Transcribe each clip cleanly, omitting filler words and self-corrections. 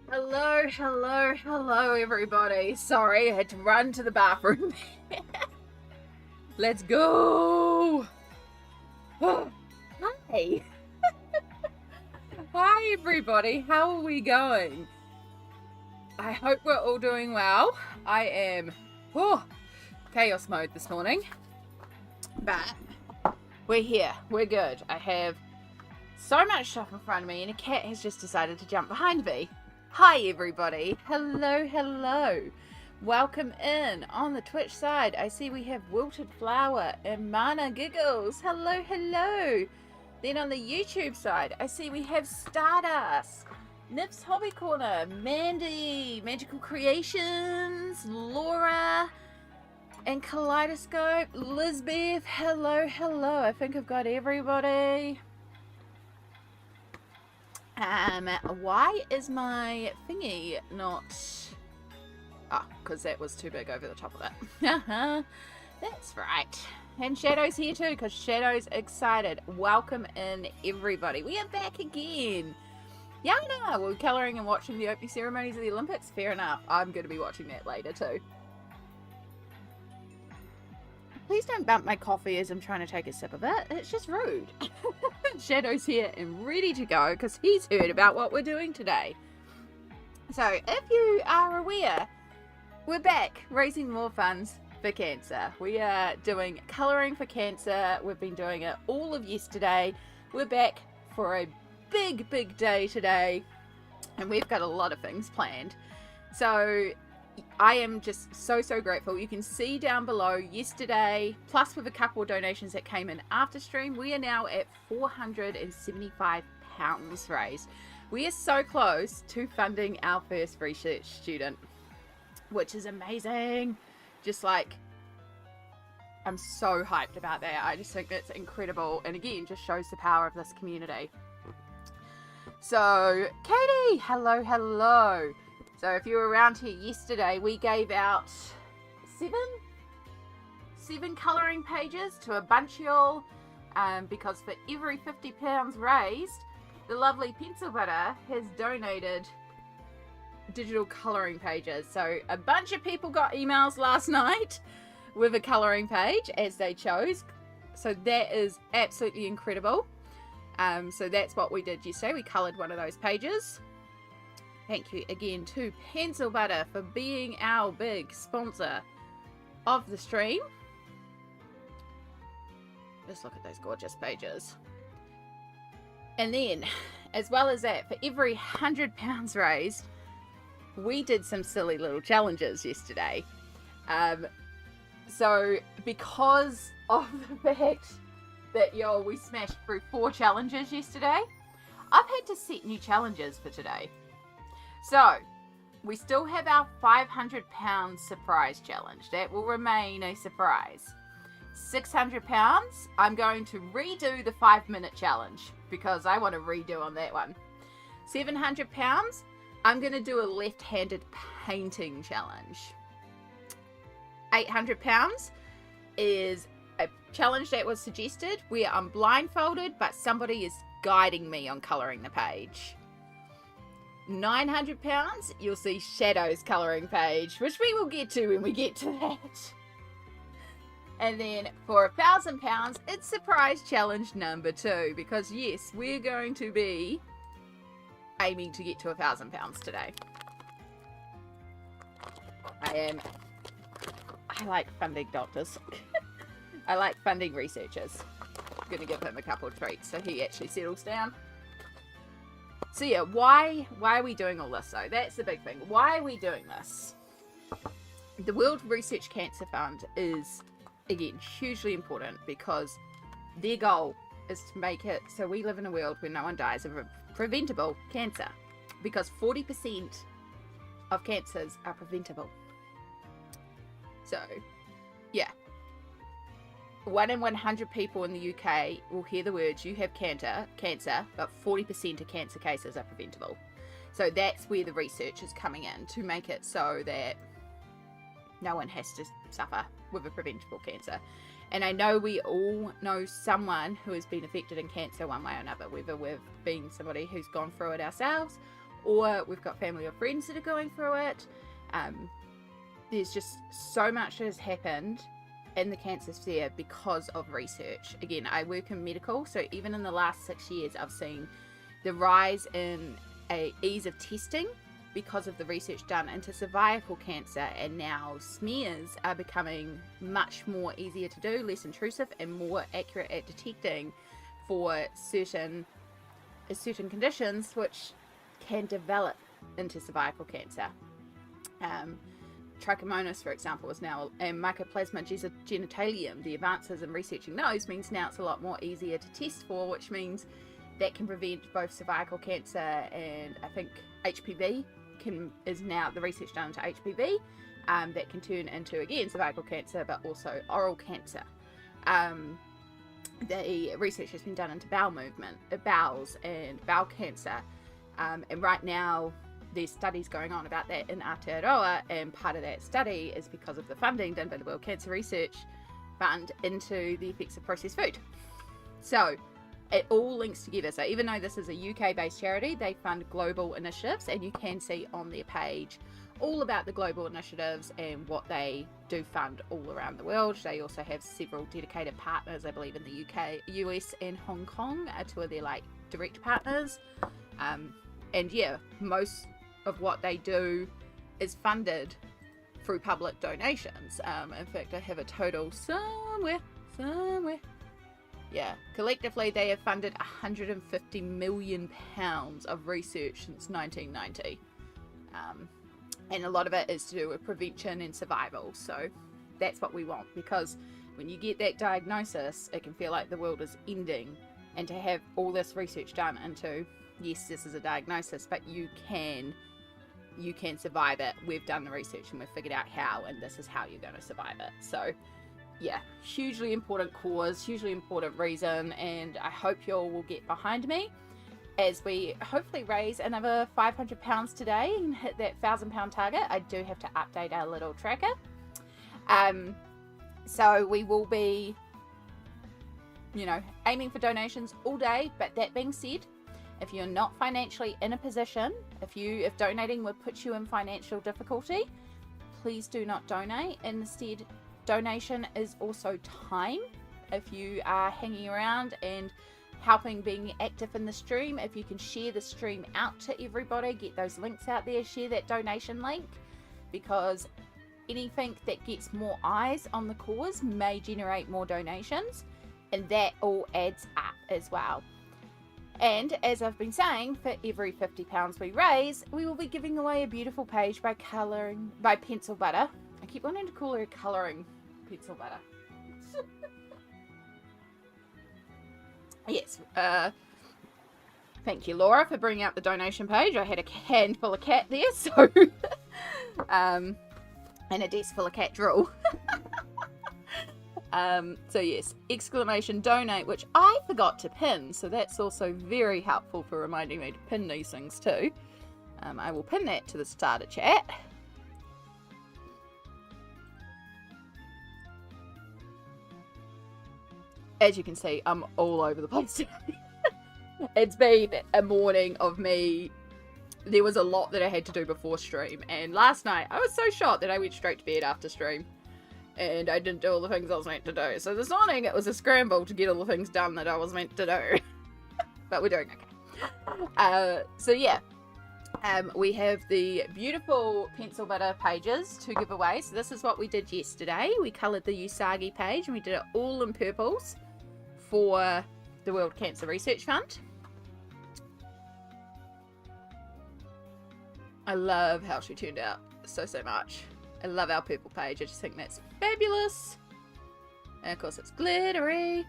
Hello, hello, hello, everybody. Sorry, I had to run to the bathroom. Let's go. Hi. Hi, everybody. How are we going? I hope we're all doing well. I am chaos mode this morning, but we're here. We're good. I have so much stuff in front of me, and a cat has just decided to jump behind me. Hi, everybody. Hello, hello. Welcome in on the Twitch side. I see we have Wilted Flower and Mana Giggles. Hello, hello. Then on the YouTube side, I see we have Stardust, Nip's Hobby Corner, Mandy, Magical Creations, Laura, and Kaleidoscope, Lizbeth. Hello, hello. I think I've got everybody. Why is my thingy not... because that was too big over the top of it. That's right. And Shadow's here too, because Shadow's excited. Welcome in, everybody. We are back again. Yana, we're colouring and watching the opening ceremonies of the Olympics. Fair enough. I'm going to be watching that later too. Please don't bump my coffee as I'm trying to take a sip of it. It's just rude. Shadow's here and ready to go because he's heard about what we're doing today. So, if you are aware, we're back raising more funds for cancer. We are doing colouring for cancer. We've been doing it all of yesterday. We're back for a big day today, and we've got a lot of things planned. So I am just so grateful. You can see down below yesterday, plus with a couple of donations that came in after stream, we are now at £475 raised. We are so close to funding our first research student, which is amazing. Just like, I'm so hyped about that. I just think that's incredible, and again just shows the power of this community. So Katie, hello. So if you were around here yesterday, we gave out seven colouring pages to a bunch of y'all, because for every £50 raised, the lovely Pencil Butter has donated digital colouring pages. So a bunch of people got emails last night with a colouring page as they chose. So that is absolutely incredible. So that's what we did yesterday. We coloured one of those pages. Thank you again to Pencil Butter for being our big sponsor of the stream. Just look at those gorgeous pages. And then, as well as that, for every £100 raised, we did some silly little challenges yesterday. So because of the fact that we smashed through 4 challenges yesterday, I've had to set new challenges for today. So we still have our £500 surprise challenge. That will remain a surprise. £600, I'm going to redo the 5-minute challenge because I want to redo on that one. £700, I'm going to do a left-handed painting challenge. £800 is a challenge that was suggested where I'm blindfolded but somebody is guiding me on colouring the page. £900, you'll see Shadow's colouring page, which we will get to when we get to that. And then for £1,000, it's surprise challenge number 2, because yes, we're going to be aiming to get to £1,000 today. I like funding doctors. I like funding researchers. I'm going to give him a couple of treats so he actually settles down. So yeah, why are we doing all this? So that's the big thing. Why are we doing this? The World Research Cancer Fund is, again, hugely important because their goal is to make it so we live in a world where no one dies of preventable cancer, because 40% of cancers are preventable. So yeah, 1 in 100 people in the UK will hear the words "you have cancer," but 40% of cancer cases are preventable. So that's where the research is coming in, to make it so that no one has to suffer with a preventable cancer. And I know we all know someone who has been affected in cancer one way or another, whether we've been somebody who's gone through it ourselves or we've got family or friends that are going through it. There's just so much that has happened in the cancer sphere because of research. Again, I work in medical, so even in the last 6 years I've seen the rise in ease of testing because of the research done into cervical cancer, and now smears are becoming much more easier to do, less intrusive and more accurate at detecting for certain conditions which can develop into cervical cancer. Trichomonas, for example, is now, and Mycoplasma genitalium, the advances in researching those means now it's a lot more easier to test for, which means that can prevent both cervical cancer and I think HPV is now the research done into HPV that can turn into, again, cervical cancer, but also oral cancer. The research has been done into bowels and bowel cancer, and right now there's studies going on about that in Aotearoa, and part of that study is because of the funding done by the World Cancer Research fund into the effects of processed food. So it all links together. So even though this is a UK-based charity, they fund global initiatives, and you can see on their page all about the global initiatives and what they do fund all around the world. They also have several dedicated partners, I believe in the UK, US and Hong Kong are two of their like direct partners. And yeah, most of what they do is funded through public donations. In fact, I have a total somewhere. Yeah, collectively they have funded £150 million of research since 1990. And a lot of it is to do with prevention and survival. So that's what we want, because when you get that diagnosis, it can feel like the world is ending. And to have all this research done into, yes, this is a diagnosis, but you can survive it. We've done the research and we've figured out how, and this is how you're going to survive it. So yeah, hugely important cause, hugely important reason, and I hope you all will get behind me as we hopefully raise another £500 today and hit that £1,000 target. I do have to update our little tracker. So we will be, aiming for donations all day. But that being said, if you're not financially in a position, if donating would put you in financial difficulty, please do not donate. Instead, donation is also time. If you are hanging around and helping, being active in the stream, if you can share the stream out to everybody, get those links out there, share that donation link, because anything that gets more eyes on the cause may generate more donations, and that all adds up as well. And as I've been saying, for every £50 we raise, we will be giving away a beautiful page by Pencil Butter. I keep wanting to call her colouring Pencil Butter. Yes, thank you, Laura, for bringing up the donation page. I had a handful of cat there, so and a desk full of cat drool. So yes, exclamation donate, which I forgot to pin, so that's also very helpful for reminding me to pin these things too. I will pin that to the starter chat. As you can see, I'm all over the place today. It's been a morning of me. There was a lot that I had to do before stream, and last night I was so shocked that I went straight to bed after stream and I didn't do all the things I was meant to do. So this morning it was a scramble to get all the things done that I was meant to do. But we're doing okay. So yeah, we have the beautiful Pencil Butter pages to give away. So this is what we did yesterday. We coloured the Usagi page and we did it all in purples for the World Cancer Research Fund. I love how she turned out so much. I love our purple page. I just think that's fabulous. And of course it's glittery.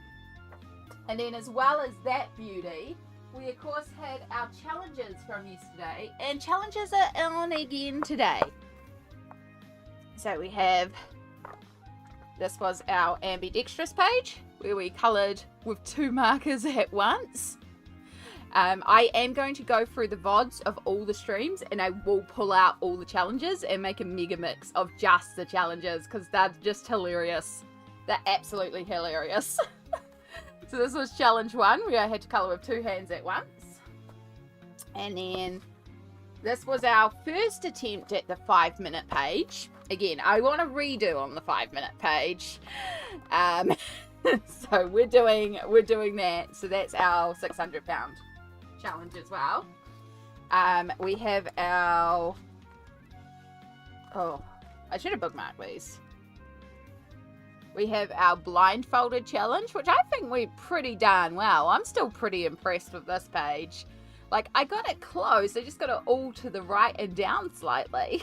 And then as well as that beauty, we of course had our challenges from yesterday, and challenges are on again today. So we have, this was our ambidextrous page where we coloured with 2 markers at once. I am going to go through the VODs of all the streams, and I will pull out all the challenges and make a mega mix of just the challenges, because they're just hilarious. They're absolutely hilarious. So this was challenge 1, where I had to colour with 2 hands at once. And then this was our first attempt at the 5-minute page. Again, I want to redo on the 5-minute page. So we're doing that. So that's our £600 challenge as well. We have our, I should have bookmarked these. We have our blindfolded challenge, which I think we're pretty darn well. I'm still pretty impressed with this page. Like, I got it close, I just got it all to the right and down slightly.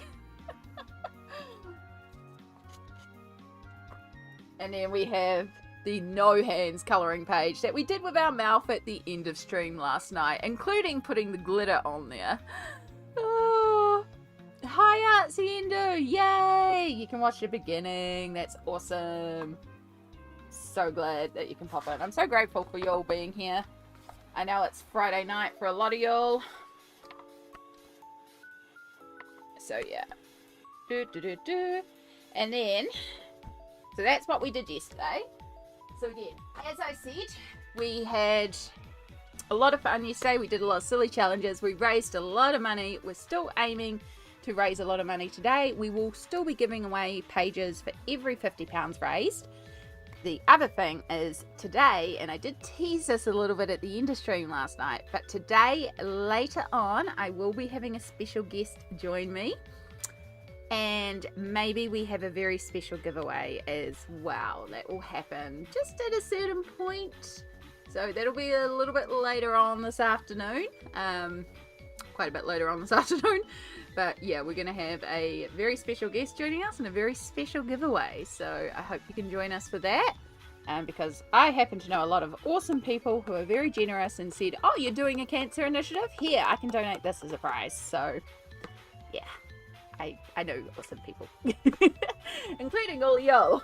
And then we have the no hands colouring page that we did with our mouth at the end of stream last night, including putting the glitter on there. Oh, hi Artsy Endo, yay! You can watch the beginning, that's awesome. So glad that you can pop in. I'm so grateful for you all being here. I know it's Friday night for a lot of y'all. So yeah. And then So that's what we did yesterday. So again, as I said, we had a lot of fun yesterday. We did a lot of silly challenges. We raised a lot of money. We're still aiming to raise a lot of money today. We will still be giving away pages for every £50 raised. The other thing is today, and I did tease this a little bit at the end of stream last night, but today, later on, I will be having a special guest join me. And maybe we have a very special giveaway as well. That will happen just at a certain point. So that'll be a little bit later on this afternoon. Quite a bit later on this afternoon. But yeah, we're going to have a very special guest joining us and a very special giveaway. So I hope you can join us for that. Because I happen to know a lot of awesome people who are very generous and said, oh, you're doing a cancer initiative? Here, I can donate this as a prize. So yeah, I know awesome people. Including all y'all.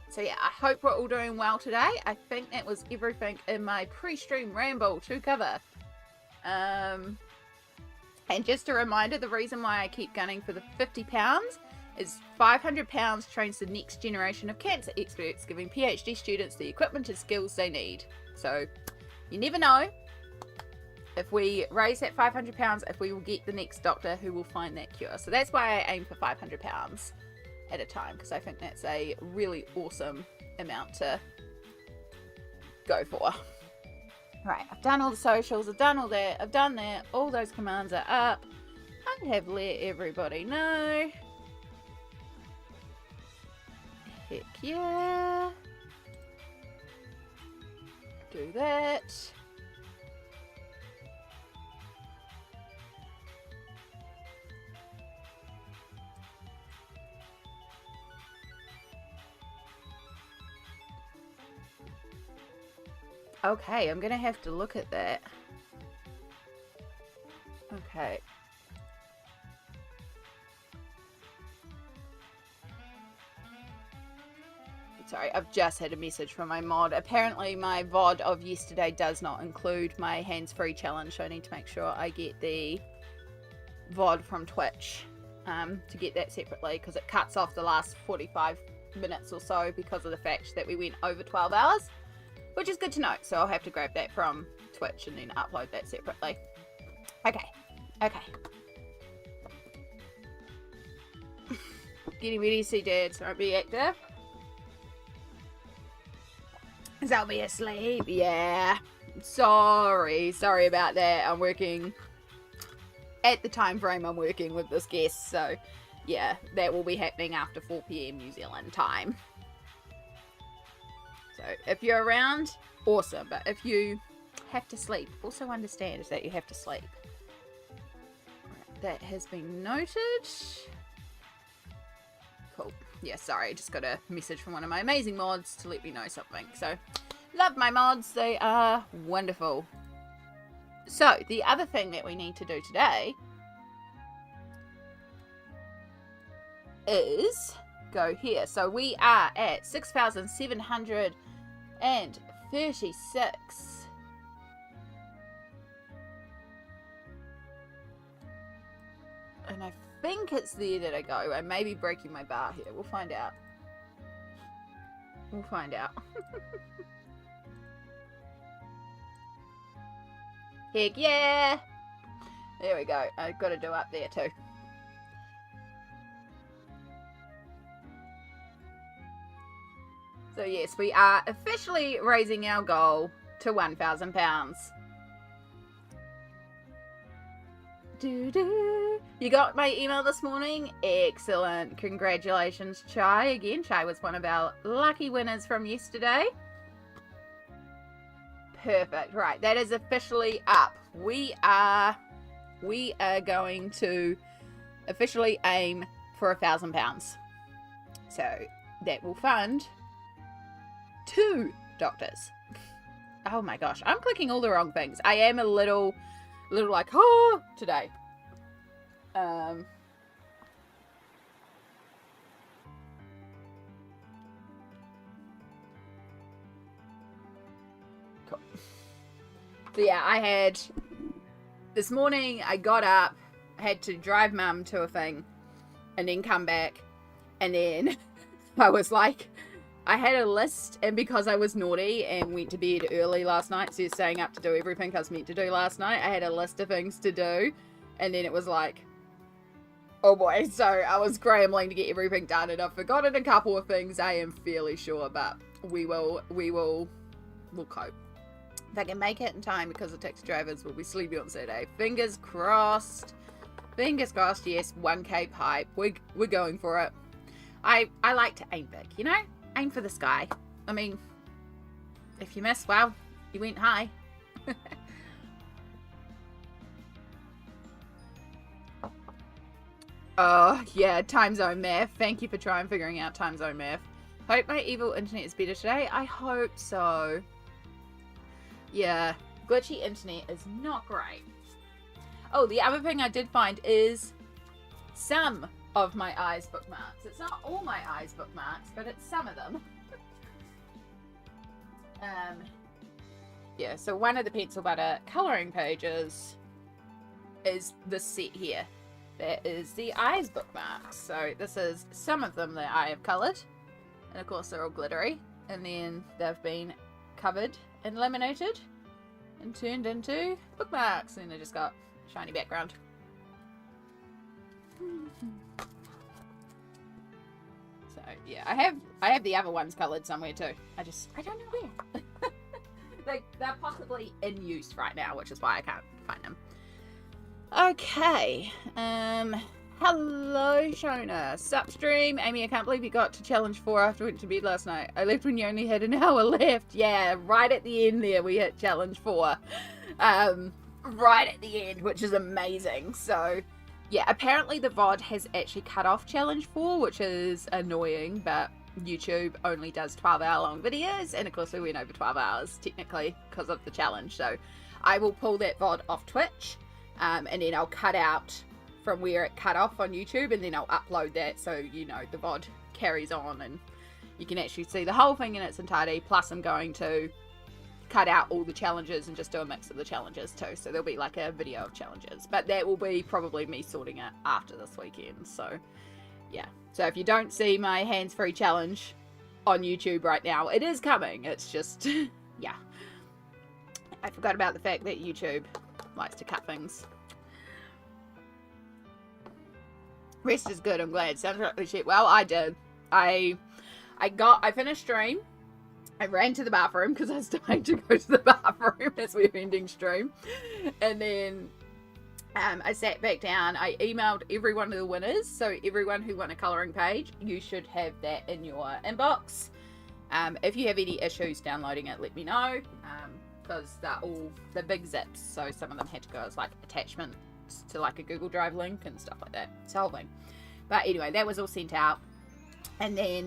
So yeah, I hope we're all doing well today. I think that was everything in my pre-stream ramble to cover. And just a reminder, the reason why I keep gunning for the £50 is £500 trains the next generation of cancer experts, giving PhD students the equipment and skills they need. So you never know if we raise that £500, if we will get the next doctor who will find that cure. So that's why I aim for £500 at a time, because I think that's a really awesome amount to go for. Right, I've done all the socials, I've done all that, I've done that, all those commands are up. I have let everybody know. Heck yeah. Do that. Okay, I'm gonna have to look at that. Okay. Sorry, I've just had a message from my mod. Apparently my VOD of yesterday does not include my hands-free challenge, so I need to make sure I get the VOD from Twitch to get that separately, because it cuts off the last 45 minutes or so because of the fact that we went over 12 hours. Which is good to know, so I'll have to grab that from Twitch and then upload that separately. Okay. Getting ready to see Dad, so I won't be active. Because I'll be asleep. Yeah. Sorry about that. I'm working at the time frame I'm working with this guest, so yeah, that will be happening after 4 PM New Zealand time. So if you're around, awesome. But if you have to sleep, also understand that you have to sleep. Right, that has been noted. Cool. Yeah, sorry. Just got a message from one of my amazing mods to let me know something. So, love my mods. They are wonderful. So, the other thing that we need to do today is go here. So, we are at 6,736. And I think it's there that I go. I may be breaking my bar here. We'll find out. Heck yeah! There we go. I've got to do up there too. So yes, we are officially raising our goal to £1,000. You got my email this morning? Excellent. Congratulations, Chai. Again, Chai was one of our lucky winners from yesterday. Perfect. Right, that is officially up. We are going to officially aim for £1,000. So that will fund 2 doctors. Oh my gosh, I'm clicking all the wrong things. I am a little like, oh, today. Cool. So yeah, this morning I got up, I had to drive Mum to a thing, and then come back, and then I was like, I had a list, and because I was naughty and went to bed early last night, so you're staying up to do everything I was meant to do last night, I had a list of things to do, and then it was like, oh boy, so I was scrambling to get everything done, and I've forgotten a couple of things, I am fairly sure, but we'll cope. If I can make it in time, because the taxi drivers will be sleepy on Saturday. Fingers crossed. Fingers crossed, yes, 1K pipe. We're going for it. I like to aim big, you know? Aim for the sky. I mean, if you miss, well, you went high. Oh, yeah, time zone math. Thank you for figuring out time zone math. Hope my evil internet is better today. I hope so. Yeah, glitchy internet is not great. Oh, the other thing I did find is some of my eyes bookmarks. It's not all my eyes bookmarks, but it's some of them. Yeah, so one of the pencil butter colouring pages is this set here. That is the eyes bookmarks. So this is some of them that I have coloured. And of course they're all glittery. And then they've been covered and laminated and turned into bookmarks. And they just got shiny background. So yeah, I have the other ones coloured somewhere too. I don't know where. They're possibly in use right now, which is why I can't find them. Okay. Hello, Shona. Sup, stream. Amy, I can't believe you got to challenge 4 after I went to bed last night. I left when you only had an hour left. Yeah, right at the end there we hit challenge 4. Right at the end, which is amazing. So, yeah, apparently the VOD has actually cut off challenge 4, which is annoying, but YouTube only does 12-hour long videos, and of course we went over 12 hours, technically, because of the challenge. So, I will pull that VOD off Twitch, and then I'll cut out from where it cut off on YouTube, and then I'll upload that so, you know, the VOD carries on, and you can actually see the whole thing in its entirety, plus I'm going to cut out all the challenges and just do a mix of the challenges too, so there'll be like a video of challenges, but that will be probably me sorting it after this weekend. So yeah, so if you don't see my hands-free challenge on YouTube right now, it is coming. It's just yeah, I forgot about the fact that YouTube likes to cut things. Rest is good, I'm glad. Sounds like shit. Well, I did. I finished stream. I ran to the bathroom because I was dying to go to the bathroom as we were ending stream. And then I sat back down. I emailed every one of the winners. So everyone who won a colouring page, you should have that in your inbox. If you have any issues downloading it, let me know. Because they're big zips. So some of them had to go as like attachments to like a Google Drive link and stuff like that. It's a whole thing. But anyway, that was all sent out. And then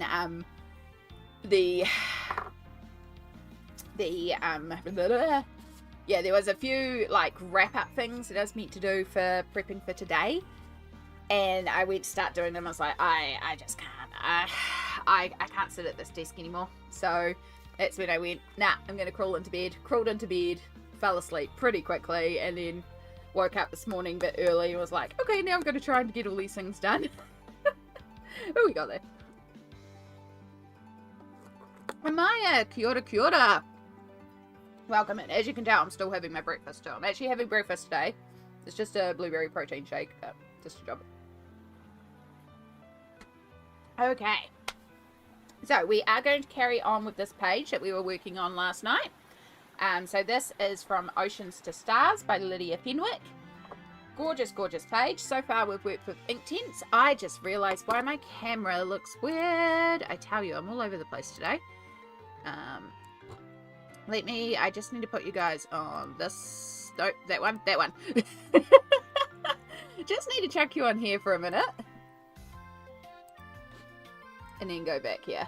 yeah, there was a few like wrap up things that I was meant to do for prepping for today, and I went to start doing them. I was like, I just can't. I can't sit at this desk anymore. So that's when I went, nah, I'm gonna crawl into bed. Crawled into bed, fell asleep pretty quickly, and then woke up this morning a bit early and was like, okay, now I'm gonna try and get all these things done. Oh, we got there. Amaya, kia ora, kia ora. Welcome in. As you can tell, I'm still having my breakfast too. I'm actually having breakfast today. It's just a blueberry protein shake, but just a job. Okay. So we are going to carry on with this page that we were working on last night. So this is from Oceans to Stars by Lydia Fenwick. Gorgeous, gorgeous page. So far we've worked with Inktense. I just realised why my camera looks weird. I tell you, I'm all over the place today. I just need to put you guys on this. No, that one. Just need to chuck you on here for a minute. And then go back here.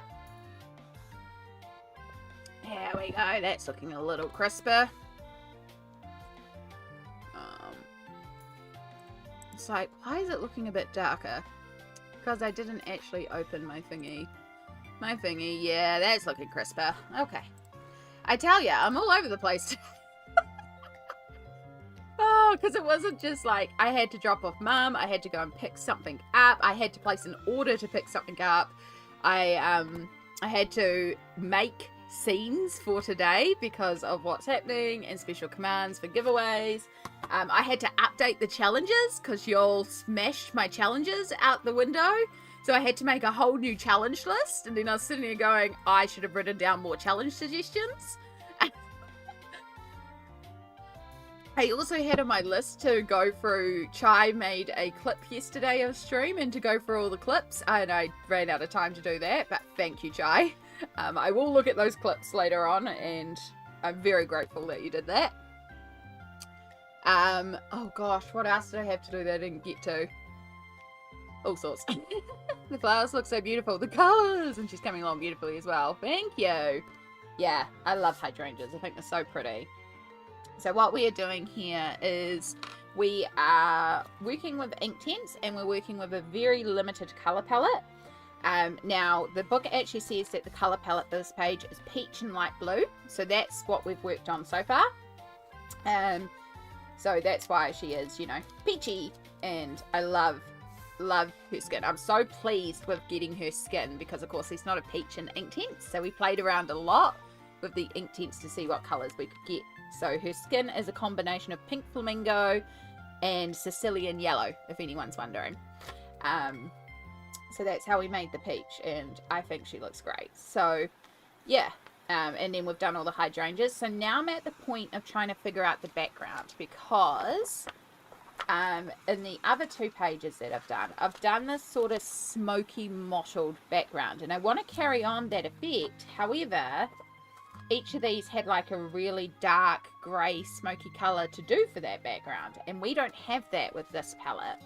There we go. That's looking a little crisper. It's like, why is it looking a bit darker? Because I didn't actually open my thingy. Yeah, that's looking crisper. Okay. I tell ya, I'm all over the place. Oh because it wasn't just like I had to drop off mum, I had to go and pick something up, I had to place an order to pick something up, I had to make scenes for today because of what's happening and special commands for giveaways. I had to update the challenges because y'all smashed my challenges out the window. So I had to make a whole new challenge list. And then I was sitting here going, I should have written down more challenge suggestions. I also had on my list to go through, Chai made a clip yesterday of stream and to go through all the clips. And I ran out of time to do that, but thank you, Chai. I will look at those clips later on, and I'm very grateful that you did that. Oh gosh, what else did I have to do that I didn't get to? All sorts. The flowers look so beautiful. The colours! And she's coming along beautifully as well. Thank you. Yeah, I love hydrangeas. I think they're so pretty. So what we are doing here is we are working with Inktense, and we're working with a very limited colour palette. Now, the book actually says that the colour palette for this page is peach and light blue. So that's what we've worked on so far. So that's why she is, you know, peachy. And I love her skin. I'm so pleased with getting her skin because, of course, there's not a peach in Inktense. So we played around a lot with the Inktense to see what colours we could get. So her skin is a combination of pink flamingo and Sicilian yellow, if anyone's wondering. So that's how we made the peach, and I think she looks great. So, yeah. And then we've done all the hydrangeas. So now I'm at the point of trying to figure out the background because in the other two pages that I've done this sort of smoky mottled background, and I want to carry on that effect. However, each of these had like a really dark grey smoky colour to do for that background, and we don't have that with this palette.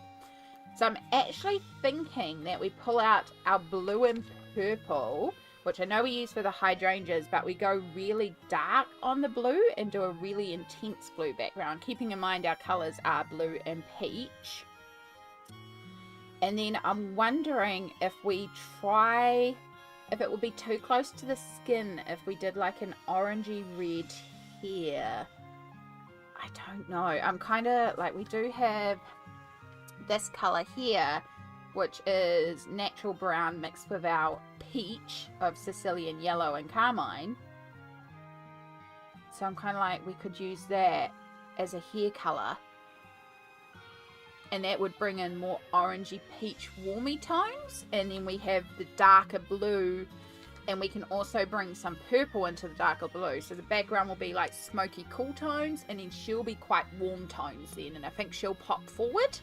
So I'm actually thinking that we pull out our blue and purple, which I know we use for the hydrangeas, but we go really dark on the blue and do a really intense blue background, keeping in mind our colours are blue and peach. And then I'm wondering if we try, if it would be too close to the skin, if we did like an orangey red here. I don't know. I'm kind of like, we do have this colour here, which is natural brown mixed with our peach of Sicilian yellow and carmine. So I'm kind of like, we could use that as a hair colour, and that would bring in more orangey peach warmy tones, and then we have the darker blue, and we can also bring some purple into the darker blue. So the background will be like smoky cool tones, and then she'll be quite warm tones then, and I think she'll pop forward.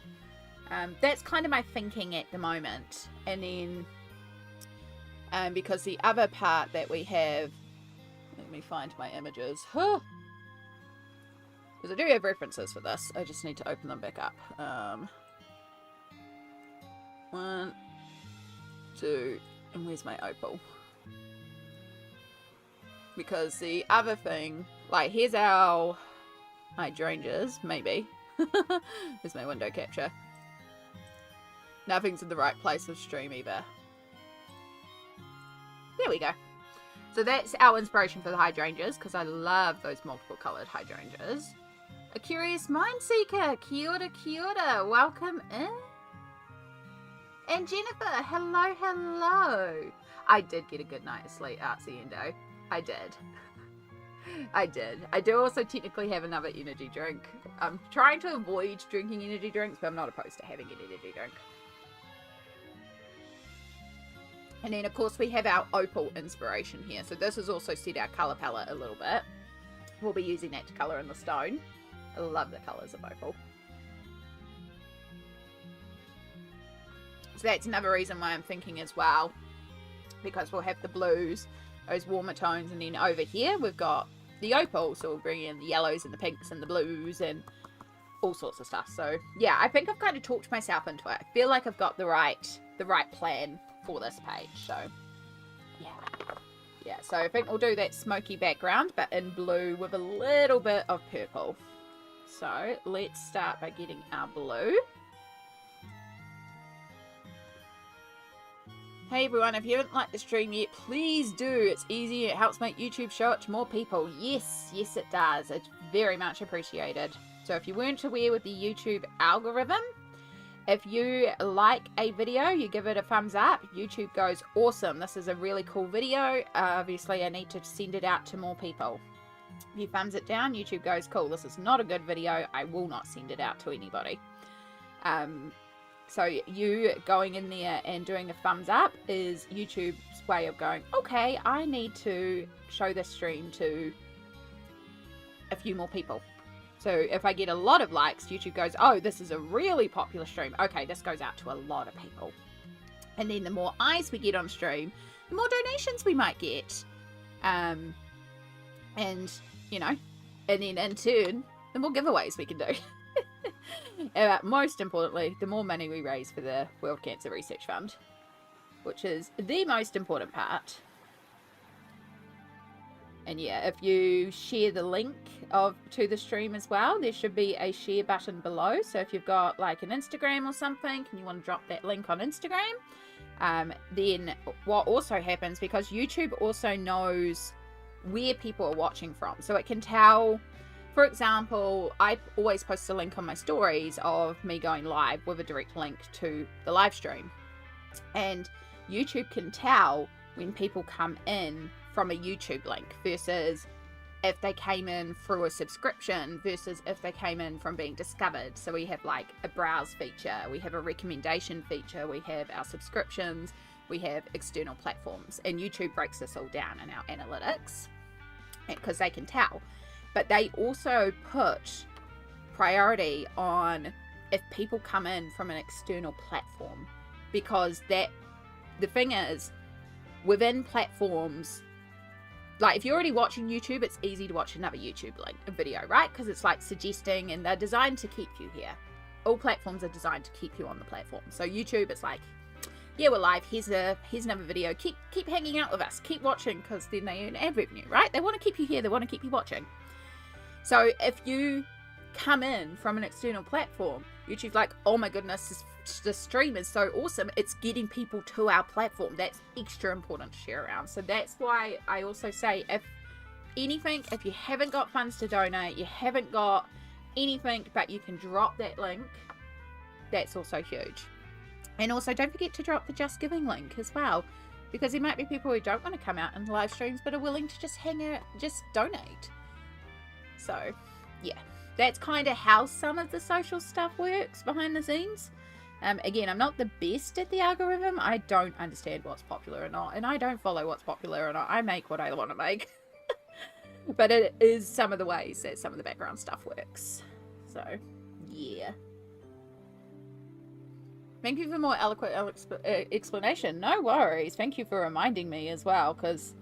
That's kind of my thinking at the moment. And then because the other part that we have, let me find my images, because I do have references for this, I just need to open them back up. 1, 2, and where's my opal? Because the other thing, like, here's our hydrangeas, maybe. Here's my window capture. Nothing's in the right place with stream either. There we go. So that's our inspiration for the hydrangeas, because I love those multiple coloured hydrangeas. A Curious Mind Seeker, kia ora, kia ora. Welcome in. And Jennifer, hello, hello. I did get a good night of sleep, Artsy Endo. I did. I did. I do also technically have another energy drink. I'm trying to avoid drinking energy drinks, but I'm not opposed to having an energy drink. And then, of course, we have our opal inspiration here. So this has also set our colour palette a little bit. We'll be using that to colour in the stone. I love the colours of opal. So that's another reason why I'm thinking as well. Because we'll have the blues, those warmer tones. And then over here, we've got the opal. So we'll bring in the yellows and the pinks and the blues and all sorts of stuff. So, yeah, I think I've kind of talked myself into it. I feel like I've got the right plan for this page. So yeah, so I think we'll do that smoky background but in blue with a little bit of purple. So let's start by getting our blue. Hey everyone, if you haven't liked the stream yet, please do. It's easy, it helps make YouTube show it to more people. Yes it does. It's very much appreciated. So if you weren't aware with the YouTube algorithm, if you like a video, you give it a thumbs up, YouTube goes, awesome, this is a really cool video. Obviously, I need to send it out to more people. If you thumbs it down, YouTube goes, cool, this is not a good video. I will not send it out to anybody. So you going in there and doing a thumbs up is YouTube's way of going, okay, I need to show this stream to a few more people. So if I get a lot of likes, YouTube goes, oh, this is a really popular stream. Okay, this goes out to a lot of people. And then the more eyes we get on stream, the more donations we might get. And, you know, and then in turn, the more giveaways we can do. And most importantly, the more money we raise for the World Cancer Research Fund, which is the most important part. And yeah, if you share the link to the stream as well, there should be a share button below. So if you've got like an Instagram or something and you want to drop that link on Instagram, then what also happens, because YouTube also knows where people are watching from. So it can tell, for example, I always post a link on my stories of me going live with a direct link to the live stream. And YouTube can tell when people come in from a YouTube link versus if they came in through a subscription versus if they came in from being discovered. So we have like a browse feature, we have a recommendation feature, we have our subscriptions, we have external platforms, and YouTube breaks this all down in our analytics because they can tell. But they also put priority on if people come in from an external platform, because that the thing is, within platforms, like if you're already watching YouTube, it's easy to watch another YouTube link, a video, right? Because it's like suggesting, and they're designed to keep you here. All platforms are designed to keep you on the platform. So YouTube, it's like, yeah, we're live. Here's another video. Keep hanging out with us. Keep watching, because then they earn ad revenue, right? They want to keep you here. They want to keep you watching. So if you come in from an external platform, YouTube's like, oh my goodness, this stream is so awesome, it's getting people to our platform. That's extra important to share around. So that's why I also say, if anything, if you haven't got funds to donate, you haven't got anything, but you can drop that link, that's also huge. And also don't forget to drop the Just Giving link as well, because there might be people who don't want to come out in live streams but are willing to just hang out, just donate. So yeah, that's kind of how some of the social stuff works behind the scenes. Again, I'm not the best at the algorithm. I don't understand what's popular or not, and I don't follow what's popular or not. I make what I want to make. But it is some of the ways that some of the background stuff works. So, yeah. Thank you for more eloquent explanation. No worries. Thank you for reminding me as well, because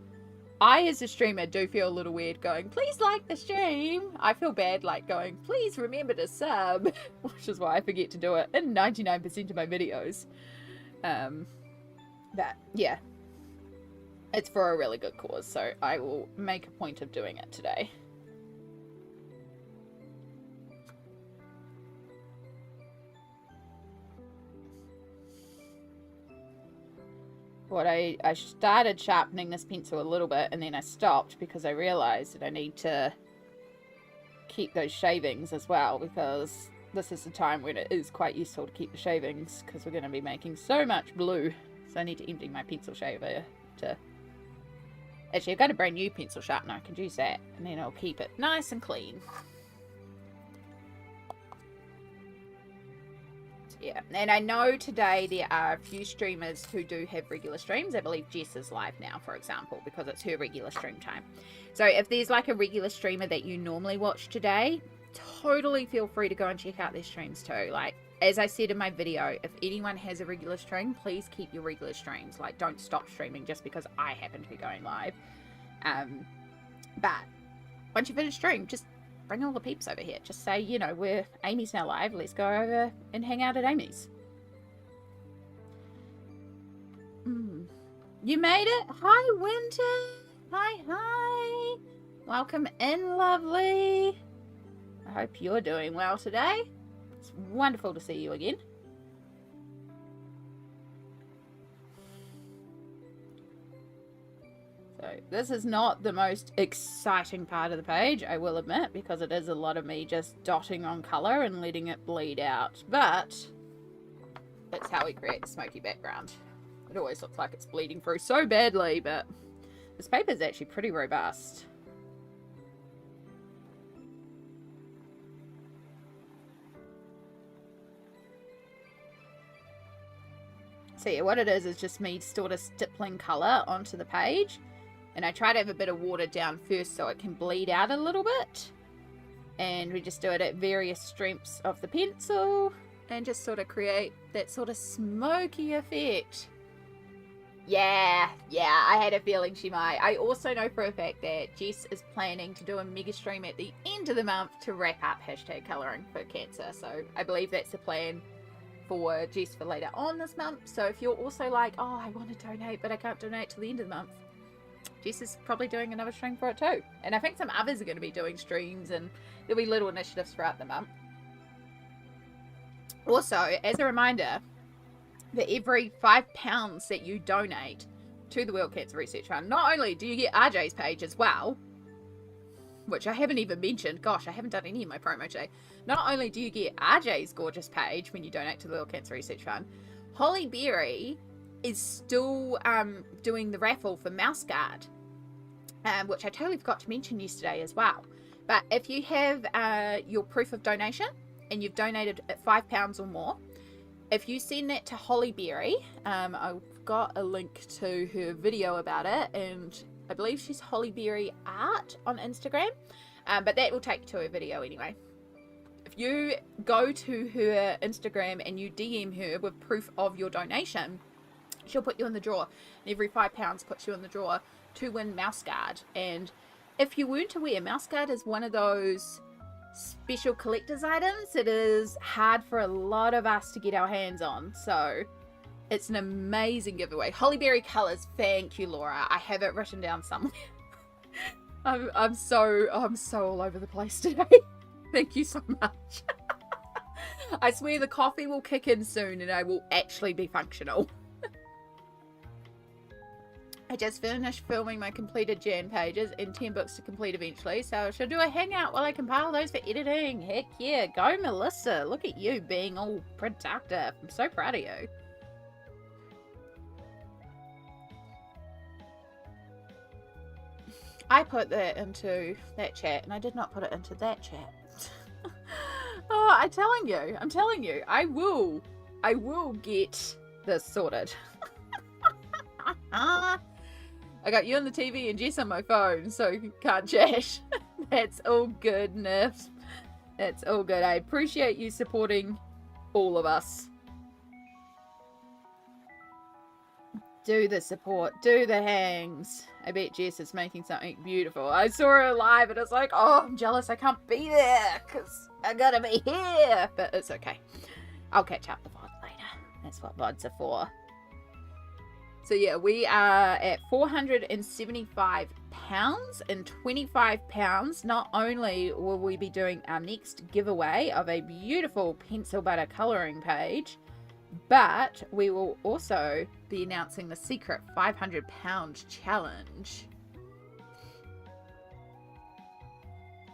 I, as a streamer, do feel a little weird going, please like the stream. I feel bad like going, please remember to sub, which is why I forget to do it in 99% of my videos. But yeah, it's for a really good cause, so I will make a point of doing it today. I started sharpening this pencil a little bit, and then I stopped because I realized that I need to keep those shavings as well, because this is the time when it is quite useful to keep the shavings, because we're going to be making so much blue. So I need to empty my pencil shaver to... Actually, I've got a brand new pencil sharpener. I can use that, and then I'll keep it nice and clean. Yeah, and I know today there are a few streamers who do have regular streams. I believe Jess is live now, for example, because it's her regular stream time. So if there's like a regular streamer that you normally watch today, totally feel free to go and check out their streams too. Like, as I said in my video, if anyone has a regular stream, please keep your regular streams. Like, don't stop streaming just because I happen to be going live. But once you finish stream, just bring all the peeps over here. Just say, you know, Amy's now live. Let's go over and hang out at Amy's. You made it? Hi, Winter. Hi. Welcome in, lovely. I hope you're doing well today. It's wonderful to see you again. So this is not the most exciting part of the page, I will admit, because it is a lot of me just dotting on colour and letting it bleed out. But that's how we create the smoky background. It always looks like it's bleeding through so badly, but this paper is actually pretty robust. So yeah, what it is just me sort of stippling colour onto the page. And I try to have a bit of water down first so it can bleed out a little bit. And we just do it at various strengths of the pencil. And just sort of create that sort of smoky effect. Yeah, I had a feeling she might. I also know for a fact that Jess is planning to do a mega stream at the end of the month to wrap up #colouring for cancer. So I believe that's the plan for Jess for later on this month. So if you're also like, oh, I want to donate, but I can't donate till the end of the month, Jess is probably doing another stream for it too. And I think some others are going to be doing streams, and there'll be little initiatives throughout the month. Also, as a reminder, for every £5 that you donate to the World Cancer Research Fund, not only do you get RJ's page as well, which I haven't even mentioned. Gosh, I haven't done any of my promo today. Not only do you get RJ's gorgeous page when you donate to the World Cancer Research Fund, Holly Berry is still doing the raffle for Mouse Guard, which I totally forgot to mention yesterday as well. But if you have your proof of donation and you've donated at £5 or more, if you send that to Holly Berry, I've got a link to her video about it, and I believe she's Holly Berry Art on Instagram, but that will take you to her video anyway. If you go to her Instagram and you DM her with proof of your donation, she'll put you in the draw. And every £5 puts you in the draw to win Mouse Guard. And if you weren't aware, Mouse Guard is one of those special collector's items. It is hard for a lot of us to get our hands on. So it's an amazing giveaway. Holly Berry Colours, thank you, Laura. I have it written down somewhere. I'm so all over the place today. Thank you so much. I swear the coffee will kick in soon and I will actually be functional. I just finished filming my completed Jan pages and 10 books to complete eventually, so I should do a hangout while I compile those for editing. Heck yeah, go Melissa. Look at you being all productive. I'm so proud of you. I put that into that chat and I did not put it into that chat. Oh, I'm telling you, I will get this sorted. I got you on the TV and Jess on my phone, so you can't chat. That's all good, Niff. That's all good. I appreciate you supporting all of us. Do the support. Do the hangs. I bet Jess is making something beautiful. I saw her live and it's like, oh, I'm jealous I can't be there because I gotta be here. But it's okay. I'll catch up with VOD later. That's what VODs are for. So yeah, we are at £475 and £25. Not only will we be doing our next giveaway of a beautiful pencil butter colouring page, but we will also be announcing the secret £500 challenge.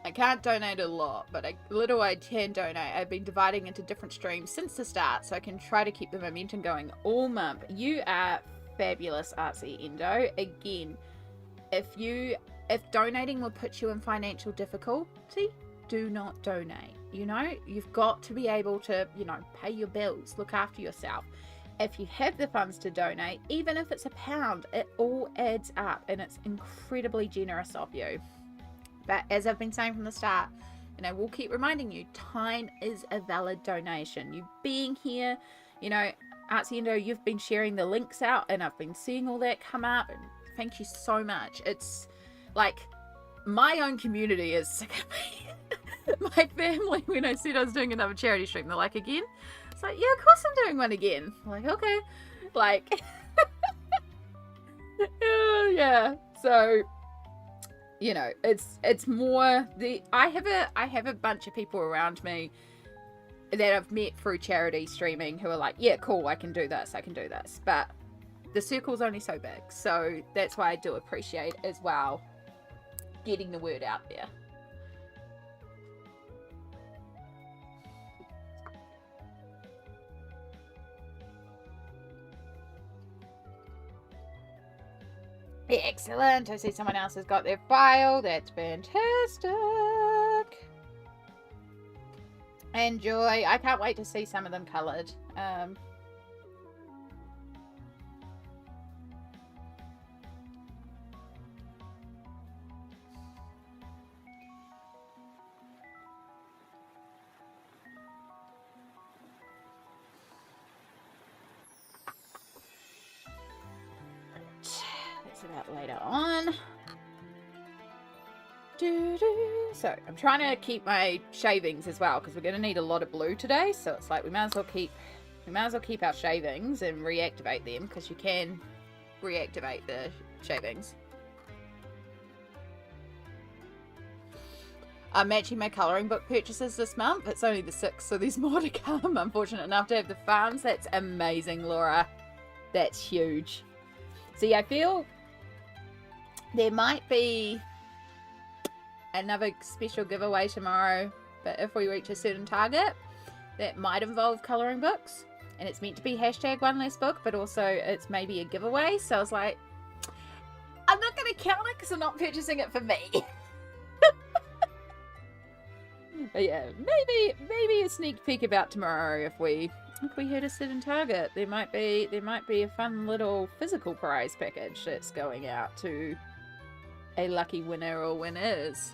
I can't donate a lot, but a little I can donate. I've been dividing into different streams since the start, so I can try to keep the momentum going all month. You are fabulous, Artsy Endo. Again, if donating will put you in financial difficulty, do not donate. You know, you've got to be able to, you know, pay your bills, look after yourself. If you have the funds to donate, even if it's £1, it all adds up and it's incredibly generous of you. But as I've been saying from the start, and I will keep reminding you, time is a valid donation. You being here, you know, Artsy Endo, you've been sharing the links out and I've been seeing all that come up, and thank you so much. It's like my own community is sick of me. My family, when I said I was doing another charity stream, they're like, again? It's like, yeah, of course I'm doing one again. I'm like, okay. Like, yeah. So, you know, it's more I have a bunch of people around me that I've met through charity streaming who are like, yeah, cool, I can do this. But the circle's only so big. So that's why I do appreciate as well getting the word out there. Excellent. I see someone else has got their file. That's fantastic. Enjoy. I can't wait to see some of them coloured. About later on. So I'm trying to keep my shavings as well, because we're going to need a lot of blue today. So it's like we might as well keep our shavings and reactivate them, because you can reactivate the shavings. I'm matching my colouring book purchases this month. It's only the 6th, so there's more to come. I'm fortunate enough to have the funds. That's amazing, Laura. That's huge. See, I feel there might be another special giveaway tomorrow, but if we reach a certain target, that might involve colouring books, and it's meant to be hashtag one less book, but also it's maybe a giveaway. So I was like, I'm not going to count it because I'm not purchasing it for me. But yeah, maybe a sneak peek about tomorrow. If we hit a certain target, there might be a fun little physical prize package that's going out to a lucky winner or winners.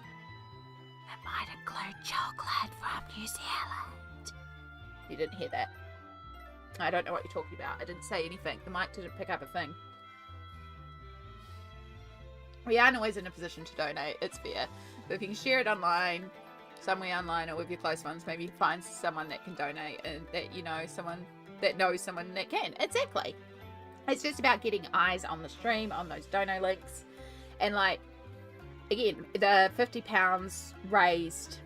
It might include chocolate from New Zealand. You didn't hear that. I don't know what you're talking about. I didn't say anything. The mic didn't pick up a thing. We aren't always in a position to donate. It's fair. But if you can share it online, somewhere online, or with your close ones, maybe find someone that can donate, and that you know, someone that knows someone that can. Exactly. It's just about getting eyes on the stream, on those dono links. And like, again, the £50 raised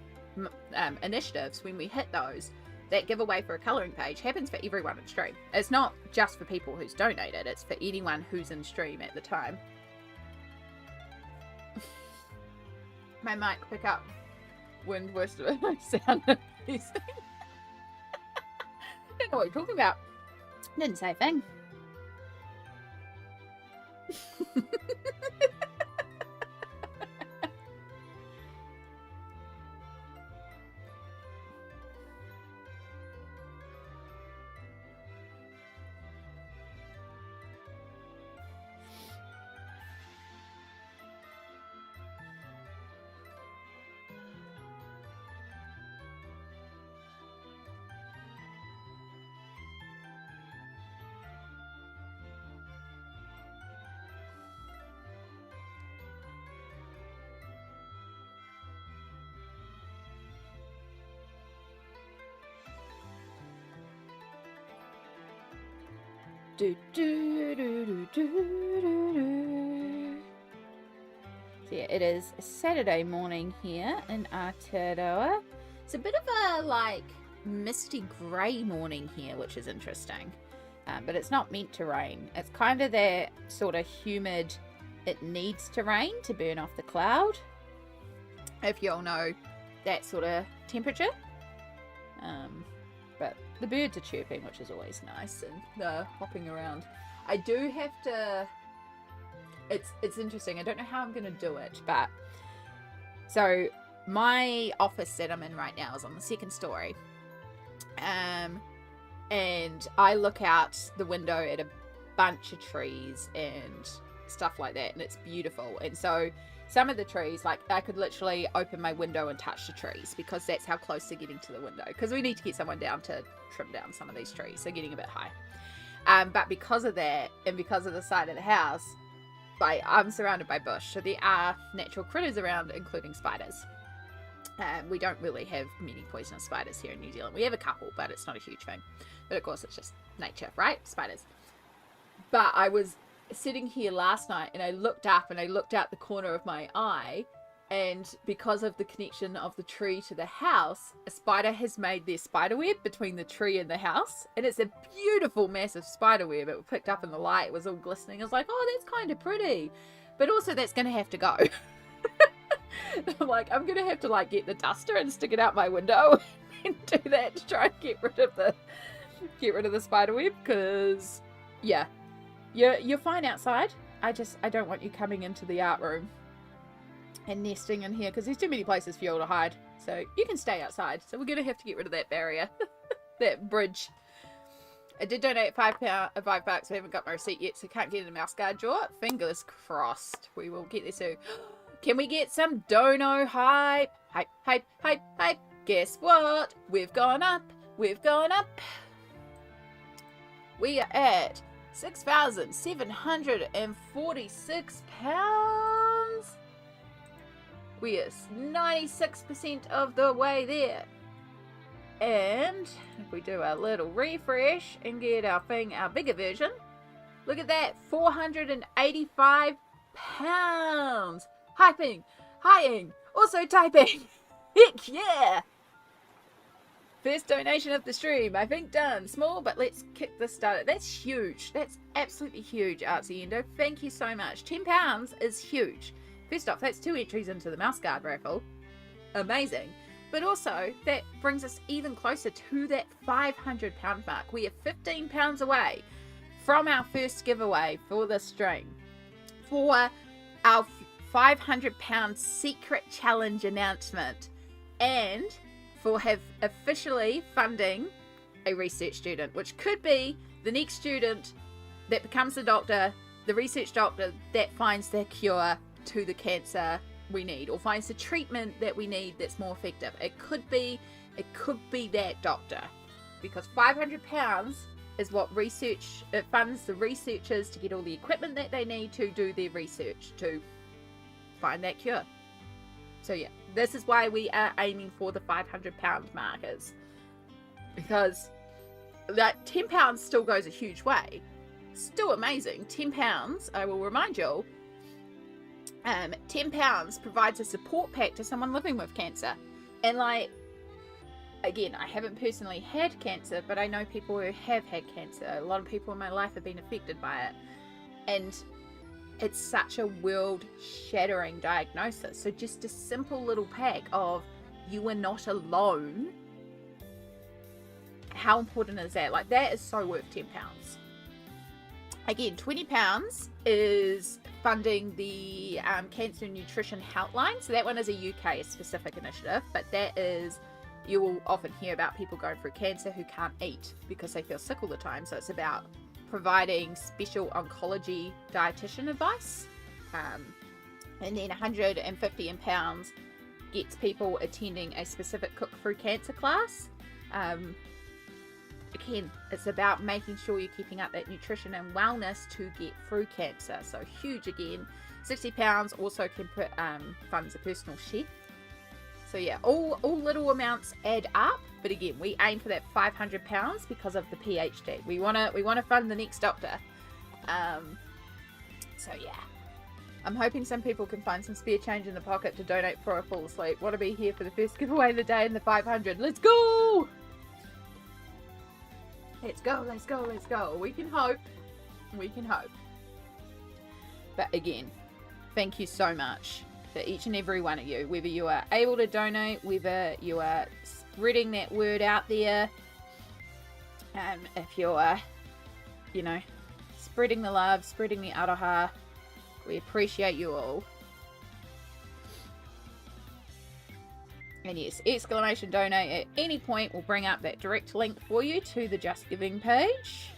initiatives, when we hit those, that giveaway for a colouring page happens for everyone in stream. It's not just for people who's donated, it's for anyone who's in stream at the time. My mic pick up wind worst of it sound amazing. Don't know what you're talking about. Didn't say a thing. So yeah, it is Saturday morning here in Aotearoa. It's a bit of a like misty grey morning here, which is interesting. But it's not meant to rain. It's kind of that sort of humid, it needs to rain to burn off the cloud. If you all know that sort of temperature. But the birds are chirping, which is always nice, and they're hopping around. I do have to... It's interesting. I don't know how I'm going to do it, but... So, my office that I'm in right now is on the 2nd story. And I look out the window at a bunch of trees and stuff like that, and it's beautiful. And so... some of the trees, like, I could literally open my window and touch the trees, because that's how close they're getting to the window. Because we need to get someone down to trim down some of these trees. They're getting a bit high. But because of that, and because of the side of the house, I'm surrounded by bush. So there are natural critters around, including spiders. We don't really have many poisonous spiders here in New Zealand. We have a couple, but it's not a huge thing. But of course, it's just nature, right? Spiders. But I was sitting here last night, and I looked up, and I looked out the corner of my eye, And because of the connection of the tree to the house, a spider has made their spider web between the tree and the house. And it's a beautiful, massive spider web. It was picked up in the light. It was all glistening. I was like, oh, that's kind of pretty. But also that's going to have to go. I'm like, I'm going to have to like get the duster and stick it out my window and do that to try and get rid of the spider web. Because, yeah, you're fine outside. I don't want you coming into the art room and nesting in here because there's too many places for you all to hide. So you can stay outside. So we're going to have to get rid of that barrier, that bridge. I did donate $5. We haven't got my receipt yet, so can't get in the mouse guard drawer. Fingers crossed. We will get there soon. Can we get some dono hype? Hype, hype, hype, hype. Guess what? We've gone up. We've gone up. We are at £6,746. We are 96% of the way there. And if we do a little refresh and get our bigger version, look at that, £485. Hyping, highing, also typing. Heck yeah! First donation of the stream, I think done. Small, but let's kick this started. That's huge. That's absolutely huge, Artsy Endo. Thank you so much. £10 is huge. First off, that's 2 entries into the mouse guard raffle. Amazing. But also, that brings us even closer to that £500 mark. We are £15 away from our first giveaway for this stream. For our £500 secret challenge announcement. And for have officially funding a research student, which could be the next student that becomes the doctor, the research doctor that finds the cure to the cancer we need, or finds the treatment that we need that's more effective. It could be that doctor, because £500 is what it funds the researchers to get all the equipment that they need to do their research to find that cure. So yeah, this is why we are aiming for the £500 markers, because that £10 still goes a huge way. Still amazing. £10, I will remind you all, £10 provides a support pack to someone living with cancer. And like, again, I haven't personally had cancer, but I know people who have had cancer. A lot of people in my life have been affected by it. And it's such a world-shattering diagnosis. So just a simple little pack of you are not alone. How important is that? Like, that is so worth £10. Again, £20 is funding the Cancer Nutrition Helpline. So that one is a UK specific initiative, but that is, you will often hear about people going through cancer who can't eat because they feel sick all the time. So it's about providing special oncology dietitian advice. And then £150 gets people attending a specific Cook Through Cancer class. Again, it's about making sure you're keeping up that nutrition and wellness to get through cancer. So huge again. £60 also can put funds a personal chef. So yeah, all little amounts add up. But again, we aim for that £500 because of the PhD. We wanna fund the next doctor. So yeah, I'm hoping some people can find some spare change in the pocket to donate for a full sleep. Want to be here for the first giveaway of the day and the 500. Let's go! Let's go, let's go, let's go. We can hope. We can hope. But again, thank you so much for each and every one of you. Whether you are able to donate, whether you are spreading that word out there, if you are, spreading the love, spreading the aroha, we appreciate you all. And yes, exclamation donate at any point will bring up that direct link for you to the Just Giving page.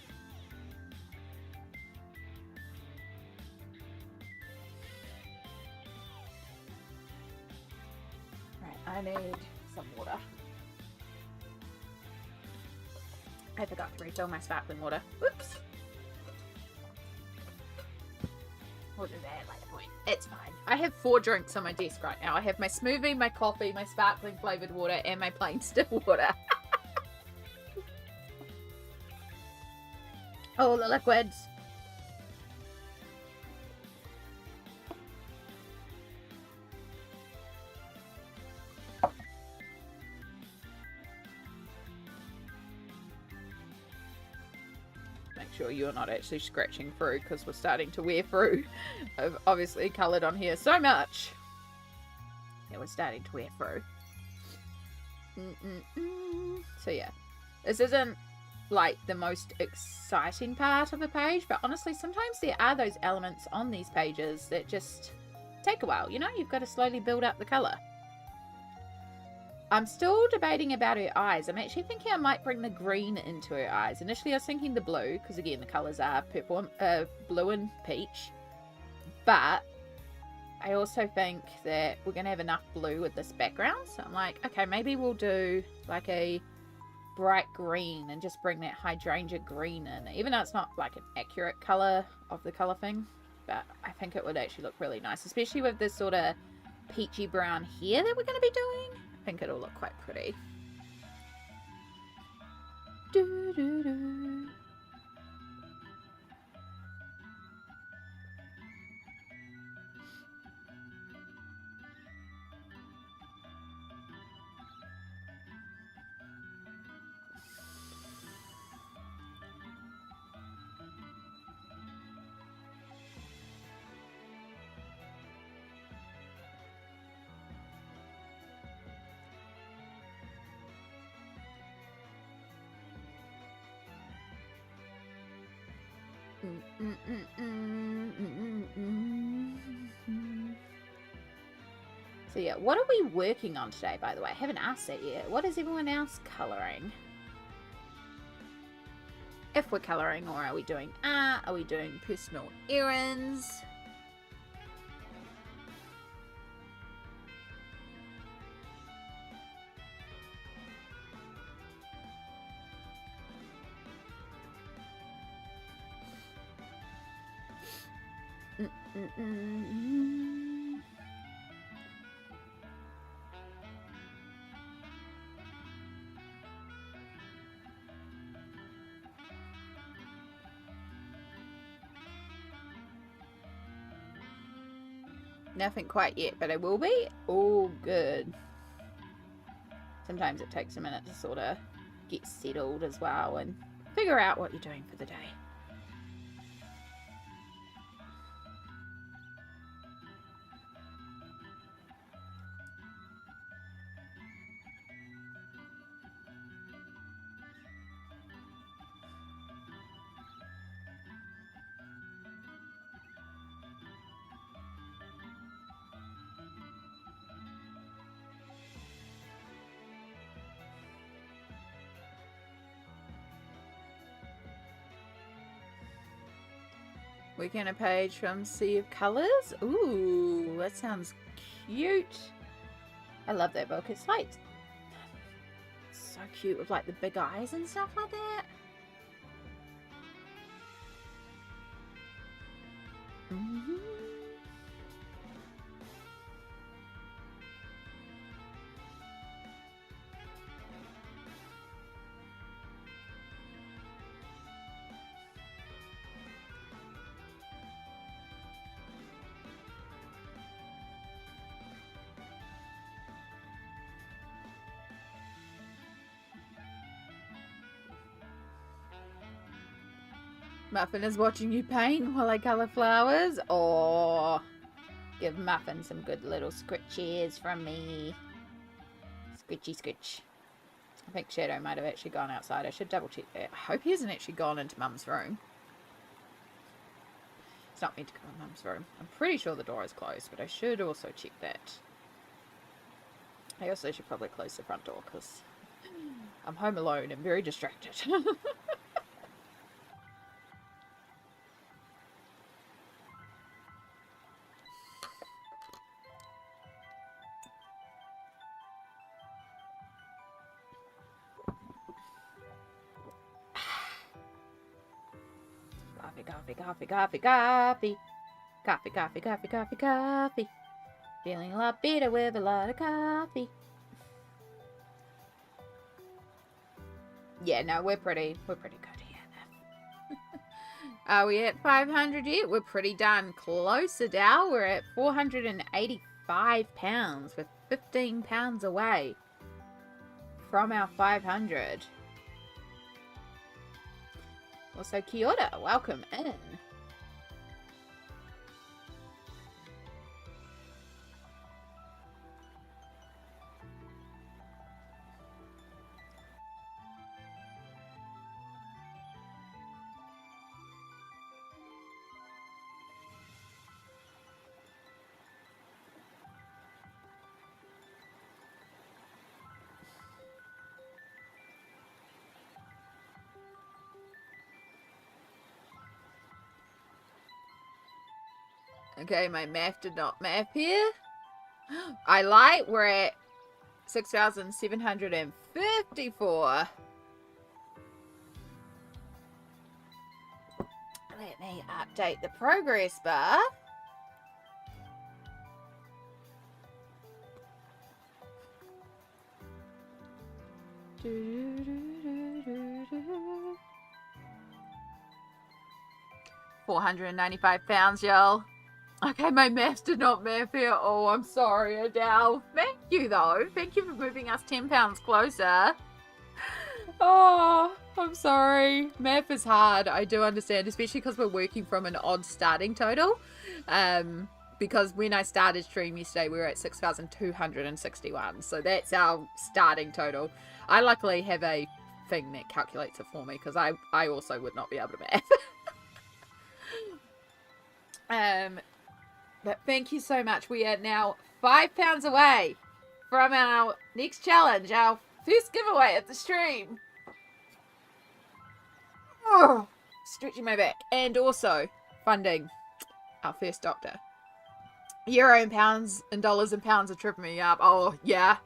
Right, I need some water. I forgot to refill my sparkling water. Whoops. We'll do that later point. It's fine. I have 4 drinks on my desk right now. I have my smoothie, my coffee, my sparkling flavoured water, and my plain still water. All the liquids. sure you're not actually scratching through, because we're starting to wear through. I've obviously coloured on here so much. Yeah, we're starting to wear through. So yeah, this isn't like the most exciting part of a page, but honestly sometimes there are those elements on these pages that just take a while, you know. You've got to slowly build up the colour. I'm still debating about her eyes. I'm actually thinking I might bring the green into her eyes. Initially I was thinking the blue, because again the colours are purple, blue and peach, but I also think that we're going to have enough blue with this background. So I'm like, okay, maybe we'll do like a bright green and just bring that hydrangea green in. Even though it's not like an accurate colour of the colour thing. But I think it would actually look really nice. Especially with this sort of peachy brown hair that we're going to be doing. I think it'll look quite pretty. Doo -doo -doo. So yeah, what are we working on today, by the way? I haven't asked that yet. What is everyone else colouring? If we're colouring, or are we doing art? Are we doing personal errands? Nothing quite yet, but I will be. All good. Sometimes it takes a minute to sort of get settled as well and figure out what you're doing for the day. Weekend a page from Sea of Colours. Ooh, that sounds cute. I love that book. It's like so cute with like the big eyes and stuff like that. Muffin is watching you paint while I colour flowers. Or give Muffin some good little scritches from me. Scritchy scritch. I think Shadow might have actually gone outside. I should double check that. I hope he hasn't actually gone into Mum's room. It's not meant to go in Mum's room. I'm pretty sure the door is closed, but I should also check that. I also should probably close the front door because I'm home alone and very distracted. Coffee, coffee, coffee, coffee. Coffee, coffee, coffee, coffee, coffee. Feeling a lot better with a lot of coffee. Yeah, no, we're pretty good here. Are we at 500 yet? We're pretty darn close, Adele. We're at 485 pounds. We're 15 pounds away from our 500. Also, kia ora, welcome in. Okay, my math did not math here. I lied, we're at 6,754. Let me update the progress bar. £495, y'all. Okay, my maths did not math here. Oh, I'm sorry, Adele. Thank you, though. Thank you for moving us 10 pounds closer. Oh, I'm sorry. Math is hard. I do understand, especially because we're working from an odd starting total. Because when I started stream yesterday, we were at 6,261. So that's our starting total. I luckily have a thing that calculates it for me because I also would not be able to math. But thank you so much. We are now £5 away from our next challenge, our first giveaway of the stream. Oh, stretching my back. And also funding our first doctor. Euro and pounds and dollars and pounds are tripping me up. Oh, yeah.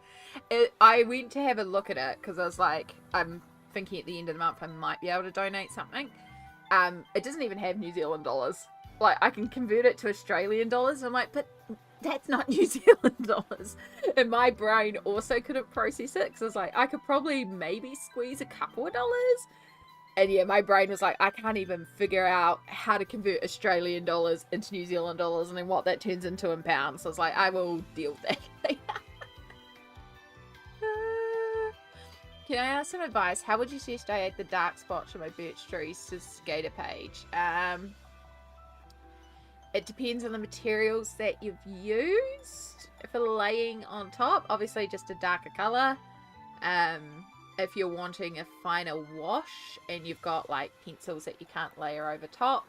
I went to have a look at it because I was like, I'm thinking at the end of the month I might be able to donate something. It doesn't even have New Zealand dollars. Like, I can convert it to Australian dollars. I'm like, but that's not New Zealand dollars. And my brain also couldn't process it because I was like, I could probably maybe squeeze a couple of dollars. And yeah, my brain was like, I can't even figure out how to convert Australian dollars into New Zealand dollars and then what that turns into in pounds. So I was like, I will deal with that. Can I ask some advice? How would you suggest I add the dark spots on my birch trees to skater page? It depends on the materials that you've used. For laying on top, obviously just a darker colour. If you're wanting a finer wash and you've got like pencils that you can't layer over top,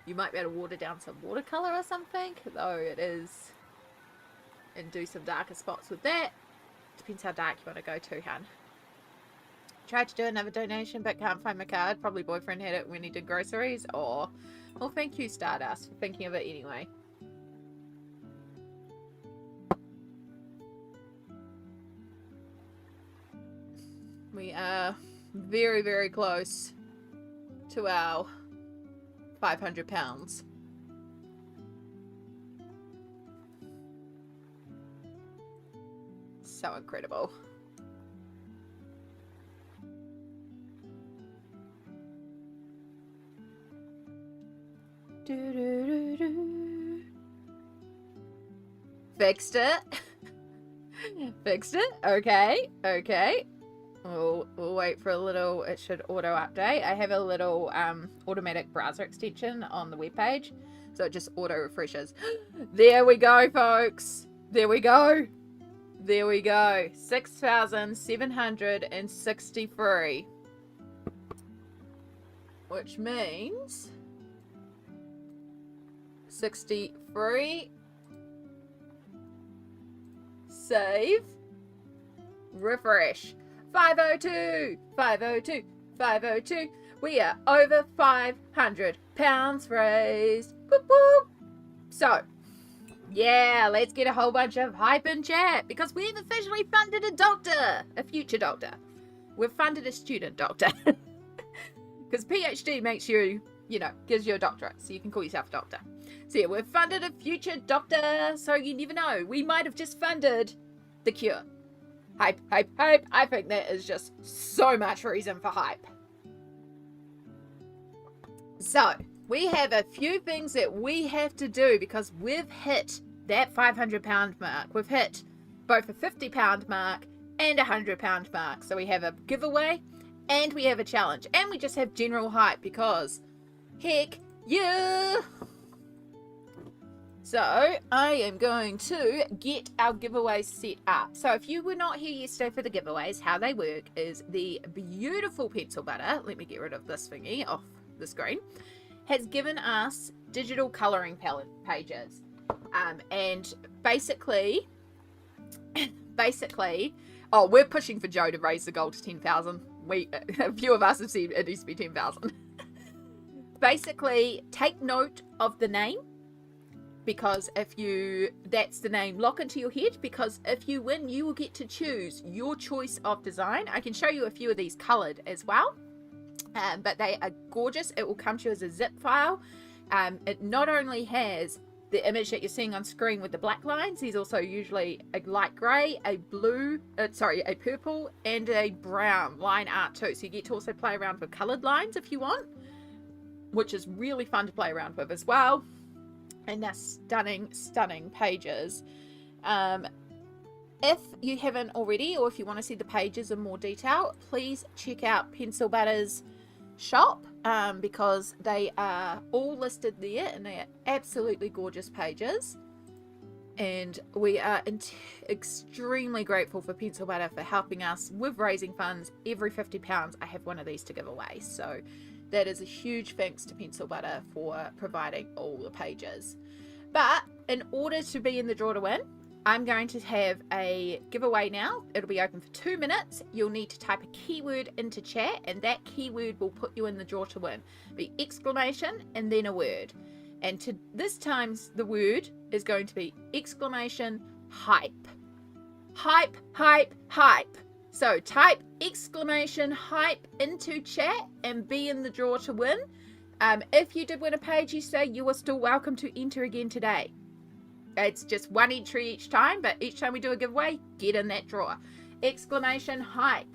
you might be able to water down some watercolour or something, though it is, and do some darker spots with that. Depends how dark you want to go to, hun. Tried to do another donation but can't find my card. Probably boyfriend had it when he did groceries. Or, well, thank you, Stardust, for thinking of it anyway. We are very, very close to our £500. So incredible. Fixed it. Fixed it. Okay. Okay. We'll wait for a little. It should auto update. I have a little automatic browser extension on the webpage, so it just auto refreshes. There we go, folks. There we go. There we go. 6,763. Which means 63. Save. Refresh. 502. 502. 502. We are over £500 raised. Boop, boop. So, yeah, let's get a whole bunch of hype in chat because we've officially funded a doctor, a future doctor. We've funded a student doctor. Because PhD makes you, gives you a doctorate, so you can call yourself a doctor. So yeah, we've funded a future doctor, so you never know. We might have just funded the cure. Hype, hype, hype. I think that is just so much reason for hype. So, we have a few things that we have to do because we've hit that £500 mark. We've hit both a £50 mark and a £100 mark. So we have a giveaway And we have a challenge. And we just have general hype because heck yeah! So I am going to get our giveaways set up. So if you were not here yesterday for the giveaways, how they work is the beautiful Pencil Butter, let me get rid of this thingy off the screen, has given us digital colouring palette pages. And basically, oh, we're pushing for Joe to raise the goal to 10,000. A few of us have said it needs to be 10,000. Basically, take note of the name, because that's the name, lock into your head, because if you win, you will get to choose your choice of design. I can show you a few of these coloured as well, but they are gorgeous. It will come to you as a zip file. It not only has the image that you're seeing on screen with the black lines, there's also usually a light grey, a purple, and a brown line art too. So you get to also play around with coloured lines if you want, which is really fun to play around with as well. And they're stunning, stunning pages. If you haven't already, or if you want to see the pages in more detail, please check out Pencil Butter's shop, because they are all listed there, and they are absolutely gorgeous pages. And we are extremely grateful for Pencil Butter for helping us with raising funds. Every £50 I have one of these to give away, so that is a huge thanks to Pencil Butter for providing all the pages. But in order to be in the draw to win, I'm going to have a giveaway now. It'll be open for 2 minutes. You'll need to type a keyword into chat, and that keyword will put you in the draw to win. Be exclamation and then a word. And this time's the word is going to be exclamation hype. Hype, hype, hype. So type exclamation hype into chat and be in the draw to win. If you did win a page yesterday, you are still welcome to enter again today. It's just one entry each time, but each time we do a giveaway, get in that draw. Exclamation hype.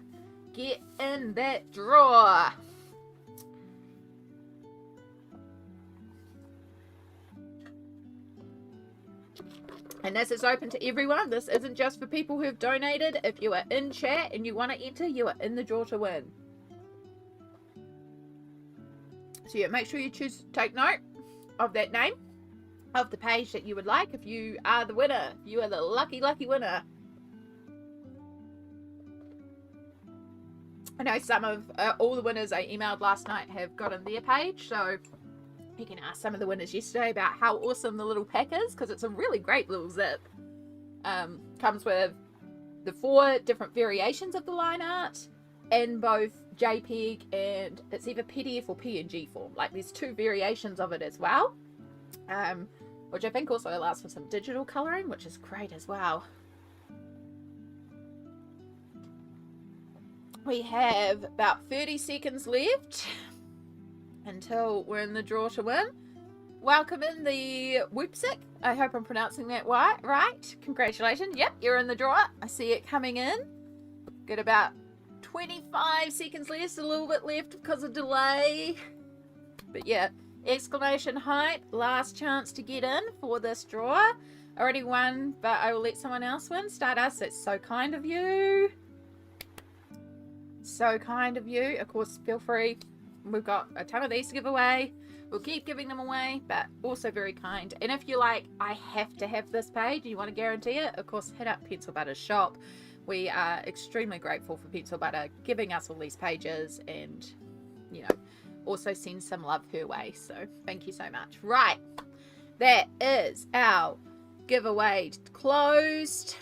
Get in that draw. And this is open to everyone. This isn't just for people who have donated. If you are in chat and you want to enter, you are in the draw to win. So yeah, make sure you take note of that name, of the page that you would like. If you are the winner, you are the lucky winner. I know some of all the winners I emailed last night have gotten their page, so you can ask some of the winners yesterday about how awesome the little pack is, because it's a really great little zip. Comes with the 4 different variations of the line art in both JPEG and it's either PDF or PNG form. Like there's 2 variations of it as well, which I think also allows for some digital colouring, which is great as well. We have about 30 seconds left until we're in the draw to win. Welcome in the Whoopsick. I hope I'm pronouncing that right. Congratulations. Yep, you're in the draw. I see it coming in. Got about 25 seconds left, a little bit left because of delay. But yeah, exclamation hype. Last chance to get in for this draw. Already won, but I will let someone else win. Stardust, that's so kind of you. So kind of you. Of course, feel free. We've got a ton of these to give away. We'll keep giving them away, but also very kind. And if you're like, I have to have this page, and you want to guarantee it, of course, hit up Pencil Butter's shop. We are extremely grateful for Pencil Butter giving us all these pages, and, you know, also send some love her way. So thank you so much. Right. That is our giveaway closed.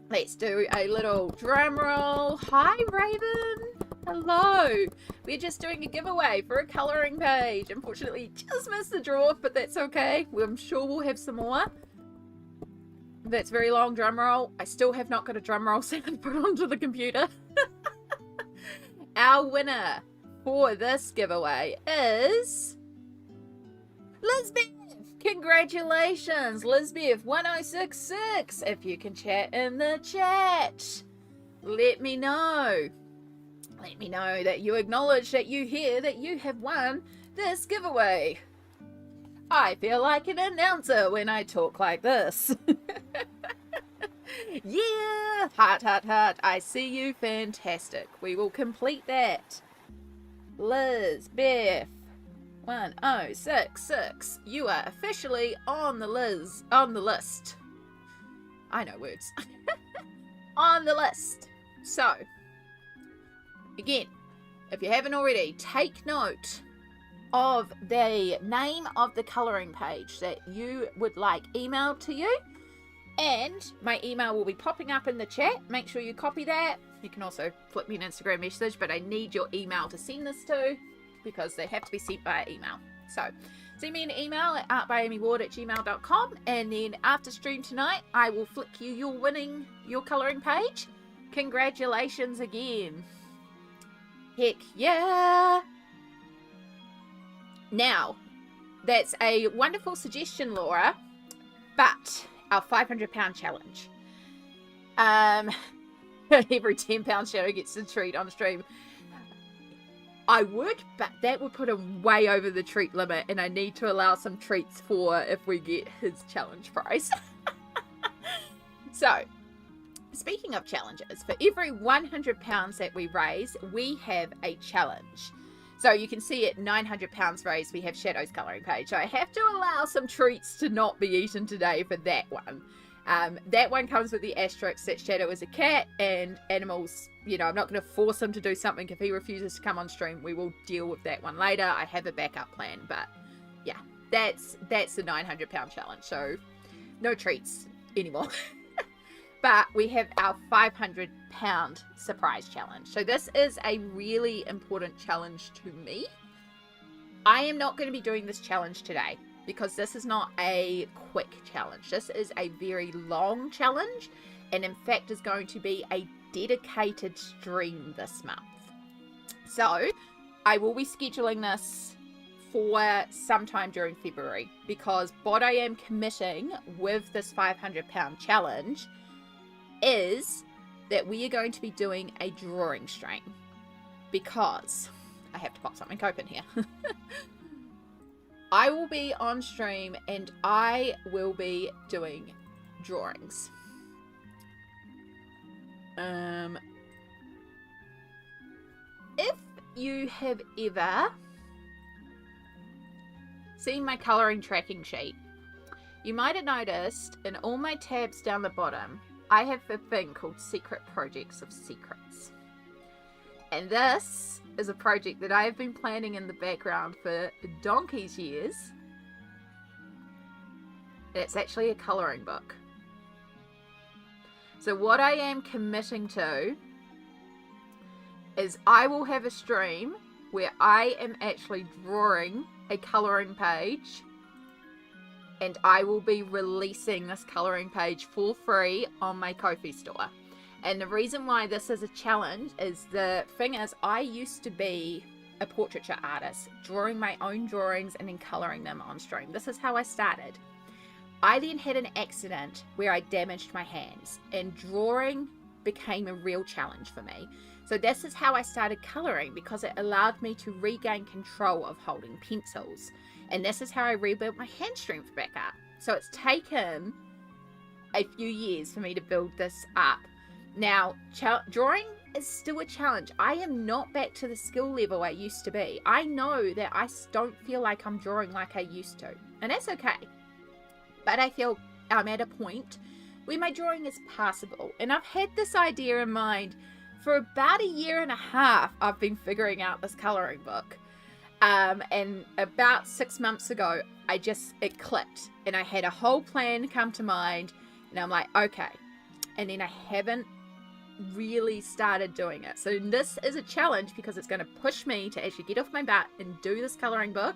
Let's do a little drum roll. Hi, Raven. Hello. We're just doing a giveaway for a colouring page. Unfortunately, just missed the draw, but that's okay. I'm sure we'll have some more. That's very long drum roll. I still have not got a drum roll sound put onto the computer. Our winner for this giveaway is Lisbeth. Congratulations, Lisbeth 1066. If you can chat in the chat, let me know. Let me know that you acknowledge that you hear that you have won this giveaway. I feel like an announcer when I talk like this. Yeah! Heart, heart, heart. I see you. Fantastic. We will complete that. Liz, Beth, 1066. You are officially on the list. I know words. On the list. So, again, if you haven't already, take note of the name of the colouring page that you would like emailed to you. And my email will be popping up in the chat. Make sure you copy that. You can also flip me an Instagram message, but I need your email to send this to because they have to be sent via email. So send me an email at artbyamyward@gmail.com, and then after stream tonight, I will flick you your colouring page. Congratulations again. Heck yeah. Now, that's a wonderful suggestion, Laura, but our £500 challenge. Every £10 shadow gets a treat on stream. I would, but that would put him way over the treat limit, and I need to allow some treats for if we get his challenge prize. So, speaking of challenges, for every £100 that we raise, we have a challenge. So you can see at £900 raised, we have Shadow's colouring page. So I have to allow some treats to not be eaten today for that one. That one comes with the asterisk that Shadow is a cat, and animals, I'm not going to force him to do something. If he refuses to come on stream, we will deal with that one later. I have a backup plan, but yeah, that's the £900 challenge. So no treats anymore. But we have our £500 surprise challenge. So this is a really important challenge to me. I am not going to be doing this challenge today because this is not a quick challenge. This is a very long challenge, and in fact is going to be a dedicated stream this month. So I will be scheduling this for sometime during February, because what I am committing with this £500 challenge is that we are going to be doing a drawing stream, because I have to pop something open here. I will be on stream and I will be doing drawings. If you have ever seen my colouring tracking sheet, you might have noticed in all my tabs down the bottom, I have a thing called Secret Projects of Secrets. And this is a project that I have been planning in the background for donkey's years. It's actually a colouring book. So what I am committing to is I will have a stream where I am actually drawing a colouring page, and I will be releasing this colouring page for free on my Ko-fi store. And the reason why this is a challenge is, the thing is, I used to be a portraiture artist, drawing my own drawings and then colouring them on stream. This is how I started. I then had an accident where I damaged my hands, and drawing became a real challenge for me. So this is how I started colouring, because it allowed me to regain control of holding pencils. And this is how I rebuilt my hand strength back up. So it's taken a few years for me to build this up. Now, drawing is still a challenge. I am not back to the skill level I used to be. I know that I don't feel like I'm drawing like I used to, and that's okay. But I feel I'm at a point where my drawing is passable. And I've had this idea in mind for about 1.5 years. I've been figuring out this colouring book. And about 6 months ago, it clicked, and I had a whole plan come to mind, and I'm like, okay. And then I haven't really started doing it. So this is a challenge because it's going to push me to actually get off my butt and do this colouring book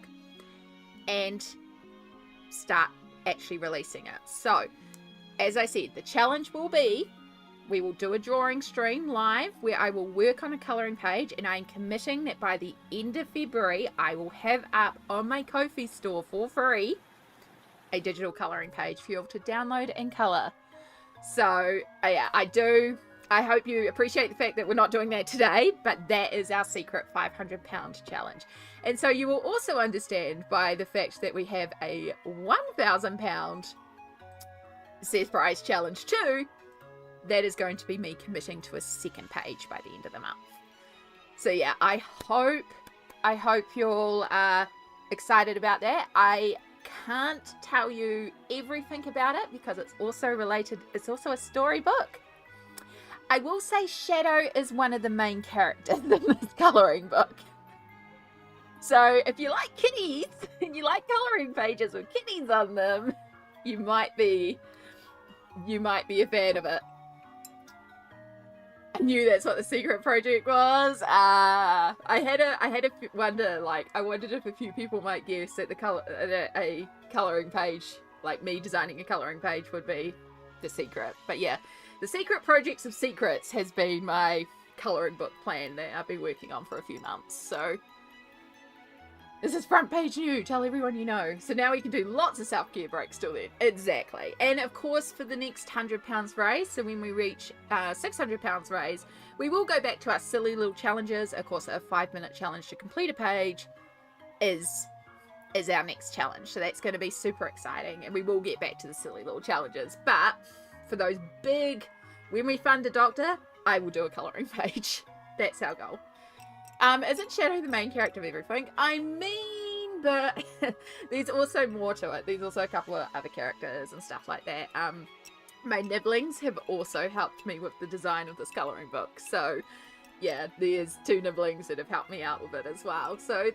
and start actually releasing it. So, as I said, the challenge will be, we will do a drawing stream live where I will work on a colouring page, and I am committing that by the end of February, I will have up on my Ko-fi store for free a digital colouring page for you all to download and colour. So, yeah, I hope you appreciate the fact that we're not doing that today, but that is our secret £500 challenge. And so you will also understand by the fact that we have a £1,000 surprise challenge too, that is going to be me committing to a second page by the end of the month. So yeah, I hope you're excited about that. I can't tell you everything about it because it's also a storybook. I will say Shadow is one of the main characters in this colouring book. So if you like kitties and you like colouring pages with kitties on them, you might be a fan of it. I knew that's what the secret project was. I wondered if a few people might guess that a colouring page, like me designing a colouring page, would be the secret. But yeah, the secret projects of secrets has been my colouring book plan that I've been working on for a few months. So this is front page new. Tell everyone you know. So now we can do lots of self-care breaks till then. Exactly. And of course, for the next £100 raise, so when we reach £600 raise, we will go back to our silly little challenges. Of course, a 5-minute challenge to complete a page is our next challenge. So that's going to be super exciting. And we will get back to the silly little challenges. But for those big, when we fund a doctor, I will do a colouring page. That's our goal. Isn't Shadow the main character of everything? I mean, but there's also more to it. There's also a couple of other characters and stuff like that. My nibblings have also helped me with the design of this colouring book. So, yeah, there's 2 nibblings that have helped me out with it as well. So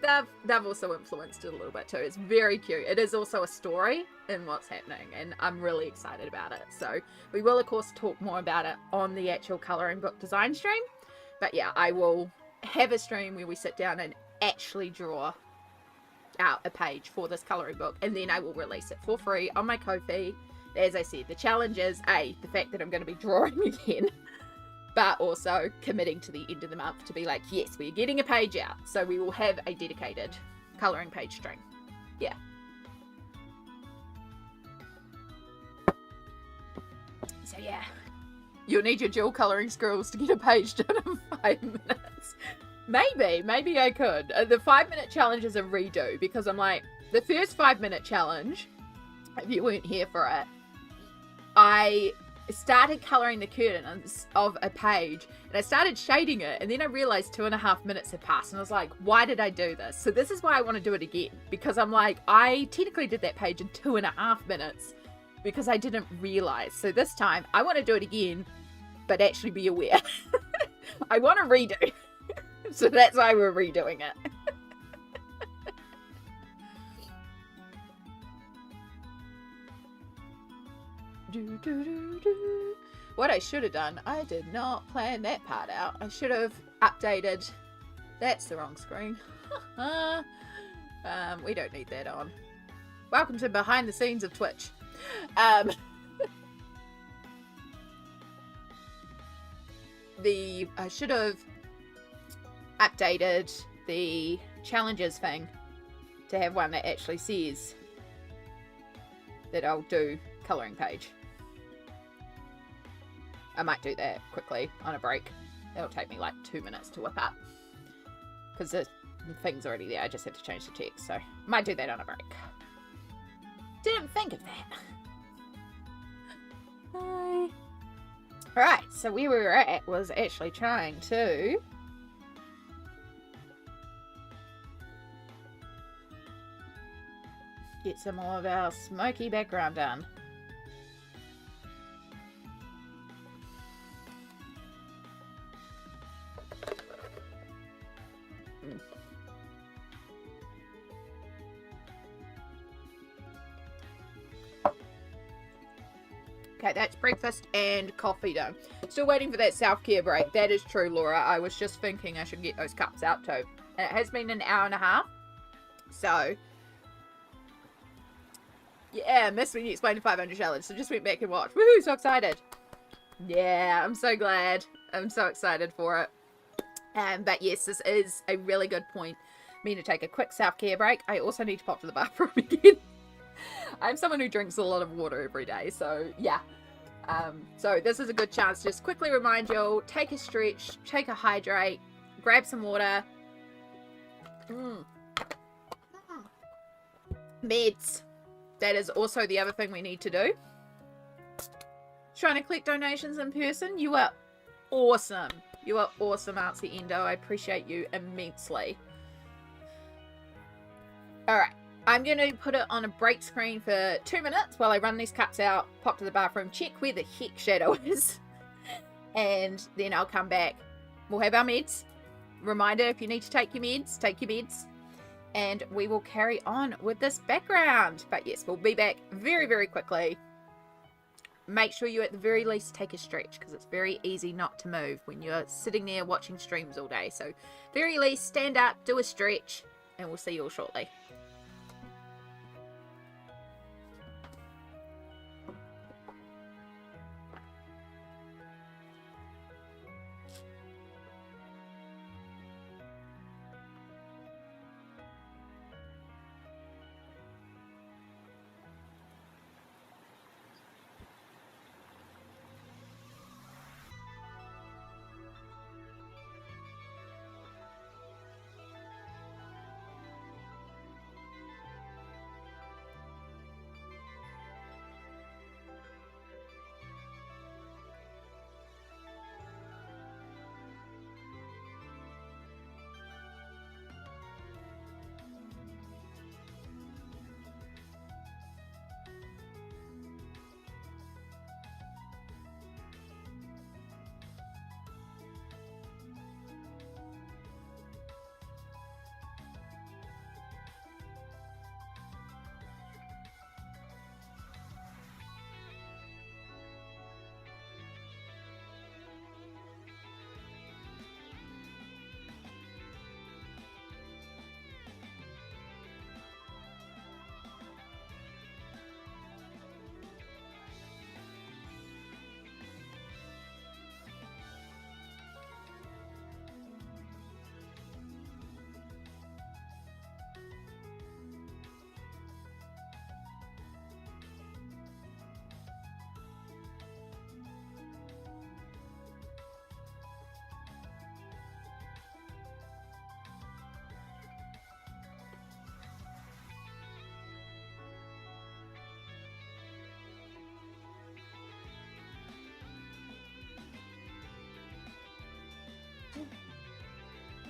they've also influenced it a little bit too. It's very cute. It is also a story in what's happening, and I'm really excited about it. So we will, of course, talk more about it on the actual colouring book design stream. But yeah, I will have a stream where we sit down and actually draw out a page for this colouring book, and then I will release it for free on my Ko-fi. As I said, the challenge is the fact that I'm going to be drawing again, but also committing to the end of the month to be like, yes, we're getting a page out, so we will have a dedicated colouring page stream. Yeah. So yeah, you'll need your dual colouring scrolls to get a page done in 5 minutes. Maybe I could. The 5-minute challenge is a redo, because I'm like, the first 5-minute challenge, if you weren't here for it, I started colouring the curtains of a page, and I started shading it, and then I realised 2.5 minutes had passed, and I was like, why did I do this? So this is why I want to do it again, because I'm like, I technically did that page in 2.5 minutes, because I didn't realise. So this time, I want to do it again, but actually be aware. I want to redo. So that's why we're redoing it. What I should have done, I did not plan that part out. I should have updated. That's the wrong screen. We don't need that on. Welcome to behind the scenes of Twitch. I should have updated the challenges thing to have one that actually says that I'll do colouring page. I might do that quickly on a break. It'll take me like 2 minutes to whip up, because the thing's already there. I just have to change the text, so might do that on a break. Didn't think of that. Hi. Alright, so where we were at was actually trying to get some more of our smoky background done. Okay, that's breakfast and coffee done. Still waiting for that self-care break. That is true, Laura. I was just thinking I should get those cups out too. And it has been an hour and a half. So, yeah, missed when you explained the 500 challenge. So just went back and watched. Woohoo, so excited. Yeah, I'm so glad. I'm so excited for it. But yes, this is a really good point. Me to take a quick self-care break. I also need to pop to the bathroom again. I'm someone who drinks a lot of water every day, so yeah. So this is a good chance to just quickly remind you all, take a stretch, take a hydrate, grab some water. Meds. That is also the other thing we need to do. trying to collect donations in person. You are awesome. You are awesome, Artsy Endo. I appreciate you immensely. Alright, I'm going to put it on a break screen for 2 minutes while I run these cups out, pop to the bathroom, check where the heck Shadow is, and then I'll come back. We'll have our meds. Reminder, if you need to take your meds, take your meds. And we will carry on with this background. But yes, we'll be back very, very quickly. Make sure you at the very least take a stretch, because it's very easy not to move when you're sitting there watching streams all day. So very least, stand up, do a stretch, and we'll see you all shortly.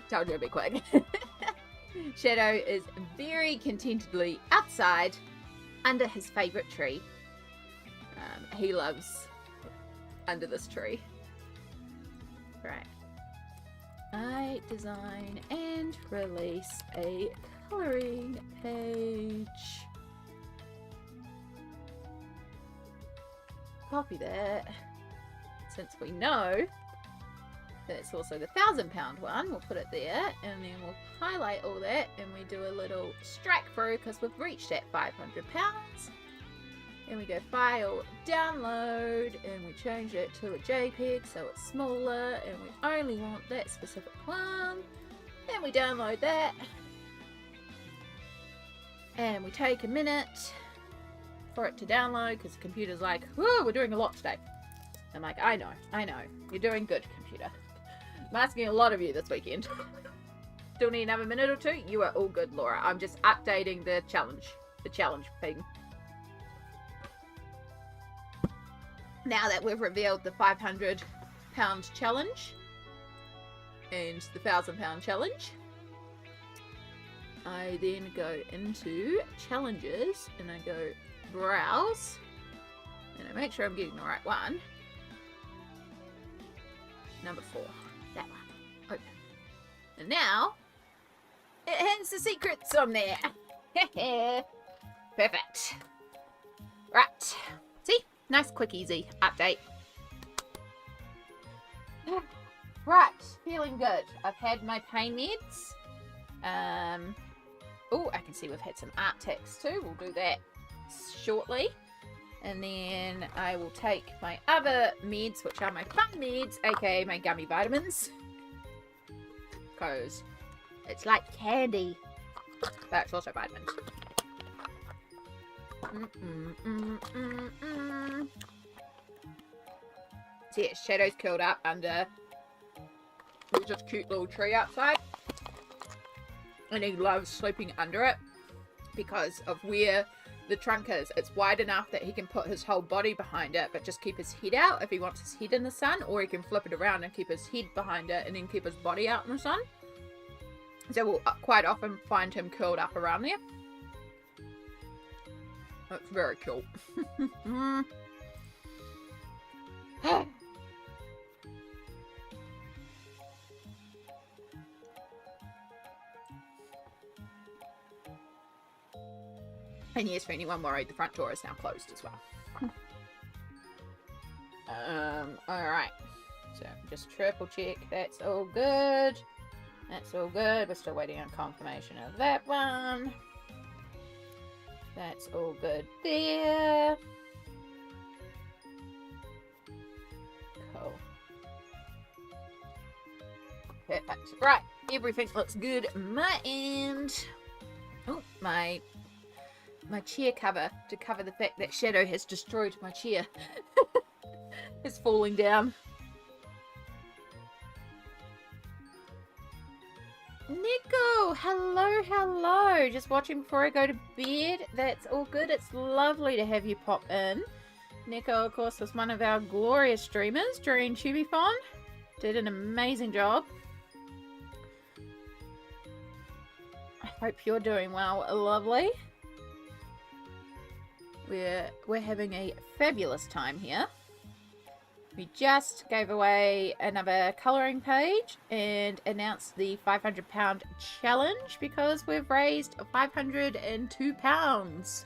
Told you it'd be quick. Shadow is very contentedly outside under his favourite tree. He loves under this tree. Right. I design and release a colouring page. Copy that. Since we know it's also the £1,000 one, we'll put it there, and then we'll highlight all that, and we do a little strike through because we've reached that £500. And we go File, Download, and we change it to a JPEG so it's smaller, and we only want that specific one. Then we download that, and we take a minute for it to download because the computer's like, whoa, we're doing a lot today. I'm like, I know, you're doing good, computer. I'm asking a lot of you this weekend. Still need another minute or two? You are all good, Laura. I'm just updating the challenge thing. Now that we've revealed the £500 challenge and the £1,000 challenge, I then go into challenges and I go browse, and I make sure I'm getting the right one. Number 4, that one. Open. And now it has the secrets on there. Perfect. Right. See? Nice, quick, easy update. Right. Feeling good. I've had my pain meds. Oh, I can see we've had some art text too. We'll do that shortly. And then I will take my other meds, which are my fun meds, aka my gummy vitamins. Because it's like candy. But it's also vitamins. So yeah, Shadow's curled up under this cute little tree outside. And he loves sleeping under it because of where the trunk is. It's wide enough that he can put his whole body behind it, but just keep his head out if he wants his head in the sun, or he can flip it around and keep his head behind it and then keep his body out in the sun. So we'll quite often find him curled up around there. That's very cool. And yes, for anyone worried, the front door is now closed as well. Alright. So, just triple check. That's all good. That's all good. We're still waiting on confirmation of that one. That's all good there. Cool. Perfect. Right. Everything looks good on my end. Oh, my chair cover to cover the fact that Shadow has destroyed my chair. It's falling down. Nico, hello. Just watching before I go to bed. That's all good. It's lovely to have you pop in. Nico, of course, was one of our glorious streamers during Tubiphon. Did an amazing job. I hope you're doing well, lovely. We're having a fabulous time here. We just gave away another colouring page and announced the £500 challenge because we've raised £502.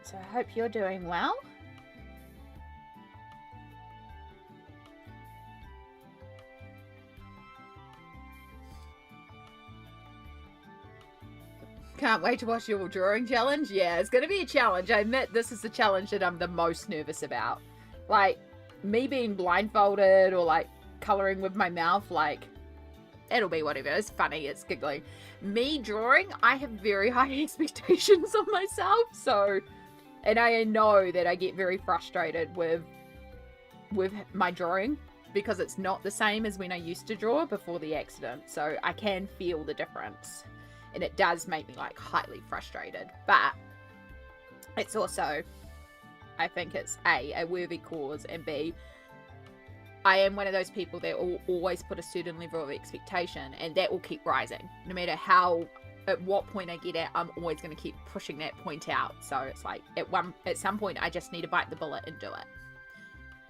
So I hope you're doing well. Can't wait to watch your drawing challenge. Yeah, it's going to be a challenge. I admit this is the challenge that I'm the most nervous about. Like, me being blindfolded or, like, colouring with my mouth, like, it'll be whatever. It's funny. It's giggly. Me drawing, I have very high expectations of myself. So, and I know that I get very frustrated with my drawing because it's not the same as when I used to draw before the accident. So, I can feel the difference. And it does make me, like, highly frustrated. But it's also, I think it's A, worthy cause, and B, I am one of those people that will always put a certain level of expectation, and that will keep rising. No matter at what point I get at, I'm always going to keep pushing that point out. So it's like, at some point, I just need to bite the bullet and do it.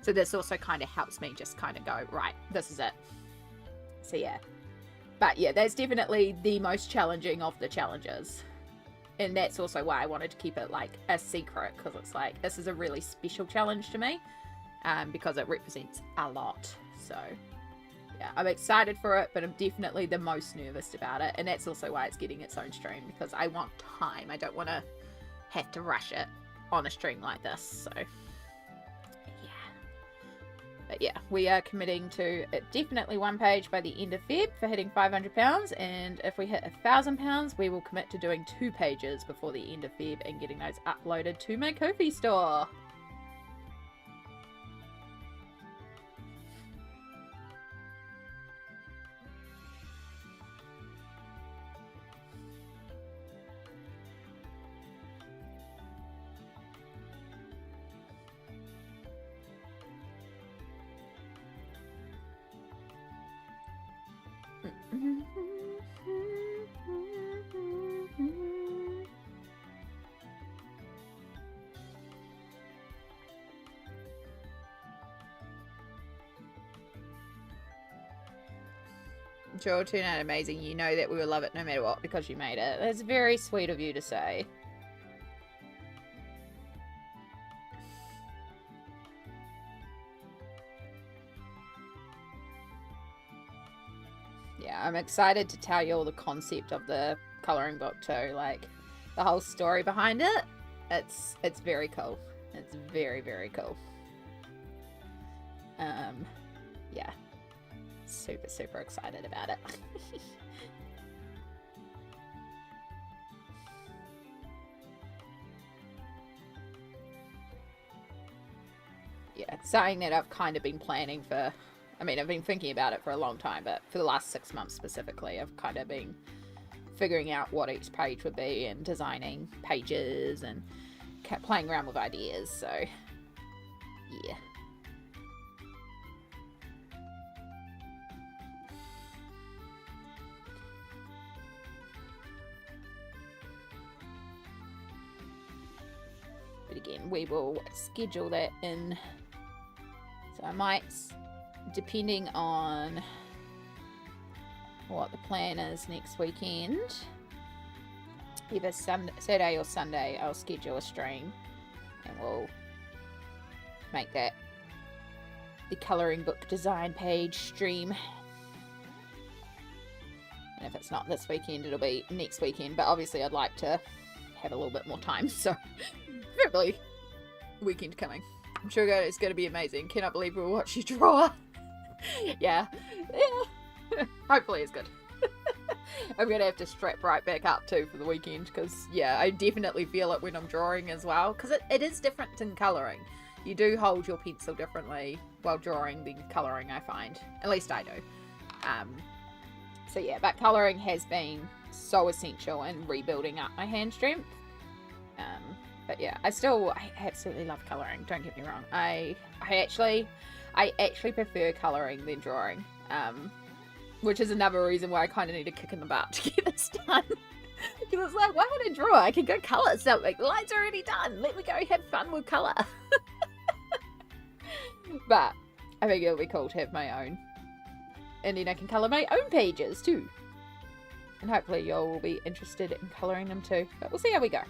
So this also kind of helps me just kind of go, right, this is it. So yeah. But yeah, that's definitely the most challenging of the challenges. And that's also why I wanted to keep it like a secret, because it's like, this is a really special challenge to me, because it represents a lot. So yeah, I'm excited for it, but I'm definitely the most nervous about it. And that's also why it's getting its own stream, because I want time. I don't want to have to rush it on a stream like this. So but yeah, we are committing to definitely one page by the end of Feb for hitting £500. And if we hit £1,000, we will commit to doing 2 pages before the end of Feb and getting those uploaded to my Ko-fi store. Sure, it'll turn out amazing. You know that we will love it no matter what because you made it. That's very sweet of you to say. Yeah, I'm excited to tell you all the concept of the colouring book too. Like, the whole story behind it. It's very cool. It's very, very cool. Yeah. Super, super excited about it. Yeah, it's something that I've kind of been planning for, I mean, I've been thinking about it for a long time, but for the last 6 months specifically, I've kind of been figuring out what each page would be and designing pages and playing around with ideas. So yeah. But again, we will schedule that in. So I might, depending on what the plan is next weekend, either Saturday or Sunday, I'll schedule a stream and we'll make that the colouring book design page stream. And if it's not this weekend, it'll be next weekend. But obviously I'd like to have a little bit more time, so probably weekend coming. I'm sure it's going to be amazing. Cannot believe we'll watch you draw. yeah. Hopefully it's good. I'm going to have to strap right back up too for the weekend, because yeah, I definitely feel it when I'm drawing as well, because it is different in colouring. You do hold your pencil differently while drawing than colouring, I find. At least I do. So yeah, but colouring has been so essential in rebuilding up my hand strength. But yeah, I absolutely love colouring, don't get me wrong. I actually prefer colouring than drawing. Which is another reason why I kind of need a kick in the butt to get this done. Because it's like, why would I draw? I can go colour something. The line's already done. Let me go have fun with colour. But I think it'll be cool to have my own. And then I can colour my own pages too. And hopefully y'all will be interested in colouring them too. But we'll see how we go.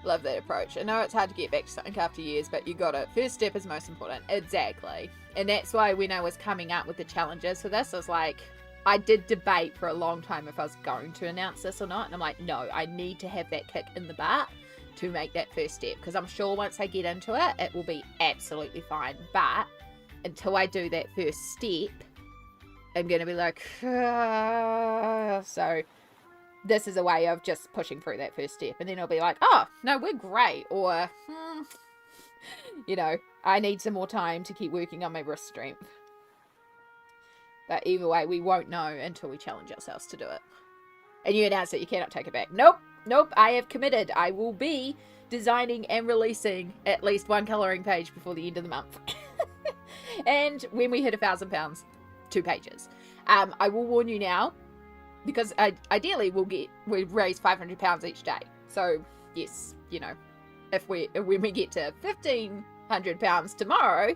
Love that approach. I know it's hard to get back to something after years, but you got it. First step is most important. Exactly. And that's why when I was coming up with the challenges for this, I was like, I did debate for a long time if I was going to announce this or not. And I'm like, no, I need to have that kick in the butt to make that first step. Because I'm sure once I get into it, it will be absolutely fine. But until I do that first step, I'm going to be like, so this is a way of just pushing through that first step. And then it'll be like, oh, no, we're great. Or, you know, I need some more time to keep working on my wrist strength. But either way, we won't know until we challenge ourselves to do it. And you announce that you cannot take it back. Nope, I have committed. I will be designing and releasing at least one colouring page before the end of the month. And when we hit £1,000, 2 pages. I will warn you now, because ideally we raise £500 each day. So yes, you know, when we get to £1,500 tomorrow,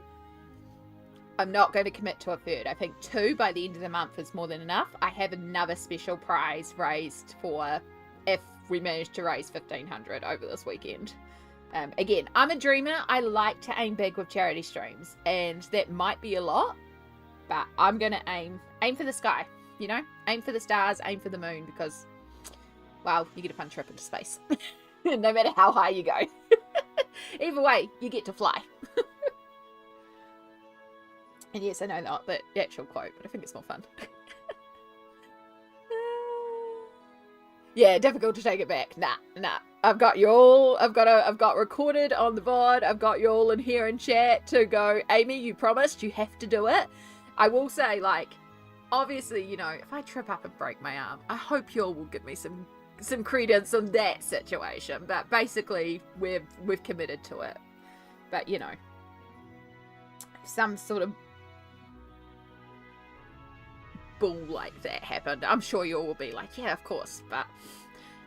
I'm not going to commit to a third. I think 2 by the end of the month is more than enough. I have another special prize raised for if we manage to raise £1,500 over this weekend. Again, I'm a dreamer. I like to aim big with charity streams, and that might be a lot, but I'm going to aim for the sky. You know, aim for the stars, aim for the moon, because, well, you get a fun trip into space. No matter how high you go. Either way, you get to fly. And yes, I know not the actual quote, but I think it's more fun. Yeah, difficult to take it back. Nah. I've got you all. I've got recorded on the board. I've got you all in here in chat to go, Amy, you promised, you have to do it. I will say, like, obviously, you know, if I trip up and break my arm, I hope you all will give me some credence on that situation. But basically, we've committed to it. But, you know, some sort of bull like that happened, I'm sure you all will be like, yeah, of course. But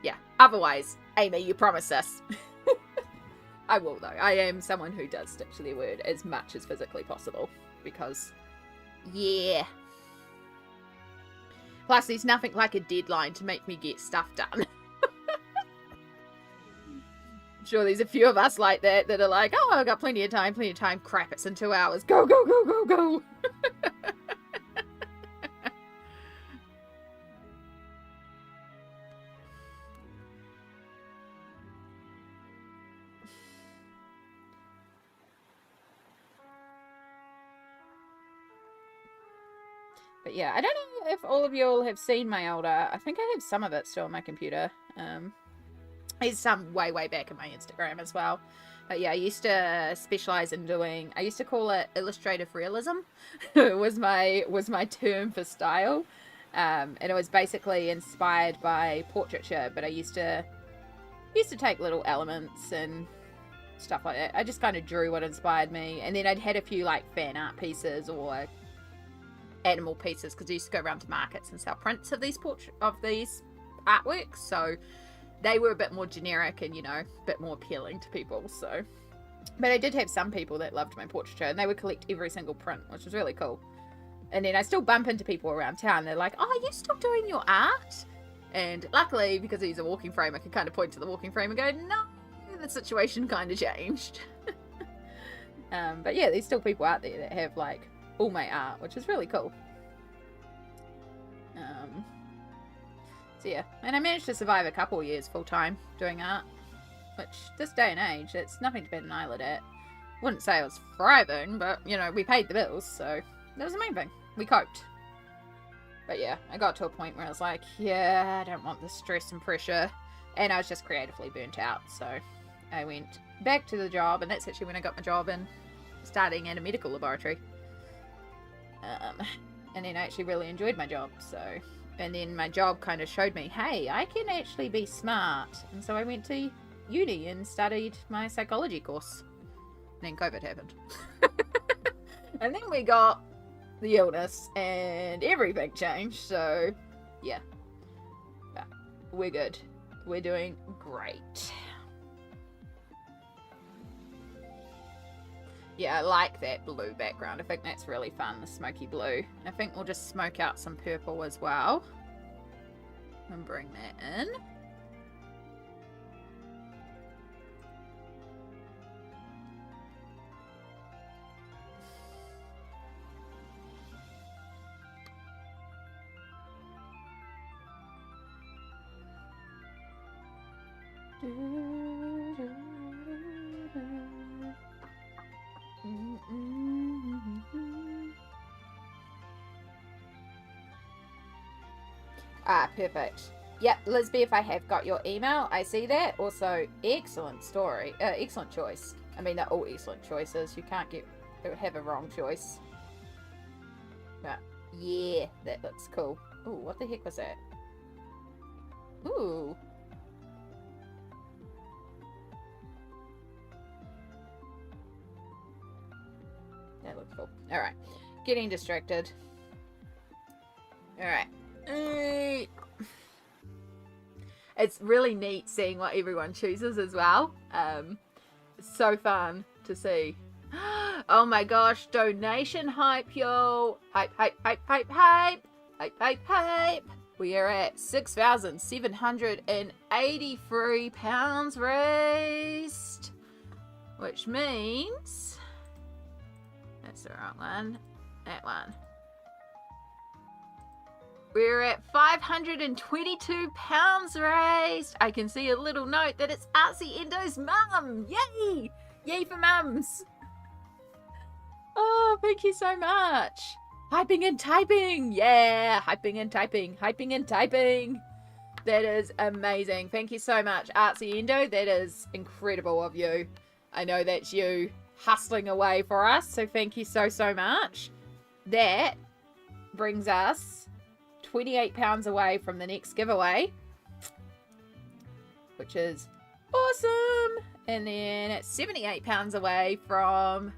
yeah, otherwise, Amy, you promised us. I will, though. I am someone who does stick to their word as much as physically possible, because yeah. Plus, there's nothing like a deadline to make me get stuff done. I'm sure there's a few of us like that are like, oh, I've got plenty of time. Crap, it's in 2 hours. Go. But yeah, I don't know if all of you all have seen my older. I think I have some of it still on my computer. There's some way back in my Instagram as well. But yeah, I used to specialize in doing, I used to call it illustrative realism. It was my term for style. And it was basically inspired by portraiture, but I used to take little elements and stuff like that. I just kind of drew what inspired me, and then I'd had a few like fan art pieces or animal pieces, because I used to go around to markets and sell prints of these artworks, so they were a bit more generic and, you know, a bit more appealing to people. So, but I did have some people that loved my portraiture, and they would collect every single print, which was really cool. And then I still bump into people around town. They're like, "Oh, are you still doing your art?" And luckily, because I use a walking frame, I can kind of point to the walking frame and go, "No, the situation kind of changed." But yeah, there's still people out there that have like all my art, which is really cool. So yeah, and I managed to survive a couple of years full time doing art, which this day and age, it's nothing to bat an eyelid at. Wouldn't say I was thriving, but you know, we paid the bills, so that was the main thing. We coped. But yeah, I got to a point where I was like, yeah, I don't want the stress and pressure, and I was just creatively burnt out, so I went back to the job, and that's actually when I got my job in starting at a medical laboratory. And then I actually really enjoyed my job, so, and then my job kind of showed me, hey, I can actually be smart, and so I went to uni and studied my psychology course. And then COVID happened. And then we got the illness, and everything changed, so yeah. But we're good. We're doing great. Yeah, I like that blue background. I think that's really fun, the smoky blue. I think we'll just smoke out some purple as well. And bring that in. Ah, perfect. Yep, Lisbeth, I have got your email. I see that. Also, excellent story. Excellent choice. I mean, they're all excellent choices. You can't have a wrong choice. But, yeah, that looks cool. Ooh, what the heck was that? Ooh. That looks cool. Alright. Getting distracted. Alright. It's really neat seeing what everyone chooses as well. It's so fun to see. Oh my gosh, donation hype, y'all. Hype, hype, hype, hype, hype. Hype, hype, hype. We are at £6,783 raised. Which means... that's the wrong one. That one. We're at £522 raised. I can see a little note that it's Artsy Endo's mum. Yay! Yay for mums. Oh, thank you so much. Hyping and typing. Yeah, hyping and typing. Hyping and typing. That is amazing. Thank you so much, Artsy Endo. That is incredible of you. I know that's you hustling away for us, so thank you so much. That brings us £28 away from the next giveaway, which is awesome. And then it's £78 away from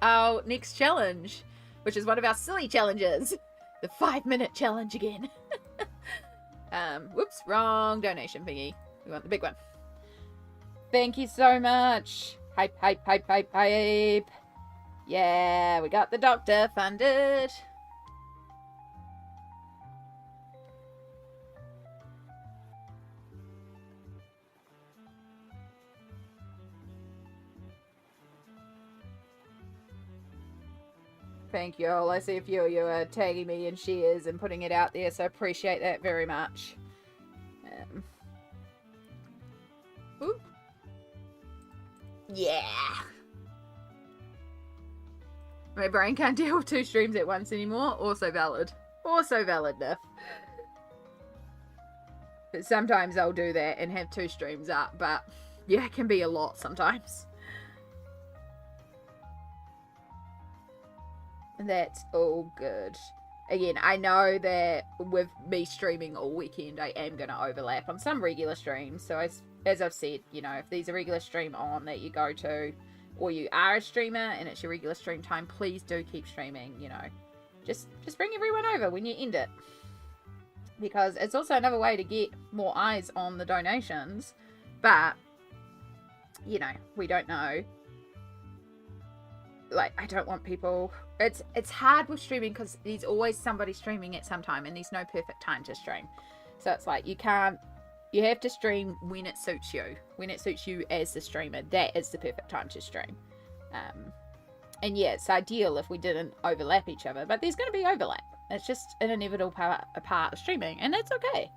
our next challenge, which is one of our silly challenges, the 5-minute challenge again. Whoops, wrong donation thingy. We want the big one. Thank you so much. Hype, hype, hype, hype, hype. Yeah, we got the doctor funded. Thank you all. I see a few of you are tagging me in shares and putting it out there, so I appreciate that very much. Ooh. Yeah. My brain can't deal with 2 streams at once anymore. Also valid. Also valid enough. sometimes I'll do that and have 2 streams up, but yeah, it can be a lot sometimes. That's all good. Again, I know that with me streaming all weekend, I am going to overlap on some regular streams. So as I've said, you know, if there's a regular stream on that you go to, or you are a streamer and it's your regular stream time, please do keep streaming, you know. Just bring everyone over when you end it. Because it's also another way to get more eyes on the donations. But, you know, we don't know. Like, I don't want people... It's hard with streaming because there's always somebody streaming at some time and there's no perfect time to stream. So it's like, you have to stream when it suits you. When it suits you as the streamer, that is the perfect time to stream. And yeah, it's ideal if we didn't overlap each other, but there's going to be overlap. It's just an inevitable part of streaming, and that's okay.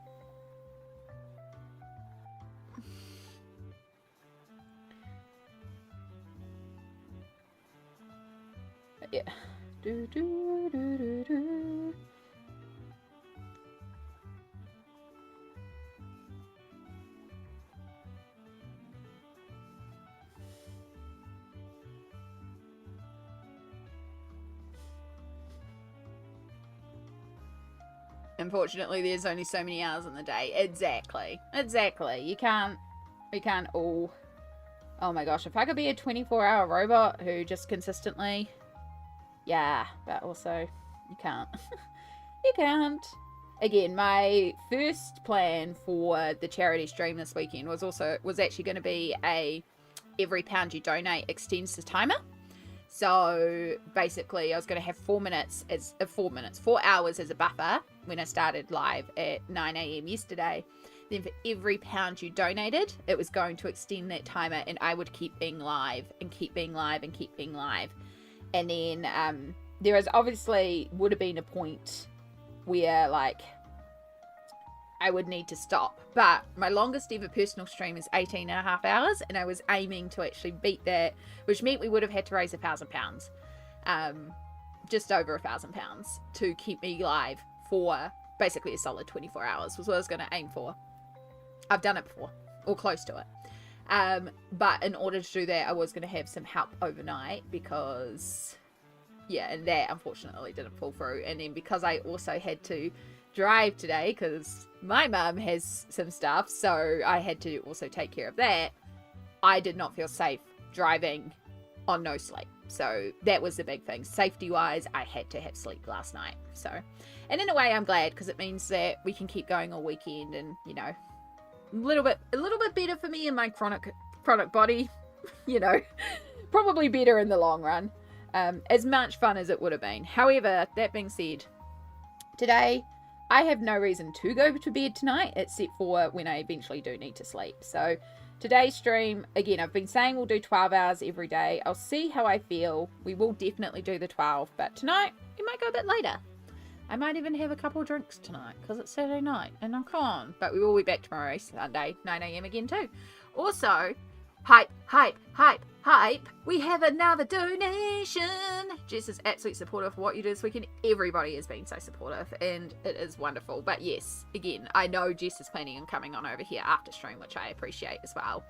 But yeah. Do, do, do, do, do. Unfortunately, there's only so many hours in the day. Exactly. We can't all... Oh my gosh, if I could be a 24-hour robot who just consistently... Yeah, but also, you can't. You can't. Again, my first plan for the charity stream this weekend was actually going to be every pound you donate extends the timer. So basically, I was going to have 4 hours as a buffer when I started live at 9 a.m. yesterday. Then for every pound you donated, it was going to extend that timer, and I would keep being live and keep being live and keep being live. And then there is obviously would have been a point where like I would need to stop. But my longest ever personal stream is 18.5 hours, and I was aiming to actually beat that, which meant we would have had to raise £1,000, just over £1,000 to keep me live for basically a solid 24 hours was what I was going to aim for. I've done it before, or close to it. But in order to do that, I was going to have some help overnight because, yeah, and that unfortunately didn't fall through. And then because I also had to drive today because my mum has some stuff, so I had to also take care of that, I did not feel safe driving on no sleep. So that was the big thing. Safety-wise, I had to have sleep last night. So, and in a way, I'm glad because it means that we can keep going all weekend and, you know, a little bit better for me and my chronic body, you know, probably better in the long run. As much fun as it would have been. However, that being said, today I have no reason to go to bed tonight except for when I eventually do need to sleep. So today's stream, again, I've been saying we'll do 12 hours every day. I'll see how I feel. We will definitely do the 12, but tonight we might go a bit later. I might even have a couple of drinks tonight because it's Saturday night and I'm gone. But we will be back tomorrow, Sunday, 9 a.m. again too. Also, hype. We have another donation. Jess is absolutely supportive of what you do this weekend. Everybody has been so supportive and it is wonderful. But yes, again, I know Jess is planning on coming on over here after stream, which I appreciate as well.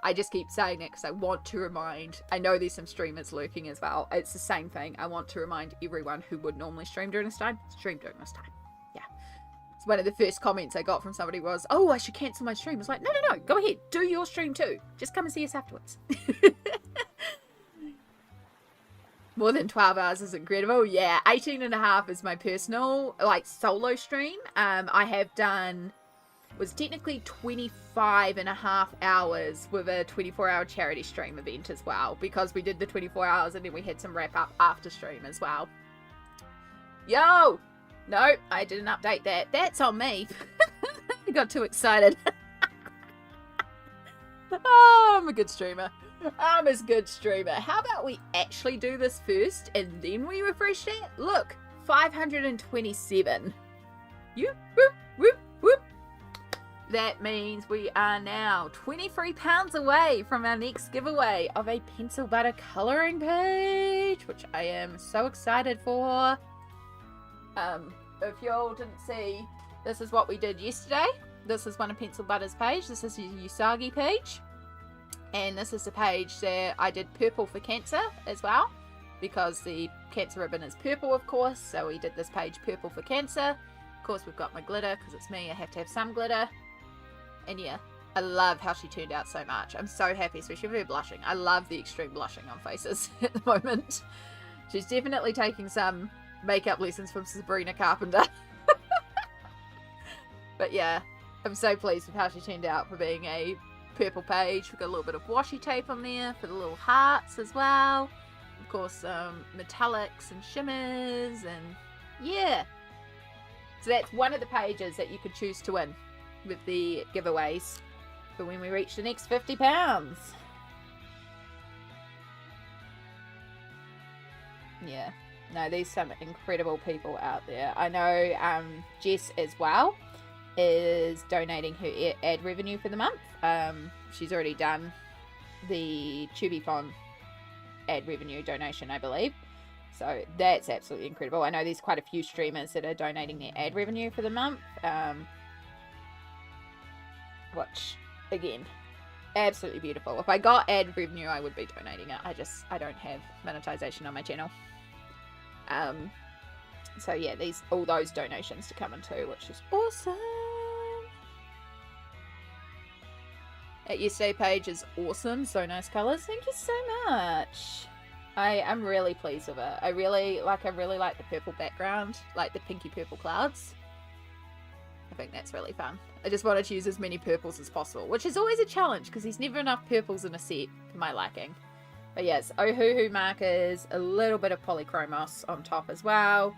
I just keep saying that because I want to remind, I know there's some streamers lurking as well. It's the same thing. I want to remind everyone who would normally stream during this time, stream during this time. Yeah. It's one of the first comments I got from somebody was, oh, I should cancel my stream. I was like, no, go ahead. Do your stream too. Just come and see us afterwards. More than 12 hours is incredible. Yeah, 18.5 is my personal, like, solo stream. I have done... was technically 25.5 hours with a 24-hour charity stream event as well, because we did the 24 hours and then we had some wrap up after stream as well. Yo! No, I didn't update that. That's on me. I got too excited. Oh, I'm a good streamer. I'm a good streamer. How about we actually do this first and then we refresh it? Look, 527. You, whoop, whoop, whoop. That means we are now £23 away from our next giveaway of a pencil butter colouring page, which I am so excited for. If y'all didn't see, this is what we did yesterday. This is one of Pencil Butter's page. This is his Usagi page. And this is the page that I did purple for Cancer as well, because the Cancer ribbon is purple, of course. So we did this page purple for Cancer. Of course, we've got my glitter, because it's me. I have to have some glitter. And yeah, I love how she turned out so much. I'm so happy, especially with her blushing. I love the extreme blushing on faces at the moment. She's definitely taking some makeup lessons from Sabrina Carpenter. But yeah, I'm so pleased with how she turned out for being a purple page. We've got a little bit of washi tape on there for the little hearts as well. Of course, metallics and shimmers, and yeah. So that's one of the pages that you could choose to win with the giveaways for when we reach the next £50. Yeah, no, there's some incredible people out there. I know Jess as well is donating her ad revenue for the month. She's already done the Tubiphon ad revenue donation, I believe. So that's absolutely incredible. I know there's quite a few streamers that are donating their ad revenue for the month. Which, again, absolutely beautiful. If I got ad revenue, I would be donating it. I don't have monetization on my channel. So yeah, all those donations to come into, which is awesome. That yesterday page is awesome. So nice colors. Thank you so much. I'm really pleased with it. I really like the purple background, like the pinky purple clouds. I think that's really fun. I just wanted to use as many purples as possible, which is always a challenge because there's never enough purples in a set for my liking. But yes, Ohuhu markers, a little bit of polychromos on top as well,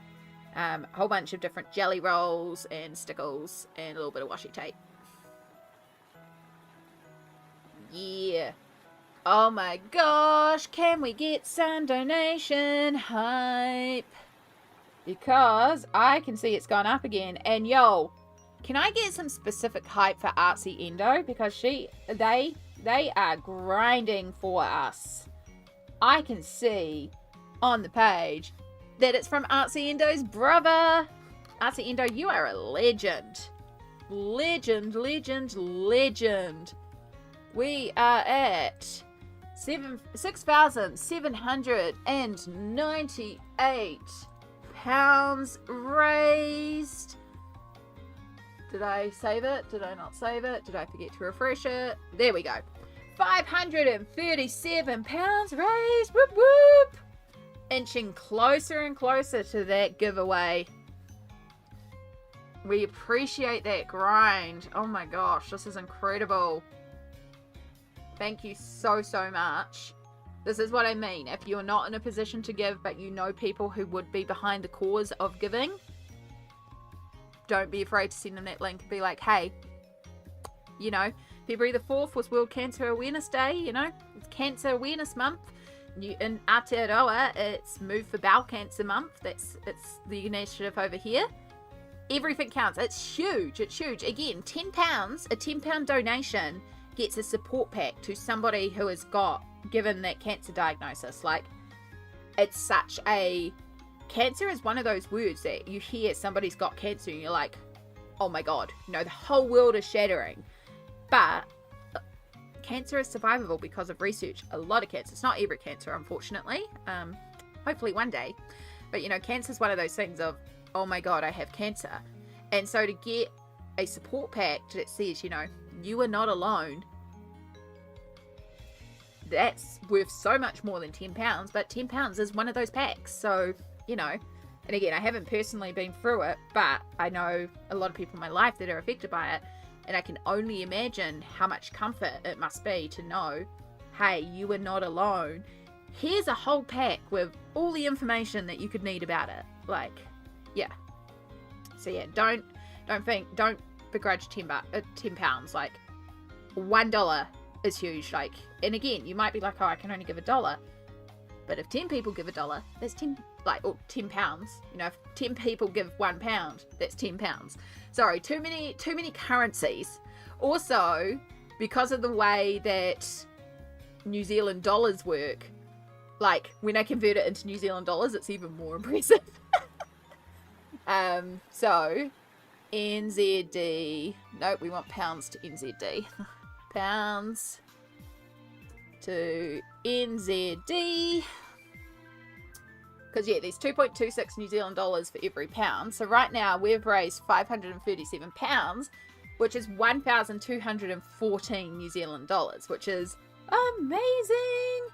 a whole bunch of different jelly rolls and stickles, and a little bit of washi tape. Yeah. Oh my gosh, can we get some donation hype? Because I can see it's gone up again. And yo, can I get some specific hype for Artsy Endo? Because they are grinding for us. I can see on the page that it's from Artsy Endo's brother. Artsy Endo, you are a legend. Legend, legend, legend. We are at 6,798 pounds raised. Did I save it? Did I not save it? Did I forget to refresh it? There we go. 537 pounds raised. Whoop whoop. Inching closer and closer to that giveaway. We appreciate that grind. Oh my gosh, this is incredible. Thank you so, so much. This is what I mean. If you're not in a position to give, but you know people who would be behind the cause of giving, don't be afraid to send them that link. Be like, hey, you know, February the 4th was World Cancer Awareness Day, you know, it's Cancer Awareness Month. In Aotearoa, it's Move for Bowel Cancer Month. It's the initiative over here. Everything counts. It's huge. It's huge. Again, £10, a £10 donation gets a support pack to somebody who has given that cancer diagnosis. Like, it's such a... Cancer is one of those words that you hear somebody's got cancer and you're like, oh my god, you know, the whole world is shattering. But cancer is survivable because of research. A lot of cancer. It's not every cancer, unfortunately. Hopefully one day. But, you know, cancer is one of those things of, oh my god, I have cancer. And so to get a support pack that says, you know, you are not alone, that's worth so much more than £10. But £10 is one of those packs. So, you know, and again, I haven't personally been through it, but I know a lot of people in my life that are affected by it. And I can only imagine how much comfort it must be to know, hey, you are not alone. Here's a whole pack with all the information that you could need about it. Like, yeah. So yeah, don't begrudge £10. Like, $1 is huge. Like, and again, you might be like, oh, I can only give $1. But if 10 people give $1, that's 10, like, or £10. You know, if 10 people give £1, that's £10. Sorry, too many currencies. Also, because of the way that New Zealand dollars work, like, when I convert it into New Zealand dollars, it's even more impressive. So, NZD. Nope, we want pounds to NZD. Pounds to NZD. Because, yeah, there's 2.26 New Zealand dollars for every pound. So right now we've raised £537, which is 1,214 New Zealand dollars, which is amazing.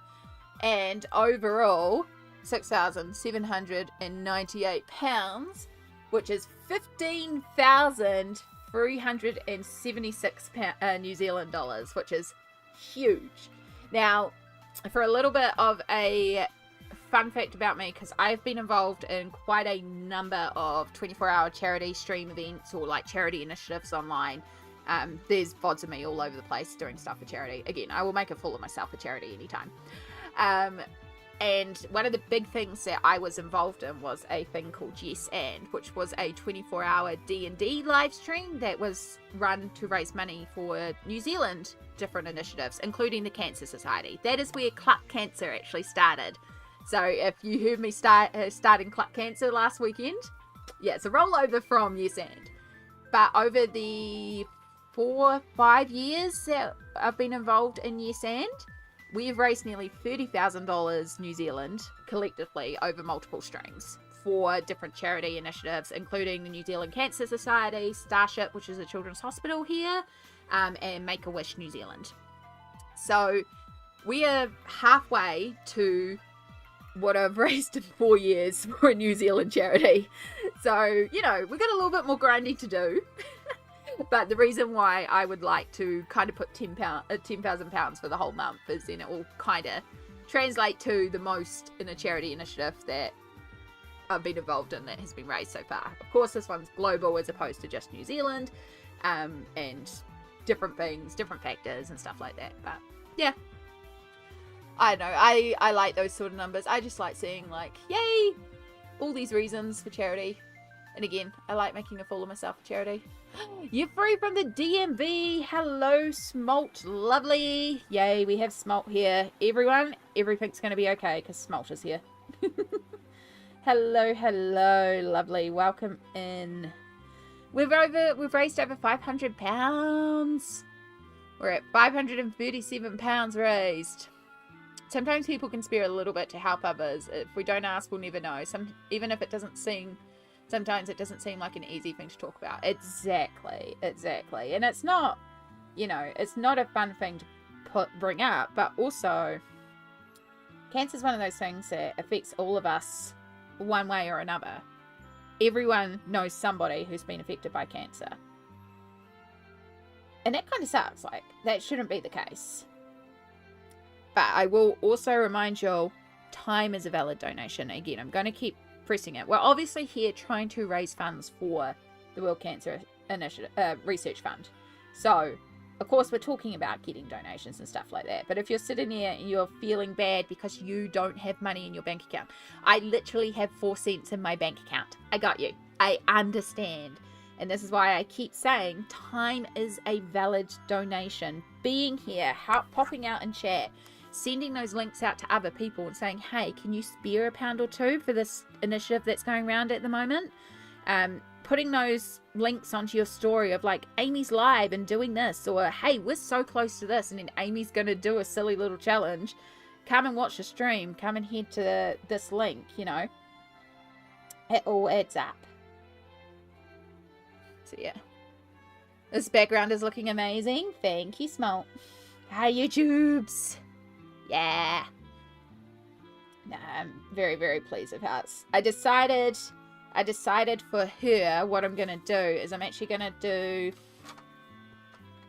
And overall, £6,798, which is 15,376 New Zealand dollars, which is huge. Now, for a little bit of a fun fact about me, because I've been involved in quite a number of 24-hour charity stream events or like charity initiatives online. There's VODs of me all over the place doing stuff for charity. Again, I will make a fool of myself for charity anytime. And one of the big things that I was involved in was a thing called Yes And, which was a 24-hour D&D live stream that was run to raise money for New Zealand different initiatives, including the Cancer Society. That is where Cluck Cancer actually started. So if you heard me starting Cluck Cancer last weekend, yeah, it's a rollover from Yes And. But over the 4-5 years that I've been involved in Yes And, we've raised nearly $30,000 New Zealand collectively over multiple streams for different charity initiatives, including the New Zealand Cancer Society, Starship, which is a children's hospital here, and Make-A-Wish New Zealand. So we are halfway to what I've raised in 4 years for a New Zealand charity. So, you know, we've got a little bit more grinding to do. But the reason why I would like to kind of put £10,000 for the whole month is then it will kind of translate to the most in a charity initiative that I've been involved in that has been raised so far. Of course, this one's global as opposed to just New Zealand, and different things, different factors and stuff like that. But yeah, I don't know. I like those sort of numbers. I just like seeing like, yay, all these reasons for charity. And again, I like making a fool of myself for charity. You're free from the DMV. Hello, Smolt. Lovely. Yay, we have Smolt here. Everyone, everything's going to be okay because Smolt is here. Hello, hello. Lovely. Welcome in. We've raised over £500. We're at £537 raised. Sometimes people can spare a little bit to help others. If we don't ask, we'll never know. Even if it doesn't seem... Sometimes it doesn't seem like an easy thing to talk about. Exactly. And it's not, you know, it's not a fun thing to bring up, but also cancer is one of those things that affects all of us one way or another. Everyone knows somebody who's been affected by cancer. And that kind of sucks. Like, that shouldn't be the case. But I will also remind you all, time is a valid donation. Again, I'm going to keep pressing it. We're obviously here trying to raise funds for the World Cancer Initiative Research Fund. So, of course, we're talking about getting donations and stuff like that. But if you're sitting here and you're feeling bad because you don't have money in your bank account, I literally have 4 cents in my bank account. I got you. I understand. And this is why I keep saying time is a valid donation. Being here, popping out in chat, sending those links out to other people and saying, hey, can you spare £1 or £2 for this initiative that's going around at the moment? Putting those links onto your story of like, Amy's live and doing this, or hey, we're so close to this, and then Amy's going to do a silly little challenge. Come and watch the stream. Come and head to this link, you know. It all adds up. So yeah. This background is looking amazing. Thank you, Smolt. Hi, YouTubes. Yeah. No, I'm very, very pleased with how it's... I decided for her what I'm going to do is I'm actually going to do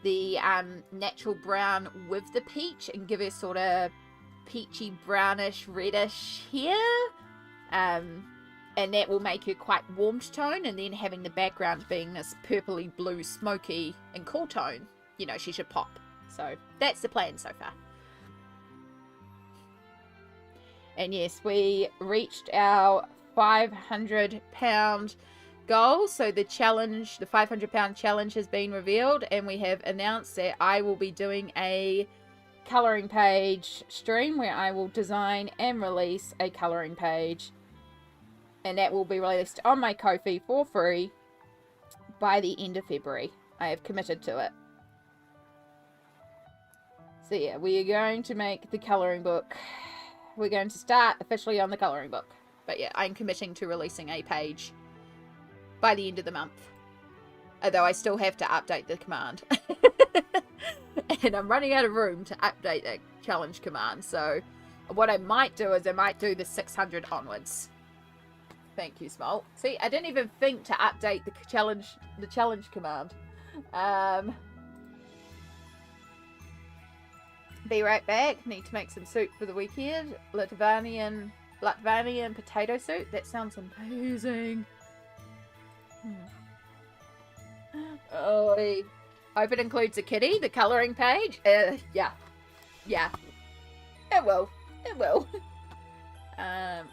the natural brown with the peach and give her sort of peachy, brownish, reddish hair. And that will make her quite warm tone, and then having the background being this purpley blue, smoky and cool tone, you know, she should pop. So that's the plan so far. And yes, we reached our £500 goal. So the challenge, the £500 challenge has been revealed, and we have announced that I will be doing a colouring page stream where I will design and release a colouring page. And that will be released on my Ko-fi for free by the end of February. I have committed to it. So yeah, we are going to make the colouring book. We're going to start officially on the colouring book. But yeah, I'm committing to releasing a page by the end of the month. Although I still have to update the command. And I'm running out of room to update that challenge command. So what I might do is I might do the 600 onwards. Thank you, Small. See, I didn't even think to update the challenge command. Be right back. Need to make some soup for the weekend. Latvian potato soup. That sounds amazing. Oh, I hope it includes a kitty, the colouring page. Yeah. It will.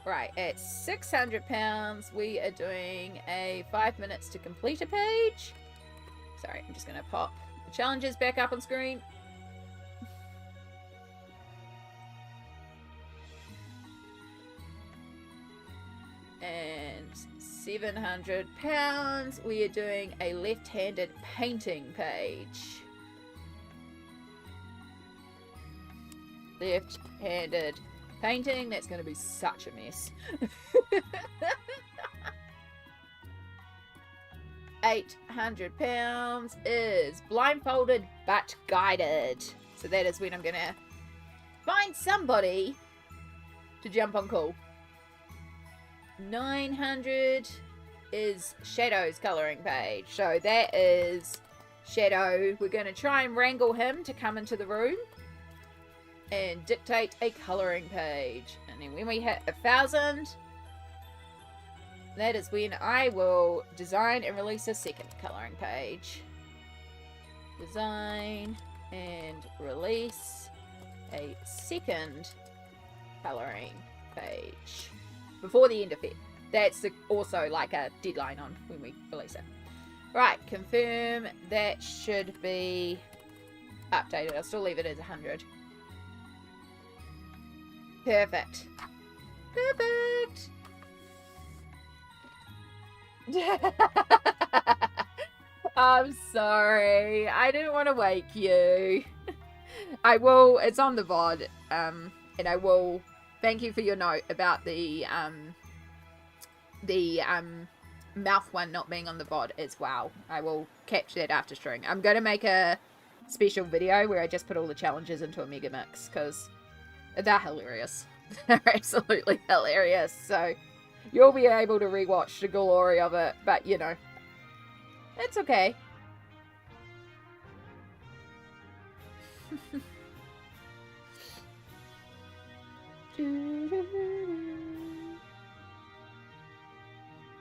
Right, at £600, we are doing a 5 minutes to complete a page. Sorry, I'm just going to pop the challenges back up on screen. And £700, we are doing a left-handed painting page. Left-handed painting, that's going to be such a mess. £800 is blindfolded but guided. So that is when I'm going to find somebody to jump on call. 900 is Shadow's colouring page. So that is Shadow. We're going to try and wrangle him to come into the room and dictate a colouring page. And then when we hit 1,000, that is when I will design and release a second colouring page. Design and release a second colouring page. Before the end of it. That's also like a deadline on when we release it. Right, confirm. That should be updated. I'll still leave it as 100. Perfect. I'm sorry. I didn't want to wake you. I will. It's on the VOD. And I will. Thank you for your note about the mouth one not being on the VOD as well. I will capture that after stream. I'm going to make a special video where I just put all the challenges into a mega mix because they're hilarious. They're absolutely hilarious. So you'll be able to rewatch the glory of it, but you know, it's okay.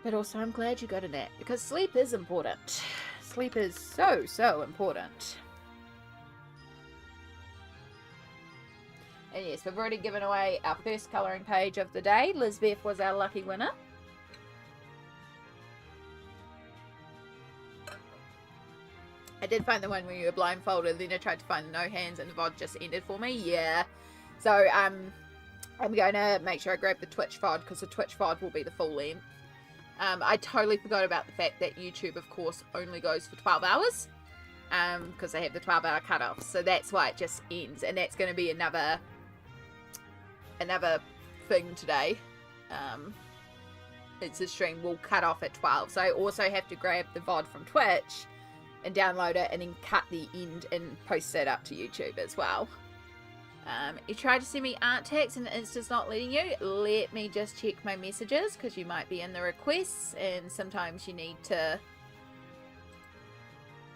But also, I'm glad you got a nap, because sleep is important. Sleep is so important. And yes, we've already given away our first colouring page of the day. Lizbeth was our lucky winner. I did find the one where you were blindfolded, then I tried to find the no hands and the VOD just ended for me. Yeah. So, I'm going to make sure I grab the Twitch VOD, because the Twitch VOD will be the full length. I totally forgot about the fact that YouTube, of course, only goes for 12 hours. Because they have the 12-hour cutoff. So that's why it just ends. And that's going to be another thing today. It's a stream will cut off at 12. So I also have to grab the VOD from Twitch and download it and then cut the end and post that up to YouTube as well. You tried to send me art text and it's just not letting you. Let me just check my messages, because you might be in the requests and sometimes you need to...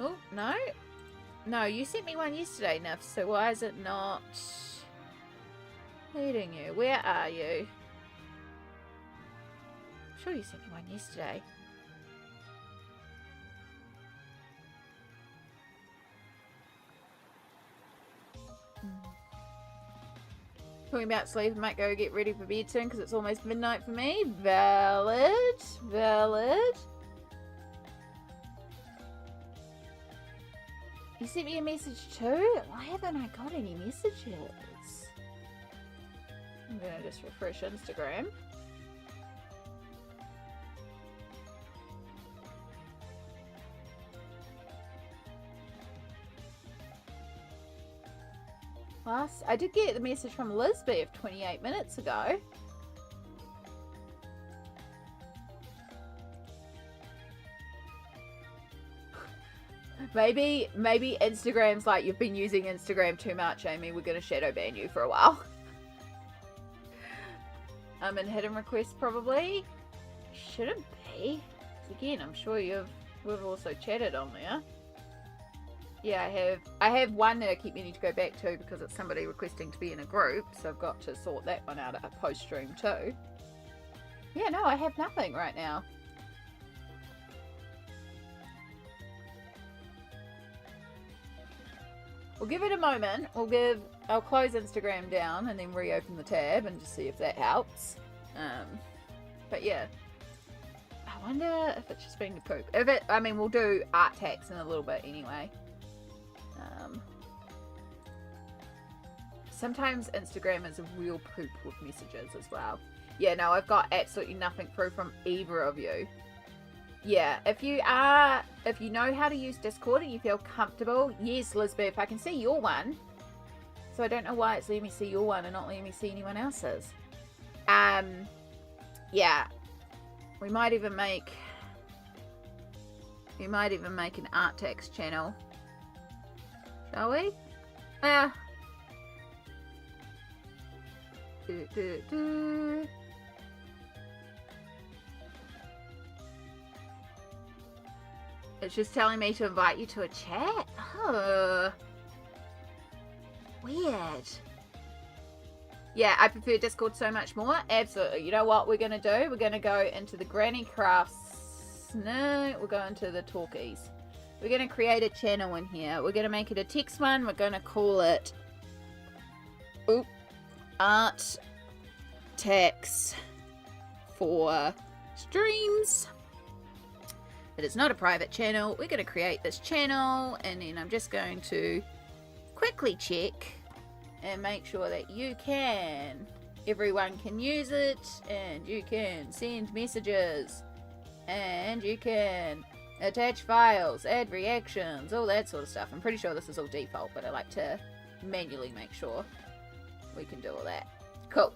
Oh, no. No, you sent me one yesterday, Nif, so why is it not letting you? Where are you? I'm sure you sent me one yesterday. Talking about sleep, I might go get ready for bed soon because it's almost midnight for me. Valid. You sent me a message too? Why haven't I got any messages? I'm gonna just refresh Instagram. I did get the message from Lisbeth 28 minutes ago. Maybe Instagram's like, you've been using Instagram too much, Amy. We're going to shadow ban you for a while. In hidden requests, probably. Shouldn't be. Again, I'm sure we've also chatted on there. Yeah, I have one that I keep meaning to go back to because it's somebody requesting to be in a group, so I've got to sort that one out at post stream too. Yeah, no, I have nothing right now. We'll give it a moment. I'll close Instagram down and then reopen the tab and just see if that helps. But yeah. I wonder if it's just being a poop. We'll do art tags in a little bit anyway. Sometimes Instagram is a real poop with messages as well. Yeah, no, I've got absolutely nothing through from either of you. Yeah, if you know how to use Discord and you feel comfortable, yes, Lisbeth, I can see your one. So I don't know why it's letting me see your one and not letting me see anyone else's. Yeah. We might even make an art text channel. Shall we? It's just telling me to invite you to a chat. Oh. Weird. Yeah, I prefer Discord so much more. Absolutely. You know what we're going to do? We're going to go into the Granny Crafts. No, we're going to the Talkies. We're going to create a channel in here. We're going to make it a text one. We're going to call it Art Tax for Streams. It is not a private channel. We're going to create this channel, and then I'm just going to quickly check and make sure that everyone can use it, and you can send messages, and you can attach files, add reactions, all that sort of stuff. I'm pretty sure this is all default, but I like to manually make sure we can do all that. Cool.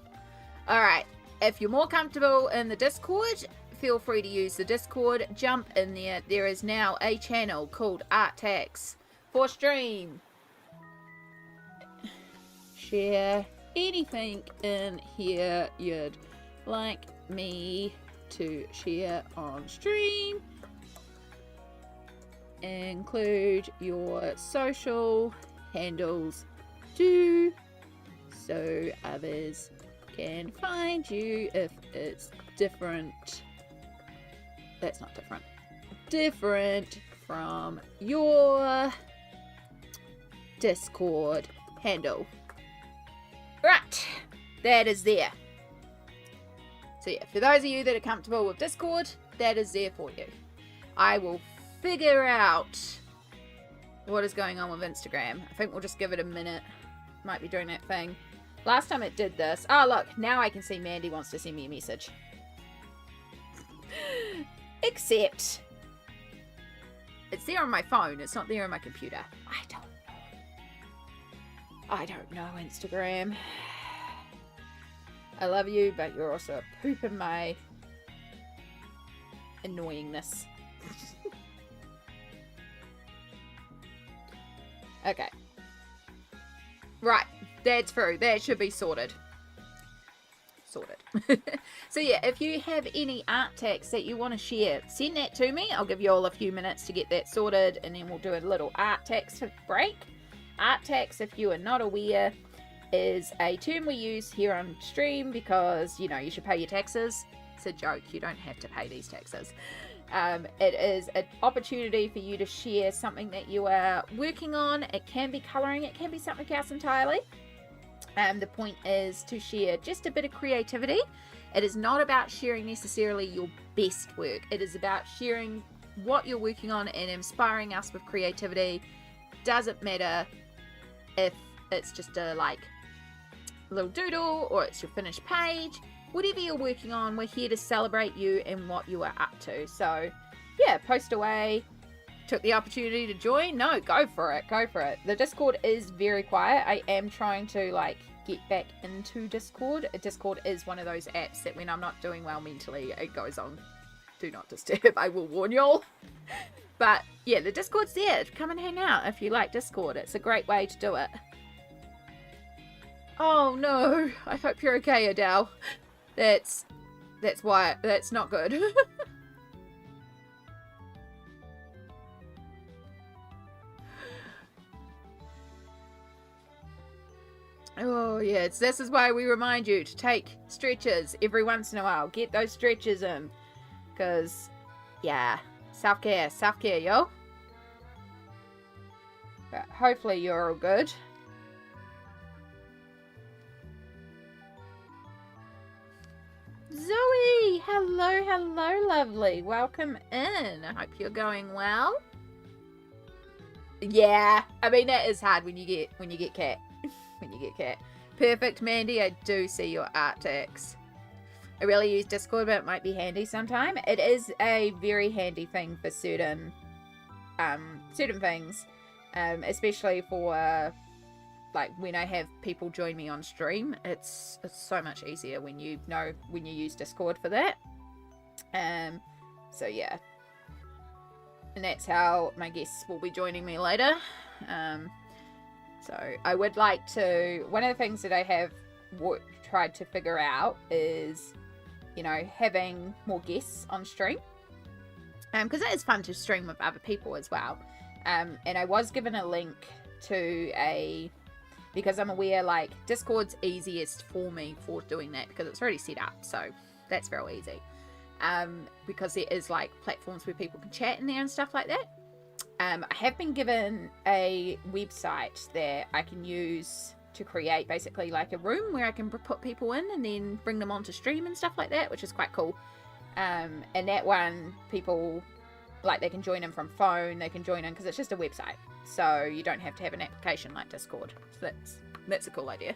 Alright, if you're more comfortable in the Discord, feel free to use the Discord. Jump in there. There is now a channel called Art Tax for Stream. Share anything in here you'd like me to share on stream. Include your social handles too, so others can find you if it's different. That's not different. Different from your Discord handle. Right, that is there. So yeah, for those of you that are comfortable with Discord, that is there for you. I will figure out what is going on with Instagram. I think we'll just give it a minute. Might be doing that thing. Last time it did this. Oh, look, now I can see Mandy wants to send me a message. Except it's there on my phone. It's not there on my computer. I don't know, Instagram. I love you, but you're also a poop in my annoyingness. Okay. Right. That's through. That should be sorted. So yeah, if you have any art tags that you want to share, send that to me. I'll give you all a few minutes to get that sorted, and then we'll do a little art tax break. Art tax, if you are not aware, is a term we use here on stream because, you know, you should pay your taxes. It's a joke. You don't have to pay these taxes. It is an opportunity for you to share something that you are working on. It can be colouring. It can be something else entirely. The point is to share just a bit of creativity. It is not about sharing necessarily your best work. It is about sharing what you're working on and inspiring us with creativity. Doesn't matter if it's just a little doodle or it's your finished page. Whatever you're working on, we're here to celebrate you and what you are up to. So yeah, post away. took the opportunity to join, no, go for it. Go for it. The Discord is very quiet. I am trying to, like, get back into Discord. Discord is one of those apps that when I'm not doing well mentally, it goes on Do Not Disturb. I will warn y'all. But, yeah, the Discord's there. Come and hang out if you like Discord. It's a great way to do it. Oh, no. I hope you're okay, Adele. That's why. That's not good. Oh, yeah, this is why we remind you to take stretches every once in a while. Get those stretches in. Because, yeah, self-care, yo. But hopefully you're all good. Zoe! Hello, lovely. Welcome in. I hope you're going well. Yeah, I mean, that is hard when you get cat. When you get cat. Perfect, Mandy. I do see your art text. I really use Discord, but it might be handy sometime. It is a very handy thing for certain things, especially for like when I have people join me on stream. It's so much easier when you use Discord for that. So yeah, and that's how my guests will be joining me later. So I would like to, one of the things that I have tried to figure out is, you know, having more guests on stream. Because it is fun to stream with other people as well. And I was given a link to because I'm aware, like, Discord's easiest for me for doing that because it's already set up. So that's very easy. Because there is, like, platforms where people can chat in there and stuff like that. I have been given a website that I can use to create basically like a room where I can put people in and then bring them onto stream and stuff like that, which is quite cool. And that one, people, like, they can join in from phone, they can join in because it's just a website. So you don't have to have an application like Discord. So that's a cool idea.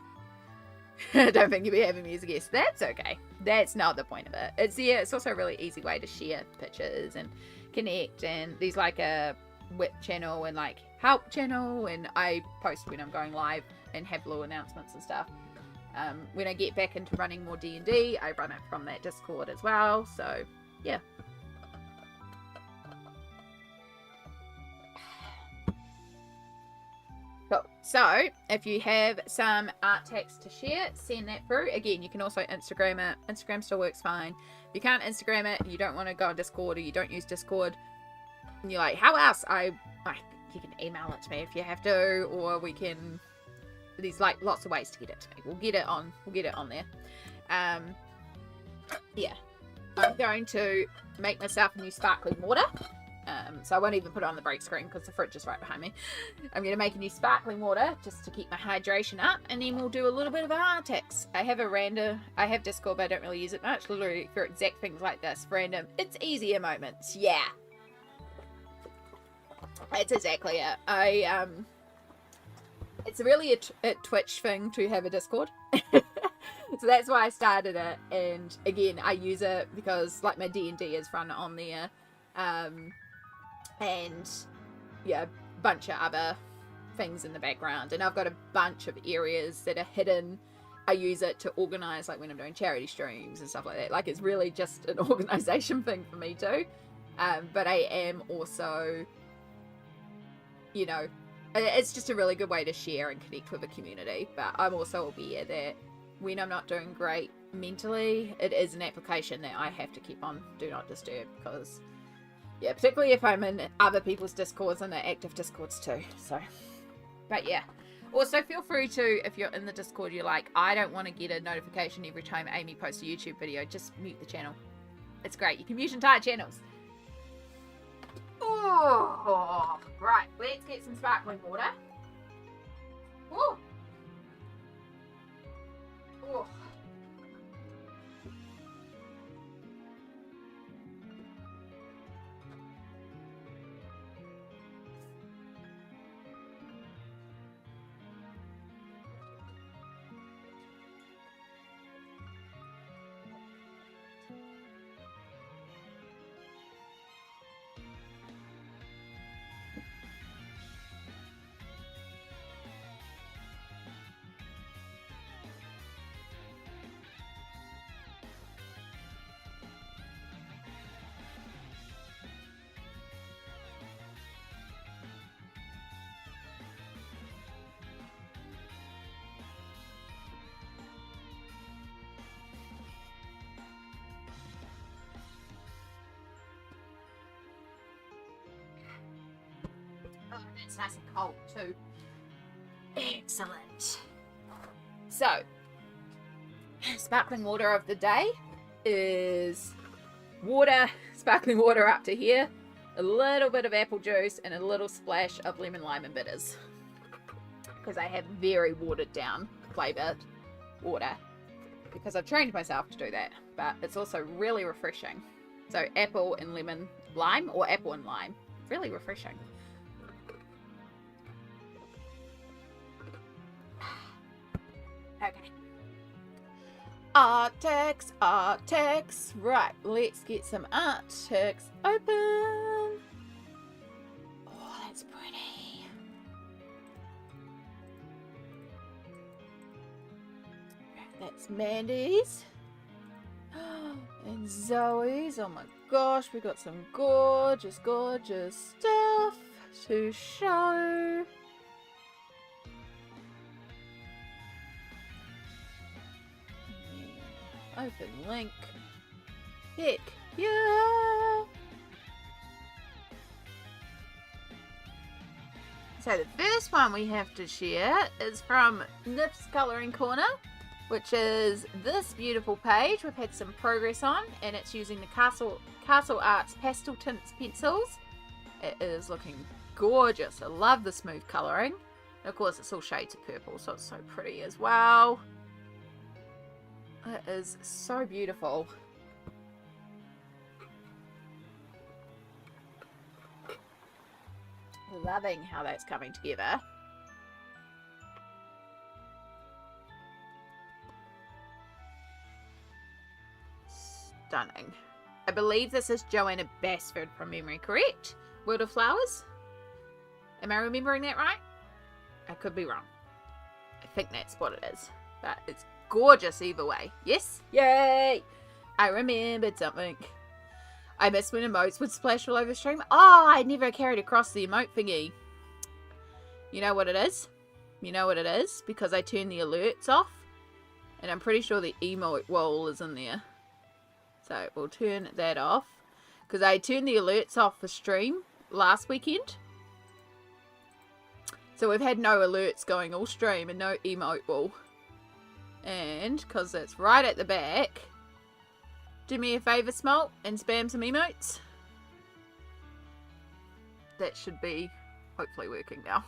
I don't think you'll be having me as a guest. That's okay. That's not the point of it. It's also a really easy way to share pictures and connect, and there's like a WIP channel and like help channel, and I post when I'm going live and have little announcements and stuff. When I get back into running more D&D, I run it from that Discord as well. So yeah. Cool. So if you have some art text to share, send that through. Again, you can also Instagram it. Instagram still works fine. If you can't Instagram it, you don't want to go on Discord, or you don't use Discord, and you're like, how else? You can email it to me if you have to, or we can. There's like lots of ways to get it to me. We'll get it on there. Yeah, I'm going to make myself a new sparkling water. So I won't even put it on the break screen because the fridge is right behind me. I'm going to make a new sparkling water just to keep my hydration up, and then we'll do a little bit of art text. I have Discord, but I don't really use it much. Literally for exact things like this, random. It's easier moments. Yeah. That's exactly it. It's really a Twitch thing to have a Discord. So that's why I started it. And again, I use it because like my D&D is run on there. And yeah, a bunch of other things in the background. And I've got a bunch of areas that are hidden. I use it to organize, like when I'm doing charity streams and stuff like that. Like, it's really just an organization thing for me too. But I am also, you know, it's just a really good way to share and connect with a community. But I'm also aware that when I'm not doing great mentally, it is an application that I have to keep on Do Not Disturb, because yeah, particularly if I'm in other people's Discords, and they're active Discords too. So, but yeah. Also, feel free to, if you're in the Discord, you're like, I don't want to get a notification every time Amy posts a YouTube video, just mute the channel. It's great. You can mute entire channels. Oh, right. Let's get some sparkling water. Oh. Oh. It's nice and cold too. Excellent. So, sparkling water of the day is water, sparkling water up to here, a little bit of apple juice, and a little splash of lemon, lime, and bitters. Because I have very watered down flavoured water. Because I've trained myself to do that. But it's also really refreshing. So apple and lemon lime, or apple and lime. Really refreshing. Okay. Arctics, Arctics. Right, let's get some Arctics open. Oh, that's pretty. That's Mandy's. And Zoe's. Oh my gosh, we got some gorgeous, gorgeous stuff to show. Open link. Heck yeah! So the first one we have to share is from Nif's Colouring Corner, which is this beautiful page we've had some progress on, and it's using the Castle Arts Pastel Tints pencils. It is looking gorgeous. I love the smooth colouring. And of course it's all shades of purple, so it's so pretty as well. It is so beautiful. Loving how that's coming together. Stunning. I believe this is Joanna Basford from memory, correct? World of Flowers? Am I remembering that right? I could be wrong. I think that's what it is. But it's gorgeous either way. Yes? Yay! I remembered something. I missed when emotes would splash all over the stream. Oh, I never carried across the emote thingy. You know what it is? You know what it is? Because I turned the alerts off. And I'm pretty sure the emote wall is in there. So we'll turn that off. Because I turned the alerts off for stream last weekend. So we've had no alerts going all stream and no emote wall. And because it's right at the back, do me a favour, Smolt, and spam some emotes. That should be hopefully working now.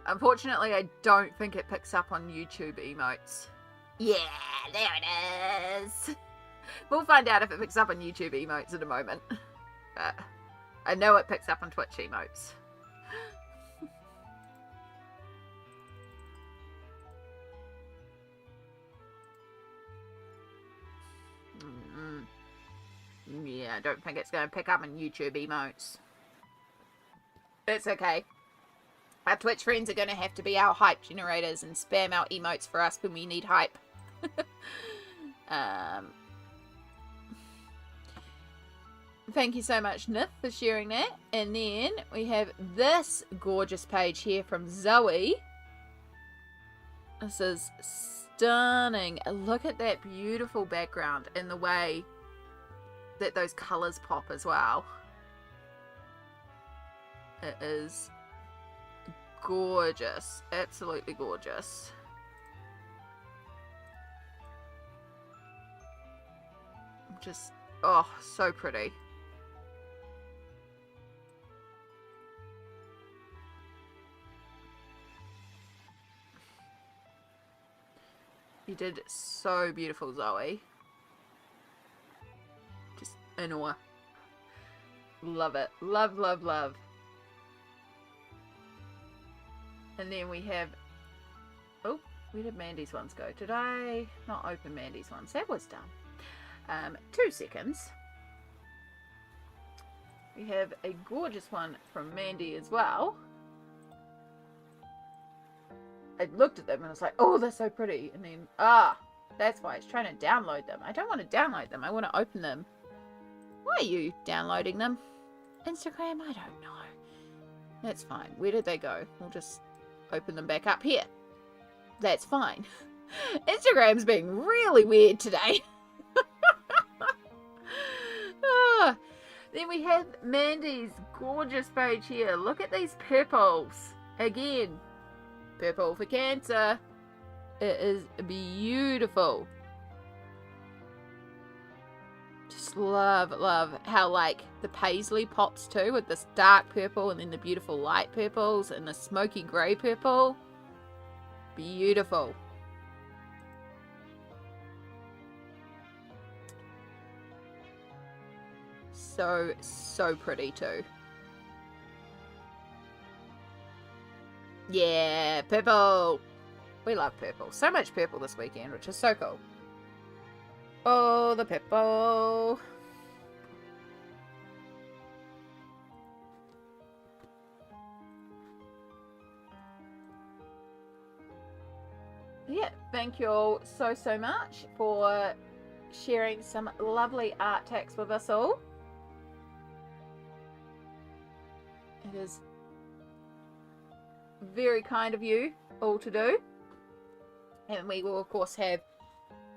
Unfortunately, I don't think it picks up on YouTube emotes. Yeah, there it is. We'll find out if it picks up on YouTube emotes in a moment. But I know it picks up on Twitch emotes. Yeah, I don't think it's going to pick up on YouTube emotes. It's okay. Our Twitch friends are going to have to be our hype generators and spam our emotes for us when we need hype. Thank you so much, Nif, for sharing that. And then we have this gorgeous page here from Zoe. This is stunning. Look at that beautiful background and the way that those colours pop as well. It is gorgeous. Absolutely gorgeous. Just, oh, so pretty. You did so beautiful, Zoe. Just in awe. Love it. Love, love, love. And then we have... Oh, where did Mandy's ones go? Did I not open Mandy's ones? That was done. 2 seconds. We have a gorgeous one from Mandy as well. I looked at them and I was like, oh, they're so pretty. And then, that's why it's trying to download them. I don't want to download them. I want to open them. Why are you downloading them? Instagram? I don't know. That's fine. Where did they go? We'll just open them back up here. That's fine. Instagram's being really weird today. Then we have Mandy's gorgeous page here. Look at these purples. Again, purple for Cancer. It is beautiful. Just love how like the paisley pops too with this dark purple and then the beautiful light purples and the smoky grey purple. Beautiful. So pretty too. Yeah, purple. We love purple. So much purple this weekend, which is so cool. Oh, the purple. Yeah, thank you all so much for sharing some lovely art text with us all. It is very kind of you all to do. And we will, of course, have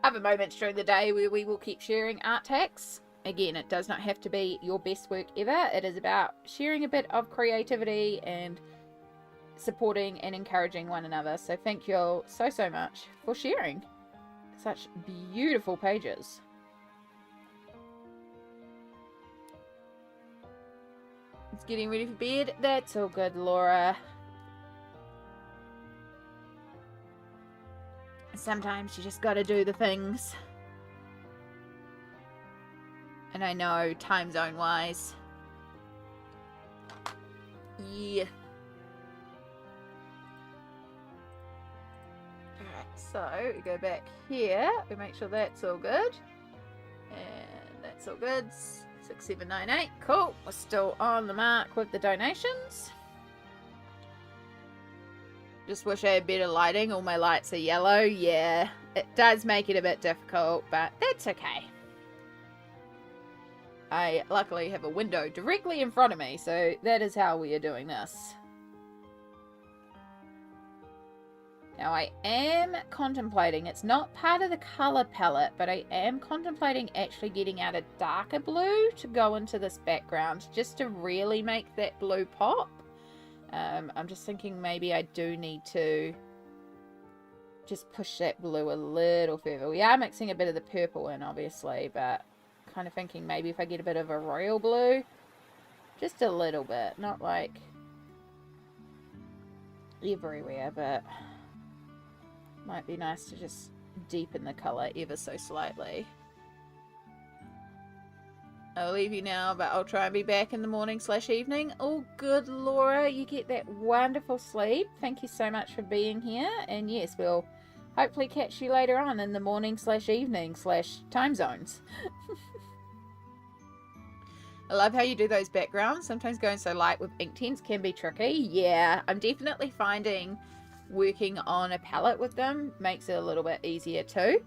other moments during the day where we will keep sharing art texts. Again, it does not have to be your best work ever. It is about sharing a bit of creativity and supporting and encouraging one another. So thank you all so much for sharing such beautiful pages. It's getting ready for bed. That's all good, Laura. Sometimes you just gotta do the things. And I know, time zone wise. Yeah. Alright, so we go back here. We make sure that's all good. And that's all good. 6798. Cool. We're still on the mark with the donations. Just wish I had better lighting. All my lights are yellow. Yeah, it does make it a bit difficult, but that's okay. I luckily have a window directly in front of me, so that is how we are doing this. Now I am contemplating, it's not part of the colour palette, but I am contemplating actually getting out a darker blue to go into this background, just to really make that blue pop. I'm just thinking maybe I do need to just push that blue a little further. We are mixing a bit of the purple in, obviously, but kind of thinking maybe if I get a bit of a royal blue, just a little bit, not like everywhere, but might be nice to just deepen the colour ever so slightly. I'll leave you now, but I'll try and be back in the morning/evening. Oh, good, Laura. You get that wonderful sleep. Thank you so much for being here. And yes, we'll hopefully catch you later on in the morning/evening/time zones. I love how you do those backgrounds. Sometimes going so light with Inktense can be tricky. Yeah, I'm definitely finding working on a palette with them makes it a little bit easier too.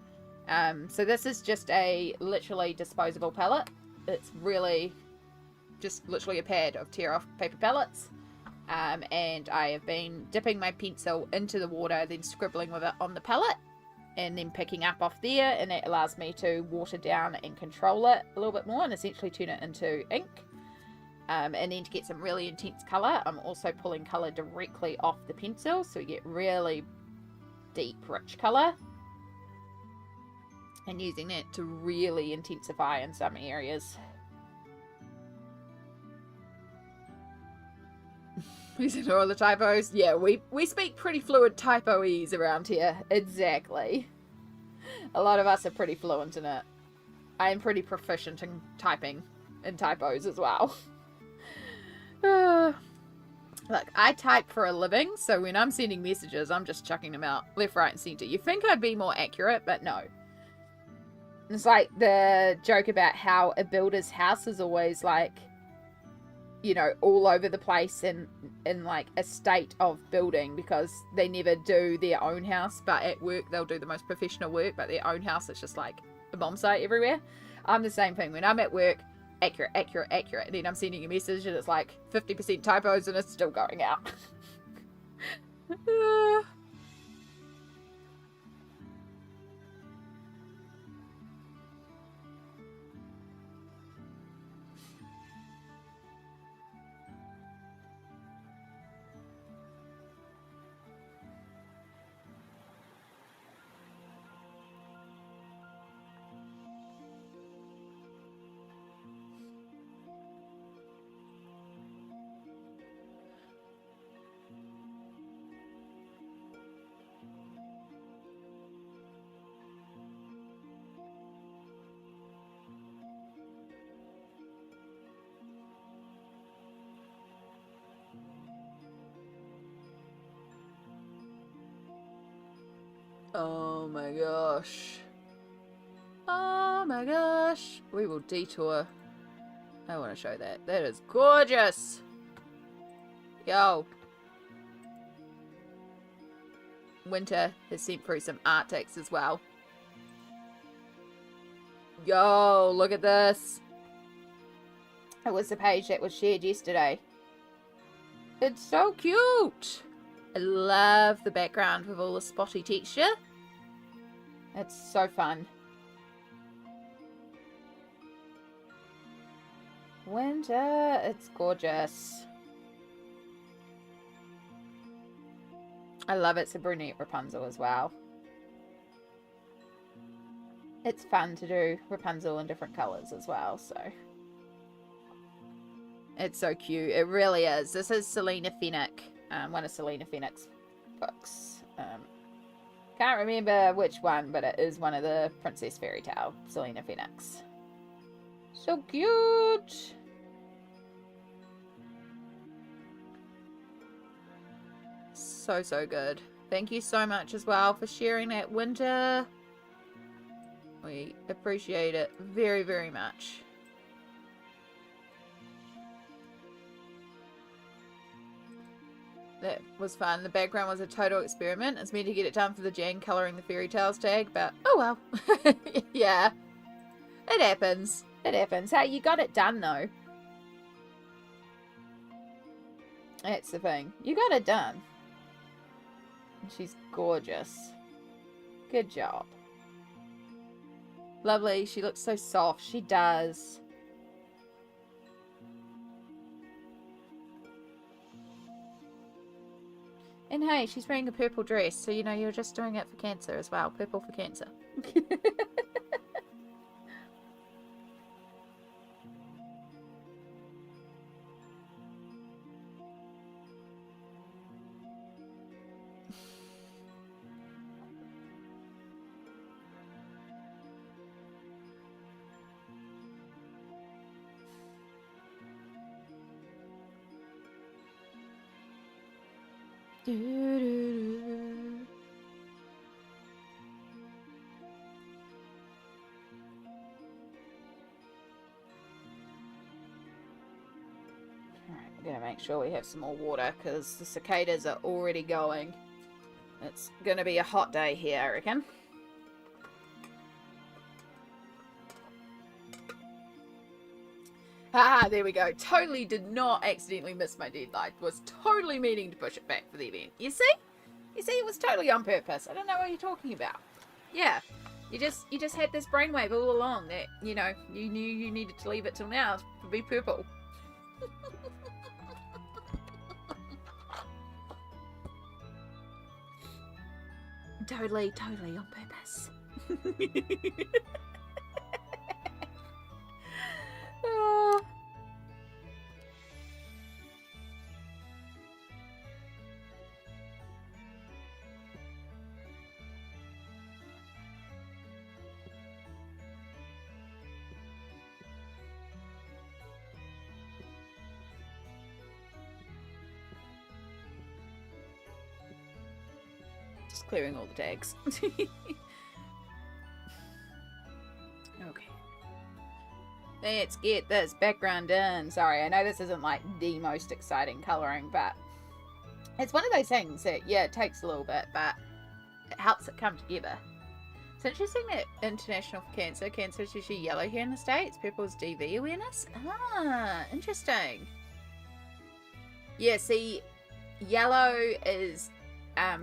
So this is just a literally disposable palette. It's really just literally a pad of tear off paper palettes, and I have been dipping my pencil into the water, then scribbling with it on the palette, and then picking up off there, and that allows me to water down and control it a little bit more and essentially turn it into ink. And then to get some really intense colour, I'm also pulling colour directly off the pencil, so we get really deep, rich colour. And using that to really intensify in some areas. We said all the typos. Yeah, we speak pretty fluid typoese around here. Exactly. A lot of us are pretty fluent in it. I am pretty proficient in typing and typos as well. Look, I type for a living, so when I'm sending messages, I'm just chucking them out left, right, and centre. You think I'd be more accurate, but no. It's like the joke about how a builder's house is always like, you know, all over the place and in like a state of building because they never do their own house, but at work they'll do the most professional work, but their own house it's just like a bomb site everywhere. I'm the same thing. When I'm at work, accurate, accurate, accurate. And then I'm sending a message and it's like 50% typos and it's still going out. Oh my gosh. Oh my gosh. We will detour. I want to show that. That is gorgeous. Yo. Winter has sent through some Arctics as well. Yo, look at this. It was the page that was shared yesterday. It's so cute. I love the background with all the spotty texture. It's so fun. Winter, it's gorgeous. I love it's a brunette Rapunzel as well. It's fun to do Rapunzel in different colours as well, so. It's so cute. It really is. This is Selena Fenwick, one of Selena Fenwick's books. Can't remember which one, but it is one of the Princess Fairy Tale, Selena Fenwick's. So cute! So, so good. Thank you so much as well for sharing that, Winter. We appreciate it very, very much. That was fun. The background was a total experiment. It's meant to get it done for the Jan colouring the fairy tales tag, but oh well. Yeah. It happens. It happens. Hey, you got it done though. That's the thing. You got it done. She's gorgeous. Good job. Lovely. She looks so soft. She does. And hey, she's wearing a purple dress, so you know you're just doing it for cancer as well. Purple for cancer. I'm gonna make sure we have some more water because the cicadas are already going. It's gonna be a hot day here, I reckon. Ah, there we go. Totally did not accidentally miss my deadline. Was totally meaning to push it back for the event. You see? You see, it was totally on purpose. I don't know what you're talking about. Yeah. You just had this brainwave all along that, you know, you knew you needed to leave it till now to be purple. Totally on purpose. Oh. Just clearing all the tags. Okay. Let's get this background in. Sorry, I know this isn't like the most exciting colouring, but it's one of those things that, yeah, it takes a little bit, but it helps it come together. It's interesting that International for Cancer is usually yellow here in the States. Purple's DV awareness. Ah, interesting. Yeah, see, yellow is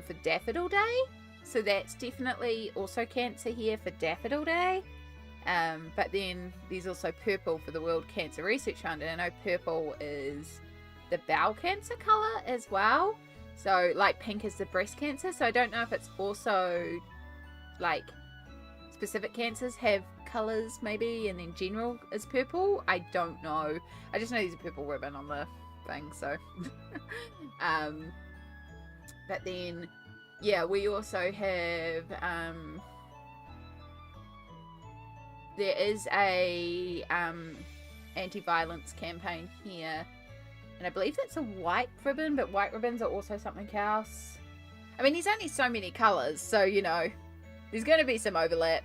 for Daffodil Day, so that's definitely also Cancer here for Daffodil Day. But then there's also purple for the World Cancer Research Fund, and I know purple is the bowel cancer colour as well. So like pink is the breast cancer, so I don't know if it's also like specific cancers have colours maybe, and then general is purple. I don't know. I just know there's a purple ribbon on the thing, so but then yeah, we also have there is a anti-violence campaign here, and I believe that's a white ribbon, but white ribbons are also something else. I mean, there's only so many colours, so, you know, there's going to be some overlap.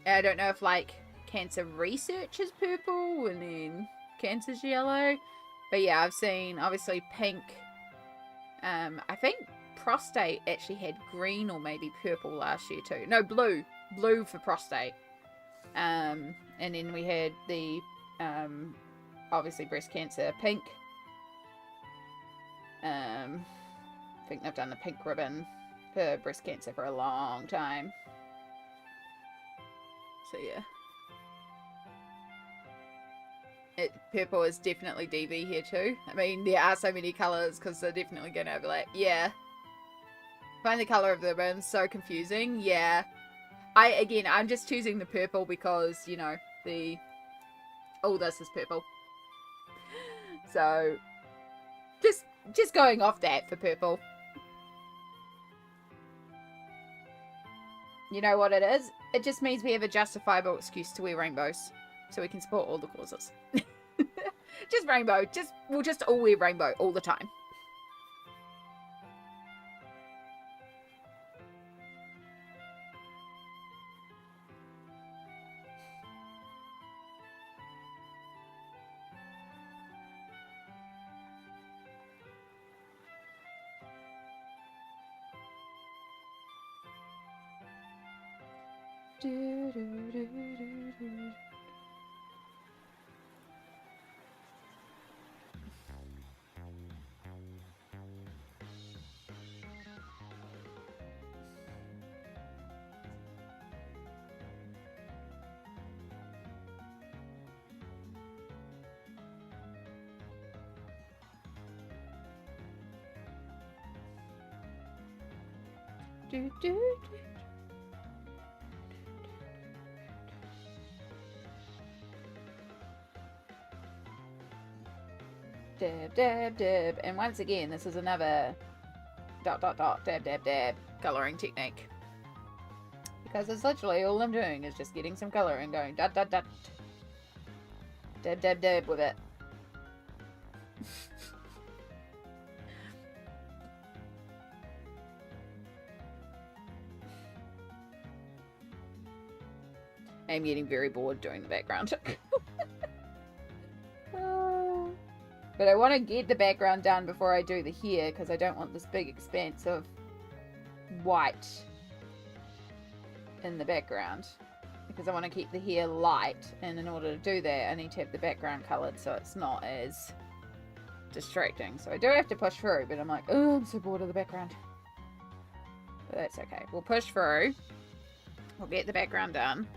I don't know if, like, Cancer Research is purple and then Cancer's yellow. But yeah, I've seen, obviously, pink. I think Prostate actually had green or maybe purple last year too. No, blue. Blue for Prostate. And then we had the, obviously, breast cancer pink. I think they've done the pink ribbon for breast cancer for a long time. So yeah. Purple is definitely DV here too. I mean, there are so many colours because they're definitely going to overlap. Yeah. Find the colour of the ribbon so confusing. Yeah. I'm just choosing the purple because, you know, all this is purple. So, just going off that for purple. You know what it is? It just means we have a justifiable excuse to wear rainbows. So we can support all the causes. Just rainbow. We'll just all wear rainbow all the time. Dab, dab, dab. And once again, this is another ... dab, dab, dab colouring technique. Because it's literally all I'm doing is just getting some colour and going dot, dot, dot. Dab, dab, dab with it. I'm getting very bored doing the background. But I want to get the background done before I do the hair because I don't want this big expanse of white in the background. Because I want to keep the hair light, and in order to do that I need to have the background coloured so it's not as distracting. So I do have to push through, but I'm like, oh, I'm so bored of the background. But that's okay. We'll push through. We'll get the background done.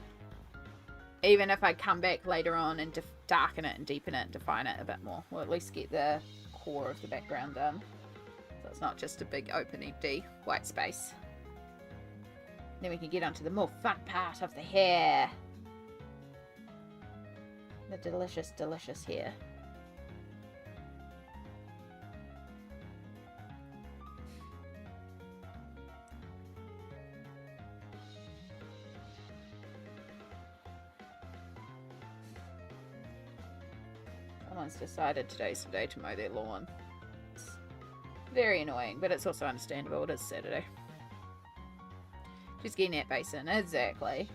Even if I come back later on and darken it and deepen it and define it a bit more. We'll at least get the core of the background done. So it's not just a big open empty white space. Then we can get onto the more fun part of the hair. The delicious, delicious hair. Someone's decided today's the day to mow their lawn. It's very annoying, but it's also understandable. It is Saturday. Just getting that basin, exactly.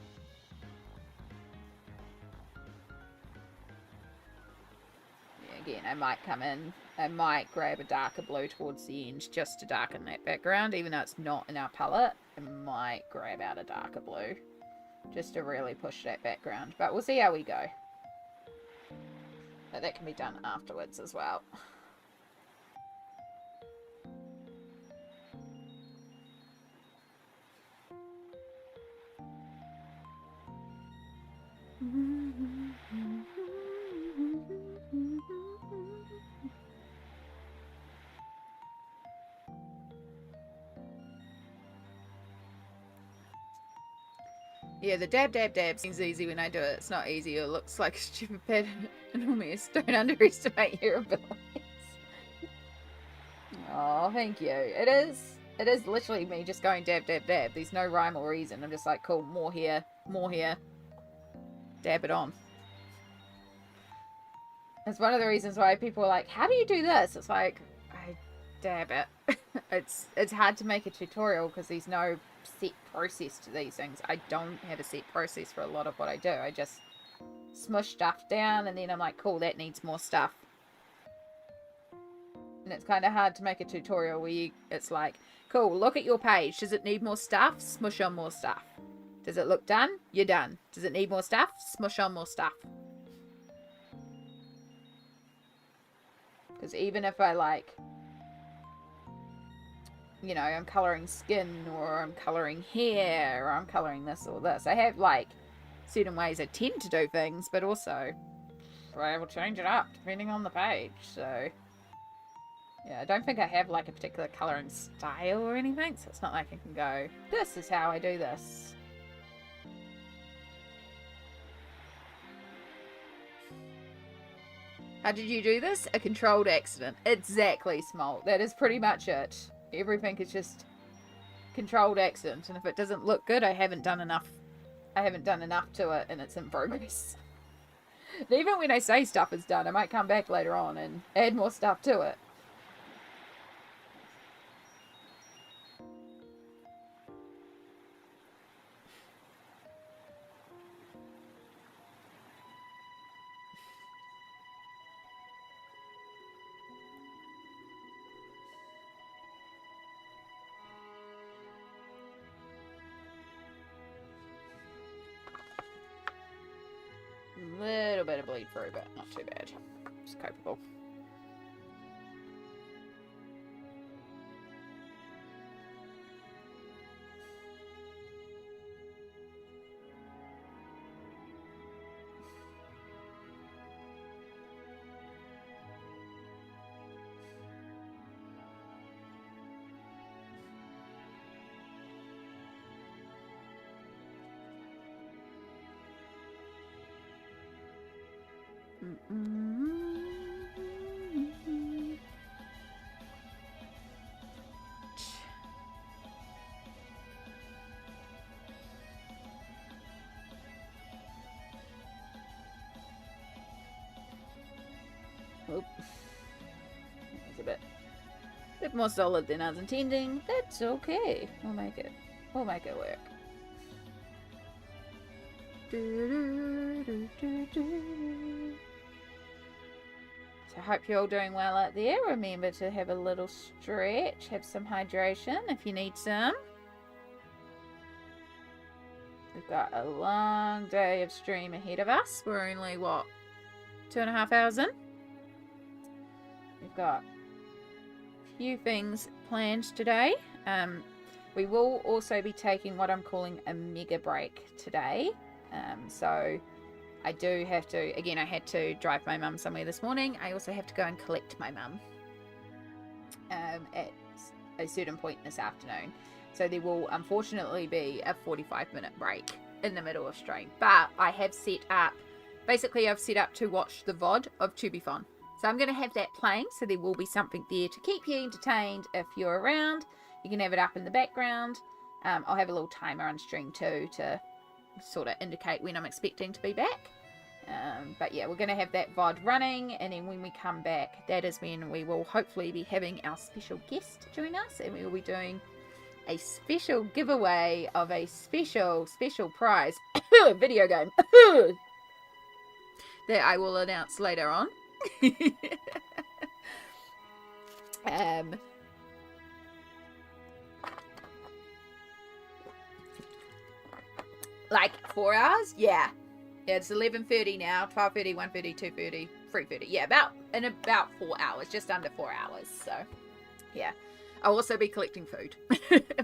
Yeah, again, I might come in, I might grab a darker blue towards the end just to darken that background, even though it's not in our palette. I might grab out a darker blue just to really push that background, but we'll see how we go. But that can be done afterwards as well. Yeah, the dab, dab, dab seems easy when I do it. It's not easy. It looks like a stupid pattern and a mess. Don't underestimate your abilities. Oh, thank you. It is literally me just going dab, dab, dab. There's no rhyme or reason. I'm just like, cool, more here, dab it on. It's one of the reasons why people are like, how do you do this? It's like, I dab it. It's hard to make a tutorial because there's no set process to these things. I don't have a set process for a lot of what I do. I just smush stuff down and then I'm like, cool, that needs more stuff. And it's kind of hard to make a tutorial where it's like, cool, look at your page. Does it need more stuff? Smush on more stuff. Does it look done? You're done. Does it need more stuff? Smush on more stuff. Because even if I like, you know, I'm colouring skin or I'm colouring hair or I'm colouring this or this. I have like certain ways I tend to do things, but also I will change it up depending on the page. So yeah, I don't think I have like a particular colouring style or anything. So it's not like I can go, this is how I do this. How did you do this? A controlled accident. Exactly, Small. That is pretty much it. Everything is just controlled accident. And if it doesn't look good, I haven't done enough to it and it's in progress. And even when I say stuff is done, I might come back later on and add more stuff to it. Little bit of bleed through, but not too bad. Just copable. Oop. That's a bit more solid than I was intending. That's okay. We'll make it work. So I hope you're all doing well out there. Remember to have a little stretch, have some hydration if you need some. We've got a long day of stream ahead of us. We're only, what, 2.5 hours in? We've got a few things planned today. We will also be taking what I'm calling a mega break today. So I do have to, again, I had to drive my mum somewhere this morning. I also have to go and collect my mum at a certain point this afternoon. So there will unfortunately be a 45-minute break in the middle of stream. But I have set up, basically I've set up to watch the VOD of Tubiphon. So I'm going to have that playing, so there will be something there to keep you entertained if you're around. You can have it up in the background. I'll have a little timer on stream too to sort of indicate when I'm expecting to be back. But yeah, we're going to have that VOD running, and then when we come back, that is when we will hopefully be having our special guest join us, and we will be doing a special giveaway of a special prize video game that I will announce later on. Like 4 hours? Yeah, it's 11:30 now. 12:30, 1:30, 2:30, 3:30. Yeah, in about 4 hours, just under 4 hours. So yeah, I'll also be collecting food,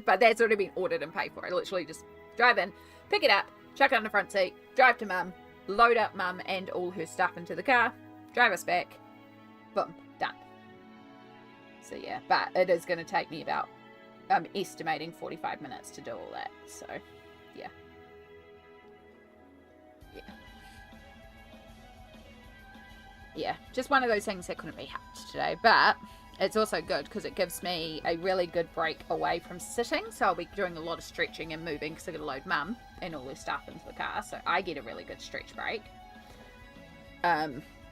but that's already been ordered and paid for. I literally just drive in, pick it up, chuck it on the front seat, drive to mum, load up mum and all her stuff into the car, drive us back, boom, done. So yeah, but it is going to take me about, I'm estimating 45 minutes to do all that. So yeah. Yeah, just one of those things that couldn't be helped today, but it's also good because it gives me a really good break away from sitting. So I'll be doing a lot of stretching and moving because I've got to load mum and all her stuff into the car. So I get a really good stretch break.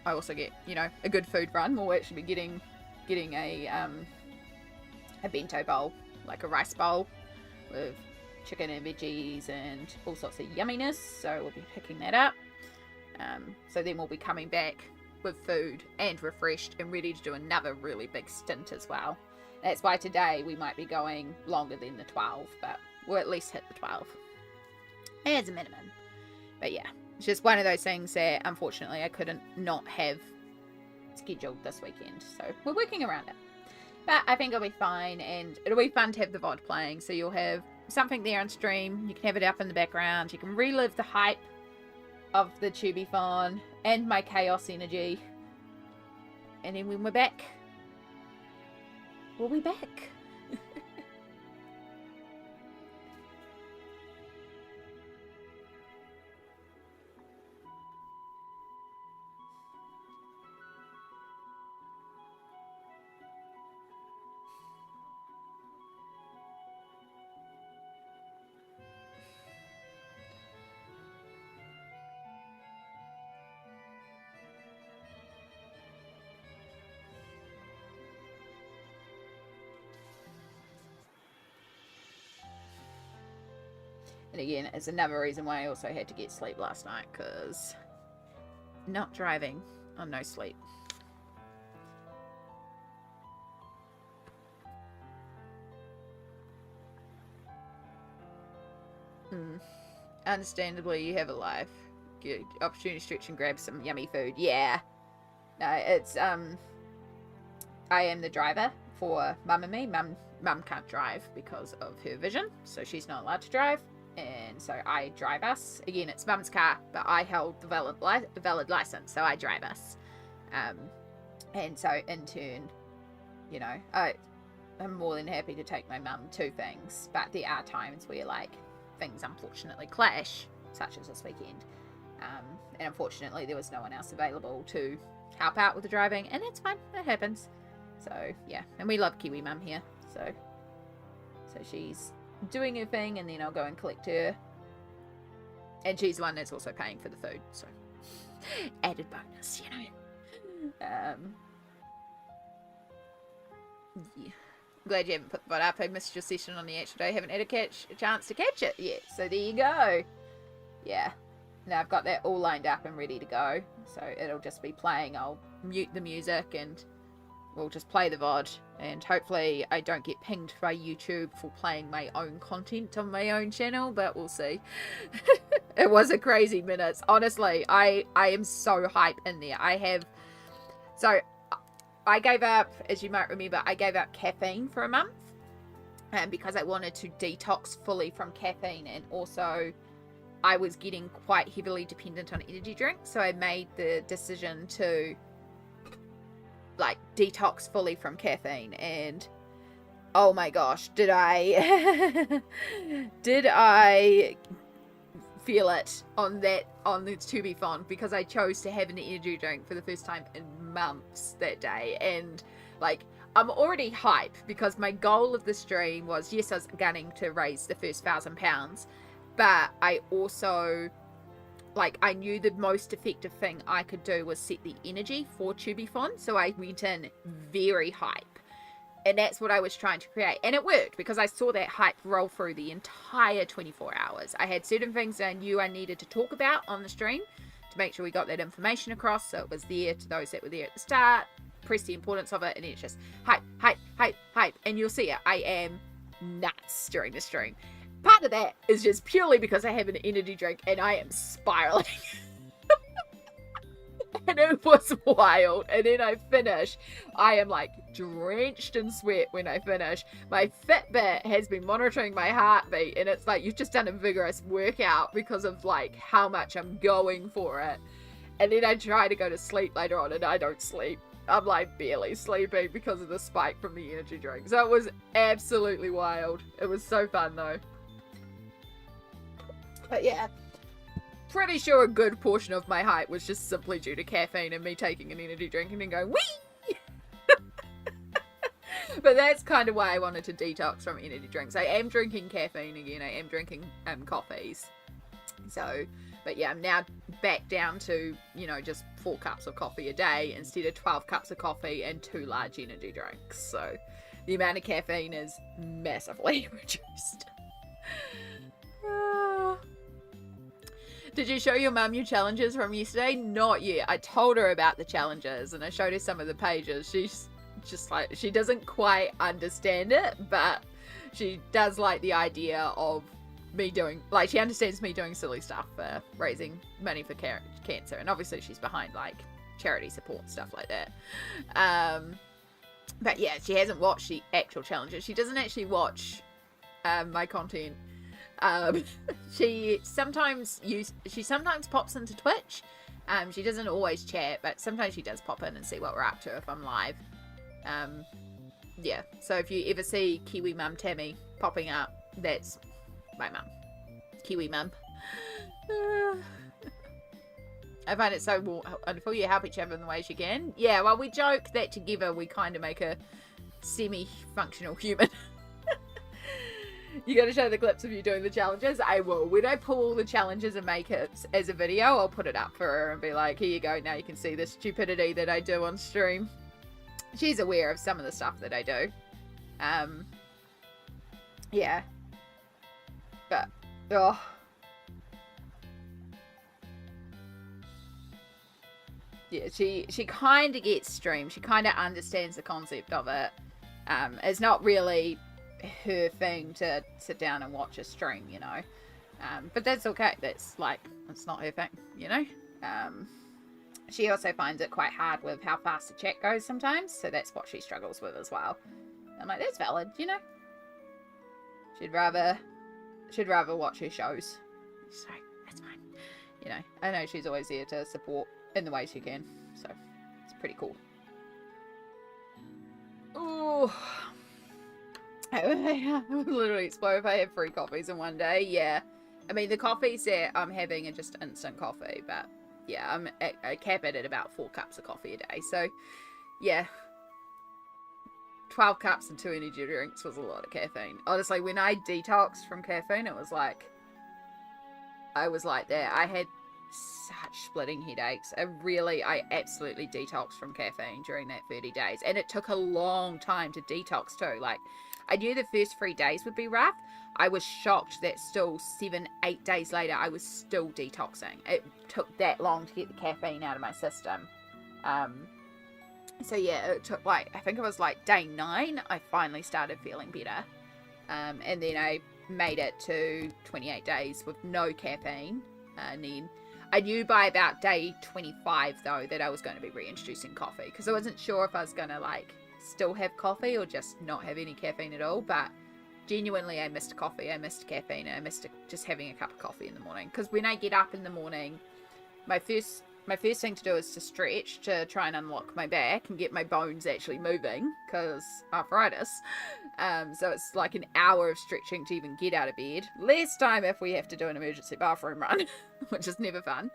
I also get, you know, a good food run. We'll actually be getting a bento bowl, like a rice bowl with chicken and veggies and all sorts of yumminess. So we'll be picking that up. So then we'll be coming back with food and refreshed and ready to do another really big stint as well. That's why today we might be going longer than the 12, but we'll at least hit the 12 as a minimum. But yeah, it's just one of those things that unfortunately I couldn't not have scheduled this weekend. So we're working around it. But I think it'll be fine, and it'll be fun to have the VOD playing. So you'll have something there on stream. You can have it up in the background. You can relive the hype of the Tubiathon and my chaos energy. And then when we're back, we'll be back. And again, it's another reason why I also had to get sleep last night, because not driving on no sleep. Understandably, you have a life. Good opportunity to stretch and grab some yummy food. Yeah. No, it's, I am the driver for Mum and me. Mum can't drive because of her vision, so she's not allowed to drive. And so I drive us. Again, it's Mum's car, but I held the valid license, so I drive us. And so in turn, you know, I'm more than happy to take my mum to things, but there are times where, like, things unfortunately clash, such as this weekend. And unfortunately, there was no one else available to help out with the driving, and it's fine. It happens. So yeah, and we love Kiwi Mum here. So she's doing her thing, and then I'll go and collect her. And she's the one that's also paying for the food, so added bonus, you know. Yeah. Glad you haven't put the VOD up. I missed your session on the actual day. Haven't had a chance to catch it yet, so there you go. Yeah. Now I've got that all lined up and ready to go, so it'll just be playing. I'll mute the music and we'll just play the VOD, and hopefully I don't get pinged by YouTube for playing my own content on my own channel, but we'll see. It was a crazy minute. Honestly, I am so hype in there. So I gave up, as you might remember, I gave up caffeine for a month, because I wanted to detox fully from caffeine, and also I was getting quite heavily dependent on energy drinks, so I made the decision to, like, detox fully from caffeine. And oh my gosh, did I feel it on the Tubiathon, because I chose to have an energy drink for the first time in months that day. And like, I'm already hype because my goal of the stream was, yes, I was gunning to raise the first £1,000, but I also, like, I knew the most effective thing I could do was set the energy for Tubiathon, so I went in very hype. And that's what I was trying to create. And it worked, because I saw that hype roll through the entire 24 hours. I had certain things that I knew I needed to talk about on the stream to make sure we got that information across, so it was there to those that were there at the start, press the importance of it, and it's just hype, hype, hype, hype. And you'll see it. I am nuts during the stream. Part of that is just purely because I have an energy drink and I am spiraling. And it was wild. And then I finish. I am like drenched in sweat when I finish. My Fitbit has been monitoring my heartbeat, and it's like, you've just done a vigorous workout because of like how much I'm going for it. And then I try to go to sleep later on, and I don't sleep. I'm like barely sleeping because of the spike from the energy drink. So it was absolutely wild. It was so fun though. But yeah, pretty sure a good portion of my height was just simply due to caffeine and me taking an energy drink and then going, wee! But that's kind of why I wanted to detox from energy drinks. I am drinking caffeine again. I am drinking coffees. So But yeah, I'm now back down to, you know, just 4 cups of coffee a day instead of 12 cups of coffee and 2 large energy drinks. So the amount of caffeine is massively reduced. Did you show your mum your challenges from yesterday? Not yet. I told her about the challenges and I showed her some of the pages. She's just like, she doesn't quite understand it, but she does like the idea of me doing, like, she understands me doing silly stuff for raising money for cancer. And obviously she's behind like charity support, stuff like that. But yeah, she hasn't watched the actual challenges. She doesn't actually watch my content. She sometimes pops into Twitch. She doesn't always chat, but sometimes she does pop in and see what we're up to if I'm live. Yeah, so if you ever see Kiwi Mum Tammy popping up, that's my mum. Kiwi Mum. I find it so wonderful. You help each other in the ways you can. Yeah, well, we joke that together we kind of make a semi-functional human. You gotta show the clips of you doing the challenges. I will. When I pull the challenges and make it as a video, I'll put it up for her and be like, here you go, now you can see the stupidity that I do on stream. She's aware of some of the stuff that I do. Yeah. But, oh. Yeah, she kind of gets streamed. She kind of understands the concept of it. It's not really her thing to sit down and watch a stream, you know. But that's okay. That's like, it's not her thing, you know. She also finds it quite hard with how fast the chat goes sometimes, so that's what she struggles with as well. I'm like, that's valid, you know. She'd rather watch her shows. So that's fine. You know, I know she's always there to support in the way she can, so it's pretty cool. Ooh. I would literally explode if I had 3 coffees in one day. Yeah, I mean the coffees that I'm having are just instant coffee, but yeah, I cap it at about 4 cups of coffee a day. So yeah, 12 cups and 2 energy drinks was a lot of caffeine. Honestly, when I detoxed from caffeine, it was like, I was like that. I had such splitting headaches. I absolutely detoxed from caffeine during that 30 days. And it took a long time to detox too. Like, I knew the first 3 days would be rough. I was shocked that still 7-8 days later, I was still detoxing. It took that long to get the caffeine out of my system. So yeah, it took like, I think it was like day 9, I finally started feeling better. And then I made it to 28 days with no caffeine. And then I knew by about day 25 though that I was going to be reintroducing coffee, because I wasn't sure if I was going to like still have coffee or just not have any caffeine at all. But genuinely, I missed coffee, I missed caffeine, and I missed just having a cup of coffee in the morning. Because when I get up in the morning, my first thing to do is to stretch, to try and unlock my back and get my bones actually moving, because arthritis. So it's like an hour of stretching to even get out of bed. Less time if we have to do an emergency bathroom run, which is never fun.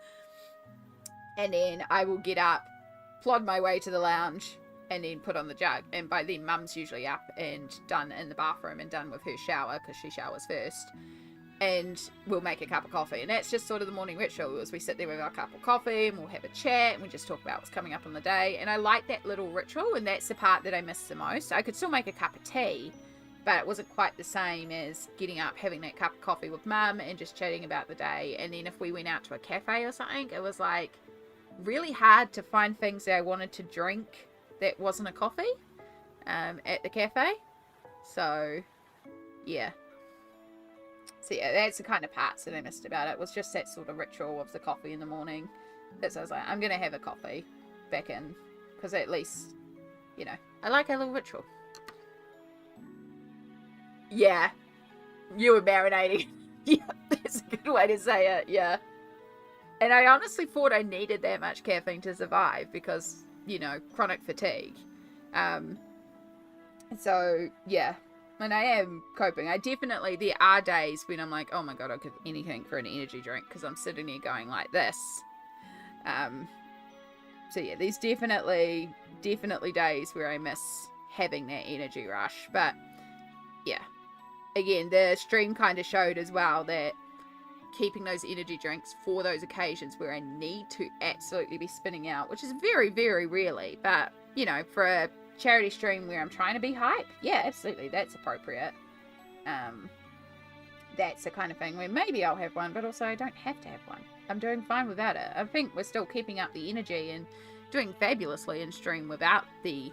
And then I will get up, plod my way to the lounge, and then put on the jug. And by then, Mum's usually up and done in the bathroom and done with her shower, because she showers first. And we'll make a cup of coffee. And that's just sort of the morning ritual, as we sit there with our cup of coffee and we'll have a chat and we just talk about what's coming up on the day. And I like that little ritual, and that's the part that I miss the most. I could still make a cup of tea, but it wasn't quite the same as getting up, having that cup of coffee with Mum and just chatting about the day. And then if we went out to a cafe or something, it was like really hard to find things that I wanted to drink that wasn't a coffee at the cafe. So yeah. So yeah, that's the kind of parts that I missed about it, was just that sort of ritual of the coffee in the morning. That's, I was like, I'm going to have a coffee back in, because at least, you know, I like a little ritual. Yeah, you were marinating. Yeah, that's a good way to say it, yeah. And I honestly thought I needed that much caffeine to survive, because, you know, chronic fatigue. So, yeah. And I am coping. There are days when I'm like, oh my god, I'll give anything for an energy drink, because I'm sitting here going like this. So yeah, there's definitely days where I miss having that energy rush. But yeah, again, the stream kind of showed as well that keeping those energy drinks for those occasions where I need to absolutely be spinning out, which is very, very rarely. But, you know, for a charity stream where I'm trying to be hype, yeah, absolutely, that's appropriate. That's the kind of thing where maybe I'll have one, but also I don't have to have one. I'm doing fine without it. I think we're still keeping up the energy and doing fabulously in stream without the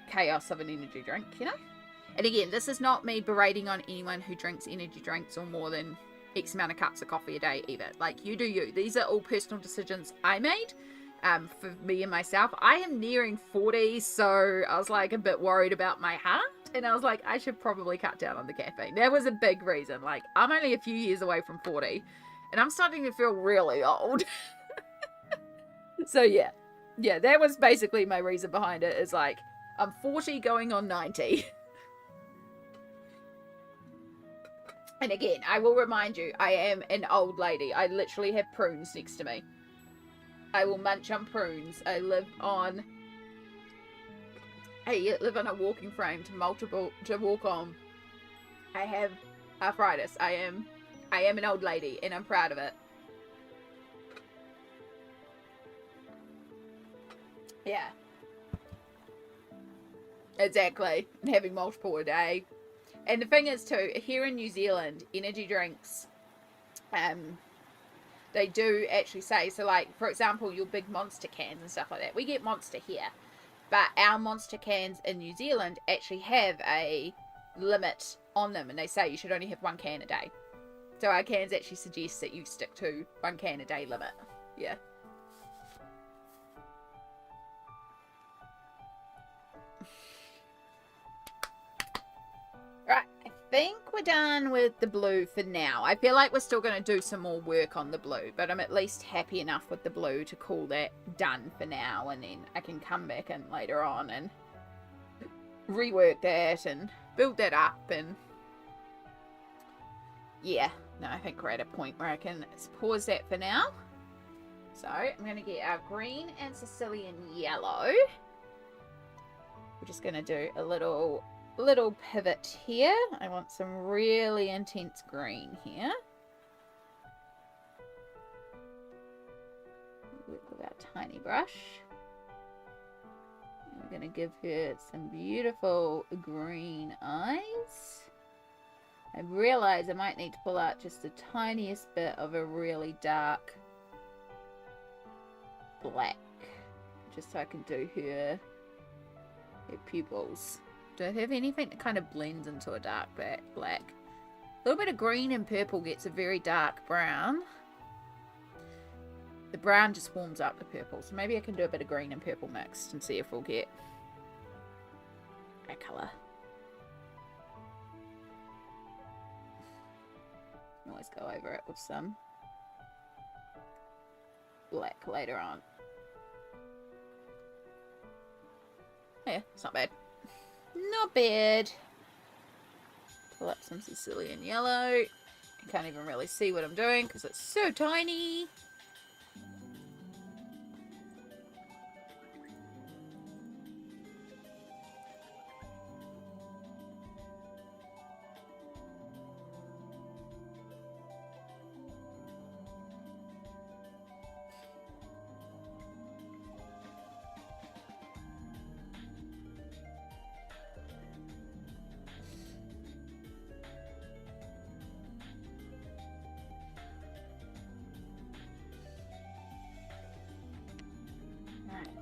chaos of an energy drink, you know? And again, this is not me berating on anyone who drinks energy drinks or more than X amount of cups of coffee a day either. Like, you do you. These are all personal decisions I made for me and myself. I am nearing 40, so I was like a bit worried about my heart. And I was like, I should probably cut down on the caffeine. That was a big reason. Like, I'm only a few years away from 40. And I'm starting to feel really old. So, yeah. Yeah, that was basically my reason behind it. Is like, I'm 40 going on 90. And again, I will remind you, I am an old lady. I literally have prunes next to me. I will munch on prunes. I live on a walking frame to walk on. I have arthritis. I am an old lady, and I'm proud of it. Yeah. Exactly. And having multiple a day. And the thing is too, here in New Zealand, energy drinks, they do actually say, so like, for example, your big Monster cans and stuff like that. We get Monster here. But our Monster cans in New Zealand actually have a limit on them. And they say you should only have 1 can a day. So our cans actually suggest that you stick to 1 can a day limit. Yeah. Right. I think we're done with the blue for now. I feel like we're still going to do some more work on the blue, but I'm at least happy enough with the blue to call that done for now, and then I can come back in later on and rework that and build that up. And yeah, no, I think we're at a point where I can pause that for now. So I'm going to get our green and Sicilian yellow. We're just going to do a little pivot here. I want some really intense green here. Work with our tiny brush. And we're going to give her some beautiful green eyes. I realize I might need to pull out just the tiniest bit of a really dark black, just so I can do her pupils. Do I have anything that kind of blends into a dark black? A little bit of green and purple gets a very dark brown. The brown just warms up the purple. So maybe I can do a bit of green and purple mixed and see if we'll get a colour. Always go over it with some black later on. Yeah, it's not bad. Not bad. Pull up some Sicilian yellow. You can't even really see what I'm doing because it's so tiny.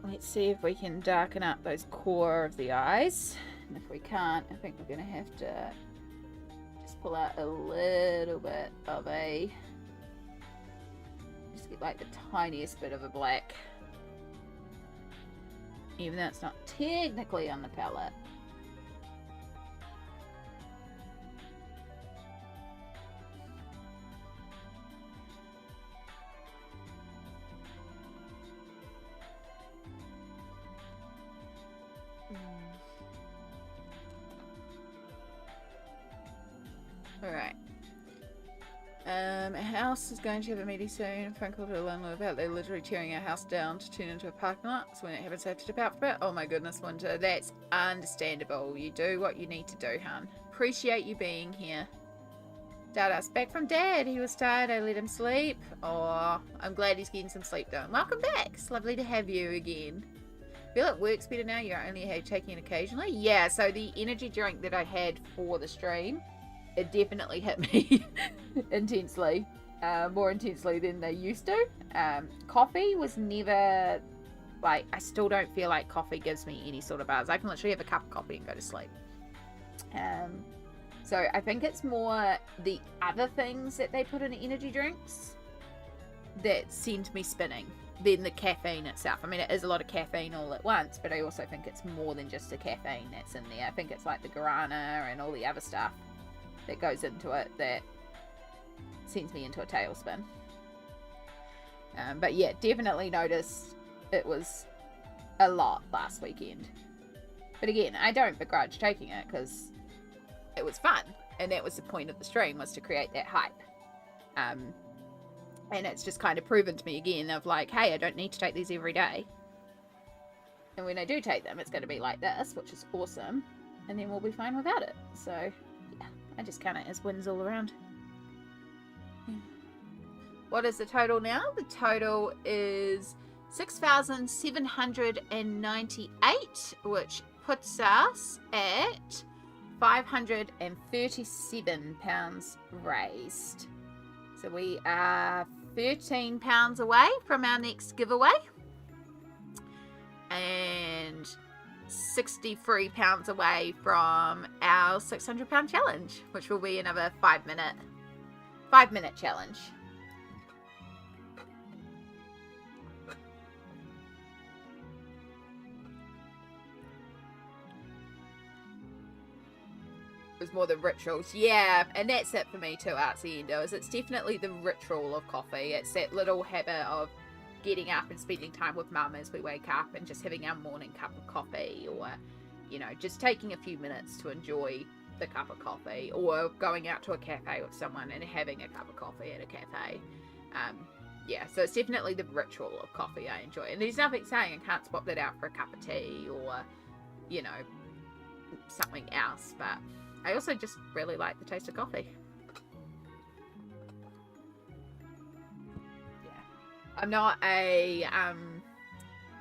Let's see if we can darken up those core of the eyes. And if we can't, I think we're going to have to just pull out a little bit of a... just get like the tiniest bit of a black. Even though it's not technically on the palette. Alright. A house is going to have a meeting soon. Phone call to the landlord about they're literally tearing our house down to turn into a parking lot. So when it happens, I have to dip out for a bit. Oh my goodness, Winter. That's understandable. You do what you need to do, hun. Appreciate you being here. Stardust, back from Dad. He was tired. I let him sleep. Oh, I'm glad he's getting some sleep though. Welcome back. It's lovely to have you again. Feel it works better now. You're only taking it occasionally. Yeah, so the energy drink that I had for the stream, it definitely hit me intensely. More intensely than they used to. Coffee was never, like, I still don't feel like coffee gives me any sort of buzz. I can literally have a cup of coffee and go to sleep. So I think it's more the other things that they put in energy drinks that send me spinning than the caffeine itself. I mean, it is a lot of caffeine all at once, but I also think it's more than just the caffeine that's in there. I think it's like the guarana and all the other stuff that goes into it that sends me into a tailspin. But yeah, definitely noticed it was a lot last weekend. But again, I don't begrudge taking it because it was fun, and that was the point of the stream, was to create that hype. And it's just kind of proven to me again of like, hey, I don't need to take these every day. And when I do take them, it's going to be like this, which is awesome. And then we'll be fine without it. So yeah, I just count it as wins all around. Yeah. What is the total now? The total is 6,798, which puts us at 537 pounds raised. So we are 13 pounds away from our next giveaway, and 63 pounds away from our 600 pound challenge, which will be another 5 minute challenge. Was more the rituals, yeah, and that's it for me too, Artsy Endo, is it's definitely the ritual of coffee. It's that little habit of getting up and spending time with mum as we wake up and just having our morning cup of coffee, or, you know, just taking a few minutes to enjoy the cup of coffee, or going out to a cafe with someone and having a cup of coffee at a cafe. Yeah, so it's definitely the ritual of coffee I enjoy, and there's nothing saying I can't swap that out for a cup of tea or, you know, something else, but I also just really like the taste of coffee. Yeah. I'm not a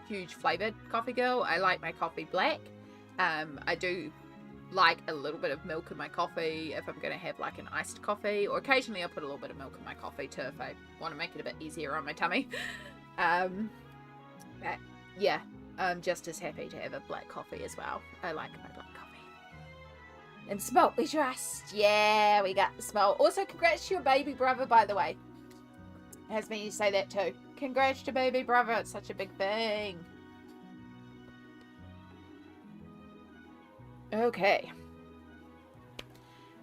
huge flavoured coffee girl. I like my coffee black. I do like a little bit of milk in my coffee if I'm going to have like an iced coffee, or occasionally I'll put a little bit of milk in my coffee too if I want to make it a bit easier on my tummy. But yeah, I'm just as happy to have a black coffee as well. I like my black coffee. And Smalt we trust. Yeah, we got the Smalt. Also, congrats to your baby brother, by the way. It has been you say that too. Congrats to baby brother. It's such a big thing. Okay.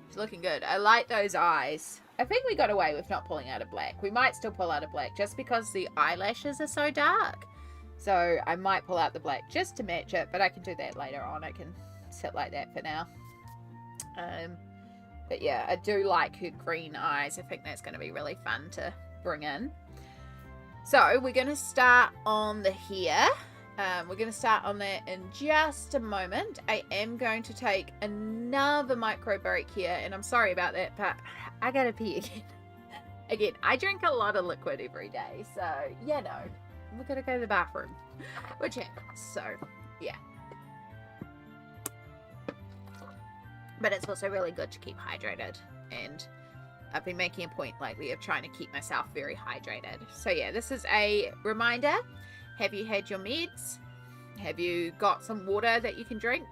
It's looking good. I like those eyes. I think we got away with not pulling out a black. We might still pull out a black just because the eyelashes are so dark. So I might pull out the black just to match it, but I can do that later on. I can sit like that for now. But yeah, I do like her green eyes. I think that's going to be really fun to bring in. So we're going to start on the hair. We're going to start on that in just a moment. I am going to take another micro break here, and I'm sorry about that, but I gotta pee again. Again, I drink a lot of liquid every day, so you know, we're gonna go to the bathroom, which happens. So yeah. But it's also really good to keep hydrated, and I've been making a point lately of trying to keep myself very hydrated. So yeah, this is a reminder. Have you had your meds? Have you got some water that you can drink?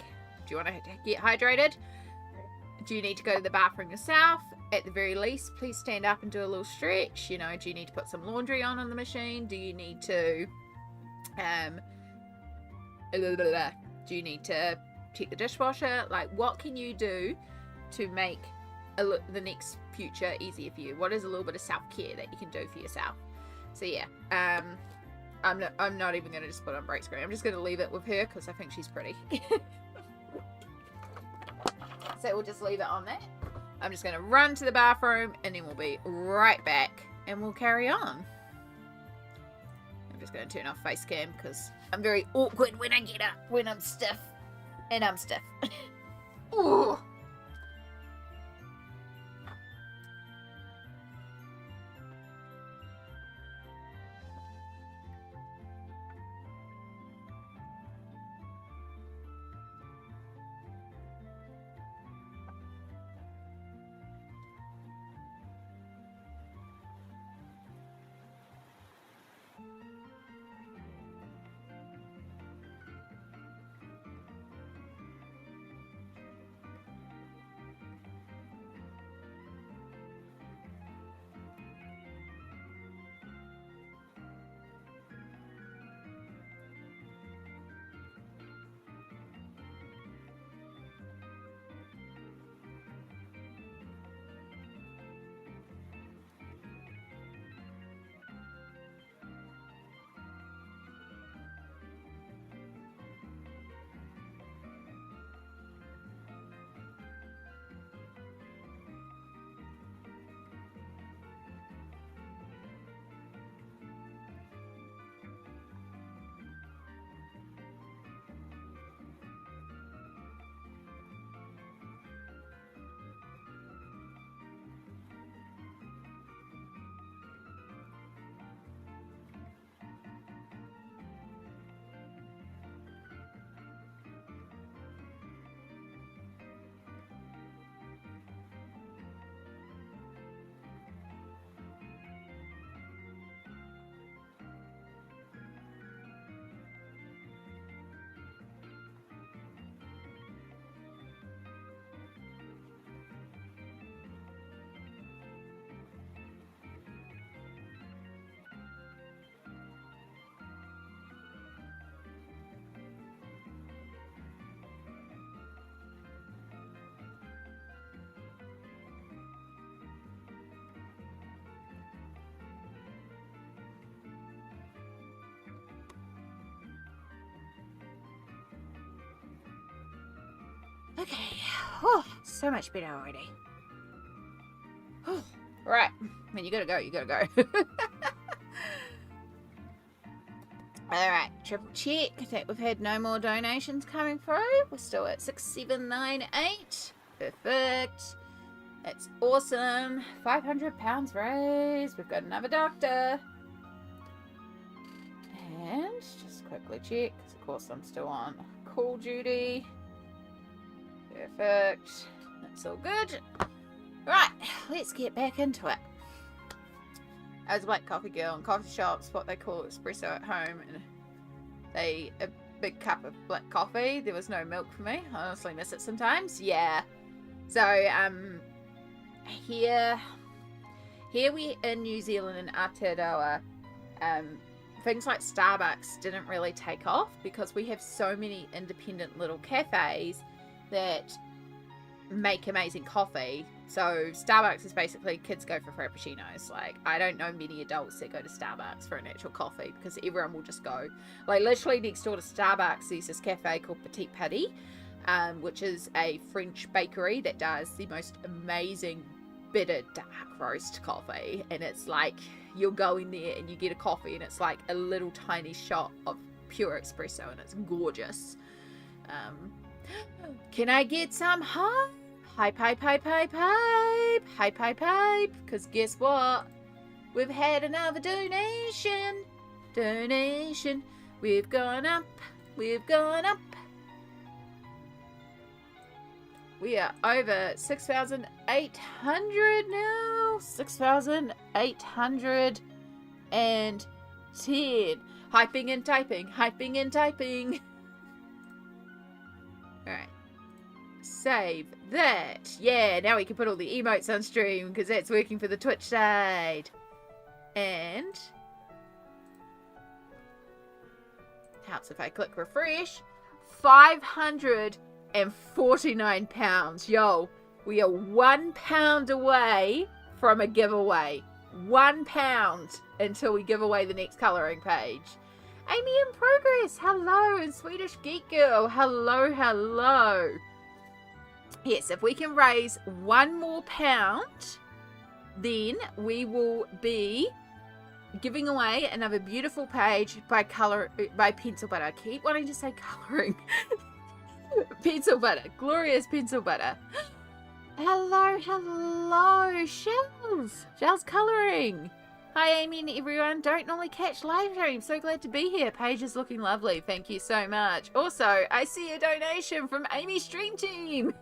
Do you want to get hydrated? Do you need to go to the bathroom yourself? At the very least, please stand up and do a little stretch. You know, do you need to put some laundry on the machine? Do you need to do you need to check the dishwasher? Like, what can you do to make the next future easier for you? What is a little bit of self-care that you can do for yourself? So yeah, I'm not even going to just put on break screen. I'm just going to leave it with her because I think she's pretty. So we'll just leave it on that. I'm just going to run to the bathroom and then we'll be right back and we'll carry on. I'm just going to turn off face cam because I'm very awkward when I get up, when I'm stiff. And I'm stiff. Ooh. Okay. Oh, so much better already. Oh, right. I mean, you gotta go. You gotta go. Alright, triple check that we've had no more donations coming through. We're still at 6798. Perfect. That's awesome. £500 raised. We've got another doctor. And just quickly check, because of course I'm still on call duty. Perfect. That's all good. Right, let's get back into it. I was a black coffee girl in coffee shops, what they call espresso at home, and a big cup of black coffee. There was no milk for me. I honestly miss it sometimes. Yeah. So, here we in New Zealand in Aotearoa, things like Starbucks didn't really take off because we have so many independent little cafes that make amazing coffee. So Starbucks is basically kids go for frappuccinos. Like, I don't know many adults that go to Starbucks for an actual coffee because everyone will just go. Like, literally next door to Starbucks there's this cafe called Petit Paris, which is a French bakery that does the most amazing bitter dark roast coffee. And it's like, you'll go in there and you get a coffee and it's like a little tiny shot of pure espresso and it's gorgeous. Can I get some hype? Hype, hype, hype, hype, hype, hype, hype, hype, because guess what? We've had another donation. Donation. We've gone up. We've gone up. We are over 6,800 now. 6,810. Hyping and typing. Hyping and typing. Alright. Save that. Yeah, now we can put all the emotes on stream because that's working for the Twitch side. And helps if I click refresh. £549. Yo, we are £1 away from a giveaway. £1 until we give away the next colouring page. Amy in progress. Hello, and Swedish Geek Girl. Hello, hello. Yes, if we can raise £1 more, then we will be giving away another beautiful page by pencil butter. I keep wanting to say colouring. Pencil butter. Glorious pencil butter. Hello, hello, Shells. Shells colouring. Hi, Amy and everyone. Don't normally catch live streams. So glad to be here. Paige is looking lovely. Thank you so much. Also, I see a donation from Amy's Stream Team.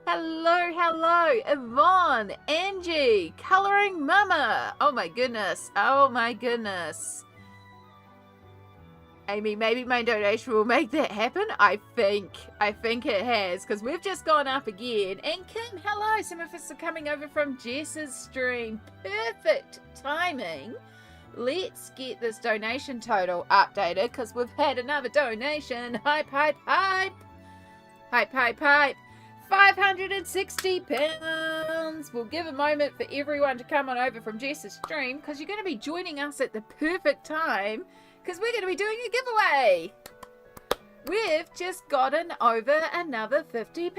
Hello, hello, Yvonne, Angie, Colouring Mama. Oh my goodness. Oh my goodness. Amy, maybe my donation will make that happen. I think it has, because we've just gone up again. And Kim, hello. Some of us are coming over from Jess's stream. Perfect timing. Let's get this donation total updated, because we've had another donation. Hype, hype, hype. Hype, hype, hype. £560. We'll give a moment for everyone to come on over from Jess's stream, because you're going to be joining us at the perfect time, because we're going to be doing a giveaway. We've just gotten over another £50.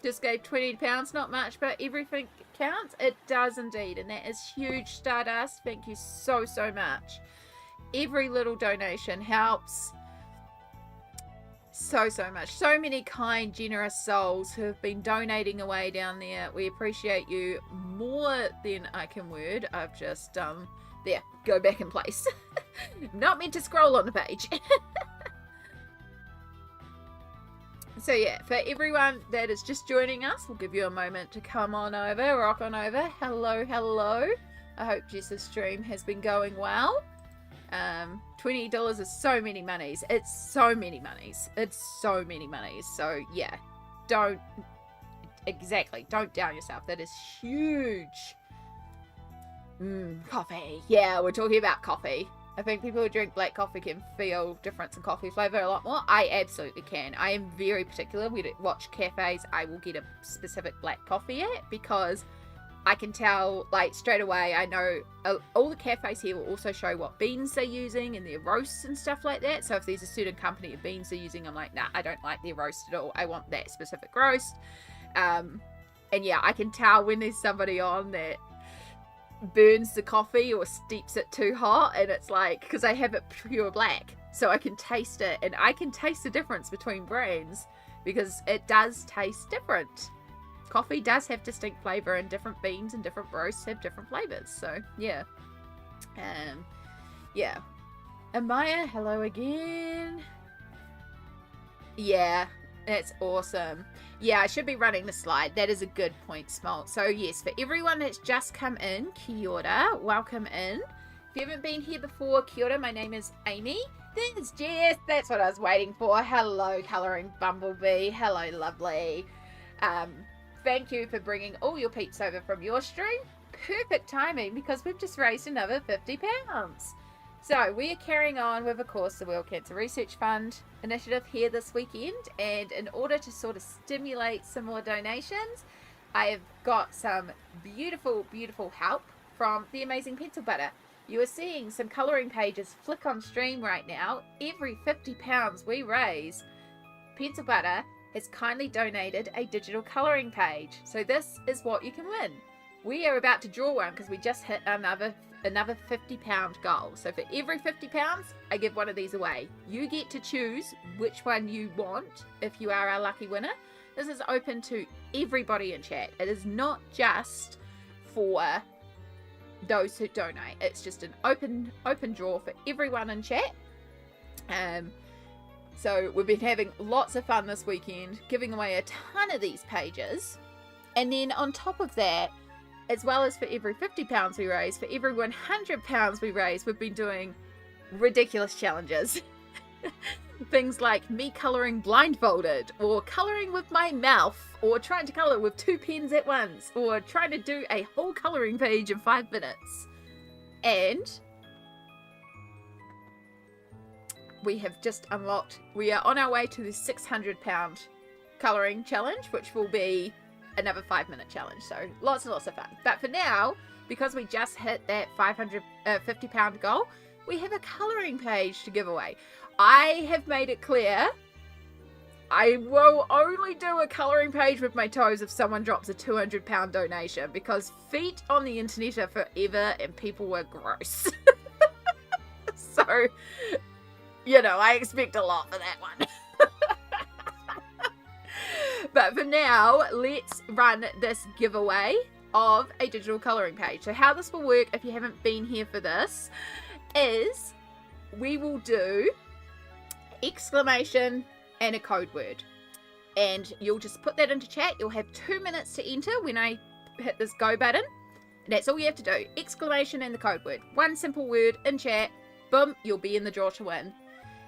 Just gave £20, not much, but everything counts. It does indeed, and that is huge, Stardust. Thank you so, so much. Every little donation helps. So, so much. So many kind, generous souls who have been donating away down there. We appreciate you more than I can word. I've just, there, go back in place. Not meant to scroll on the page. So yeah, for everyone that is just joining us, we'll give you a moment to come on over, rock on over. Hello, hello. I hope Jess's stream has been going well. $20 is so many monies. It's so many monies. It's so many monies. So yeah, don't down yourself. That is huge. Coffee. Yeah, we're talking about coffee. I think people who drink black coffee can feel difference in coffee flavor a lot more. I absolutely can. I am very particular. We watch cafes I will get a specific black coffee at, because I can tell, like, straight away. I know all the cafes here will also show what beans they're using and their roasts and stuff like that. So if there's a certain company of beans they're using, I'm like, nah, I don't like their roast at all. I want that specific roast. And yeah, I can tell when there's somebody on that burns the coffee or steeps it too hot, and it's like, because I have it pure black, so I can taste it, and I can taste the difference between brands because it does taste different. Coffee does have distinct flavor, and different beans and different roasts have different flavors. So yeah, yeah. And Maya, hello again. Yeah, that's awesome. Yeah, I should be running the slide. That is a good point, Smalt. So yes, for everyone that's just come in, kia ora, welcome in. If you haven't been here before, kia ora, my name is Amy. There's Jess, that's what I was waiting for. Hello, Colouring Bumblebee. Hello, lovely. Thank you for bringing all your peeps over from your stream. Perfect timing because we've just raised another £50. So we are carrying on with, of course, the World Cancer Research Fund initiative here this weekend. And in order to sort of stimulate some more donations, I have got some beautiful, beautiful help from the amazing Pencil Butter. You are seeing some colouring pages flick on stream right now. Every £50 we raise, Pencil Butter has kindly donated a digital colouring page. So this is what you can win. We are about to draw one because we just hit another £50 goal. So for every £50, I give one of these away. You get to choose which one you want if you are our lucky winner. This is open to everybody in chat. It is not just for those who donate. It's just an open draw for everyone in chat. So we've been having lots of fun this weekend, giving away a ton of these pages. And then on top of that, as well as for every £50 we raise, for every £100 we raise, we've been doing ridiculous challenges. Things like me colouring blindfolded, or colouring with my mouth, or trying to colour with 2 pens at once, or trying to do a whole colouring page in 5 minutes. And we have just unlocked, we are on our way to the £600 colouring challenge, which will be another 5-minute challenge. So lots and lots of fun. But for now, because we just hit that £50 goal, we have a colouring page to give away. I have made it clear I will only do a colouring page with my toes if someone drops a £200 donation, because feet on the internet are forever and people were gross. So, you know, I expect a lot for that one. But for now, let's run this giveaway of a digital colouring page. So how this will work, if you haven't been here for this, is we will do exclamation and a code word. And you'll just put that into chat. You'll have 2 minutes to enter when I hit this go button. And that's all you have to do. Exclamation and the code word. One simple word in chat. Boom, you'll be in the draw to win.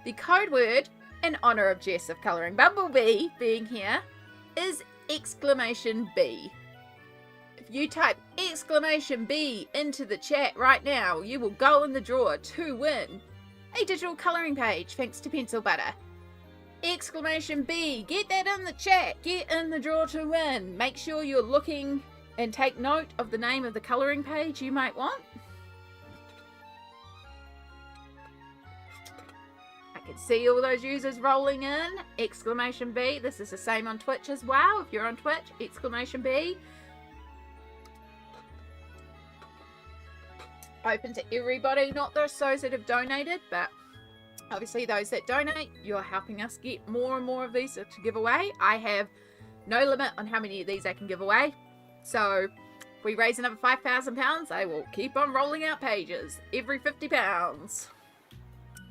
The code word, in honour of Jess of Colouring Bumblebee being here, is exclamation B. If you type exclamation B into the chat right now, you will go in the draw to win a digital colouring page thanks to Pencil Butter. Exclamation B, get that in the chat, get in the draw to win. Make sure you're looking and take note of the name of the colouring page you might want. I can see all those users rolling in. Exclamation B. This is the same on Twitch as well. If you're on Twitch, exclamation B. Open to everybody, not those that have donated, but obviously those that donate, you're helping us get more and more of these to give away. I have no limit on how many of these I can give away. So if we raise another £5,000, I will keep on rolling out pages every £50.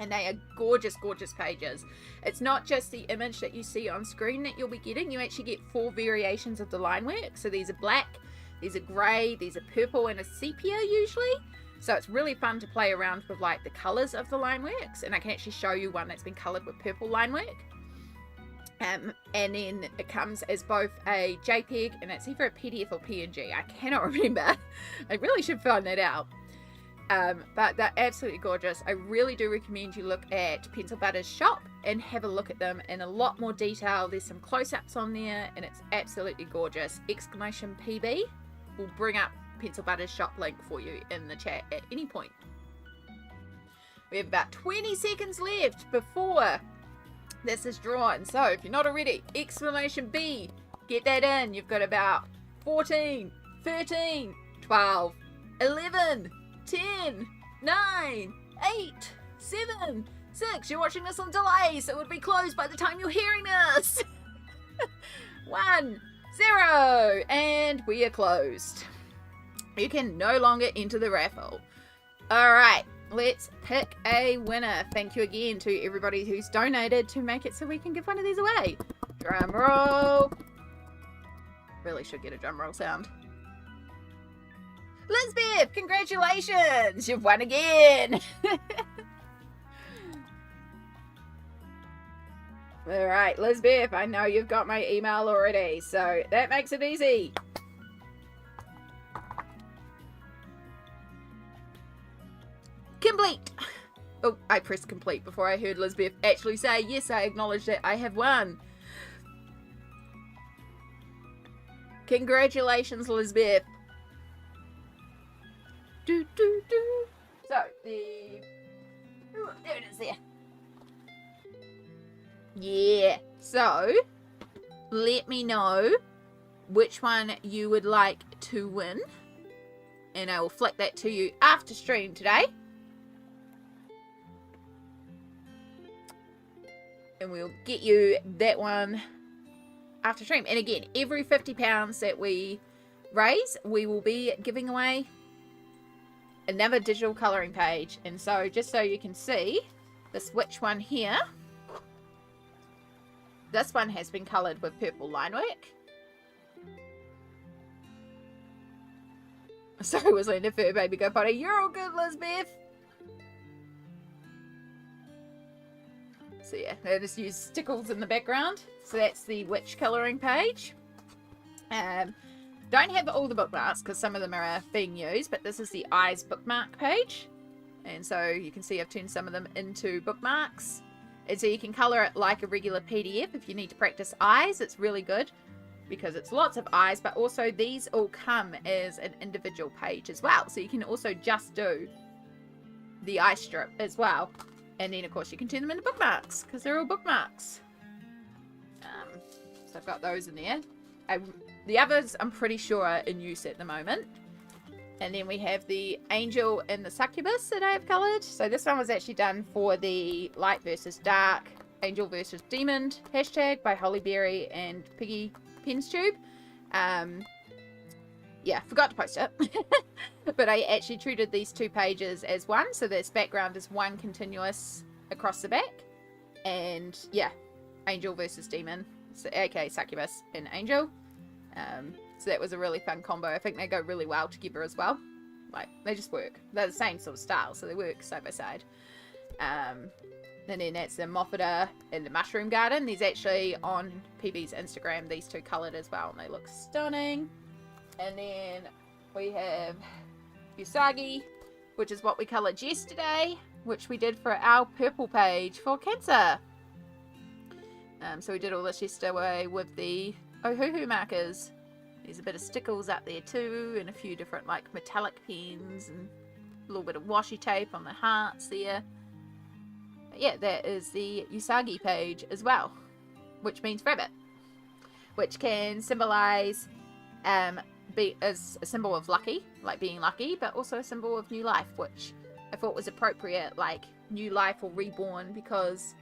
And they are gorgeous, gorgeous pages. It's not just the image that you see on screen that you'll be getting. You actually get 4 variations of the line work. So these are black, these are grey, these are purple, and a sepia usually. So it's really fun to play around with like the colours of the line works. And I can actually show you one that's been coloured with purple line work. And then it comes as both a JPEG and it's either a PDF or PNG. I cannot remember. I really should find that out. But they're absolutely gorgeous. I really do recommend you look at Pencil Butter's shop and have a look at them in a lot more detail. There's some close-ups on there and it's absolutely gorgeous. Exclamation PB. will bring up Pencil Butter's shop link for you in the chat at any point. We have about 20 seconds left before this is drawn. So if you're not already, exclamation B, get that in. You've got about 14, 13, 12, 11, 10, 9, 8, 7, 6. You're watching this on delay, so it would be closed by the time you're hearing this. 1, 0, and we are closed. You can no longer enter the raffle. Alright, let's pick a winner. Thank you again to everybody who's donated to make it so we can give one of these away. Drum roll. Really should get a drum roll sound. Lisbeth, congratulations! You've won again! Alright, Lisbeth, I know you've got my email already, so that makes it easy. Complete! Oh, I pressed complete before I heard Lisbeth actually say, yes, I acknowledge that I have won. Congratulations, Lisbeth. Do, do, do. So, ooh, there it is there. Yeah. So, let me know which one you would like to win. And I will flick that to you after stream today. And we'll get you that one after stream. And again, every £50 that we raise, we will be giving away another digital colouring page. And so, just so you can see, this which one here, this one has been coloured with purple line work. So was Linda Fur Baby Go Potty. You're all good, Lisbeth. So yeah, I just use stickles in the background. So that's the witch colouring page. Don't have all the bookmarks because some of them are being used, but this is the eyes bookmark page. And so you can see I've turned some of them into bookmarks. And so you can colour it like a regular PDF if you need to practice eyes. It's really good because it's lots of eyes, but also these all come as an individual page as well. So you can also just do the eye strip as well. And then, of course, you can turn them into bookmarks because they're all bookmarks. So I've got those in there. The others, I'm pretty sure, are in use at the moment. And then we have the angel and the succubus that I have coloured. So this one was actually done for the light versus dark, angel versus demon hashtag by Hollyberry and Piggy Penstube. Yeah, forgot to post it. But I actually treated these two pages as one. So this background is one continuous across the back. And yeah, angel versus demon. So, aka succubus and angel. So that was a really fun combo. I think they go really well together as well. Like, they just work. They're the same sort of style, so they work side by side. And then that's the Moffata and the Mushroom Garden. There's actually on PB's Instagram these two coloured as well, and they look stunning. And then we have Usagi, which is what we coloured yesterday, which we did for our purple page for Cancer. So we did all this yesterday with the Ohuhu markers. There's a bit of stickles up there too, and a few different like metallic pens, and a little bit of washi tape on the hearts there. But yeah, that is the Usagi page as well, which means rabbit, which can symbolise be as a symbol of lucky, like being lucky, but also a symbol of new life, which I thought was appropriate, like new life or reborn, because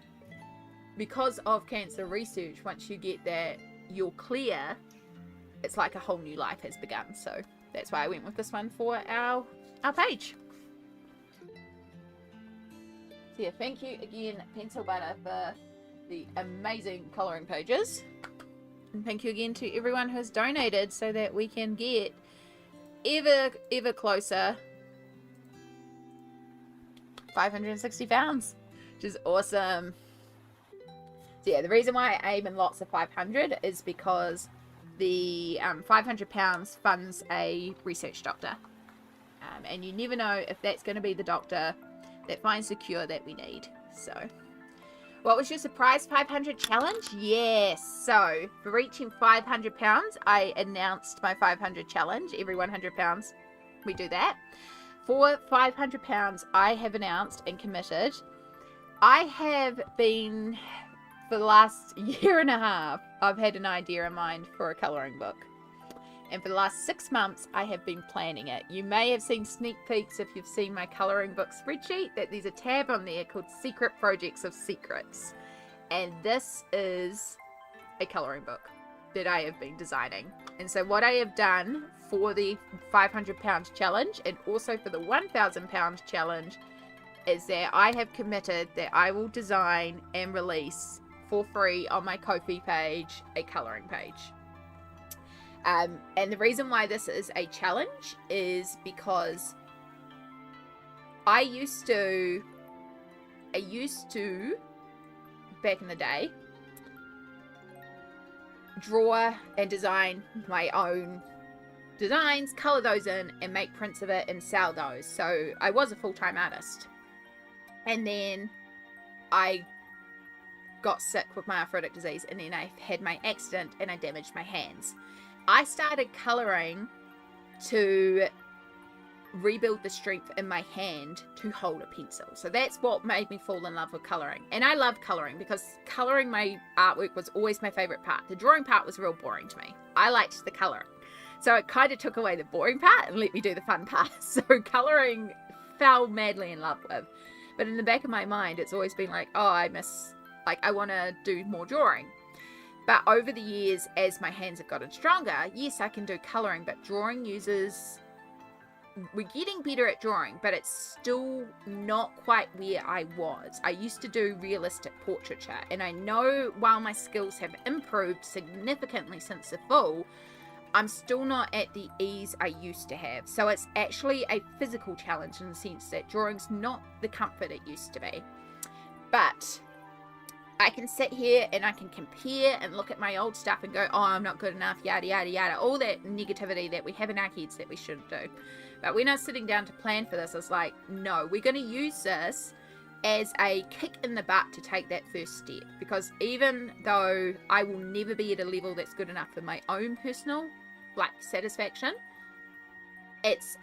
of cancer research, once you get that you're clear, it's like a whole new life has begun. So that's why I went with this one for our page. So yeah, thank you again, Pencil Butter, for the amazing colouring pages. And thank you again to everyone who has donated so that we can get ever closer 560 pounds, which is awesome. So yeah, the reason why I aim in lots of 500 is because the £500 funds a research doctor. And you never know if that's going to be the doctor that finds the cure that we need. So, What was your surprise 500 challenge? Yes. So for reaching 500 pounds, I announced my 500 challenge. Every 100 pounds, we do that. For 500 pounds, I have announced and committed. I have been, for the last year and a half, I've had an idea in mind for a colouring book. And for the last 6 months, I have been planning it. You may have seen sneak peeks if you've seen my colouring book spreadsheet, that there's a tab on there called Secret Projects of Secrets. And this is a colouring book that I have been designing. And so what I have done for the 500 pound challenge and also for the 1,000 pound challenge is that I have committed that I will design and release for free on my Ko-fi page a colouring page. And the reason why this is a challenge is because I used to, back in the day, draw and design my own designs, colour those in, and make prints of it and sell those. So I was a full-time artist. And then I got sick with my arthritic disease, and then I had my accident and I damaged my hands. I started colouring to rebuild the strength in my hand to hold a pencil. So that's what made me fall in love with colouring. And I love colouring because colouring my artwork was always my favourite part. The drawing part was real boring to me. I liked the colouring. So it kind of took away the boring part and let me do the fun part. So colouring fell madly in love with. But in the back of my mind, it's always been like, oh, I want to do more drawing. But over the years, as my hands have gotten stronger, yes, I can do colouring, but drawing uses... We're getting better at drawing, but it's still not quite where I was. I used to do realistic portraiture, and I know while my skills have improved significantly since the fall, I'm still not at the ease I used to have. So it's actually a physical challenge in the sense that drawing's not the comfort it used to be. But I can sit here and I can compare and look at my old stuff and go, oh, I'm not good enough, yada, yada, yada. All that negativity that we have in our heads that we shouldn't do. But when I was sitting down to plan for this, I was like, no, we're going to use this as a kick in the butt to take that first step. Because even though I will never be at a level that's good enough for my own personal, satisfaction, it's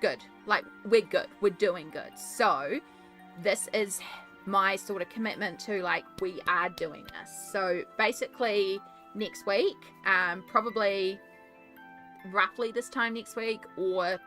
good. We're good. We're doing good. So this is my sort of commitment to we are doing this. So basically next week, probably roughly this time next week or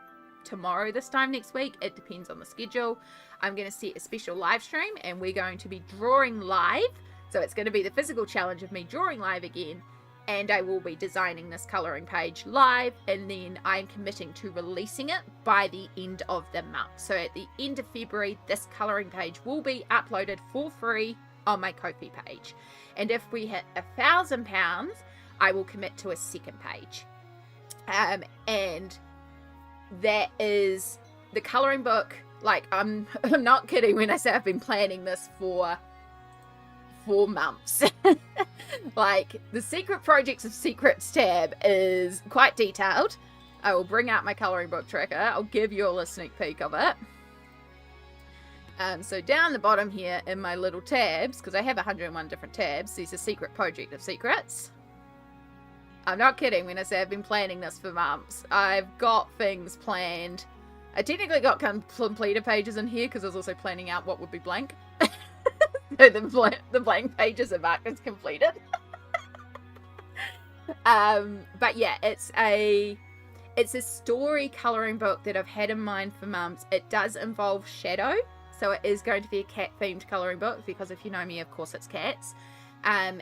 tomorrow this time next week, it depends on the schedule, I'm going to set a special live stream and we're going to be drawing live. So it's going to be the physical challenge of me drawing live again, and I will be designing this colouring page live, and then I'm committing to releasing it by the end of the month. So at the end of February, this colouring page will be uploaded for free on my Ko-fi page. And if we hit 1,000 pounds, I will commit to a second page. And that is the colouring book. I'm not kidding when I say I've been planning this for 4 months. The Secret Projects of Secrets tab is quite detailed. I will bring out my colouring book tracker. I'll give you all a sneak peek of it. So down the bottom here in my little tabs, because I have 101 different tabs, there's a Secret Project of Secrets. I'm not kidding when I say I've been planning this for months. I've got things planned. I technically got completed pages in here because I was also planning out what would be blank. So the blank pages are marked as completed. But yeah, it's a story colouring book that I've had in mind for months. It does involve shadow, so it is going to be a cat themed colouring book because if you know me, of course it's cats.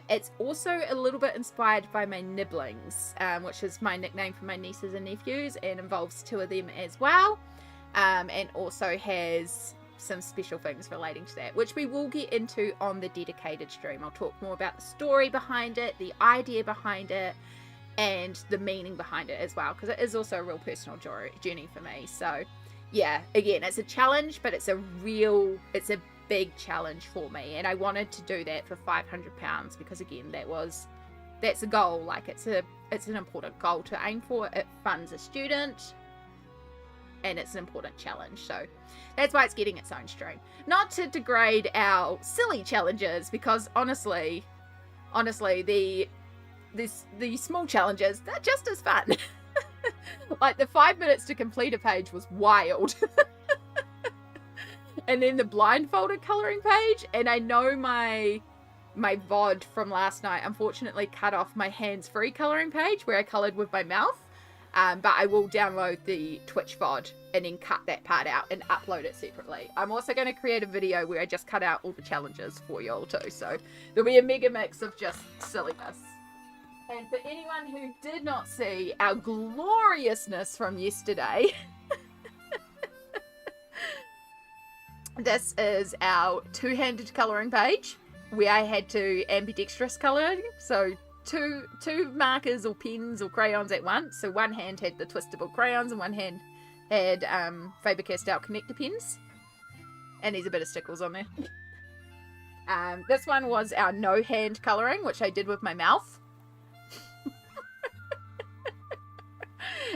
It's also a little bit inspired by my nibblings, which is my nickname for my nieces and nephews, and involves 2 of them as well, and also has some special things relating to that, which we will get into on the dedicated stream. I'll talk more about the story behind it, the idea behind it, and the meaning behind it as well, because it is also a real personal journey for me. So yeah, again, it's a challenge, but it's a big challenge for me, and I wanted to do that for 500 pounds because again, that's a goal. It's an important goal to aim for. It funds a student, and it's an important challenge. So that's why it's getting its own stream. Not to degrade our silly challenges, because honestly, the small challenges, they're just as fun. Like the 5 minutes to complete a page was wild. And then the blindfolded coloring page, and I know my VOD from last night unfortunately cut off my hands-free coloring page where I colored with my mouth. But I will download the Twitch VOD and then cut that part out and upload it separately. I'm also going to create a video where I just cut out all the challenges for y'all too. So there'll be a mega mix of just silliness. And for anyone who did not see our gloriousness from yesterday, this is our two-handed colouring page where I had to ambidextrous colouring. So two markers or pens or crayons at once. So one hand had the twistable crayons and one hand had Faber-Castell connector pens. And there's a bit of stickles on there. This one was our no-hand colouring, which I did with my mouth.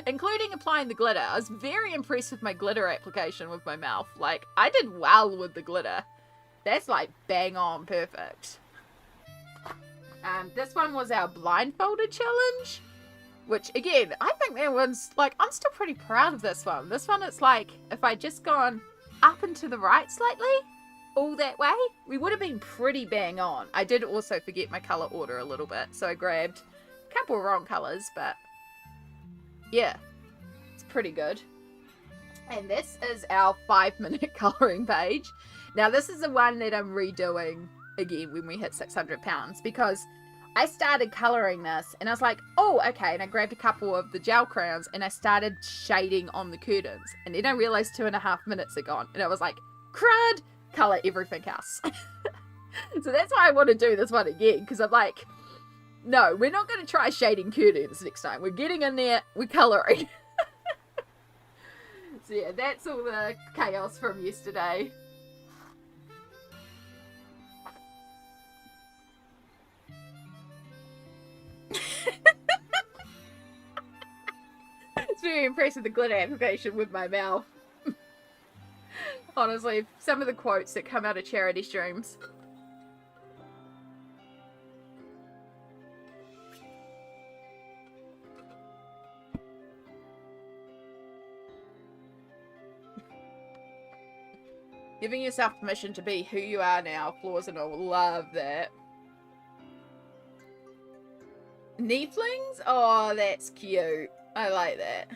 Including applying the glitter. I was very impressed with my glitter application with my mouth. Like, I did well with the glitter. That's like bang on perfect. This one was our blindfolded challenge, which again, I think that one's like, I'm still pretty proud of this one. This one, it's like, if I just gone up and to the right slightly, all that way, we would have been pretty bang on. I did also forget my colour order a little bit, so I grabbed a couple of wrong colours, but yeah, it's pretty good. And this is our 5-minute colouring page. Now this is the one that I'm redoing again when we hit 600 pounds, because I started colouring this and I was like, oh, okay. And I grabbed a couple of the gel crayons and I started shading on the curtains. And then I realised 2.5 minutes are gone. And I was like, crud, colour everything else. So that's why I want to do this one again, because I'm like, no, we're not going to try shading curtains next time. We're getting in there, we're colouring. So yeah, that's all the chaos from yesterday. It's very impressive, the glitter application with my mouth. Honestly, some of the quotes that come out of charity streams. Giving yourself permission to be who you are now, flaws and all. Love that. Neeflings? Oh, that's cute. I like that.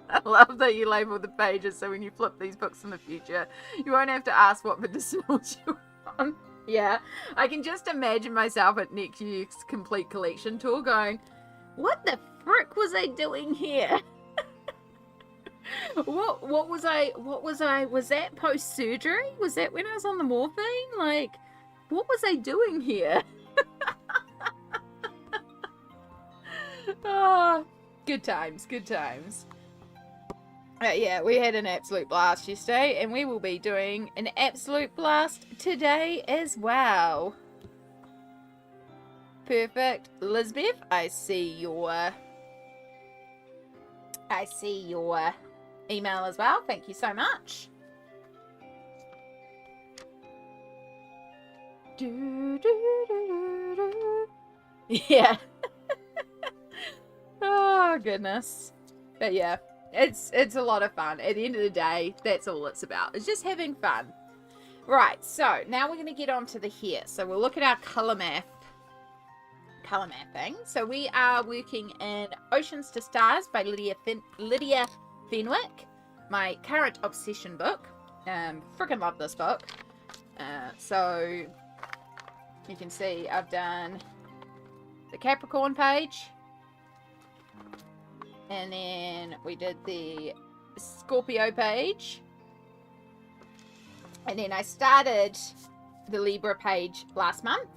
I love that you label the pages so when you flip these books in the future, you won't have to ask what medicinals you want. Yeah, I can just imagine myself at next year's complete collection tour going, what the frick was I doing here? What was that post-surgery? Was that when I was on the morphine? Like, what was I doing here? Oh, good times, good times. Yeah, we had an absolute blast yesterday, and we will be doing an absolute blast today as well. Perfect. Lisbeth, I see your email as well. Thank you so much. Yeah. Oh goodness. But yeah, it's a lot of fun. At the end of the day, that's all it's about. It's just having fun. Right, so now we're going to get on to the hair. So we'll look at our color mapping. So we are working in Oceans to Stars by Lydia Fenwick, my current obsession book. Freaking love this book. So you can see I've done the Capricorn page, and then we did the Scorpio page, and then I started the Libra page last month.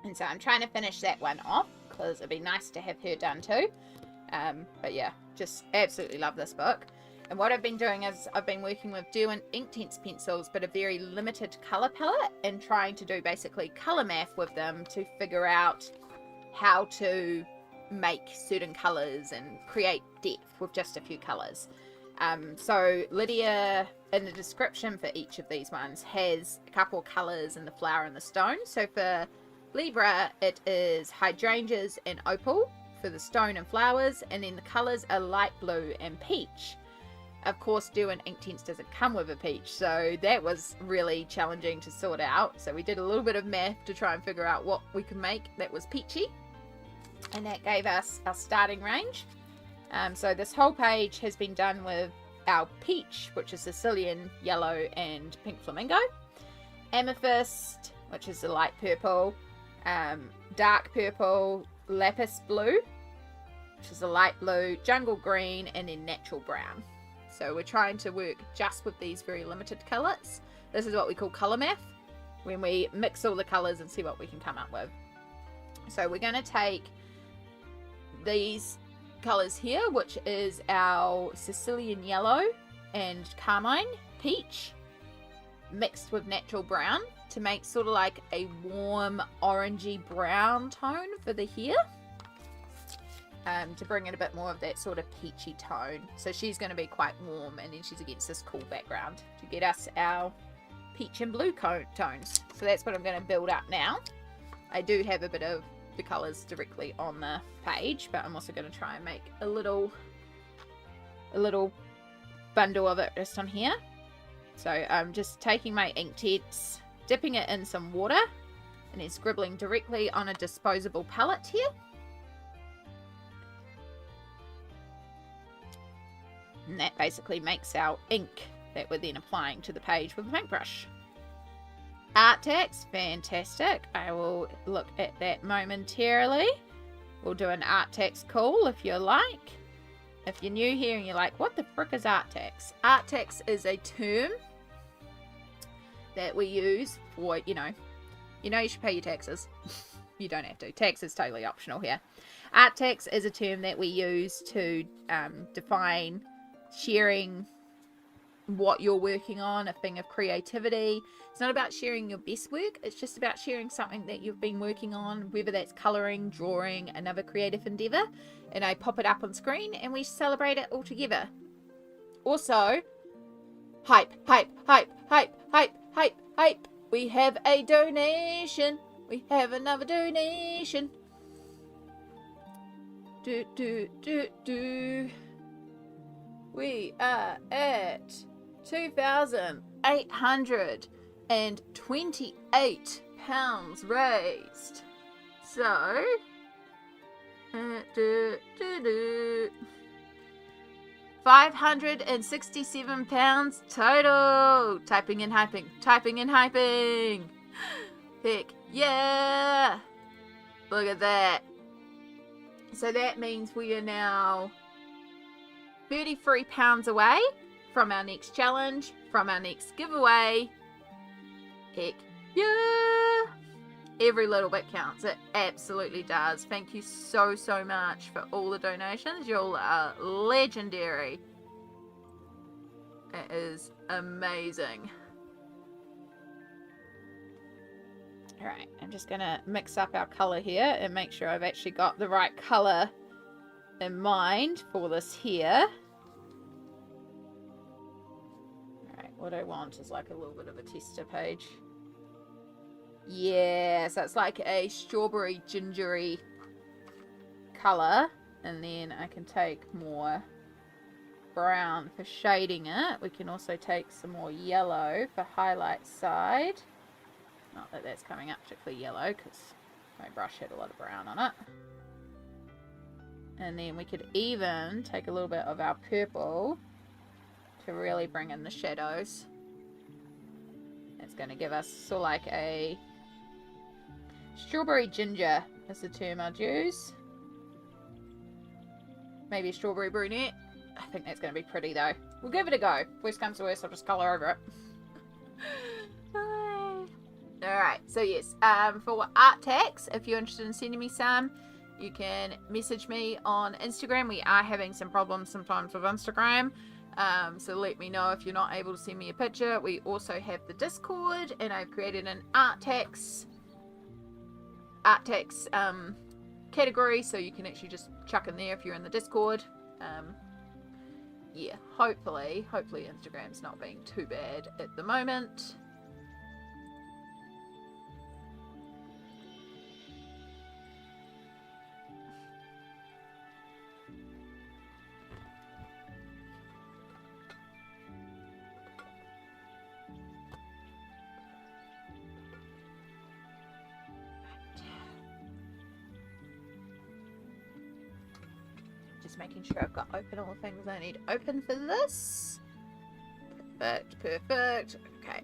And so I'm trying to finish that one off because it'd be nice to have her done too. But yeah, just absolutely love this book. And what I've been doing is I've been working with Derwent Inktense pencils, but a very limited colour palette, and trying to do basically colour math with them to figure out how to make certain colours and create depth with just a few colours. So Lydia, in the description for each of these ones, has a couple of colours in the flower and the stone. So for Libra, it is hydrangeas and opal for the stone and flowers, and then the colours are light blue and peach. Of course, Dew and Inktense doesn't come with a peach, so that was really challenging to sort out. So we did a little bit of math to try and figure out what we could make that was peachy, and that gave us our starting range. So this whole page has been done with our peach, which is Sicilian yellow and pink flamingo, amethyst, which is the light purple, dark purple, lapis blue, which is a light blue, jungle green, and then natural brown. So we're trying to work just with these very limited colours. This is what we call colour math, when we mix all the colours and see what we can come up with. So we're going to take these colours here, which is our Sicilian yellow and carmine peach mixed with natural brown to make sort of like a warm orangey brown tone for the hair, to bring in a bit more of that sort of peachy tone. So she's going to be quite warm, and then she's against this cool background to get us our peach and blue tones. So that's what I'm going to build up now. I do have a bit of the colours directly on the page, but I'm also going to try and make a little bundle of it just on here. So I'm just taking my Inktense, dipping it in some water, and then scribbling directly on a disposable palette here. And that basically makes our ink that we're then applying to the page with a paintbrush. Arttex, fantastic. I will look at that momentarily. We'll do an Arttex call if you like. If you're new here and you're like, what the frick is Arttex? Arttex is a term that we use for, you should pay your taxes. You don't have to. Tax is totally optional here. Arttex is a term that we use to define sharing what you're working on, a thing of creativity. It's not about sharing your best work, it's just about sharing something that you've been working on, whether that's colouring, drawing, another creative endeavour, and I pop it up on screen and we celebrate it all together. Also, hype, hype, hype, hype, hype, hype, hype. We have a donation. We have another donation. We are at 2,828 pounds raised. So, 567 pounds total. Typing and hyping. Typing and hyping. Heck yeah. Look at that. So that means we are now 33 pounds away from our next challenge, from our next giveaway. Heck yeah. Every little bit counts. It absolutely does. Thank you so much for all the donations. You all are legendary. It is amazing. Alright, I'm just going to mix up our colour here and make sure I've actually got the right colour in mind for this here. Alright, what I want is like a little bit of a tester page. Yeah, so it's like a strawberry gingery colour, and then I can take more brown for shading it. We can also take some more yellow for highlight side. Not that that's coming up particularly yellow because my brush had a lot of brown on it. And then we could even take a little bit of our purple to really bring in the shadows. It's going to give us sort of like a strawberry ginger is the term I'd use. Maybe a strawberry brunette. I think that's going to be pretty though. We'll give it a go. Worst comes to worst, I'll just colour over it. Alright, so yes, for Arttex, if you're interested in sending me some, you can message me on Instagram. We are having some problems sometimes with Instagram, so let me know if you're not able to send me a picture. We also have the Discord, and I've created an Arttex category, so you can actually just chuck in there if you're in the Discord. Yeah, hopefully Instagram's not being too bad at the moment. Making sure I've got open all the things I need open for this. Perfect. Okay.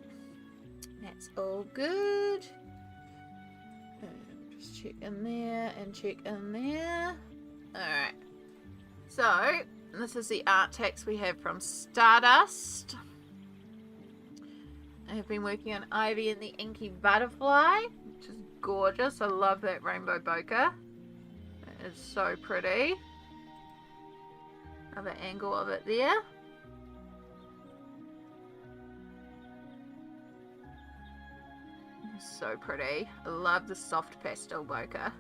That's all good. Just check in there and check in there. Alright. So, this is the art text we have from Stardust. I have been working on Ivy and the Inky Butterfly, which is gorgeous. I love that rainbow bokeh. It is so pretty. Another angle of it there. So pretty. I love the soft pastel bokeh.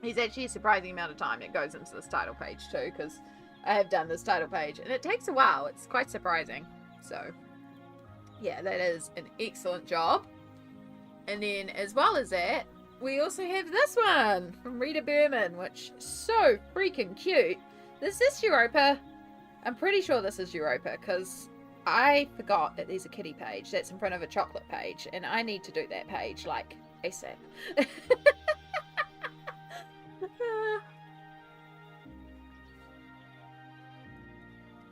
There's actually a surprising amount of time that goes into this title page too, because I have done this title page and it takes a while. It's quite surprising. So yeah, that is an excellent job. And then, as well as that, we also have this one from Rita Berman, which is so freaking cute. Is this Europa? I'm pretty sure this is Europa, because I forgot that there's a kitty page that's in front of a chocolate page, and I need to do that page, like, ASAP.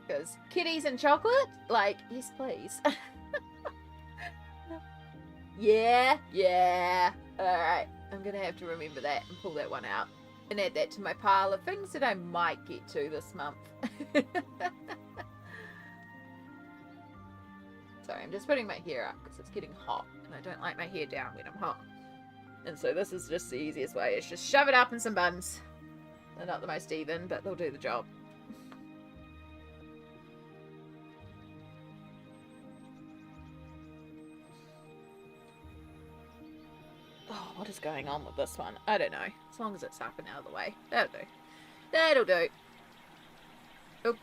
Because kitties and chocolate? Like, yes, please. Yeah. Alright, I'm gonna have to remember that and pull that one out. And add that to my pile of things that I might get to this month. Sorry, I'm just putting my hair up because it's getting hot. And I don't like my hair down when I'm hot. And so this is just the easiest way. Is just shove it up in some buns. They're not the most even, but they'll do the job. Oh, what is going on with this one? I don't know. As long as it's up and out of the way. That'll do. That'll do. Oh.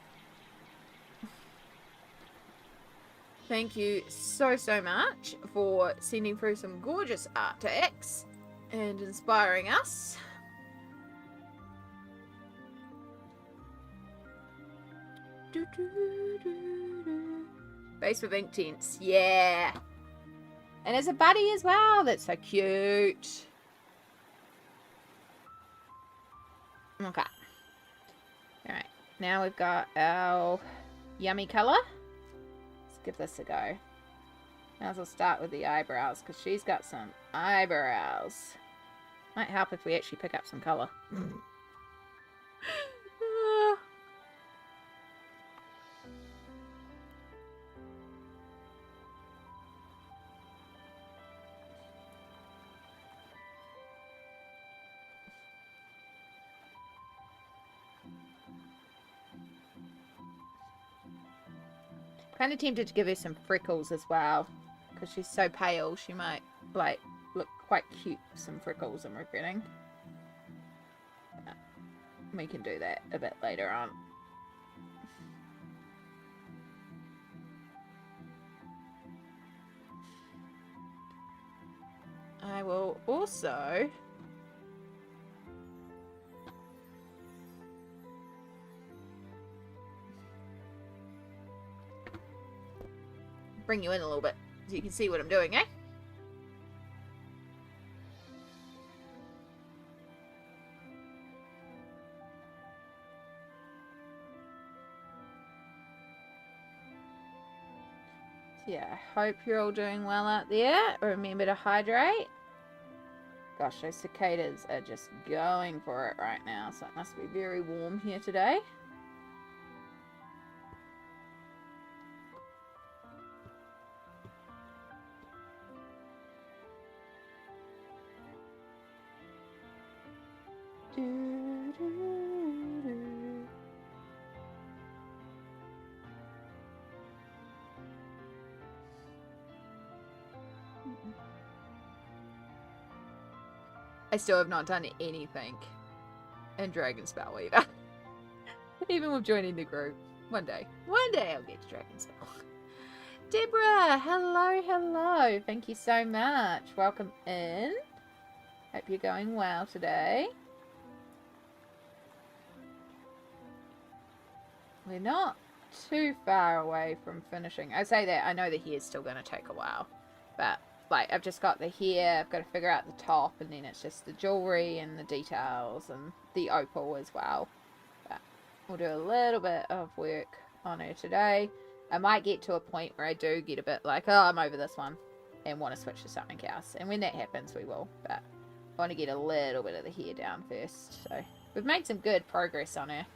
Thank you so much for sending through some gorgeous art text and inspiring us. Base with Inktense. Yeah. And as a buddy as well. That's so cute. Okay. Alright. Now we've got our yummy colour. Let's give this a go. Might as well start with the eyebrows, because she's got some eyebrows. Might help if we actually pick up some colour. Kind of tempted to give her some freckles as well, because she's so pale. She might like look quite cute with some freckles, I'm regretting. We can do that a bit later on. I will also bring you in a little bit so you can see what I'm doing, eh? Yeah, I hope you're all doing well out there. Remember to hydrate. Gosh, those cicadas are just going for it right now, so it must be very warm here today. I still have not done anything in Dragonspell either. Even with joining the group. One day I'll get to Dragonspell. Deborah, hello. Thank you so much. Welcome in. Hope you're going well today. We're not too far away from finishing. I say that, I know the hair's still going to take a while. But, like, I've just got the hair, I've got to figure out the top, and then it's just the jewellery and the details and the opal as well. But we'll do a little bit of work on her today. I might get to a point where I do get a bit like, oh, I'm over this one, and want to switch to something else. And when that happens, we will. But I want to get a little bit of the hair down first. So we've made some good progress on her.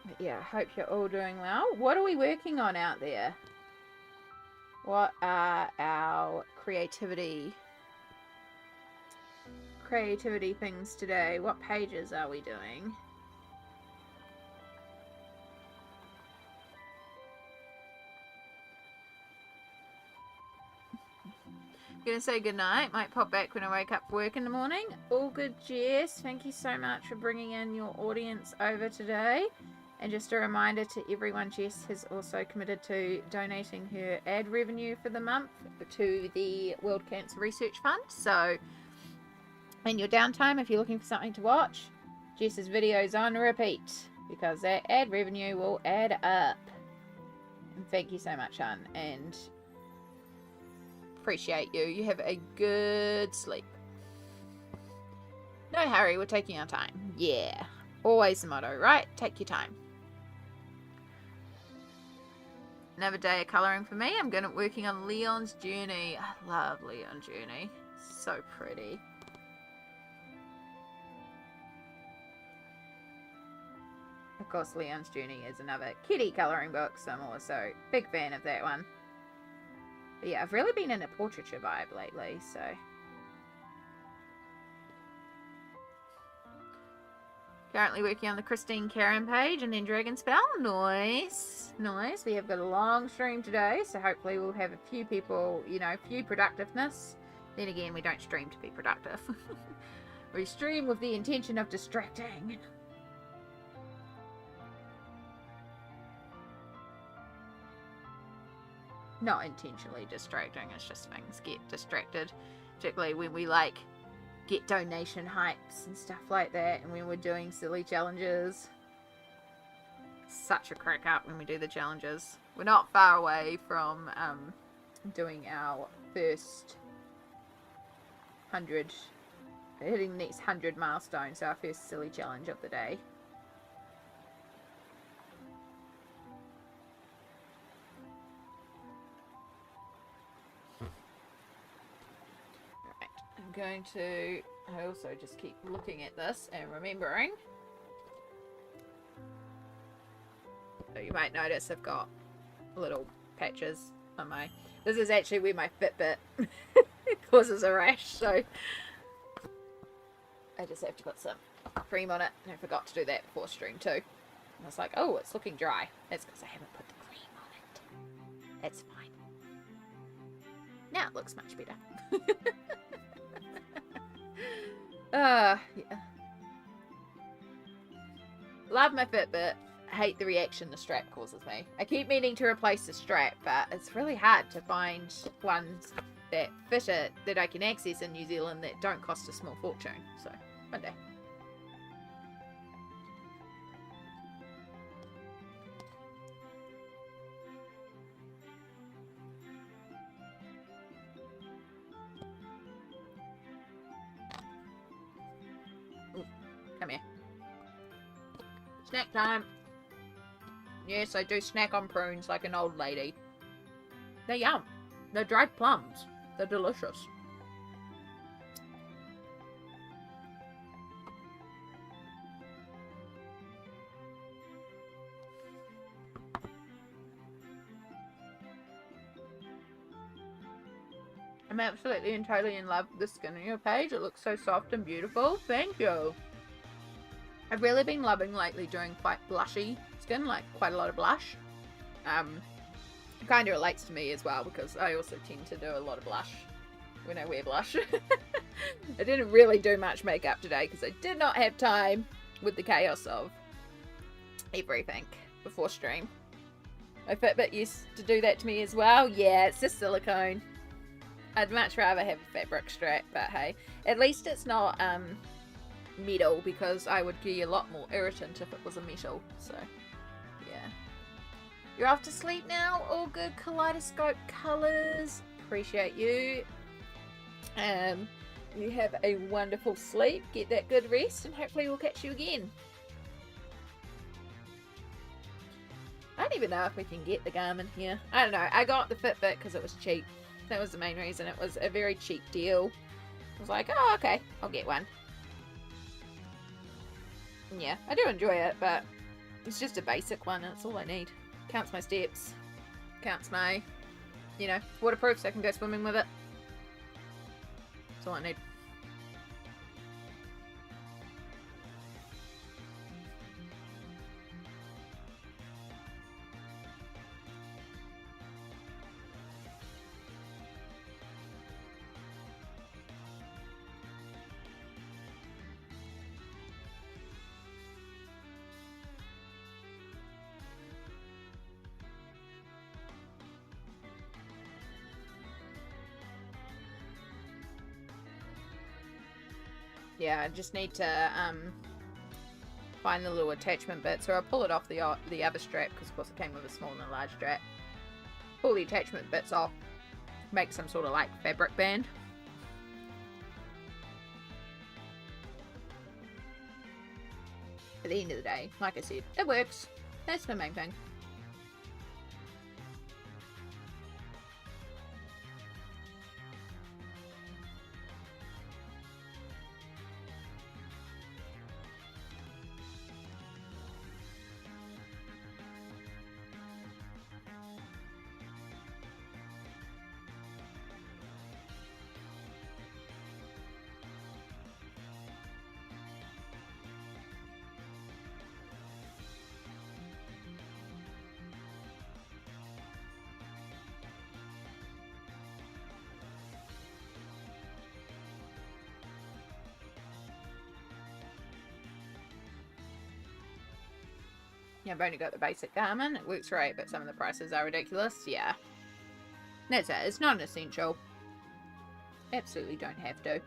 But yeah, I hope you're all doing well. What are we working on out there? What are our creativity things today? What pages are we doing? Gonna say goodnight. Might pop back when I wake up for work in the morning. All good, Jess. Thank you so much for bringing in your audience over today. And just a reminder to everyone, Jess has also committed to donating her ad revenue for the month to the World Cancer Research Fund. So, in your downtime, if you're looking for something to watch, Jess's videos on repeat, because that ad revenue will add up. And thank you so much, hon. And appreciate you. You have a good sleep. No hurry, we're taking our time. Yeah. Always the motto, right? Take your time. Another day of colouring for me. I'm working on Leon's Journey. I love Leon's Journey. So pretty. Of course, Leon's Journey is another kitty colouring book, so I'm also a big fan of that one. But yeah, I've really been in a portraiture vibe lately, so... Currently working on the Christine Karen page and then Dragonspell. Nice. Nice. We have got a long stream today, so hopefully we'll have a few people, you know, few productiveness. Then again, we don't stream to be productive. We stream with the intention of distracting. Not intentionally distracting, it's just things get distracted. Particularly when we, like, get donation hypes and stuff like that, and when we're doing silly challenges. Such a crack up when we do the challenges. We're not far away from doing our first 100, hitting the next 100 milestone, so our first silly challenge of the day. Going to, I also just keep looking at this and remembering. So you might notice I've got little patches on my, this is actually where my Fitbit causes a rash, so I just have to put some cream on it, and I forgot to do that before stream too. I was like, oh, it's looking dry. That's because I haven't put the cream on it. That's fine. Now it looks much better. Yeah. Love my Fitbit. Hate the reaction the strap causes me. I keep meaning to replace the strap, but it's really hard to find ones that fit it that I can access in New Zealand that don't cost a small fortune. So, one day. Come here. Snack time. Yes, I do snack on prunes like an old lady. They're yum. They're dried plums. They're delicious. I'm absolutely and totally in love with the skin on your page. It looks so soft and beautiful. Thank you. I've really been loving lately doing quite blushy skin, like quite a lot of blush. It kind of relates to me as well because I also tend to do a lot of blush when I wear blush. I didn't really do much makeup today because I did not have time with the chaos of everything before stream. My Fitbit used to do that to me as well. Yeah, it's just silicone. I'd much rather have a fabric strap, but hey, at least it's not metal, because I would get a lot more irritant if it was a metal. So yeah, you're off to sleep now. All good. Kaleidoscope colors, appreciate you. You have a wonderful sleep, get that good rest, and hopefully we'll catch you again. I don't even know if we can get the Garmin here. I don't know. I got the Fitbit because it was cheap. That was the main reason. It was a very cheap deal. I was like, oh, okay, I'll get one. Yeah, I do enjoy it, but it's just a basic one. That's all I need. Counts my steps. Counts my, you know, waterproof so I can go swimming with it. That's all I need. Yeah, I just need to find the little attachment bit. So I'll pull it off the other strap, because of course it came with a small and a large strap. Pull the attachment bits off, make some sort of like fabric band. At the end of the day, like I said, it works. That's the main thing. Yeah, I've only got the basic Garmin. It works great, but some of the prices are ridiculous. Yeah. That's it. It's not an essential. Absolutely don't have to.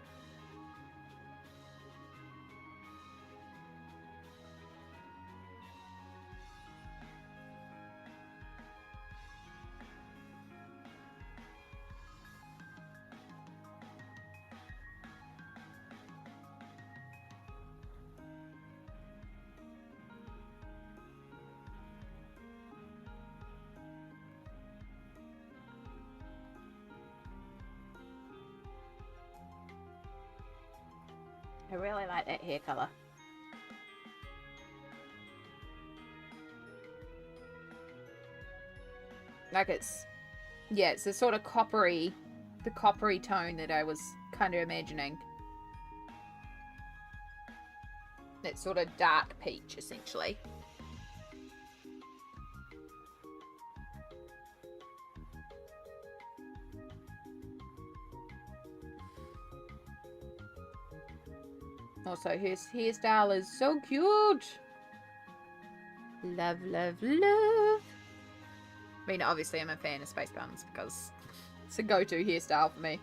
I really like that hair colour. Like it's, yeah, it's the sort of coppery, the coppery tone that I was kind of imagining. That sort of dark peach, essentially. Also, his hairstyle is so cute. Love, love, love. I mean, obviously I'm a fan of space buns because it's a go-to hairstyle for me.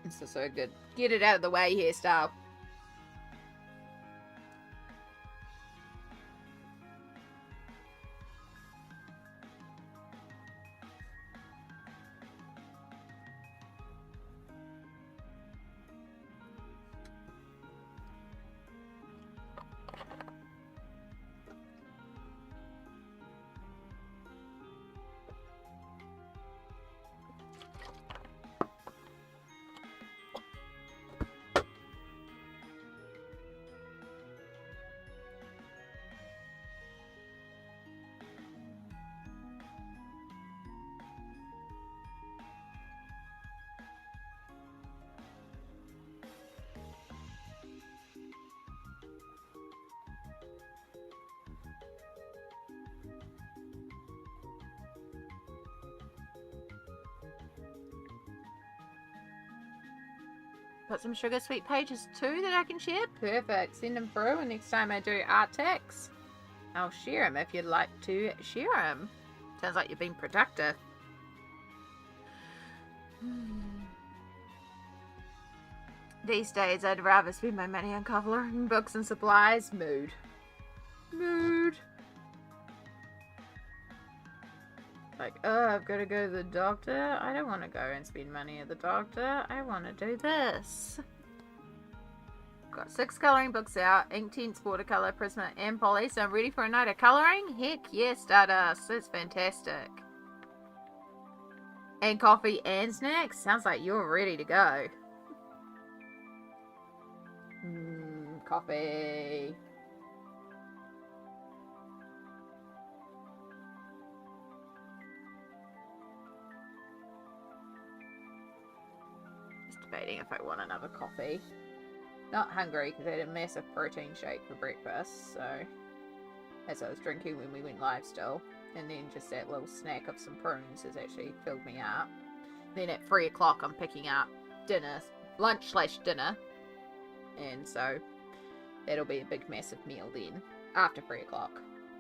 It's just so good. Get it out of the way hairstyle. Got some sugar sweet pages too that I can share? Perfect. Send them through, and next time I do art tax, I'll share them if you'd like to share them. Sounds like you've been productive. These days, I'd rather spend my money on colouring books and supplies. Mood. Like, oh, I've got to go to the doctor. I don't want to go and spend money at the doctor. I want to do this. Got 6 colouring books out. Inktense, Watercolour, Prisma, and Poly. So I'm ready for a night of colouring. Heck yes, Stardust. That's fantastic. And coffee and snacks. Sounds like you're ready to go. Coffee. Just debating if I want another coffee. Not hungry because I had a massive protein shake for breakfast, so as I was drinking when we went live still. And then just that little snack of some prunes has actually filled me up. Then at 3 o'clock I'm picking up dinner, lunch/dinner. And so that'll be a big massive meal then, after 3 o'clock.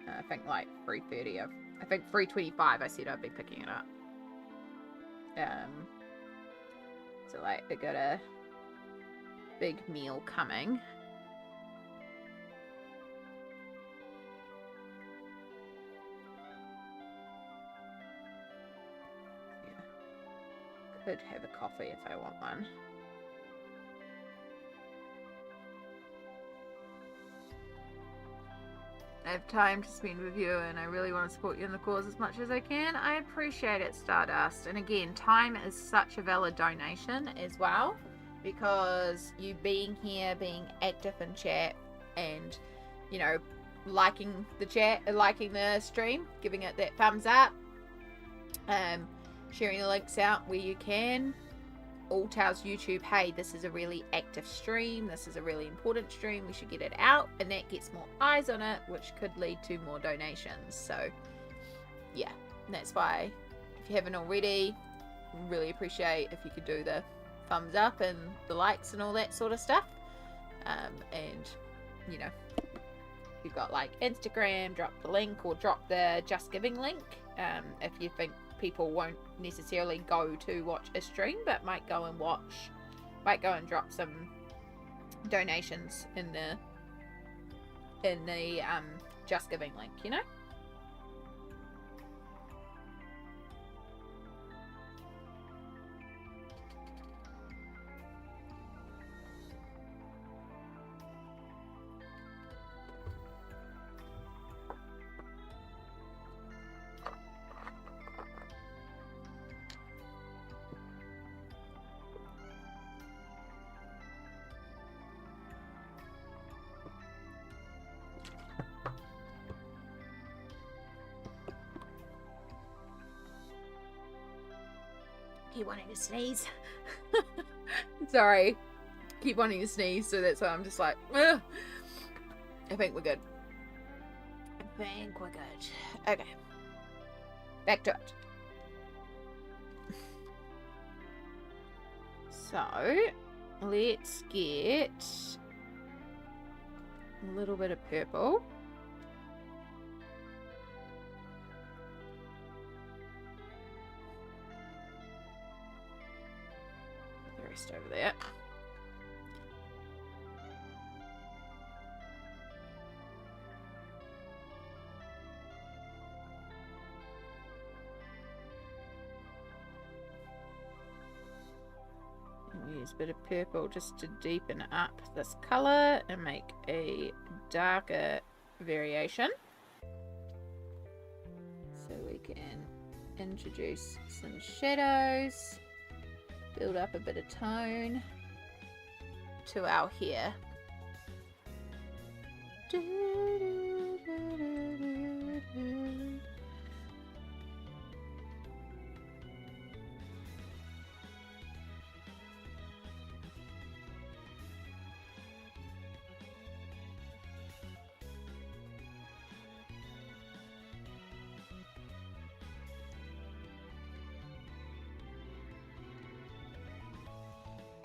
I think like 3:30. I think 3:25 I said I'd be picking it up. So like I got a big meal coming. Yeah. Could have a coffee if I want one. I have time to spend with you and I really want to support you in the cause as much as I can. I appreciate it, Stardust. And again, time is such a valid donation as well, because you being here, being active in chat, and, you know, liking the chat, liking the stream, giving it that thumbs up, sharing the links out where you can, all tells YouTube, hey, this is a really active stream, this is a really important stream, we should get it out, and that gets more eyes on it, which could lead to more donations. So yeah, that's why, if you haven't already, really appreciate if you could do the thumbs up and the likes and all that sort of stuff. And you know, if you've got like Instagram, drop the link, or drop the Just Giving link, if you think people won't necessarily go to watch a stream but might go and drop some donations in the Just Giving link, you know. Keep wanting to sneeze. Sorry. Keep wanting to sneeze, so that's why I'm just like, ugh. I think we're good. Okay. Back to it. So, let's get a little bit of purple. Over there. And use a bit of purple just to deepen up this color and make a darker variation. So we can introduce some shadows. Build up a bit of tone to our hair.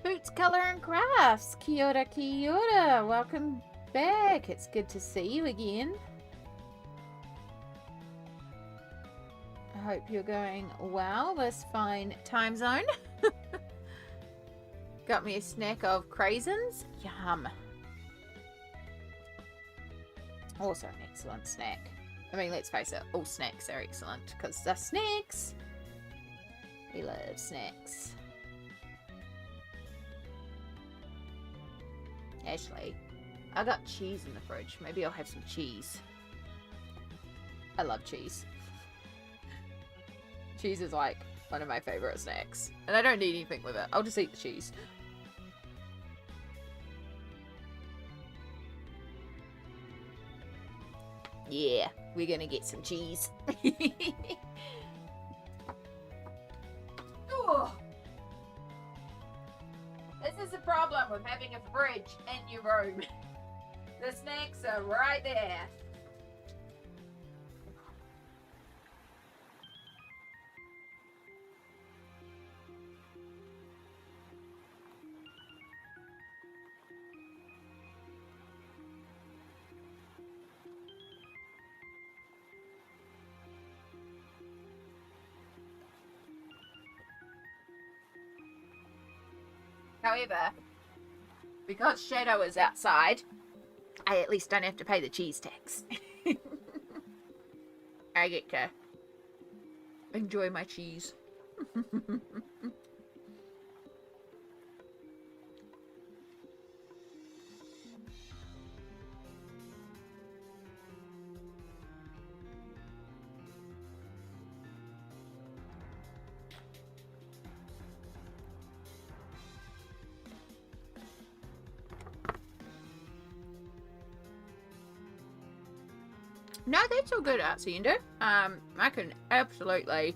Boots Color and Crafts. Kia ora, kia ora. Welcome back. It's good to see you again. I hope you're going well this fine time zone. Got me a snack of craisins. Yum. Also an excellent snack. I mean, let's face it, all snacks are excellent because they're snacks. We love snacks. Actually, I got cheese in the fridge. Maybe I'll have some cheese. I love cheese. Cheese is like one of my favorite snacks. And I don't need anything with it. I'll just eat the cheese. Yeah, we're gonna get some cheese. Oh. This is the problem with having a fridge in your room. The snacks are right there. However, because Shadow is outside, I at least don't have to pay the cheese tax. I get to enjoy my cheese. No, that's all good, Artsy. I can absolutely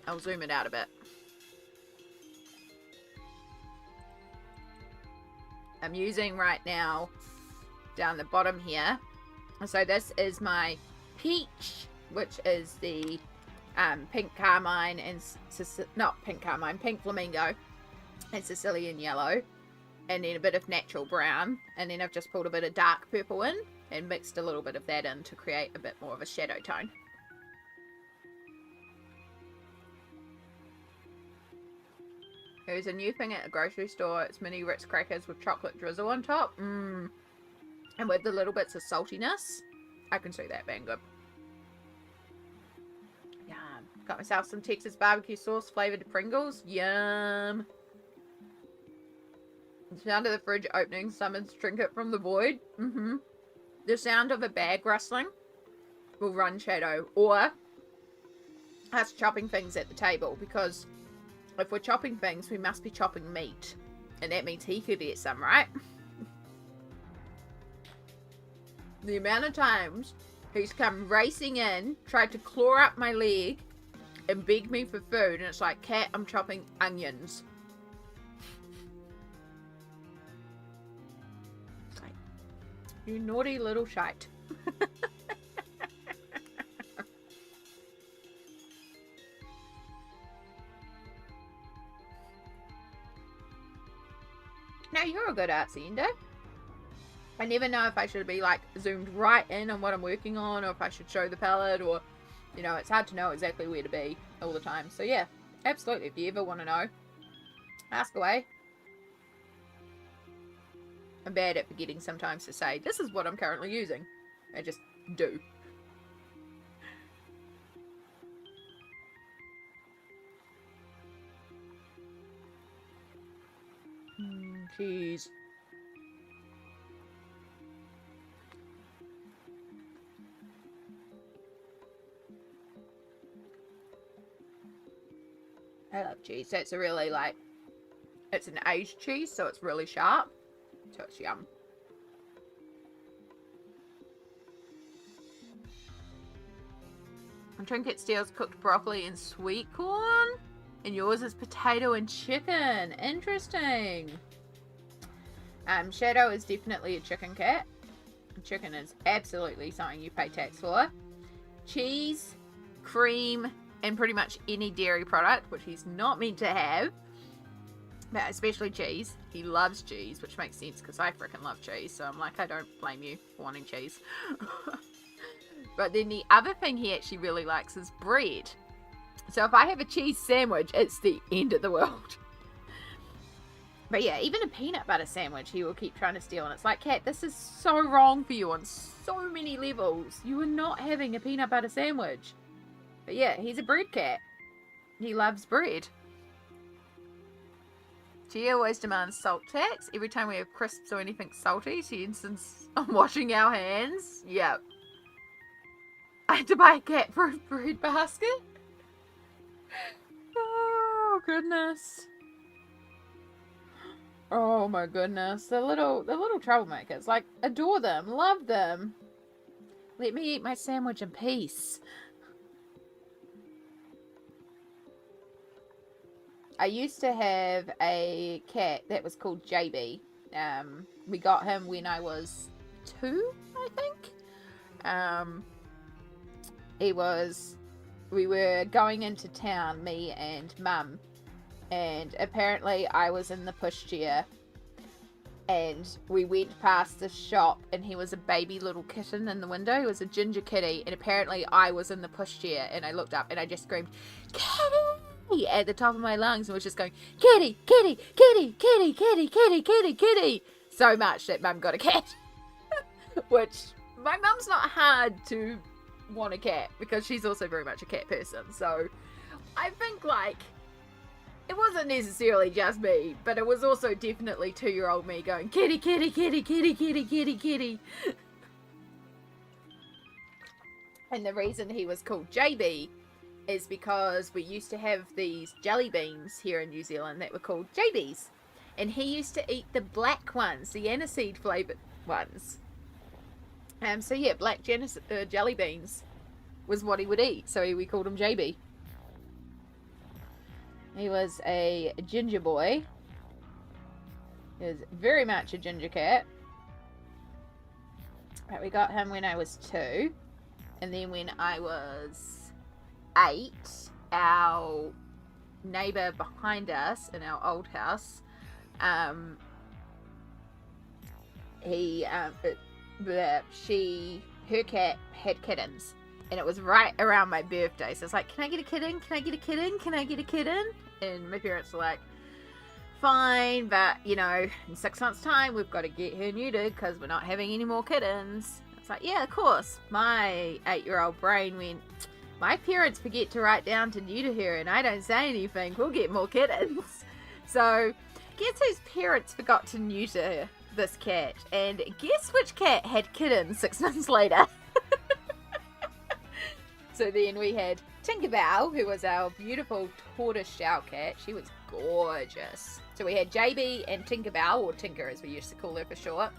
I'll zoom it out a bit. I'm using right now down the bottom here. So this is my peach, which is the pink carmine and not pink carmine, pink flamingo and Sicilian yellow. And then a bit of natural brown. And then I've just pulled a bit of dark purple in and mixed a little bit of that in to create a bit more of a shadow tone. There's a new thing at the grocery store. It's mini Ritz crackers with chocolate drizzle on top. And with the little bits of saltiness. I can see that being good. Yum. Got myself some Texas barbecue sauce flavored Pringles. Yum. The sound of the fridge opening summons Trinket from the void. The sound of a bag rustling will run Shadow. Or us chopping things at the table. Because if we're chopping things, we must be chopping meat. And that means he could get some, right? The amount of times he's come racing in, tried to claw up my leg, and beg me for food. And it's like, cat, I'm chopping onions. You naughty little shite. Now you're a good artsy endo. I never know if I should be like zoomed right in on what I'm working on, or if I should show the palette, or you know, it's hard to know exactly where to be all the time. So yeah, absolutely. If you ever want to know, ask away. I'm bad at forgetting sometimes to say, this is what I'm currently using. I just do. Cheese. I love cheese. That's a really like, it's an aged cheese, so it's really sharp. So it's yum. And Trinket steals cooked broccoli and sweet corn. And yours is potato and chicken. Interesting. Shadow is definitely a chicken cat. Chicken is absolutely something you pay tax for. Cheese, cream, and pretty much any dairy product, which he's not meant to have, but especially cheese. He loves cheese, which makes sense because I freaking love cheese, so I'm like, I don't blame you for wanting cheese. But then the other thing he actually really likes is bread. So if I have a cheese sandwich, it's the end of the world. But yeah, even a peanut butter sandwich he will keep trying to steal. And it's like, cat, this is so wrong for you on so many levels. You are not having a peanut butter sandwich. But yeah, he's a bread cat. He loves bread. She always demands salt tax. Every time we have crisps or anything salty, she insists on washing our hands. Yep. I had to buy a cat for a bread basket. Oh, goodness. Oh my goodness, the little troublemakers. Like, adore them, love them. Let me eat my sandwich in peace. I used to have a cat that was called JB. We got him when I was 2, I think. We were going into town, me and Mum. And apparently I was in the pushchair, and we went past the shop, and he was a baby little kitten in the window. He was a ginger kitty, and apparently I was in the pushchair, and I looked up and I just screamed, "Kitty!" at the top of my lungs, and was just going, "Kitty, kitty, kitty, kitty, kitty, kitty, kitty, kitty," so much that Mum got a cat. Which, my mum's not hard to want a cat, because she's also very much a cat person, so I think, like, it wasn't necessarily just me, but it was also definitely 2-year-old me going, "Kitty, kitty, kitty, kitty, kitty, kitty, kitty." And the reason he was called JB is because we used to have these jelly beans here in New Zealand that were called JBs. And he used to eat the black ones, the aniseed flavoured ones. So yeah, black jelly beans was what he would eat, so we called him JB. He was a ginger boy. He was very much a ginger cat. But we got him when I was 2. And then when I was 8, our neighbour behind us in our old house, her cat had kittens. And it was right around my birthday. So it's like, "Can I get a kitten? Can I get a kitten? Can I get a kitten?" And my parents were like, "Fine, but, you know, in 6 months' time, we've got to get her neutered because we're not having any more kittens." It's like, yeah, of course. My 8-year-old brain went, "My parents forget to write down to neuter her, and I don't say anything. We'll get more kittens." So, guess whose parents forgot to neuter this cat? And guess which cat had kittens 6 months later? So then we had Tinkerbell, who was our beautiful tortoise-shell cat. She was gorgeous. So we had JB and Tinkerbell, or Tinker as we used to call her for short.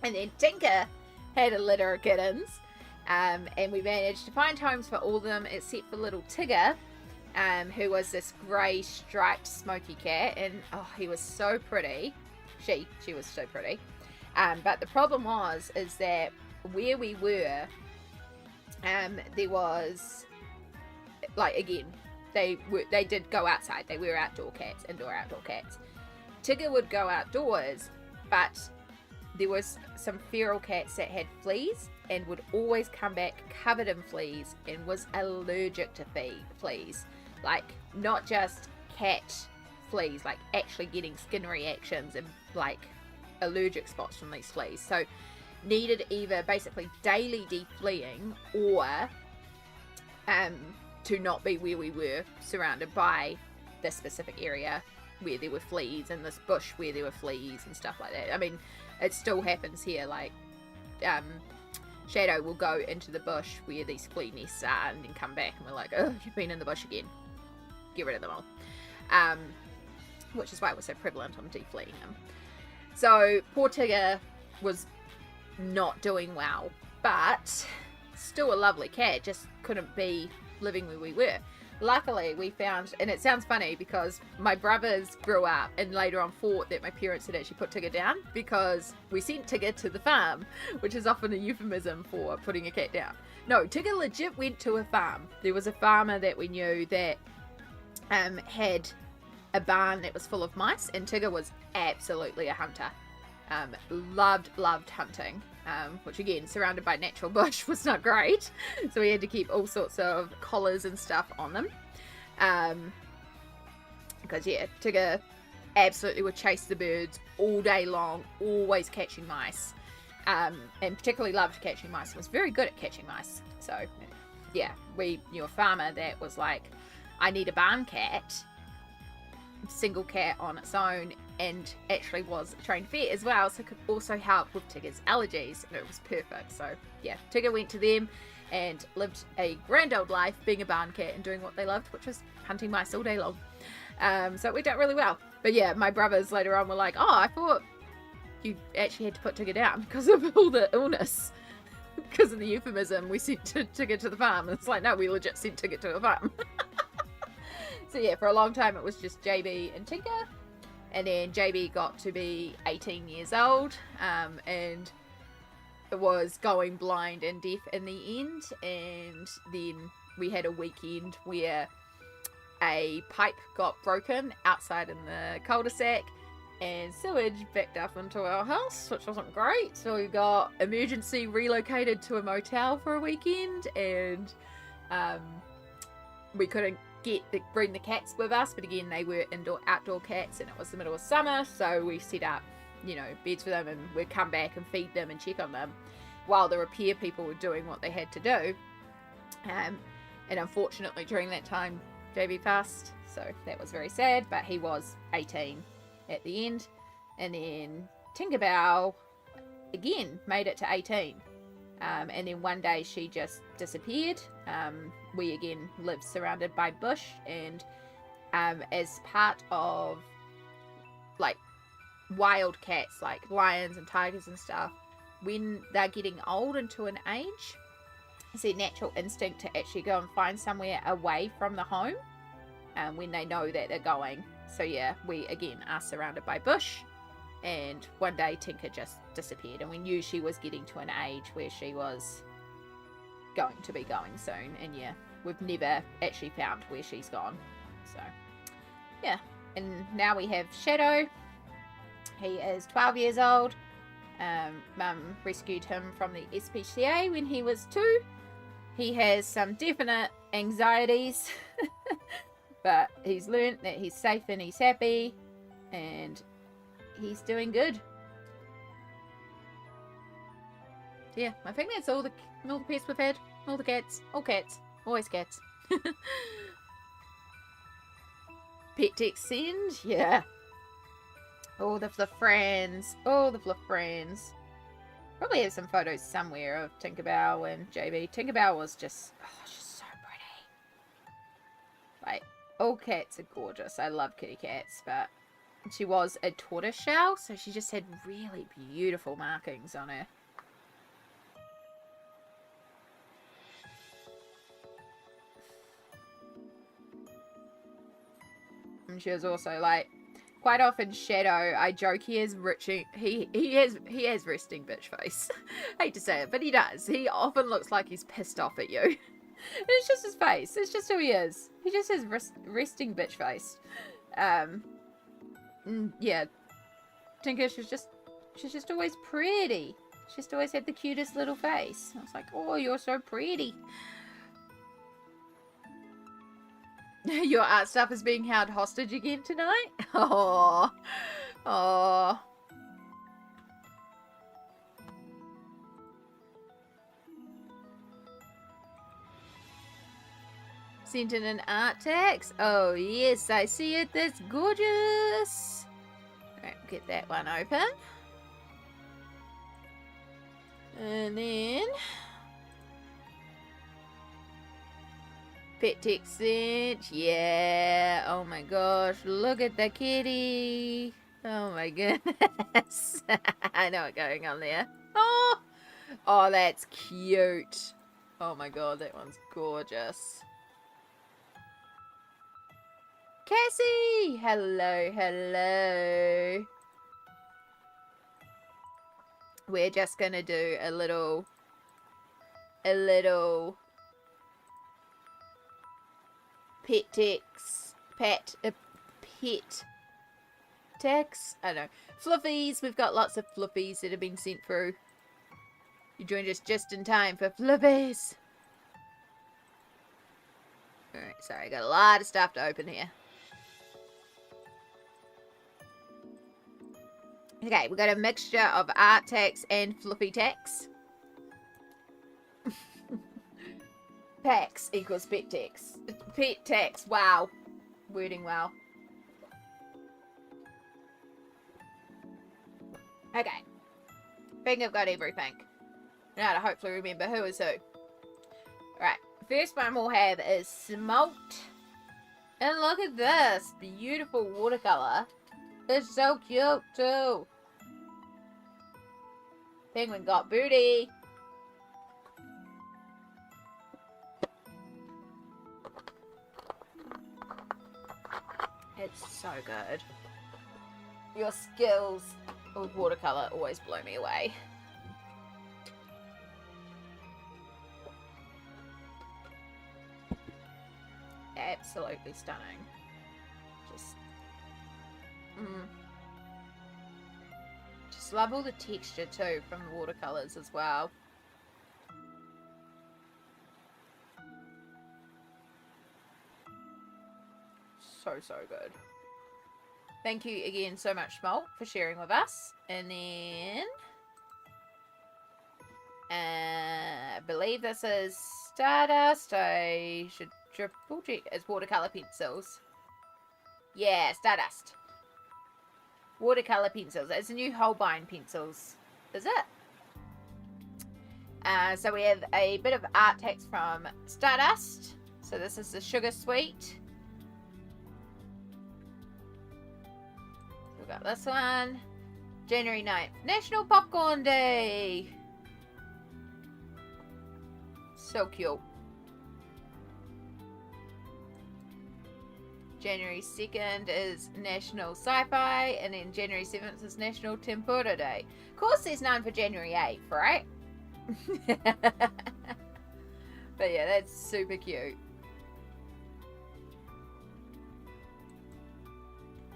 And then Tinker had a litter of kittens. And we managed to find homes for all of them except for little Tigger, who was this grey striped smoky cat. And oh, he was so pretty. She was so pretty. But the problem is that where we were, there was, like, again, they did go outside. They were outdoor cats, indoor-outdoor cats. Tigger would go outdoors, but there was some feral cats that had fleas and would always come back covered in fleas and was allergic to fleas. Like, not just cat fleas, like actually getting skin reactions and, like, allergic spots from these fleas. So needed either basically daily defleeing or to not be where we were surrounded by this specific area where there were fleas, and this bush where there were fleas and stuff like that. I mean, it still happens here. Like, Shadow will go into the bush where these flea nests are and then come back and we're like, "Oh, you've been in the bush again. Get rid of them all." Which is why it was so prevalent on defleeing them. So poor Tigger was not doing well, but still a lovely cat, just couldn't be living where we were. luckily we found, and it sounds funny because my brothers grew up and later on thought that my parents had actually put Tigger down because we sent Tigger to the farm, which is often a euphemism for putting a cat down. No, Tigger legit went to a farm. There was a farmer that we knew that had a barn that was full of mice, and Tigger was absolutely a hunter. Loved hunting, which again, surrounded by natural bush, was not great. So we had to keep all sorts of collars and stuff on them. Because yeah, Tigger absolutely would chase the birds all day long, always catching mice. And particularly loved catching mice, and was very good at catching mice. So yeah, we knew a farmer that was like, I need a barn cat, single cat on its own, and actually was a trained vet as well, so could also help with Tigger's allergies, and it was perfect. So yeah, Tigger went to them and lived a grand old life being a barn cat and doing what they loved, which was hunting mice all day long. So it worked out really well. But yeah, my brothers later on were like, oh, I thought you actually had to put Tigger down because of all the illness. Because of the euphemism, we sent Tigger to the farm. And it's like, no, we legit sent Tigger to a farm. So yeah, for a long time it was just JB and Tinker. And then JB got to be 18 years old. And it was going blind and deaf in the end. And then we had a weekend where a pipe got broken outside in the cul-de-sac, and sewage backed up into our house, which wasn't great. So we got emergency relocated to a motel for a weekend, and we couldn't bring the cats with us, but again, they were outdoor cats, and it was the middle of summer, so we set up, beds for them, and we'd come back and feed them and check on them while the repair people were doing what they had to do. And unfortunately, during that time, JB passed, so that was very sad, but he was 18 at the end. And then Tinkerbell again made it to 18, and then one day she just disappeared. We again lived surrounded by bush, and as part of like wild cats, like lions and tigers and stuff, when they're getting old into an age, it's their natural instinct to actually go and find somewhere away from the home when they know that they're going. So yeah, we again are surrounded by bush, and one day Tinker just disappeared, and we knew she was getting to an age where she was going to be going soon, and yeah, we've never actually found where she's gone. So yeah, and now we have Shadow. He is 12 years old. Mum rescued him from the SPCA when he was 2. He has some definite anxieties, but he's learnt that he's safe and he's happy, and he's doing good. Yeah, I think that's all the pets we've had. All the cats. All cats. Always cats. Pet text send. Yeah. All the fluff friends. All the fluff friends. Probably have some photos somewhere of Tinkerbell and JB. Tinkerbell was just, she's so pretty. Like, all cats are gorgeous. I love kitty cats, but she was a tortoiseshell, so she just had really beautiful markings on her. And she was also like, quite often Shadow, I joke he has resting bitch face. I hate to say it, but he does. He often looks like he's pissed off at you. And it's just his face. It's just who he is. He just has resting bitch face. Yeah. Tinker, she's just always pretty. She's just always had the cutest little face. I was like, oh, you're so pretty. Your art stuff is being held hostage again tonight? Oh. Oh. Sent in an art text? Oh, yes, I see it. That's gorgeous. Alright, get that one open. And then pet text sent. Yeah. Oh my gosh. Look at the kitty. Oh my goodness. I know what's going on there. Oh. Oh, that's cute. Oh my god, that one's gorgeous. Cassie! Hello, hello. We're just gonna do a little pet text, pet text, I don't know, fluffies. We've got lots of fluffies that have been sent through. You joined us just in time for fluffies. Alright, sorry, I got a lot of stuff to open here. Okay, we've got a mixture of art text and fluffy text. Packs equals pet text. Pet text, wow. Wording wow. Okay. I think I've got everything. Now to hopefully remember who is who. Alright, first one we'll have is Smolt. And look at this beautiful watercolor. It's so cute too. Penguin got booty. It's so good. Your skills with watercolor always blow me away. Absolutely stunning. Just love all the texture too from the watercolors as well. So good. Thank you again so much, Smolt, for sharing with us. And then I believe this is Stardust. I should triple check. It's watercolor pencils. Yeah, Stardust. Watercolor pencils. It's a new Holbein pencils. Is it? So we have a bit of art text from Stardust. So this is the Sugar Sweet. We've got this one. January 9th. National Popcorn Day. So cute. January 2nd is National Sci-Fi, and then January 7th is National Tempura Day. Of course, there's none for January 8th, right? But yeah, that's super cute.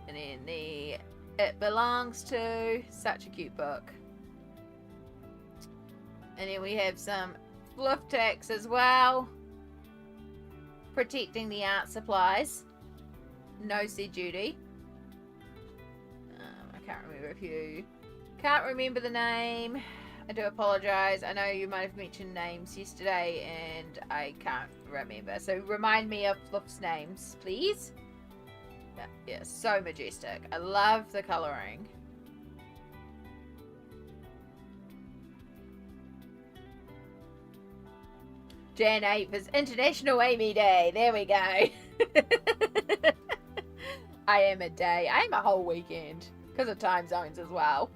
And then the It Belongs To, such a cute book. And then we have some fluff text as well. Protecting the Art Supplies. No said Judy. I can't remember if you can't remember the name. I do apologize. I know you might have mentioned names yesterday and I can't remember. So remind me of Fluff's names, please. Yeah, so majestic. I love the coloring. Jan 8th is International Amy Day. There we go. I am a day. I am a whole weekend because of time zones as well.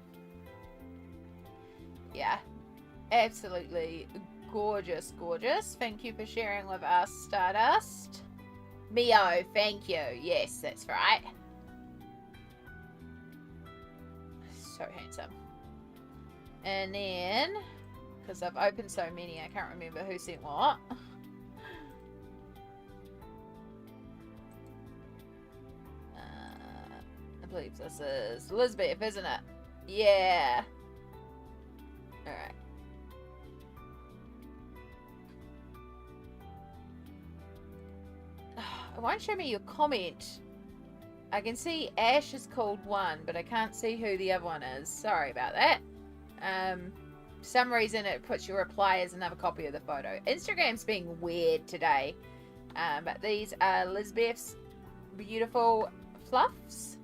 Yeah, absolutely gorgeous, gorgeous. Thank you for sharing with us, Stardust. Mio, thank you. Yes, that's right. So handsome. And then, because I've opened so many, I can't remember who sent what. I believe this is Elizabeth, isn't it? Yeah. Alright. It won't show me your comment. I can see Ash is called one, but I can't see who the other one is. Sorry about that. For some reason it puts your reply as another copy of the photo. Instagram's being weird today. But these are Lisbeth's beautiful fluffs.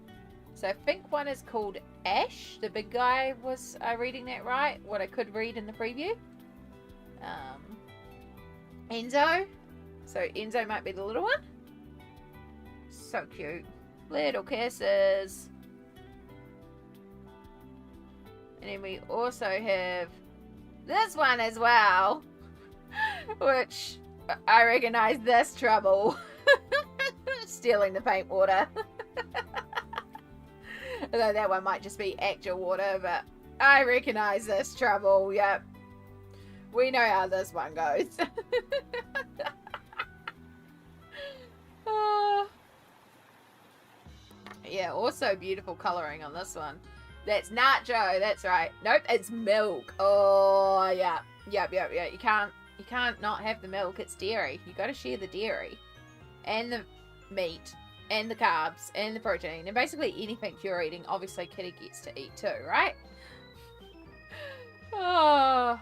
So I think one is called Ash. The big guy, was I reading that right? What I could read in the preview. Enzo. So Enzo might be the little one. So cute. Little kisses. And then we also have this one as well. Which I recognize this trouble. stealing the paint water. Although that one might just be actual water, but I recognize this trouble. Yep. We know how this one goes. Yeah, also beautiful coloring on this one. That's nacho, that's right. Nope, it's milk. Oh, yeah. Yep. You can't not have the milk. It's dairy. You gotta share the dairy. And the meat. And the carbs. And the protein. And basically anything you're eating, obviously Kitty gets to eat too, right? Oh.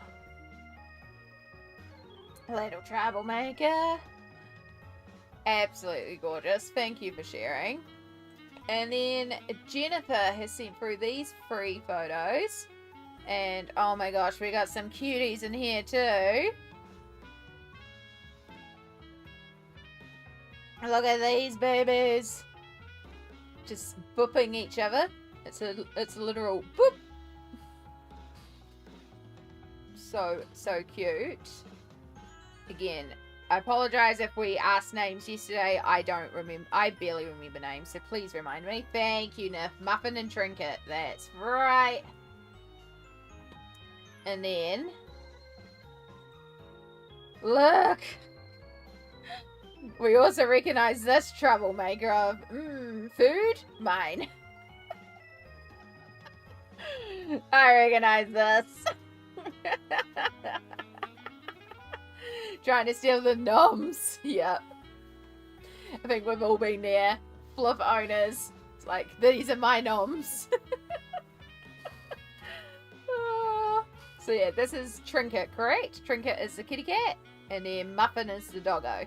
Little troublemaker. Absolutely gorgeous. Thank you for sharing. And then Jennifer has sent through these free photos. And oh my gosh, we got some cuties in here too. Look at these babies. Just booping each other. It's a literal boop. So cute. Again, I apologize if we asked names yesterday. I barely remember names, so please remind me. Thank you, Nif. Muffin and Trinket. That's right. And then, look. We also recognize this troublemaker of, food? Mine. I recognize this. Trying to steal the noms. Yep. I think we've all been there. Fluff owners. It's like, these are my noms. So yeah, this is Trinket, correct? Trinket is the kitty cat. And then Muffin is the doggo.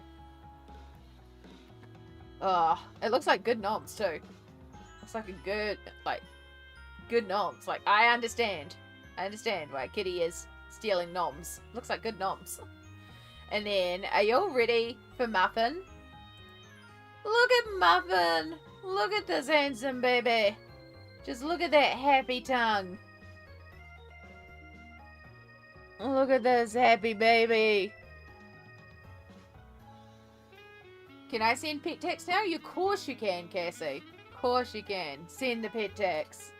Oh, it looks like good noms too. Looks like a good noms. Like, I understand why Kitty is stealing noms. Looks like good noms. And then, are you all ready for Muffin? Look at Muffin. Look at this handsome baby. Just look at that happy tongue. Look at this happy baby. Can I send pet text now? Of course you can, Cassie. Of course you can. Send the pet text.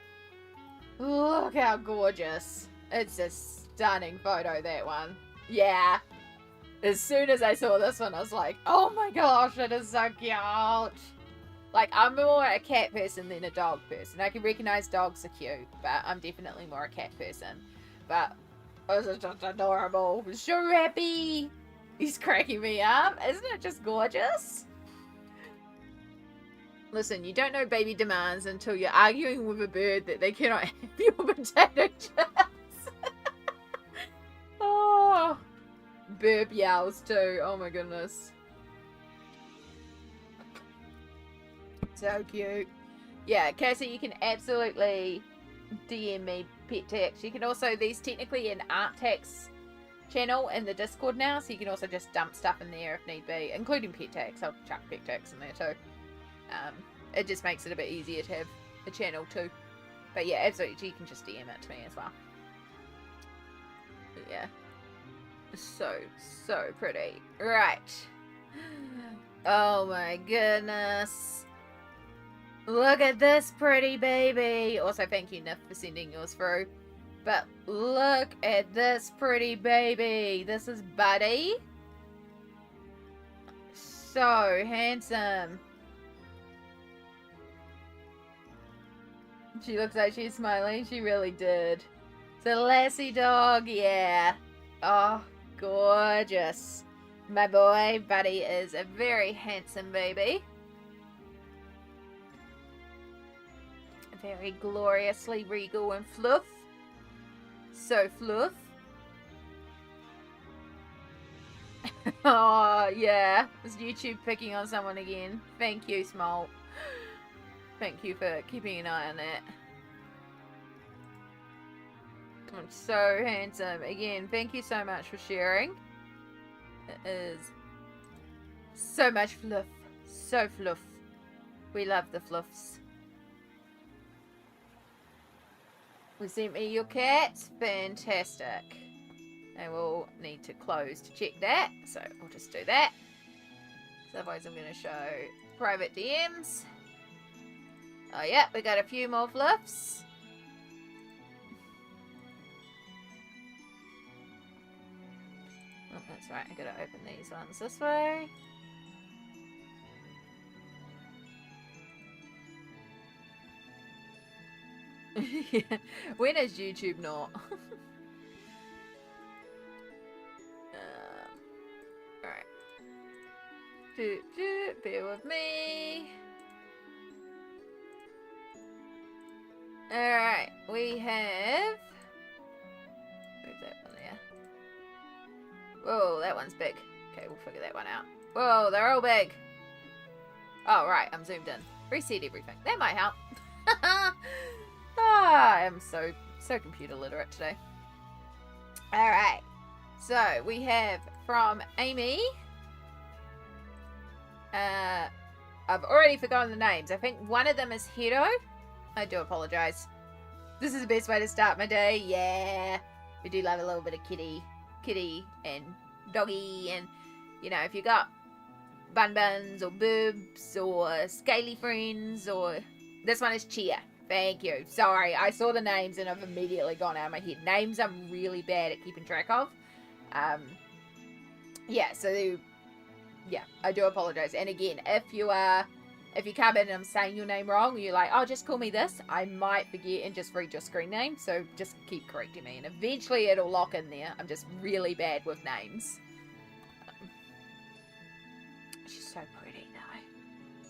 Look how gorgeous. It's a stunning photo, that one. Yeah. As soon as I saw this one, I was like, oh my gosh, it is so cute. Like, I'm more a cat person than a dog person. I can recognize dogs are cute, but I'm definitely more a cat person. But it was just adorable. So happy. He's cracking me up. Isn't it just gorgeous? Listen, you don't know baby demands until you're arguing with a bird that they cannot have your potato chips. Oh, burp yowls too. Oh my goodness. So cute. Yeah, Cassie, you can absolutely DM me pet text. You can also, these technically an art text channel in the Discord now, so you can also just dump stuff in there if need be, including pet tags. I'll chuck pet tags in there too. It just makes it a bit easier to have a channel too. But yeah, absolutely, you can just DM it to me as well. But yeah, so pretty. Right. Oh my goodness. Look at this pretty baby. Also, thank you, Nif, for sending yours through. But look at this pretty baby. This is Buddy. So handsome. She looks like she's smiling. She really did. It's a lassie dog, yeah. Oh, gorgeous. My boy, Buddy, is a very handsome baby. Very gloriously regal and fluff. So fluff. Oh, yeah. Is YouTube picking on someone again? Thank you, Small. Thank you for keeping an eye on that. I'm so handsome. Again, thank you so much for sharing. It is so much fluff. So fluff. We love the fluffs. We sent me your cats. Fantastic. I will need to close to check that. So I'll just do that. So otherwise I'm going to show private DMs. Oh yeah, we got a few more fluffs. Oh, that's right, I gotta open these ones this way. Yeah. When is YouTube not? Alright. Bear with me. Alright, we have... Move that one there. Whoa, that one's big. Okay, we'll figure that one out. Whoa, they're all big. Oh, right, I'm zoomed in. Reset everything. That might help. I am so computer literate today. Alright, so we have from Amy. I've already forgotten the names. I think one of them is Hero. I do apologize. This is the best way to start my day. Yeah. We do love a little bit of kitty and doggy, and you know, if you got buns or boobs or scaly friends, or this one is Chia. Thank you. Sorry, I saw the names and I've immediately gone out of my head. Names I'm really bad at keeping track of. Yeah, so yeah, I do apologize. And again, if you come in and I'm saying your name wrong, you're like, oh, just call me this, I might forget and just read your screen name. So just keep correcting me, and eventually it'll lock in there. I'm just really bad with names. She's so pretty though.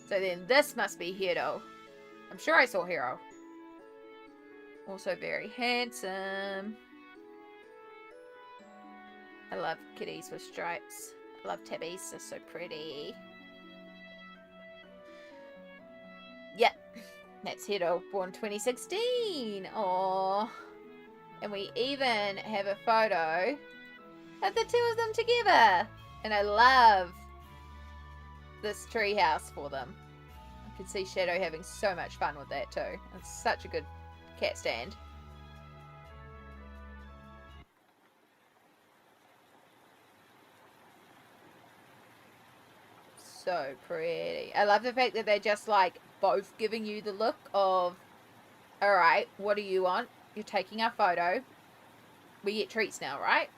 So then this must be Hero. I'm sure I saw Hero. Also very handsome. I love kitties with stripes. I love tabbies. They're so pretty. Yep. That's Hero, born 2016. Aww. And we even have a photo of the two of them together. And I love this treehouse for them. I can see Shadow having so much fun with that too. It's such a good cat stand. So pretty. I love the fact that they're just like both giving you the look of, alright, what do you want? You're taking our photo. We get treats now, right?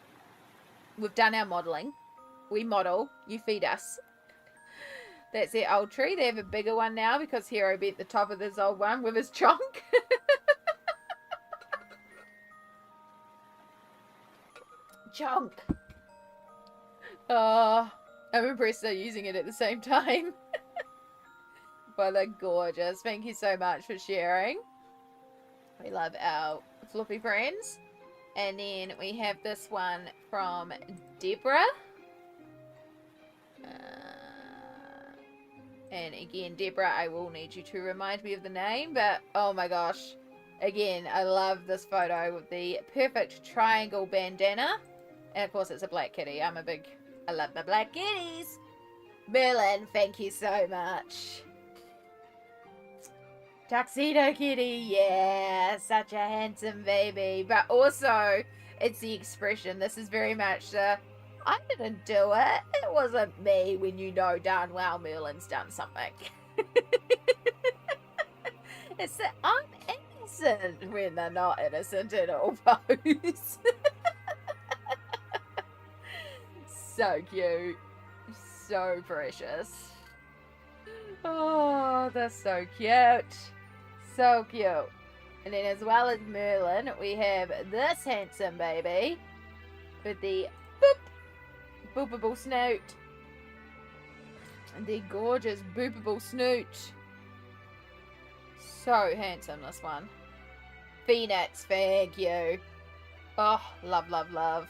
We've done our modelling. We model. You feed us. That's their old tree. They have a bigger one now because Hero bent the top of this old one with his chonk. Chonk. Oh, I'm impressed they're using it at the same time. But they're gorgeous. Thank you so much for sharing. We love our fluffy friends. And then we have this one from Deborah. And again, Deborah, I will need you to remind me of the name. But, oh my gosh. Again, I love this photo with the perfect triangle bandana. And of course, it's a black kitty. I love my black kitties. Merlin, thank you so much. Tuxedo kitty, yeah, such a handsome baby. But also, it's the expression. This is very much the, I didn't do it. It wasn't me, when you know darn well Merlin's done something. It's the I'm innocent when they're not innocent at all pose. So cute. So precious. Oh, they're so cute. So cute. And then as well as Merlin, we have this handsome baby with the boopable snoot. And the gorgeous boopable snoot. So handsome, this one. Phoenix, thank you. Oh, love, love, love.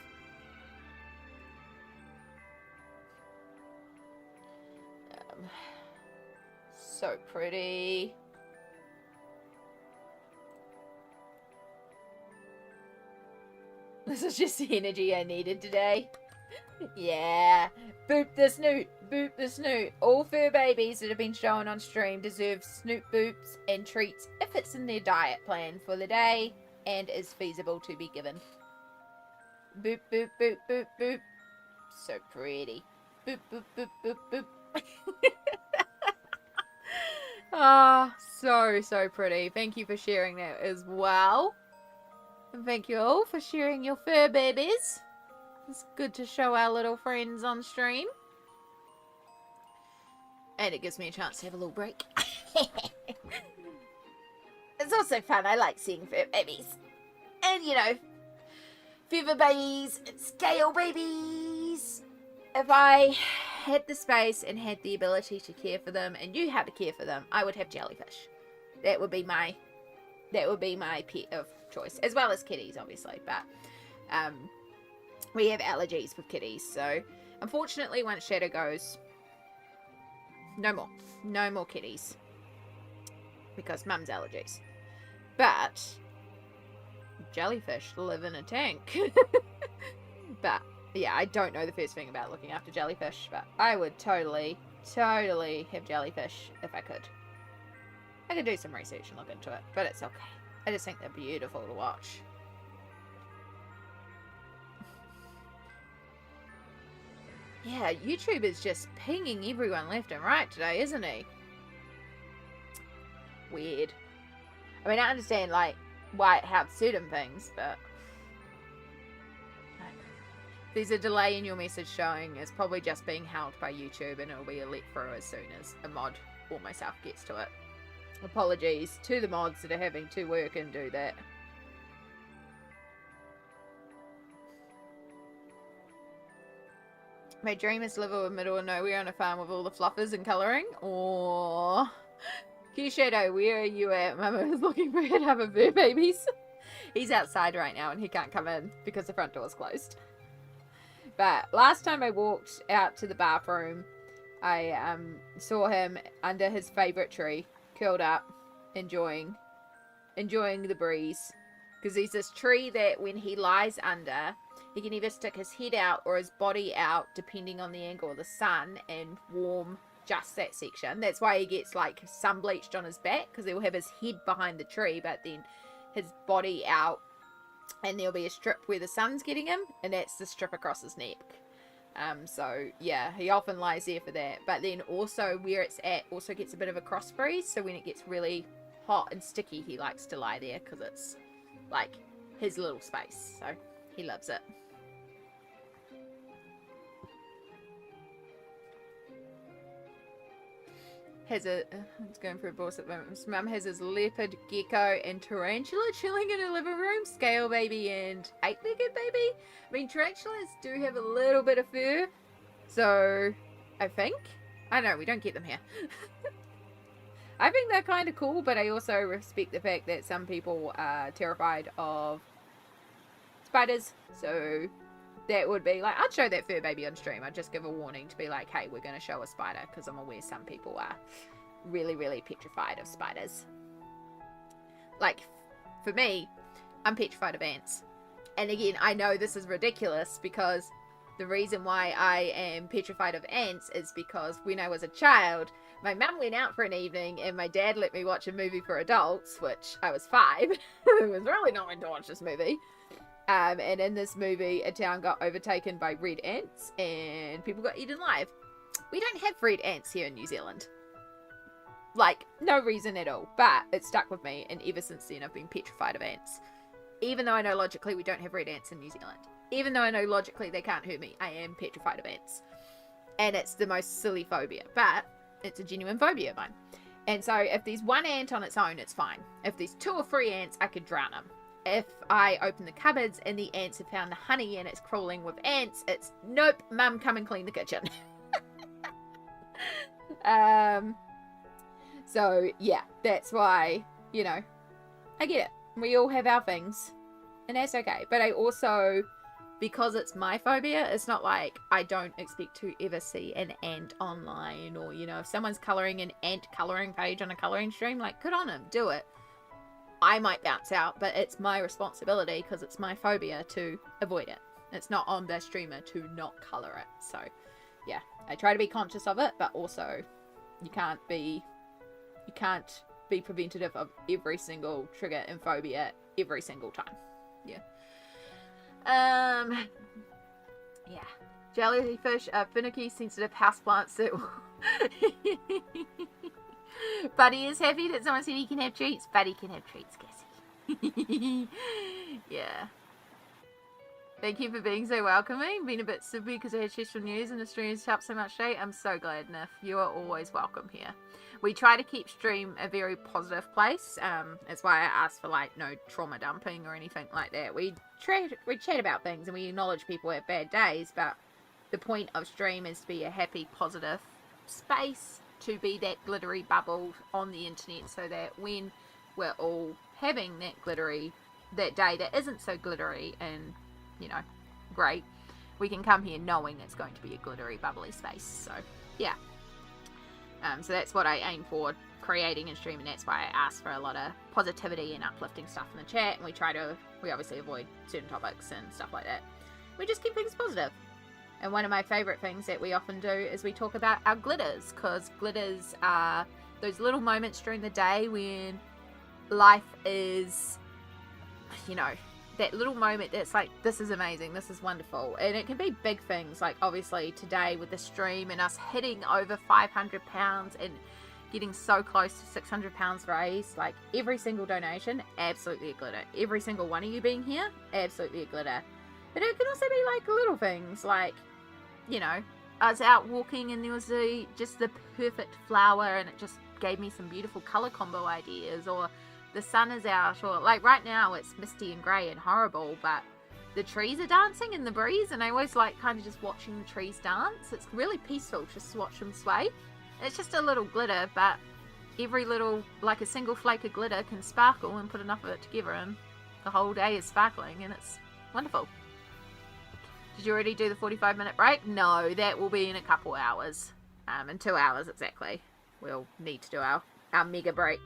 So pretty. This is just the energy I needed today. Yeah. Boop the snoot. Boop the snoot. All fur babies that have been shown on stream deserve snoot boops and treats if it's in their diet plan for the day and is feasible to be given. Boop, boop, boop, boop, boop. So pretty. Boop, boop, boop, boop, boop. Ah, so pretty. Thank you for sharing that as well. And thank you all for sharing your fur babies. It's good to show our little friends on stream. And it gives me a chance to have a little break. It's also fun. I like seeing fur babies. And, you know, feather babies and scale babies. If I had the space and had the ability to care for them and knew how to care for them, I would have jellyfish. That would be my pet of choice, as well as kitties, obviously. But we have allergies with kitties, so unfortunately, once Shadow goes, no more kitties, because Mum's allergies. But jellyfish live in a tank. But yeah, I don't know the first thing about looking after jellyfish, but I would totally have jellyfish if I could. I could do some research and look into it, but it's okay. I just think they're beautiful to watch. Yeah, YouTube is just pinging everyone left and right today, isn't he? Weird. I mean, I understand, like, why it helps certain things, but there's a delay in your message showing. It's probably just being held by YouTube, and it'll be let through as soon as a mod or myself gets to it. Apologies to the mods that are having to work and do that. My dream is to live in the middle of nowhere on a farm with all the fluffers and colouring. Or Q-Shadow, where are you at? Mama is looking for her to have a fur babies. He's outside right now and he can't come in because the front door is closed. But last time I walked out to the bathroom, I saw him under his favourite tree, curled up, enjoying the breeze. Because there's this tree that when he lies under, he can either stick his head out or his body out, depending on the angle of the sun, and warm just that section. That's why he gets like sun bleached on his back, because he'll have his head behind the tree, but then his body out, and there'll be a strip where the sun's getting him, and that's the strip across his neck. So yeah, he often lies there for that. But then also where it's at also gets a bit of a cross breeze, so when it gets really hot and sticky, he likes to lie there because it's like his little space. So he loves it. Has a it's going for a boss at the moment. His mum has his leopard, gecko, and tarantula chilling in her living room. Scale baby and 8-legged baby. I mean, tarantulas do have a little bit of fur, so I think. I don't know, we don't get them here. I think they're kind of cool, but I also respect the fact that some people are terrified of spiders. So that would be like, I'd show that fur baby on stream. I'd just give a warning to be like, hey, we're going to show a spider, because I'm aware some people are really, really petrified of spiders. Like, for me, I'm petrified of ants. And again, I know this is ridiculous, because the reason why I am petrified of ants is because when I was a child, my mum went out for an evening and my dad let me watch a movie for adults, which I was 5. I was really not meant to watch this movie. And in this movie, a town got overtaken by red ants and people got eaten alive. We don't have red ants here in New Zealand. Like, no reason at all. But it stuck with me, and ever since then I've been petrified of ants. Even though I know logically we don't have red ants in New Zealand. Even though I know logically they can't hurt me, I am petrified of ants. And it's the most silly phobia. But it's a genuine phobia of mine. And so if there's one ant on its own, it's fine. If there's 2 or 3 ants, I could drown them. If I open the cupboards and the ants have found the honey and it's crawling with ants, it's nope, mum, come and clean the kitchen. So yeah, that's why, you know, I get it. We all have our things, and that's okay. But I also, because it's my phobia, it's not like I don't expect to ever see an ant online, or, you know, if someone's colouring an ant colouring page on a colouring stream, like, good on them, do it. I might bounce out, but it's my responsibility because it's my phobia to avoid it. It's not on the streamer to not colour it. So, yeah, I try to be conscious of it, but also you can't be preventative of every single trigger and phobia every single time. Yeah. Yeah. Jellyfish are finicky, sensitive houseplants that Buddy is happy that someone said he can have treats. Buddy can have treats, Cassie. Yeah. Thank you for being so welcoming. Been a bit sippy because I had stressful news and the stream's helped so much today. I'm so glad, Nif. You are always welcome here. We try to keep stream a very positive place. That's why I asked for like no trauma dumping or anything like that. We chat about things and we acknowledge people have bad days, but the point of stream is to be a happy, positive space, to be that glittery bubble on the internet, so that when we're all having that day that isn't so glittery and, you know, great, we can come here knowing it's going to be a glittery, bubbly space. So, yeah. So that's what I aim for creating and streaming. That's why I ask for a lot of positivity and uplifting stuff in the chat, and we obviously avoid certain topics and stuff like that. We just keep things positive. And one of my favourite things that we often do is we talk about our glitters, because glitters are those little moments during the day when life is, you know, that little moment that's like, this is amazing, this is wonderful. And it can be big things, like obviously today with the stream and us hitting over 500 pounds and getting so close to 600 pounds raised. Like every single donation, absolutely a glitter. Every single one of you being here, absolutely a glitter. But it can also be like little things, like, you know, I was out walking and there was just the perfect flower and it just gave me some beautiful colour combo ideas, or the sun is out, or like right now it's misty and grey and horrible, but the trees are dancing in the breeze, and I always like kind of just watching the trees dance. It's really peaceful just to watch them sway. It's just a little glitter, but every little, like a single flake of glitter can sparkle, and put enough of it together and the whole day is sparkling, and it's wonderful. Did you already do the 45-minute break? No, that will be in a couple hours. In 2 hours exactly. We'll need to do our mega break.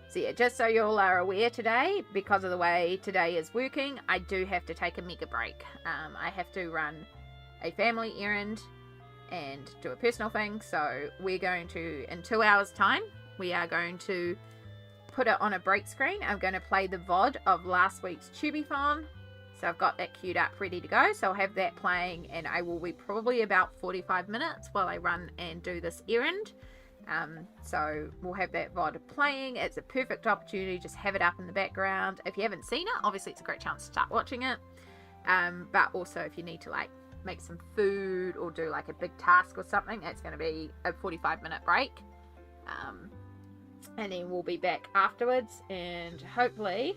So yeah, just so you all are aware today, because of the way today is working, I do have to take a mega break. I have to run a family errand and do a personal thing. So we're going to, in 2 hours time, we are going to put it on a break screen. I'm going to play the VOD of last week's Tubiathon. So I've got that queued up ready to go. So I'll have that playing, and I will be probably about 45 minutes while I run and do this errand. So we'll have that VOD playing. It's a perfect opportunity, just have it up in the background. If you haven't seen it, obviously it's a great chance to start watching it. But also if you need to like make some food or do like a big task or something, it's going to be a 45-minute break. And then we'll be back afterwards, and hopefully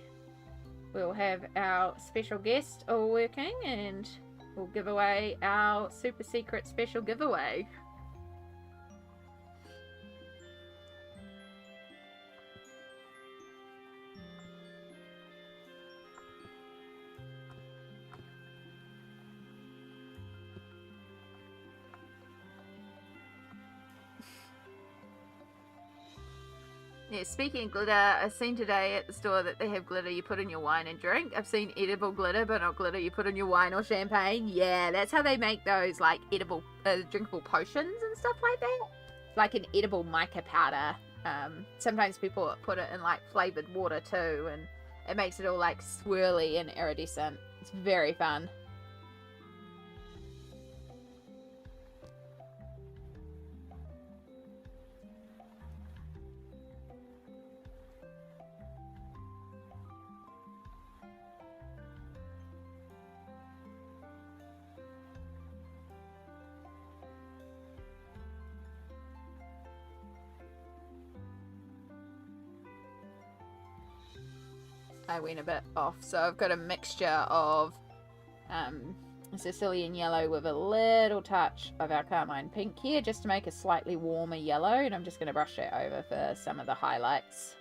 we'll have our special guest all working, and we'll give away our super secret special giveaway. Yeah, speaking of glitter, I've seen today at the store that they have glitter you put in your wine and drink. I've seen edible glitter, but not glitter you put in your wine or champagne. Yeah, that's how they make those, like, edible, drinkable potions and stuff like that. Like an edible mica powder. Sometimes people put it in, like, flavoured water, too, and it makes it all, like, swirly and iridescent. It's very fun. I went a bit off, so I've got a mixture of Sicilian yellow with a little touch of our carmine pink here, just to make a slightly warmer yellow, and I'm just going to brush that over for some of the highlights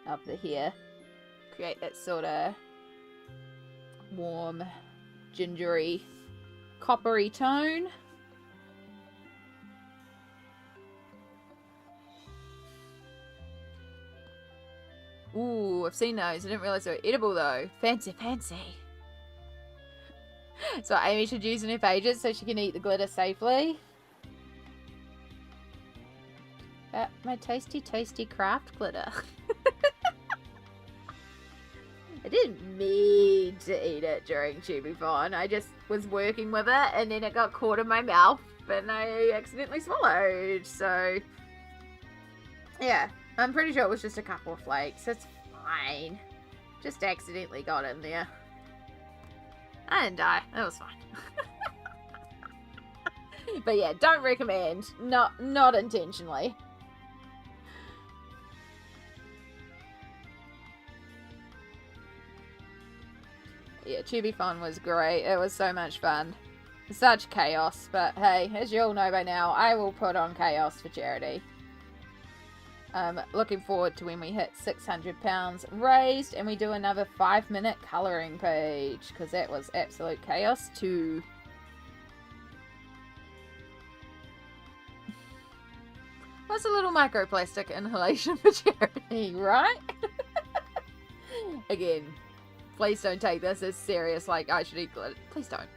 of the hair. Create that sort of warm, gingery, coppery tone. Ooh, I've seen those. I didn't realise they were edible though. Fancy, fancy. So Amy should use in her pages so she can eat the glitter safely. My tasty, tasty craft glitter. I didn't mean to eat it during Tubiathon. I just was working with it and then it got caught in my mouth and I accidentally swallowed. So Yeah, I'm pretty sure it was just a couple of flakes. It's fine. Just accidentally got in there. I didn't die. It was fine. But yeah, don't recommend. Not intentionally. Yeah, Tubiphon was great. It was so much fun. Such chaos, but hey, as you all know by now, I will put on chaos for charity. Looking forward to when we hit £600 raised and we do another 5-minute colouring page, because that was absolute chaos too. What's a little microplastic inhalation for charity, right? Again, please don't take this as serious, like I should eat glitter. Please don't.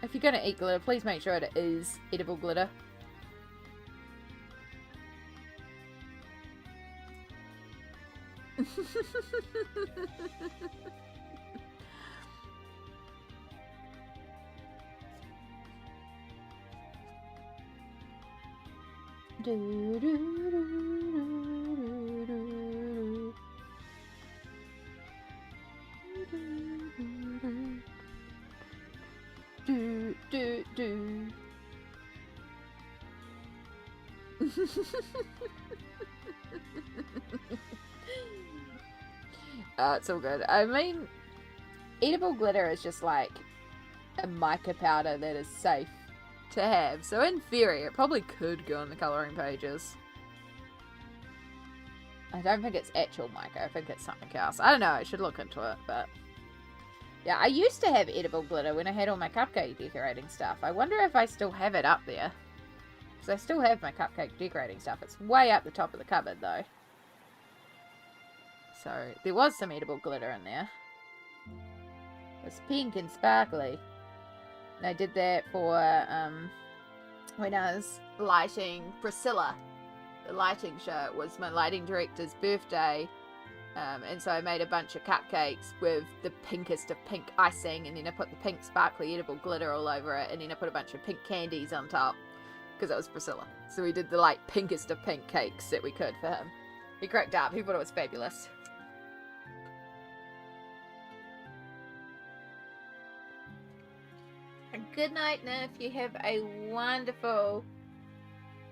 If you're gonna eat glitter, please make sure it is edible glitter. It's all good. I mean, edible glitter is just like a mica powder that is safe to have. So in theory, it probably could go on the colouring pages. I don't think it's actual mica. I think it's something else. I don't know. I should look into it, but... yeah, I used to have edible glitter when I had all my cupcake decorating stuff. I wonder if I still have it up there. Because I still have my cupcake decorating stuff. It's way up the top of the cupboard, though. So, there was some edible glitter in there. It was pink and sparkly. And I did that for, when I was lighting Priscilla. The lighting show. It was my lighting director's birthday. And so I made a bunch of cupcakes with the pinkest of pink icing, and then I put the pink sparkly edible glitter all over it, and then I put a bunch of pink candies on top, because it was Priscilla. So we did the, like, pinkest of pink cakes that we could for him. He cracked up. He thought it was fabulous. Good night, Nif. You have a wonderful,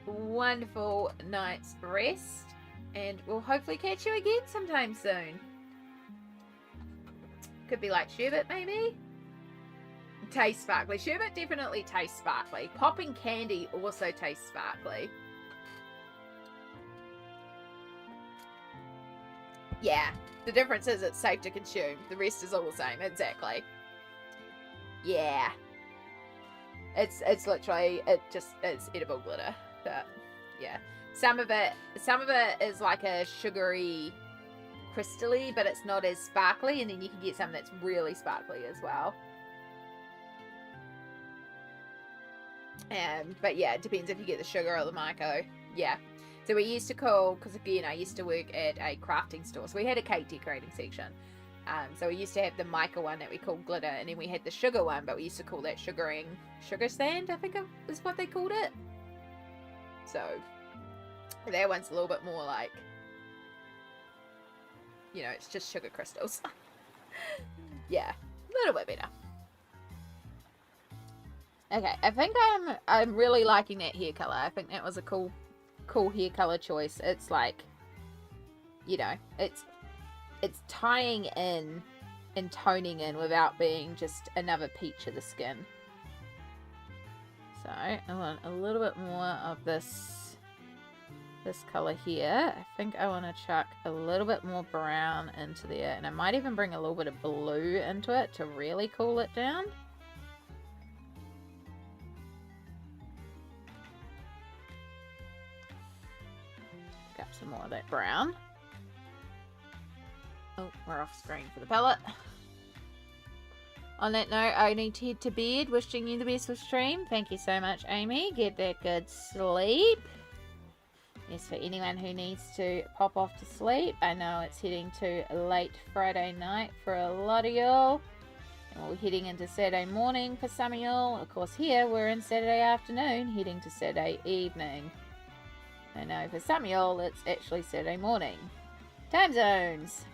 wonderful night's rest. And we'll hopefully catch you again sometime soon. Could be like sherbet, maybe? Tastes sparkly. Sherbet definitely tastes sparkly. Popping candy also tastes sparkly. Yeah. The difference is it's safe to consume. The rest is all the same. Exactly. Yeah. It's literally, it's edible glitter. But, yeah. Some of it is like a sugary, crystally, but it's not as sparkly, and then you can get some that's really sparkly as well. But yeah, it depends if you get the sugar or the mica. Yeah. So we used to call, because again, I used to work at a crafting store, so we had a cake decorating section. So we used to have the mica one that we called glitter, and then we had the sugar one, but we used to call that sugar sand, I think is what they called it. So that one's a little bit more like, you know, it's just sugar crystals. Yeah, a little bit better. Okay, I think I'm really liking that hair color. I think that was a cool hair color choice. It's like, you know, it's tying in and toning in without being just another peach of the skin. So I want a little bit more of this color here. I think I want to chuck a little bit more brown into there, and I might even bring a little bit of blue into it to really cool it down. Pick up some more of that brown. Oh, we're off screen for the palette. On that note, I need to head to bed. Wishing you the best with stream. Thank you so much, Amy. Get that good sleep. Yes, for anyone who needs to pop off to sleep. I know it's heading to a late Friday night for a lot of y'all. And we're heading into Saturday morning for some of y'all. Of course, here we're in Saturday afternoon, heading to Saturday evening. I know for some of y'all it's actually Saturday morning. Time zones.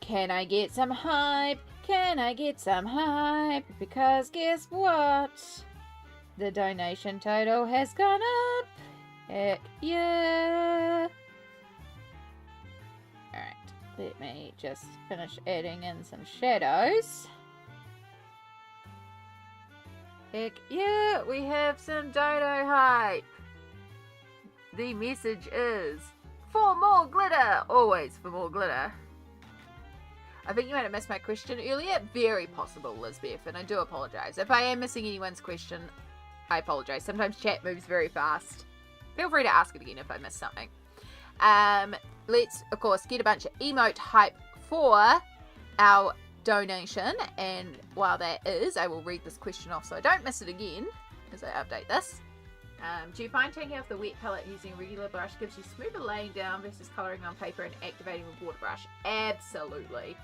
Can I get some hype? Can I get some hype? Because guess what? The donation total has gone up. Heck yeah. Alright, let me just finish adding in some shadows. Heck yeah, we have some dodo hype. The message is, for more glitter! Always for more glitter. I think you might have missed my question earlier. Very possible, Lizbeth, and I do apologise. If I am missing anyone's question, I apologise. Sometimes chat moves very fast. Feel free to ask it again if I missed something. Let's, of course, get a bunch of emote hype for our donation. And while that is, I will read this question off so I don't miss it again as I update this. Do you find taking off the wet palette using a regular brush gives you smoother laying down versus colouring on paper and activating with water brush? Absolutely.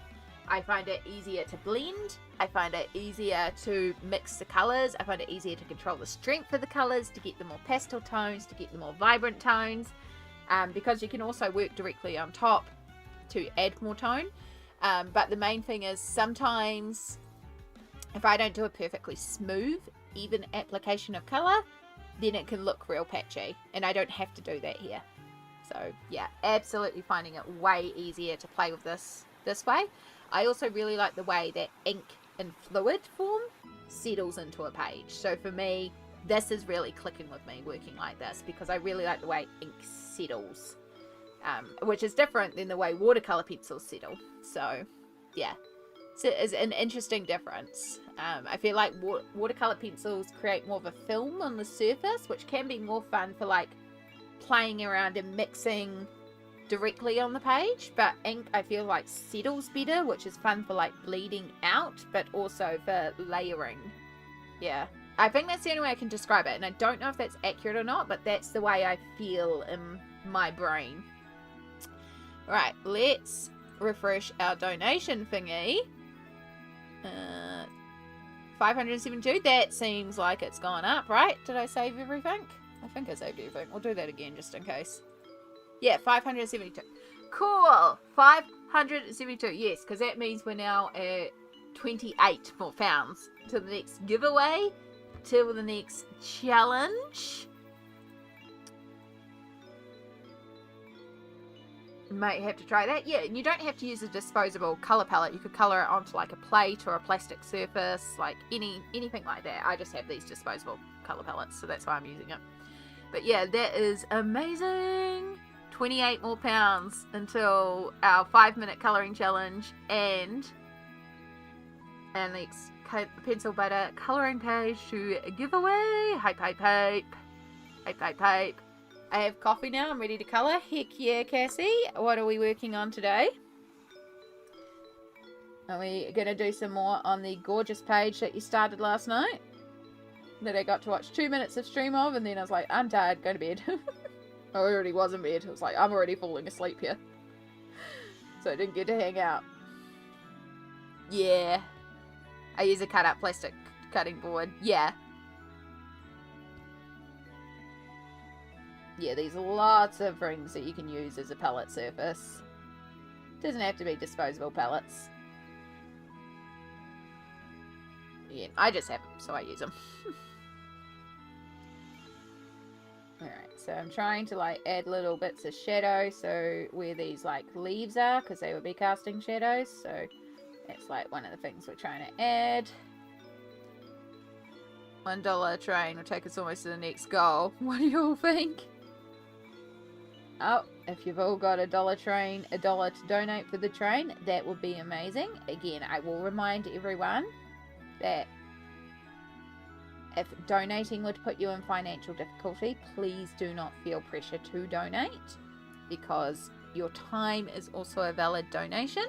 I find it easier to blend. I find it easier to mix the colours. I find it easier to control the strength of the colours, to get the more pastel tones, to get the more vibrant tones. Because you can also work directly on top to add more tone. But the main thing is sometimes if I don't do a perfectly smooth, even application of colour, then it can look real patchy. And I don't have to do that here. So yeah, absolutely finding it way easier to play with this way. I also really like the way that ink in fluid form settles into a page. So for me, this is really clicking with me working like this because I really like the way ink settles, which is different than the way watercolor pencils settle. So yeah, it's an interesting difference. I feel like watercolor pencils create more of a film on the surface, which can be more fun for like playing around and mixing directly on the page, but ink I feel like settles better, which is fun for like bleeding out, but also for layering. Yeah, I think that's the only way I can describe it, and I don't know if that's accurate or not, but that's the way I feel in my brain. Right, let's refresh our donation thingy. 572, that seems like it's gone up, right? Did I save everything? I think I saved everything. We'll do that again just in case. Yeah, 572. Cool. 572. Yes, because that means we're now at 28 more pounds till the next giveaway, till the next challenge. Might have to try that. Yeah, and you don't have to use a disposable colour palette. You could colour it onto like a plate or a plastic surface, like anything like that. I just have these disposable colour palettes, so that's why I'm using it. But yeah, that is amazing. 28 more pounds until our 5-minute colouring challenge and next pencil butter colouring page to give away. Hype, hype, hype. Hype, hype, hype. I have coffee now. I'm ready to colour. Heck yeah, Cassie. What are we working on today? Are we going to do some more on the gorgeous page that you started last night? That I got to watch 2 minutes of stream of, and then I was like, I'm tired, go to bed. I already was in bed. It was like, I'm already falling asleep here. So I didn't get to hang out. Yeah. I use a cut-up plastic cutting board. Yeah. Yeah, there's lots of rings that you can use as a palette surface. Doesn't have to be disposable palettes. Yeah, I just have them, so I use them. Alright, so I'm trying to like add little bits of shadow, so where these like leaves are, because they would be casting shadows, so that's like one of the things we're trying to add. $1 train will take us almost to the next goal. What do you all think? Oh, if you've all got $1 train, $1 to donate for the train, that would be amazing. Again, I will remind everyone that if donating would put you in financial difficulty, please do not feel pressure to donate, because your time is also a valid donation.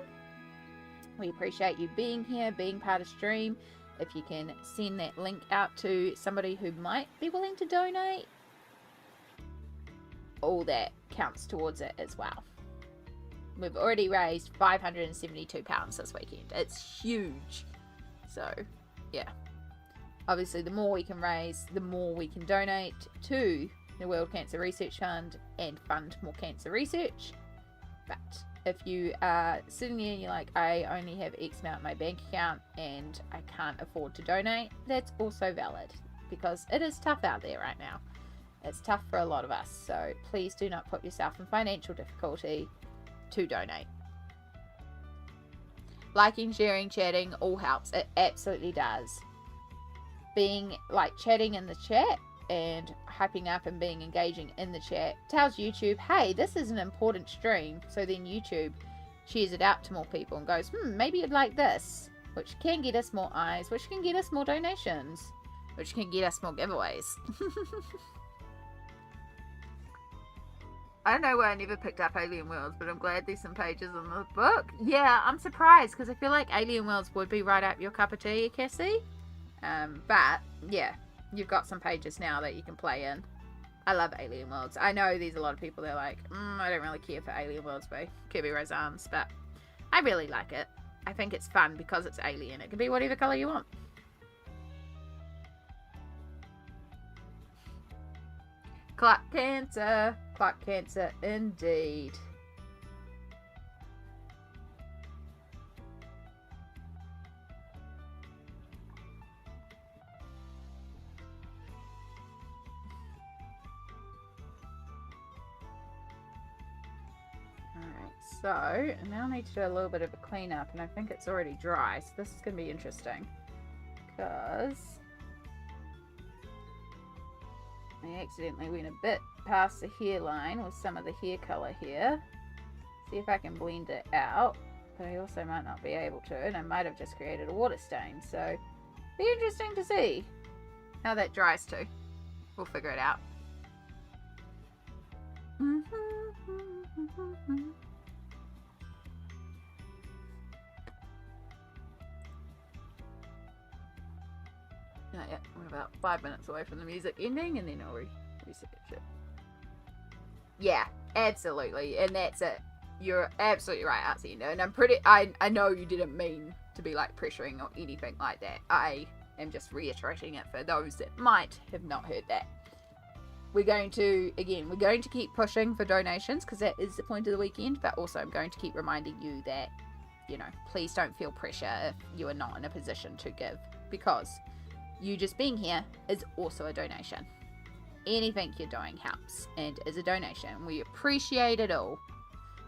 We appreciate you being here, being part of stream. If you can send that link out to somebody who might be willing to donate, all that counts towards it as well. We've already raised £572 this weekend. It's huge. So, yeah. Obviously, the more we can raise, the more we can donate to the World Cancer Research Fund and fund more cancer research. But if you are sitting there and you're like, I only have X amount in my bank account and I can't afford to donate, that's also valid, because it is tough out there right now. It's tough for a lot of us, so please do not put yourself in financial difficulty to donate. Liking, sharing, chatting all helps. It absolutely does. Being chatting in the chat and hyping up and being engaging in the chat tells YouTube, hey, this is an important stream. So then YouTube shares it out to more people and goes, maybe you'd like this, which can get us more eyes, which can get us more donations, which can get us more giveaways. I don't know why I never picked up Alien Worlds, but I'm glad there's some pages in the book. Yeah, I'm surprised, because I feel like Alien Worlds would be right up your cup of tea, Cassie. But, yeah, you've got some pages now that you can play in. I love Alien Worlds. I know there's a lot of people that are like, I don't really care for Alien Worlds by Kirby Rose Arms, but I really like it. I think it's fun because it's alien. It can be whatever colour you want. Clock cancer. Clock cancer indeed. Alright, so I now need to do a little bit of a clean up, and I think it's already dry, so this is going to be interesting. Because I accidentally went a bit past the hairline with some of the hair colour here. See if I can blend it out, but I also might not be able to, and I might have just created a water stain, so be interesting to see how that dries too. We'll figure it out. Not yet. We're about 5 minutes away from the music ending, and then I'll research it. Yeah, absolutely, and that's it. You're absolutely right, Artsendo, and I know you didn't mean to be pressuring or anything like that. I am just reiterating it for those that might have not heard that. We're going to keep pushing for donations, because that is the point of the weekend, but also I'm going to keep reminding you that, please don't feel pressure if you are not in a position to give, because you just being here is also a donation. Anything you're doing helps and is a donation. We appreciate it all.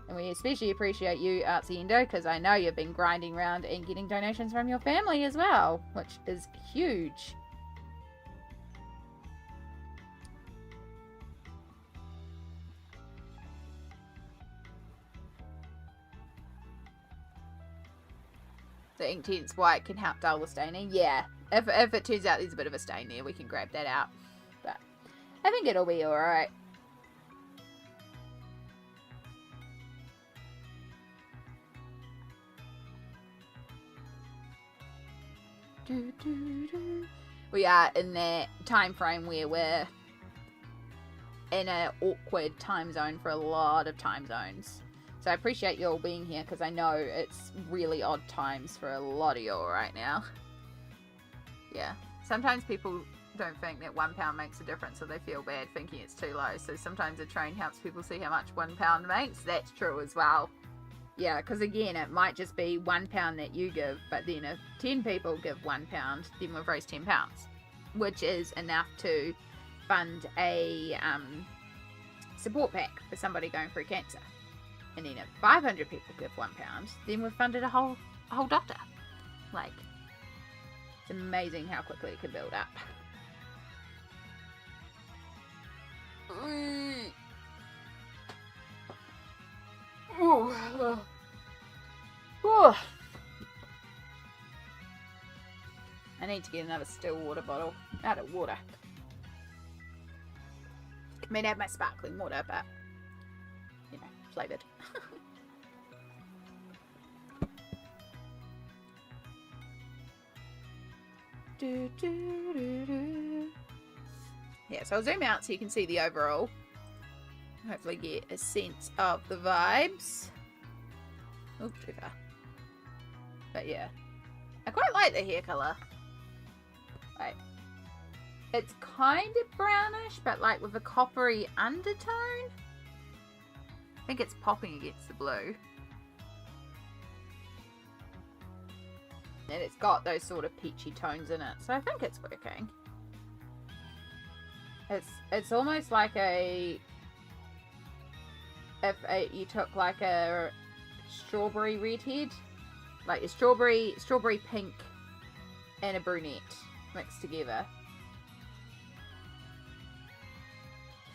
And we especially appreciate you, Artsendo, because I know you've been grinding around and getting donations from your family as well, which is huge. The Inktense white can help dull the staining. Yeah, if it turns out there's a bit of a stain there, we can grab that out. But I think it'll be alright. We are in that time frame where we're in an awkward time zone for a lot of time zones. So I appreciate you all being here, because I know it's really odd times for a lot of y'all right now. Yeah. Sometimes people don't think that £1 makes a difference, so they feel bad thinking it's too low. So sometimes a train helps people see how much £1 makes. That's true as well. Yeah, because again, it might just be £1 that you give, but then if 10 people give £1, then we've raised £10, which is enough to fund a support pack for somebody going through cancer. And then if 500 people give £1, then we've funded a whole doctor. It's amazing how quickly it can build up. I need to get another still water bottle. Out of water. I mean, I have my sparkling water, but flavoured. Yeah, so I'll zoom out so you can see the overall. Hopefully get a sense of the vibes. Oh, too far. But yeah. I quite like the hair colour. Like, it's kind of brownish, but like with a coppery undertone. I think it's popping against the blue. And it's got those sort of peachy tones in it, so I think it's working. It's almost like you took like a strawberry redhead, like a strawberry pink and a brunette mixed together.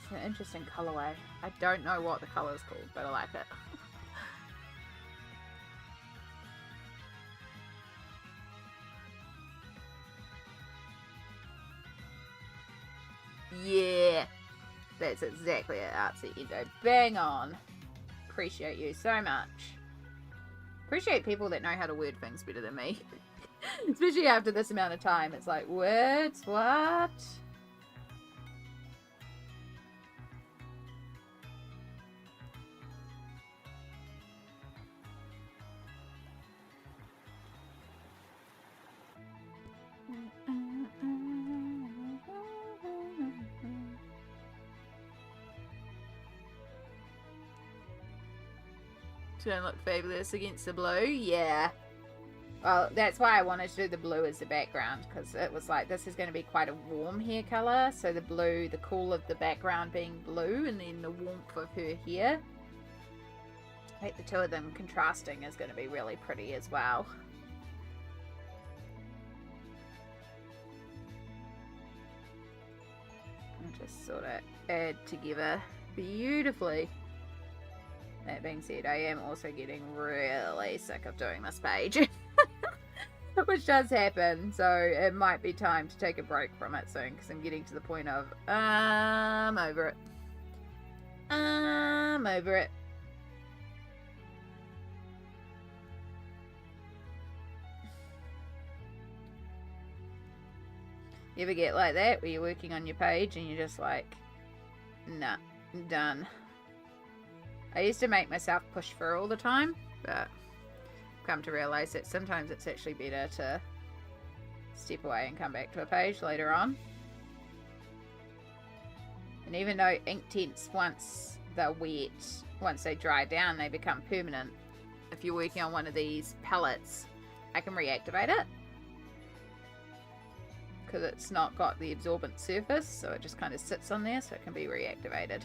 It's an interesting colorway. I don't know what the color is called, but I like it. Yeah, that's exactly it, Artsy Endo. Bang on. Appreciate you so much. Appreciate people that know how to word things better than me. Especially after this amount of time. It's like, words? What? It's gonna look fabulous against the blue. Yeah. Well, that's why I wanted to do the blue as the background, because it was like, this is going to be quite a warm hair colour. So the blue, the cool of the background being blue, and then the warmth of her hair. I think the two of them contrasting is going to be really pretty as well. And just sort of add together beautifully. That being said, I am also getting really sick of doing this page. Which does happen, so it might be time to take a break from it soon, because I'm getting to the point of, I'm over it. I'm over it. You ever get like that, where you're working on your page and you're just like, nah, done. I used to make myself push through all the time, but come to realize that sometimes it's actually better to step away and come back to a page later on. And even though ink tints, once they're wet, once they dry down, they become permanent. If you're working on one of these palettes, I can reactivate it, because it's not got the absorbent surface, so it just kind of sits on there, so it can be reactivated.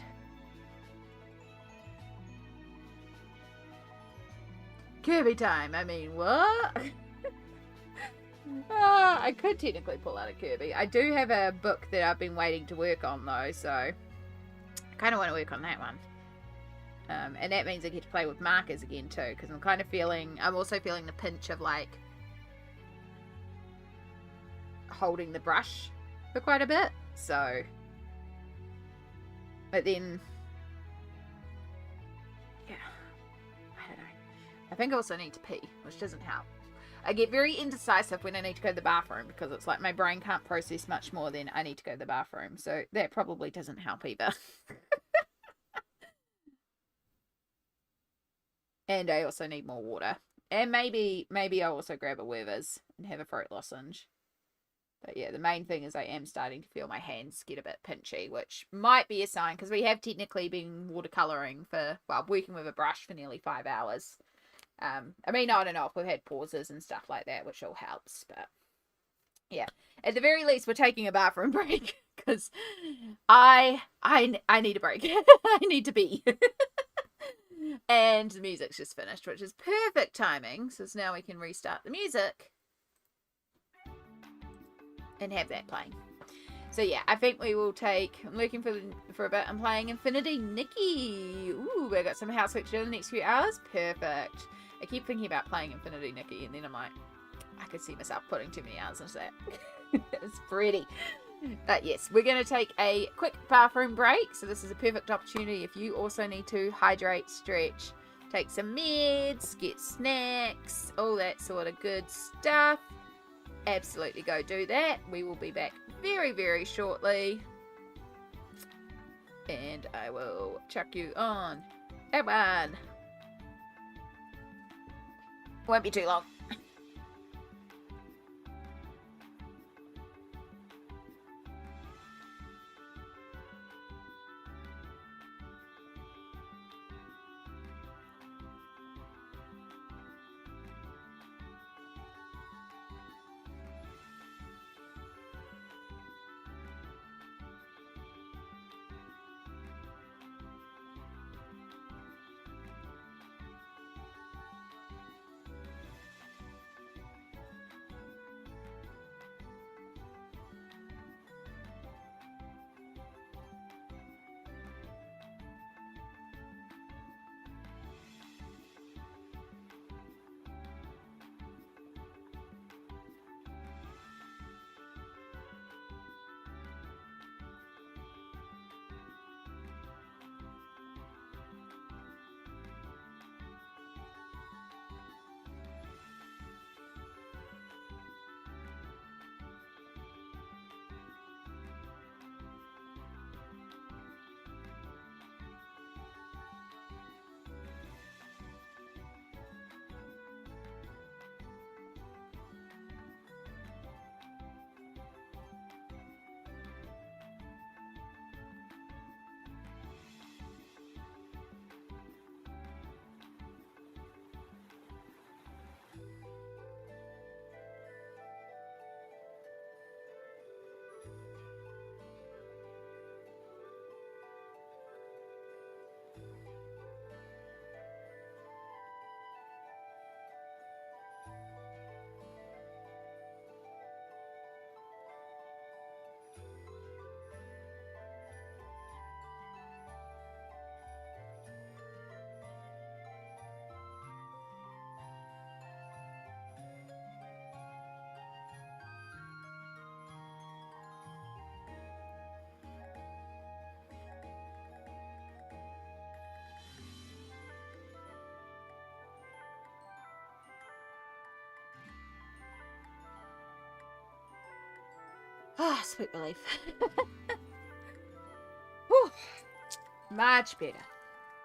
Kirby time, I mean, what? I could technically pull out a Kirby. I do have a book that I've been waiting to work on, though, so I kind of want to work on that one. And that means I get to play with markers again, too, because I'm also feeling the pinch of, like, holding the brush for quite a bit, so. But then, yeah, I don't know. I think I also need to pee, which doesn't help. I get very indecisive when I need to go to the bathroom, because it's like my brain can't process much more than I need to go to the bathroom. So that probably doesn't help either. And I also need more water. And maybe I'll also grab a Werther's and have a fruit lozenge. But yeah, the main thing is I am starting to feel my hands get a bit pinchy, which might be a sign, because we have technically been watercolouring working with a brush for nearly 5 hours. I mean, on and off, we've had pauses and stuff like that, which all helps, but yeah, at the very least, we're taking a bathroom break, because I need a break. I need to be. And the music's just finished, which is perfect timing, so now we can restart the music and have that playing. So yeah, I think we will I'm looking for a bit. I'm playing Infinity Nikki. Ooh, we've got some housework to do in the next few hours. Perfect. I keep thinking about playing Infinity Nikki, and then I'm like, I could see myself putting too many hours into that. It's pretty. But yes, we're going to take a quick bathroom break. So this is a perfect opportunity if you also need to hydrate, stretch, take some meds, get snacks, all that sort of good stuff. Absolutely go do that. We will be back very, very shortly. And I will chuck you on that one. Won't be too long. Ah, sweet relief. Whew. Much better.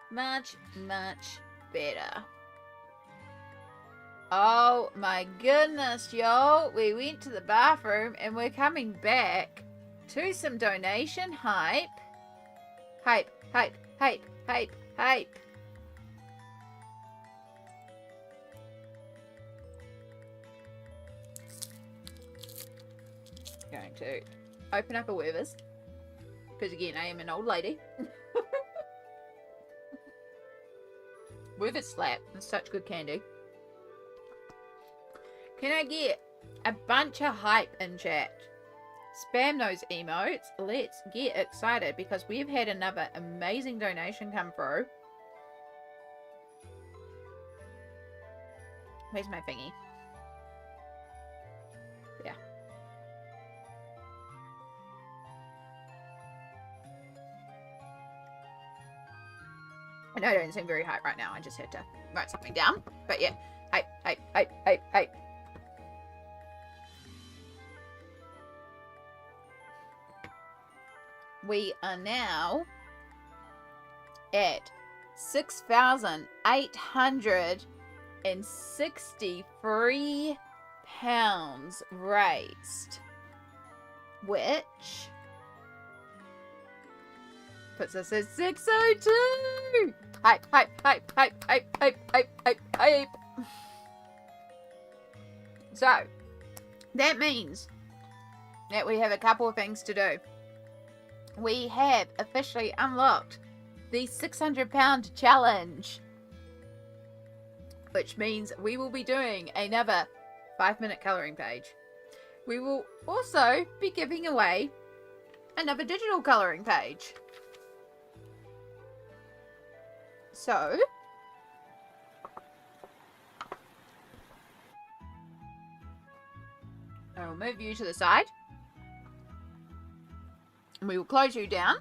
Much, much better. Oh my goodness, y'all. We went to the bathroom and we're coming back to some donation hype. Hype, hype, hype, hype, hype. Going to open up a Werther's because again I am an old lady. Werther's slap. It's such good candy. Can I get a bunch of hype in chat? Spam those emotes. Let's get excited because we've had another amazing donation come through. Where's my thingy? Yeah. I know I don't seem very hype right now. I just had to write something down. But yeah, hype, hype, hype, hype, hype. We are now at 6,863 pounds raised, which puts us at 602. Hype, hype, hype, hype, hype, hype, hype, hype, hype. So that means that we have a couple of things to do. We have officially unlocked the 600-pound challenge, which means we will be doing another 5-minute colouring page. We will also be giving away another digital colouring page. So I will move you to the side. We will close you down.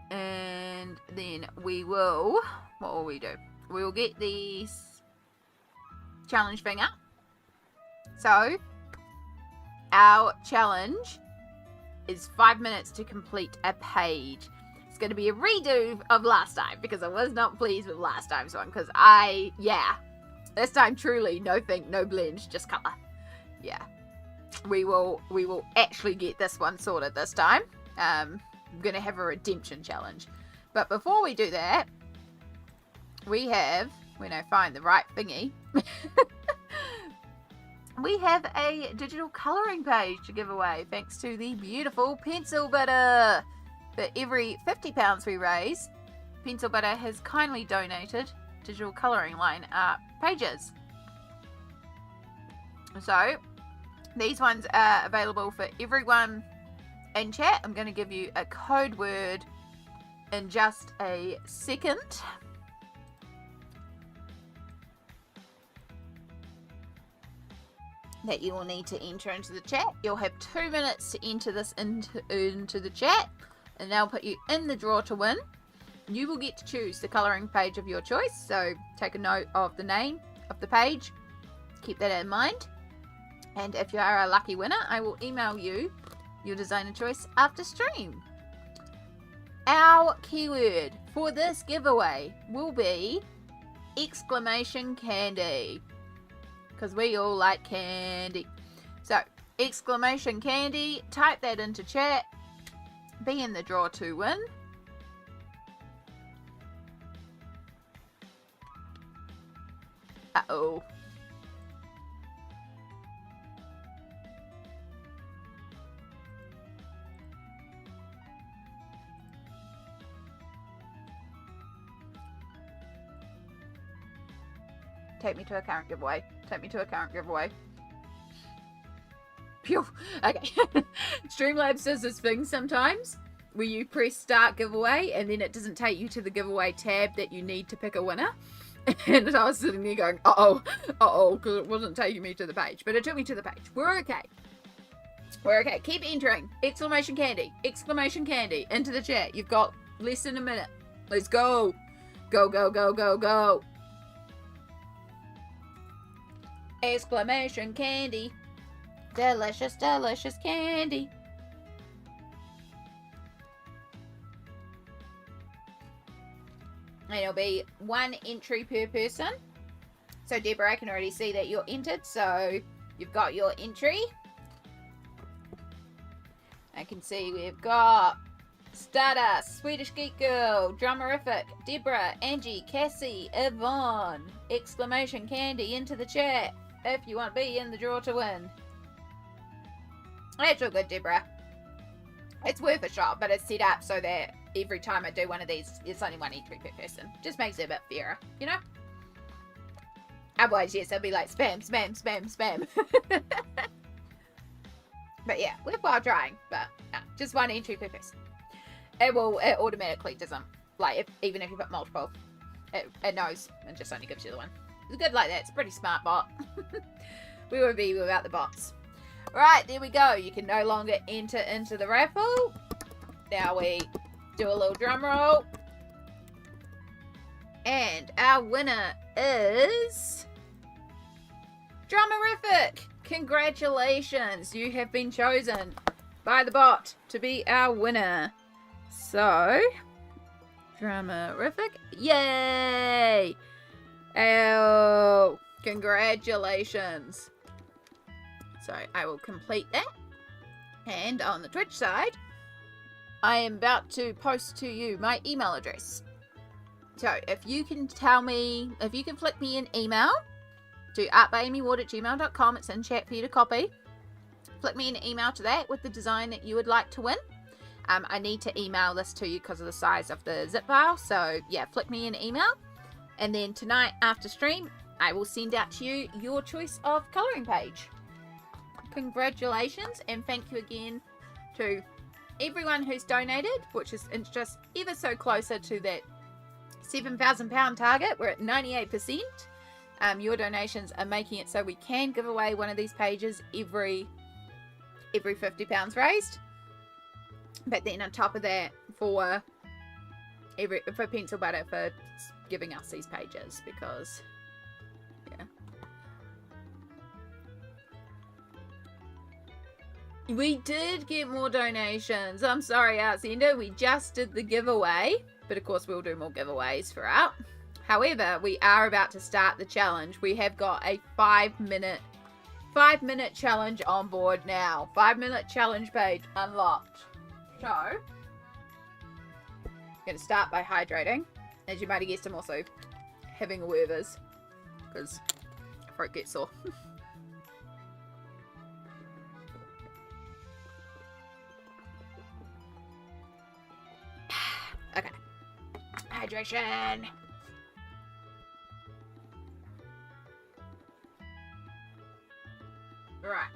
And then we will... What will we do? We will get the challenge thing up. So, our challenge is 5 minutes to complete a page. It's going to be a redo of last time because I was not pleased with last time's one. Because this time truly no think, no blend, just colour. Yeah, we will actually get this one sorted this time. I'm going to have a redemption challenge. But before we do that, we have, when I find the right thingy, we have a digital colouring page to give away thanks to the beautiful Pencil Butter. For every £50 we raise, Pencil Butter has kindly donated digital colouring line art pages. So, these ones are available for everyone in chat. I'm going to give you a code word in just a second. That you will need to enter into the chat. You'll have 2 minutes to enter this into the chat. And they'll put you in the draw to win. You will get to choose the colouring page of your choice. So take a note of the name of the page. Keep that in mind. And if you are a lucky winner, I will email you your designer choice after stream. Our keyword for this giveaway will be exclamation candy. Because we all like candy. So exclamation candy. Type that into chat. Be in the draw to win. Uh-oh. Take me to a current giveaway. Take me to a current giveaway. Phew. Okay. Streamlabs does this thing sometimes where you press start giveaway and then it doesn't take you to the giveaway tab that you need to pick a winner. And I was sitting there going, because it wasn't taking me to the page. But it took me to the page. We're okay. We're okay. Keep entering. Exclamation candy into the chat. You've got less than a minute. Let's go. Go, go, go, go, go. Exclamation candy. Delicious, delicious candy. And it'll be 1 entry per person. So Deborah, I can already see that you're entered. So you've got your entry. I can see we've got Stardust, Swedish Geek Girl, Drummerific, Deborah, Angie, Cassie, Yvonne. Exclamation candy into the chat if you want to be in the draw to win. That's all good, Deborah. It's worth a shot, but it's set up so that every time I do one of these, it's only 1 entry per person. Just makes it a bit fairer, you know? Otherwise, yes, it'll be like spam, spam, spam, spam. But yeah, worthwhile trying. But no, just 1 entry per person. It automatically doesn't, like, even if you put multiple, it knows and just only gives you the one. It's good like that. It's a pretty smart bot. We would be without the bots. Right, there we go. You can no longer enter into the raffle. Now we do a little drum roll. And our winner is Drummerific. Congratulations. You have been chosen by the bot to be our winner. So, Drummerific. Yay! Oh, congratulations. So I will complete that. And on the Twitch side, I am about to post to you my email address. So if you can tell me, if you can flick me an email to artbyamyward@gmail.com, it's in chat for you to copy. Flick me an email to that with the design that you would like to win. I need to email this to you because of the size of the zip file. So yeah, flick me an email. And then tonight after stream, I will send out to you your choice of colouring page. Congratulations, and thank you again to everyone who's donated, which is just ever so closer to that £7,000 target. We're at 98%. Your donations are making it so we can give away one of these pages every £50 raised. But then on top of that, for Pencil Butter for giving us these pages, because yeah. We did get more donations. I'm sorry, Artsender. We just did the giveaway. But of course, we'll do more giveaways throughout. However, we are about to start the challenge. We have got a 5-minute challenge on board now. 5-minute challenge page unlocked. So, I'm going to start by hydrating. As you might have guessed, I'm also having a Werther's because throat gets sore. Okay. Hydration. Right.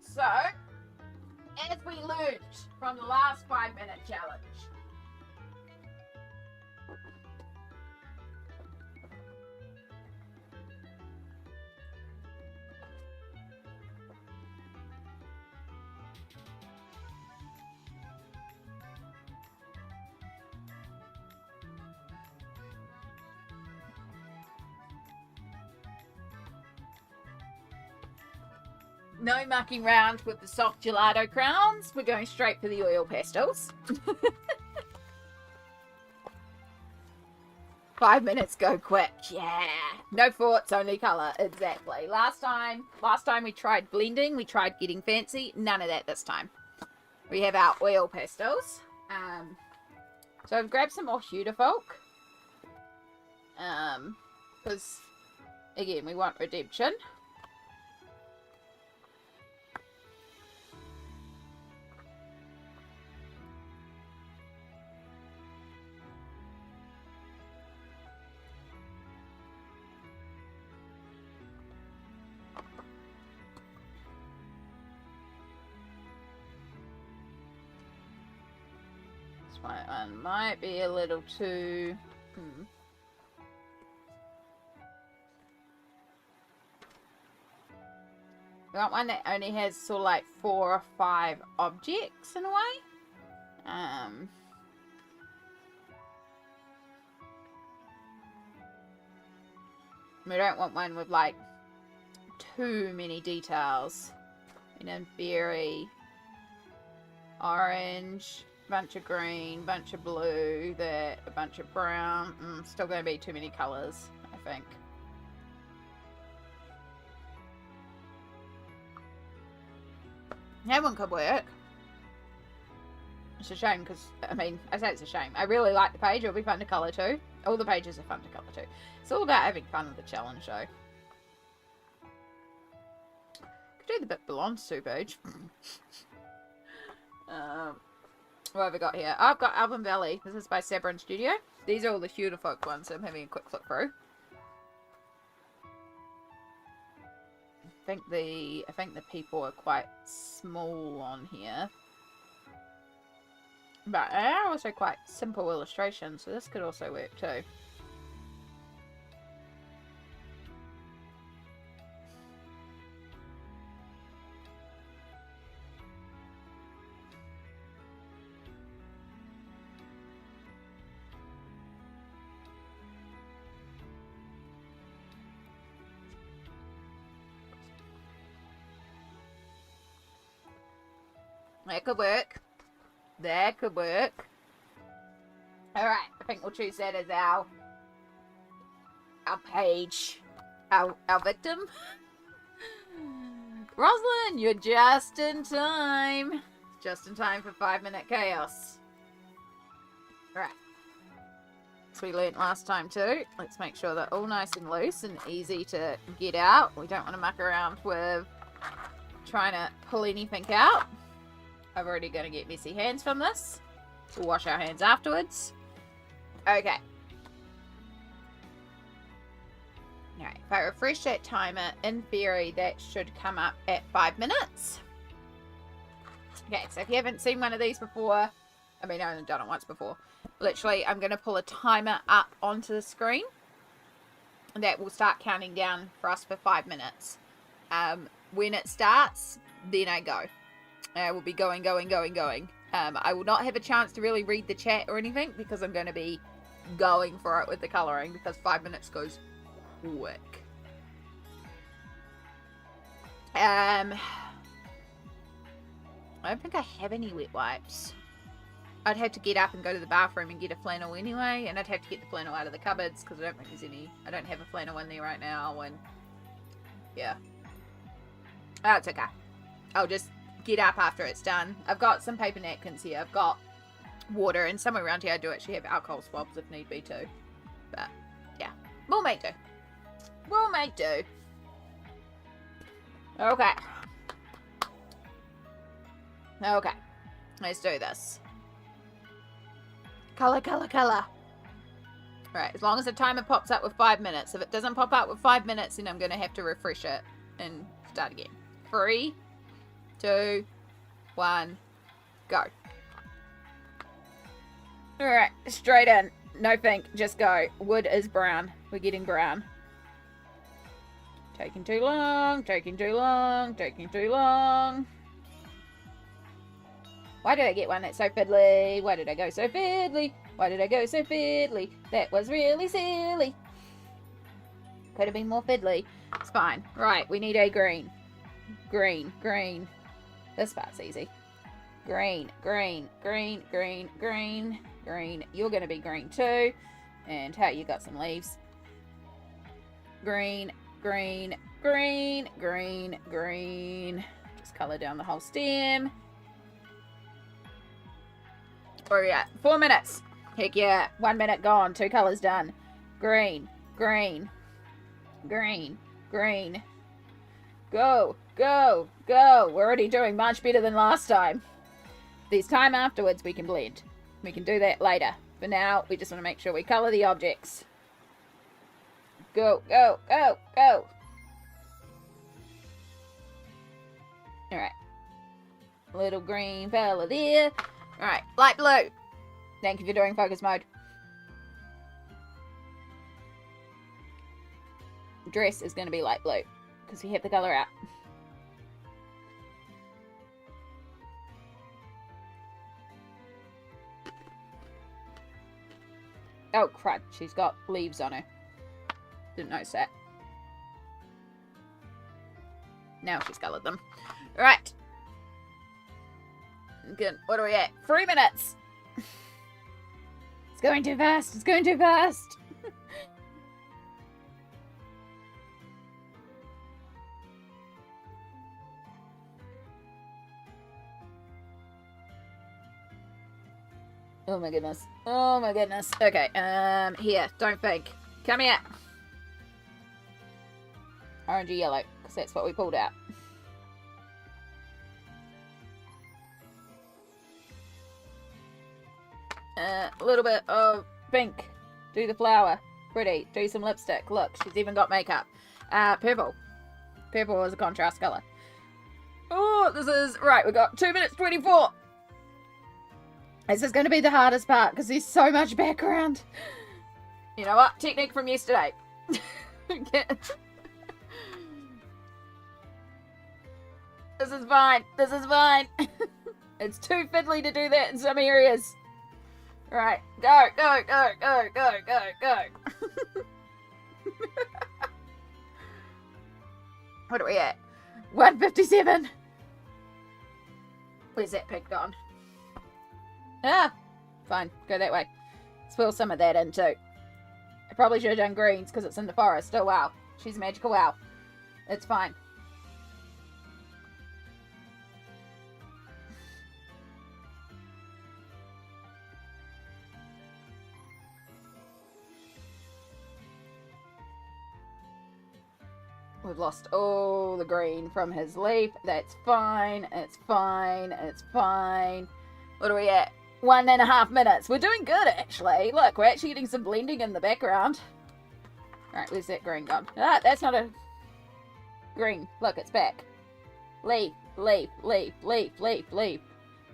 So, as we learned from the last 5-minute challenge, no mucking around with the soft gelato crowns. We're going straight for the oil pastels. 5 minutes go quick. Yeah. No thoughts, only colour. Exactly. Last time we tried blending. We tried getting fancy. None of that this time. We have our oil pastels. So I've grabbed some more Hudafolk. Because, again, we want redemption. One might be a little too... We want one that only has sort of like 4 or 5 objects in a way. We don't want one with like too many details. You know, berry, orange, bunch of green, bunch of blue, that a bunch of brown. Still going to be too many colours, I think. That one could work. It's a shame because, I mean, I say it's a shame. I really like the page. It'll be fun to colour too. All the pages are fun to colour too. It's all about having fun with the challenge though. Could do the bit belongs to page. What have I got here? I've got Alban Valley. This is by Sabrin Studio. These are all the Hudafolk ones, so I'm having a quick flip through. I think the people are quite small on here. But they are also quite simple illustrations, so this could also work too. That could work. That could work. Alright, I think we'll choose that as our page. Our victim. Rosalind, you're just in time. Just in time for 5-minute chaos. Alright. As we learnt last time too, let's make sure they're all nice and loose and easy to get out. We don't want to muck around with trying to pull anything out. I'm already going to get messy hands from this. We'll wash our hands afterwards. Okay. Alright, if I refresh that timer, in theory, that should come up at 5 minutes. Okay, so if you haven't seen one of these before, I mean, I've only done it once before. Literally, I'm going to pull a timer up onto the screen. And that will start counting down for us for 5 minutes. When it starts, then I go. We'll be going. I will not have a chance to really read the chat or anything because I'm going to be going for it with the colouring because 5 minutes goes quick. I don't think I have any wet wipes. I'd have to get up and go to the bathroom and get a flannel anyway, and I'd have to get the flannel out of the cupboards because I don't think there's any. I don't have a flannel in there right now, and yeah. Oh, it's okay. I'll just get up after it's done. I've got some paper napkins here. I've got water, and somewhere around here I do actually have alcohol swabs if need be too. But yeah, we'll make do. We'll make do. Okay. Okay. Let's do this. Colour, colour, colour. Alright, as long as the timer pops up with 5 minutes. If it doesn't pop up with 5 minutes, then I'm going to have to refresh it and start again. 3, 2, 1, go. Alright, straight in. No think, just go. Wood is brown. We're getting brown. Taking too long, taking too long, taking too long. Why did I get one that's so fiddly? Why did I go so fiddly? Why did I go so fiddly? That was really silly. Could have been more fiddly. It's fine. Right, we need a green. Green, green. This part's easy. Green, green, green, green, green, green. You're going to be green too. And how you got some leaves. Green, green, green, green, green. Just colour down the whole stem. Where are we at? 4 minutes. Heck yeah. 1 minute gone. 2 colours done. Green, green, green, green. Go, go, go. We're already doing much better than last time. There's time afterwards we can blend. We can do that later. For now, we just want to make sure we colour the objects. Go, go, go, go. Alright. Little green fella there. Alright, light blue. Thank you for doing focus mode. Dress is going to be light blue because we have the colour out. Oh crap, she's got leaves on her. Didn't notice that. Now she's coloured them. Right. Good. What are we at? 3 minutes. It's going too fast. It's going too fast. Oh my goodness. Oh my goodness. Okay, here. Don't think. Come here. Orangey yellow, because that's what we pulled out. A little bit of pink. Do the flower. Pretty. Do some lipstick. Look, she's even got makeup. Purple. Purple is a contrast colour. Oh, this is... Right, we've got 2 minutes 24. This is going to be the hardest part, because there's so much background. You know what? Technique from yesterday. This is fine. This is fine. It's too fiddly to do that in some areas. Right, go, go, go, go, go, go, go. What are we at? 1:57. Where's that pig gone? Ah, fine, go that way. Spill some of that in too. I probably should have done greens because it's in the forest. Oh wow, she's a magical wow. It's fine. We've lost all the green from his leaf. That's fine. It's fine. It's fine. What are we at? 1.5 minutes. We're doing good, actually. Look, we're actually getting some blending in the background. Alright, where's that green gone? Ah, that's not a green. Look, it's back. Leaf, leaf, leaf, leaf, leaf, leaf.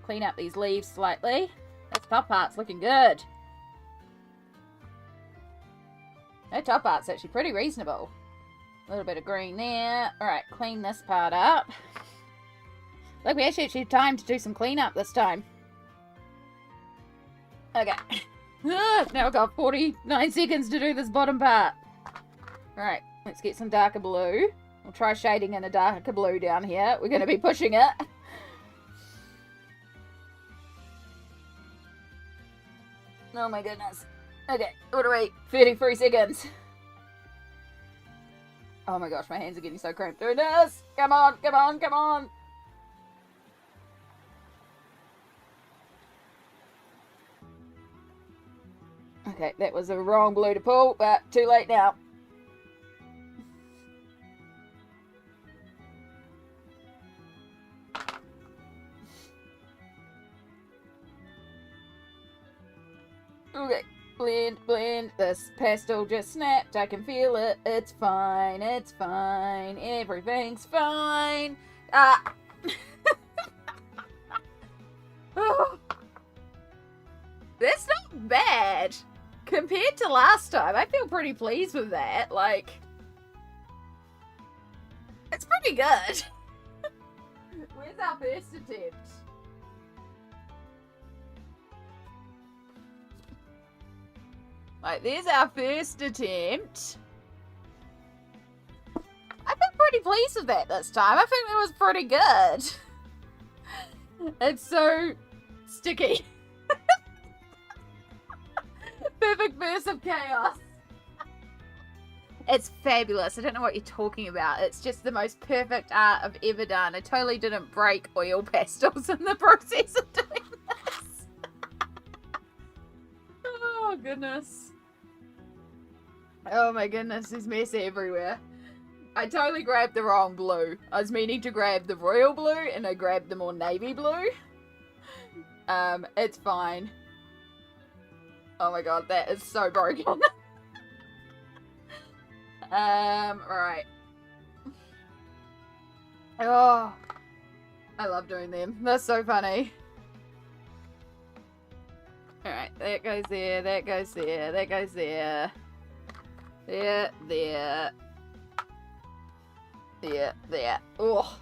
Clean up these leaves slightly. That top part's looking good. That top part's actually pretty reasonable. A little bit of green there. Alright, clean this part up. Look, we actually had time to do some cleanup this time. Okay. Now I've got 49 seconds to do this bottom part. Alright, let's get some darker blue. We'll try shading in a darker blue down here. We're going to be pushing it. Oh my goodness. Okay, what are we? 33 seconds. Oh my gosh, my hands are getting so cramped doing this. Come on, come on, come on. Okay, that was the wrong blue to pull, but too late now. Okay, blend, blend. This pastel just snapped. I can feel it. It's fine. It's fine. Everything's fine. Ah. Oh. That's not bad. Compared to last time, I feel pretty pleased with that. Like, it's pretty good. Where's our first attempt? Like, there's our first attempt. I feel pretty pleased with that this time. I think it was pretty good. It's so sticky. Perfect burst of chaos. It's fabulous. I don't know what you're talking about. It's just the most perfect art I've ever done. I totally didn't break oil pastels in the process of doing this. Oh, goodness. Oh my goodness, there's mess everywhere. I totally grabbed the wrong blue. I was meaning to grab the royal blue and I grabbed the more navy blue. It's fine. Oh my god, that is so broken. Right. Oh, I love doing them. They're so funny. Alright, that goes there, that goes there, that goes there. There, there. There, there. Oh.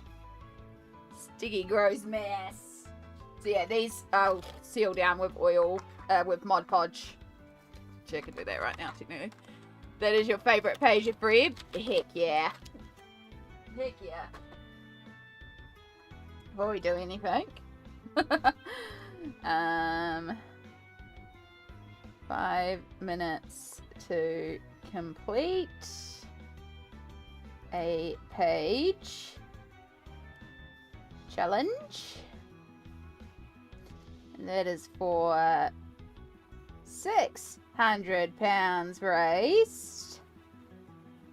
Sticky, gross mess. So yeah, these I'll seal down with oil, with Mod Podge. Actually, I can do that right now, technically. That is your favourite page of Fred? Heck yeah. Heck yeah. Before we do anything. 5 minutes to complete a page challenge. And that is for 600 pounds raised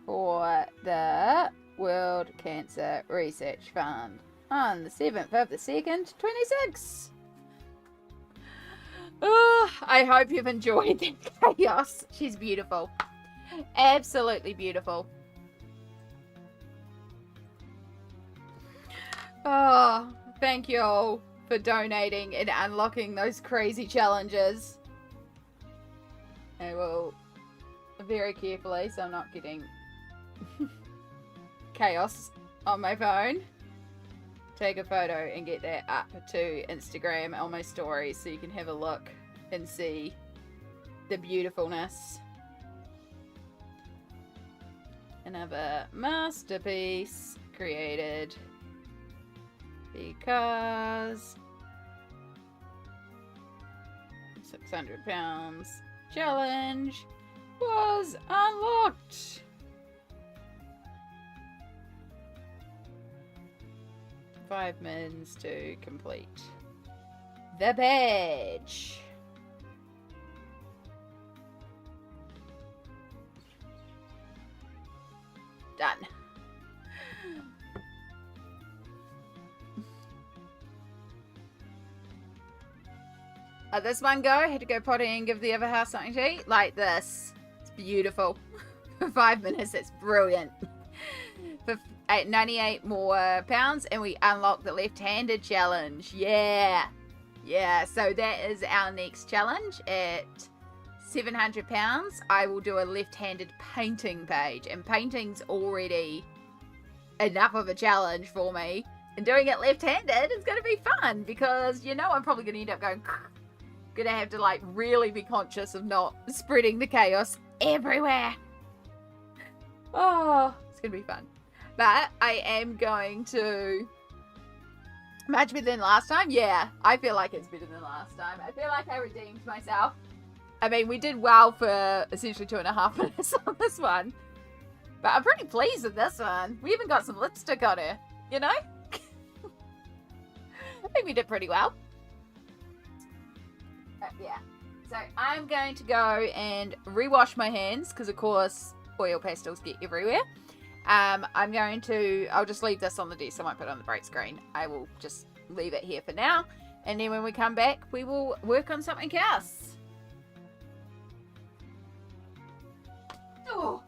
for the World Cancer Research Fund on the 7th of the 2nd, 26. Oh, I hope you've enjoyed that chaos. She's beautiful. Absolutely beautiful. Oh, thank you all for donating and unlocking those crazy challenges. I will very carefully, so I'm not getting chaos on my phone, take a photo and get that up to Instagram on my stories so you can have a look and see the beautifulness. Another masterpiece created because 600 pounds challenge was unlocked. 5 minutes to complete the badge. Done. Let this one go. Had to go potty and give the other half something to eat. Like this. It's beautiful. For 5 minutes, it's brilliant. For 98 more pounds, and we unlock the left-handed challenge. Yeah. Yeah, so that is our next challenge. At 700 pounds, I will do a left-handed painting page. And painting's already enough of a challenge for me. And doing it left-handed is going to be fun, because, you know, I'm probably going to end up going... Gonna have to, like, really be conscious of not spreading the chaos everywhere. Oh, it's gonna be fun. But I am going to... Much better than last time? Yeah, I feel like it's better than last time. I feel like I redeemed myself. I mean, we did well for essentially 2.5 minutes on this one. But I'm pretty pleased with this one. We even got some lipstick on her, you know? I think we did pretty well. Yeah. So I'm going to go and rewash my hands because, of course, oil pastels get everywhere. I'll just leave this on the desk. I won't put it on the break screen. I will just leave it here for now. And then when we come back, we will work on something else. Oh.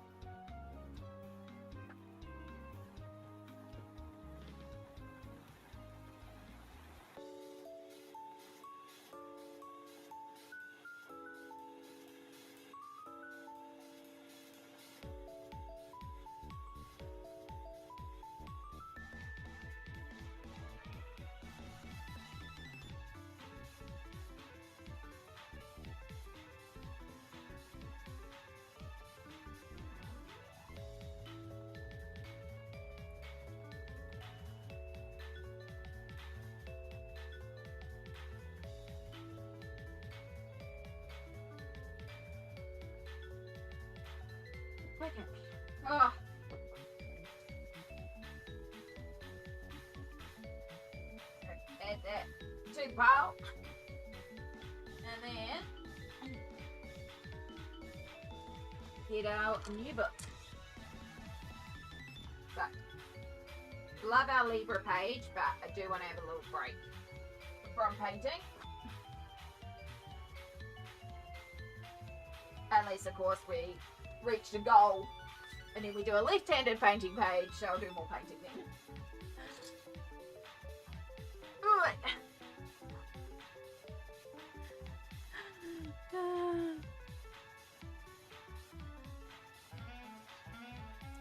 Okay. Oh. Add that to pile. And then get our new book. So, love our Libra page, but I do want to have a little break from painting. Unless, of course, we reach the goal and then we do a left-handed painting page, so I'll do more painting then. Right.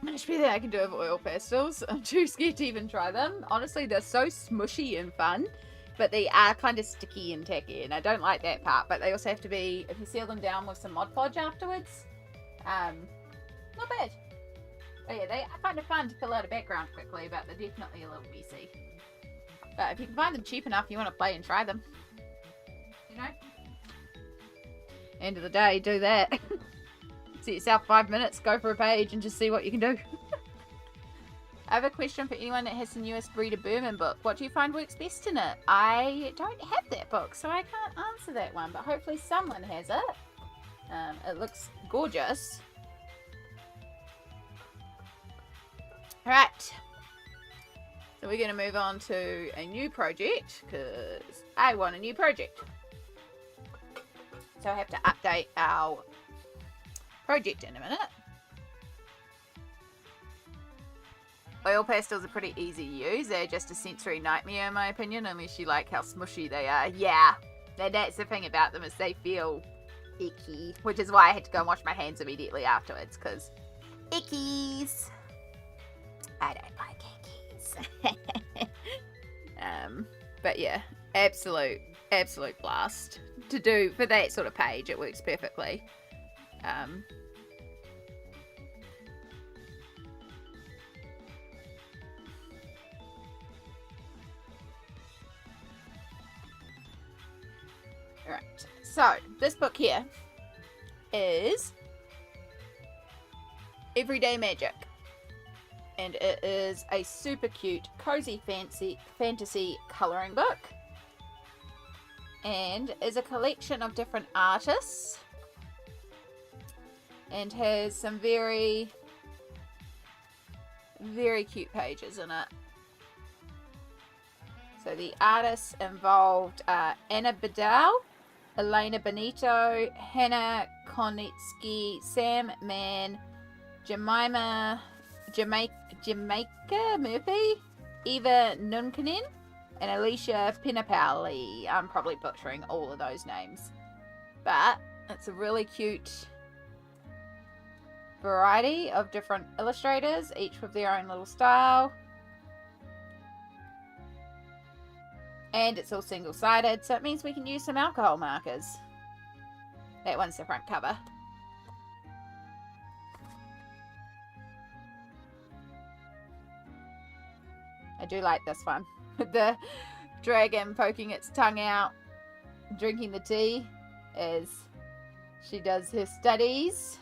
Much better I can do with oil pastels. I'm too scared to even try them. Honestly, they're so smushy and fun, but they are kind of sticky and tacky, and I don't like that part. But they also have to be, if you seal them down with some Mod Podge afterwards, not bad. But yeah, they are kind of fun to fill out a background quickly, but they're definitely a little messy. But if you can find them cheap enough, you want to play and try them. You know? End of the day, do that. Set yourself 5 minutes, go for a page, and just see what you can do. I have a question for anyone that has the newest Rita Berman book. What do you find works best in it? I don't have that book, so I can't answer that one, but hopefully someone has it. It looks gorgeous. Alright. So we're going to move on to a new project, because I want a new project. So I have to update our project in a minute. Oil pastels are pretty easy to use. They're just a sensory nightmare in my opinion, unless you like how smushy they are. Yeah, that's the thing about them, is they feel icky, which is why I had to go and wash my hands immediately afterwards, because ickies. I don't like ickies. But yeah, absolute blast to do for that sort of page. It works perfectly. Alright, so this book here is Everyday Magic, and it is a super cute, cozy fantasy colouring book, and is a collection of different artists, and has some very, very cute pages in it. So the artists involved are Anna Bedell, Elena Benito, Hannah Konitsky, Sam Mann, Jamaica Murphy, Eva Nunkanen, and Alicia Pinapalli. I'm probably butchering all of those names, but it's a really cute variety of different illustrators, each with their own little style. And it's all single-sided, so it means we can use some alcohol markers. That one's the front cover. I do like this one. The dragon poking its tongue out, drinking the tea as she does her studies.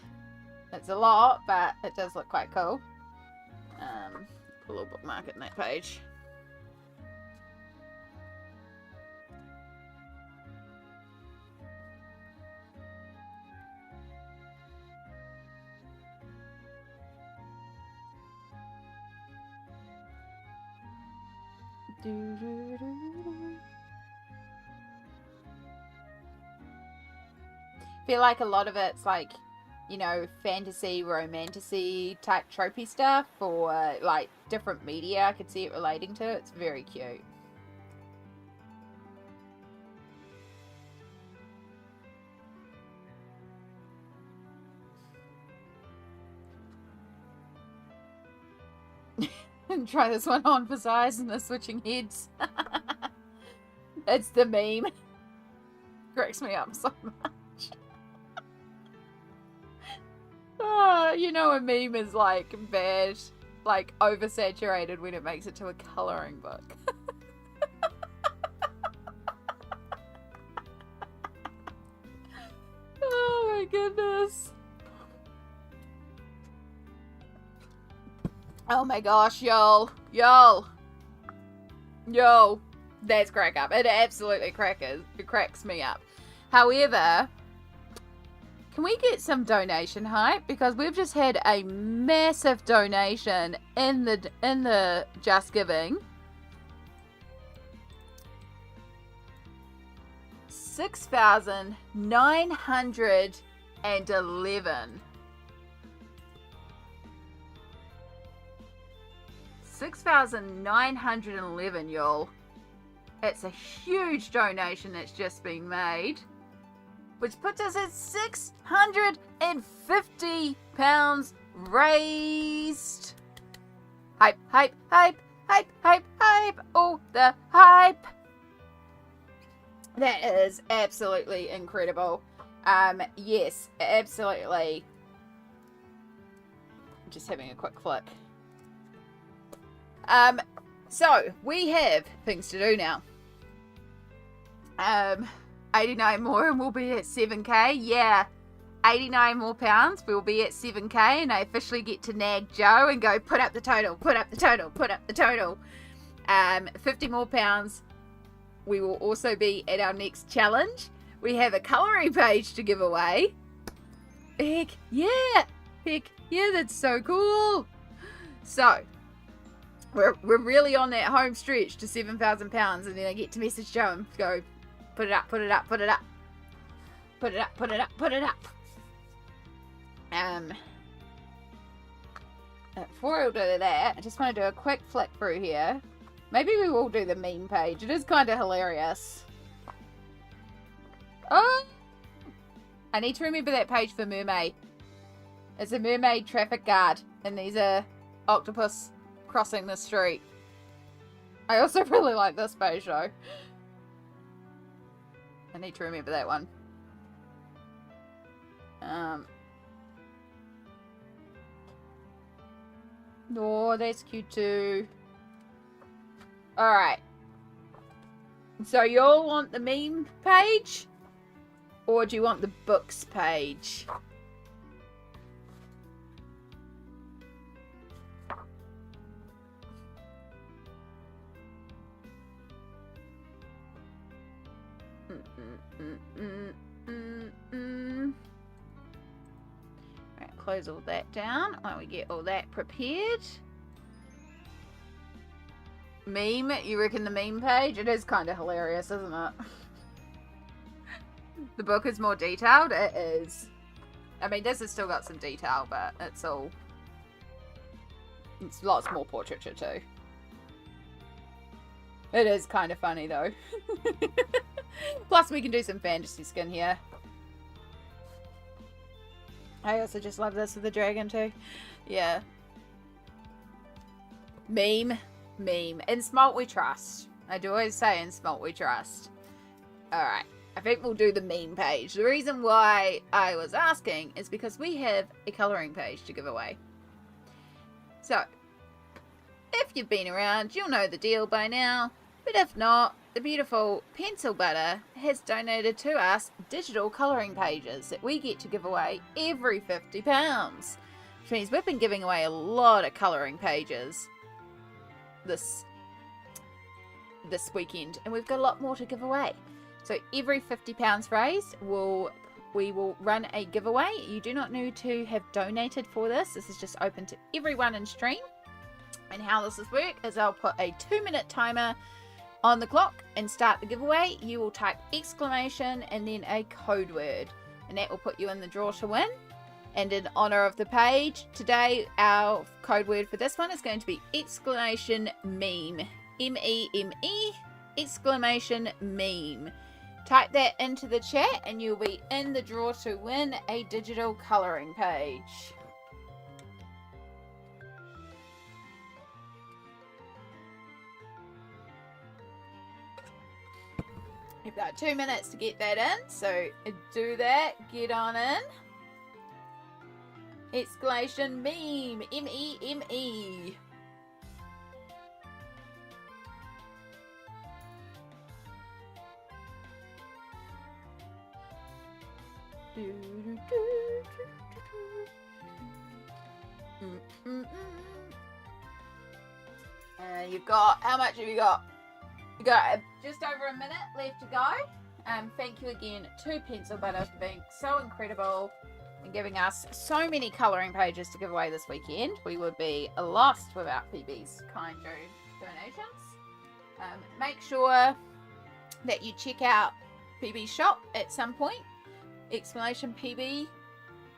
It's a lot, but it does look quite cool. Put a little bookmark in that page. Feel like a lot of it's like, you know, fantasy, romantasy type tropey stuff, or like different media I could see it relating to. It's very cute. And try this one on for size and the switching heads. It's the meme. Cracks me up so much. Oh, you know a meme is like bad, like oversaturated when it makes it to a colouring book. Oh my goodness. Oh my gosh, y'all. That's crack up. It absolutely cracks me up. However, can we get some donation hype? Because we've just had a massive donation in the Just Giving. 6,911. 6,911, y'all. It's a huge donation that's just been made, which puts us at £650 raised. Hype, hype, hype, hype, hype, hype. All the hype. That is absolutely incredible. Yes, absolutely. I'm just having a quick flick. So we have things to do now. 89 more and we'll be at 7k. Yeah, 89 more pounds, we'll be at 7k, and I officially get to nag Joe and go, put up the total, put up the total, put up the total. 50 more pounds, we will also be at our next challenge. We have a colouring page to give away. Heck yeah, that's so cool. So we're really on that home stretch to 7,000 pounds, and then I get to message Joe and go, put it up, put it up, put it up, put it up, put it up, put it up. Before I do that, I just want to do a quick flick through here. Maybe we will do the meme page. It is kind of hilarious. Oh, I need to remember that page for mermaid. It's a mermaid traffic guard, and these are octopus crossing the street. I also really like this page though. I need to remember that one. Oh, that's cute too. Alright. So you all want the meme page? Or do you want the books page? Right, close all that down while we get all that prepared. Meme? You reckon the meme page? It is kind of hilarious, isn't it? The book is more detailed. It is. I mean, this has still got some detail, but it's lots more portraiture too. It is kind of funny though. Plus we can do some fantasy skin here. I also just love this with the dragon too. Yeah. Meme. In Smalt we trust. I do always say in Smalt we trust. Alright. I think we'll do the meme page. The reason why I was asking is because we have a colouring page to give away. So, If you've been around, you'll know the deal by now. But if not, the beautiful Pencil Butter has donated to us digital colouring pages that we get to give away every £50. Which means we've been giving away a lot of colouring pages this weekend, and we've got a lot more to give away. So every £50 raised, we will run a giveaway. You do not need to have donated for this. This is just open to everyone in stream. And how this is work is I'll put a 2-minute timer on the clock and start the giveaway. You will type exclamation and then a code word, and that will put you in the draw to win. And in honor of the page, today our code word for this one is going to be exclamation meme. M-E-M-E, exclamation meme. Type that into the chat and you'll be in the draw to win a digital colouring page. You've got 2 minutes to get that in, so do that, get on in. Exclamation meme, M-E-M-E. You've got, how much have you got? You got just over a minute left to go. Thank you again to Pencil Butter for being so incredible and giving us so many colouring pages to give away this weekend. We would be lost without PB's kind donations. Make sure that you check out PB's shop at some point. Exclamation PB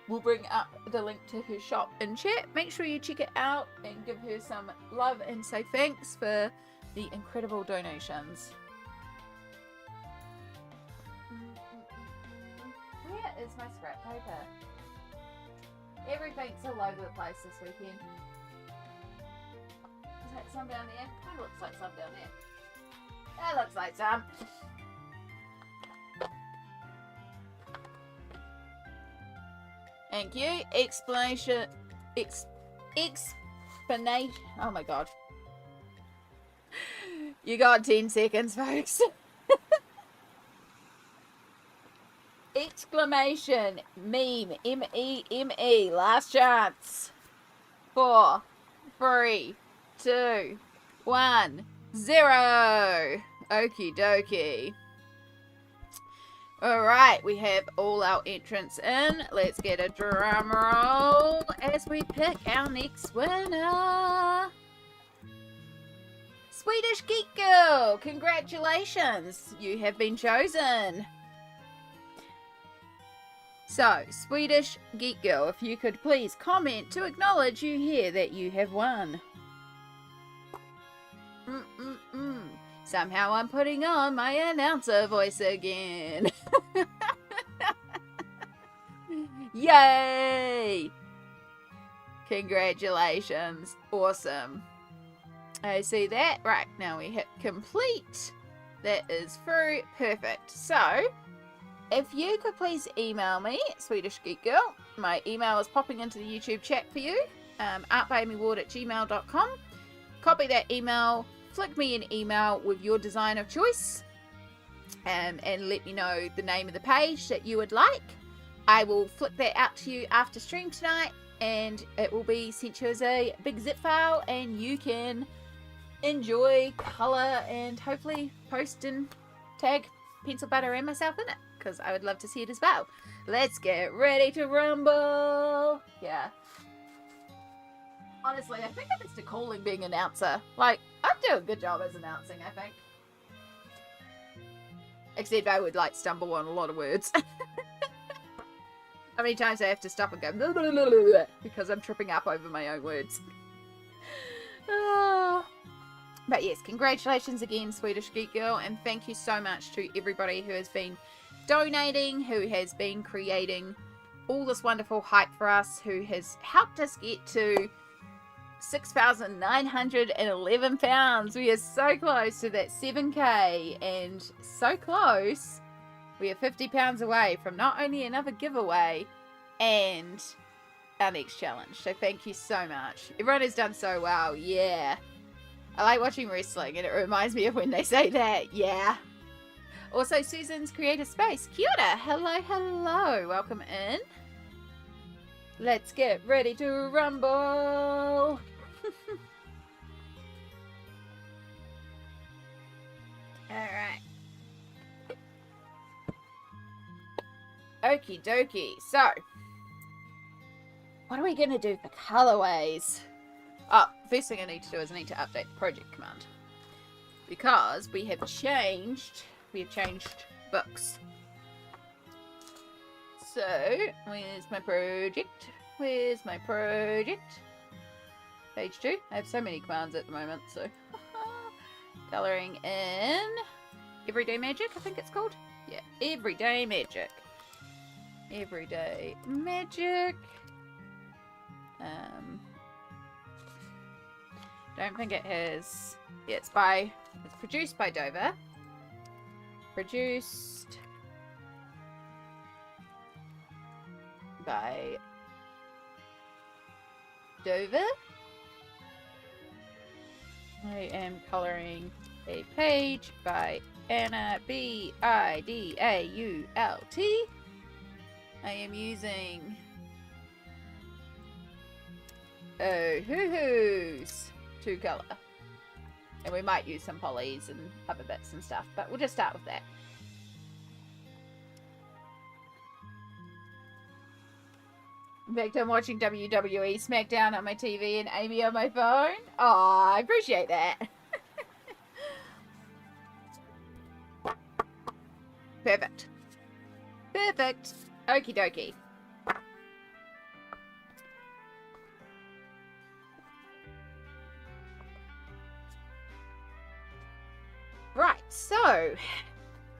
will bring up the link to her shop in chat. Make sure you check it out and give her some love and say thanks for the incredible donations. Where is my scrap paper? Everything's all over the place this weekend. Is that some down there? Kind of looks like some down there. That looks like some. Thank you. Explanation. Oh my god. You got 10 seconds, folks. Exclamation meme. M-E-M-E. Last chance. 4, 3, 2, 1, 0. Okie dokie. Alright, we have all our entrants in. Let's get a drum roll as we pick our next winner. Swedish Geek Girl, congratulations. You have been chosen. So, Swedish Geek Girl, if you could please comment to acknowledge you here that you have won. Somehow I'm putting on my announcer voice again. Yay! Congratulations. Awesome. I see that. Right, now we hit complete. That is through. Perfect. So, if you could please email me, Swedish Geek Girl. My email is popping into the YouTube chat for you. artbyamyward@gmail.com. Copy that email. Flick me an email with your design of choice and let me know the name of the page that you would like. I will flick that out to you after stream tonight and it will be sent to you as a big zip file and you can enjoy, colour and hopefully post and tag Pencil Butter and myself in it because I would love to see it as well. Let's get ready to rumble. Yeah. Honestly, I think I'm just calling being announcer. Like, I do a good job as announcing, I think. Except I would, like, stumble on a lot of words. How many times I have to stop and go blah, blah, blah, blah, because I'm tripping up over my own words. But yes, congratulations again, Swedish Geek Girl, and thank you so much to everybody who has been donating, who has been creating all this wonderful hype for us, who has helped us get to £6,911. We are so close to that 7k and so close. We are £50 away from not only another giveaway and our next challenge. So thank you so much. Everyone has done so well. Yeah. I like watching wrestling, and it reminds me of when they say that. Yeah. Also, Susan's Creative Space. Kia ora. Hello, hello. Welcome in. Let's get ready to rumble. Alright. Okie dokie. So, what are we going to do for colorways? Oh, first thing I need to do is I need to update the project command. Because we have changed books. So, where's my project? Where's my project? Page 2. I have so many commands at the moment, so. Colouring in Everyday Magic, I think it's called. Yeah, Everyday Magic. Everyday Magic. Don't think it has. Yeah, it's produced by Dover. Produced by Dover. I am colouring a page by Anna Bidault. I am using Hoo-Hoos to colour. And we might use some polys and other bits and stuff, but we'll just start with that. In fact, I'm watching WWE SmackDown on my TV and Amy on my phone. Oh, I appreciate that. Perfect. Perfect. Okie dokie. Right, so,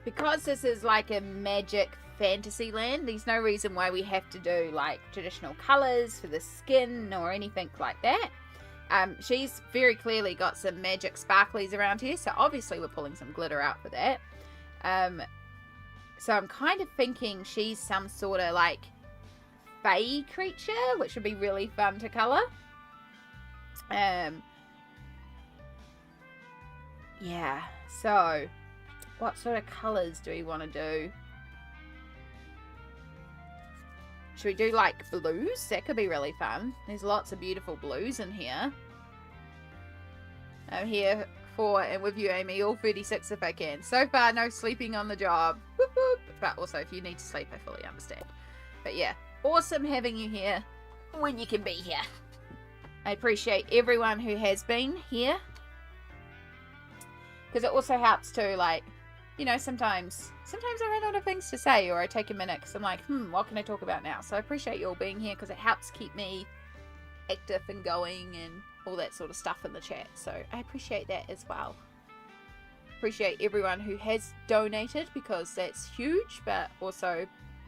because this is like a magic fantasy land, there's no reason why we have to do like traditional colours for the skin or anything like that. She's very clearly got some magic sparklies around here, so obviously we're pulling some glitter out for that. So I'm kind of thinking she's some sort of like fae creature, which would be really fun to colour. Yeah, so what sort of colours do we want to do? Should we do like blues? That could be really fun. There's lots of beautiful blues in here. I'm here for and with you, Amy, all 36 if I can. So far, no sleeping on the job. Whoop, whoop. But also, if you need to sleep, I fully understand. But yeah, awesome having you here when you can be here. I appreciate everyone who has been here. Because it also helps to, like, you know, sometimes I run out of things to say, or I take a minute because I'm like, what can I talk about now? So I appreciate you all being here because it helps keep me active and going and all that sort of stuff in the chat. So I appreciate that as well. Appreciate everyone who has donated because that's huge, but also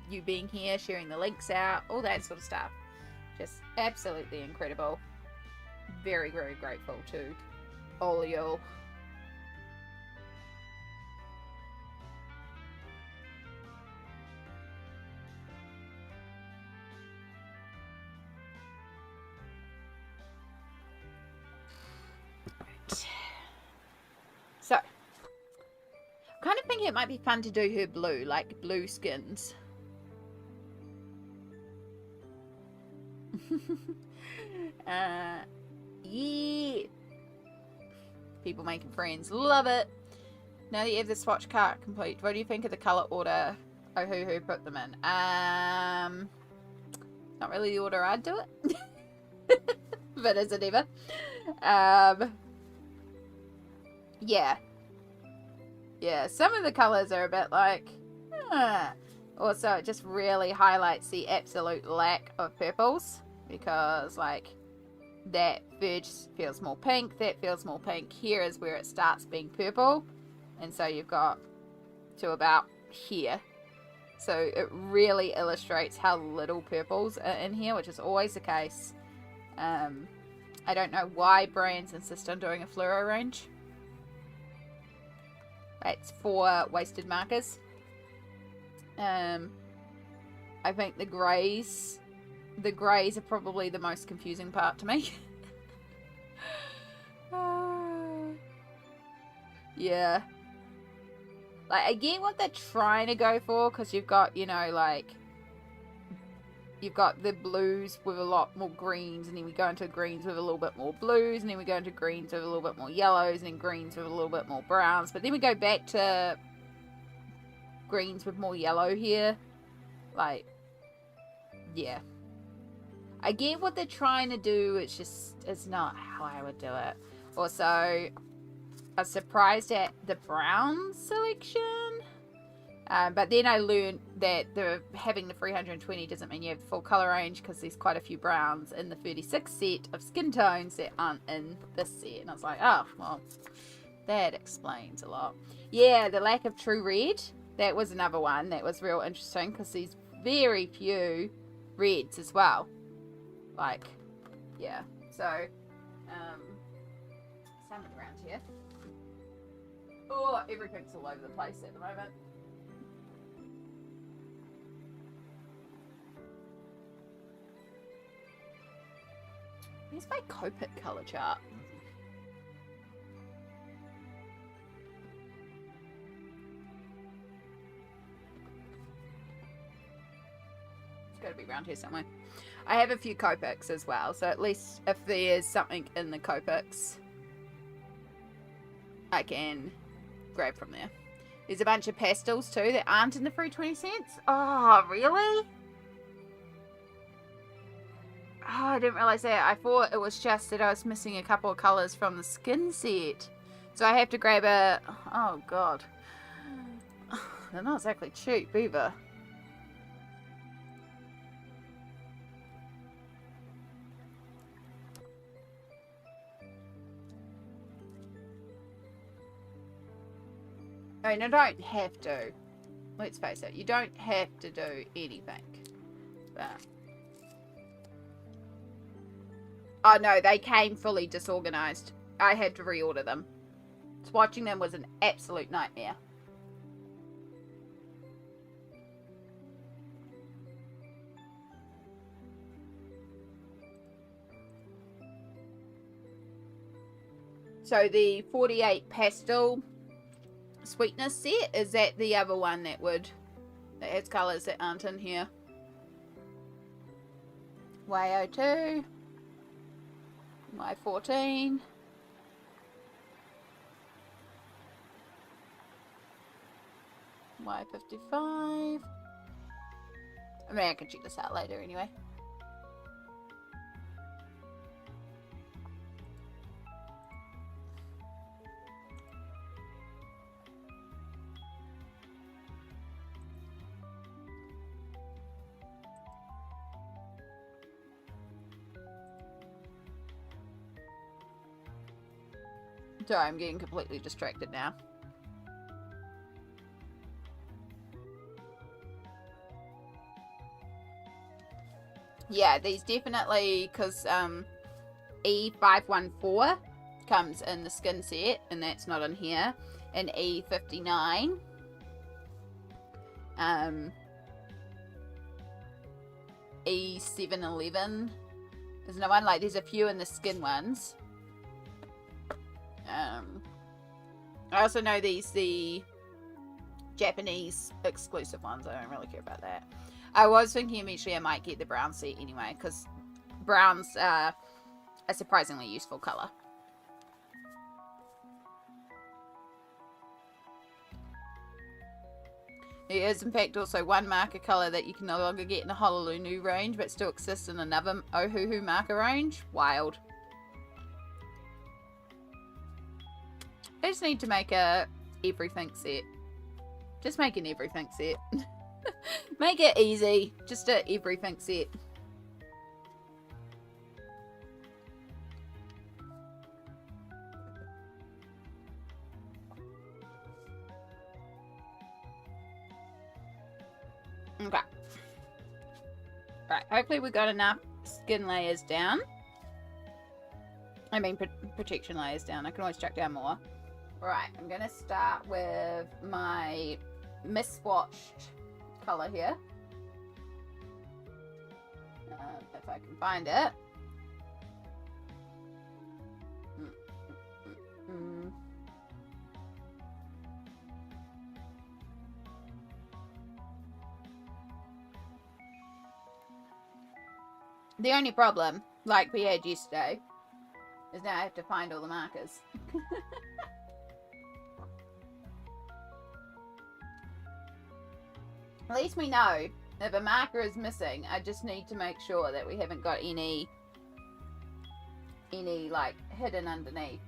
you being here, sharing the links out, all that sort of stuff. Just absolutely incredible. Very, very grateful to all y'all. So, kind of thinking it might be fun to do her blue, like blue skins. Yeah. People making friends. Love it. Now that you have the swatch cart complete, what do you think of the colour order Ohuhu put them in? Not really the order I'd do it. But is it ever? Yeah. Yeah, some of the colours are a bit like... Also, it just really highlights the absolute lack of purples. Because, like, that verge feels more pink. That feels more pink. Here is where it starts being purple. And so you've got to about here. So it really illustrates how little purples are in here, which is always the case. I don't know why brands insist on doing a fluoro range. It's for wasted markers. I think the greys are probably the most confusing part to me. Yeah. Like, I get what they're trying to go for, because you've got, you know, like, you've got the blues with a lot more greens, and then we go into greens with a little bit more blues, and then we go into greens with a little bit more yellows, and then greens with a little bit more browns. But then we go back to greens with more yellow here. Like, yeah. I get what they're trying to do, it's not how I would do it. Also, I was surprised at the brown selection. But then I learned that having the 320 doesn't mean you have the full colour range, because there's quite a few browns in the 36 set of skin tones that aren't in this set. And I was like, oh, well, that explains a lot. Yeah, the lack of true red, that was another one that was real interesting, because there's very few reds as well. Like, yeah. So, something around here. Oh, everything's all over the place at the moment. Here's my Copic colour chart. It's got to be around here somewhere. I have a few Copics as well, so at least if there's something in the Copics, I can grab from there. There's a bunch of pastels too that aren't in the free 20 cents. Oh, really? Oh, I didn't realise that. I thought it was just that I was missing a couple of colours from the skin set. So I have to grab a... Oh, God. They're not exactly cheap either. I mean, I don't have to. Let's face it, you don't have to do anything. But... Oh no, they came fully disorganized. I had to reorder them. Swatching them was an absolute nightmare. So the 48 pastel sweetness set, is that the other one that has colours that aren't in here? Y02. Y14. Y55. I mean, I can check this out later anyway. Sorry, I'm getting completely distracted now. Yeah, these definitely, because E514 comes in the skin set, and that's not in here. And E59. E711 is another one. Like, there's a few in the skin ones. I also know the Japanese exclusive ones. I don't really care about that. I was thinking eventually I might get the brown set anyway, because browns are a surprisingly useful colour. There is in fact also one marker colour that you can no longer get in the Honolulu range, but still exists in another Ohuhu marker range. Wild. I just need to make a everything set. Just make an everything set. Make it easy. Just a everything set. Okay. Right, hopefully we got enough skin layers down. I mean, protection layers down. I can always chuck down more. Right, I'm going to start with my miswatched colour here. If I can find it. The only problem, like we had yesterday, is now I have to find all the markers. At least we know if a marker is missing. I just need to make sure that we haven't got any like hidden underneath.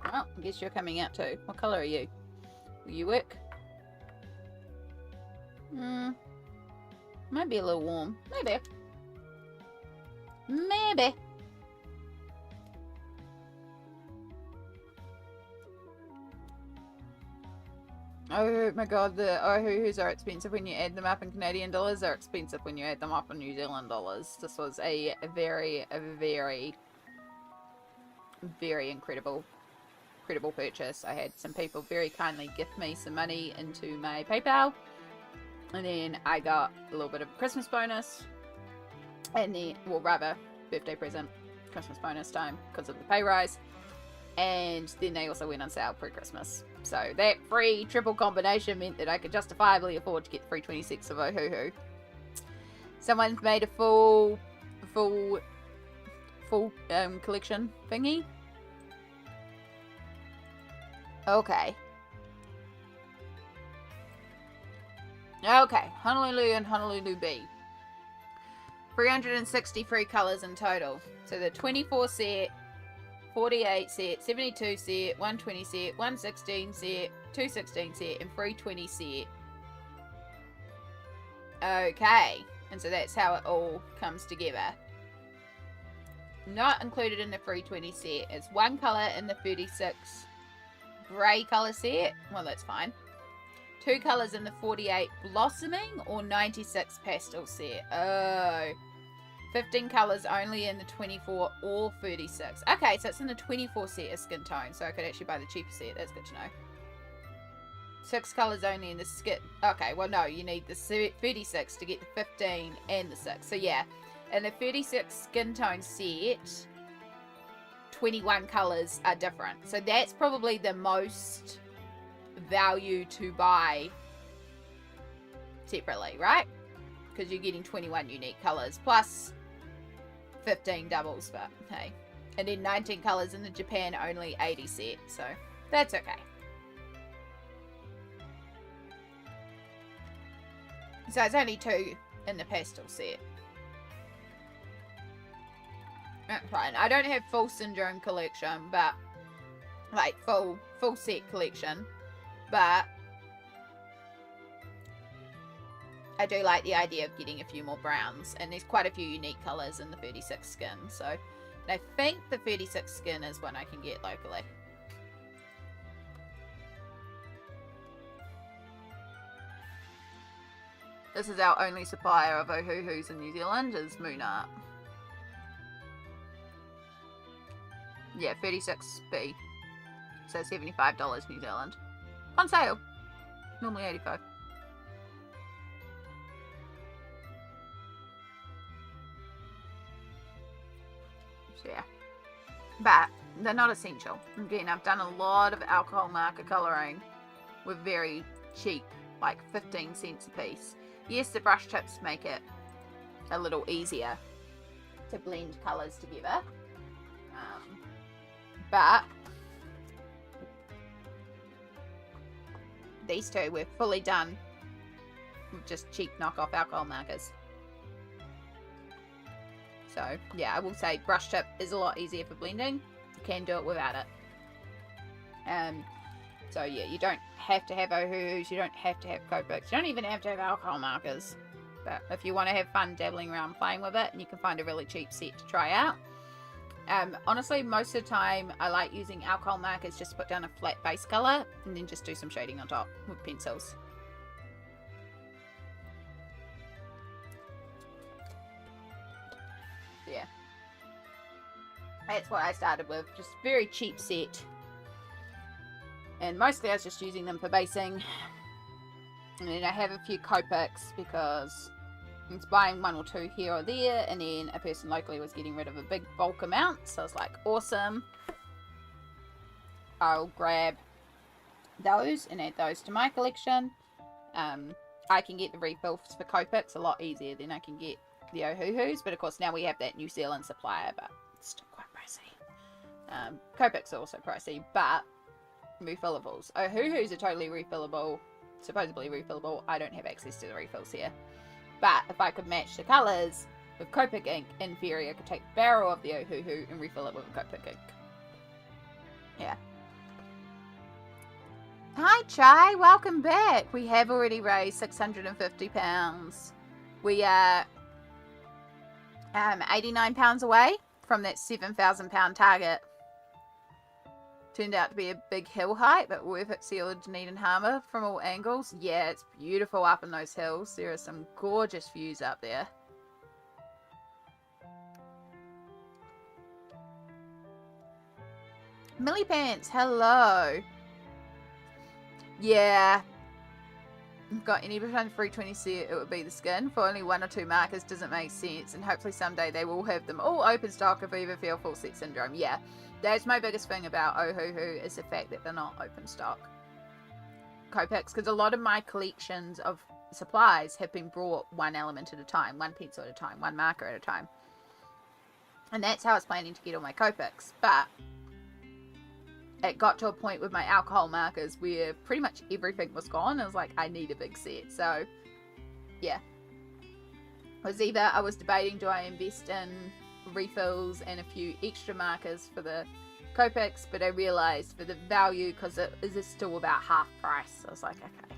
Well, I guess you're coming out too. What colour are you? Will you work? Might be a little warm. Maybe. Maybe. Oh my god, the Ohuhus are expensive when you add them up in Canadian dollars. They're expensive when you add them up in New Zealand dollars. This was a very incredible purchase. I had some people very kindly gift me some money into my PayPal, and then I got a little bit of a Christmas bonus, and then, well, rather birthday present, Christmas bonus time because of the pay rise, and then they also went on sale pre-Christmas. So that free triple combination meant that I could justifiably afford to get the free 26 of Ohuhu. Someone's made a full collection thingy. Okay. Okay, Honolulu and Honolulu B. 363 colours in total. So the 24 set, 48 set, 72 set, 120 set, 116 set, 216 set, and 320 set. Okay, and so that's how it all comes together. Not included in the 320 set is one colour in the 36 grey colour set. Well, that's fine. Two colours in the 48 blossoming or 96 pastel set. Oh. 15 colours only in the 24 or 36. Okay, so it's in the 24 set of skin tone, so I could actually buy the cheaper set. That's good to know. 6 colours only in the skin. Okay, well, no, you need the 36 to get the 15 and the 6. So, yeah, in the 36 skin tone set, 21 colours are different. So that's probably the most value to buy separately, right? Because you're getting 21 unique colours plus 15 doubles, but hey. And then 19 colours in the Japan only 80 set, so that's okay. So it's only 2 in the pastel set. That's fine. I don't have full Syndrome collection, but like full set collection, but I do like the idea of getting a few more browns, and there's quite a few unique colours in the 36 skin, so and I think the 36 skin is one I can get locally. This is our only supplier of Ohuhus in New Zealand, is Moon Art. Yeah, 36B. So $75 New Zealand. On sale. Normally $85. So yeah. But they're not essential. Again, I've done a lot of alcohol marker colouring with very cheap, like 15 cents a piece. Yes, the brush tips make it a little easier to blend colours together. But these two were fully done with just cheap knockoff alcohol markers. So yeah, I will say brush tip is a lot easier for blending. You can do it without it. So yeah, you don't have to have Ohuhus, you don't have to have Copics, you don't even have to have alcohol markers. But if you want to have fun dabbling around playing with it, and you can find a really cheap set to try out. Honestly, most of the time I like using alcohol markers just to put down a flat base colour and then just do some shading on top with pencils. Yeah. that's what I started with. Just very cheap set. And mostly I was just using them for basing. And then I have a few Copics because it's buying one or two here or there. And then a person locally was getting rid of a big bulk amount. So I was like, awesome. I'll grab those and add those to my collection. I can get the refills for Copics a lot easier than I can get the Ohuhus. But of course now we have that New Zealand supplier, but it's still quite pricey. Copics are also pricey, but refillables. Ohuhus are totally refillable, supposedly refillable. I don't have access to the refills here. But if I could match the colours with Copic ink, in theory I could take the barrel of the Ohuhu and refill it with Copic ink. Yeah. Hi Chai, welcome back. We have already raised £650. We are £89 away from that £7,000 target. Turned out to be a big hill height, but worth it. See all the Dunedin Harbour from all angles. Yeah, it's beautiful up in those hills. There are some gorgeous views up there. Millie Pants, hello. Yeah. Got any between 320 set, it would be the skin. For only one or two markers doesn't make sense, and hopefully someday they will have them all open stock if we ever feel full set syndrome. Yeah, that's my biggest thing about Ohuhu is the fact that they're not open stock Copics, because a lot of my collections of supplies have been brought one element at a time, one pencil at a time, one marker at a time, and that's how I was planning to get all my Copics. But it got to a point with my alcohol markers where pretty much everything was gone. I was like, I need a big set. So, yeah. It was either I was debating, do I invest in refills and a few extra markers for the Copics, but I realised for the value, because it is still about half price. So I was like, okay,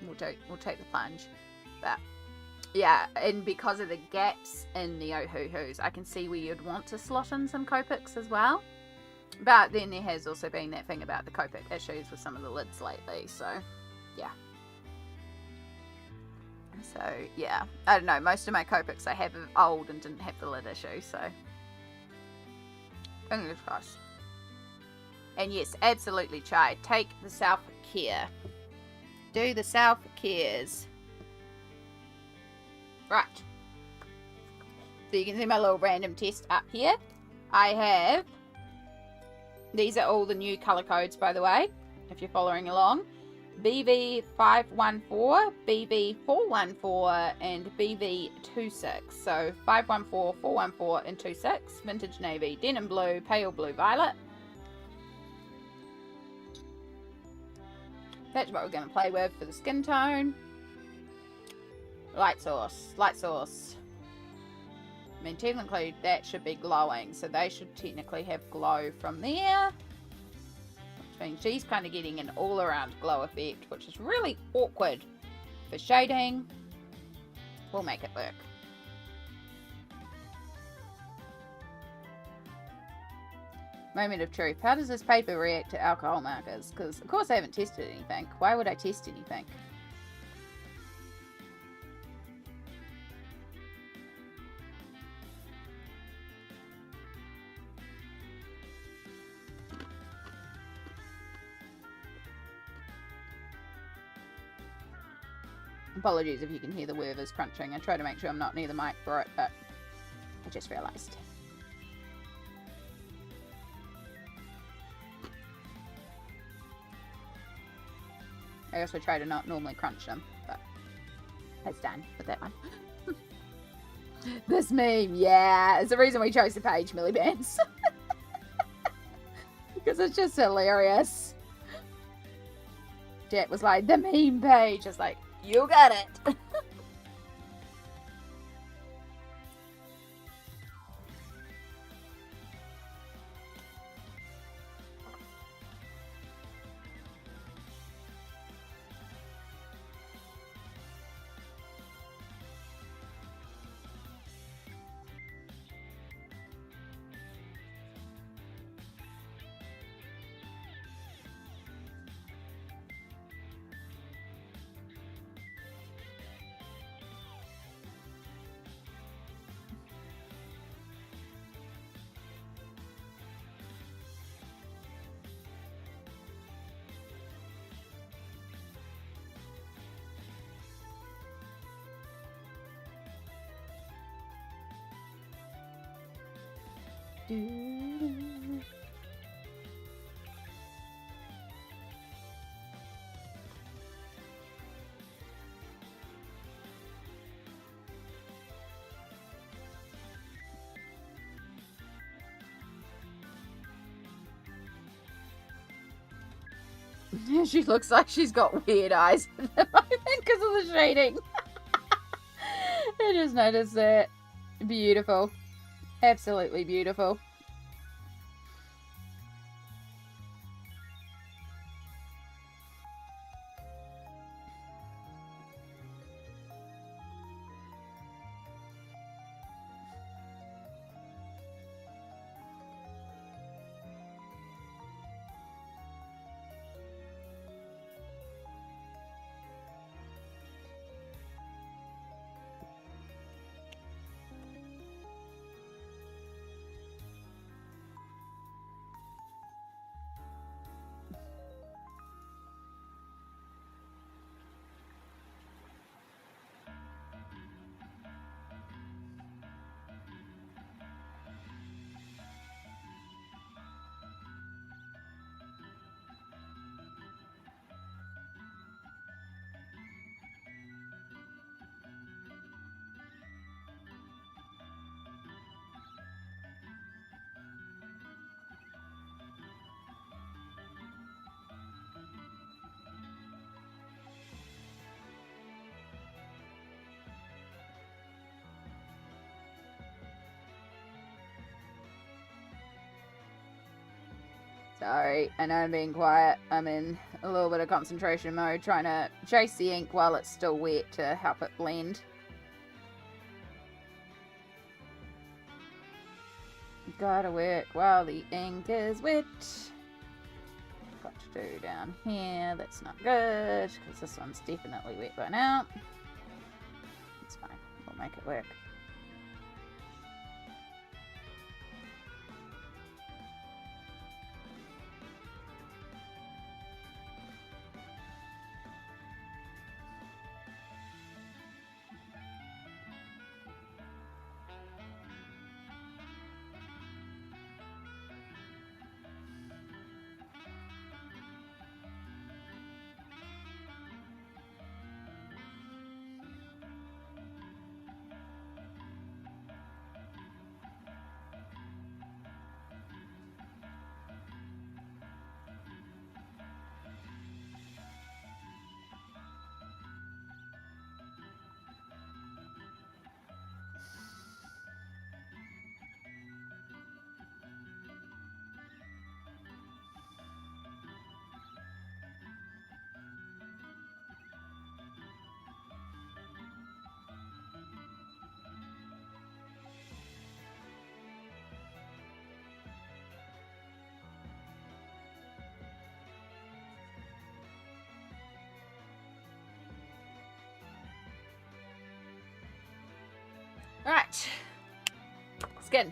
we'll take the plunge. But, yeah, and because of the gaps in the Ohuhus, I can see where you'd want to slot in some Copics as well. But then there has also been that thing about the Copic issues with some of the lids lately, so yeah. So yeah, I don't know, most of my Copics I have are old and didn't have the lid issue, so fingers crossed. And yes, absolutely Chai, take the self-care. Do the self-cares. Right. So you can see my little random test up here. I have... These are all the new colour codes, by the way, if you're following along. BV514, BV414, and BV26. So 514, 414, and 26. Vintage navy, denim blue, pale blue, violet. That's what we're going to play with for the skin tone. Light source, light source. I mean, technically that should be glowing, so they should technically have glow from there. Which means she's kind of getting an all-around glow effect, which is really awkward for shading. We'll make it work. Moment of truth. How does this paper react to alcohol markers? Because, of course, I haven't tested anything. Why would I test anything? Apologies if you can hear the wervers crunching. I try to make sure I'm not near the mic for it, but I just realised. I also try to not normally crunch them, but it's done with that one. This meme, yeah, it's the reason we chose the page, Millie Bands. Because it's just hilarious. Jack was like, the meme page. I was like, you got it. She looks like she's got weird eyes at the moment because of the shading. I just noticed that. Beautiful. Absolutely beautiful. Sorry, I know I'm being quiet. I'm in a little bit of concentration mode, trying to chase the ink while it's still wet to help it blend. Gotta work while the ink is wet. Got to do down here. That's not good, because this one's definitely wet by now. It's fine. We'll make it work. Right. Skin.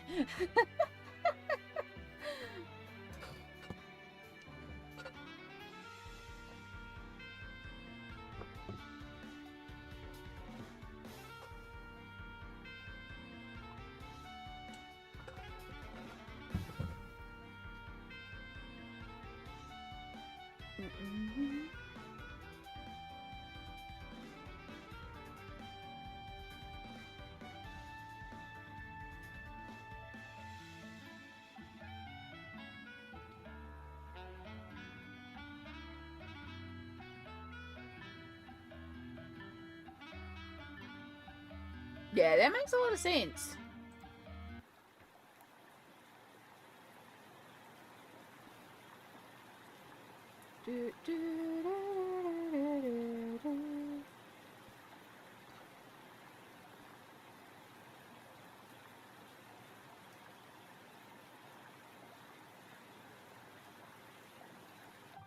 Yeah, that makes a lot of sense.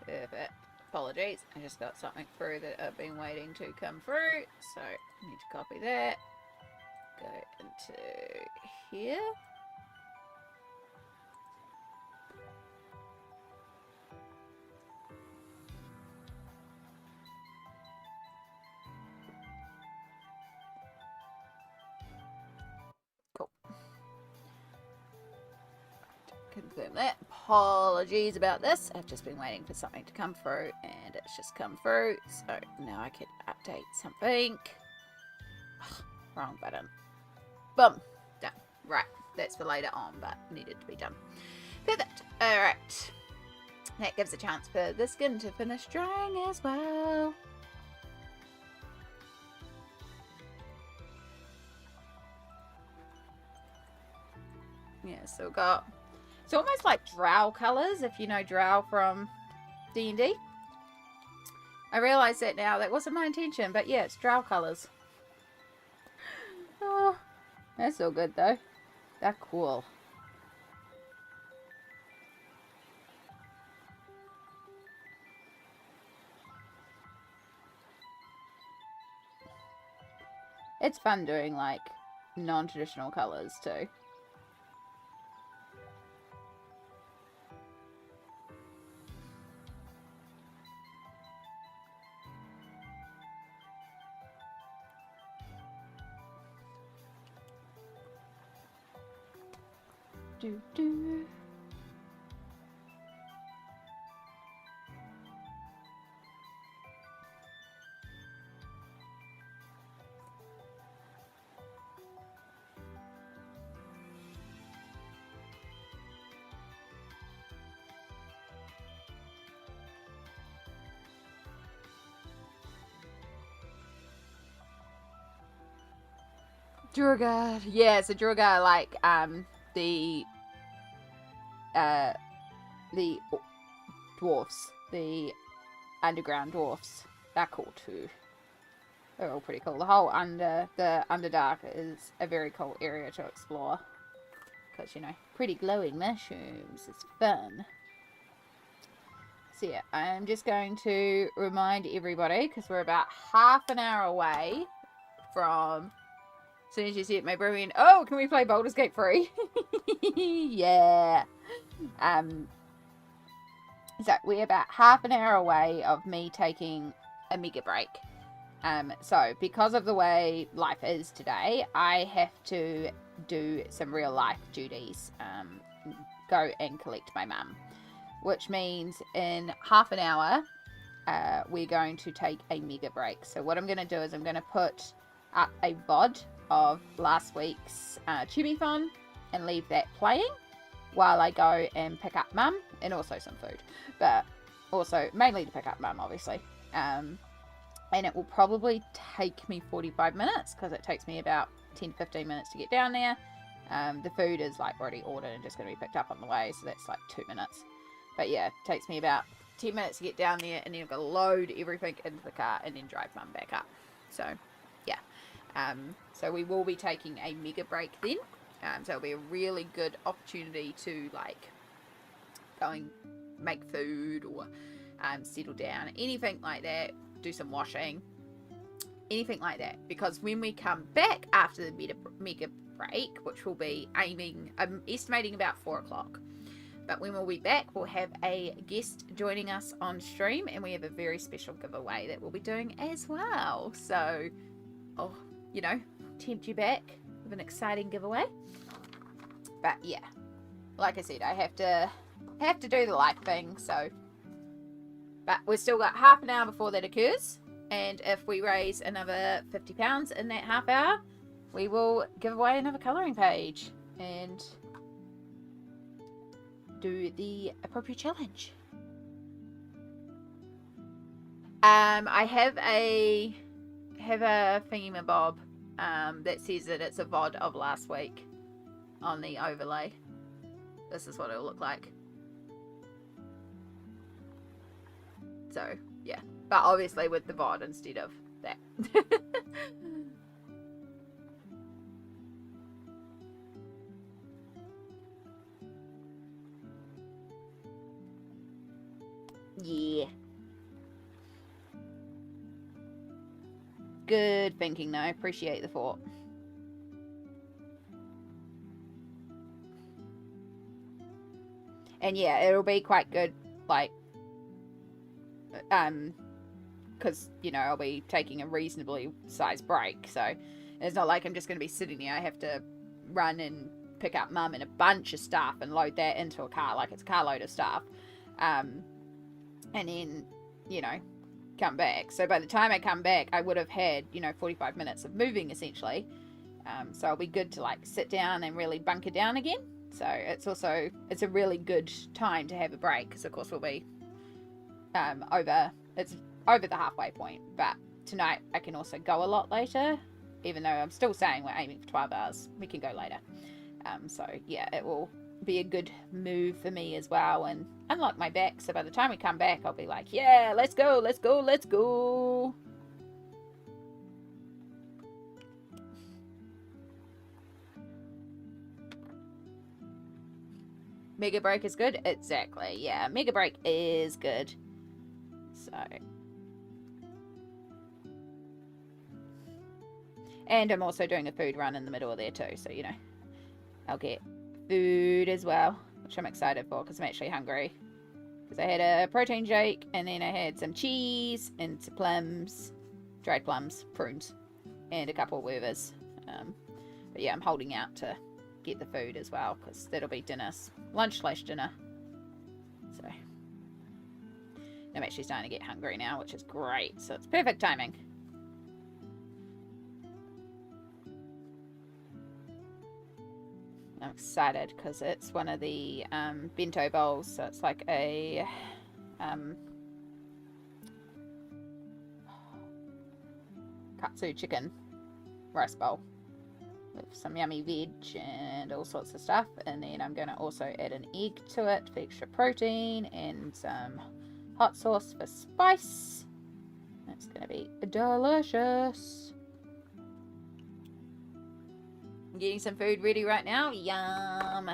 Perfect. Apologies, I just got something through that I've been waiting to come through, so I need to copy that. Go into here. Cool. confirm that. Apologies about this. I've just been waiting for something to come through, and it's just come through. So now I can update something. Ugh, wrong button. Boom. Done. Right. That's for later on, but needed to be done. Perfect. Alright. That gives a chance for the skin to finish drying as well. Yeah, so got... It's almost like drow colours, if you know drow from D&D. I realise that now. That wasn't my intention, but yeah, it's drow colours. Oh, that's all good, though. They're cool. It's fun doing, like, non-traditional colours, too. Do, do. Duergar. Yeah, so Duergar, like, the dwarfs, the underground dwarfs, they're cool too. They're all pretty cool. The whole Underdark is a very cool area to explore. Because, you know, pretty glowing mushrooms is fun. So yeah, I'm just going to remind everybody, because we're about half an hour away from... As soon as you see it, my brewing, oh, can we play Baldur's Gate 3? Yeah. So we're about half an hour away of me taking a mega break. So because of the way life is today, I have to do some real life duties. Go and collect my mum, which means in half an hour, we're going to take a mega break. So what I'm going to do is I'm going to put up a VOD of last week's Tubiathon and leave that playing while I go and pick up mum, and also some food, but also mainly to pick up mum, obviously. And it will probably take me 45 minutes because it takes me about 10-15 minutes to get down there. The food is like already ordered and just going to be picked up on the way, so that's like 2 minutes. But yeah, it takes me about 10 minutes to get down there, and then I've got to load everything into the car and then drive mum back up. So yeah. So we will be taking a mega break then. So it'll be a really good opportunity to like go and make food or settle down, anything like that, do some washing, anything like that. Because when we come back after the mega break, which will be I'm estimating about 4 o'clock. But when we'll be back, we'll have a guest joining us on stream, and we have a very special giveaway that we'll be doing as well. So, you know, tempt you back with an exciting giveaway. But yeah, like I said, I have to do the life thing. So, but we've still got half an hour before that occurs, and if we raise another £50 in that half hour, we will give away another colouring page and do the appropriate challenge. I have a thingy-mabob that says that it's a VOD of last week on the overlay. This is what it'll look like. So, yeah. But obviously with the VOD instead of that. Yeah. Good thinking, though. Appreciate the thought. And yeah, it'll be quite good, like, because, you know, I'll be taking a reasonably sized break, so it's not like I'm just going to be sitting there. I have to run and pick up mum and a bunch of stuff and load that into a car, like it's a carload of stuff. And then, you know, come back. So by the time I come back, I would have had, you know, 45 minutes of moving essentially. So it'll be good to like sit down and really bunker down again. So it's a really good time to have a break, because of course we'll be it's over the halfway point. But tonight I can also go a lot later, even though I'm still saying we're aiming for 12 hours. We can go later. So yeah, it will be a good move for me as well, and unlock my back. So by the time we come back, I'll be like, yeah, let's go, let's go, let's go. Mega break is good. Exactly. Yeah, mega break is good. So, and I'm also doing a food run in the middle of there too, so you know, I'll get food as well, which I'm excited for because I'm actually hungry. Because I had a protein shake, and then I had some cheese and some plums, dried plums, prunes, and a couple of wervers. But yeah, I'm holding out to get the food as well, because that'll be lunch/dinner. So I'm actually starting to get hungry now, which is great. So it's perfect timing. I'm excited because it's one of the bento bowls. So it's like a katsu chicken rice bowl with some yummy veg and all sorts of stuff. And then I'm going to also add an egg to it for extra protein, and some hot sauce for spice. It's going to be delicious. I'm getting some food ready right now. Yum.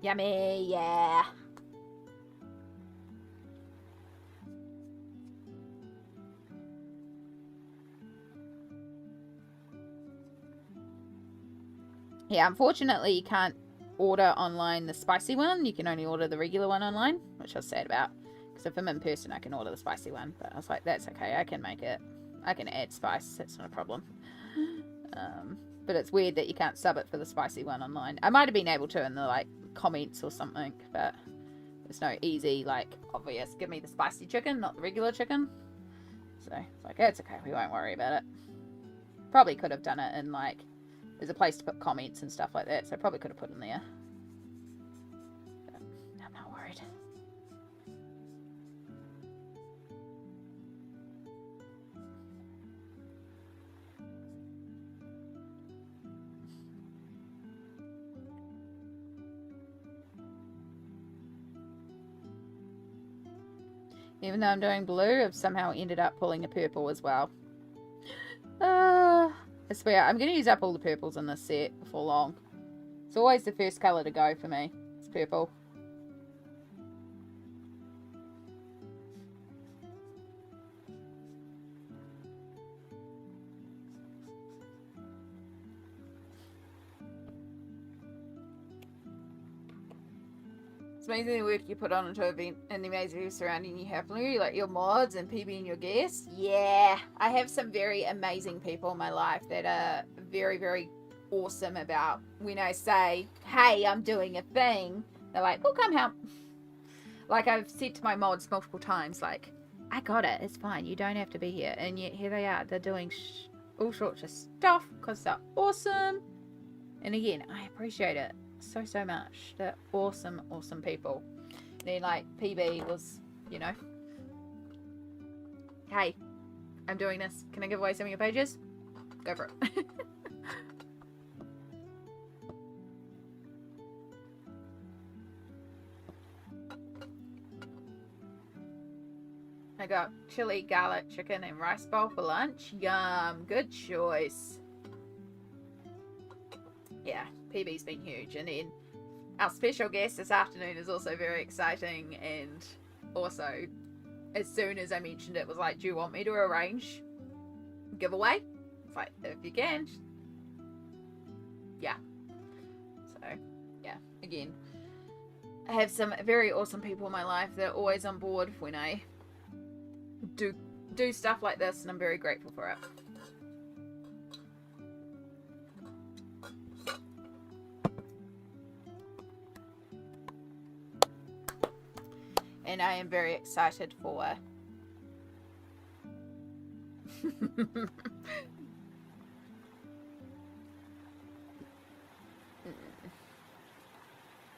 Yummy, yeah. Yeah, unfortunately you can't order online the spicy one. You can only order the regular one online, which I was sad about. Because if I'm in person, I can order the spicy one. But I was like, that's okay. I can make it. I can add spice. That's not a problem. But it's weird that you can't sub it for the spicy one online. I might have been able to in the, like, comments or something. But there's no easy, like, obvious, give me the spicy chicken, not the regular chicken. So it's like, it's okay. We won't worry about it. Probably could have done it in, like, there's a place to put comments and stuff like that. So I probably could have put in there. But I'm not worried. Even though I'm doing blue, I've somehow ended up pulling a purple as well. I swear, I'm going to use up all the purples in this set before long. It's always the first colour to go for me. It's purple. It's amazing the work you put on into an event and the amazing people surrounding you happily, like your mods and PB and your guests. Yeah, I have some very amazing people in my life that are very, very awesome about when I say, hey, I'm doing a thing. They're like, oh, come help. Like I've said to my mods multiple times, like, I got it. It's fine. You don't have to be here. And yet here they are. They're doing all sorts of stuff because they're awesome. And again, I appreciate it so much. They're awesome people. Then like PB was, you know, hey, I'm doing this, can I give away some of your pages? Go for it. I got chili, garlic, chicken and rice bowl for lunch. Yum, good choice. Yeah, PB's been huge. And then our special guest this afternoon is also very exciting. And also, as soon as I mentioned it, was like, do you want me to arrange a giveaway? It's like, if you can. Yeah. So, yeah, again, I have some very awesome people in my life that are always on board when I do stuff like this, and I'm very grateful for it. and I am very excited for.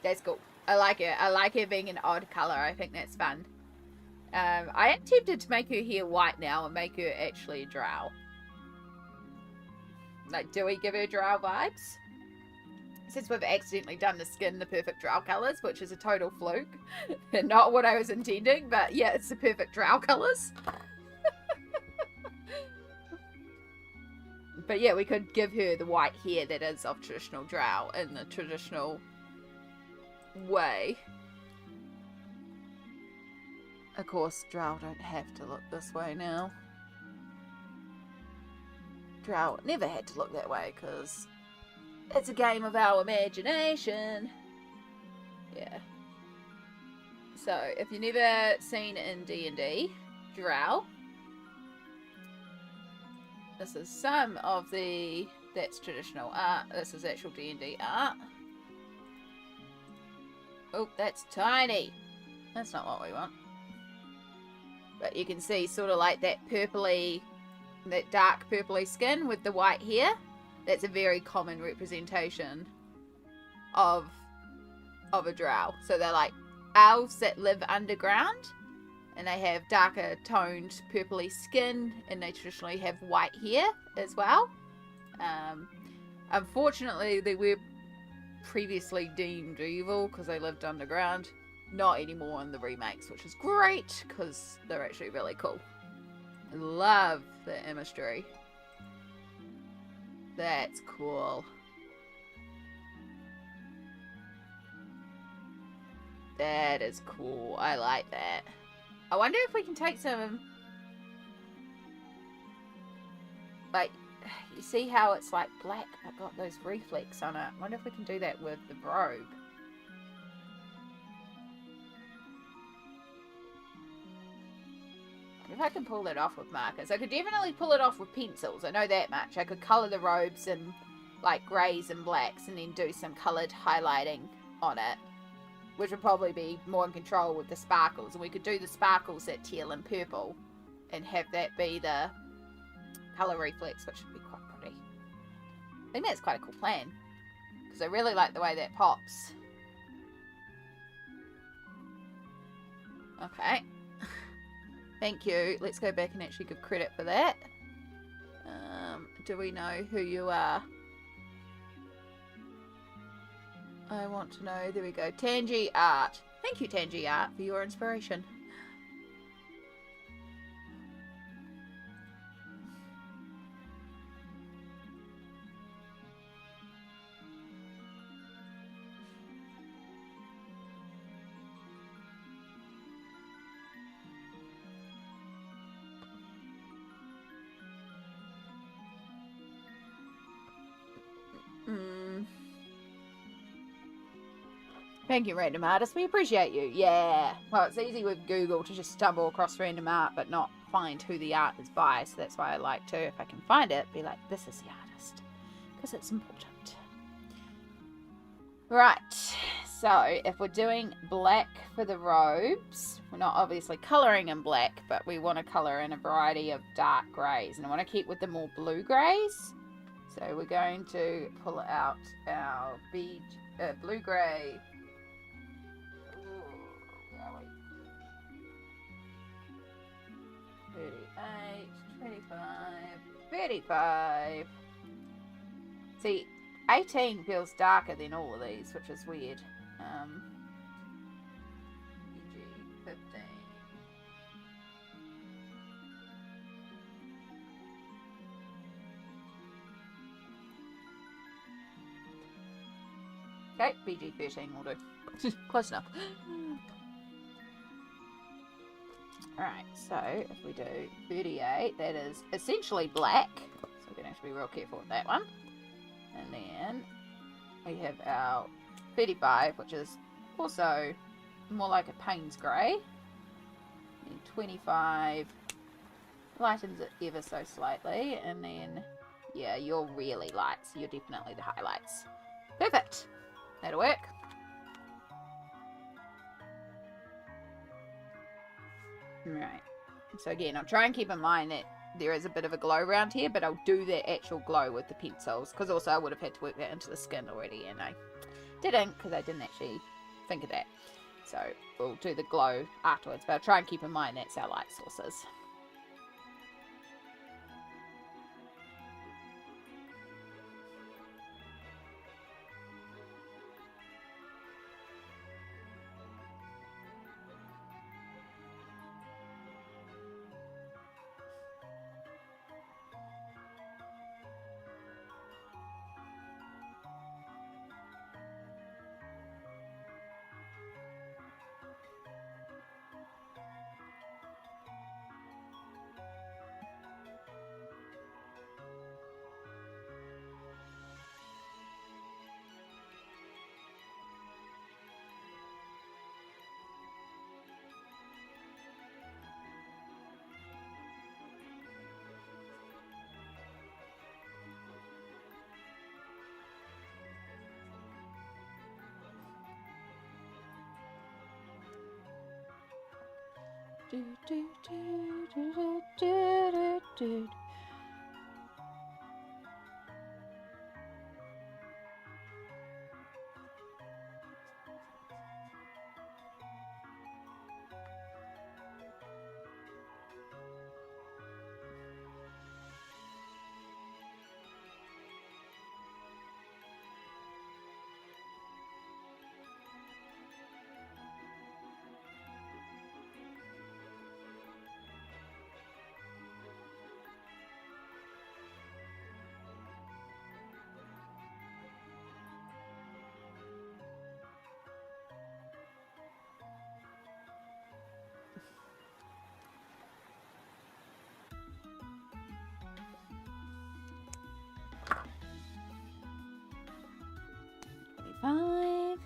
That's cool. I like it. I like it being an odd color. I think that's fun. I am tempted to make her hair white now and make her actually a drow. Like, do we give her drow vibes? Since we've accidentally done the skin the perfect drow colors, which is a total fluke. Not what I was intending, but yeah, it's the perfect drow colors. But yeah, we could give her the white hair that is of traditional drow in the traditional way. Of course, drow don't have to look this way now. Drow never had to look that way because it's a game of our imagination. Yeah. So, if you've never seen in D&D, drow, this is some of the... That's traditional art. This is actual D&D art. Oh, that's tiny. That's not what we want. But you can see sort of like that purpley, that dark purpley skin with the white hair. That's a very common representation of a drow. So they're like elves that live underground, and they have darker toned purpley skin, and they traditionally have white hair as well. Unfortunately, they were previously deemed evil because they lived underground. Not anymore in the remakes, which is great because they're actually really cool. I love the imagery. That's cool. That is cool. I like that. I wonder if we can take some... Like, you see how it's like black but got those reflex on it? I wonder if we can do that with the robe. If I can pull that off with markers. I could definitely pull it off with pencils. I know that much. I could colour the robes in like greys and blacks and then do some coloured highlighting on it, which would probably be more in control with the sparkles. And we could do the sparkles at teal and purple and have that be the colour reflex, which would be quite pretty. I think that's quite a cool plan because I really like the way that pops. Okay. Thank you. Let's go back and actually give credit for that. Do we know who you are? I want to know. There we go. Tangy Art. Thank you, Tangy Art, for your inspiration. Thank you, random artist. We appreciate you. Yeah. Well, it's easy with Google to just stumble across random art but not find who the art is by. So that's why I like to, if I can find it, be like, this is the artist. Because it's important. Right. So if we're doing black for the robes, we're not obviously colouring in black, but we want to colour in a variety of dark greys. And I want to keep with the more blue greys. So we're going to pull out our blue grey. 38, 25, 35. See, 18 feels darker than all of these, which is weird. PG 15. Okay, PG 13 will do. Close enough. Alright, so if we do 38, that is essentially black. So we're going to have to be real careful with that one. And then we have our 35, which is also more like a Payne's grey. And 25 lightens it ever so slightly. And then, yeah, you're really light, so you're definitely the highlights. Perfect. That'll work. Right. So again, I'll try and keep in mind that there is a bit of a glow around here, but I'll do that actual glow with the pencils, because also I would have had to work that into the skin already, and I didn't, because I didn't actually think of that. So we'll do the glow afterwards, but I'll try and keep in mind that's our light sources. Five.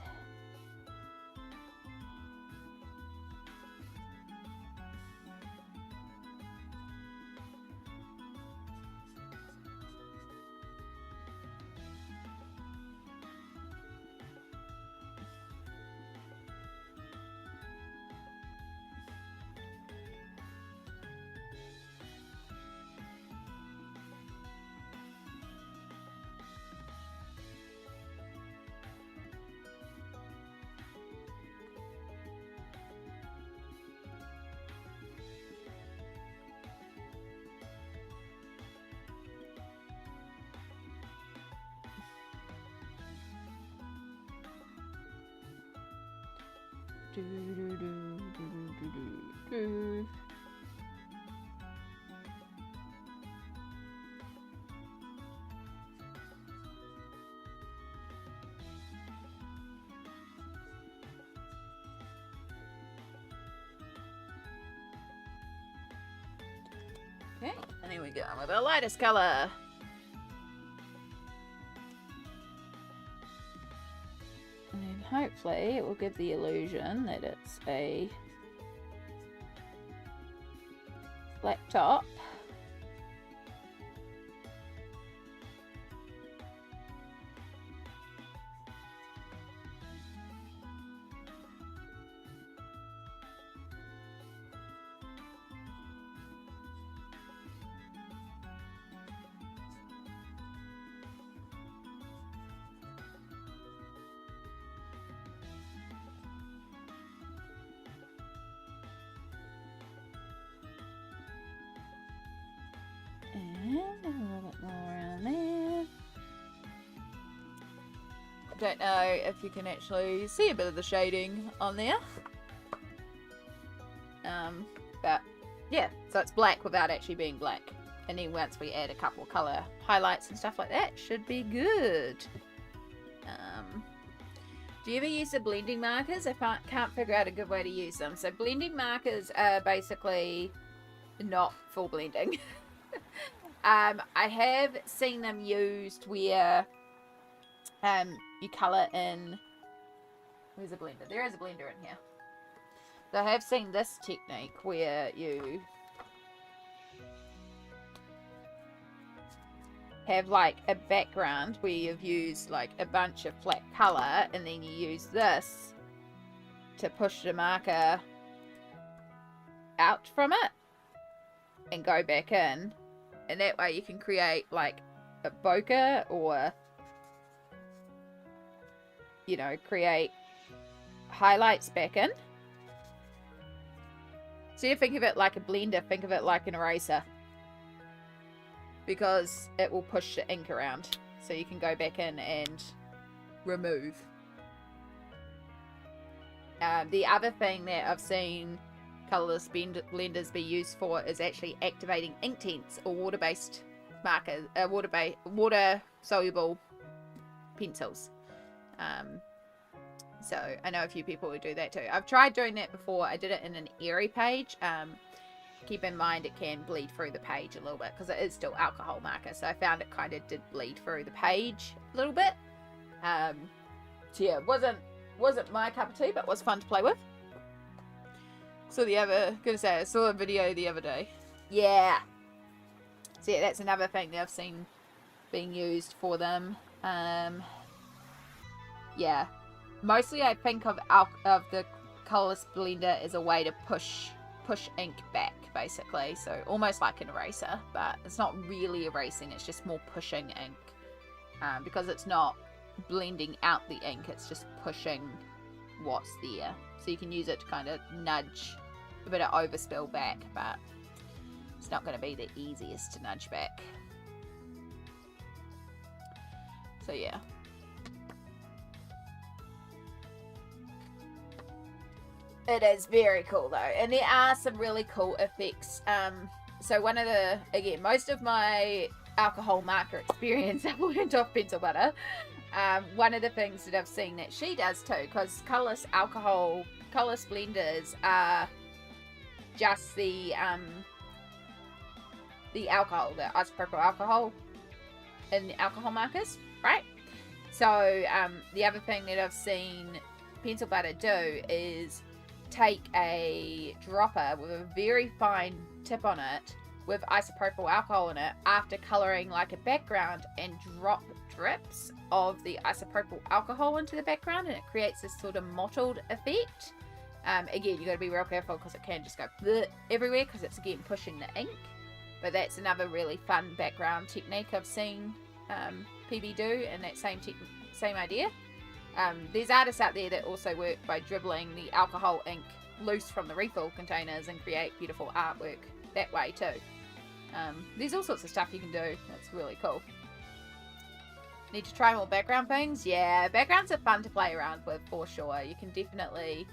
Okay, and then we go with our lightest color. And then hopefully it will give the illusion that it's a black top. And a little bit more around there. Don't know if you can actually see a bit of the shading on there. But yeah, so it's black without actually being black. And then once we add a couple of colour highlights and stuff like that, should be good. Do you ever use the blending markers? I can't figure out a good way to use them. So blending markers are basically not for blending. I have seen them used where you colour in... Where's a blender? There is a blender in here. So I have seen this technique where you have like a background where you've used like a bunch of flat colour, and then you use this to push the marker out from it and go back in. And that way you can create like a bokeh or, you know, create highlights back in. So you think of it like a blender, think of it like an eraser. Because it will push the ink around. So you can go back in and remove. The other thing that I've seen colorless blenders be used for is actually activating Inktense or water-based markers, water-soluble pencils. So I know a few people who do that too. I've tried doing that before. I did it in an airy page. Keep in mind it can bleed through the page a little bit because it is still alcohol marker. So I found it kind of did bleed through the page a little bit. So yeah, wasn't my cup of tea, but was fun to play with. So I saw a video the other day. Yeah. So yeah, that's another thing that I've seen being used for them. Yeah. Mostly I think of the colorless blender as a way to push ink back, basically. So almost like an eraser, but it's not really erasing, it's just more pushing ink. Because it's not blending out the ink, it's just pushing what's there. So you can use it to kind of nudge a bit of overspill back, but it's not going to be the easiest to nudge back. So yeah. It is very cool though, and there are some really cool effects. So one of most of my alcohol marker experience I learned off Pencil Butter. One of the things that I've seen that she does too, because colorless blenders are just the alcohol, the isopropyl alcohol in the alcohol markers, right? So the other thing that I've seen Pencil Butter do is take a dropper with a very fine tip on it with isopropyl alcohol in it after colouring like a background and drop drips of the isopropyl alcohol into the background, and it creates this sort of mottled effect. Again, you got to be real careful because it can just go everywhere because it's again pushing the ink, but that's another really fun background technique I've seen PB do, and that same idea. There's artists out there that also work by dribbling the alcohol ink loose from the refill containers and create beautiful artwork that way too. There's all sorts of stuff you can do that's really cool. Need to try more background things? Yeah, backgrounds are fun to play around with for sure. You can definitely,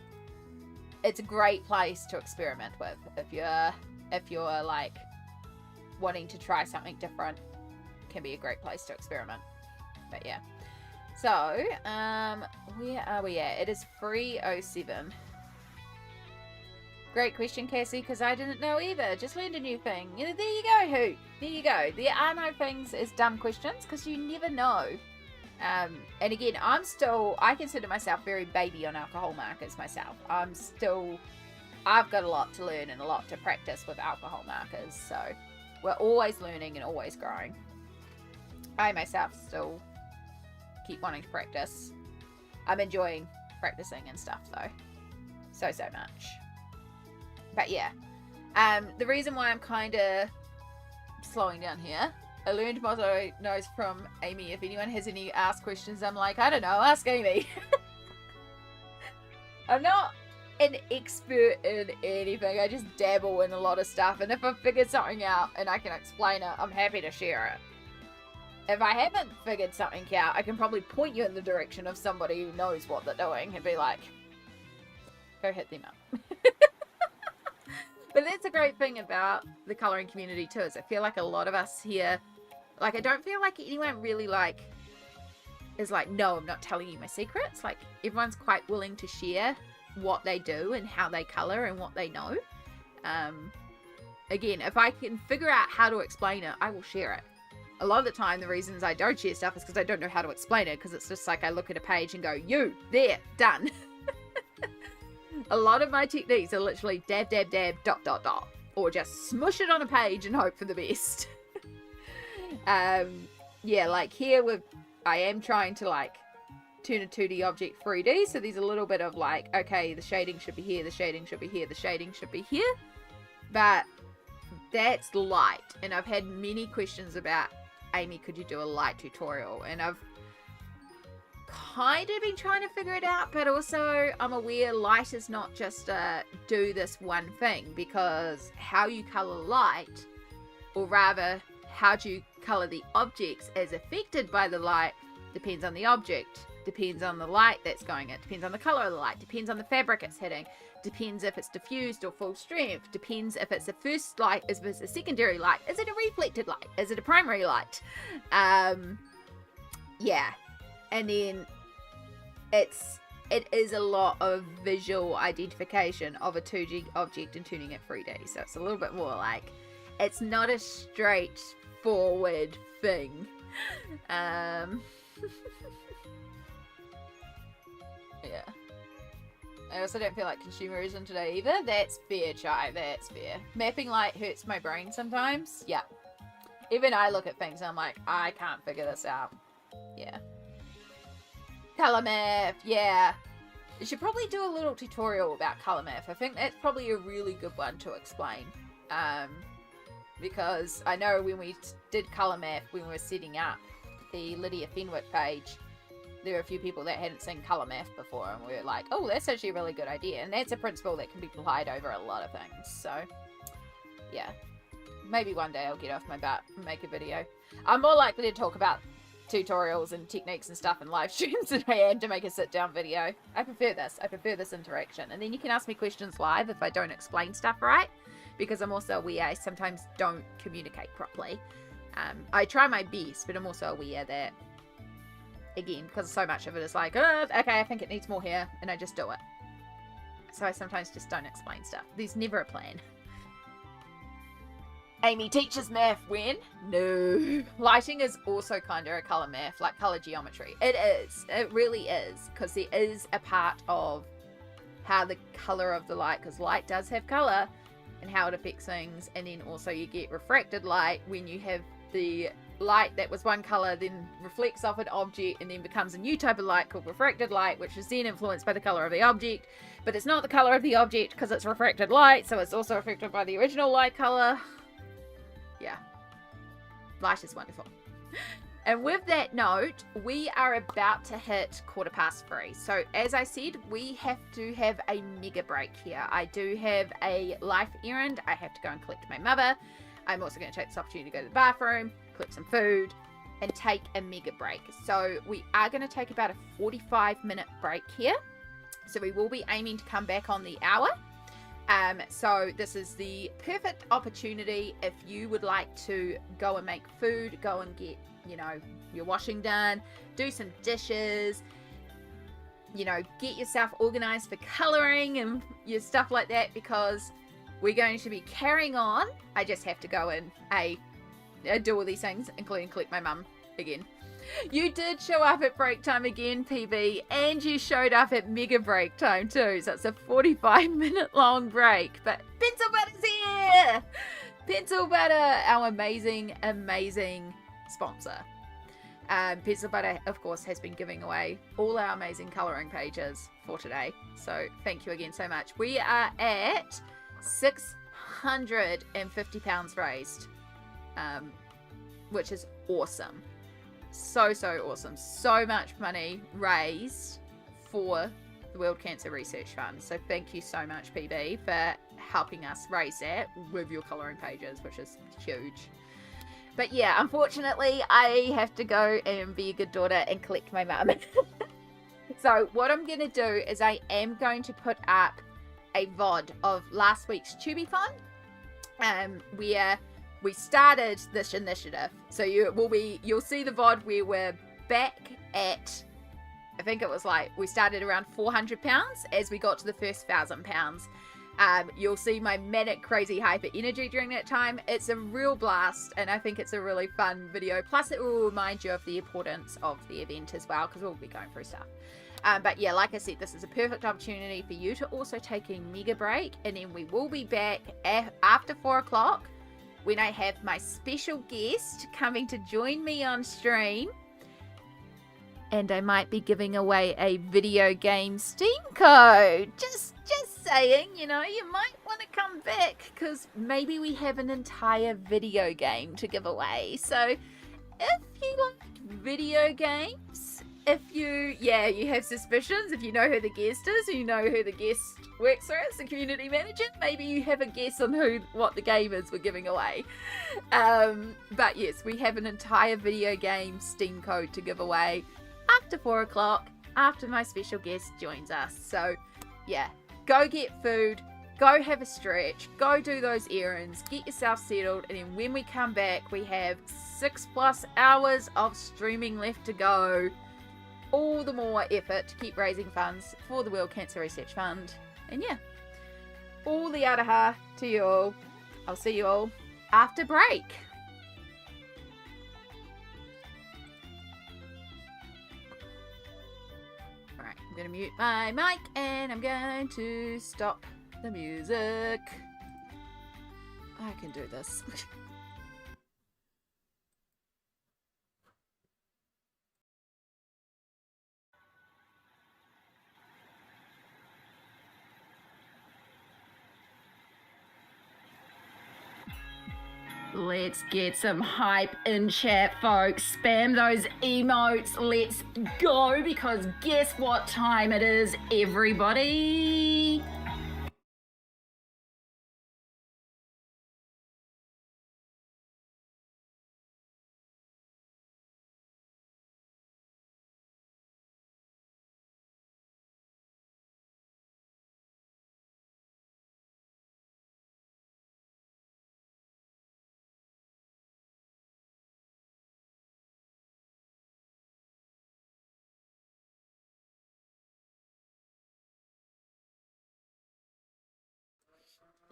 it's a great place to experiment with if you're like wanting to try something different. It can be a great place to experiment. But yeah. So, where are we at? It is 3:07. Great question, Cassie, because I didn't know either. Just learned a new thing. There you go, Hoot. There you go. There are no things as dumb questions, because you never know. And again, I consider myself very baby on alcohol markers myself. I've got a lot to learn and a lot to practice with alcohol markers, so we're always learning and always growing. I myself still keep wanting to practice. I'm enjoying practicing and stuff though, so much. But yeah, the reason why I'm kind of slowing down here, I learned motto knows from Amy. If anyone has any ask questions, I'm like, I don't know, ask Amy. I'm not an expert in anything. I just dabble in a lot of stuff, and if I've figured something out and I can explain it, I'm happy to share it. If I haven't figured something out, I can probably point you in the direction of somebody who knows what they're doing and be like, go hit them up. But that's a great thing about the colouring community too, is I feel like a lot of us here, like I don't feel like anyone really is like, no, I'm not telling you my secrets. Like everyone's quite willing to share what they do and how they colour and what they know. Again, if I can figure out how to explain it, I will share it. A lot of the time, the reasons I don't share stuff is because I don't know how to explain it, because it's just like I look at a page and go, you, there, done. A lot of my techniques are literally dab, dab, dab, dot, dot, dot. Or just smush it on a page and hope for the best. Yeah, like here I am trying to like turn a 2D object 3D, so there's a little bit of like, okay, the shading should be here, the shading should be here, the shading should be here. But that's light. And I've had many questions about, Amy, could you do a light tutorial? And I've kind of been trying to figure it out, but also I'm aware light is not just a do this one thing, because how you color light, or rather how do you color the objects as affected by the light, depends on the object, depends on the light that's going in, depends on the color of the light, depends on the fabric it's hitting, depends if it's diffused or full strength, depends if it's a first light, if it's a secondary light, is it a reflected light, is it a primary light? Yeah. And then it is a lot of visual identification of a 2D object and turning it 3D. So it's a little bit more like, it's not a straightforward thing. Yeah. I also don't feel like consumerism today either. That's fair, Chai. That's fair. Mapping light hurts my brain sometimes. Yeah. Even I look at things and I'm like, I can't figure this out. Yeah. Color math, yeah. You should probably do a little tutorial about color math. I think that's probably a really good one to explain. Because I know when we did color math, when we were setting up the Lydia Fenwick page, there were a few people that hadn't seen color math before, and we were like, oh, that's actually a really good idea. And that's a principle that can be applied over a lot of things. So, yeah. Maybe one day I'll get off my butt and make a video. I'm more likely to talk about tutorials and techniques and stuff in live streams than I am to make a sit down video. I prefer this interaction, and then you can ask me questions live if I don't explain stuff right, because I'm also aware I sometimes don't communicate properly. I try my best, but I'm also aware that, again, because so much of it is like, oh, okay, I think it needs more here, and I just do it. So I sometimes just don't explain stuff. There's never a plan. Amy teaches math when? No. Lighting is also kind of a color math, like color geometry. It is. It really is. Because there is a part of how the color of the light, because light does have color, and how it affects things. And then also you get refracted light when you have the light that was one color, then reflects off an object, and then becomes a new type of light called refracted light, which is then influenced by the color of the object. But it's not the color of the object because it's refracted light, so it's also affected by the original light color. Yeah. Light is wonderful. And with that note, we are about to hit 3:15. So as I said, we have to have a mega break here. I do have a life errand. I have to go and collect my mother. I'm also going to take this opportunity to go to the bathroom, collect some food, and take a mega break. So we are going to take about a 45-minute break here. So we will be aiming to come back on the hour. So this is the perfect opportunity if you would like to go and make food, go and get, you know, your washing done, do some dishes, you know, get yourself organized for coloring and your stuff like that, because we're going to be carrying on. I just have to go and do all these things, including collect my mum again. You did show up at break time again, PB, and you showed up at mega break time too. So it's a 45-minute long break. But Pencil Butter's here! Pencil Butter, our amazing, amazing sponsor. Pencil Butter, of course, has been giving away all our amazing colouring pages for today. So thank you again so much. We are at £650 raised, which is awesome. So awesome. So much money raised for the World Cancer Research Fund. So thank you so much, PB, for helping us raise that with your colouring pages, which is huge. But yeah, unfortunately, I have to go and be a good daughter and collect my mum. So what I'm going to do is I am going to put up a VOD of last week's Tubiathon, where we started this initiative. So you'll see the VOD where we're back at, I think it was like, we started around £400 as we got to the first £1,000. You'll see my manic, crazy, hyper energy during that time. It's a real blast, and I think it's a really fun video. Plus, it will remind you of the importance of the event as well, because we'll be going through stuff. But yeah, like I said, this is a perfect opportunity for you to also take a mega break, and then we will be back after 4 o'clock when I have my special guest coming to join me on stream. And I might be giving away a video game Steam code. Just saying, you know, you might want to come back because maybe we have an entire video game to give away. So if you like video games, if you have suspicions, if you know who the guest is, you know who the guest works for as the community manager, maybe you have a guess on what the game is we're giving away. But yes, we have an entire video game Steam code to give away after 4 o'clock, after my special guest joins us. So yeah, go get food, go have a stretch, go do those errands, get yourself settled, and then when we come back, we have 6+ hours of streaming left to go. All the more effort to keep raising funds for the World Cancer Research Fund. And yeah, all the araha to you all. I'll see you all after break. Alright, I'm going to mute my mic and I'm going to stop the music. I can do this. Let's get some hype in chat, folks. Spam those emotes. Let's go, because guess what time it is, everybody?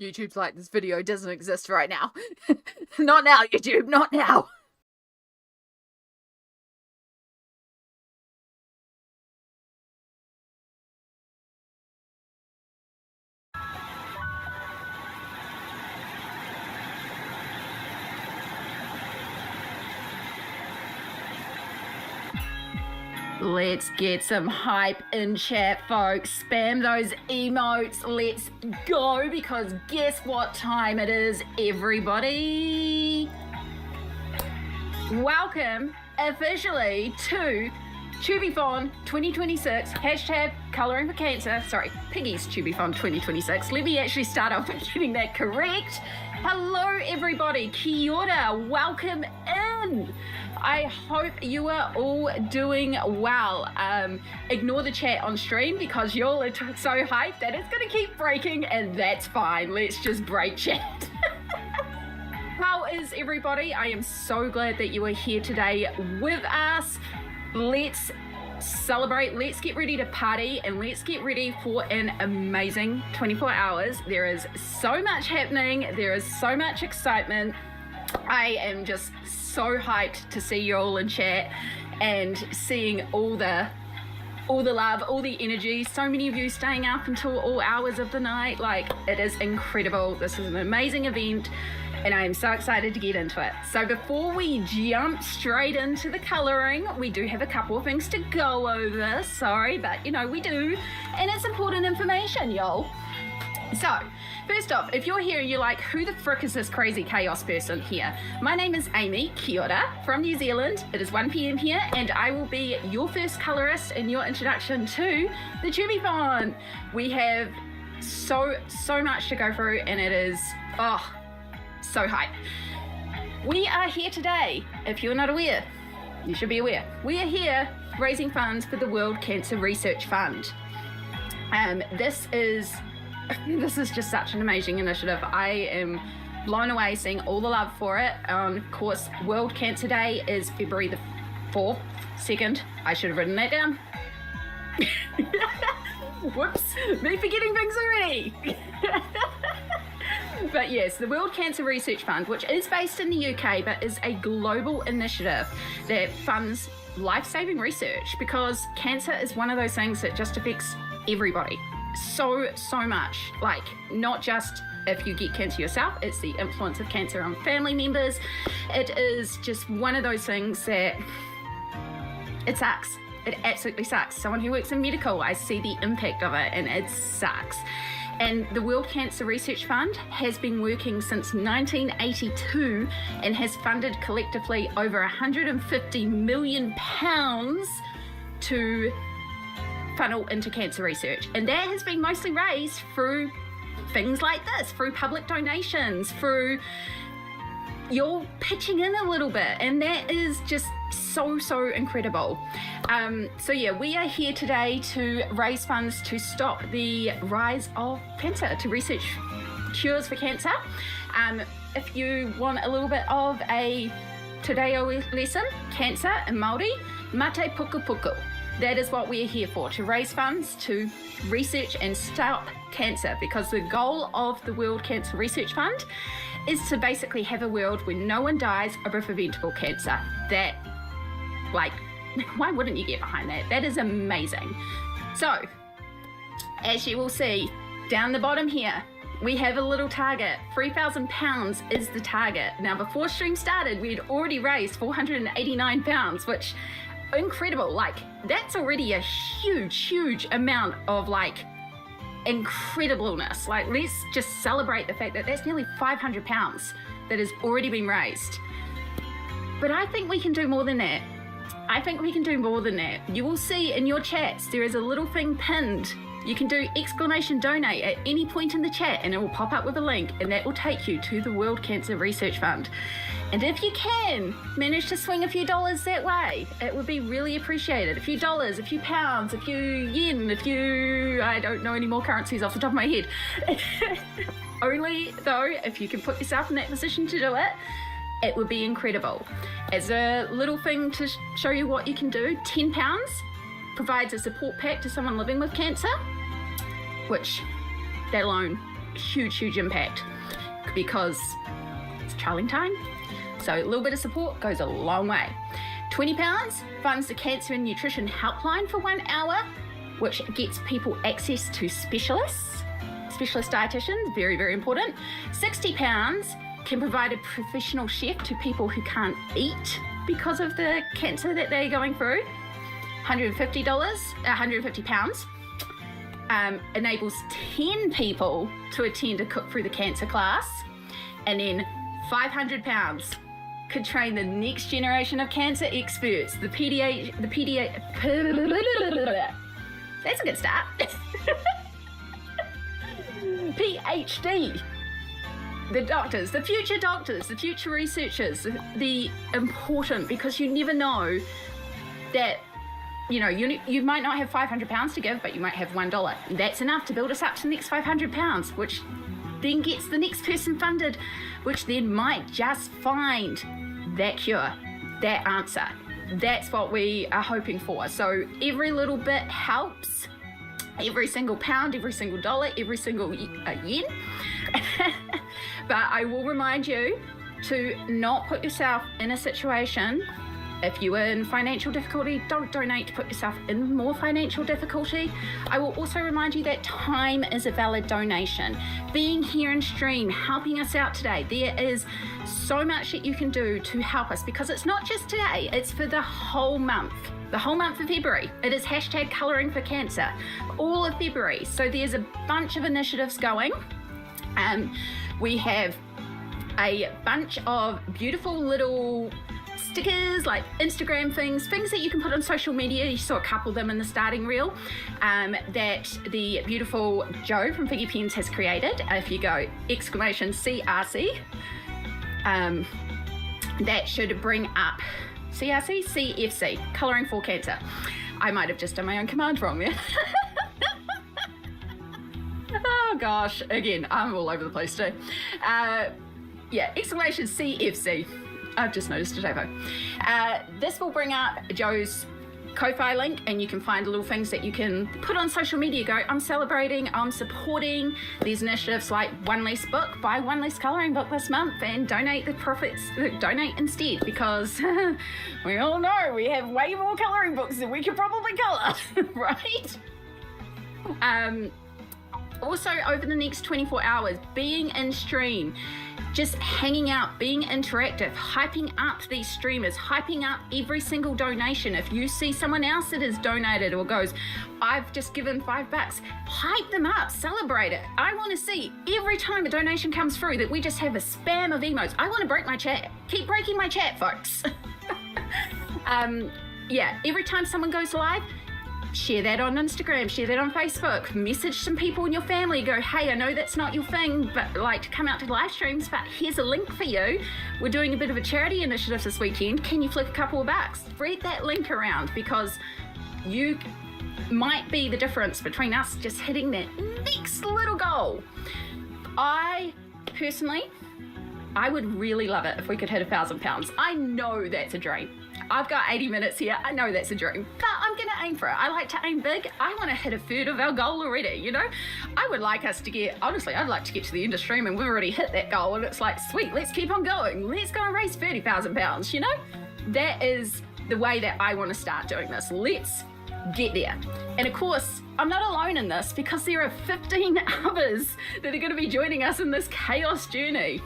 YouTube's like, this video doesn't exist right now. Not now, YouTube, not now. Let's get some hype in chat, folks. Spam those emotes. Let's go, because guess what time it is, everybody? Welcome officially to Tubiathon 2026, hashtag colouring for cancer. Sorry, Piggy's Tubiathon 2026. Let me actually start off by getting that correct. Hello everybody, kia ora, welcome in. I hope you are all doing well. Ignore the chat on stream because you're so hyped that it's gonna keep breaking, and that's fine. Let's just break chat. How is everybody? I am so glad that you are here today with us. Let's celebrate, let's get ready to party, and let's get ready for an amazing 24 hours. There is so much happening, there is so much excitement. I am just so hyped to see you all in chat and seeing all the love, all the energy. So many of you staying up until all hours of the night. Like, it is incredible. This is an amazing event and I am so excited to get into it. So before we jump straight into the colouring, we do have a couple of things to go over. Sorry, but you know, we do. And it's important information, y'all. So, first off, if you're here and you're like, who the frick is this crazy chaos person here? My name is Amy, kia ora, from New Zealand. It is 1 PM here, and I will be your first colourist and your introduction to the Tubiathon. We have so much to go through, and it is, so hype. We are here today. If you're not aware, you should be aware. We are here raising funds for the World Cancer Research Fund. This is just such an amazing initiative. I am blown away seeing all the love for it. Of course, World Cancer Day is February the 4th, 2nd. I should have written that down. Whoops, me forgetting things already. But yes, the World Cancer Research Fund, which is based in the UK, but is a global initiative that funds life-saving research, because cancer is one of those things that just affects everybody. So much. Like, not just if you get cancer yourself, it's the influence of cancer on family members. It is just one of those things that it sucks. It absolutely sucks. Someone who works in medical, I see the impact of it and it sucks. And the World Cancer Research Fund has been working since 1982 and has funded collectively over £150 million to funnel into cancer research. And that has been mostly raised through things like this, through public donations, through you're pitching in a little bit, and that is just so incredible. So yeah, we are here today to raise funds to stop the rise of cancer, to research cures for cancer. If you want a little bit of a Te Reo lesson, cancer in Māori, mate puku puku. That is what we are here for, to raise funds to research and stop cancer, because the goal of the World Cancer Research Fund is to basically have a world where no one dies of a preventable cancer. That, like, why wouldn't you get behind that? That is amazing. So, as you will see, down the bottom here, we have a little target. £3,000 is the target. Now, before stream started, we had already raised £489, which, incredible. Like, that's already a huge amount of, like, incredibleness. Like, let's just celebrate the fact that that's nearly £500 that has already been raised. But I think we can do more than that. I think we can do more than that. You will see in your chats there is a little thing pinned. You can do !donate at any point in the chat, and it will pop up with a link, and that will take you to the World Cancer Research Fund. And if you can manage to swing a few dollars that way, it would be really appreciated. A few dollars, a few pounds, a few yen, a few, I don't know any more currencies off the top of my head. Only though, if you can put yourself in that position to do it, it would be incredible. As a little thing to show you what you can do, £10 provides a support pack to someone living with cancer, which that alone, huge impact, because it's trialing time. So a little bit of support goes a long way. £20 funds the Cancer and Nutrition Helpline for 1 hour, which gets people access to specialist dietitians, very important. £60 can provide a professional chef to people who can't eat because of the cancer that they're going through. £150 enables 10 people to attend a Cook Through the Cancer class, and then £500 could train the next generation of cancer experts, the that's a good start. PhD. The doctors, the future researchers, the important, because you never know that, you know, you might not have £500 to give, but you might have $1. That's enough to build us up to the next £500, which then gets the next person funded, which then might just find that cure, that answer. That's what we are hoping for. So every little bit helps. Every single pound, every single dollar, every single yen. But I will remind you to not put yourself in a situation. If you are in financial difficulty, don't donate to put yourself in more financial difficulty. I will also remind you that time is a valid donation. Being here in stream, helping us out today, there is so much that you can do to help us, because it's not just today, it's for the whole month. The whole month of February. It is hashtag Colouring for Cancer. All of February. So there's a bunch of initiatives going. We have a bunch of beautiful little stickers, like Instagram things that you can put on social media. You saw a couple of them in the starting reel, that the beautiful Jo from Figgy Pens has created. If you go !CRC, that should bring up CFC, Colouring for Cancer. I might have just done my own command wrong there. Oh gosh, again, I'm all over the place too. !CFC. I've just noticed a typo. This will bring up Jo's Ko-Fi link, and you can find little things that you can put on social media. Go, I'm celebrating, I'm supporting these initiatives like One Less Book, buy one less colouring book this month, and donate the profits, donate instead, because we all know we have way more colouring books than we could probably colour, right? Also, over the next 24 hours, being in stream, just hanging out, being interactive, hyping up these streamers, hyping up every single donation. If you see someone else that has donated or goes, I've just given $5, hype them up, celebrate it. I want to see every time a donation comes through that we just have a spam of emotes. I want to break my chat. Keep breaking my chat, folks. Yeah, every time someone goes live, share that on Instagram, share that on Facebook, message some people in your family, go, hey, I know that's not your thing, but like to come out to live streams, but here's a link for you. We're doing a bit of a charity initiative this weekend. Can you flick a couple of bucks? Spread that link around, because you might be the difference between us just hitting that next little goal. I personally, I would really love it if we could hit £1,000. I know that's a dream. I've got 80 minutes here. I know that's a dream, but I'm going to aim for it. I like to aim big. I want to hit a third of our goal already, you know? I would like us to get, honestly, I'd like to get to the end of stream and we've already hit that goal and it's like, sweet, let's keep on going. Let's go and raise £30,000, you know? That is the way that I want to start doing this. Let's get there. And of course, I'm not alone in this, because there are 15 others that are going to be joining us in this chaos journey.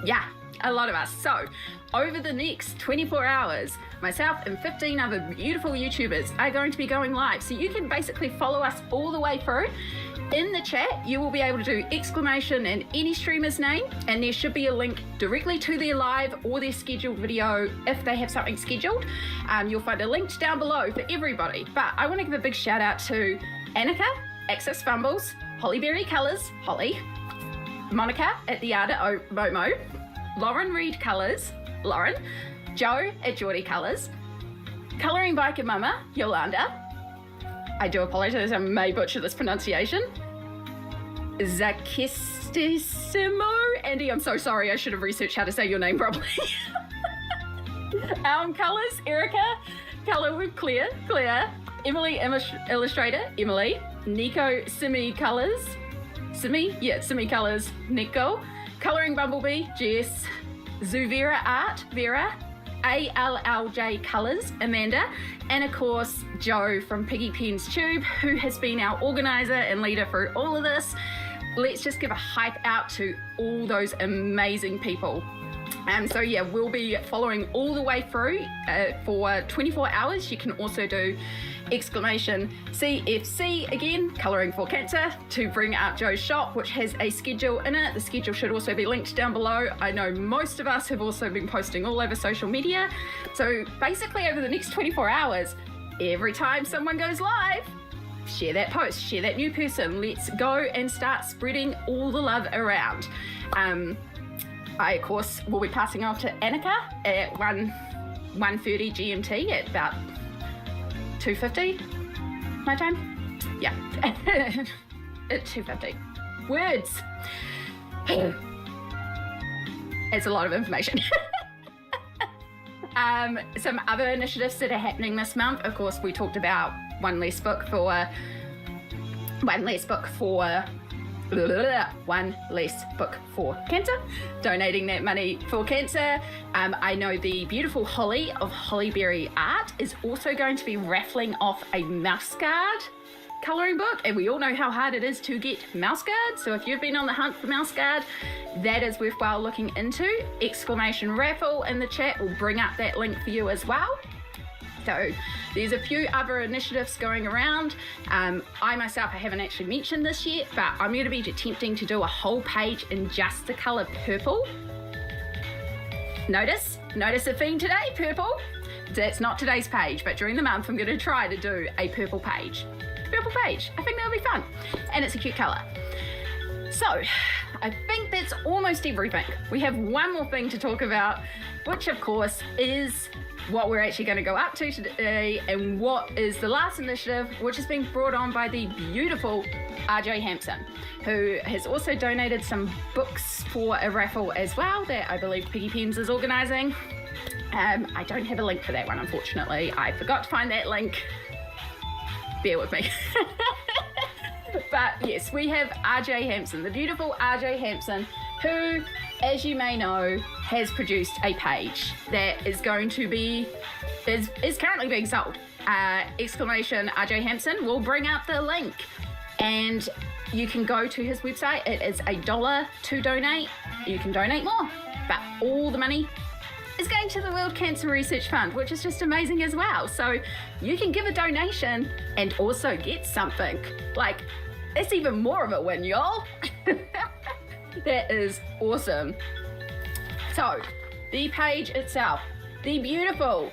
Yeah. A lot of us. So over the next 24 hours, myself and 15 other beautiful YouTubers are going to be going live. So you can basically follow us all the way through. In the chat, you will be able to do exclamation and any streamer's name, and there should be a link directly to their live or their scheduled video if they have something scheduled. You'll find a link down below for everybody. But I want to give a big shout out to Annika, Access Fumbles, Hollyberry Colours, Holly, Monica at the Art at Momo, Lauren Reed Colours, Lauren, Joe at Geordie Colours, Colouring Biker Mama, Yolanda. I do apologise, I may butcher this pronunciation. Zakistissimo. Andy, I'm so sorry, I should have researched how to say your name properly. Colours, Erica, Colour with Claire, Emily Illustrator, Emily, Nico Simi Colours, Simi Colours, Nico, Colouring Bumblebee, Jess, Zuvera Art, Vera, ALLJ Colours, Amanda, and of course Joe from Piggy Pens Tube, who has been our organiser and leader through all of this. Let's just give a hype out to all those amazing people. So yeah, we'll be following all the way through for 24 hours. You can also do exclamation CFC again, Colouring for Cancer, to bring up Joe's shop, which has a schedule in it. The schedule should also be linked down below. I know most of us have also been posting all over social media. So basically over the next 24 hours, every time someone goes live, share that post, share that new person. Let's go and start spreading all the love around. I, of course, will be passing off to Annika at 1:30 GMT at about 2:50 my time. Yeah, at 2:50. Words. It's a lot of information. Some other initiatives that are happening this month. Of course, we talked about one less book for cancer, donating that money for cancer. I know the beautiful Holly of Hollyberry Art is also going to be raffling off a mouse guard colouring book, and we all know how hard it is to get mouse guard. So if you've been on the hunt for mouse guard, that is worthwhile looking into. Exclamation raffle in the chat will bring up that link for you as well. So there's a few other initiatives going around. I myself, I haven't actually mentioned this yet, but I'm going to be attempting to do a whole page in just the colour purple. Notice the theme today, purple. That's not today's page, but during the month I'm going to try to do a purple page. I think that'll be fun, and it's a cute colour. So I think that's almost everything. We have one more thing to talk about, which of course is what we're actually going to go up to today, and what is the last initiative, which has been brought on by the beautiful RJ Hampson, who has also donated some books for a raffle as well that I believe Piggy Pens is organising. I don't have a link for that one, unfortunately. I forgot to find that link. Bear with me. But yes, we have RJ Hampson, the beautiful RJ Hampson, who, as you may know, has produced a page that is going to be, is currently being sold. exclamation RJ Hampson will bring up the link, and you can go to his website. It is $1 to donate. You can donate more, but all the money is going to the World Cancer Research Fund, which is just amazing as well. So you can give a donation and also get something. Like, it's even more of a win, y'all. That is awesome. So the page itself, the beautiful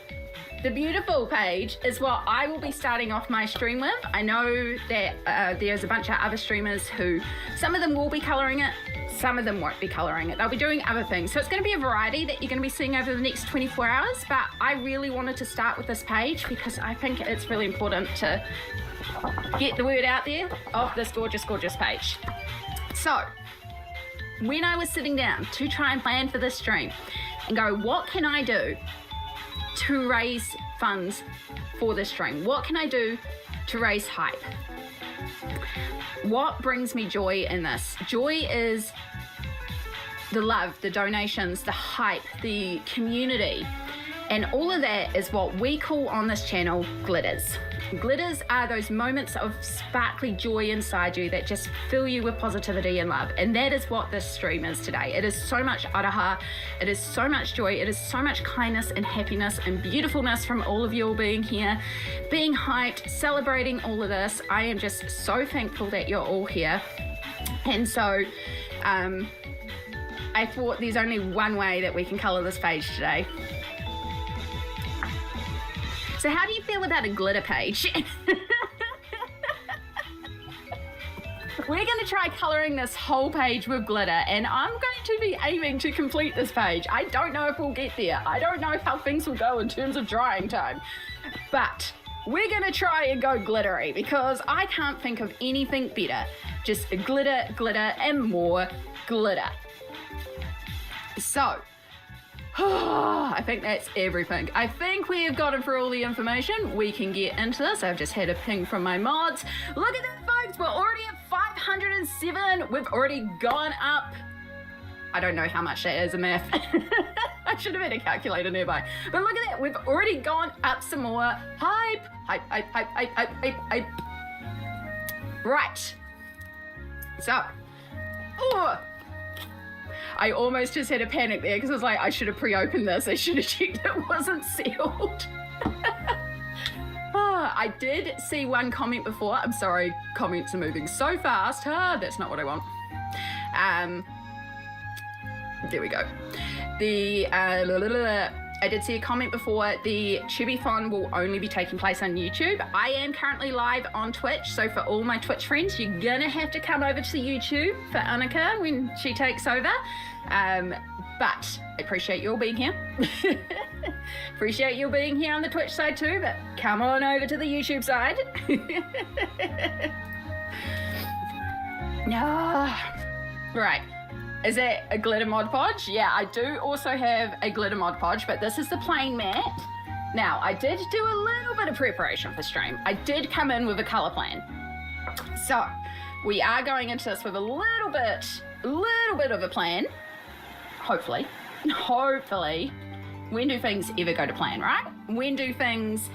page is what I will be starting off my stream with. I know that there's a bunch of other streamers who, some of them will be colouring it, some of them won't be colouring it. They'll be doing other things. So it's going to be a variety that you're going to be seeing over the next 24 hours. But I really wanted to start with this page because I think it's really important to get the word out there of this gorgeous, gorgeous page. So when I was sitting down to try and plan for this stream and go, what can I do to raise funds for this stream? What can I do to raise hype? What brings me joy in this? Joy is the love, the donations, the hype, the community. And all of that is what we call on this channel glitters. Glitters are those moments of sparkly joy inside you that just fill you with positivity and love. And that is what this stream is today. It is so much araha, it is so much joy, it is so much kindness and happiness and beautifulness from all of you all being here, being hyped, celebrating all of this. I am just so thankful that you're all here. And so I thought there's only one way that we can colour this page today. So how do you feel about a glitter page? We're going to try colouring this whole page with glitter, and I'm going to be aiming to complete this page. I don't know if we'll get there. I don't know how things will go in terms of drying time. But we're going to try and go glittery because I can't think of anything better. Just glitter, glitter, and more glitter. So I think that's everything. I think we have gotten through all the information. We can get into this. I've just had a ping from my mods. Look at that, folks. We're already at 507. We've already gone up. I don't know how much that is in math. I should have had a calculator nearby. But look at that. We've already gone up some more. Hype. Hype, hype, hype, hype, hype, hype, hype. Right. So. Oh. I almost just had a panic there because I was like, I should have pre-opened this. I should have checked it wasn't sealed. I did see one comment before. I'm sorry, comments are moving so fast. That's not what I want. There we go. I did see a comment before. The Chubbithon will only be taking place on YouTube. I am currently live on Twitch, so for all my Twitch friends, you're gonna have to come over to YouTube for Annika when she takes over. But I appreciate you all being here. Appreciate you being here on the Twitch side too, but come on over to the YouTube side. No. Right. Is that a glitter Mod Podge? Yeah, I do also have a glitter Mod Podge, but this is the plain matte. Now, I did do a little bit of preparation for stream. I did come in with a colour plan. So, we are going into this with a little bit of a plan. Hopefully. When do things ever go to plan, right? When do things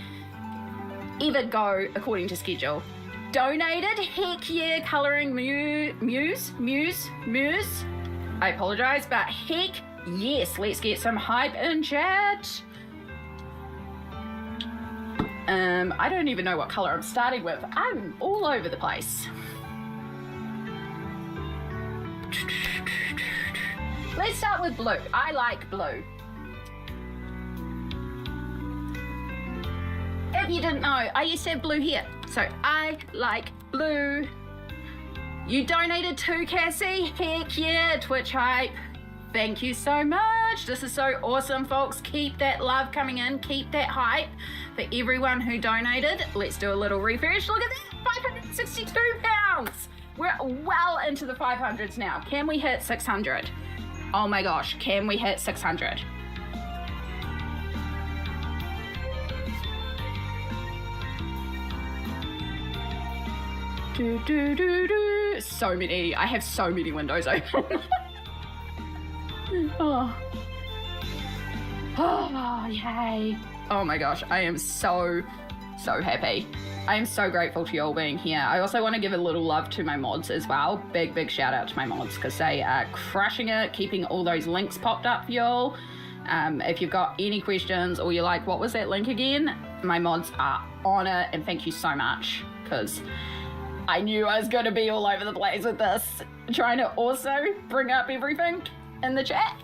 ever go according to schedule? Donated? Heck yeah, colouring muse. I apologise, but heck yes, let's get some hype in chat. I don't even know what colour I'm starting with. I'm all over the place. Let's start with blue. I like blue. If you didn't know, I used to have blue here. So I like blue. You donated too, Cassie? Heck yeah, Twitch hype. Thank you so much. This is so awesome, folks. Keep that love coming in. Keep that hype for everyone who donated. Let's do a little refresh. Look at that, 562 pounds. We're well into the 500s now. Can we hit 600? Oh my gosh, can we hit 600? So many. I have so many windows open. Oh, yay. Oh my gosh, I am so so happy. I am so grateful to you all being here. I also want to give a little love to my mods as well. Big shout out to my mods because they are crushing it, keeping all those links popped up for y'all. If you've got any questions or you're like, what was that link again? My mods are on it, and thank you so much because I knew I was going to be all over the place with this, trying to also bring up everything in the chat.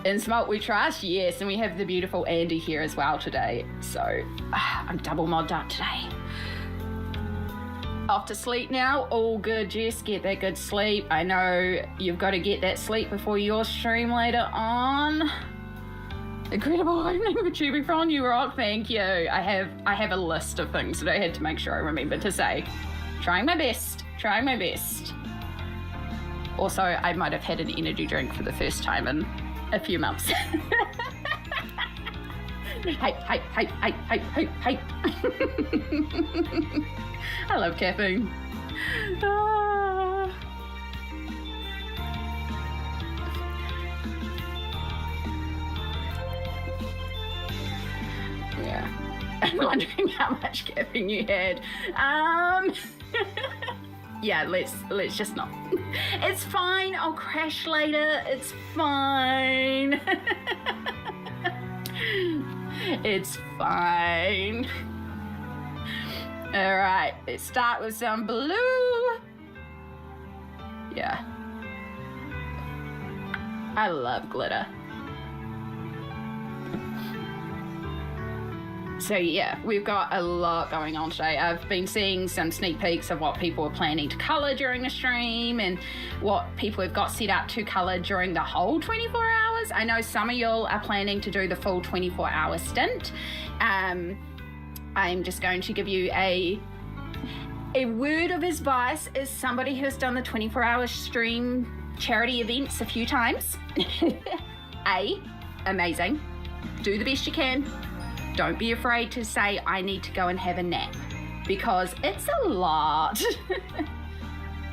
In Smalt we trust, yes, and we have the beautiful Andy here as well today. So I'm double modded up today. Off to sleep now. All good, Jess. Get that good sleep. I know you've got to get that sleep before your stream later on. Incredible opening for Tubifron, you rock. Thank you. I have a list of things that I had to make sure I remember to say. Trying my best. Also, I might have had an energy drink for the first time in a few months. Hype. I love caffeine. Yeah. I'm wondering how much caffeine you had. Yeah, let's just not. It's fine. I'll crash later. It's fine. It's fine. All right, let's start with some blue. Yeah. I love glitter. So yeah, we've got a lot going on today. I've been seeing some sneak peeks of what people are planning to colour during the stream and what people have got set up to colour during the whole 24 hours. I know some of y'all are planning to do the full 24-hour stint. I'm just going to give you a word of advice as somebody who's done the 24-hour stream charity events a few times. Amazing. Do the best you can. Don't be afraid to say, I need to go and have a nap, because it's a lot.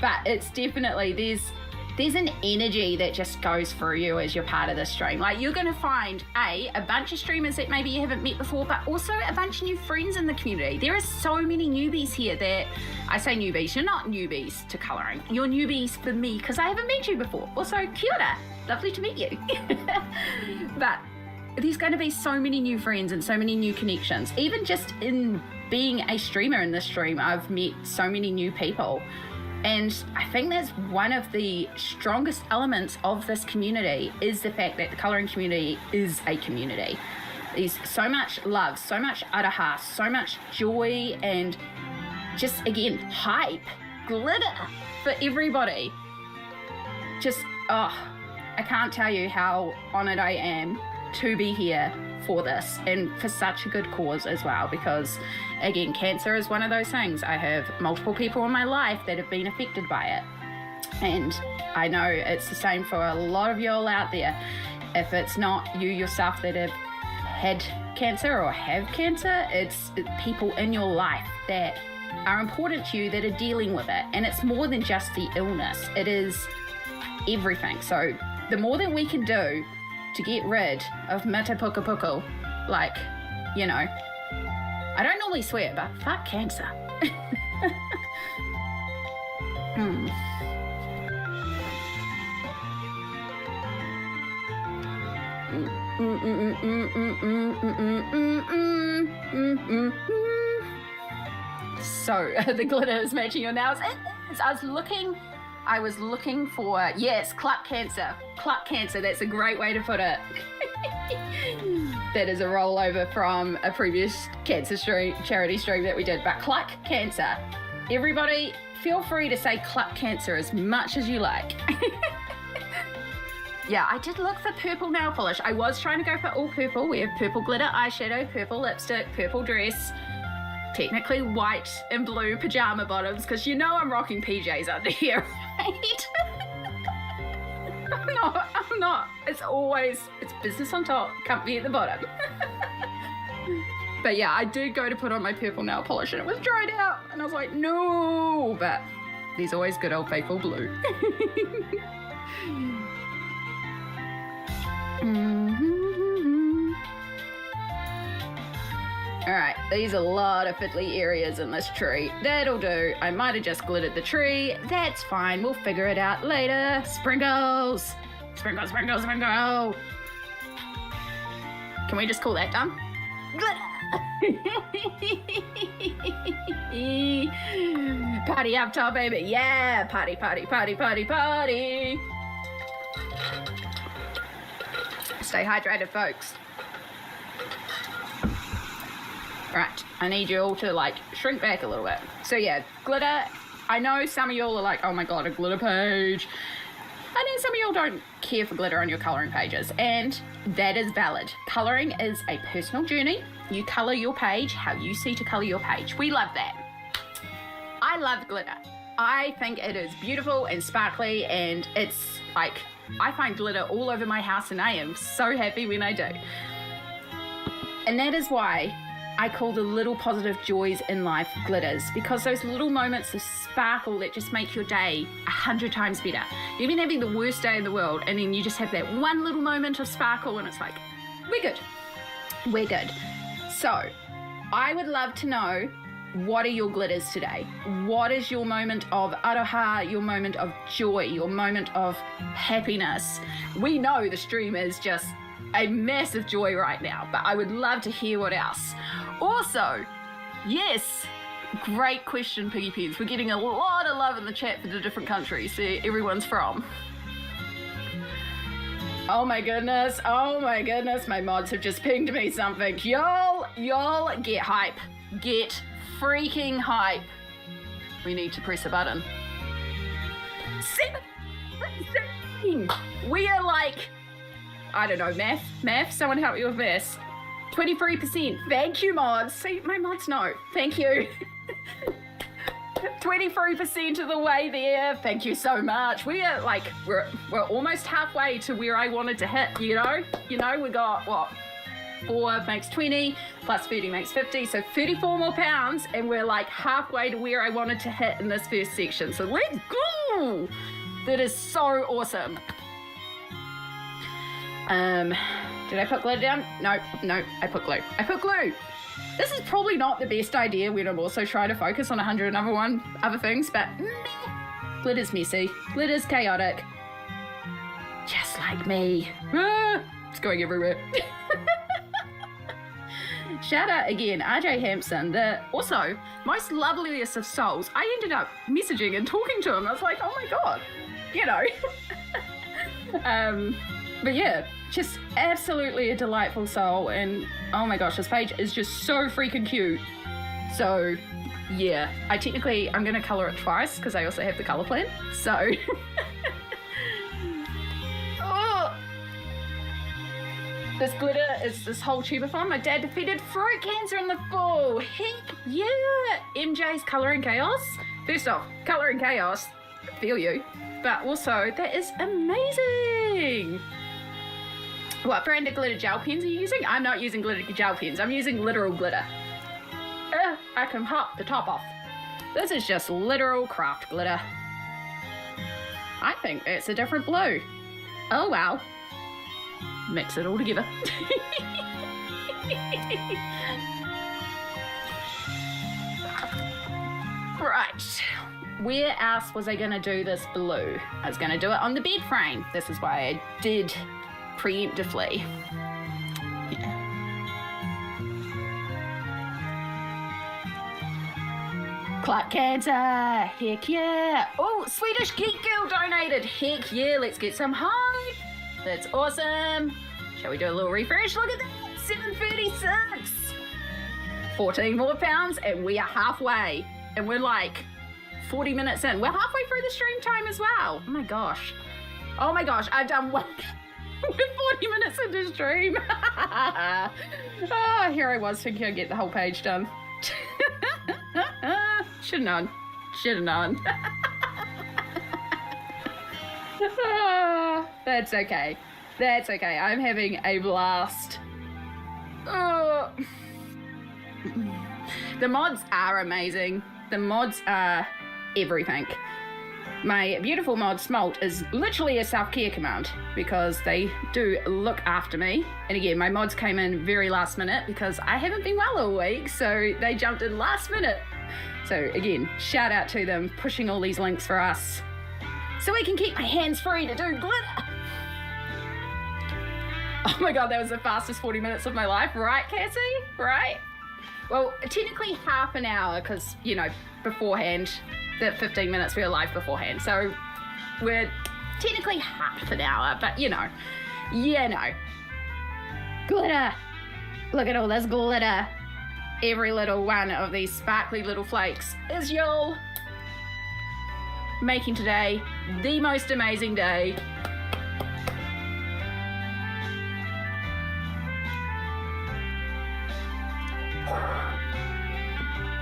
But it's definitely, there's an energy that just goes through you as you're part of the stream. Like, you're going to find, a bunch of streamers that maybe you haven't met before, but also a bunch of new friends in the community. There are so many newbies here that, I say newbies, you're not newbies to colouring. You're newbies for me, because I haven't met you before. Also, kia ora, lovely to meet you. But there's going to be so many new friends and so many new connections. Even just in being a streamer in this stream, I've met so many new people. And I think that's one of the strongest elements of this community, is the fact that the colouring community is a community. There's so much love, so much araha, so much joy, and just, again, hype, glitter for everybody. Just, I can't tell you how honoured I am to be here for this, and for such a good cause as well, because again, cancer is one of those things. I have multiple people in my life that have been affected by it, and I know it's the same for a lot of y'all out there. If it's not you yourself that have had cancer or have cancer, it's people in your life that are important to you that are dealing with it, and it's more than just the illness, it is everything. So the more that we can do to get rid of mata puka puka, like, you know, I don't normally swear, but fuck cancer. So the glitter is matching your nails. I was looking for, yes, Cluck Cancer. Cluck Cancer, that's a great way to put it. That is a rollover from a previous cancer charity stream that we did. But Cluck Cancer. Everybody, feel free to say Cluck Cancer as much as you like. Yeah, I did look for purple nail polish. I was trying to go for all purple. We have purple glitter eyeshadow, purple lipstick, purple dress. Technically white and blue pajama bottoms, because you know I'm rocking PJs under here, right? I'm not. It's business on top, comfy at the bottom. But yeah, I did go to put on my purple nail polish and it was dried out. And I was like, no. But there's always good old faithful blue. There's a lot of fiddly areas in this tree. That'll do. I might have just glittered the tree. That's fine. We'll figure it out later. Sprinkles. Sprinkle, sprinkle, sprinkle. Can we just call that done? Party up top, baby. Yeah. Party, party, party, party, party. Stay hydrated, folks. Right, I need you all to like shrink back a little bit. So yeah, glitter. I know some of y'all are like, oh my god, a glitter page. I know some of y'all don't care for glitter on your colouring pages, and that is valid. Colouring is a personal journey. You colour your page how you see to colour your page. We love that. I love glitter. I think it is beautiful and sparkly, and it's like, I find glitter all over my house, and I am so happy when I do. And that is why I call the little positive joys in life glitters, because those little moments of sparkle that just make your day 100 times better. You've been having the worst day in the world, and then you just have that one little moment of sparkle, and it's like, we're good. We're good. So, I would love to know, what are your glitters today? What is your moment of aroha, your moment of joy, your moment of happiness? We know the stream is just a massive joy right now, but I would love to hear what else. Also, yes, great question, Piggy Pens. We're getting a lot of love in the chat for the different countries that everyone's from. Oh my goodness, my mods have just pinged me something. Y'all get hype. Get freaking hype. We need to press a button. 17! We are like, I don't know, math, someone help me with this. 23%. Thank you, mods. See, my mods know. Thank you. 23% of the way there. Thank you so much. We are like, we're almost halfway to where I wanted to hit, you know? We got, what, 4 makes 20, plus 30 makes 50, so 34 more pounds, and we're like halfway to where I wanted to hit in this first section. So let's go! That is so awesome. Did I put glitter down? No, I put glue. This is probably not the best idea when I'm also trying to focus on 101 other things, but glitter's messy. Glitter's chaotic. Just like me. It's going everywhere. Shout out again, RJ Hampson, the also most loveliest of souls. I ended up messaging and talking to him. I was like, oh my god, but yeah, just absolutely a delightful soul, and oh my gosh, this page is just so freaking cute. So yeah, I'm gonna color it twice because I also have the color plan. So oh, this glitter is this whole tube of fun. My dad defeated fruit cancer in the fall. Heck yeah! MJ's Colour and Chaos. First off, Colour and Chaos, feel you, but also that is amazing. What brand of glitter gel pens are you using? I'm not using glitter gel pens. I'm using literal glitter. I can pop the top off. This is just literal craft glitter. I think it's a different blue. Oh wow. Mix it all together. Right. Where else was I going to do this blue? I was going to do it on the bed frame. This is why I did preemptively. Yeah. Clark Cancer, heck yeah. Oh, Swedish Geek Girl donated. Heck yeah, let's get some hype. That's awesome. Shall we do a little refresh? Look at that, 736. 14 more pounds and we are halfway. And we're like 40 minutes in. We're halfway through the stream time as well. Oh my gosh, I've done one. We're 40 minutes into stream. Oh, here I was thinking I'd get the whole page done. Should have known. Oh, that's okay. I'm having a blast. Oh. The mods are amazing. The mods are everything. My beautiful mod Smolt is literally a self-care command because they do look after me. And again, my mods came in very last minute because I haven't been well all week, so they jumped in last minute. So again, shout out to them pushing all these links for us so we can keep my hands free to do glitter. Oh my god, that was the fastest 40 minutes of my life, right, Cassie? Right? Well, technically half an hour because, you know, beforehand, the 15 minutes we were live beforehand. So we're technically half an hour, but you know, glitter. Look at all this glitter. Every little one of these sparkly little flakes is y'all making today the most amazing day.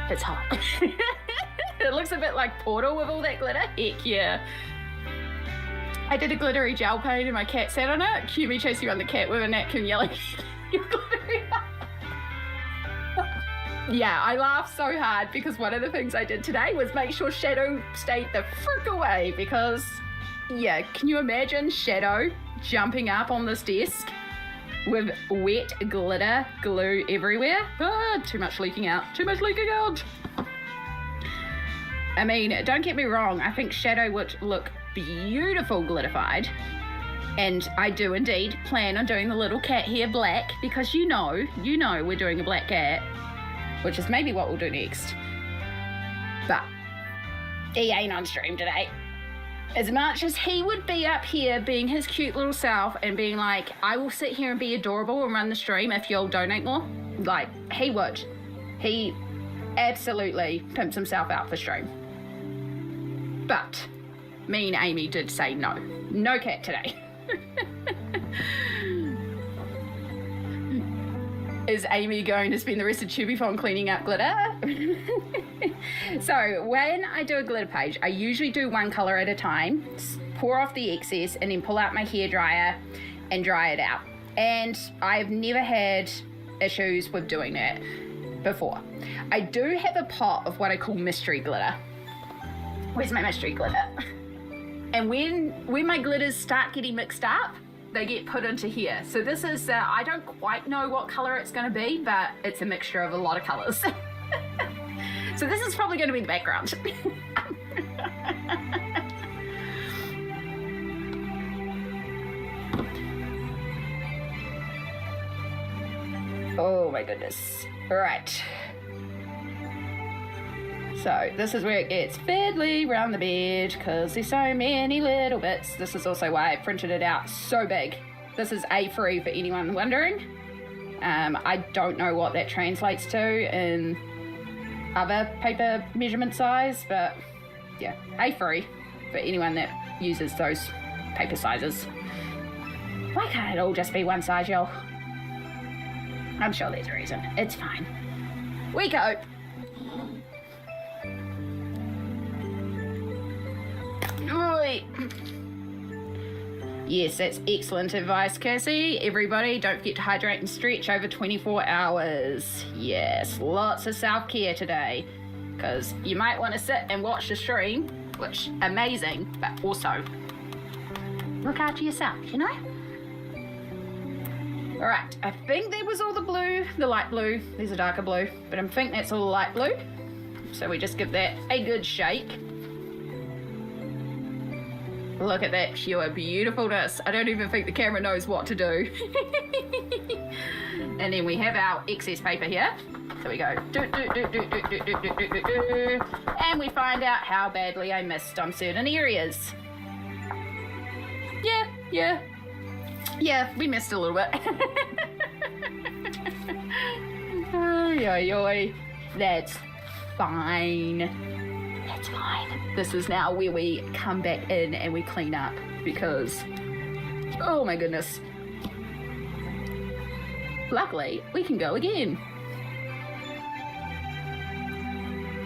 It's hot. It looks a bit like Portal with all that glitter. Heck yeah. I did a glittery gel paint and my cat sat on it. Cue me chasing around the cat with a napkin yelling, "You're glittery." Yeah, I laughed so hard because one of the things I did today was make sure Shadow stayed the frick away because, yeah, can you imagine Shadow jumping up on this desk with wet glitter glue everywhere? Ah, too much leaking out. Too much leaking out. I mean, don't get me wrong, I think Shadow would look beautiful glitterified. And I do indeed plan on doing the little cat hair black because you know we're doing a black cat, which is maybe what we'll do next. But he ain't on stream today. As much as he would be up here being his cute little self and being like, I will sit here and be adorable and run the stream if you'll donate more, like, he would. He absolutely pimps himself out for stream. But me and Amy did say no. No cat today. Is Amy going to spend the rest of Tubiphone cleaning up glitter? So when I do a glitter page, I usually do one colour at a time, pour off the excess, and then pull out my hairdryer and dry it out. And I've never had issues with doing that before. I do have a pot of what I call mystery glitter. Where's my mystery glitter? And when my glitters start getting mixed up, they get put into here. So this is, I don't quite know what colour it's going to be, but it's a mixture of a lot of colours. So this is probably going to be the background. Oh my goodness. All right. So this is where it gets fiddly around the bed because there's so many little bits. This is also why I printed it out so big. This is A3 for anyone wondering. I don't know what that translates to in other paper measurement size, but yeah, A3 for anyone that uses those paper sizes. Why can't it all just be one size, y'all? I'm sure there's a reason. It's fine. We go. Yes, that's excellent advice, Cassie. Everybody, don't forget to hydrate and stretch over 24 hours. Yes, lots of self-care today. Because you might want to sit and watch the stream, which, amazing, but also look after yourself, you know? Alright, I think that was all the blue, the light blue. There's a darker blue, but I think that's all the light blue. So we just give that a good shake. Look at that pure beautifulness. I don't even think the camera knows what to do. And then we have our excess paper here. So we go and we find out how badly I missed on certain areas. Yeah, we missed a little bit. Oy. That's fine. That's fine. This is now where we come back in and we clean up because, oh my goodness. Luckily, we can go again.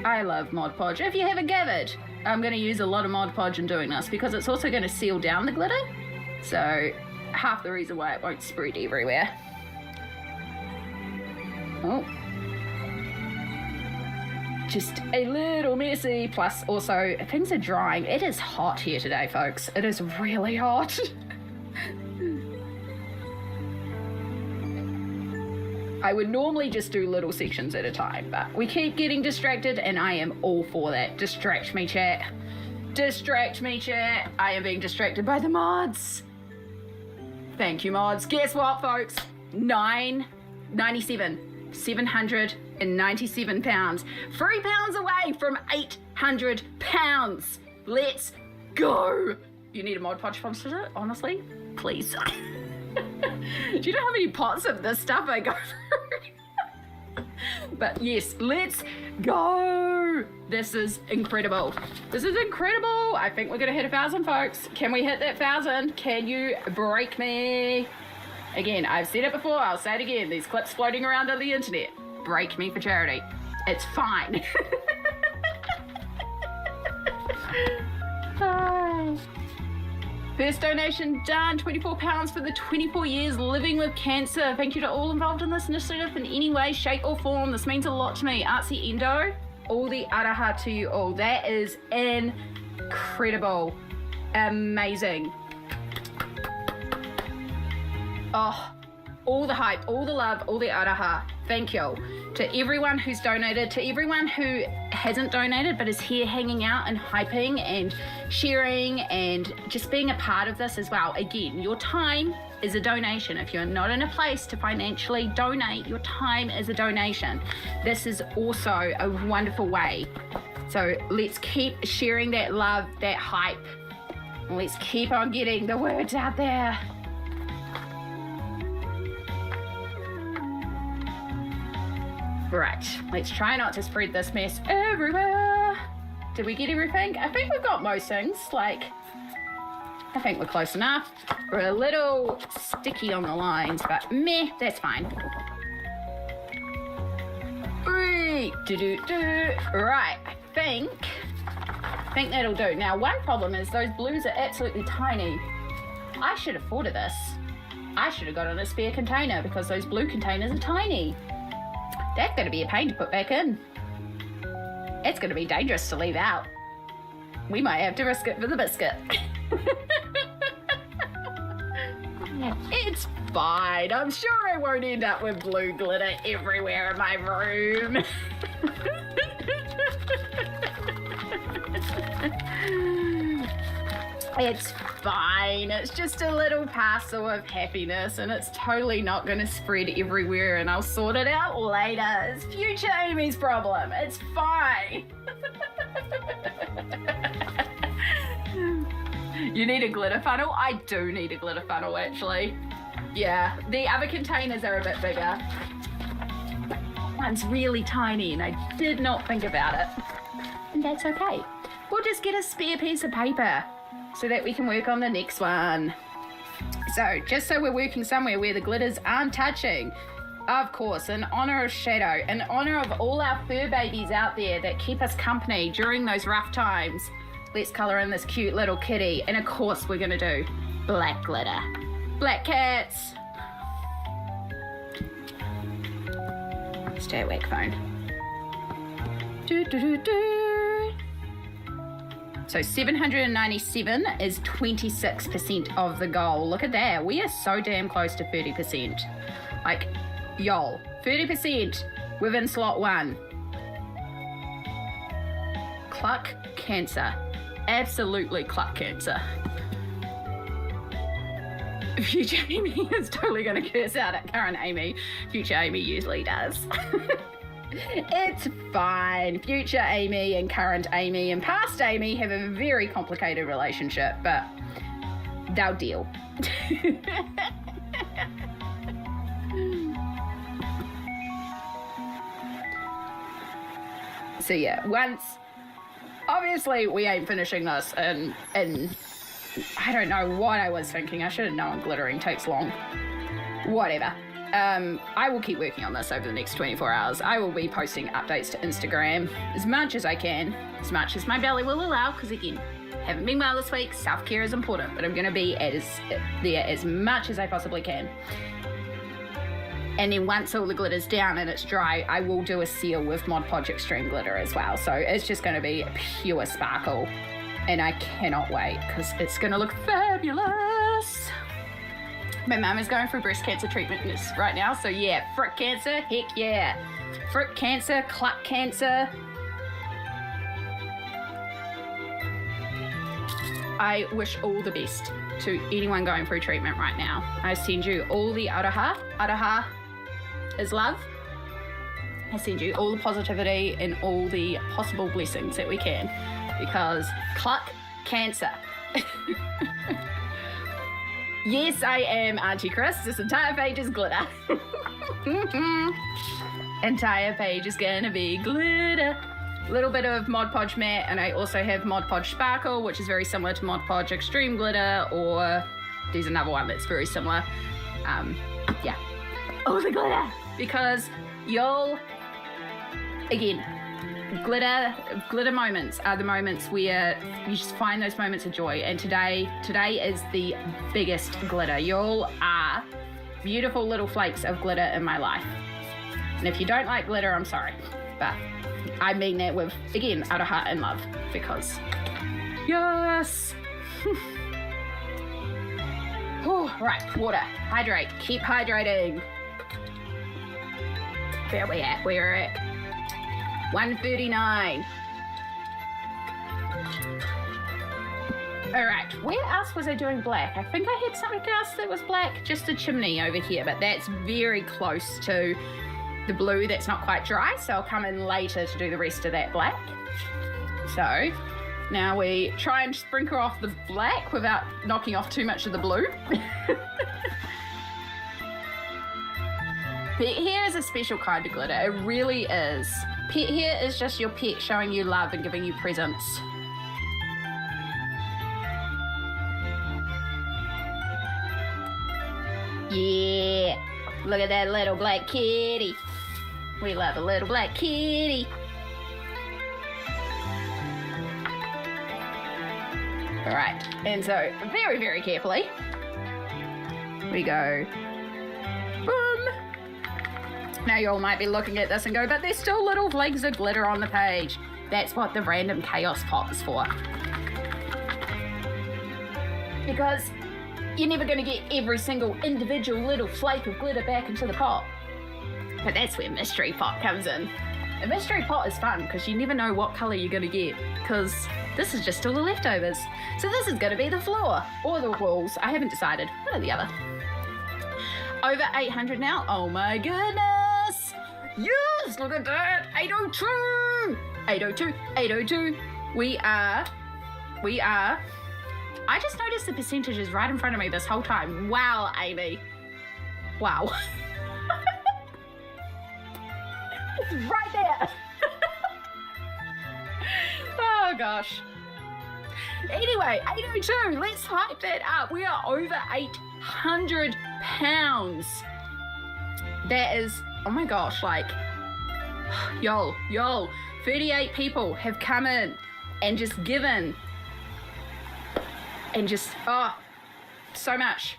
I love Mod Podge. If you haven't gathered, I'm going to use a lot of Mod Podge in doing this because it's also going to seal down the glitter. So, half the reason why it won't spread everywhere. just a little messy. Plus, also, things are drying. It is hot here today, folks. It is really hot. I would normally just do little sections at a time, but we keep getting distracted, and I am all for that. Distract me, chat. Distract me, chat. I am being distracted by the mods. Thank you, mods. Guess what, folks? 797 pounds. 3 pounds away from 800 pounds. Let's go. You need a Mod Pod sponsor, honestly? Please. Do you know how many pots of this stuff I go through? But yes, let's go. This is incredible. This is incredible. I think we're gonna hit 1,000, folks. Can we hit that 1,000? Can you break me? Again, I've said it before, I'll say it again. These clips floating around on the internet. Break me for charity. It's fine. First donation done, £24 for the 24 years living with cancer. Thank you to all involved in this initiative in any way, shape or form. This means a lot to me. Artsy Endo, all the araha to you all. That is incredible. Amazing. Oh, all the hype, all the love, all the araha. Thank you to everyone who's donated, to everyone who hasn't donated but is here hanging out and hyping and sharing and just being a part of this as well. Again, your time is a donation. If you're not in a place to financially donate, your time is a donation. This is also a wonderful way. So let's keep sharing that love, that hype. Let's keep on getting the words out there. Right, let's try not to spread this mess everywhere. Did we get everything? I think we've got most things. I think we're close enough. We're a little sticky on the lines, but meh, that's fine. Right, I think that'll do. Now, one problem is those blues are absolutely tiny. I should have thought of this. I should have got on a spare container because those blue containers are tiny. That's going to be a pain to put back in. It's going to be dangerous to leave out. We might have to risk it for the biscuit. It's fine. I'm sure I won't end up with blue glitter everywhere in my room. It's fine. It's just a little parcel of happiness and it's totally not going to spread everywhere and I'll sort it out later. It's future Amy's problem. It's fine. You need a glitter funnel? I do need a glitter funnel actually. Yeah, the other containers are a bit bigger. One's really tiny and I did not think about it. And that's okay. We'll just get a spare piece of paper so that we can work on the next one. So, just so we're working somewhere where the glitters aren't touching, of course, in honor of Shadow, in honor of all our fur babies out there that keep us company during those rough times, let's colour in this cute little kitty. And of course, we're gonna do black glitter. Black cats. Stay awake, phone. So 797 is 26% of the goal. Look at that. We are so damn close to 30%. Like, y'all, 30% within slot 1. Cluck cancer. Absolutely cluck cancer. Future Amy is totally going to curse out at current Amy. Future Amy usually does. It's fine. Future Amy and current Amy and past Amy have a very complicated relationship, but they'll deal. So yeah, once, obviously we ain't finishing this in I don't know what I was thinking. I should have known glittering takes long. Whatever. I will keep working on this over the next 24 hours. I will be posting updates to Instagram as much as I can, as much as my belly will allow, because again, haven't been well this week. Self-care is important, but I'm going to be there as much as I possibly can. And then once all the glitter's down and it's dry, I will do a seal with Mod Podge Extreme Glitter as well. So it's just going to be pure sparkle. And I cannot wait because it's going to look fabulous. My mum is going through breast cancer treatment right now. So yeah, fruit cancer, heck yeah. Fruit cancer, cluck cancer. I wish all the best to anyone going through treatment right now. I send you all the araha. Araha is love. I send you all the positivity and all the possible blessings that we can, because cluck cancer. Yes, I am Auntie Chris. This entire page is glitter. Entire page is gonna be glitter. A little bit of Mod Podge Matte, and I also have Mod Podge Sparkle, which is very similar to Mod Podge Extreme Glitter, or there's another one that's very similar. Yeah. Oh, the glitter! Because y'all, again, glitter moments are the moments where you just find those moments of joy, and today is the biggest glitter. Y'all are beautiful little flakes of glitter in my life. And if you don't like glitter, I'm sorry, but I mean that with, again, out of heart and love, because yes. Oh, right, water, hydrate, keep hydrating. Where are we at? We're at 1:39. All right, where else was I doing black? I think I had something else that was black, just a chimney over here, but that's very close to the blue that's not quite dry, so I'll come in later to do the rest of that black. So now we try and sprinkle off the black without knocking off too much of the blue. Pet hair is a special kind of glitter, it really is. Pet hair is just your pet showing you love and giving you presents. Yeah, look at that little black kitty. We love a little black kitty. All right, and so very, very carefully, we go boom. Now you all might be looking at this and go, but there's still little flakes of glitter on the page. That's what the random chaos pot is for. Because you're never going to get every single individual little flake of glitter back into the pot. But that's where mystery pot comes in. A mystery pot is fun because you never know what colour you're going to get, because this is just all the leftovers. So this is going to be the floor or the walls. I haven't decided, one or the other. Over 800 now. Oh my goodness. Yes, look at that. 802. 802. 802. We are. I just noticed the percentages right in front of me this whole time. Wow, Amy. Wow. It's right there. Oh gosh. Anyway, 802. Let's hype that up. We are over 800 pounds. That is, oh my gosh, like, y'all, 38 people have come in and just given. And just, oh, so much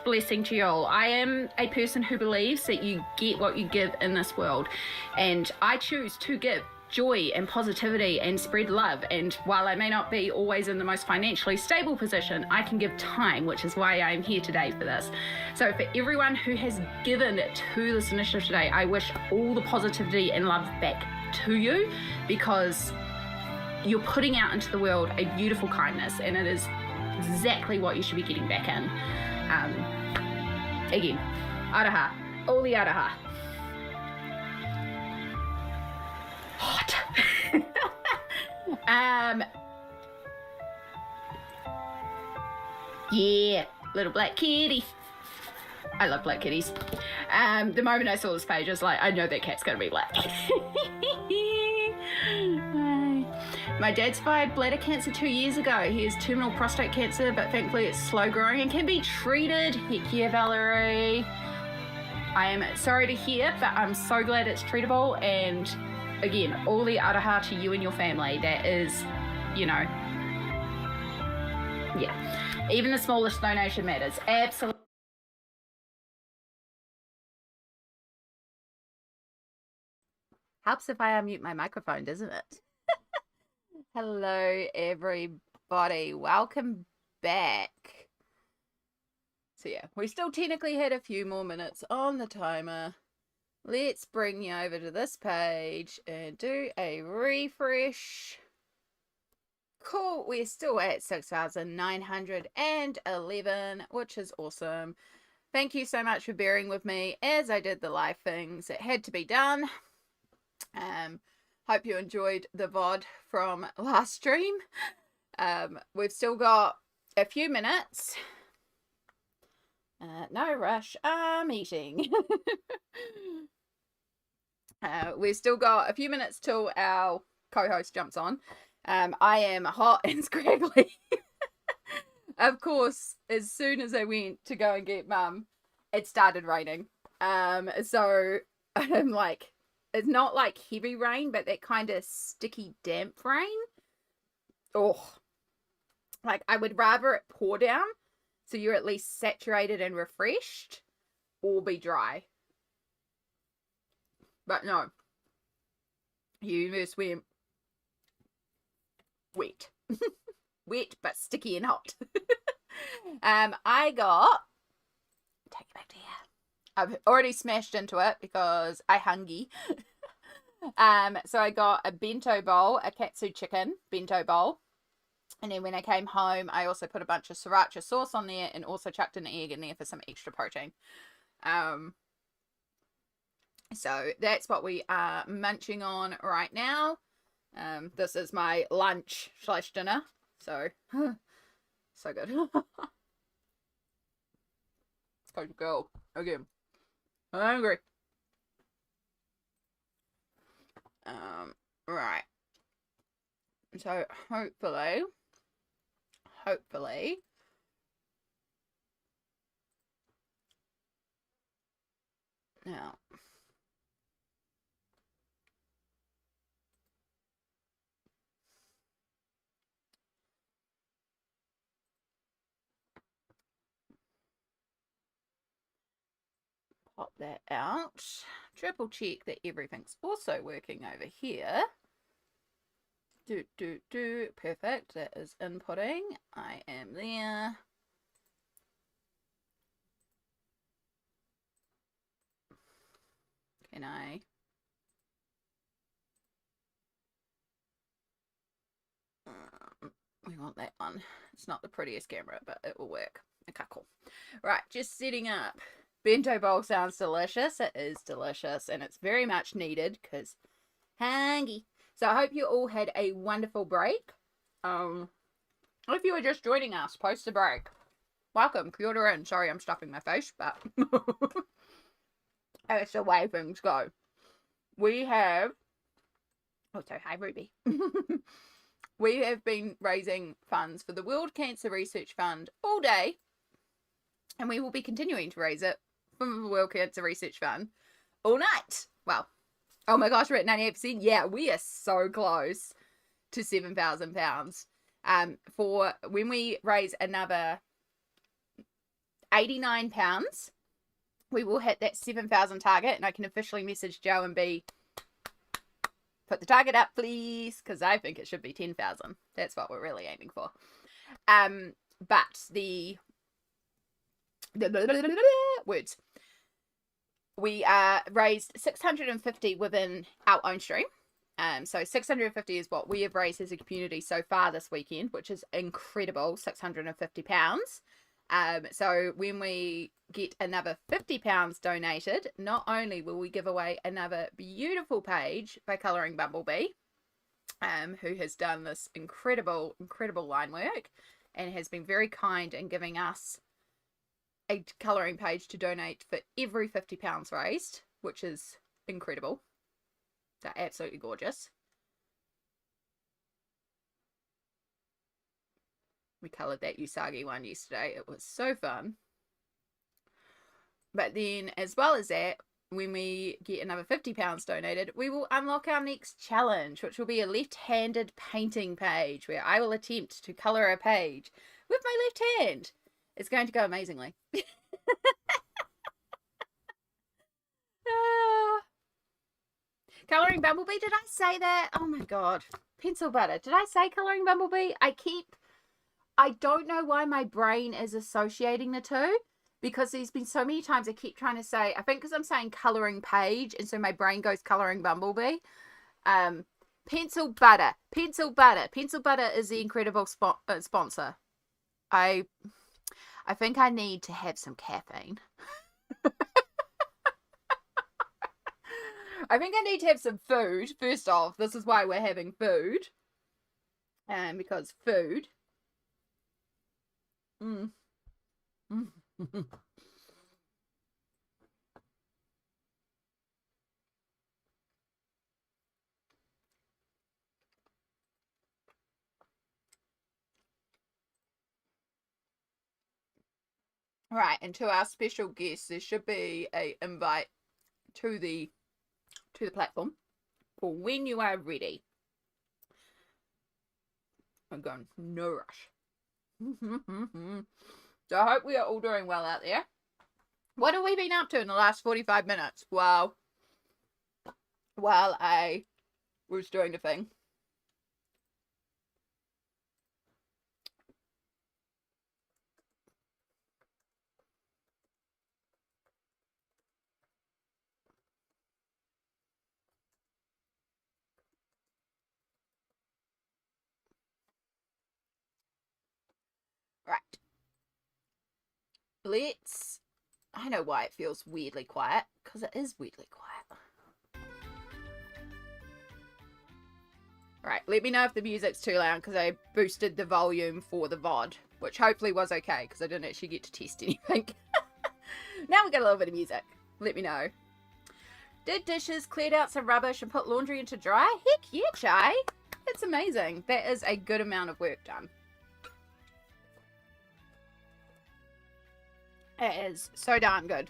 blessing to y'all. I am a person who believes that you get what you give in this world. And I choose to give joy and positivity and spread love. And while I may not be always in the most financially stable position, I can give time, which is why I'm here today for this. So for everyone who has given to this initiative today, I wish all the positivity and love back to you, because you're putting out into the world a beautiful kindness, and it is exactly what you should be getting back in. Again, araha, all the araha. Hot. Yeah, little black kitty. I love black kitties. The moment I saw this page, I was like, I know that cat's gonna be black. My dad survived bladder cancer 2 years ago. He has terminal prostate cancer, but thankfully it's slow growing and can be treated. Heck yeah, Valerie. I am sorry to hear, but I'm so glad it's treatable. And again, all the araha to you and your family. That is, you know, yeah. Even the smallest donation matters. Absolutely. Helps if I unmute my microphone, doesn't it? Hello, everybody. Welcome back. So yeah, we still technically had a few more minutes on the timer. Let's bring you over to this page and do a refresh. Cool, we're still at 6,911, which is awesome. Thank you so much for bearing with me as I did the live things that had to be done. Hope you enjoyed the VOD from last stream. We've still got a few minutes. No rush, I'm eating. We've still got a few minutes till our co-host jumps on. I am hot and scraggly. Of course, as soon as I went to go and get Mum, it started raining. So I'm like, it's not like heavy rain, but that kind of sticky, damp rain. Oh, like I would rather it pour down so you're at least saturated and refreshed, or be dry. But no, you just went wet. Wet but sticky and hot. I got, take it back to here. I've already smashed into it because I hungry. So I got a bento bowl, a katsu chicken bento bowl. And then when I came home, I also put a bunch of sriracha sauce on there and also chucked an egg in there for some extra protein. So that's what we are munching on right now. This is my lunch / dinner. So, so good. Let's go again. I'm hungry. Right. So hopefully, now. Pop that out. Triple check that everything's also working over here. Perfect. That is inputting. I am there. Can I? We want that one. It's not the prettiest camera, but it will work. Okay, cool. Right, just setting up. Bento bowl sounds delicious. It is delicious, and it's very much needed because hungry. So I hope you all had a wonderful break. If you were just joining us post the break, welcome. Kia ora, and sorry I'm stuffing my face, but that's the way things go. We have, also hi Ruby. We have been raising funds for the World Cancer Research Fund all day, and we will be continuing to raise it from the World Cancer Research Fund all night. Well, oh my gosh, we're at 98%. Yeah, we are so close to £7,000. For when we raise another £89, we will hit that 7,000 target, and I can officially message Joe and be, put the target up, please, because I think it should be 10,000. That's what we're really aiming for. But the words. We raised 650 within our own stream. So 650 is what we have raised as a community so far this weekend, which is incredible, £650. So when we get another £50 donated, not only will we give away another beautiful page by Colouring Bumblebee, who has done this incredible line work and has been very kind in giving us a colouring page to donate for every £50 raised, which is incredible. They're absolutely gorgeous. We coloured that Usagi one yesterday. It was so fun. But then, as well as that, when we get another £50 donated, we will unlock our next challenge, which will be a left-handed painting page, where I will attempt to colour a page with my left hand. It's going to go amazingly. Colouring Bumblebee, did I say that? Oh my god. Pencil butter. Did I say Colouring Bumblebee? I don't know why my brain is associating the two, because there's been so many times I keep trying to say, I think because I'm saying colouring page, and so my brain goes Colouring Bumblebee. Pencil butter. Pencil butter. Pencil butter is the incredible sponsor. I think I need to have some caffeine. I think I need to have some food. First off, this is why we're having food. Because food. Right, and to our special guests, there should be a invite to the platform for when you are ready. I'm going no rush. So I hope we are all doing well out there. What have we been up to in the last 45 minutes? Well, while I was doing the thing. Right. I know why it feels weirdly quiet, because it is weirdly quiet. Right, let me know if the music's too loud, because I boosted the volume for the VOD, which hopefully was okay, because I didn't actually get to test anything. Now we got a little bit of music. Let me know. Did dishes, cleared out some rubbish, and put laundry into dry? Heck yeah, Chai! It's amazing. That is a good amount of work done. It is so darn good.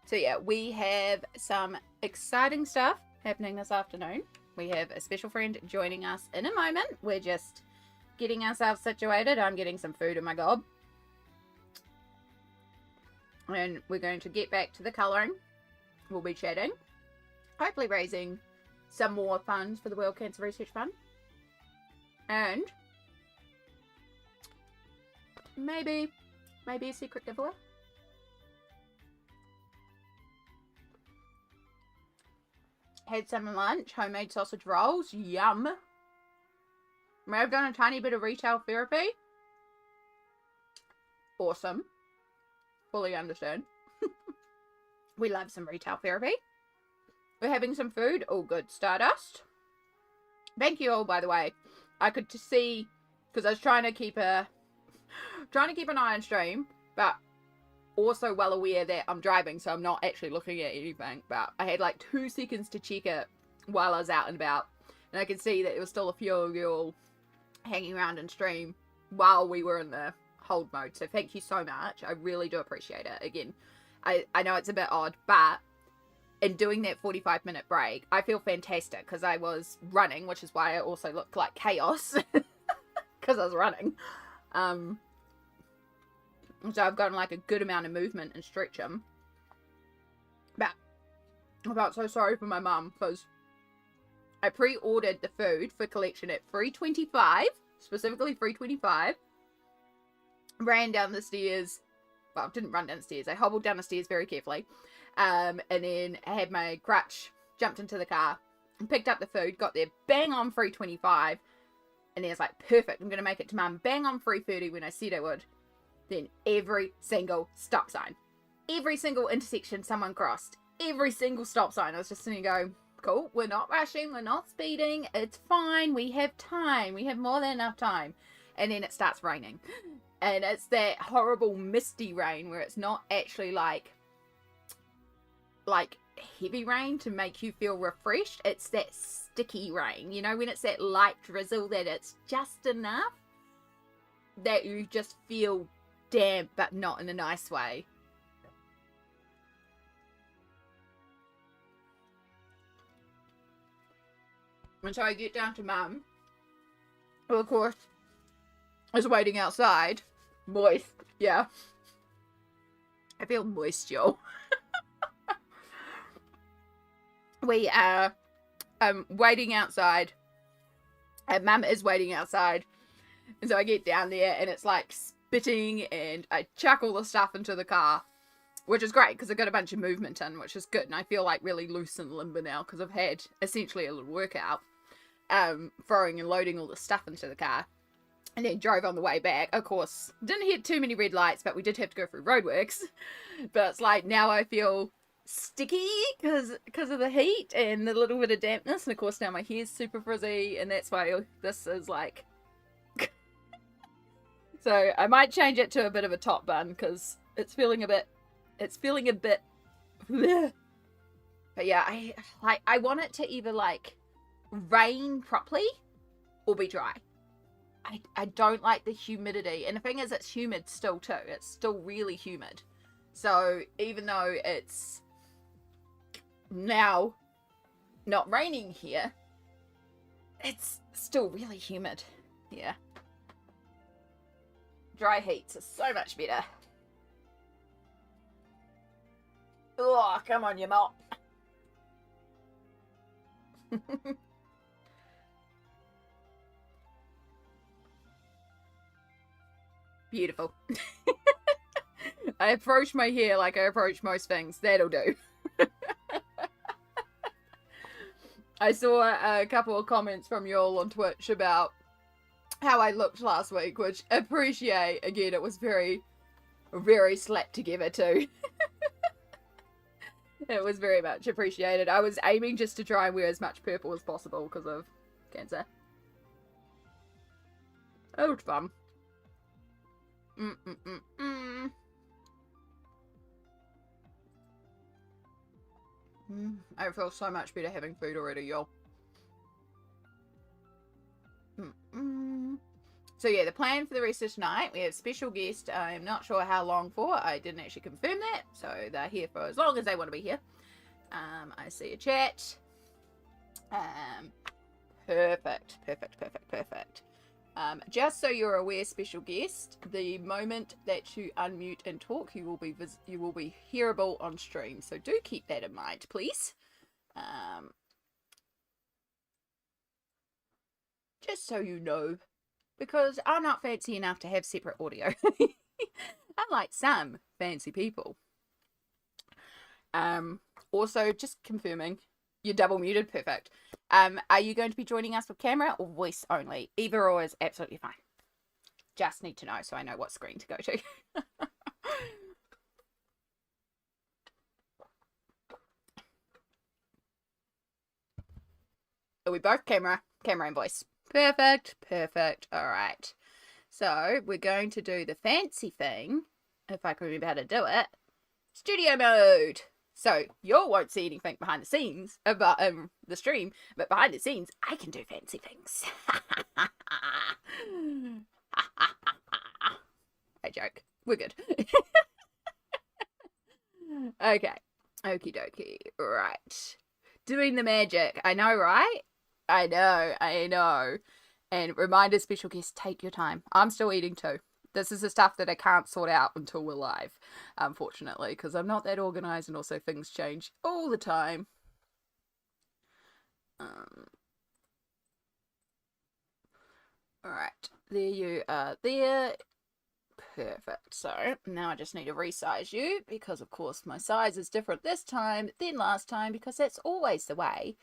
So yeah, we have some exciting stuff happening this afternoon. We have a special friend joining us in a moment. We're just getting ourselves situated. I'm getting some food in my gob. And we're going to get back to the colouring. We'll be chatting. Hopefully raising some more funds for the World Cancer Research Fund. And maybe a secret giveaway. Had some lunch, homemade sausage rolls, yum. May have done a tiny bit of retail therapy. Awesome. Fully understand. We love some retail therapy. We're having some food, all good. Stardust. Thank you all, by the way. I could see, because I was trying to keep an eye on stream, but also well aware that I'm driving, so I'm not actually looking at anything. But I had like 2 seconds to check it while I was out and about, and I could see that there was still a few of you all hanging around in stream while we were in the hold mode. So thank you so much. I really do appreciate it. Again, I know it's a bit odd, but in doing that 45-minute break, I feel fantastic because I was running, which is why I also looked like chaos because I was running. So I've gotten like a good amount of movement and stretching. But I felt so sorry for my mum because I pre-ordered the food for collection at 3:25, specifically 3:25. Ran down the stairs. Well, didn't run down the stairs. I hobbled down the stairs very carefully. And then I had my crutch, jumped into the car, and picked up the food, got there bang on 3:25. And then I was like, perfect, I'm going to make it to mum bang on 3:30 when I said I would. Then every single stop sign, every single intersection someone crossed, every single stop sign, I was just sitting there going, cool, we're not rushing, we're not speeding, it's fine, we have time, we have more than enough time. And then it starts raining. And it's that horrible misty rain where it's not actually like heavy rain to make you feel refreshed. It's that sticky rain, you know, when it's that light drizzle that it's just enough. that you just feel damp, but not in a nice way. And so I get down to Mum, who of course is waiting outside. Moist, yeah. I feel moist, y'all. We are waiting outside, and Mum is waiting outside. And so I get down there, and it's like spitting, and I chuck all the stuff into the car, which is great because I got a bunch of movement in, which is good. And I feel like really loose and limber now because I've had essentially a little workout, throwing and loading all the stuff into the car. And then drove on the way back. Of course, didn't hit too many red lights, but we did have to go through roadworks. But it's like now I feel sticky because of the heat and the little bit of dampness. And of course now my hair's super frizzy, and that's why this is like... So I might change it to a bit of a top bun because it's feeling a bit... But yeah, I want it to either like rain properly or be dry. I don't like the humidity. And the thing is, it's humid still too. It's still really humid. So even though it's now not raining here, it's still really humid. Yeah. Dry heats are so much better. Oh, come on, you mop. Beautiful. I approach my hair like I approach most things. That'll do. I saw a couple of comments from you all on Twitch about how I looked last week, which I appreciate. Again, it was very, very slapped together too. It was very much appreciated. I was aiming just to try and wear as much purple as possible because of cancer. It was fun. I feel so much better having food already, y'all. So yeah, the plan for the rest of tonight, we have special guest. I'm not sure how long for. I didn't actually confirm that. So they're here for as long as they want to be here. I see a chat. Perfect. Just so you're aware, special guest, the moment that you unmute and talk, you will be hearable on stream. So do keep that in mind, please. Just so you know, because I'm not fancy enough to have separate audio. Unlike some fancy people. Also, just confirming, you're double muted. Perfect. Are you going to be joining us with camera or voice only? Either or is absolutely fine. Just need to know so I know what screen to go to. Are we both camera and voice? Perfect. All right. So we're going to do the fancy thing, if I can remember how to do it. Studio mode. So you all won't see anything behind the scenes about the stream, but behind the scenes, I can do fancy things. I joke. We're good. Okay. Okie dokie. Right. Doing the magic. I know, right? I know. And reminder, special guest, take your time. I'm still eating too. This is the stuff that I can't sort out until we're live, unfortunately, because I'm not that organised and also things change all the time. Alright, there you are there. Perfect. So, now I just need to resize you, because of course my size is different this time than last time, because that's always the way.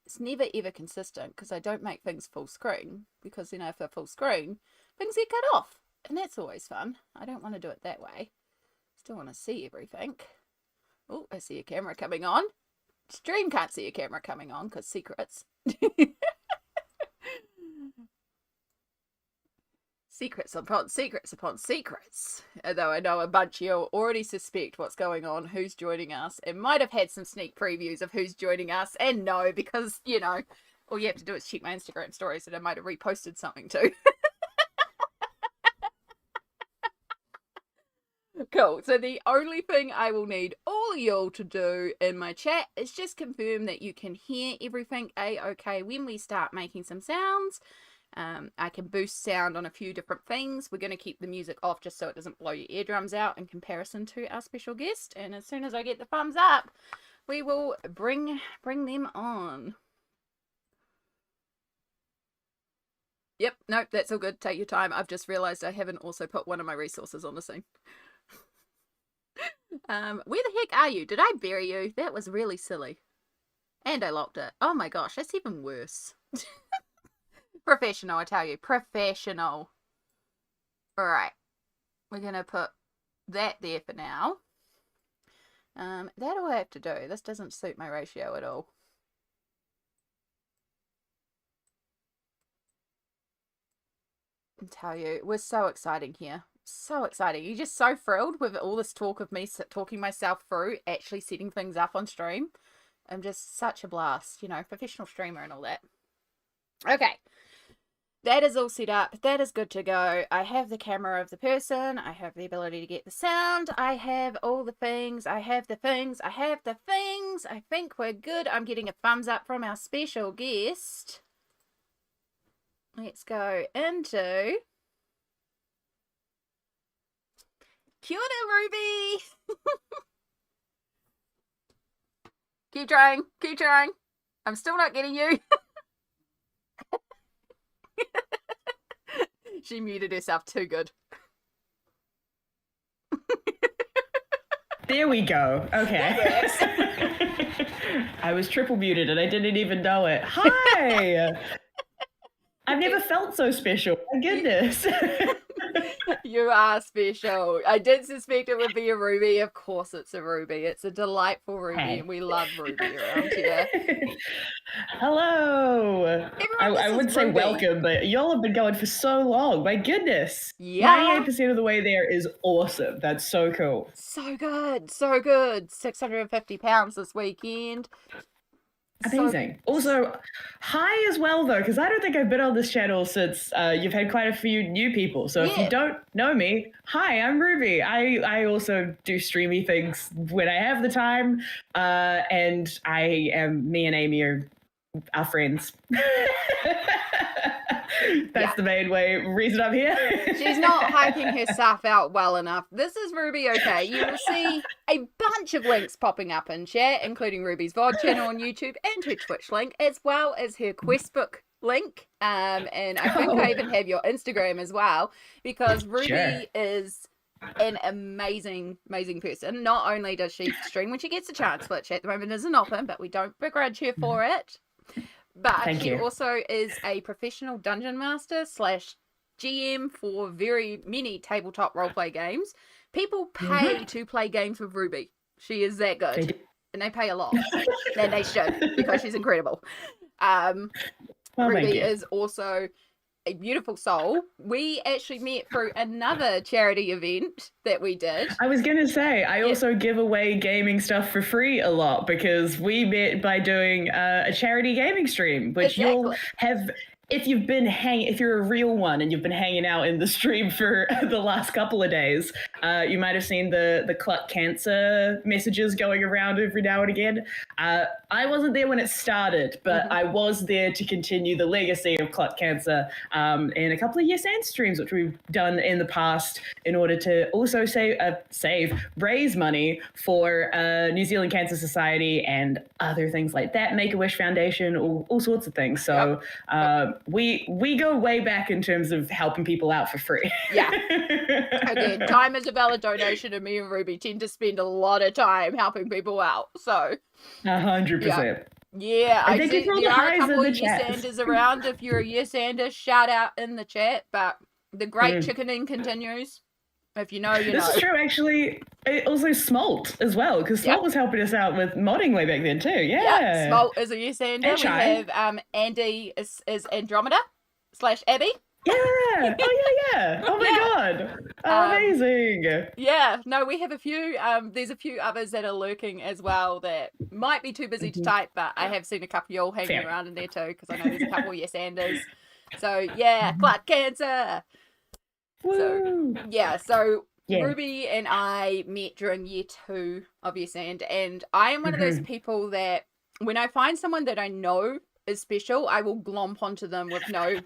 It's never ever consistent, because I don't make things full screen, because then if they're full screen, things get cut off. And that's always fun. I don't want to do it that way. Still want to see everything. Oh, I see a camera coming on. Stream can't see a camera coming on because secrets. Secrets upon secrets upon secrets. Although I know a bunch of you already suspect what's going on, who's joining us, and might have had some sneak previews of who's joining us, and no, because, you know, all you have to do is check my Instagram stories and I might have reposted something too. Cool. So the only thing I will need all of y'all to do in my chat is just confirm that you can hear everything a-okay when we start making some sounds. I can boost sound on a few different things. We're going to keep the music off just so it doesn't blow your eardrums out in comparison to our special guest. And as soon as I get the thumbs up, we will bring them on. Yep, nope, that's all good. Take your time. I've just realized I haven't also put one of my resources on the scene. Where the heck are you? Did I bury you? That was really silly. And I locked it. Oh my gosh, that's even worse. Professional, I tell you. Professional. Alright. We're going to put that there for now. That all I have to do. This doesn't suit my ratio at all. I tell you, it was so exciting here. So exciting. You're just so thrilled with all this talk of me talking myself through actually setting things up on stream. I'm just such a blast, you know, professional streamer and all that. Okay. That is all set up. That is good to go. I have the camera of the person. I have the ability to get the sound. I have all the things. I have the things. I have the things. I think we're good. I'm getting a thumbs up from our special guest. Let's go into Kia ora, Ruby. Keep trying. Keep trying. I'm still not getting you. She muted herself too good. There we go. Okay. I was triple muted and I didn't even know it. Hi! I've never felt so special. My goodness. You are special. I did suspect it would be a Ruby. Of course it's a Ruby. It's a delightful Ruby, Hey. and we love Ruby around here. Hello. Everyone, I this would is say Ruby. welcome, but y'all have been going for so long. My goodness. Yeah. 98% of the way there is awesome. That's so cool. So good. So good. 650 pounds this weekend. So- Amazing. Also, hi as well, though, because I don't think I've been on this channel since you've had quite a few new people. So if Yeah. you don't know me, hi, I'm Ruby. I also do streamy things when I have the time, and me and Amy are friends. That's the main reason I'm here. She's not hyping her stuff out well enough. This is Ruby Okay. You will see a bunch of links popping up in chat, including Ruby's VOD channel on YouTube and her Twitch link, as well as her Questbook link. And I think I even have your Instagram as well, because Ruby Sure. is an amazing, amazing person. Not only does she stream when she gets a chance, which at the moment isn't open, but we don't begrudge her for it. But Thank she you. also is a professional dungeon master / GM for very many tabletop roleplay games. People pay to play games with Ruby. She is that They good. do. And they pay a lot. And they should, because she's incredible. Oh, thank Ruby you. is also a beautiful soul. We actually met through another charity event that we did. I was going to say, I also give away gaming stuff for free a lot because we met by doing a charity gaming stream, which you'll have. If you're a real one and you've been hanging out in the stream for the last couple of days, you might have seen the Cluck Cancer messages going around every now and again. I wasn't there when it started, but I was there to continue the legacy of Cluck Cancer in a couple of Yes and streams, which we've done in the past in order to also raise money for New Zealand Cancer Society and other things like that, Make-A-Wish Foundation, all sorts of things. So we go way back in terms of helping people out for free. Yeah. Again, time is a valid donation, and me and Ruby tend to spend a lot of time helping people out. So 100%. yeah, I thank you see for all there the are a highs couple in of the yes chat. anders around. If you're a yes ander, shout out in the chat. But the great chickening continues. If you know, you know. This is true, actually. Also, Smolt as well, because Smolt was helping us out with modding way back then too. Yeah. Smolt is a yes ander. And We Shy. have Andy is Andromeda / Abby. Yeah. Oh yeah. Oh my god. Oh, amazing. Yeah, no, we have a few. There's a few others that are lurking as well that might be too busy to type, but I have seen a couple of y'all hanging Fair. around in there too, because I know there's a couple of yes anders. So yeah, Cluck Cancer. Woo. Yeah, so Yeah. Ruby and I met during year 2 of Yes and I am one of those people that when I find someone that I know is special, I will glomp onto them with no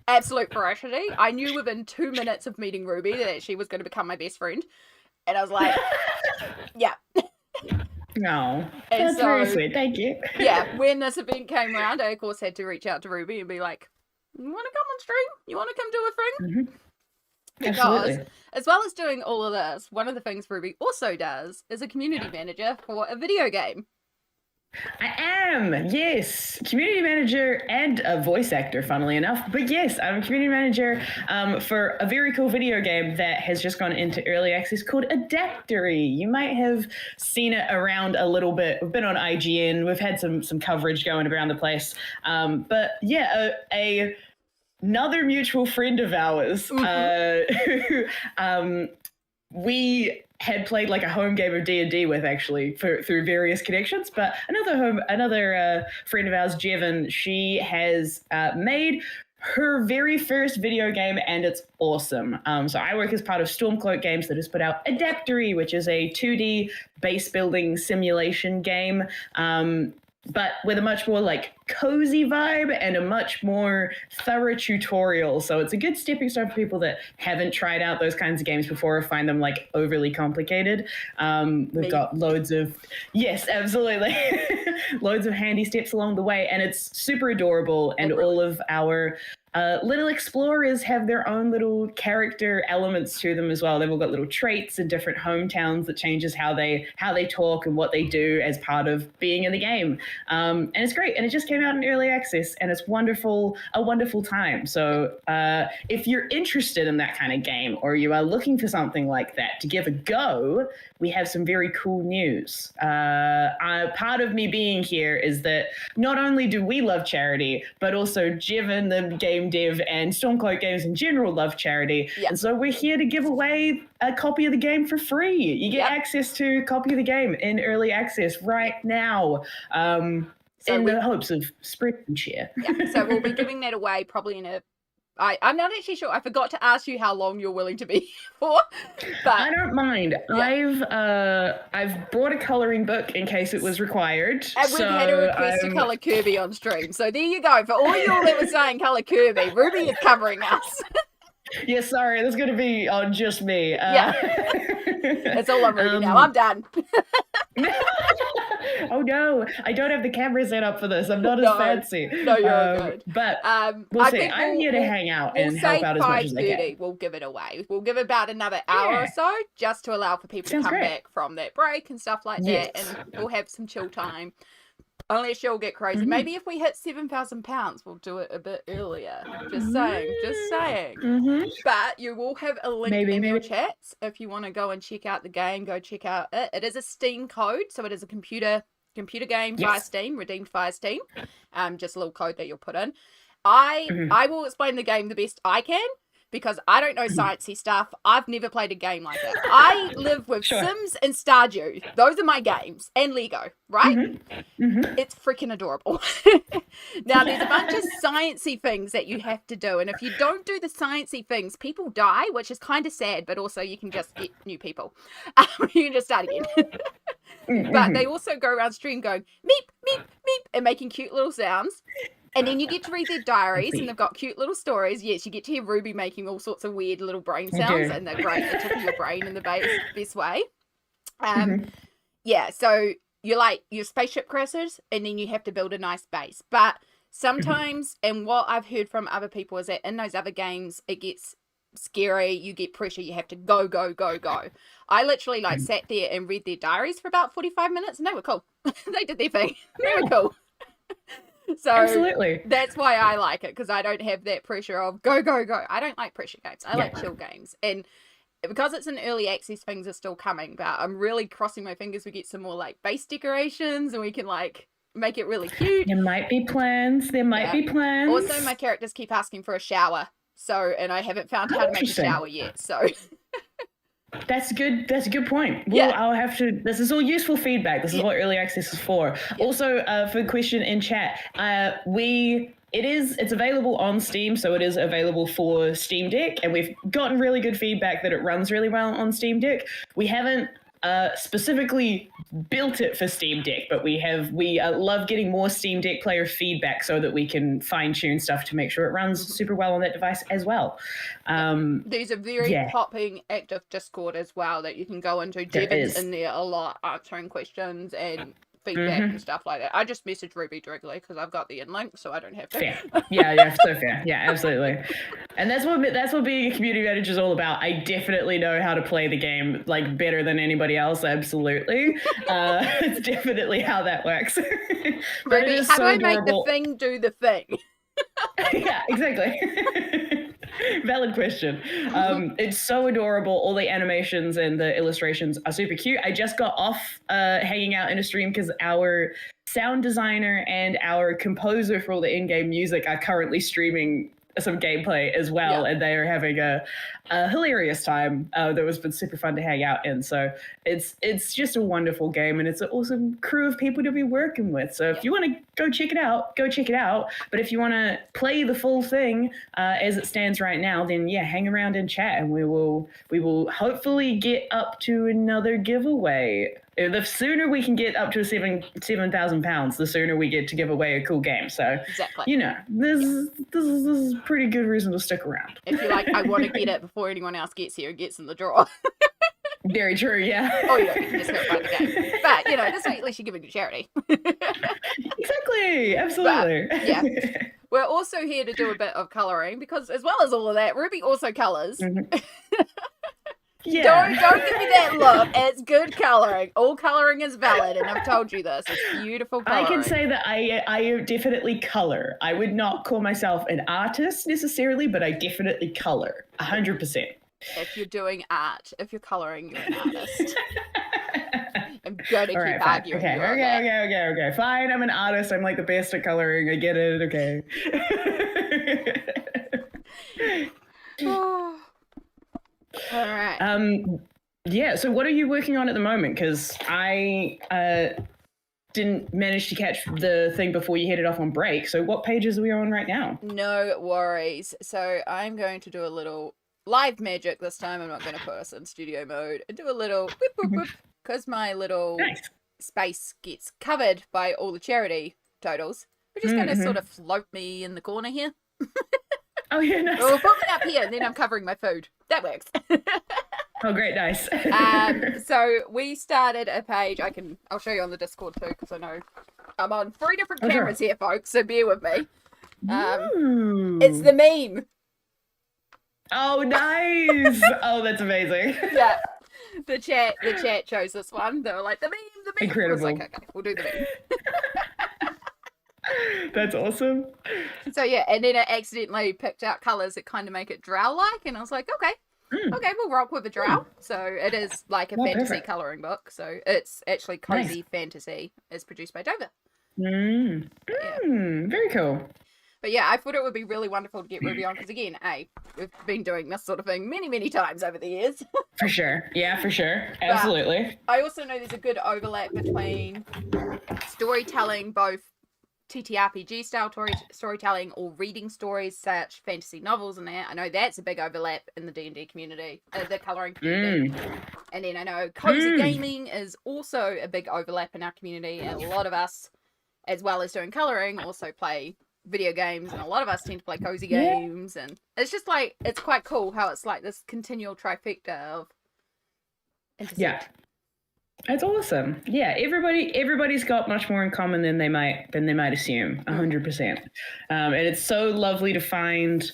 absolute ferocity. I knew within 2 minutes of meeting Ruby that she was going to become my best friend, and I was like, yeah. No, And that's very sweet. Thank you. Yeah, when this event came around, I of course had to reach out to Ruby and be like, "You want to come on stream? You want to come do a thing?" Because, Absolutely. as well as doing all of this, one of the things Ruby also does is a community manager for a video game. I am, yes, community manager and a voice actor, funnily enough. But yes, I'm a community manager for a very cool video game that has just gone into early access called Adaptory. You might have seen it around a little bit. We've been on IGN. We've had some coverage going around the place. But yeah, another mutual friend of ours who we had played like a home game of D&D with actually through various connections, but another friend of ours, Jevin, she has made her very first video game, and it's awesome. So I work as part of Stormcloak Games that has put out Adaptory, which is a 2D base building simulation game, but with a much more like cozy vibe and a much more thorough tutorial. So it's a good stepping stone for people that haven't tried out those kinds of games before or find them like overly complicated. We've got loads of, yes, absolutely. Loads of handy steps along the way, and it's super adorable. And all of our little explorers have their own little character elements to them as well. They've all got little traits and different hometowns that changes how they talk and what they do as part of being in the game. And it's great. And it just came out in early access, and it's a wonderful time. So if you're interested in that kind of game, or you are looking for something like that to give a go, we have some very cool news. Part of me being here is that not only do we love charity, but also Jevin, the game dev, and Stormcloak Games in general love charity. Yep. And so we're here to give away a copy of the game for free. You get access to a copy of the game in early access right now. In the hopes of spread and share. Yeah, so we'll be giving that away probably in I'm not actually sure. I forgot to ask you how long you're willing to be here for. But I don't mind. Yeah. I've brought a colouring book in case it was required. And we've had a request to colour Kirby on stream. So there you go. For all y'all that were saying colour Kirby, Ruby is covering us. Yeah, sorry, that's going to be on just me. Yeah. It's all on Ruby now. I'm done. Oh no, I don't have the camera set up for this. I'm not as fancy. No, you're good. But we'll see. I'm here to hang out and help out as much as I can. We'll give it away. We'll give about another hour or so just to allow for people to come back from that break and stuff like that. And we'll have some chill time. Unless you'll get crazy. Maybe if we hit £7,000, we'll do it a bit earlier. Just saying. But you will have a link in your chats if you want to go and check out the game. Go check out it. It is a Steam code, so it is a computer game via Steam, redeemed via Steam. Just a little code that you'll put in. I will explain the game the best I can, because I don't know sciencey stuff. I've never played a game like that. I live with Sims and Stardew. Those are my games. And Lego, right? It's freaking adorable. Now, there's a bunch of sciencey things that you have to do. And if you don't do the sciencey things, people die, which is kind of sad, but also you can just get new people. You can just start again. But they also go around stream going, meep, meep, meep, and making cute little sounds. And then you get to read their diaries, and they've got cute little stories. Yes, you get to hear Ruby making all sorts of weird little brain sounds, and they're great. They tickle your brain in the best way. Yeah, so your spaceship crashes, and then you have to build a nice base. But sometimes, and what I've heard from other people is that in those other games, it gets scary. You get pressure. You have to go, go, go, go. I literally sat there and read their diaries for about 45 minutes, and they were cool. They did their thing. They were cool. So absolutely, that's why I like it, because I don't have that pressure of go, go, go. I don't like pressure games. I like chill games. And because it's an early access, things are still coming, but I'm really crossing my fingers we get some more base decorations, and we can make it really cute. There might be plans. Also, my characters keep asking for a shower. So, and I haven't found how to make a shower yet. So That's good. That's a good point. Well, I'll have to. This is all useful feedback. This is what early access is for. Also, for the question in chat, we it's available on Steam, so it is available for Steam Deck, and we've gotten really good feedback that it runs really well on Steam Deck. We haven't specifically built it for Steam Deck, but we love getting more Steam Deck player feedback so that we can fine tune stuff to make sure it runs super well on that device as well. There's a very popping active Discord as well that you can go into. Devon's in there a lot, answering questions and feedback and stuff like that. I just message Ruby directly because I've got the in-link, so I don't have to. Fair. Yeah, so fair. Yeah, absolutely. And that's what being a community manager is all about. I definitely know how to play the game like better than anybody else. Absolutely. It's definitely how that works. But Ruby, how do I make the thing do the thing? Yeah, exactly. Valid question. It's so adorable. All the animations and the illustrations are super cute. I just got off hanging out in a stream because our sound designer and our composer for all the in-game music are currently streaming some gameplay as well, and they are having a hilarious time that was been super fun to hang out in. So it's just a wonderful game, and it's an awesome crew of people to be working with. So if you want to go check it out, go check it out. But if you want to play the full thing as it stands right now, then hang around and chat, and we will hopefully get up to another giveaway. The sooner we can get up to £7,000, the sooner we get to give away a cool game. So, exactly. This is pretty good reason to stick around. If you're like, I want to get it before anyone else gets here and gets in the draw. Very true, yeah. Oh, yeah, you can just go play the game. But, this way at least you're giving to charity. Exactly, absolutely. But, we're also here to do a bit of colouring because as well as all of that, Ruby also colours. Yeah. Don't give me that look. It's good colouring. All colouring is valid, and I've told you this. It's beautiful colouring. I can say that I definitely colour. I would not call myself an artist necessarily, but I definitely colour. 100%. If you're doing art, if you're colouring, you're an artist. I'm going to keep arguing. Okay. Fine, I'm an artist. I'm like the best at colouring. I get it. Okay. All right. Yeah, so what are you working on at the moment? Because I didn't manage to catch the thing before you headed off on break. So what pages are we on right now? No worries. So I'm going to do a little live magic this time. I'm not going to put us in studio mode and do a little whip, whip, whip, because my little space gets covered by all the charity totals. We're just going to sort of float me in the corner here. Oh, yeah, nice. Well, put me up here and then I'm covering my food. That works. Oh, great, nice. So we started a page. I'll show you on the Discord too, because I know I'm on 3 different cameras here, folks. So bear with me. It's the meme. Oh, nice. Oh, that's amazing. Yeah. The chat chose this one. They were like, the meme. Incredible. I was like, okay, we'll do the meme. That's awesome. So yeah, and then I accidentally picked out colours that kind of make it drow-like, and I was like, okay, we'll rock with a drow. So it is like a fantasy colouring book. So it's actually Cozy Fantasy. It's produced by Dover. Very cool. But yeah, I thought it would be really wonderful to get Ruby on because again, we've been doing this sort of thing many, many times over the years. For sure. Yeah, for sure. Absolutely. But I also know there's a good overlap between storytelling, both TTRPG style storytelling or reading stories such fantasy novels and that. I know that's a big overlap in the D&D community, the colouring community. And then I know cozy gaming is also a big overlap in our community, and a lot of us, as well as doing colouring, also play video games, and a lot of us tend to play cozy games, and it's just like, it's quite cool how it's like this continual trifecta of intersect. Yeah. That's awesome. Yeah, everybody's got much more in common than they might assume. 100%. And it's so lovely to find.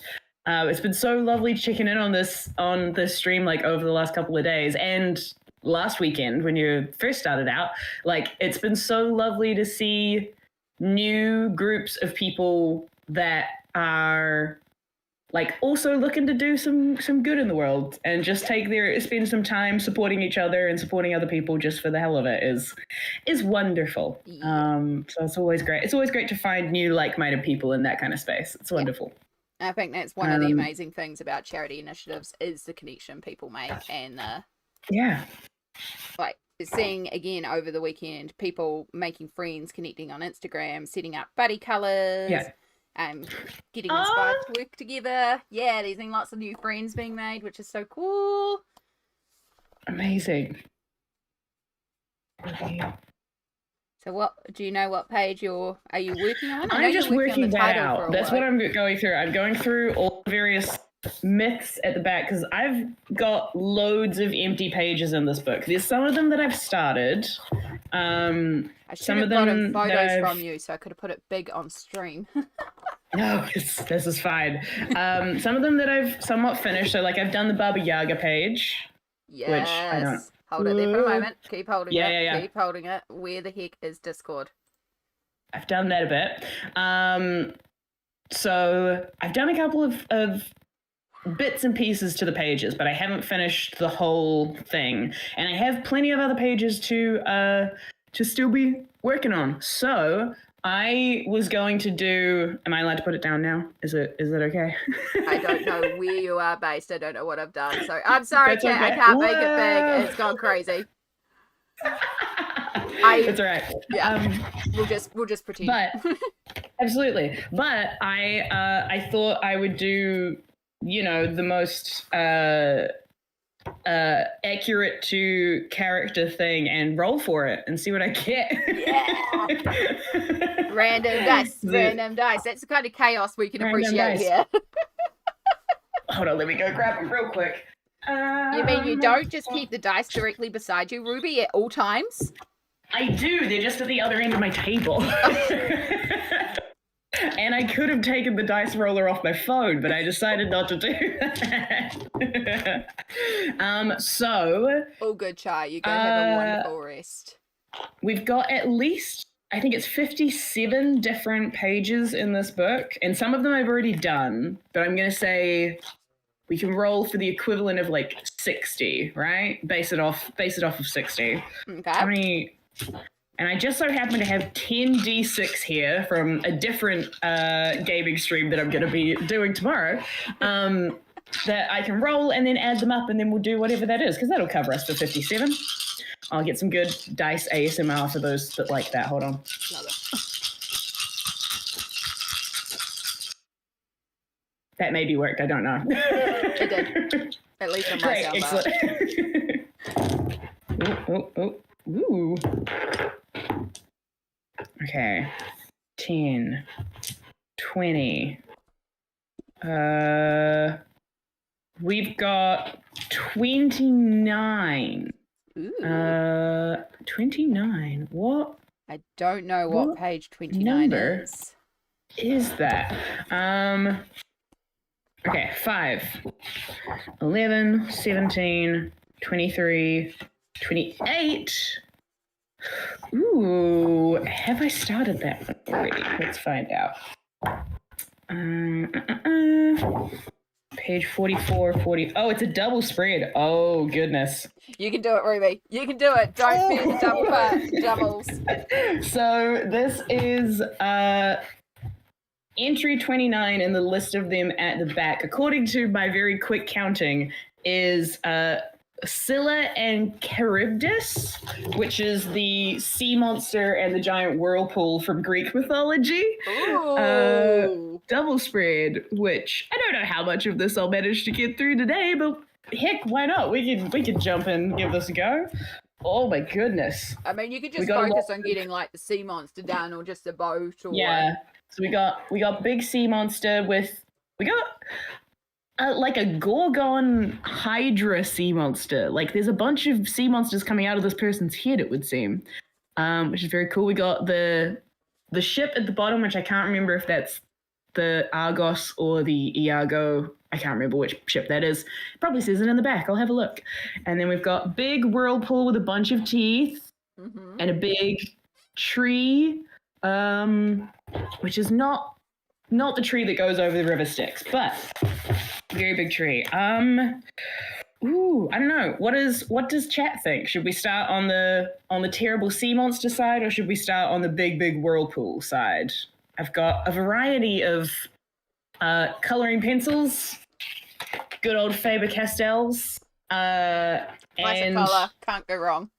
It's been so lovely checking in on this stream like over the last couple of days and last weekend when you first started out. Like, it's been so lovely to see new groups of people that are like also looking to do some good in the world and just spend some time supporting each other and supporting other people just for the hell of it is wonderful. So it's always great. It's always great to find new like-minded people in that kind of space. It's wonderful. I think that's one of the amazing things about charity initiatives is the connection people make, and like seeing again over the weekend people making friends, connecting on Instagram, setting up buddy colors. I'm getting us both to work together. Yeah, there's been lots of new friends being made, which is so cool. Amazing. So what, do you know what page are you working on? I'm just working that out. That's what I'm going through. I'm going through all the various myths at the back because I've got loads of empty pages in this book. There's some of them that I've started. I should some have of them gotten photos from you so I could have put it big on stream. No, this is fine. Some of them that I've somewhat finished. So like I've done the Baba Yaga page. Yes. Which I don't. Hold it there for a moment. Keep holding it. Yeah. Keep holding it. Where the heck is Discord? I've done that a bit. So I've done a couple of bits and pieces to the pages, but I haven't finished the whole thing. And I have plenty of other pages to still be working on. So I was going to do. Am I allowed to put it down now? Is it okay? I don't know where you are based. I don't know what I've done. So I'm sorry, Okay. I can't make it big. It's gone crazy. It's all right. Yeah. We'll just pretend. But absolutely. But I thought I would do, the most accurate to character thing and roll for it and see what I get. Yeah. Random dice. That's the kind of chaos we can appreciate here. Hold on, let me go grab them real quick. You mean you don't just keep the dice directly beside you, Ruby, at all times? I do. They're just at the other end of my table. And I could have taken the dice roller off my phone, but I decided not to do that. So... All good, Chai. You go have a wonderful rest. We've got at least, I think it's 57 different pages in this book, and some of them I've already done, but I'm going to say we can roll for the equivalent of like 60, right? Base it off of 60. Okay. How many... And I just so happen to have 10 D6 here from a different gaming stream that I'm going to be doing tomorrow that I can roll and then add them up and then we'll do whatever that is because that'll cover us for 57. I'll get some good dice ASMR for those that like that. Hold on. Love it. That maybe worked. I don't know. It did. At least on my Great, excellent. Ooh. Okay. 10. 20. We've got 29. Ooh. 29. What? I don't know what page 29 number is that? Okay, 5. 11, 17, 23, 28. Ooh, have I started that one already? Let's find out. Page 44, 40. Oh, it's a double spread. Oh, goodness. You can do it, Ruby. You can do it. Don't fear the doubles. So this is entry 29 in the list of them at the back, according to my very quick counting, is Scylla and Charybdis, which is the sea monster and the giant whirlpool from Greek mythology. Ooh. Double spread, which I don't know how much of this I'll manage to get through today, but heck, why not? We can jump in and give this a go. Oh my goodness. I mean, you could just focus on getting like the sea monster done or just a boat or So we got big sea monster we got like a Gorgon Hydra sea monster. Like there's a bunch of sea monsters coming out of this person's head, it would seem, which is very cool. We got the ship at the bottom, which I can't remember if that's the Argos or the Iago. I can't remember which ship that is. It probably says it in the back. I'll have a look. And then we've got big whirlpool with a bunch of teeth and a big tree, which is not the tree that goes over the river Styx, but very big tree. Ooh, I don't know. What does chat think? Should we start on the terrible sea monster side, or should we start on the big whirlpool side? I've got a variety of coloring pencils, good old Faber-Castells, and color, can't go wrong.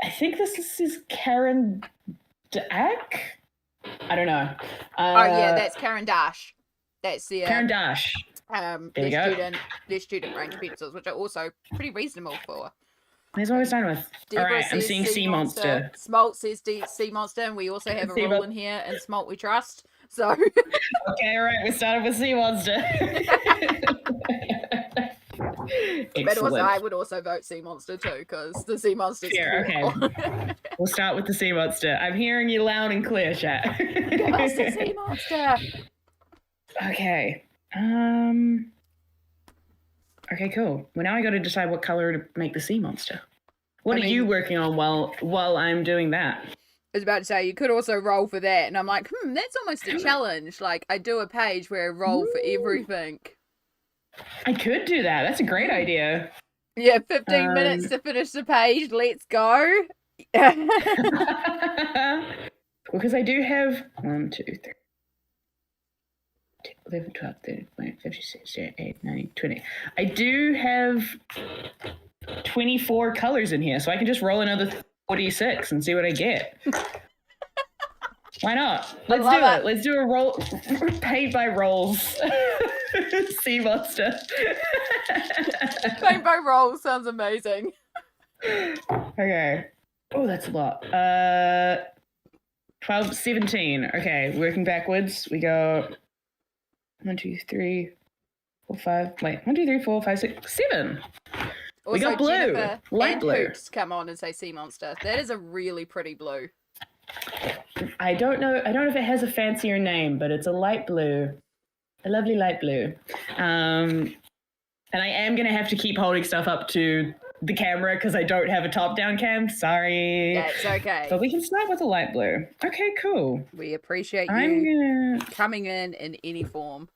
I think this is Karen Dack. I don't know. Oh yeah, that's Karen Dash. That's the Karen Dash. their student range pencils, which are also pretty reasonable for. That's what we're starting with. Deborah All right, I'm says seeing Sea Monster. Smolt says Sea Monster, and we also have a rule in here, and Smolt we trust. So. Okay, all right, we started with Sea Monster. But also, I would also vote Sea Monster too, because the Sea Monster's cool. Okay. We'll start with the Sea Monster. I'm hearing you loud and clear, chat. Give us the Sea Monster. Okay. Okay, cool. Well, now I got to decide what color to make the Sea Monster. What are you working on while I'm doing that? I was about to say, you could also roll for that, and I'm like, that's almost a challenge. Like, I do a page where I roll for everything. I could do that. That's a great idea. Yeah, 15 minutes to finish the page. Let's go. Because I do have 1, 2, 3, 11, 12, 13, 14, 15, 16, 18, 19, 20. I do have 24 colors in here, so I can just roll another 46 and see what I get. Why not? Let's do it. Let's do a roll. Paint by rolls. Sea Monster. Paint by rolls sounds amazing. Okay. Oh, that's a lot. 12, 17. Okay, working backwards. We go 1, 2, 3, 4, 5. Wait, 1, 2, 3, 4, 5, 6, 7. Also, we got blue. Jennifer Light and blue. Hoops come on and say Sea Monster. That is a really pretty blue. I don't know if it has a fancier name, but it's a light blue. A lovely light blue. And I am going to have to keep holding stuff up to the camera because I don't have a top-down cam. Sorry. That's okay. But we can start with a light blue. Okay, cool. We appreciate you coming in any form.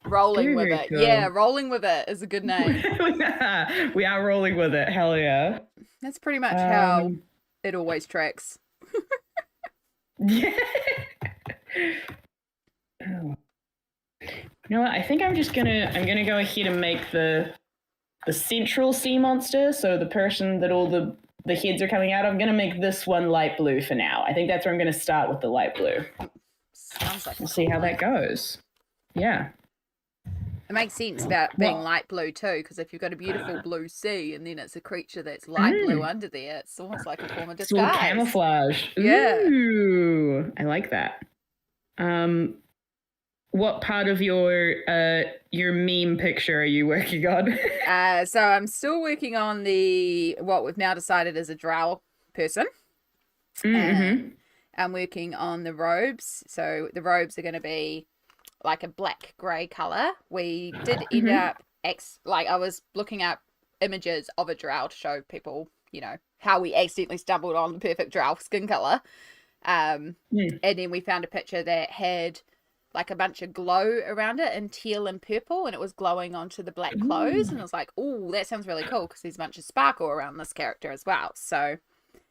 Rolling with it. Cool. Yeah, Rolling with it is a good name. We are rolling with it. Hell yeah. That's pretty much how it always tracks. Yeah. Oh. You know what? I think I'm gonna go ahead and make the central Sea Monster. So the person that all the heads are coming out, I'm gonna make this one light blue for now. I think that's where I'm gonna start with the light blue. Sounds like we'll see how that goes. Yeah. It makes sense about being light blue too, because if you've got a beautiful blue sea and then it's a creature that's light blue under there, it's almost like a form of disguise. It's all camouflage. Yeah. Ooh, I like that. What part of your meme picture are you working on? So I'm still working on what we've now decided is a drow person. Mm-hmm. I'm working on the robes. So the robes are going to be like a black grey colour. We did end up, I was looking at images of a drow to show people, how we accidentally stumbled on the perfect drow skin colour. And then we found a picture that had like a bunch of glow around it in teal and purple, and it was glowing onto the black clothes. And I was like, oh, that sounds really cool because there's a bunch of sparkle around this character as well. So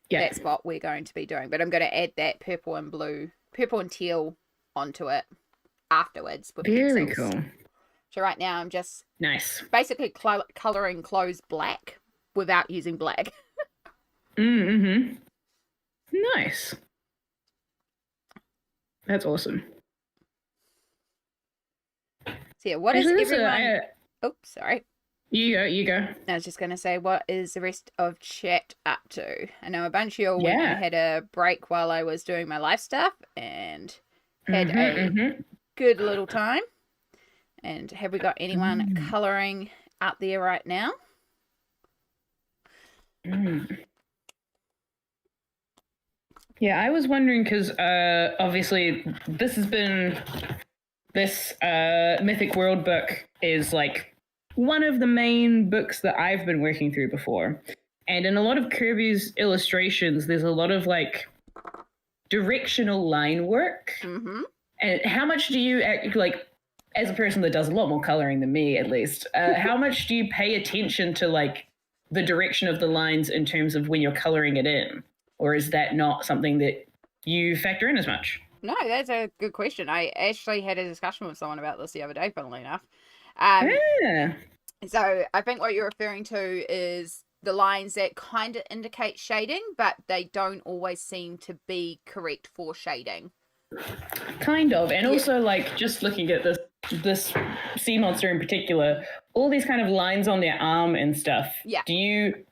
that's what we're going to be doing. But I'm going to add that purple and teal onto it afterwards. With Very pixels. cool. So right now I'm just basically colouring clothes black without using black. Mm-hmm. Nice. That's awesome. So yeah, what is everyone... Oh, sorry. You go. I was just going to say, what is the rest of chat up to? I know a bunch of y'all went and had a break while I was doing my life stuff and had a good little time. And have we got anyone colouring up there right now? Yeah, I was wondering because obviously this Mythic World book is like one of the main books that I've been working through before. And in a lot of Kirby's illustrations, there's a lot of like directional line work. Mm-hmm. And how much do you as a person that does a lot more coloring than me, at least, how much do you pay attention to like the direction of the lines in terms of when you're coloring it in? Or is that not something that you factor in as much? No, that's a good question. I actually had a discussion with someone about this the other day, funnily enough. So I think what you're referring to is the lines that kind of indicate shading, but they don't always seem to be correct for shading. Kind of. And Yeah. also, like, just looking at this sea monster in particular, all these kind of lines on their arm and stuff. Yeah. Do you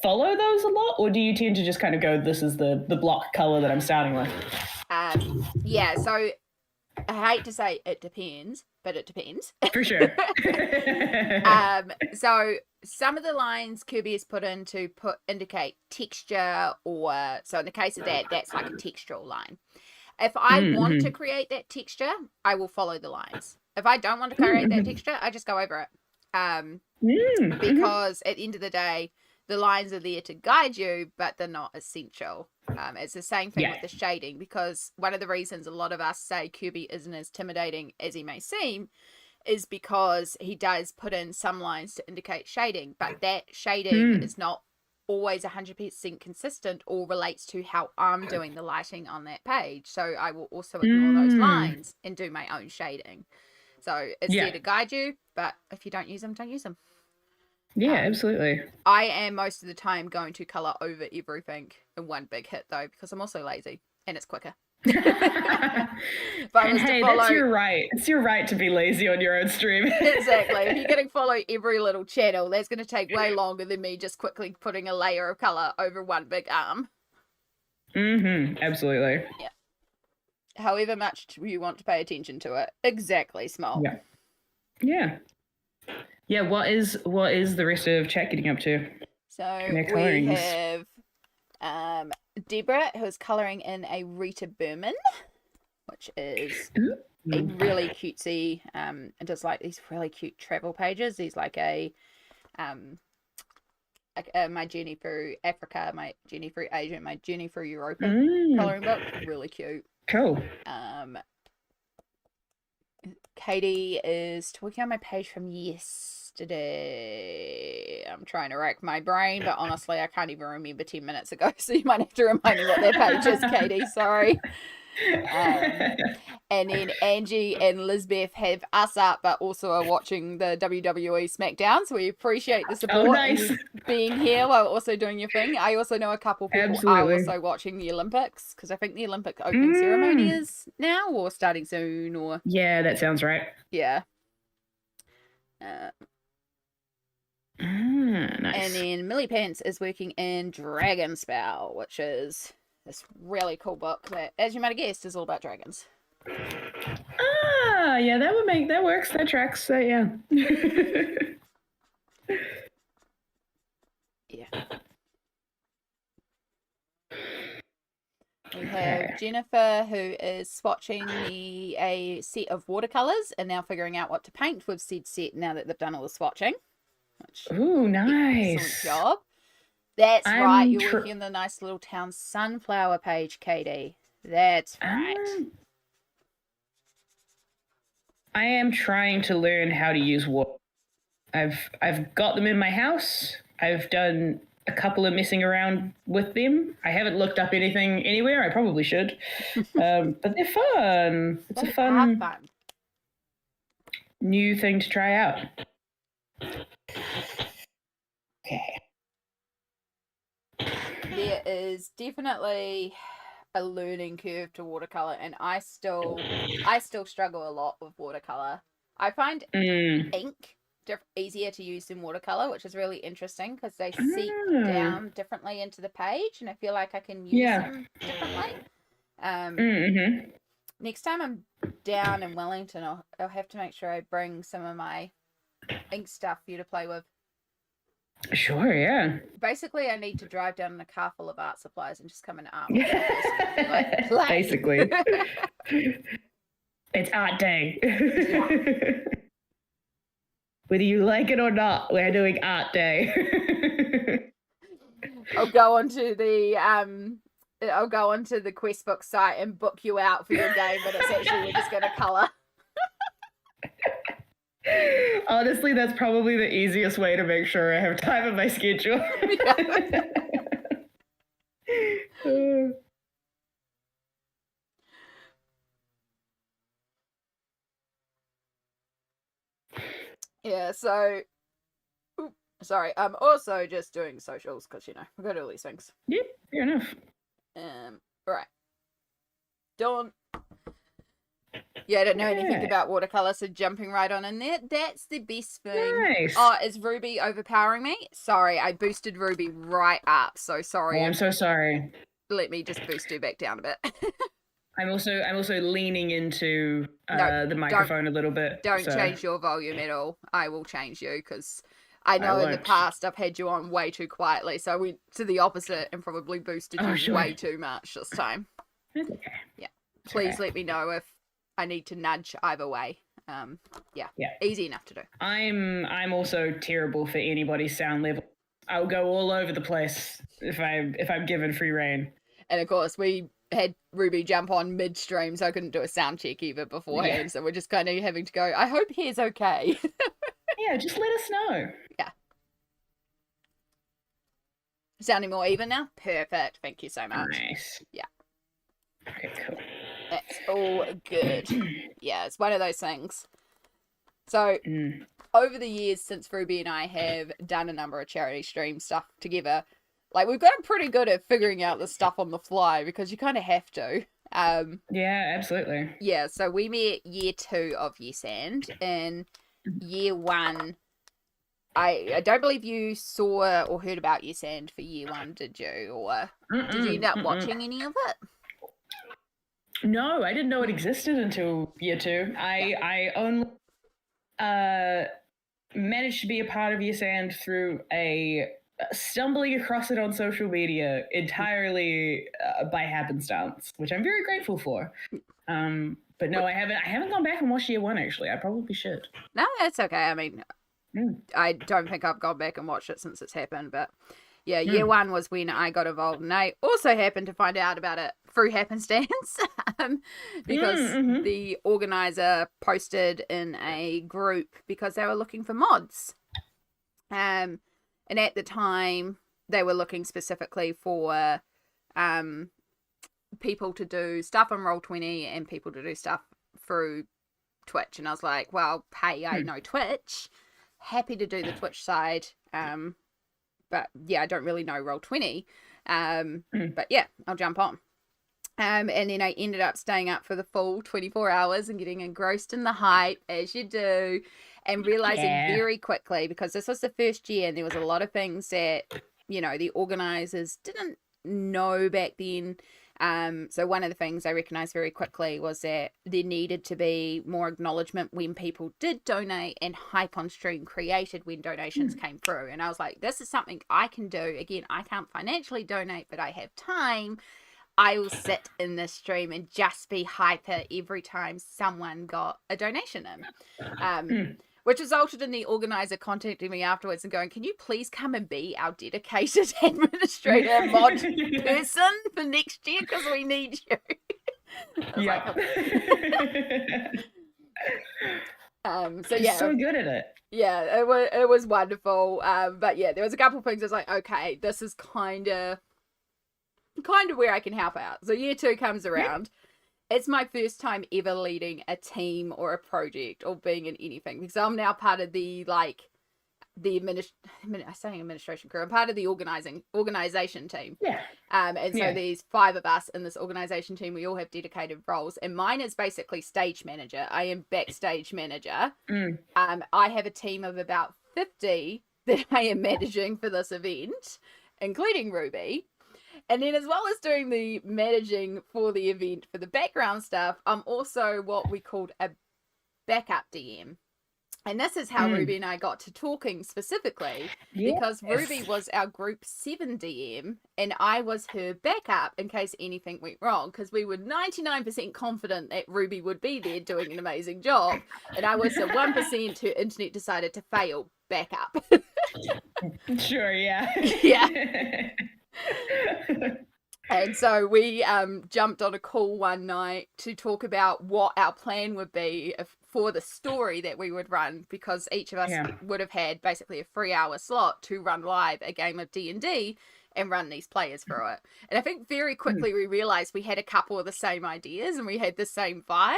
follow those a lot, or do you tend to just kind of go, this is the block color that I'm starting with? Yeah, so I hate to say it depends, but it depends. For sure. So some of the lines Kirby has put in to indicate texture, or so in the case of that, that's like a textural line. If I want to create that texture, I will follow the lines. If I don't want to create that texture, I just go over it. Because at the end of the day, the lines are there to guide you, but they're not essential. It's the same thing with the shading, because one of the reasons a lot of us say Kirby isn't as intimidating as he may seem is because he does put in some lines to indicate shading, but that shading is not always 100% consistent or relates to how I'm doing the lighting on that page. So I will also ignore those lines and do my own shading. So it's there to guide you, but if you don't use them, don't use them. Yeah, absolutely. I am most of the time going to colour over everything in one big hit, though, because I'm also lazy and it's quicker. But and hey, that's your right. It's your right to be lazy on your own stream. Exactly. If you're going to follow every little channel, that's going to take way longer than me just quickly putting a layer of colour over one big arm. Absolutely. Yeah. However much you want to pay attention to it. Exactly, Small. Yeah. What is the rest of chat getting up to? So we have Deborah, who is colouring in a Rita Berman, which is a really cutesy, and does like these really cute travel pages. These like my journey through Africa, my journey through Asia, my journey through Europe colouring book. Really cute. Cool. Katie is working on my page from yesterday. I'm trying to rack my brain, but honestly, I can't even remember 10 minutes ago, so you might have to remind me what that page is, Katie. Sorry. And then Angie and Lisbeth have us up, but also are watching the WWE SmackDown, so we appreciate the support and being here while also doing your thing. I also know a couple people are also watching the Olympics, because I think the Olympic opening ceremony is now or starting soon. Or yeah, that sounds right. Yeah. Nice. And then Millie Pants is working in Dragon Spell, which is this really cool book that, as you might have guessed, is all about dragons. Yeah, that works. That tracks. Yeah. Yeah. We have Jennifer, who is swatching a set of watercolors and now figuring out what to paint with said set now that they've done all the swatching. Ooh, nice. Excellent job. That's right. You're working on the nice little town sunflower page, Katie. That's right. I am trying to learn how to use water. I've got them in my house. I've done a couple of messing around with them. I haven't looked up anything anywhere. I probably should. But they're fun. It's a fun new thing to try out. Okay. There is definitely a learning curve to watercolor, and I still struggle a lot with watercolor. I find ink easier to use than watercolor, which is really interesting because they seep down differently into the page, and I feel like I can use them differently. Next time I'm down in Wellington, I'll have to make sure I bring some of my ink stuff for you to play with. Sure, yeah. Basically, I need to drive down in a car full of art supplies and just come in art. Like, basically. It's art day. Yeah. Whether you like it or not, we're doing art day. I'll go onto the Questbook site and book you out for your game, but it's actually we're just going to colour. Honestly, that's probably the easiest way to make sure I have time in my schedule. Yeah, so sorry, I'm also just doing socials because we've got all these things. Yeah, fair enough. Right. Dawn Yeah, I don't know anything Yeah. about watercolor, so jumping right on in there. That's the best thing. Nice. Oh, is Ruby overpowering me? Sorry, I boosted Ruby right up. So sorry. Oh, I'm so sorry. Let me just boost her back down a bit. I'm also leaning into No, the microphone a little bit. Don't so. change your volume at all. I will change you because I know in the won't. past I've had you on way too quietly, so I went to the opposite and probably boosted you sure. way too much this time. It's okay. Yeah. It's Please okay. let me know if I need to nudge either way. Yeah. Easy enough to do. I'm also terrible for anybody's sound level. I'll go all over the place if I'm given free reign. And of course, we had Ruby jump on midstream, so I couldn't do a sound check either beforehand. Yeah. So we're just kind of having to go, I hope he's okay. Yeah, just let us know. Yeah. Sounding more even now? Perfect. Thank you so much. Nice. Yeah. Okay, cool. That's all good. Yeah, it's one of those things. So, Mm. over the years since Ruby and I have done a number of charity stream stuff together, like, we've gotten pretty good at figuring out the stuff on the fly because you kind of have to. Yeah, absolutely. Yeah, so we met year 2 of Yes And. In year 1, I don't believe you saw or heard about Yes And for year 1, did you? Or did you end up watching any of it? No, I didn't know it existed until year 2. I only managed to be a part of Yes And through stumbling across it on social media entirely by happenstance, which I'm very grateful for. But no, I haven't gone back and watched year 1 actually. I probably should. No, that's okay. I mean, I don't think I've gone back and watched it since it's happened, but yeah, year 1 was when I got involved, and I also happened to find out about it through happenstance because the organizer posted in a group because they were looking for mods. And at the time, they were looking specifically for people to do stuff on Roll20 and people to do stuff through Twitch. And I was like, well, hey, I know Twitch. Happy to do the Twitch side. But yeah, I don't really know Roll20. But yeah, I'll jump on. And then I ended up staying up for the full 24 hours and getting engrossed in the hype, as you do, and realizing very quickly, because this was the first year and there was a lot of things that, you know, the organizers didn't know back then. So one of the things I recognized very quickly was that there needed to be more acknowledgement when people did donate and hype on stream created when donations came through. And I was like, this is something I can do. Again, I can't financially donate, but I have time. I will sit in this stream and just be hyper every time someone got a donation in. Which resulted in the organizer contacting me afterwards and going, can you please come and be our dedicated administrator mod person for next year because we need you. Yeah. So yeah, so good at it. Yeah, it was wonderful. But yeah, there was a couple of things I was like, okay, this is kind of where I can help out. So year 2 comes around. It's my first time ever leading a team or a project or being in anything because I'm now part of the administration crew. I'm part of the organization team. Yeah. And so there's 5 of us in this organization team. We all have dedicated roles, and mine is basically stage manager. I am backstage manager. I have a team of about 50 that I am managing for this event, including Ruby. And then as well as doing the managing for the event for the background stuff, I'm also what we called a backup DM. And this is how Ruby and I got to talking specifically because Ruby was our group 7 DM and I was her backup in case anything went wrong because we were 99% confident that Ruby would be there doing an amazing job. And I was the 1% who internet decided to fail backup. Sure, yeah. Yeah. And so we jumped on a call one night to talk about what our plan would be for the story that we would run because each of us would have had basically a 3-hour slot to run live a game of D&D and run these players through it. And I think very quickly we realized we had a couple of the same ideas and we had the same vibe.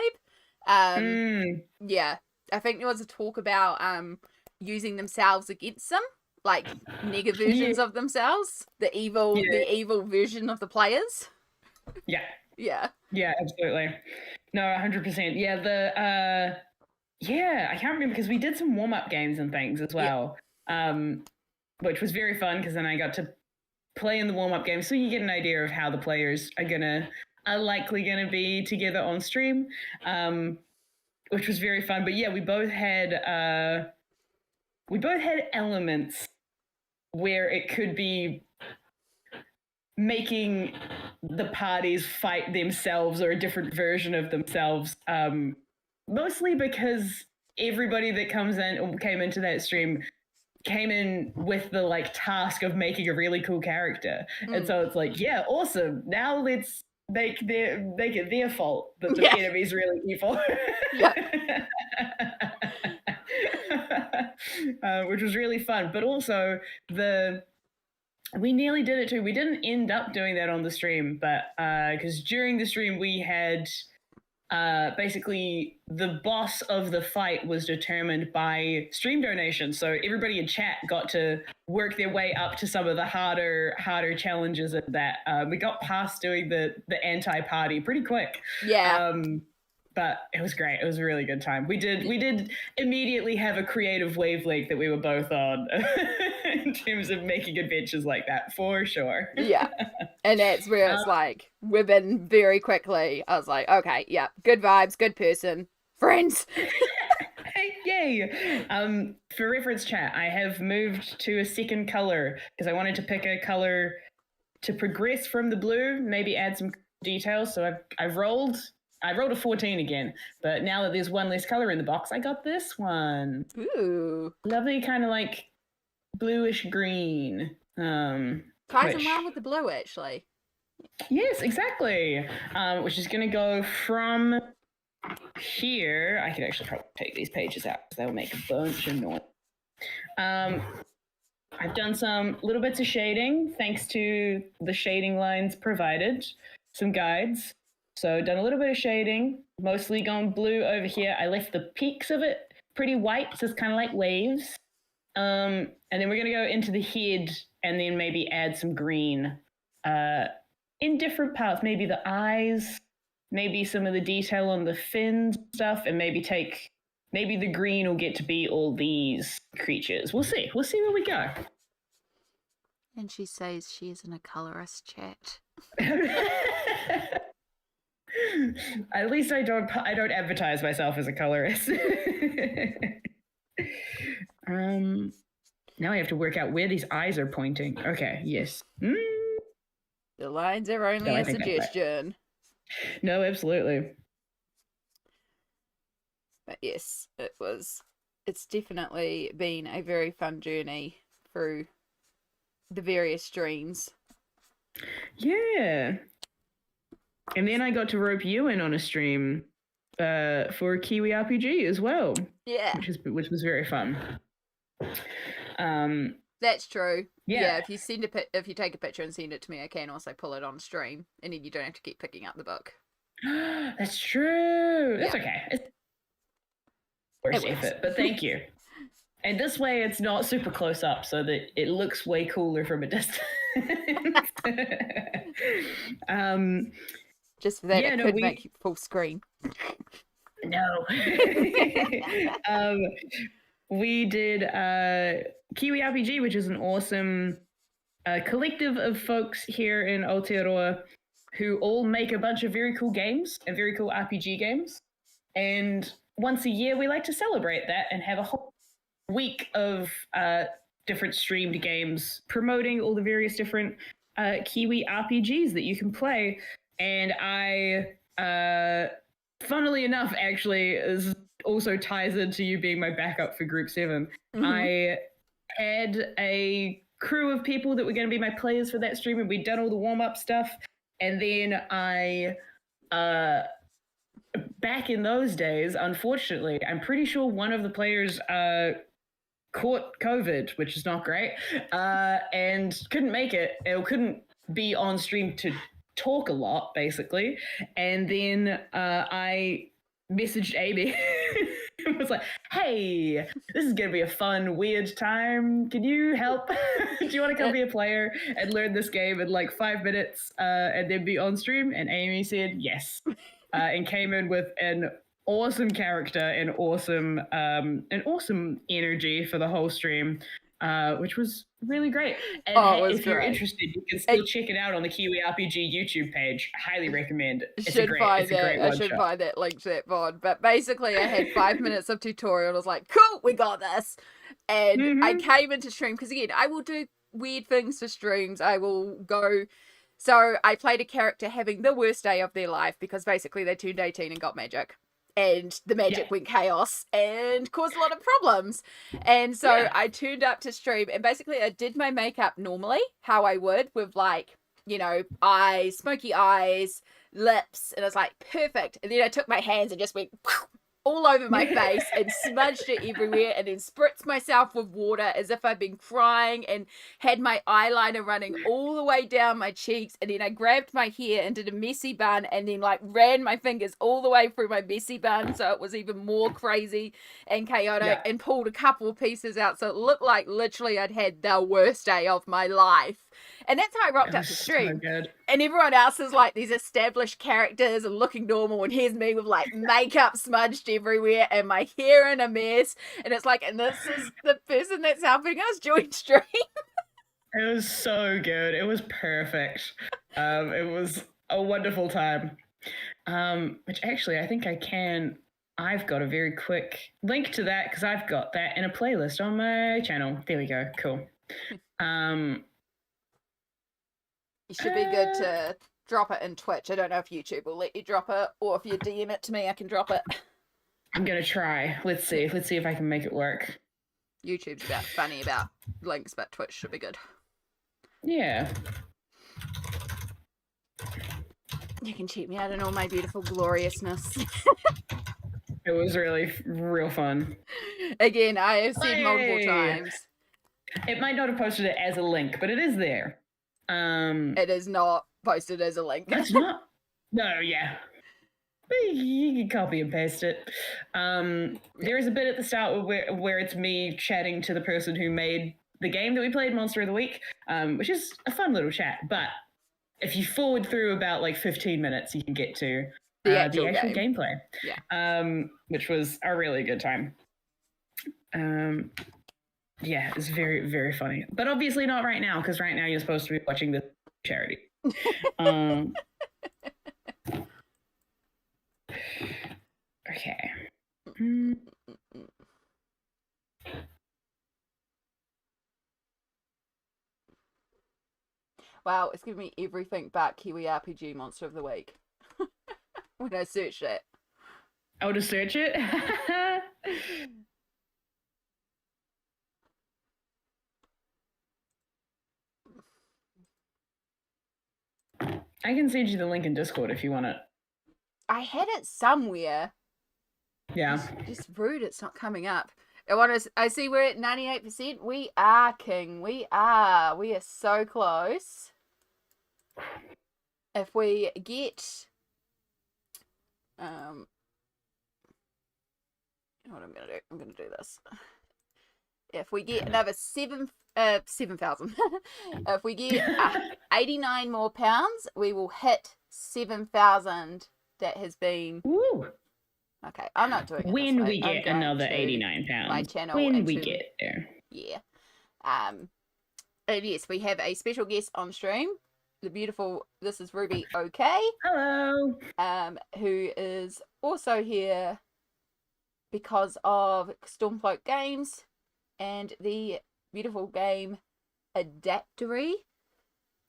Yeah, I think there was a talk about using themselves against them. Like nega versions of themselves, the evil version of the players. Yeah. Yeah. Yeah, absolutely. No, 100%. Yeah, yeah, I can't remember because we did some warm-up games and things as well, which was very fun because then I got to play in the warm-up game, so you get an idea of how the players are likely gonna be together on stream, which was very fun. But yeah, we both had elements where it could be making the parties fight themselves or a different version of themselves, mostly because everybody that came into that stream came in with the like task of making a really cool character. And so it's like, yeah, awesome, now let's make it their fault that the enemy's really evil. Which was really fun. But also we nearly did it too. We didn't end up doing that on the stream, but because during the stream we had basically the boss of the fight was determined by stream donations. So everybody in chat got to work their way up to some of the harder challenges at that. We got past doing the anti-party pretty quick. Yeah. But it was great. It was a really good time. We did immediately have a creative wavelength that we were both on in terms of making adventures like that, for sure. Yeah. And that's where it's like, within very quickly, I was like, okay, yeah, good vibes, good person, friends. Yay! For reference chat, I have moved to a second color because I wanted to pick a color to progress from the blue, maybe add some details. So I rolled a 14 again, but now that there's one less color in the box, I got this one. Ooh. Lovely kind of like bluish green. Ties in well with the blue, actually. Yes, exactly. Which is going to go from here. I could actually probably take these pages out because they'll make a bunch of noise. I've done some little bits of shading thanks to the shading lines provided, some guides. So done a little bit of shading, mostly gone blue over here. I left the peaks of it pretty white, so it's kind of like waves. And then we're going to go into the head and then maybe add some green in different parts. Maybe the eyes, maybe some of the detail on the fins stuff, and maybe the green will get to be all these creatures. We'll see. We'll see where we go. And she says she is in a colorist chat. At least I don't advertise myself as a colorist. Now I have to work out where these eyes are pointing. Okay, yes. The lines are only a suggestion. Right. No, absolutely. But yes, it's definitely been a very fun journey through the various streams. Yeah. And then I got to rope you in on a stream for Kiwi RPG as well. Yeah. Which was very fun. That's true. Yeah. If you take a picture and send it to me, I can also pull it on stream, and then you don't have to keep picking up the book. That's true. That's okay. It's worth effort, but thank you. And this way it's not super close up so that it looks way cooler from a distance. Just for that, it could make you full screen. No. We did Kiwi RPG, which is an awesome collective of folks here in Aotearoa who all make a bunch of very cool games and very cool RPG games. And once a year, we like to celebrate that and have a whole week of different streamed games promoting all the various different Kiwi RPGs that you can play. And I, funnily enough, actually, is also ties into you being my backup for Group 7. Mm-hmm. I had a crew of people that were going to be my players for that stream, and we'd done all the warm-up stuff. And then I, back in those days, unfortunately, I'm pretty sure one of the players caught COVID, which is not great, and couldn't make it, or couldn't be on stream to talk a lot, basically. And then I messaged Amy It was like, hey, this is gonna be a fun, weird time. Can you help? Do you want to come be a player and learn this game in like 5 minutes and then be on stream? And Amy said yes, and came in with an awesome character and awesome energy for the whole stream, which was really great. And if you're interested, you can still check it out on the Kiwi RPG YouTube page. I highly recommend it. I should find that link to that VOD. But basically, I had 5 minutes of tutorial and I was like, cool, we got this. And I came into stream because, again, I will do weird things to streams. I will go... So I played a character having the worst day of their life because basically they turned 18 and got magic. And the magic went chaos and caused a lot of problems. And so I turned up to stream and basically I did my makeup normally, how I would, with like, you know, eyes, smoky eyes, lips. And I was like, perfect. And then I took my hands and just went all over my face and smudged it everywhere and then spritzed myself with water as if I'd been crying and had my eyeliner running all the way down my cheeks. And then I grabbed my hair and did a messy bun and then like ran my fingers all the way through my messy bun so it was even more crazy and chaotic and pulled a couple of pieces out so it looked like literally I'd had the worst day of my life. And that's how I rocked up to stream. So and everyone else is like these established characters and looking normal. And here's me with like makeup smudged everywhere and my hair in a mess. And it's like, and this is the person that's helping us join stream. It was so good. It was perfect. It was a wonderful time. Which actually, I think I've got a very quick link to that because I've got that in a playlist on my channel. There we go. Cool. You should be good to drop it in Twitch. I don't know if YouTube will let you drop it, or if you DM it to me, I can drop it. I'm gonna try. Let's see if I can make it work. YouTube's funny about links, but Twitch should be good. Yeah. You can cheat me out in all my beautiful gloriousness. It was really real fun. Again, I have said multiple times. It might not have posted it as a link, but it is there. It is not posted as a link. It's not. No, yeah. You can copy and paste it. There is a bit at the start where it's me chatting to the person who made the game that we played, Monster of the Week, which is a fun little chat. But if you forward through about like 15 minutes, you can get to the actual gameplay. Yeah. Which was a really good time. Yeah, it's very, very funny. But obviously not right now, because right now you're supposed to be watching the charity. Okay. Wow, it's giving me everything but Kiwi RPG Monster of the Week. When I search it. Oh, to search it? I can send you the link in Discord if you want it. I had it somewhere. Yeah. It's just rude it's not coming up. I see we're at 98%. We are, King. We are. We are so close. If we get... you know what I'm going to do? I'm going to do this. If we get another 7,000. If we get 89 more pounds, we will hit 7,000. That has been... Ooh. Okay, I'm not doing it. When we get another 89 pounds. My channel. When we get there. Yeah. And yes, we have a special guest on stream. The beautiful, this is Ruby OK. Hello. Who is also here because of Stormcloak Games and the beautiful game Adaptory.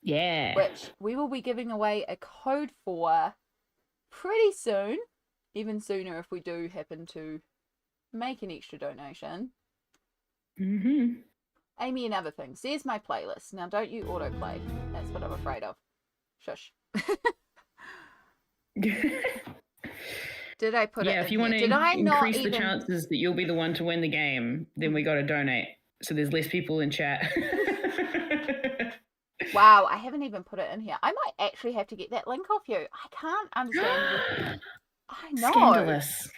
Yeah. Which we will be giving away a code for pretty soon. Even sooner if we do happen to make an extra donation. Mm-hmm. Amy and other things. There's my playlist. Now don't you autoplay. That's what I'm afraid of. Shush. Did I put it in if you want to increase the chances that you'll be the one to win the game, then we got to donate. So there's less people in chat. Wow, I haven't even put it in here. I might actually have to get that link off you. I can't understand. I know. Scandalous.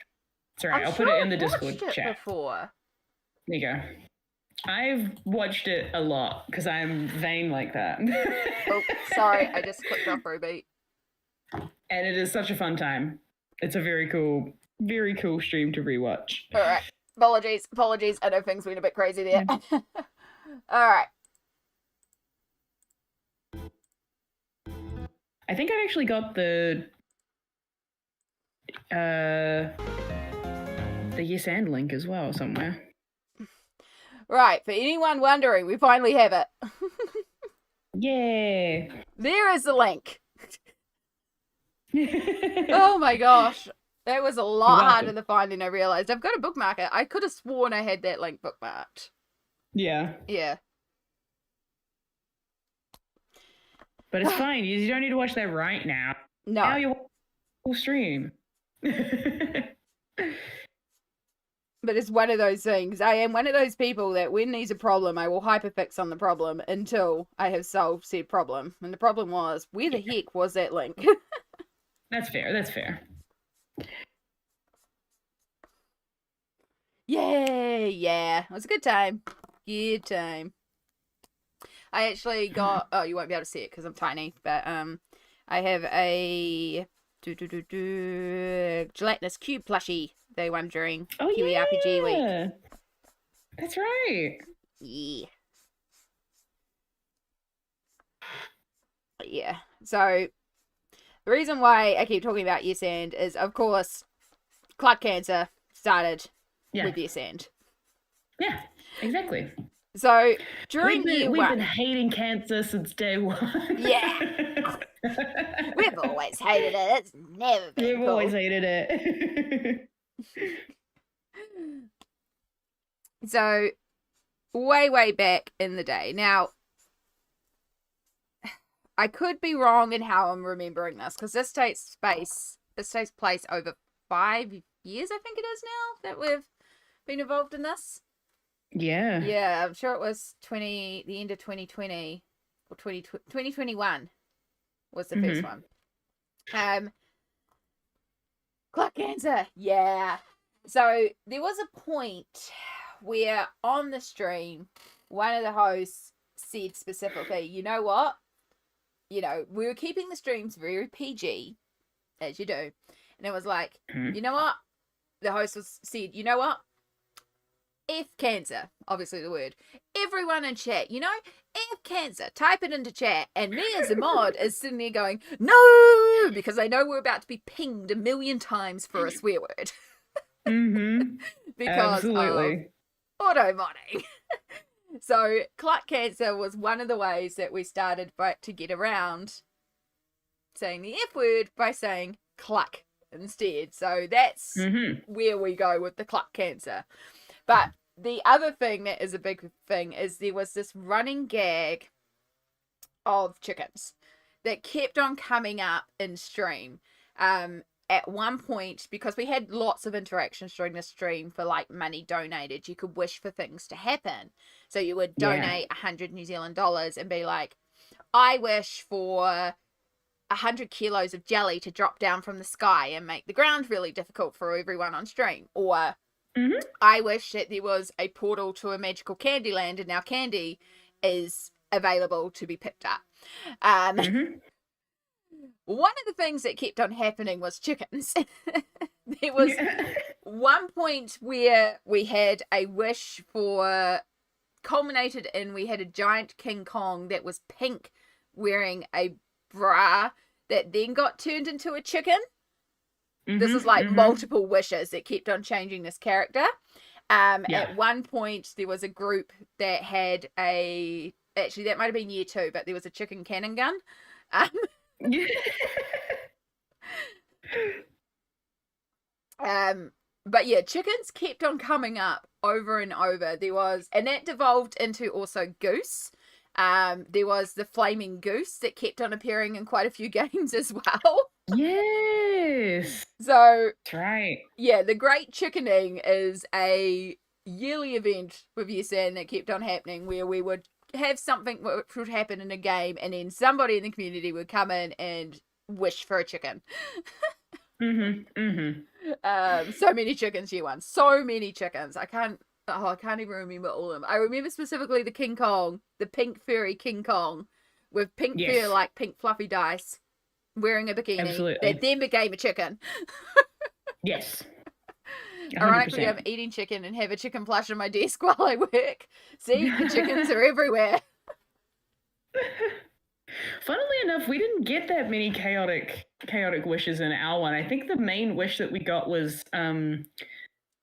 It's alright. I'm I'll sure put it in the I've Discord watched it chat. before. There you go. I've watched it a lot because I'm vain like that. Oh, sorry, I just clicked off Ruby. And it is such a fun time. It's a very cool stream to rewatch. All right. Apologies. I know things went a bit crazy there. All right. I think I've actually got the Yes and link as well somewhere. Right. For anyone wondering, we finally have it. Yeah. There is the link. Oh my gosh. That was a lot harder to find than I realized. I've got to bookmark it. I could have sworn I had that link bookmarked. Yeah. Yeah. But it's fine. You don't need to watch that right now. No. Now you watch the whole stream. But it's one of those things. I am one of those people that when there's a problem, I will hyperfix on the problem until I have solved said problem. And the problem was, where the heck was that link? That's fair. Yay! Yeah. It was a good time. Good time. I actually got... Oh, you won't be able to see it because I'm tiny. But I have a... Gelatinous Cube plushie. They won during Kiwi RPG Week. That's right. Yeah. Yeah. So, the reason why I keep talking about Yes and is, of course, Clark Cancer started with Yes and. Yeah, exactly. So, during we've been hating cancer since day one. Yeah. We've always hated it. It's never been cool. We've always hated it. So, way back in the day. Now, I could be wrong in how I'm remembering this, because this takes place over 5 years, I think it is now, that we've been involved in this. Yeah. Yeah, I'm sure it was the end of 2020, or 2021 was the first one. Clark Cancer, yeah. So, there was a point where on the stream, one of the hosts said specifically, you know what? You know, we were keeping the streams very PG, as you do. And it was like, you know what? The host said, you know what? F cancer, obviously the word. Everyone in chat, you know, F cancer, type it into chat. And me as a mod is sitting there going, no, because I know we're about to be pinged 1,000,000 times for a swear word. Because absolutely. Of auto-modding. So, Clark Cancer was one of the ways that we started to get around saying the F word by saying cluck instead. So, that's where we go with the Clark Cancer. But the other thing that is a big thing is there was this running gag of chickens that kept on coming up in stream. At one point, because we had lots of interactions during the stream for like money donated, you could wish for things to happen. So you would donate 100 New Zealand dollars and be like, I wish for 100 kilos of jelly to drop down from the sky and make the ground really difficult for everyone on stream. Or I wish that there was a portal to a magical candy land and now candy is available to be picked up. One of the things that kept on happening was chickens. There was one point where we had a wish culminated in we had a giant King Kong that was pink wearing a bra that then got turned into a chicken. This is like multiple wishes that kept on changing this character. At one point, there was a group that had actually, that might have been year 2, but there was a chicken cannon gun. But yeah, chickens kept on coming up over and over. And that devolved into also goose. There was the flaming goose that kept on appearing in quite a few games as well. Yes. So that's right. Yeah, the Great Chickening is a yearly event with Yes and that kept on happening where we would have something which would happen in a game and then somebody in the community would come in and wish for a chicken. So many chickens, year one. So many chickens. I can't even remember all of them. I remember specifically the King Kong, the pink furry King Kong, with pink fur, like pink fluffy dice, wearing a bikini. Absolutely. That then became a chicken. Yes. 100%. Ironically, I'm eating chicken and have a chicken plush on my desk while I work. See, the chickens are everywhere. Funnily enough, we didn't get that many chaotic wishes in our one. I think the main wish that we got was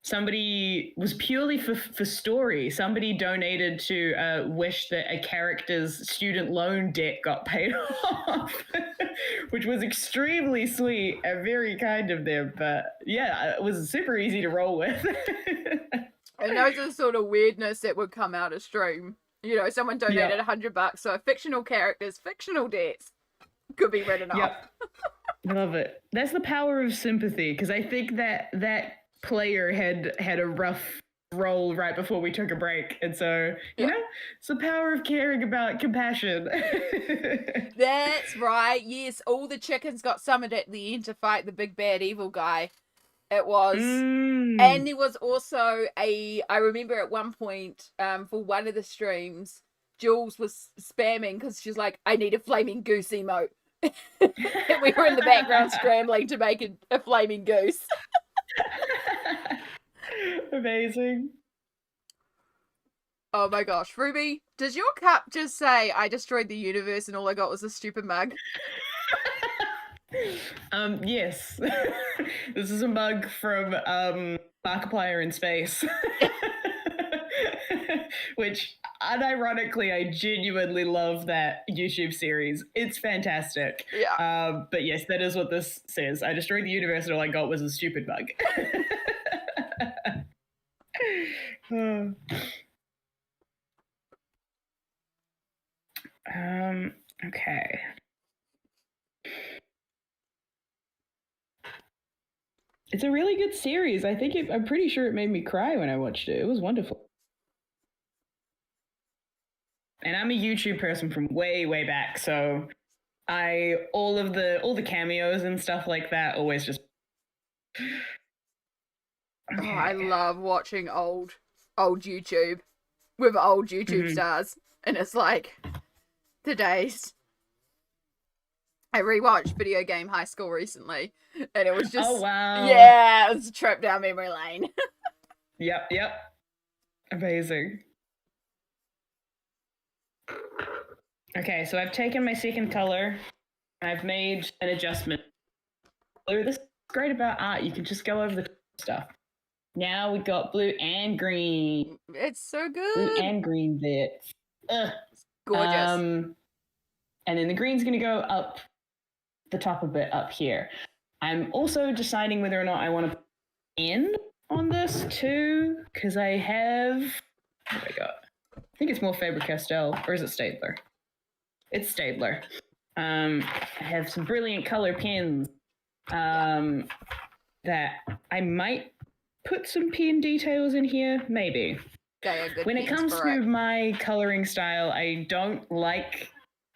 somebody was purely for story. Somebody donated to wish that a character's student loan debt got paid off, which was extremely sweet and very kind of them. But yeah, it was super easy to roll with. And those are the sort of weirdness that would come out of stream. You know, someone donated $100, so a fictional character's fictional debts could be written off. Love it. That's the power of sympathy, because I think that player had a rough roll right before we took a break, and so you know, it's the power of caring about compassion. That's right. Yes, all the chickens got summoned at the end to fight the big bad evil guy. It was, and there was also I remember at one point, for one of the streams, Jules was spamming because she's like, I need a flaming goose emote. And we were in the background scrambling to make a flaming goose. Amazing. Oh my gosh, Ruby, does your cup just say, I destroyed the universe and all I got was a stupid mug? Yes. This is a mug from Markiplier in Space. Which, unironically, I genuinely love that YouTube series. It's fantastic. Yeah. But yes, that is what this says. I destroyed the universe and all I got was a stupid mug. Okay. It's a really good series. I'm pretty sure it made me cry when I watched it. It was wonderful. And I'm a YouTube person from way, way back, so all the cameos and stuff like that always just. Okay. Oh, I love watching old YouTube with old YouTube stars, and it's like the days. I rewatched Video Game High School recently, and it was just, oh wow, yeah, it was a trip down memory lane. Yep, amazing. Okay, so I've taken my second color, and I've made an adjustment. This is great about art. You can just go over the stuff. Now we've got blue and green. It's so good. Blue and green there. It's gorgeous. And then the green's going to go up the top a bit up here. I'm also deciding whether or not I want to put in on this too, because I have, what do I got? I think it's more Faber-Castell, or is it Staedtler? It's Staedtler. I have some brilliant color pens that I might put some pen details in here, maybe. When it comes to my coloring style, I don't like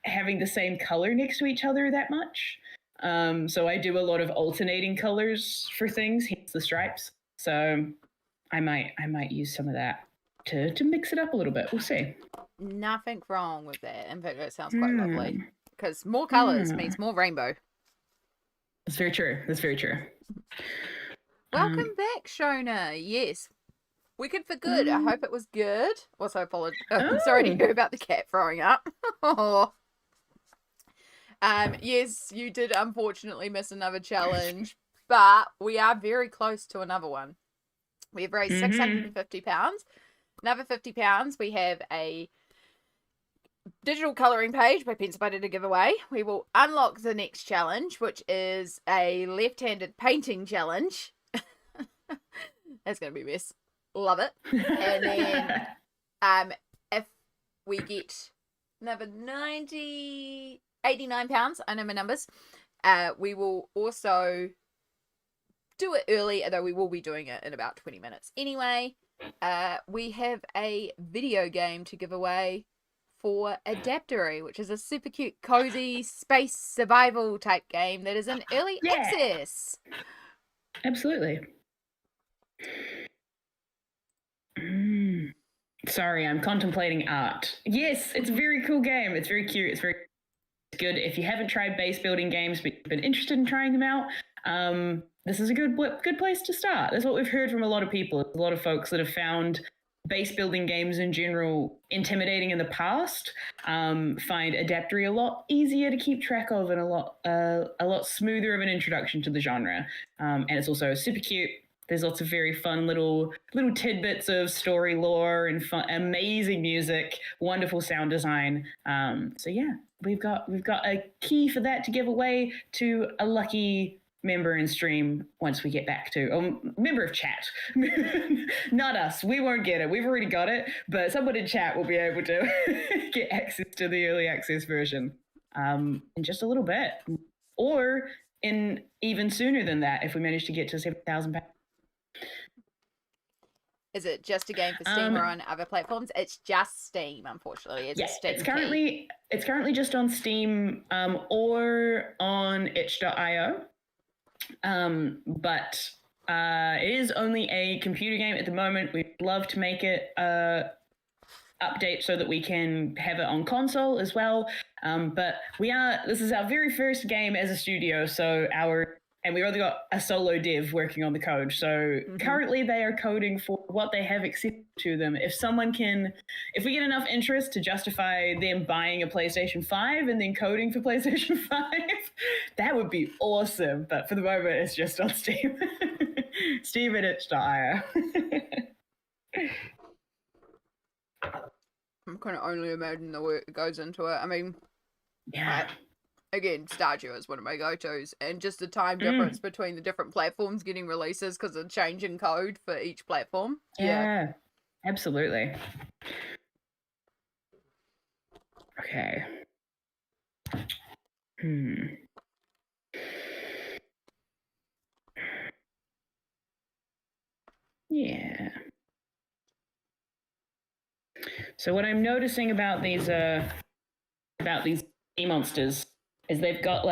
having the same color next to each other that much. So I do a lot of alternating colors for things, hence the stripes. So I might use some of that to mix it up a little bit. We'll see. Nothing wrong with that. In fact, it sounds quite lovely. Because more colors means more rainbow. That's very true. Welcome back, Shona. Yes. Wicked for Good. I hope it was good. Also, I'm sorry to hear about the cat throwing up. Yes, you did unfortunately miss another challenge, but we are very close to another one. We have raised £650. Another £50. We have a digital colouring page by Pencil Butter to give away. We will unlock the next challenge, which is a left-handed painting challenge. That's going to be a mess. Love it. And then if we get another £89, I know my numbers, we will also do it early, although we will be doing it in about 20 minutes anyway. We have a video game to give away for Adaptory, which is a super cute, cozy space survival type game that is in early access. Absolutely. Sorry, I'm contemplating art. Yes, it's a very cool game. It's very cute. It's very good. If you haven't tried base building games but you've been interested in trying them out, this is a good place to start. That's what we've heard from a lot of people. A lot of folks that have found base building games in general intimidating in the past find Adaptory a lot easier to keep track of and a lot smoother of an introduction to the genre. And it's also super cute. There's lots of very fun little tidbits of story lore and fun, amazing music, wonderful sound design. So yeah, we've got a key for that to give away to a lucky member in stream once we get back to member of chat. Not us, we won't get it, we've already got it, but someone in chat will be able to get access to the early access version in just a little bit, or in even sooner than that if we manage to get to 7,000 pounds. Is it just a game for Steam or on other platforms? It's just Steam, unfortunately. It's currently just on Steam or on itch.io. But it is only a computer game at the moment. We'd love to make it update so that we can have it on console as well. But this is our very first game as a studio, and we've only got a solo dev working on the code. So currently they are coding for what they have accepted to them. If we get enough interest to justify them buying a PlayStation 5 and then coding for PlayStation 5, that would be awesome. But for the moment, it's just on Steam. Steam and itch.io. I'm kind of only imagining the work that goes into it. I mean, yeah. Again, Stardew is one of my go-tos, and just the time difference between the different platforms getting releases because of changing code for each platform. Yeah, absolutely. Okay. Yeah. So what I'm noticing about these sea monsters is they've got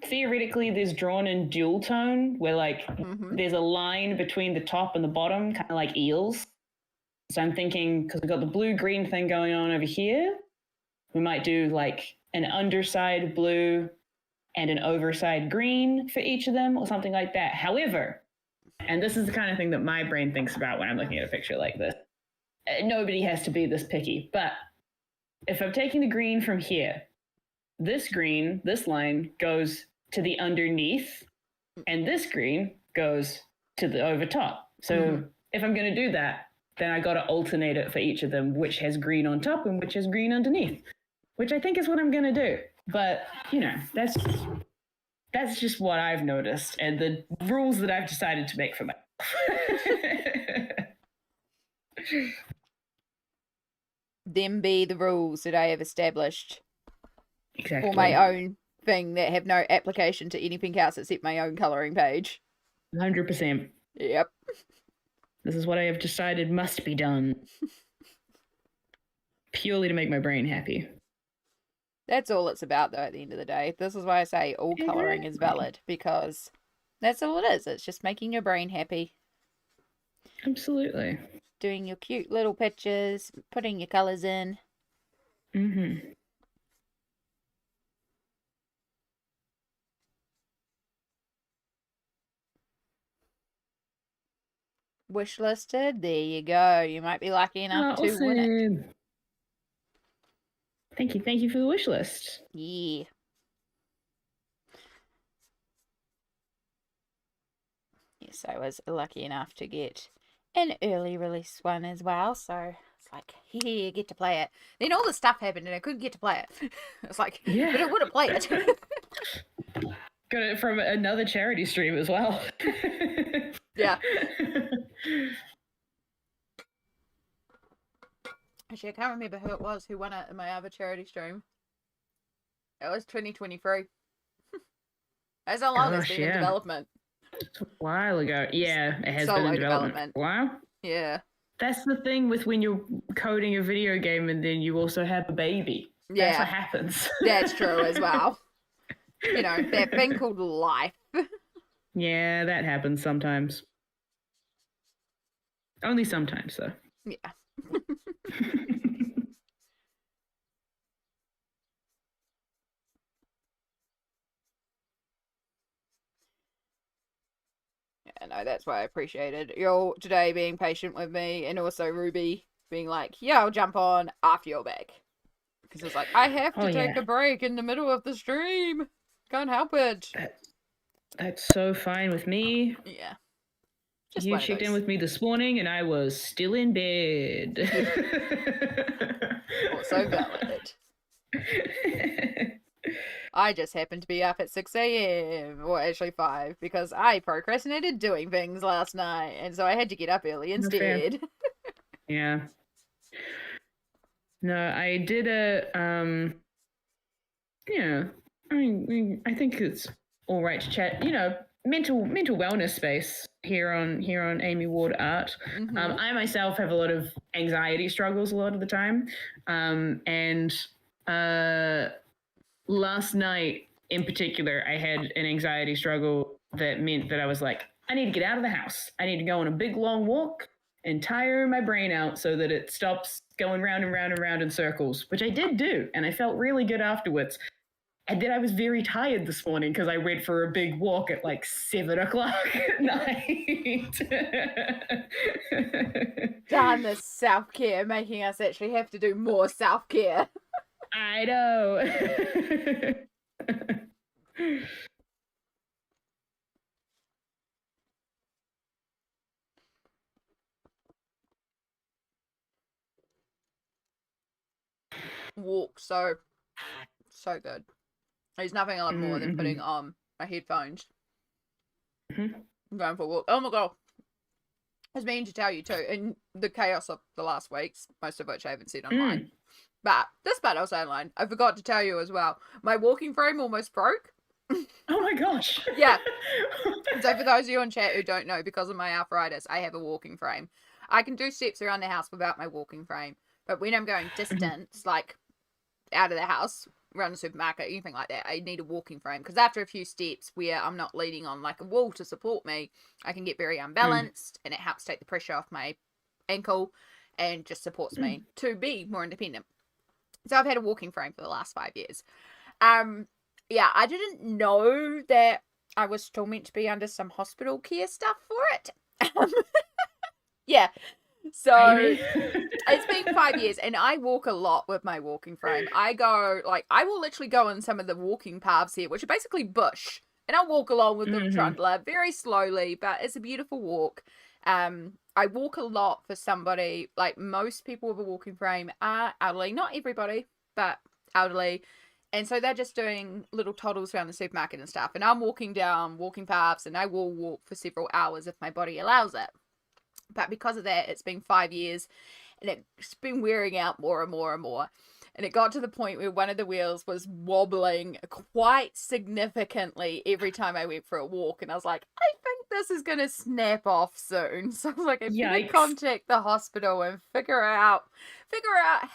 theoretically there's drawn in dual tone where there's a line between the top and the bottom, kind of like eels. So I'm thinking, because we've got the blue-green thing going on over here, we might do an underside blue and an overside green for each of them or something like that. However, and this is the kind of thing that my brain thinks about when I'm looking at a picture like this, nobody has to be this picky, but if I'm taking the green from here, this line goes to the underneath, and this green goes to the over top. So if I'm going to do that, then I got to alternate it for each of them, which has green on top and which has green underneath, which I think is what I'm going to do. But, that's just what I've noticed and the rules that I've decided to make for myself. Them be the rules that I have established Exactly. for my own thing that have no application to anything else except my own colouring page. 100%. Yep. This is what I have decided must be done. Purely to make my brain happy. That's all it's about, though, at the end of the day. This is why I say all colouring is valid, because that's all it is. It's just making your brain happy. Absolutely. Doing your cute little pictures, putting your colours in. Wishlisted, there you go. You might be lucky enough to win it. Thank you for the wish list. Yeah. Yes, I was lucky enough to get an early release one as well, so it's like, here, get to play it. Then all the stuff happened and I couldn't get to play it. It's like, but I would have played it. Got it from another charity stream as well. Yeah. Actually, I can't remember who it was who won it in my other charity stream. It was 2023. That's how long it's been in development. It's a while ago. Yeah, it has been in development. Wow. Yeah. That's the thing with when you're coding a video game and then you also have a baby. Yeah. That's what happens. That's true as well. You know, that thing called life. Yeah, that happens sometimes. Only sometimes, though. Yeah. Yeah, no, that's why I appreciated y'all today being patient with me, and also Ruby being like, yeah, I'll jump on after you're back. Because it's like, I have to take a break in the middle of the stream. Can't help it. That's so fine with me. Yeah. Just you checked in with me this morning and I was still in bed. Also valid. I just happened to be up at 6 a.m. or actually 5 because I procrastinated doing things last night, and so I had to get up early instead. Yeah. No, I did a yeah. I think it's all right to chat. You know, mental wellness space here on Amy Ward Art. Mm-hmm. I myself have a lot of anxiety struggles a lot of the time, and last night in particular, I had an anxiety struggle that meant that I was like, I need to get out of the house. I need to go on a big long walk and tire my brain out so that it stops going round and round and round in circles, which I did do, and I felt really good afterwards. And then I was very tired this morning because I went for a big walk at like 7 o'clock at night. Darn this self-care, making us actually have to do more self-care. I know. Walk so good. There's nothing I love more than putting on my headphones. Going for a walk. Oh my god. I was meaning to tell you too, in the chaos of the last weeks, most of which I haven't seen online. But this part I was online. I forgot to tell you as well. My walking frame almost broke. Oh my gosh. Yeah. So for those of you in chat who don't know, because of my arthritis, I have a walking frame. I can do steps around the house without my walking frame. But when I'm going distance, like out of the house, around the supermarket, anything like that, I need a walking frame. Because after a few steps where I'm not leaning on like a wall to support me, I can get very unbalanced and it helps take the pressure off my ankle and just supports me to be more independent. So I've had a walking frame for the last 5 years. Yeah, I didn't know that I was still meant to be under some hospital care stuff for it. Yeah. So it's been 5 years and I walk a lot with my walking frame. I will literally go on some of the walking paths here, which are basically bush, and I'll walk along with the trundler very slowly, but it's a beautiful walk. I walk a lot for somebody, like most people with a walking frame are elderly, not everybody, but elderly. And so they're just doing little toddles around the supermarket and stuff. And I'm walking down walking paths and I will walk for several hours if my body allows it. But because of that, it's been 5 years and it's been wearing out more and more and more. And it got to the point where one of the wheels was wobbling quite significantly every time I went for a walk. And I was like, I think this is going to snap off soon. So I was like, I better contact the hospital and figure out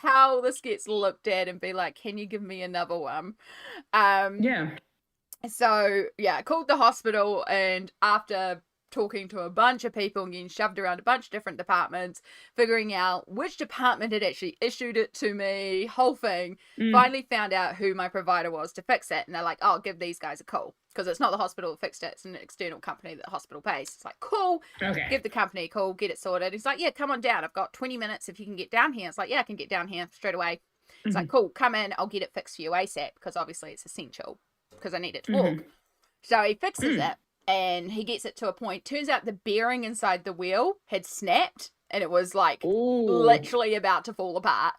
how this gets looked at and be like, can you give me another one? Yeah. So, yeah, I called the hospital, and after talking to a bunch of people and getting shoved around a bunch of different departments, figuring out which department had actually issued it to me, whole thing, finally found out who my provider was to fix it. And they're like, oh, give these guys a call. Because it's not the hospital that fixed it, it's an external company that the hospital pays. It's like, cool, give the company a call, get it sorted. He's like, yeah, come on down. I've got 20 minutes if you can get down here. It's like, yeah, I can get down here straight away. It's like, cool, come in, I'll get it fixed for you ASAP, because obviously it's essential, because I need it to walk. So he fixes it. And he gets it to a point. Turns out the bearing inside the wheel had snapped and it was like literally about to fall apart.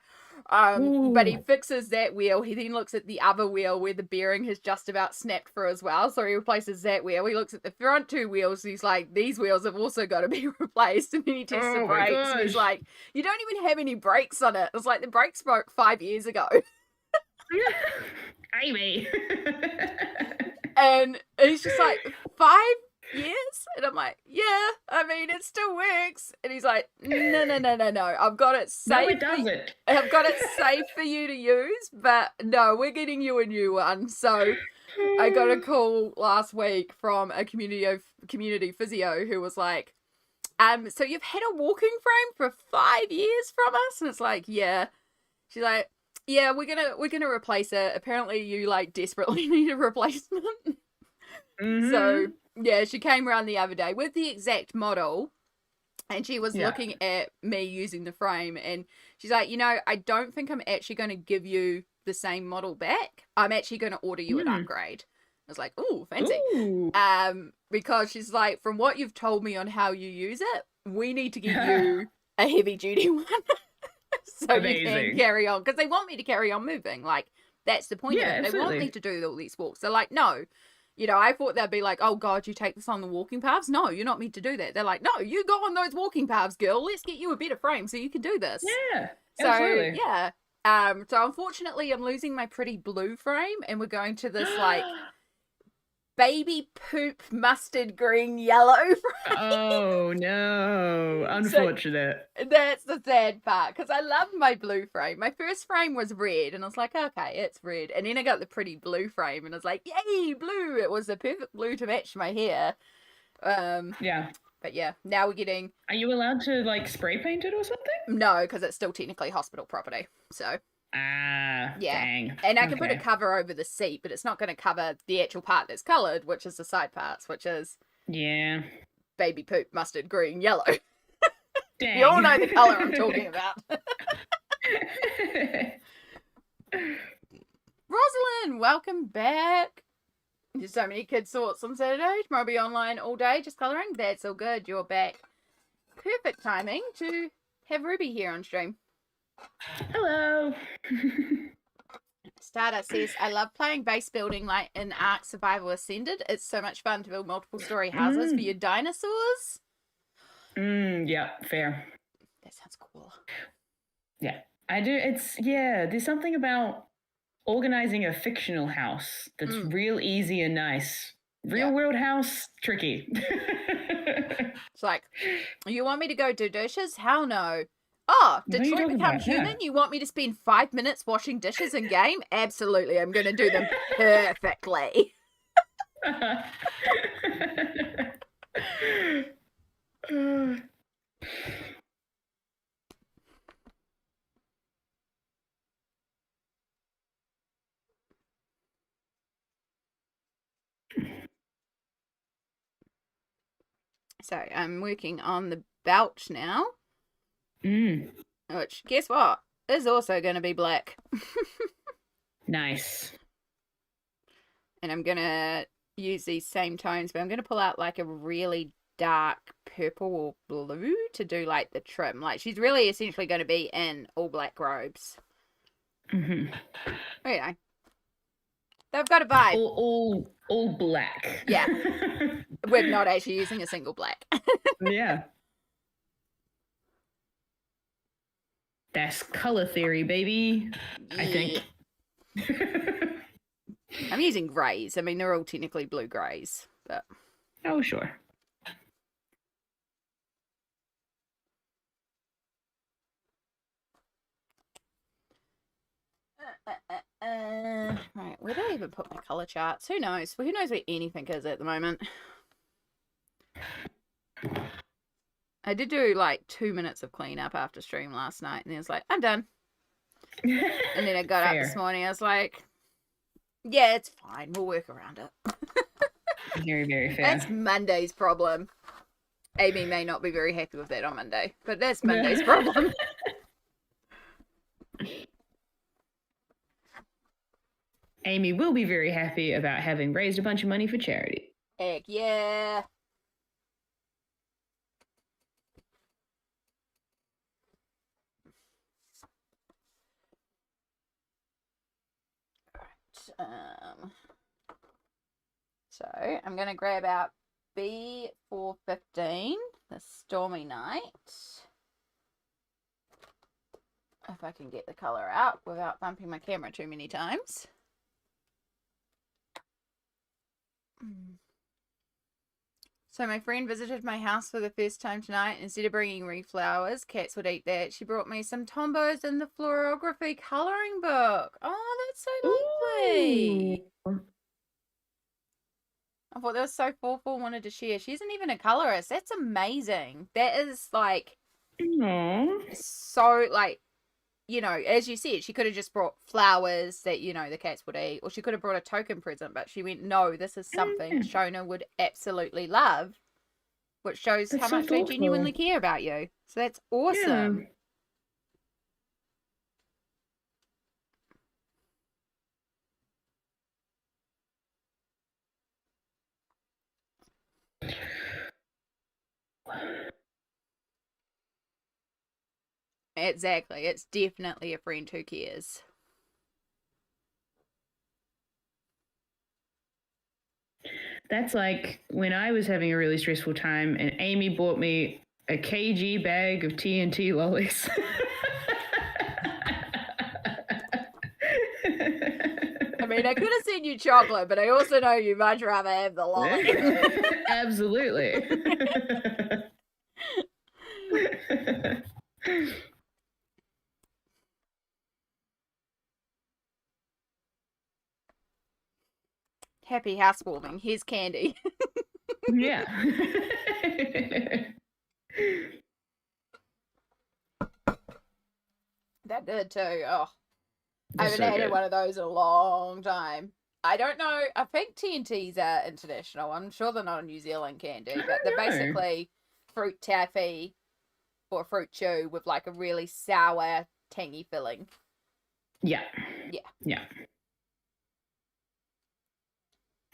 But he fixes that wheel. He then looks at the other wheel where the bearing has just about snapped through as well. So he replaces that wheel. He looks at the front two wheels. He's like, these wheels have also got to be replaced. And then he tests the brakes. And he's like, you don't even have any brakes on it. It's like, the brakes broke 5 years ago. Amy. And he's just like, yes. And I'm like, yeah, I mean, it still works. And he's like, no. I've got it safe. No, it doesn't. I've got it safe for you to use, but no, we're getting you a new one. So I got a call last week from a community physio who was like, so you've had a walking frame for 5 years from us? And it's like, yeah. She's like, yeah, we're gonna replace it. Apparently you like desperately need a replacement. Mm-hmm. So yeah, she came around the other day with the exact model, and she was looking at me using the frame, and she's like, I don't think I'm actually going to give you the same model back. I'm actually going to order you an upgrade. I was like, ooh, fancy. Ooh. Because she's like, from what you've told me on how you use it, we need to get you a heavy duty one. So you can carry on, because they want me to carry on moving. Like, that's the point of it. Absolutely. They want me to do all these walks. They're like, no. I thought they'd be like, oh God, you take this on the walking paths? No, you're not meant to do that. They're like, no, you go on those walking paths, girl. Let's get you a better frame so you can do this. Yeah, so, absolutely. Yeah. So unfortunately, I'm losing my pretty blue frame, and we're going to this like baby poop mustard green yellow frame. Oh no, unfortunate. So, that's the sad part, because I love my blue frame. My first frame was red, and I was like, okay, it's red. And then I got the pretty blue frame, and I was like, yay, blue. It was the perfect blue to match my hair. Yeah. But yeah, now we're getting... Are you allowed to like spray paint it or something? No, because it's still technically hospital property. So... yeah. Dang. And I can put a cover over the seat, but it's not going to cover the actual part that's coloured, which is the side parts, which is baby poop, mustard, green, yellow. Dang. You all know the colour I'm talking about. Rosalind, welcome back. There's so many kids' sorts on Saturday. Tomorrow will be online all day, just colouring. That's all good. You're back. Perfect timing to have Ruby here on stream. Hello. Starter says, I love playing base building like in Ark Survival Ascended. It's so much fun to build multiple story houses for your dinosaurs. Yeah, fair. That sounds cool. Yeah, I do. There's something about organizing a fictional house that's real easy and nice. Real world house, tricky. It's like, you want me to go do dishes? Hell no. Oh, Detroit Become Human? You want me to spend 5 minutes washing dishes in game? Absolutely, I'm going to do them perfectly. So, I'm working on the belch now. Which, guess what? Is also going to be black. Nice. And I'm going to use these same tones, but I'm going to pull out like a really dark purple or blue to do like the trim. Like, she's really essentially going to be in all black robes. Mm-hmm. Okay. They've got a vibe. All black. Yeah. We're not actually using a single black. Yeah. That's color theory, baby. Yeah. I think. I'm using greys. I mean, they're all technically blue greys, but... Oh, sure. Right, where do I even put my color charts? Who knows? Who knows where anything is at the moment? I did do like 2 minutes of cleanup after stream last night, and then I was like, I'm done. And then I got up this morning, I was like, yeah, it's fine. We'll work around it. Very, very fair. That's Monday's problem. Amy may not be very happy with that on Monday, but that's Monday's problem. Amy will be very happy about having raised a bunch of money for charity. Heck yeah. So I'm going to grab out B415, the Stormy Night. If I can get the colour out without bumping my camera too many times. So my friend visited my house for the first time tonight. Instead of bringing me flowers, cats would eat that. She brought me some Tombos and the Florography colouring book. Oh, that's so lovely. Ooh. I thought that was so thoughtful and wanted to share. She isn't even a colorist. That's amazing. That is like Aww. so like, you know, as you said, she could have just brought flowers that, you know, the cats would eat, or she could have brought a token present, but she went, no, this is something Shona would absolutely love, which shows That's how so much they thoughtful. genuinely care about you. So that's awesome. Exactly. It's definitely a friend who cares. That's like when I was having a really stressful time and Amy bought me a kg bag of TNT lollies. I mean, I could have sent you chocolate, but I also know you much rather have the lolly. Absolutely. Happy housewarming. Here's candy. Yeah. That did too. Oh, I That's haven't so had good. one of those in a long time. I don't know. I think TNTs are international. I'm sure they're not a New Zealand candy, but they're know. basically fruit taffy or fruit chew with like a really sour, tangy filling. Yeah. Yeah. Yeah.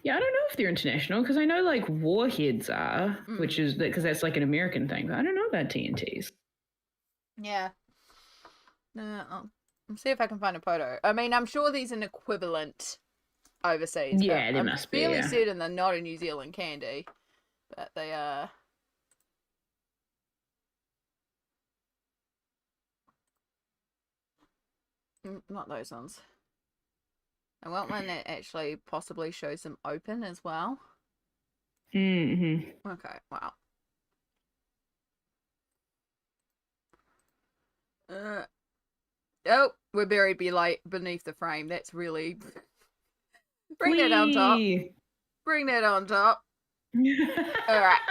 Yeah, I don't know if they're international because I know like Warheads are, which is because that's like an American thing, but I don't know about TNTs. Yeah. I'll see if I can find a photo. I mean, I'm sure there's an equivalent overseas. Yeah, there I'm must be. fairly Yeah. certain they're not a New Zealand candy, but they are. Not those ones. I want one that actually possibly shows them open as well. Mm-hmm. Okay, wow. Oh, we're buried beneath the frame. That's really... Bring that on top. Bring that on top. Alright.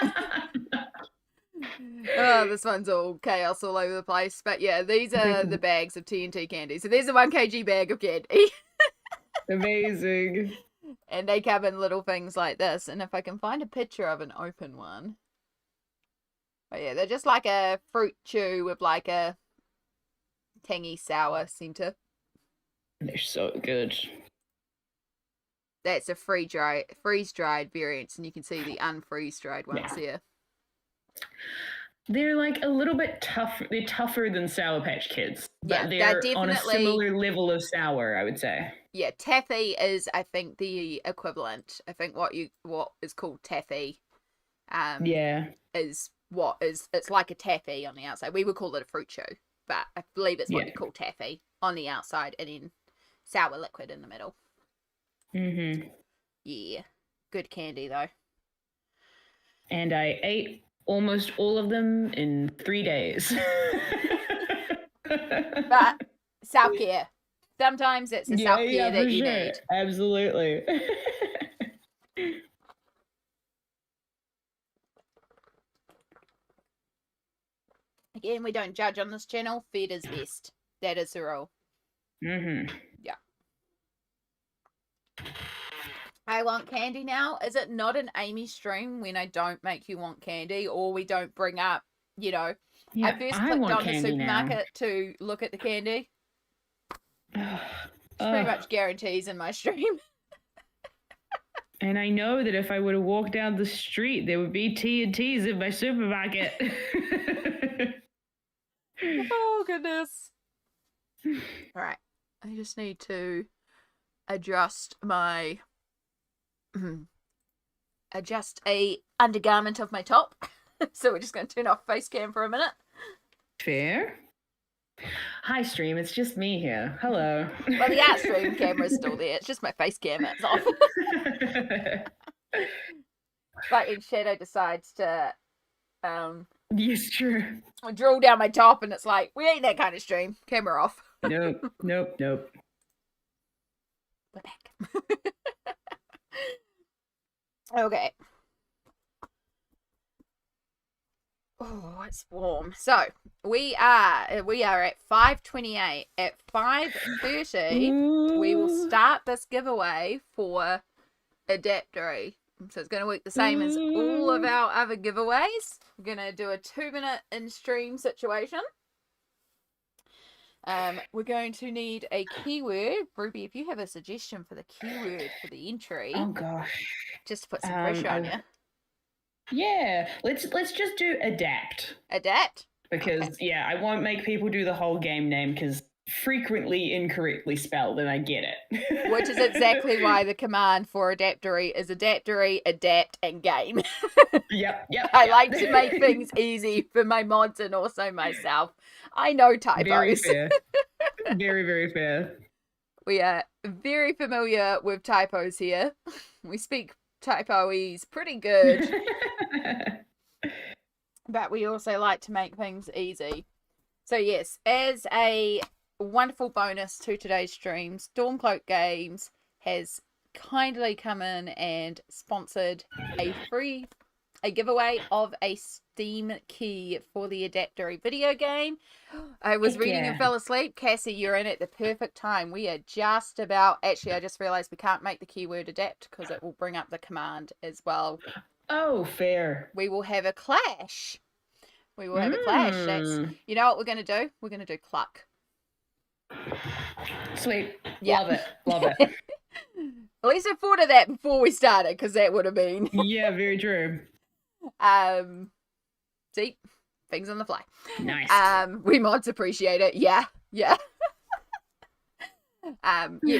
Oh, this one's all chaos all over the place. But yeah, these are the bags of TNT candy. So there's a 1 kg bag of candy. Amazing. And they come in little things like this. And if I can find a picture of an open one. But yeah, they're just like a fruit chew with like a tangy sour center. They're so good. That's a freeze-dried variants, and you can see the unfreeze-dried ones here. They're like a little bit tough. They're tougher than Sour Patch Kids, but Yeah, they're on a similar level of sour, I would say. Yeah, taffy is, I think, the equivalent. I think what is called taffy, is it's like a taffy on the outside. We would call it a fruit chew, but I believe it's what you call taffy on the outside, and then sour liquid in the middle. Mm-hmm. Yeah, good candy though. And I ate almost all of them in 3 days. But self-care. Sometimes it's the self-care that you need. Absolutely. Again, we don't judge on this channel. Fed is best. That is the rule. Mm-hmm. Yeah. I want candy now. Is it not an Amy stream when I don't make you want candy, or we don't bring up, you know, Yeah, I first clicked on the supermarket to look at the candy. It's pretty much guarantees in my stream. And I know that if I were to walk down the street, there would be T&Ts in my supermarket. Oh, goodness. All right. I just need to adjust my... adjust a undergarment of my top. So we're just going to turn off face cam for a minute. Fair. Hi, stream. It's just me here. Hello. Well, the art stream camera's still there. It's just my face cam that's off. Like when Shadow decides to Yes, true. drill down my top, and it's like, we ain't that kind of stream. Camera off. Nope. We're back. Okay. Oh, it's warm. So we are at 5:28. At 5:30, we will start this giveaway for Adaptory. So it's going to work the same as all of our other giveaways. We're going to do a 2-minute in-stream situation. We're going to need a keyword. Ruby, if you have a suggestion for the keyword for the entry. Oh gosh. Just to put some pressure on you. Yeah, let's just do adapt. Adapt? Because okay. Yeah, I won't make people do the whole game name because frequently incorrectly spelled, and I get it. Which is exactly why the command for Adaptory is Adaptory, adapt, and game. Yep. I like to make things easy for my mods and also myself. I know typos. Very fair. Very, very fair. We are very familiar with typos here. We speak typoese pretty good. But we also like to make things easy. So yes, as a wonderful bonus to today's stream, Stormcloak Games has kindly come in and sponsored a giveaway of a Steam key for the Adaptory video game. I was reading and fell asleep. Cassie, you're in at the perfect time. We are just about... Actually, I just realized we can't make the keyword adapt because it will bring up the command as well. Oh, fair. We will have a clash. We will have a clash. That's, you know what we're going to do? We're going to do cluck. Sweet. Yeah. Love it. At least I thought of that before we started, because that would have been... Yeah, very true. See? Things on the fly. Nice. We mods appreciate it. Yeah. Yes,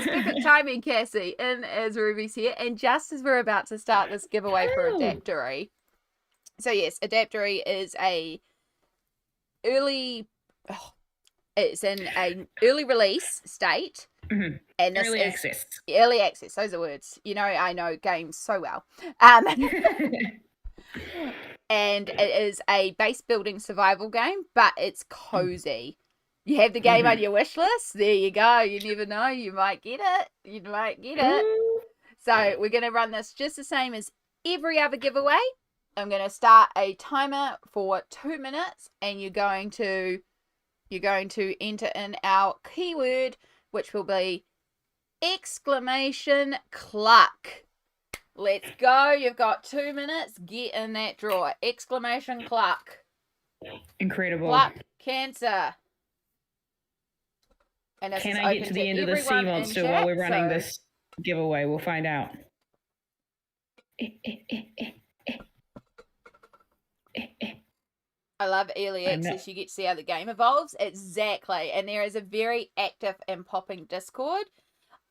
perfect timing, Cassie, in as Ruby's here. And just as we're about to start this giveaway for Adaptory. So yes, Adaptory is it's in an early release state. Mm-hmm. And this early access. Early access, those are words. You know, I know games so well. And it is a base building survival game, but it's cozy. You have the game on your wish list. There you go. You never know. You might get it. So we're going to run this just the same as every other giveaway. I'm going to start a timer for 2 minutes, and you're going to enter in our keyword, which will be exclamation cluck. Let's go. You've got 2 minutes. Get in that drawer. Exclamation cluck. Incredible. Cluck cancer. And can I get to the end of the sea monster while we're running this giveaway? We'll find out. I love early access. You get to see how the game evolves. Exactly. And there is a very active and popping Discord.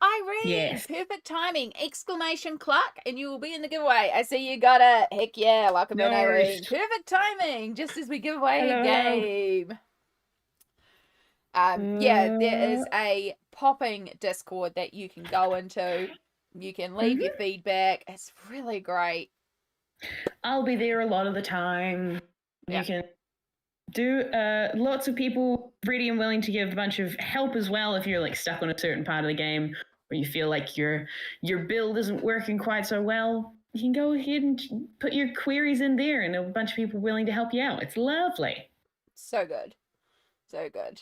Irene, yes. Perfect timing. Exclamation cluck, and you will be in the giveaway. I see you got it. Heck yeah. Welcome in, Irene. Perfect timing. Just as we give away a game. Yeah, there is a popping Discord that you can go into. You can leave your feedback. It's really great. I'll be there a lot of the time. You can do lots of people ready and willing to give a bunch of help as well if you're like stuck on a certain part of the game or you feel like your build isn't working quite so well. You can go ahead and put your queries in there and a bunch of people willing to help you out. It's lovely. So good. So good.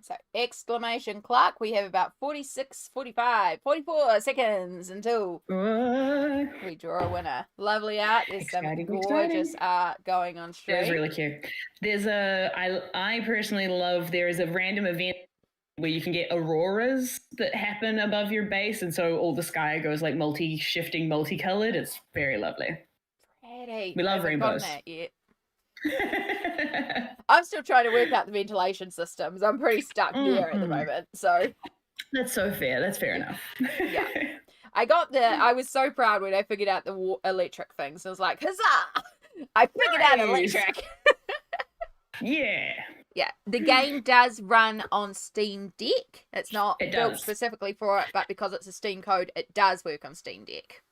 So, exclamation cluck. We have about 46, 45, 44 seconds until we draw a winner. Lovely art. There's some gorgeous art going on stream. It's really cute. There's I personally love, there is a random event where you can get auroras that happen above your base, and so all the sky goes like multi-shifting, multicolored. It's very lovely. Pretty. We love rainbows. That yet. I'm still trying to work out the ventilation systems. I'm pretty stuck there at the moment. So that's so fair. That's fair enough. Yeah. I was so proud when I figured out the electric things. I was like, huzzah! I figured out electric. Yeah. Yeah. The game does run on Steam Deck. It's not built specifically for it, but because it's a Steam code, it does work on Steam Deck.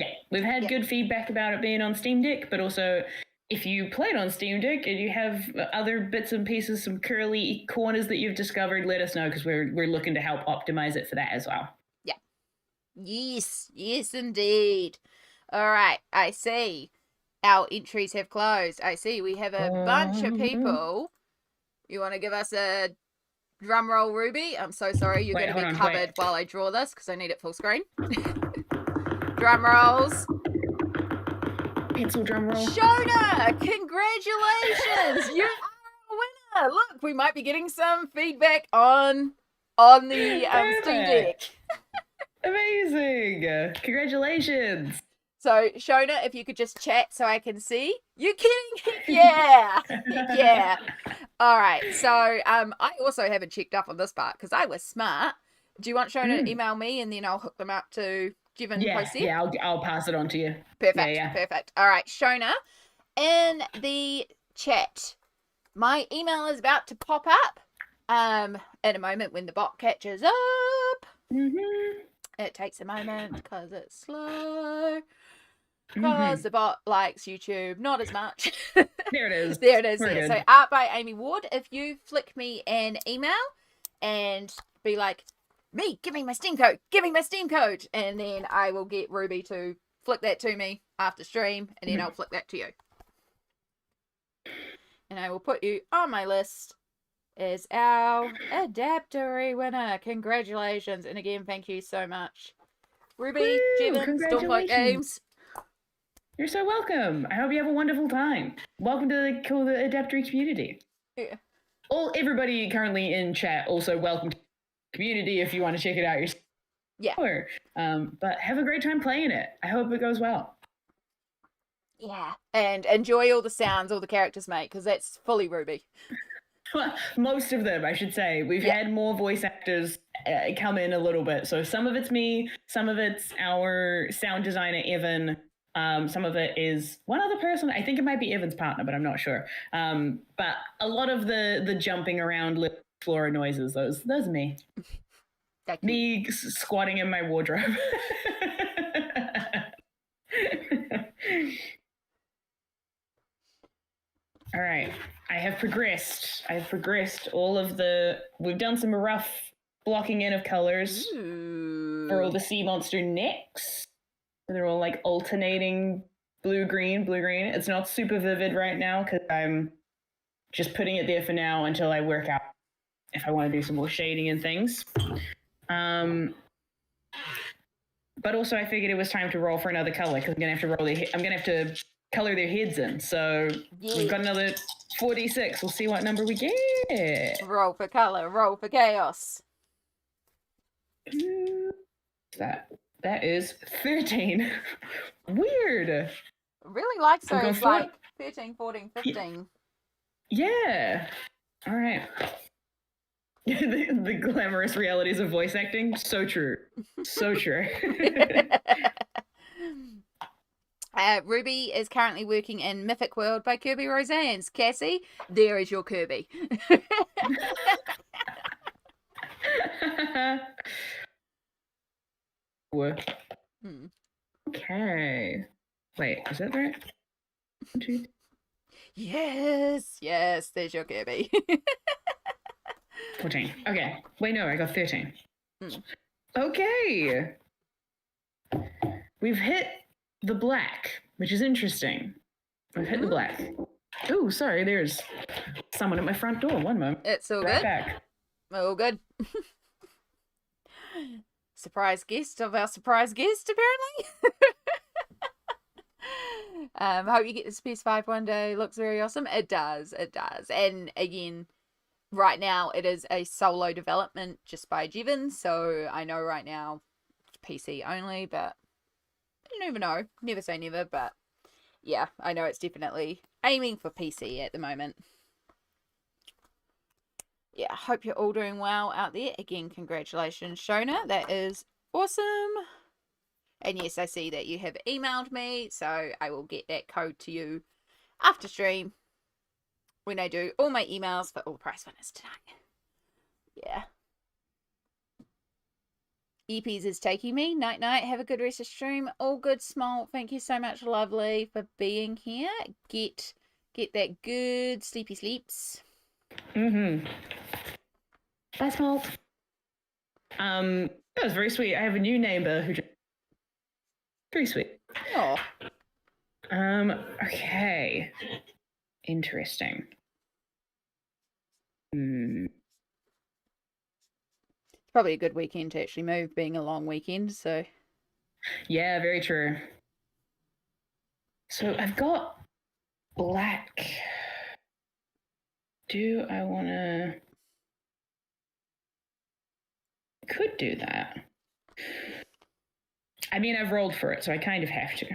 Yeah, we've had good feedback about it being on Steam Deck, but also if you play it on Steam Deck and you have other bits and pieces, some curly corners that you've discovered, let us know because we're looking to help optimize it for that as well. Yeah. Yes, indeed. All right, I see. Our entries have closed. I see we have a bunch of people. You want to give us a drum roll, Ruby? I'm so sorry. You're going to be covered while I draw this because I need it full screen. Drum rolls. Pencil drum roll. Shona, congratulations! You are a winner. Look, we might be getting some feedback on the Steam Deck. Amazing! Congratulations! So, Shona, if you could just chat so I can see. You kidding? Yeah! Yeah. All right. So, I also haven't checked up on this part because I was smart. Do you want Shona to email me and then I'll hook them up to Jiven? Yeah, I'll pass it on to you. Perfect. Perfect. All right, Shona, in the chat, my email is about to pop up. In a moment when the bot catches up. It takes a moment because it's slow. Because the bot likes YouTube not as much. There it is. There it is. There. So art by Amy Ward. If you flick me an email and be like, me, give me my Steam code, and then I will get Ruby to flick that to me after stream, and then I'll flick that to you. And I will put you on my list as our Adaptory winner. Congratulations. And again, thank you so much. Ruby, Jiven, Stormlight Games. You're so welcome. I hope you have a wonderful time. Welcome to the Adaptory community. Yeah. Everybody currently in chat, also welcome to the community if you want to check it out yourself. Yeah. But have a great time playing it. I hope it goes well. Yeah. And enjoy all the sounds all the characters make, because that's fully Ruby. Most of them, I should say. We've had more voice actors come in a little bit. So some of it's me, some of it's our sound designer, Evan. Some of it is one other person. I think it might be Evan's partner, but I'm not sure. But a lot of the jumping around floor noises, those are me. Me squatting in my wardrobe. All right. I have progressed all of we've done some rough blocking in of colors for all the sea monster necks. They're all like alternating blue green. It's not super vivid right now because I'm just putting it there for now until I work out if I want to do some more shading and things. But also I figured it was time to roll for another color because I'm gonna have to color their heads in. So we've got another 4d6. We'll see what number we get. Roll for color, roll for chaos. That is 13. Weird. Really like those, like 13, 14, 15. Yeah. All right. the glamorous realities of voice acting. So true. So true. Ruby is currently working in Mythic World by Kirby Roseanne's. Cassie, there is your Kirby. Okay. Wait, is that right? 1, 2, 3. Yes, there's your Kirby. 14. Okay. Wait, no, I got 13. Okay. We've hit the black, which is interesting. We've hit the black. Oh, sorry, there's someone at my front door. One moment. It's all right good. Back. All good. Surprise guest of our surprise guest, apparently. Hope you get this PS5 one day. Looks very awesome. It does. And again, right now it is a solo development just by Jiven, so I know right now it's PC only, but you never know. Never say never, but yeah, I know it's definitely aiming for PC at the moment. Yeah, hope you're all doing well out there. Again, congratulations, Shona. That is awesome. And yes, I see that you have emailed me, so I will get that code to you after stream when I do all my emails for all prize winners tonight. Yeah. Eepies is taking me. Night night. Have a good rest of stream. All good, Small. Thank you so much, lovely, for being here. Get that good sleepy sleeps. Mm-hmm. Bye, Smalt. That was very sweet. I have a new neighbor who very sweet. Oh. Okay. Interesting. It's probably a good weekend to actually move, being a long weekend, so. Yeah, very true. So I've got black. Do I want to... Could do that. I mean, I've rolled for it, so I kind of have to.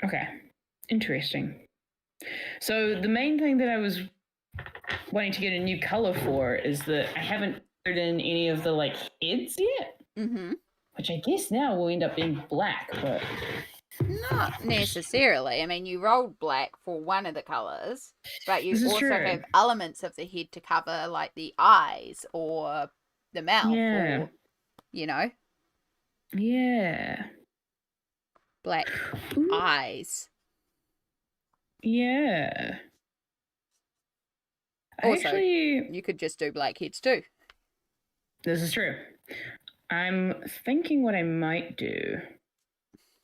Okay. Interesting. So the main thing that I was wanting to get a new color for is that I haven't put in any of the, like, heads yet. Mm-hmm. Which I guess now will end up being black, but... Not necessarily. I mean, you rolled black for one of the colours, but you also true. have elements of the head to cover, like the eyes or the mouth, Yeah. or, you know, Yeah. black Ooh. eyes. Yeah. Also, Actually, you could just do black heads too. this is true. I'm thinking what I might do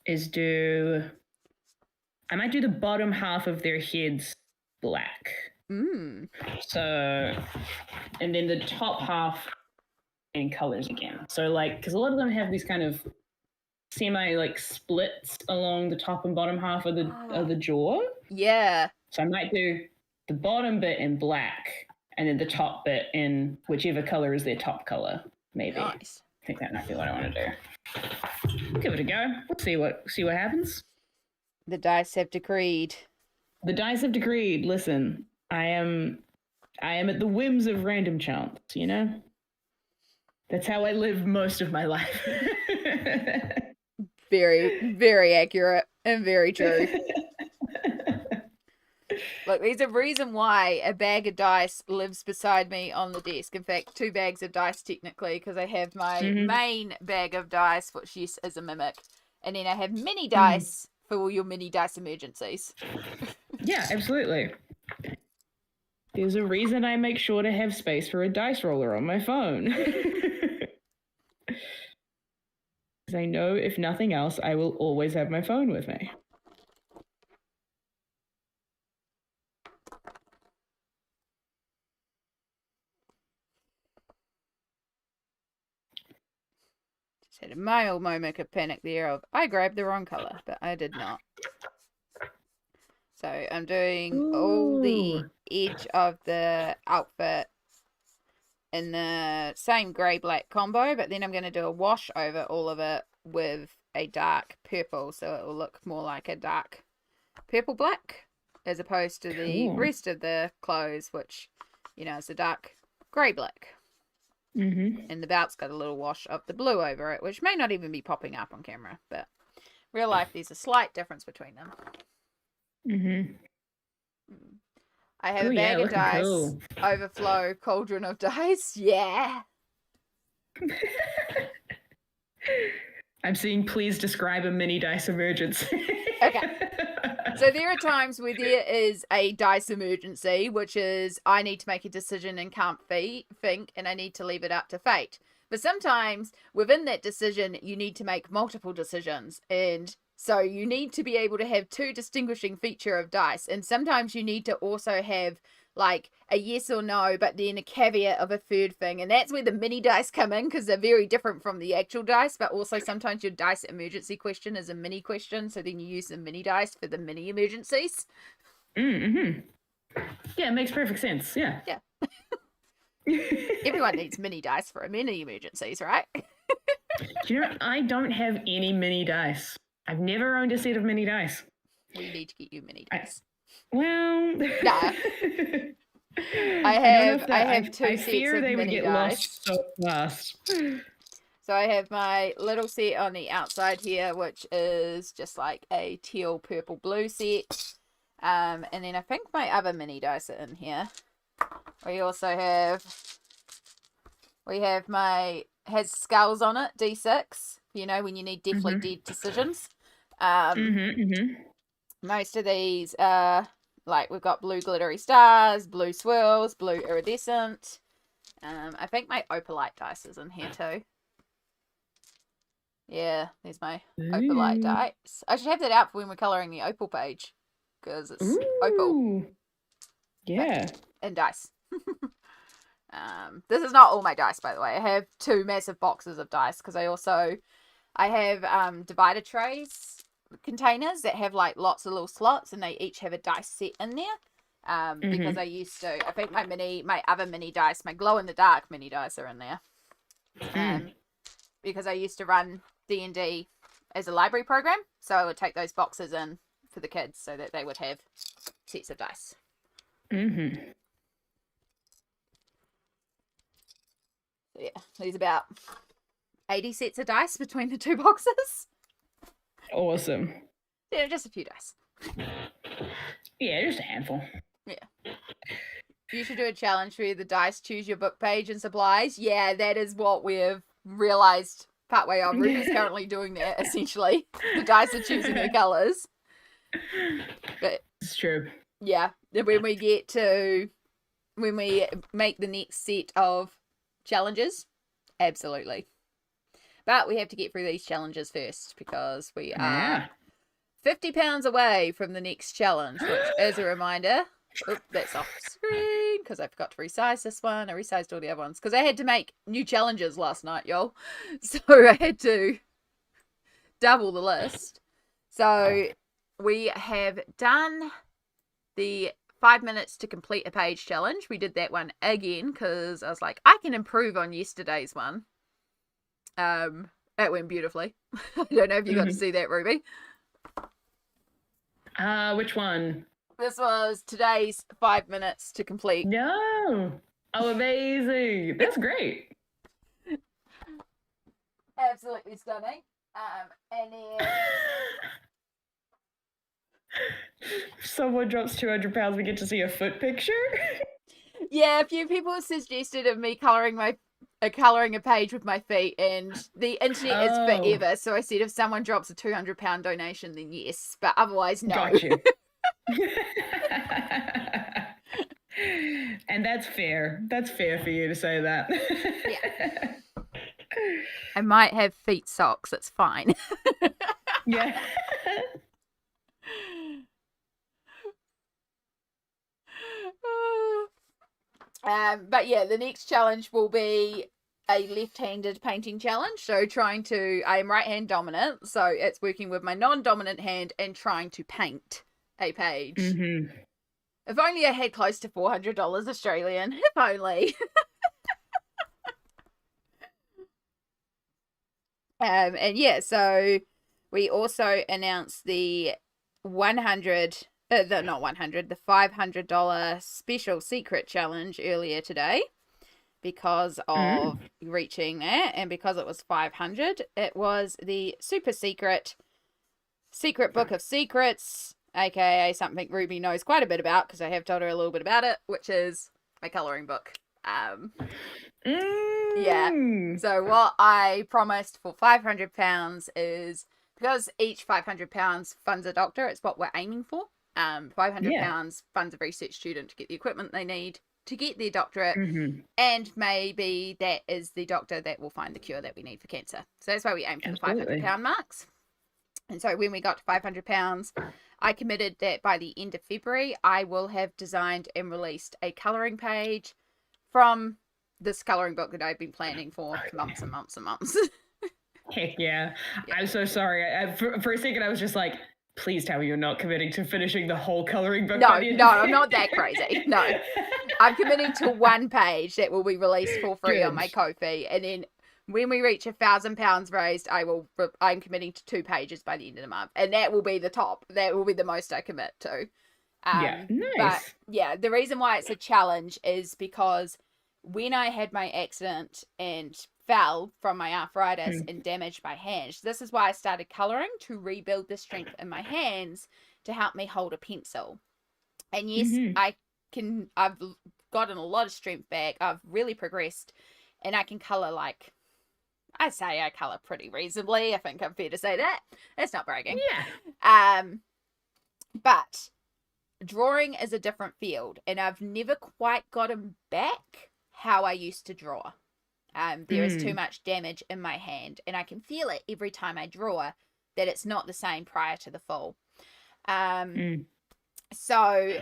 is I might do the bottom half of their heads black. So, and then the top half in colors again. So, like, because a lot of them have these kind of semi like splits along the top and bottom half of the jaw. Yeah. So I might do the bottom bit in black, and then the top bit in whichever color is their top color. Maybe. Nice. I think that might be what I want to do. We'll give it a go. We'll see what happens. The dice have decreed. The dice have decreed. Listen, I am at the whims of random chance, you know? That's how I live most of my life. Very, very accurate and very true. Look, there's a reason why a bag of dice lives beside me on the desk. In fact, 2 bags of dice technically, because I have my main bag of dice, which yes is a mimic, and then I have mini dice for all your mini dice emergencies. Yeah, absolutely. There's a reason I make sure to have space for a dice roller on my phone. Because I know if nothing else, I will always have my phone with me. Just had a mild moment of panic there of, I grabbed the wrong colour, but I did not. So I'm doing all the edge of the outfit in the same grey-black combo, but then I'm going to do a wash over all of it with a dark purple, so it will look more like a dark purple-black, as opposed to the rest of the clothes, which, you know, is a dark grey-black. And the belt's got a little wash of the blue over it, which may not even be popping up on camera, but real life, there's a slight difference between them. I have a bag of dice, overflow cauldron of dice. Yeah. I'm seeing please describe a mini dice emergency. Okay. So there are times where there is a dice emergency, which is I need to make a decision and can't think, and I need to leave it up to fate. But sometimes within that decision, you need to make multiple decisions, and so you need to be able to have 2 distinguishing feature of dice. And sometimes you need to also have like a yes or no, but then a caveat of a third thing. And that's where the mini dice come in, because they're very different from the actual dice. But also sometimes your dice emergency question is a mini question. So then you use the mini dice for the mini emergencies. Yeah, it makes perfect sense. Yeah. Yeah. Everyone needs mini dice for a mini emergencies, right? You know, I don't have any mini dice. I've never owned a set of mini dice. We need to get you mini dice. Well, nah. I have 2 sets fear of they would mini get dice. lost so fast. So I have my little set on the outside here, which is just like a teal, purple, blue set. And then I think my other mini dice are in here. We also have my has skulls on it, D6. You know, when you need definitely dead decisions. Most of these are, like, we've got blue glittery stars, blue swirls, blue iridescent. I think my opalite dice is in here too. Yeah, there's my opalite dice. I should have that out for when we're colouring the opal page, because it's opal. Yeah. And dice. This is not all my dice, by the way. I have 2 massive boxes of dice, because I have divider trays containers that have like lots of little slots, and they each have a dice set in there. Because I think my other mini dice, my glow in the dark mini dice are in there. Because I used to run D&D as a library program, so I would take those boxes in for the kids so that they would have sets of dice. So yeah, there's about 80 sets of dice between the 2 boxes. Awesome. Yeah, just a few dice. Yeah, just a handful. Yeah. You should do a challenge where the dice choose your book page and supplies. Yeah, that is what we've realised partway on. Ruby's currently doing that, essentially. The dice are choosing the colours. But it's true. Yeah, when we make the next set of challenges, absolutely. But we have to get through these challenges first, because we are £50 away from the next challenge, which, as a reminder, that's off screen because I forgot to resize this one. I resized all the other ones because I had to make new challenges last night, y'all. So I had to double the list. So we have done the 5 minutes to complete a page challenge. We did that one again because I was like, I can improve on yesterday's one. It went beautifully. I don't know if you got to see that, Ruby. Which one? This was today's 5 minutes to complete. No. Oh, amazing. That's great. Absolutely stunning. And then someone drops 200 pounds, we get to see a foot picture. Yeah, a few people suggested of me colouring a page with my feet, and the internet is forever. So I said if someone drops a 200-pound donation, then yes, but otherwise no. Got you. And that's fair. That's fair for you to say that. Yeah. I might have feet socks. It's fine. Yeah. But yeah, the next challenge will be a left-handed painting challenge. So I am right-hand dominant, so it's working with my non-dominant hand and trying to paint a page. Mm-hmm. If only I had close to $400 Australian. If only. And yeah, so we also announced the $500 special secret challenge earlier today because of reaching that, and because it was 500, it was the super secret book of secrets, aka something Ruby knows quite a bit about because I have told her a little bit about it, which is my colouring book. Yeah. So what I promised for £500 is, because each £500 funds a doctor, it's what we're aiming for. £500 funds a research student to get the equipment they need to get their doctorate, and maybe that is the doctor that will find the cure that we need for cancer. So that's why we aim for the £500 marks. And so when we got to £500, I committed that by the end of February, I will have designed and released a colouring page from this colouring book that I've been planning for months and months and months. Heck yeah. I'm so sorry. For a second, I was just like, please tell me you're not committing to finishing the whole colouring book. No, I'm not that crazy. No. I'm committing to one page that will be released for free on my Ko-fi. And then when we reach £1,000 raised, I'm committing to 2 pages by the end of the month. And that will be the top. That will be the most I commit to. Yeah, nice. But yeah, the reason why it's a challenge is because when I had my accident and fell from my arthritis and damaged my hands, this is why I started colouring, to rebuild the strength in my hands to help me hold a pencil. And yes, I've gotten a lot of strength back. I've really progressed, and I can colour like I say I colour pretty reasonably. I think I'm fair to say that. It's not bragging. Yeah. But drawing is a different field, and I've never quite gotten back how I used to draw. There is too much damage in my hand, and I can feel it every time I draw that it's not the same prior to the fall. So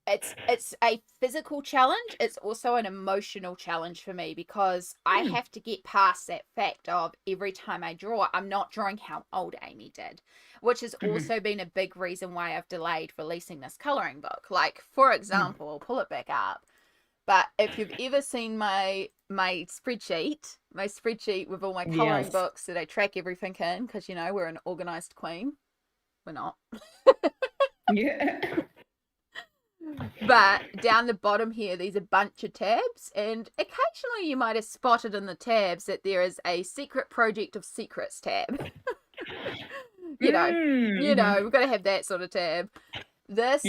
it's a physical challenge. It's also an emotional challenge for me, because I have to get past that fact of every time I draw, I'm not drawing how old Amy did, which has also been a big reason why I've delayed releasing this coloring book. Like, for example, I'll pull it back up. But if you've ever seen my spreadsheet with all my coloring books that I track everything in, because, you know, we're an organized queen. We're not. Yeah. But down the bottom here, there's a bunch of tabs, and occasionally you might have spotted in the tabs that there is a secret project of secrets tab. you know, we've got to have that sort of tab. This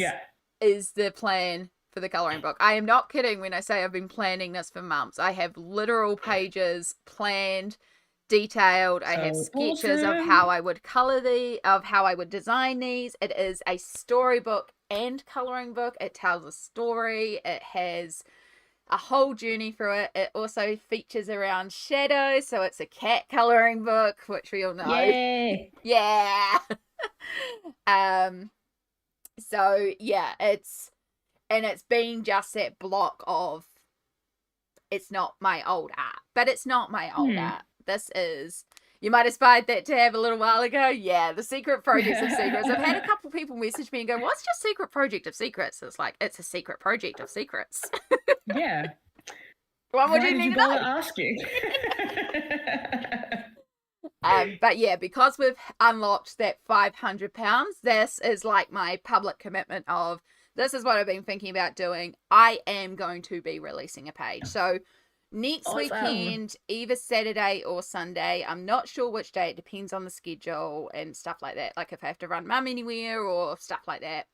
is the plan for the coloring book. I am not kidding when I say I've been planning this for months. I have literal pages planned, detailed. I have sketches of how I would how I would design these. It is a storybook and coloring book. It tells a story. It has a whole journey through it. It also features around shadow, so it's a cat coloring book, which we all know. Yay. Yeah. So yeah, it's been just that block of, it's not my old art, but it's not my old art. This is, you might have spied that tab a little while ago. Yeah, the secret projects of secrets. I've had a couple people message me and go, what's your secret project of secrets? It's like, it's a secret project of secrets. Yeah. What would you need to know? Asking? But yeah, because we've unlocked that £500, this is like my public commitment of, this is what I've been thinking about doing. I am going to be releasing a page. So next weekend, either Saturday or Sunday, I'm not sure which day, it depends on the schedule and stuff like that, like if I have to run mum anywhere or stuff like that.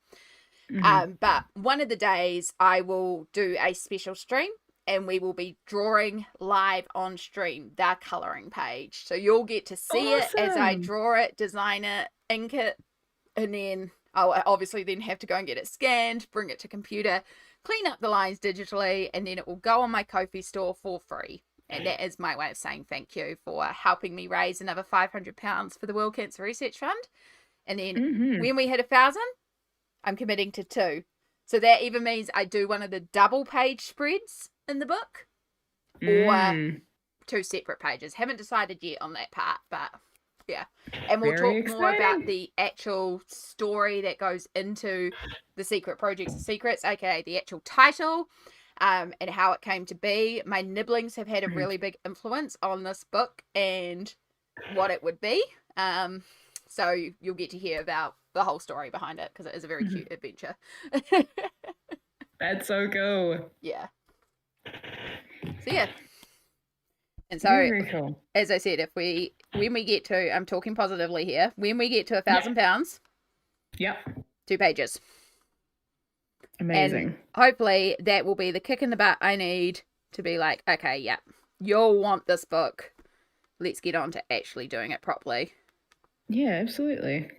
But one of the days I will do a special stream, and we will be drawing live on stream, the colouring page. So you'll get to see it as I draw it, design it, ink it, and then I'll obviously then have to go and get it scanned, bring it to computer, clean up the lines digitally, and then it will go on my Ko-fi store for free. And that is my way of saying thank you for helping me raise another £500 for the World Cancer Research Fund. And then when we hit 1,000, I'm committing to 2. So that either means I do one of the double page spreads in the book, or 2 separate pages. Haven't decided yet on that part, but yeah. And we'll talk more about the actual story that goes into the secret projects of secrets, aka the actual title, and how it came to be. My nibblings have had a really big influence on this book and what it would be. So you'll get to hear about the whole story behind it, because it is a very cute adventure. That's so cool. Yeah. So yeah. And so, very cool. As I said, when we get to, I'm talking positively here, when we get to £1,000, 2 pages. Amazing. And hopefully that will be the kick in the butt I need to be like, okay, yeah, you'll want this book. Let's get on to actually doing it properly. Yeah, absolutely.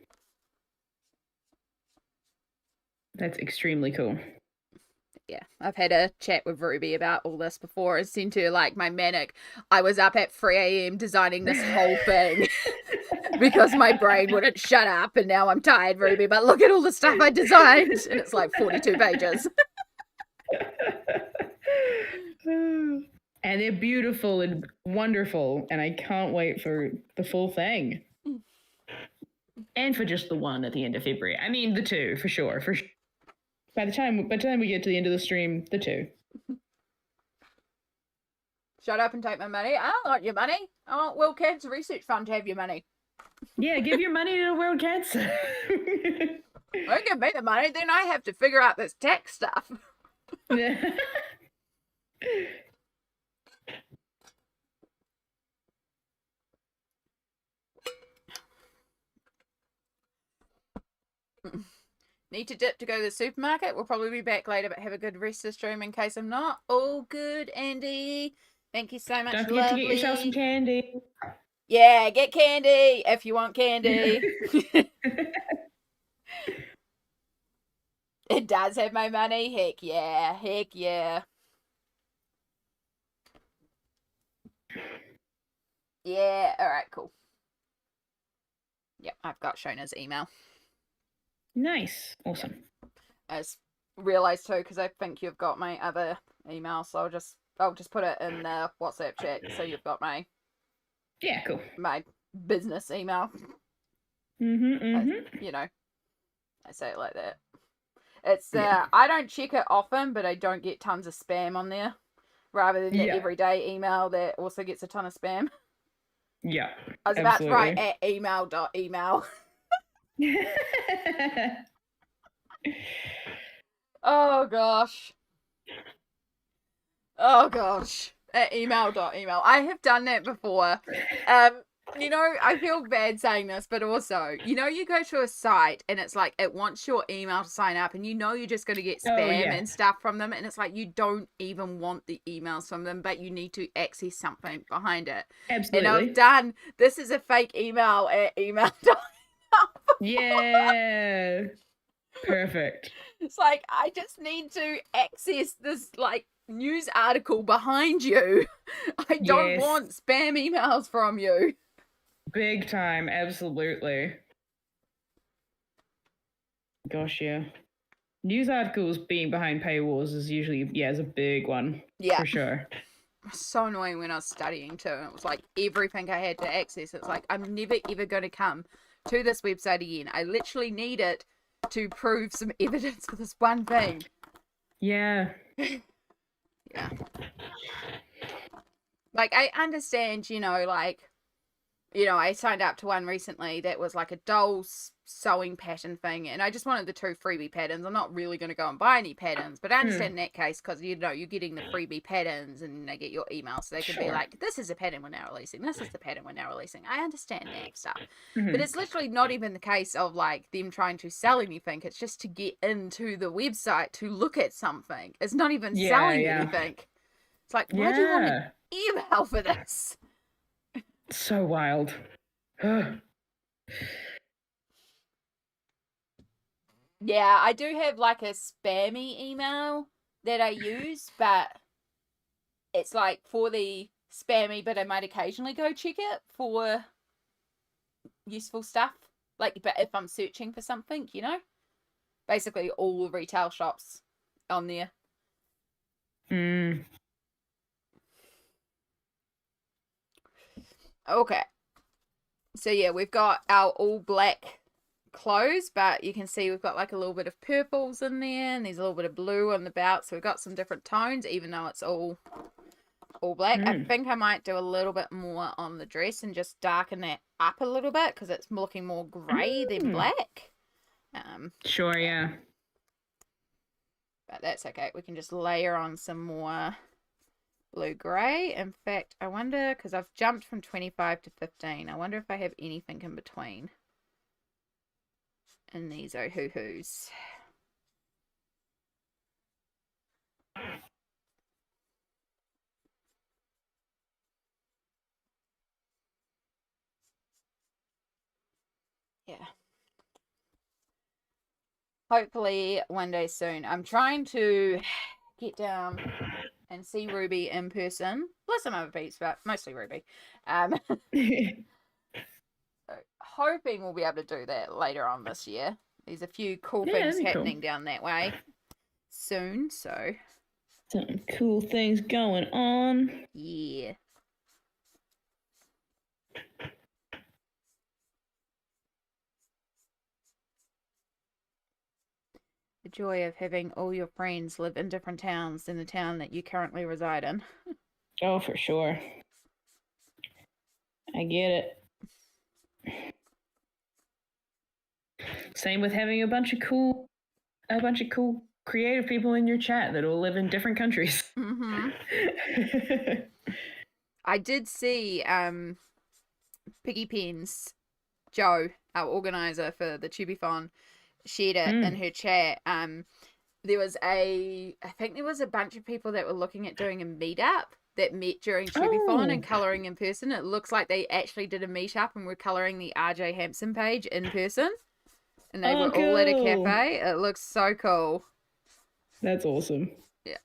That's extremely cool. Yeah, I've had a chat with Ruby about all this before and sent her like my manic. I was up at 3 a.m. designing this whole thing because my brain wouldn't shut up, and now I'm tired, Ruby, but look at all the stuff I designed, and it's like 42 pages. And they're beautiful and wonderful, and I can't wait for the full thing. And for just the one at the end of February. I mean, the 2, for sure. By the time we get to the end of the stream, the 2. Shut up and take my money. I don't want your money. I want World Cancer Research Fund to have your money. Yeah, give your money to World Cancer. Don't give me the money, then I have to figure out this tax stuff. Yeah. Need to dip to go to the supermarket. We'll probably be back later, but have a good rest of the stream in case I'm not. All good, Andy. Thank you so much, Don't forget to get yourself some lovely. candy. Yeah, get candy if you want candy. It does have my money. Heck yeah. Heck yeah. Yeah. All right, cool. Yep, I've got Shona's email. Nice. Awesome. I just realised too, because I think you've got my other email, so I'll just put it in the WhatsApp chat so you've got my Cool. my business email. Mm-hmm. You know, I say it like that. It's I don't check it often, but I don't get tons of spam on there, rather than the everyday email that also gets a ton of spam. Yeah. I was about to write at email.email. Oh gosh. At email.email. I have done that before. You know, I feel bad saying this, but also, you know, you go to a site and it's like it wants your email to sign up, and you know you're just going to get spam and stuff from them, and it's like you don't even want the emails from them, but you need to access something behind it. Absolutely. And I've done, this is a fake email at email.email. Yeah. Perfect. It's like, I just need to access this, like, news article behind you. I don't want spam emails from you. Big time, absolutely. Gosh, yeah. News articles being behind paywalls is usually, is a big one. Yeah. For sure. So annoying when I was studying too. It was like everything I had to access. It's like, I'm never ever going to come to this website again. I literally need it to prove some evidence for this one thing. Yeah. Yeah. Like, I understand, you know, like, you know, I signed up to one recently that was like a doll sewing pattern thing, and I just wanted the 2 freebie patterns. I'm not really going to go and buy any patterns, but I understand in that case, because, you know, you're getting the freebie patterns and they get your email, so they can be like, this is a pattern we're now releasing, this is the pattern we're now releasing. I understand that stuff. But it's literally not even the case of, like, them trying to sell anything. It's just to get into the website to look at something. It's not even selling anything. It's like, why do you want an email for this? So wild. Yeah, I do have like a spammy email that I use, but it's like for the spammy, but I might occasionally go check it for useful stuff. Like, but if I'm searching for something, you know? Basically all retail shops on there. Okay. So yeah, we've got our all black clothes, but you can see we've got like a little bit of purples in there, and there's a little bit of blue on the belt, so we've got some different tones even though it's all black. I think I might do a little bit more on the dress and just darken that up a little bit because it's looking more grey than black. Sure, yeah. But that's okay. We can just layer on some more blue grey. In fact, I wonder, because I've jumped from 25 to 15, I wonder if I have anything in between in these hoo-hoos. Yeah. Hopefully one day soon. I'm trying to get down and see Ruby in person. Plus some other peeps, but mostly Ruby. So hoping we'll be able to do that later on this year. There's a few cool things happening down that way soon, so. Some cool things going on. Yeah. The joy of having all your friends live in different towns than the town that you currently reside in. Oh, for sure. I get it. Same with having a bunch of cool creative people in your chat that all live in different countries. I did see Piggy Pens, Joe, our organizer for the Tubiathon, shared it in her chat. There was I think there was a bunch of people that were looking at doing a meetup that met during Chevyfon and Oh. colouring in person. It looks like they actually did a meetup and were colouring the RJ Hampson page in person. And they were all at a cool. cafe. It looks so cool. That's awesome. Yeah.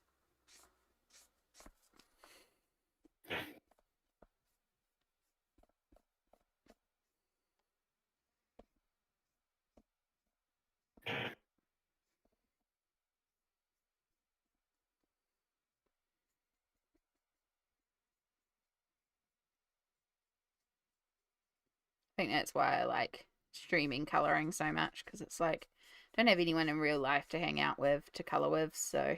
I think that's why I like streaming colouring so much, because it's like I don't have anyone in real life to hang out with, to colour with, so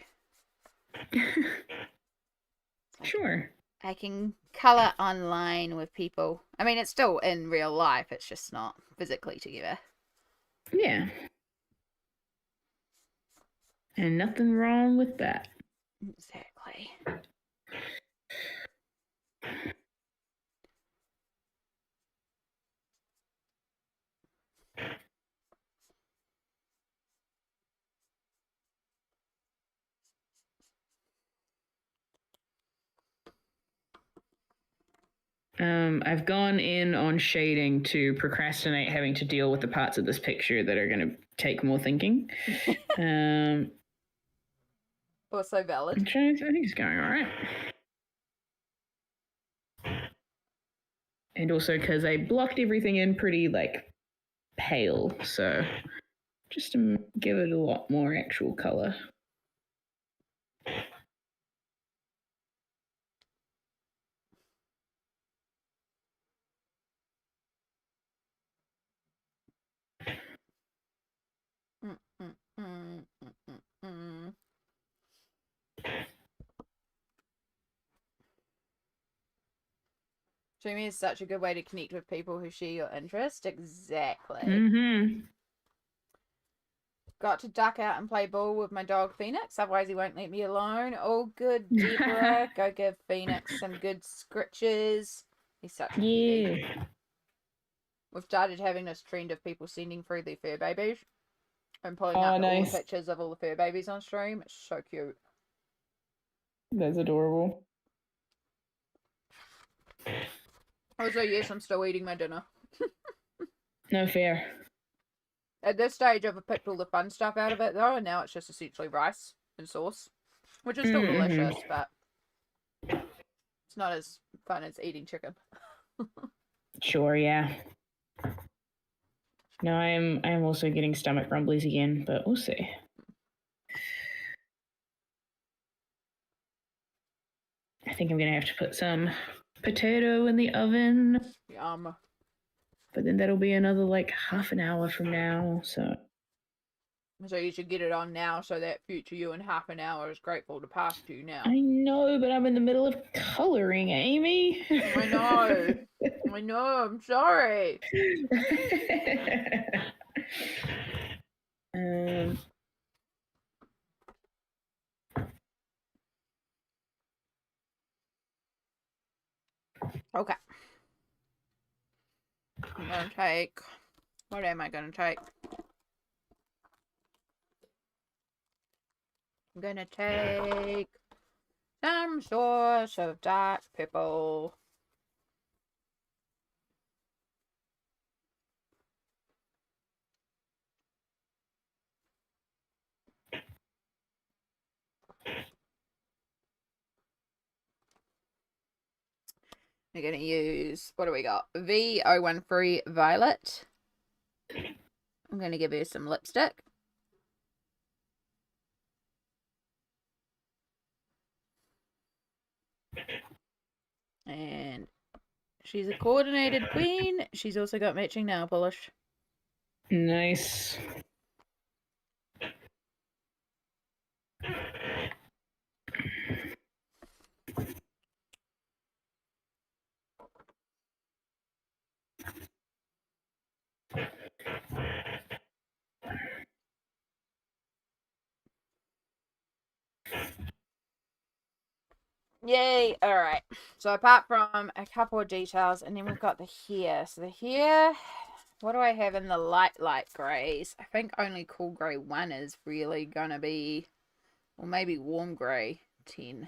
Sure. I can colour online with people. I mean, it's still in real life, it's just not physically together. Yeah. And nothing wrong with that. Exactly. I've gone in on shading to procrastinate having to deal with the parts of this picture that are going to take more thinking. Also valid. I think it's going all right. And also because I blocked everything in pretty like pale, so just to give it a lot more actual color. Streaming is such a good way to connect with people who share your interest. Exactly. Mm-hmm. Got to duck out and play ball with my dog Phoenix, otherwise he won't let me alone. All good, Deborah. Go give Phoenix some good scritches. He's such a cutie. Yeah. We've started having this trend of people sending through their fur babies and pulling Oh, up all nice. the pictures of all the fur babies on stream. It's so cute. That's adorable. Also, yes, I'm still eating my dinner. No fair. At this stage, I've picked all the fun stuff out of it, though, and now it's just essentially rice and sauce, which is still delicious, but it's not as fun as eating chicken. Sure, yeah. No, I'm also getting stomach rumblies again, but we'll see. I think I'm gonna have to put some potato in the oven, Yum. but then that'll be another like half an hour from now, so. So you should get it on now so that future you in half an hour is grateful to pass to you now. I know, but I'm in the middle of coloring, Amy. I know. I know, I'm sorry. Okay. I'm gonna take. What am I gonna take? I'm gonna take some sauce of dark purple. We're gonna use, what do we got? V013 Violet. I'm gonna give her some lipstick. And she's a coordinated queen. She's also got matching nail polish. Nice. Yay! Alright. So apart from a couple of details, and then we've got the hair. So the hair, what do I have in the light greys? I think only cool grey 1 is really gonna be, or maybe warm grey 10.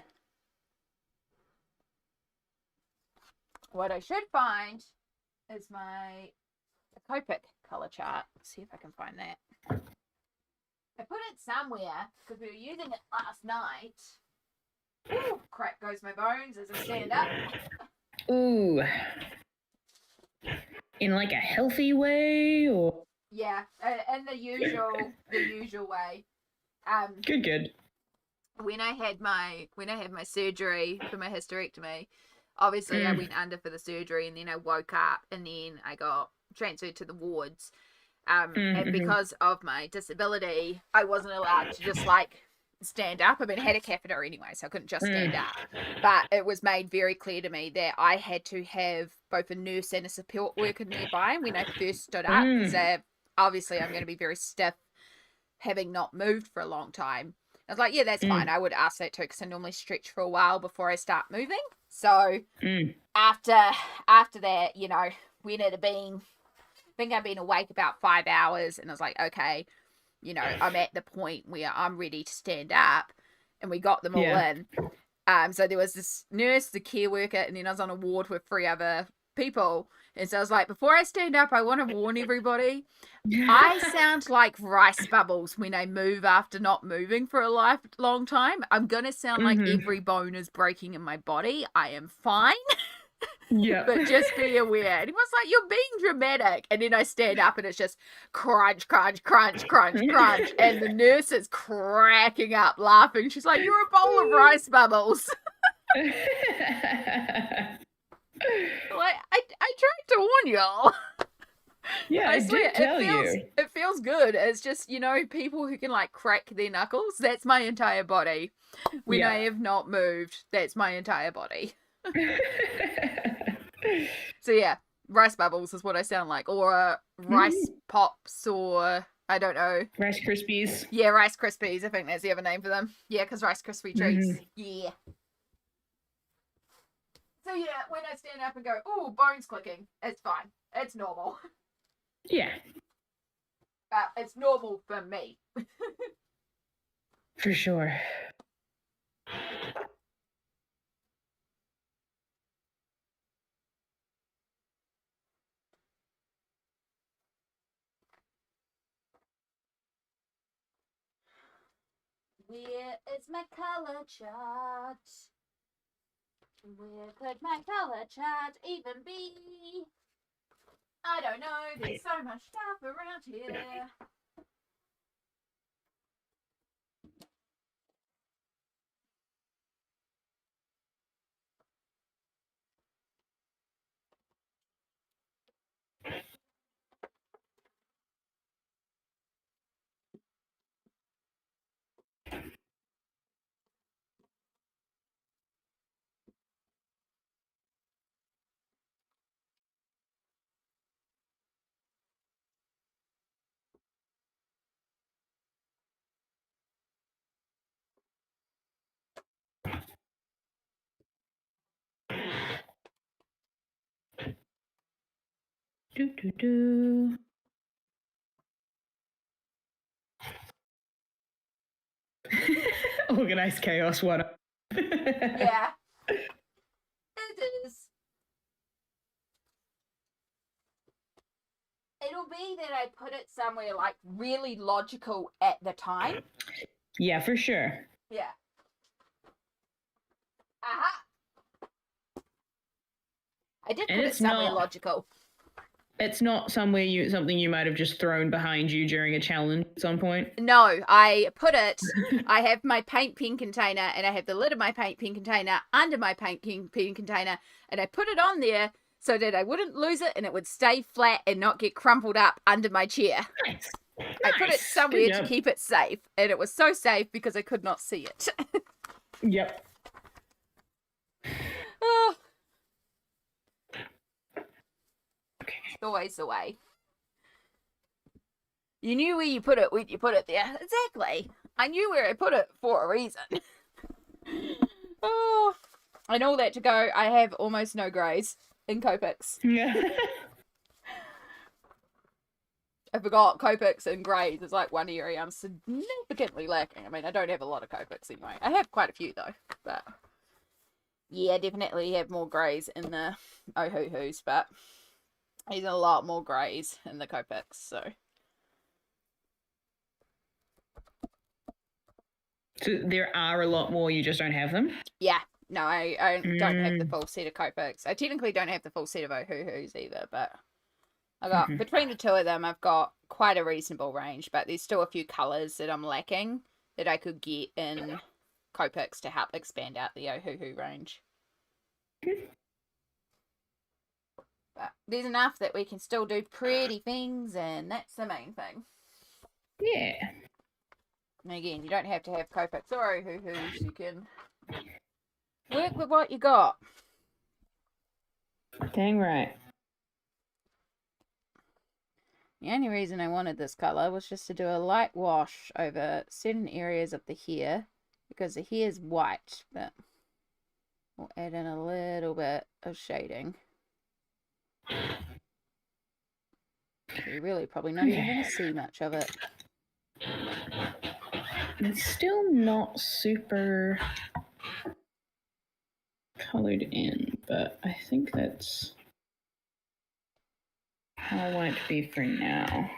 what I should find is my Copic color chart. Let's see if I can find that. I put it somewhere because we were using it last night. Ooh, crack goes my bones as I stand up. Ooh. In like a healthy way, or Yeah, in the usual way. Good. When I had my surgery for my hysterectomy, obviously I went under for the surgery, and then I woke up, and then I got transferred to the wards. And because of my disability, I wasn't allowed to just like stand up. I mean, I had a catheter anyway, so I couldn't just stand up. But it was made very clear to me that I had to have both a nurse and a support worker nearby when I first stood up, because obviously I'm going to be very stiff, having not moved for a long time. I was like, yeah, that's fine. I would ask that too, because I normally stretch for a while before I start moving. So after that, you know, when it had been, I think I've been awake about 5 hours, and I was like, okay, you know, I'm at the point where I'm ready to stand up, and we got them all in. So there was this nurse, the care worker, and then I was on a ward with 3 other people. And so I was like, before I stand up, I want to warn everybody, I sound like rice bubbles when I move after not moving for a long time. I'm going to sound like every bone is breaking in my body. I am fine. Yeah. But just be aware. And he was like, you're being dramatic. And then I stand up and it's just crunch, crunch, crunch, crunch, crunch. And the nurse is cracking up laughing. She's like, you're a bowl of rice bubbles. Like, I tried to warn y'all. Yeah, I did tell you. It feels good. It's just, you know, people who can like crack their knuckles. That's my entire body. When I have not moved, that's my entire body. So yeah, rice bubbles is what I sound like, or rice pops, or I don't know. Rice Krispies. Yeah, Rice Krispies. I think that's the other name for them. Yeah, because Rice Krispie treats. Yeah. So yeah, when I stand up and go, oh, bones clicking, it's fine. It's normal. Yeah. But it's normal for me. For sure. Where is my color chart? Where could my color chart even be? I don't know, there's so much stuff around here. Organized chaos one. Yeah. It is. It'll be that I put it somewhere like really logical at the time. Yeah, for sure. Yeah. Aha! I did put it somewhere logical. It's not something you might have just thrown behind you during a challenge at some point. No, I put it. I have my paint pen container, and I have the lid of my paint pen container under my paint pen container, and I put it on there so that I wouldn't lose it and it would stay flat and not get crumpled up under my chair. Nice. I put it somewhere to keep it safe, and it was so safe because I could not see it. Yep. Oh. Always the way. You knew where you put it when you put it there. Exactly. I knew where I put it for a reason. Oh, and all that to go, I have almost no greys in Copics. Yeah. I forgot Copics and greys is like one area I'm significantly lacking. I mean, I don't have a lot of Copics anyway. I have quite a few though, but Yeah, definitely have more greys in the Ohuhus, but there's a lot more greys in the Copics, so. So there are a lot more, you just don't have them? Yeah, no, I don't have the full set of Copics. I technically don't have the full set of Ohuhus either, but I got, between the two of them, I've got quite a reasonable range, but there's still a few colours that I'm lacking that I could get in Copics to help expand out the Ohuhu range. But there's enough that we can still do pretty things, and that's the main thing. Yeah. And again, you don't have to have Copics or Ohuhus. You can work with what you got. Dang right. The only reason I wanted this colour was just to do a light wash over certain areas of the hair, because the hair is white, but we'll add in a little bit of shading. You're really probably not even going to see much of it. It's still not super coloured in, but I think that's how I want it to be for now.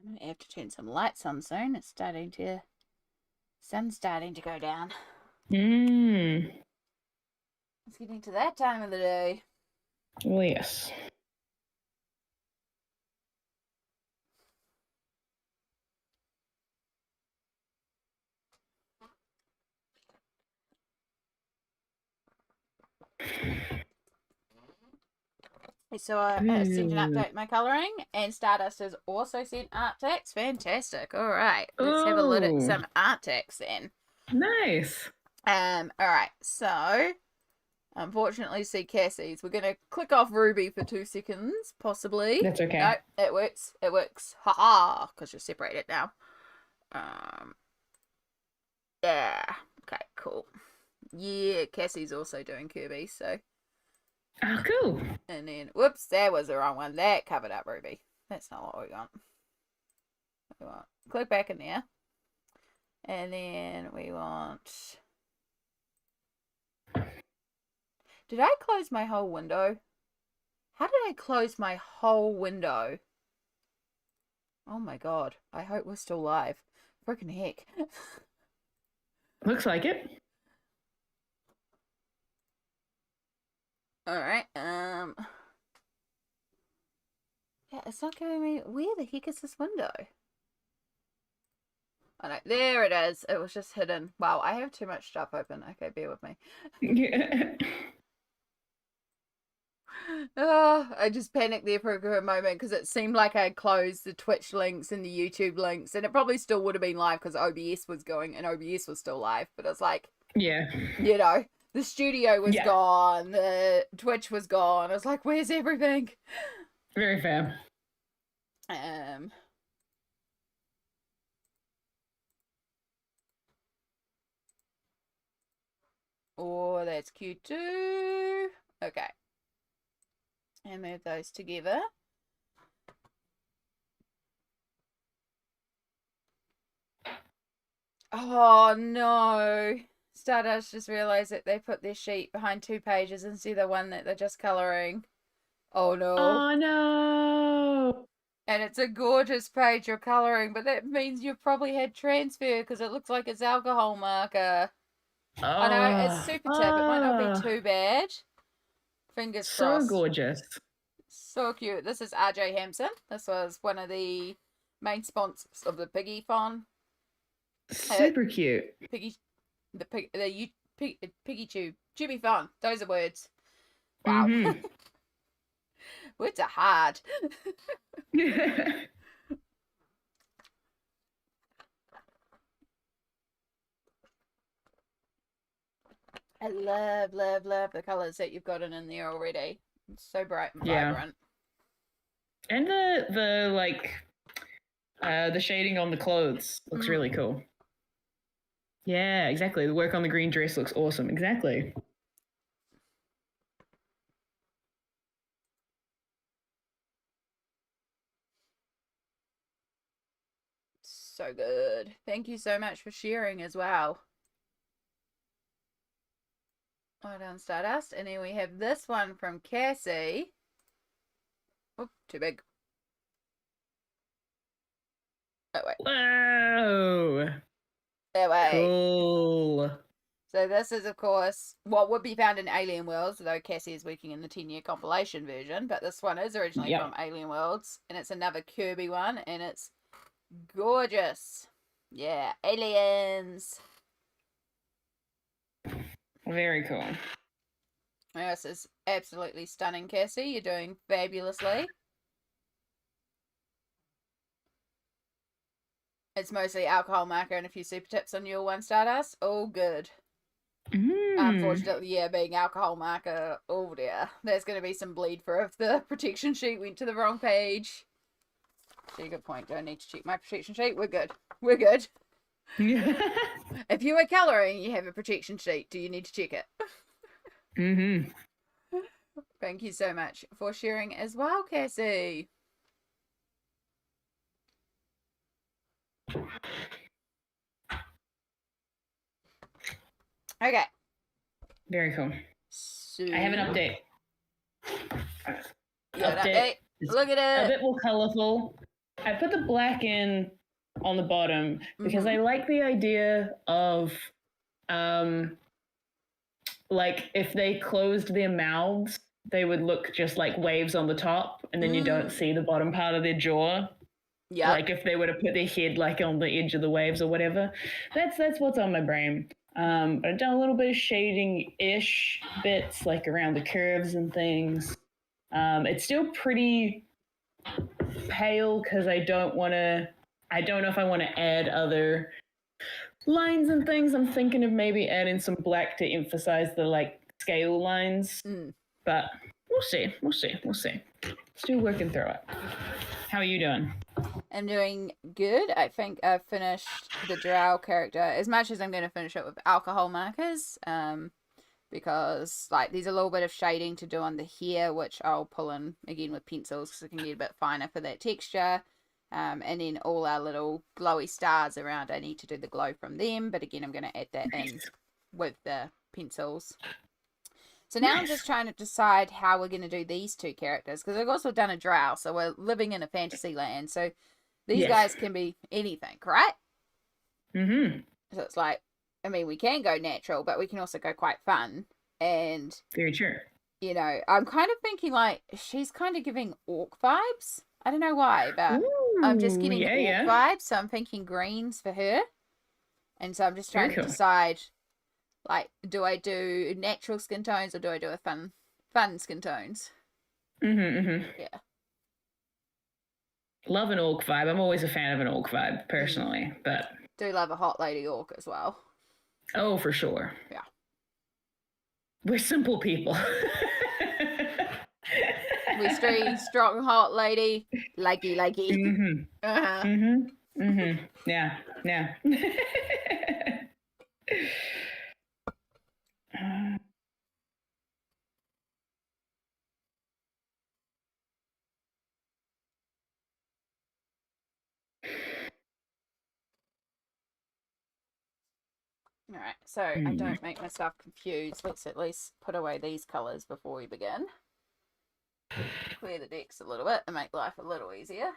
I might have to turn some lights on soon. It's starting to... sun's starting to go down. It's getting to that time of the day. Well, yes. So I sent an update my colouring, and Stardust has also sent art text. Fantastic. All right, let's have a look at some art text then. Nice. All right, so unfortunately, see Cassie's. We're gonna click off Ruby for 2 seconds, possibly. That's okay. No, it works. It works. Haha, because you're separated now. Yeah. Okay. Cool. Yeah, Cassie's also doing Kirby, so. Oh, cool. And then, whoops, that was the wrong one. That covered up Ruby. That's not what we want. Click back in there. And then we want... Did I close my whole window? How did I close my whole window? Oh my god. I hope we're still live. Freaking heck. Looks like it. Alright, yeah, it's not giving me... Where the heck is this window? Oh no, there it is. It was just hidden. Wow, I have too much stuff open. Okay, bear with me. Yeah. I just panicked there for a moment because it seemed like I closed the Twitch links and the YouTube links, and it probably still would have been live because OBS was going and OBS was still live, but it's like... Yeah. You know... The studio was gone. The Twitch was gone. I was like, where's everything? Very fair. Oh, that's cute too. Okay. And move those together. Oh, no. Stardust just realised that they put their sheet behind 2 pages instead of the one that they're just colouring. Oh no. Oh no. And it's a gorgeous page you're colouring, but that means you've probably had transfer because it looks like it's alcohol marker. I know, it's super tip. It might not be too bad. Fingers crossed. So gorgeous. So cute. This is RJ Hampson. This was one of the main sponsors of the Piggy Fun. Super cute. Piggy Tube. Tubby Fun. Those are words. Wow. Words are hard. I love, love, love the colours that you've gotten in there already. It's so bright and vibrant. And the shading on the clothes looks really cool. Yeah, exactly. The work on the green dress looks awesome. Exactly. So good. Thank you so much for sharing as well. Well done, Stardust. And then we have this one from Cassie. Oh, too big. Oh, wait. Whoa. That way. Cool. So this is, of course, what would be found in Alien Worlds, though Cassie is working in the 10-year compilation version. But this one is originally from Alien Worlds. And it's another Kirby one. And it's gorgeous. Yeah, aliens. Very cool. This is absolutely stunning, Cassie. You're doing fabulously. It's mostly alcohol marker and a few super tips on your one, Stardust. All good. Unfortunately, yeah, being alcohol marker, oh dear. There's going to be some bleed for if the protection sheet went to the wrong page. Actually, good point. Don't need to check my protection sheet. We're good. We're good. If you were colouring, you have a protection sheet. Do you need to check it? Thank you so much for sharing as well, Cassie. Okay. Very cool. So, I have an update. Update. Look at it. A bit more colourful. I put the black in on the bottom because I like the idea of like if they closed their mouths, they would look just like waves on the top, and then you don't see the bottom part of their jaw. Yeah. Like if they were to put their head like on the edge of the waves or whatever. That's what's on my brain. But I've done a little bit of shading-ish bits like around the curves and things. It's still pretty pale because I don't know if I want to add other lines and things. I'm thinking of maybe adding some black to emphasize the like scale lines. But we'll see. Still working through it. How are you doing? I'm doing good. I think I've finished the Drow character as much as I'm going to finish it with alcohol markers. Because like there's a little bit of shading to do on the hair, which I'll pull in again with pencils because it can get a bit finer for that texture. And then all our little glowy stars around, I need to do the glow from them. But again, I'm going to add that in with the pencils. So now I'm just trying to decide how we're going to do these two characters. Because I've also done a Drow, so we're living in a fantasy land. So these guys can be anything, right? So it's like, I mean, we can go natural, but we can also go quite fun. And very true. You know, I'm kind of thinking like she's kind of giving orc vibes. I don't know why, but I'm just getting orc vibes. So I'm thinking greens for her. And so I'm just trying to decide, like, do I do natural skin tones or do I do a fun skin tones? Yeah. Love an orc vibe. I'm always a fan of an orc vibe, personally, but do love a hot lady orc as well. Oh, for sure. Yeah. We're simple people. We're strong, hot lady, likey. Yeah. All right, so I don't make myself confused. Let's at least put away these colours before we begin. Clear the decks a little bit and make life a little easier.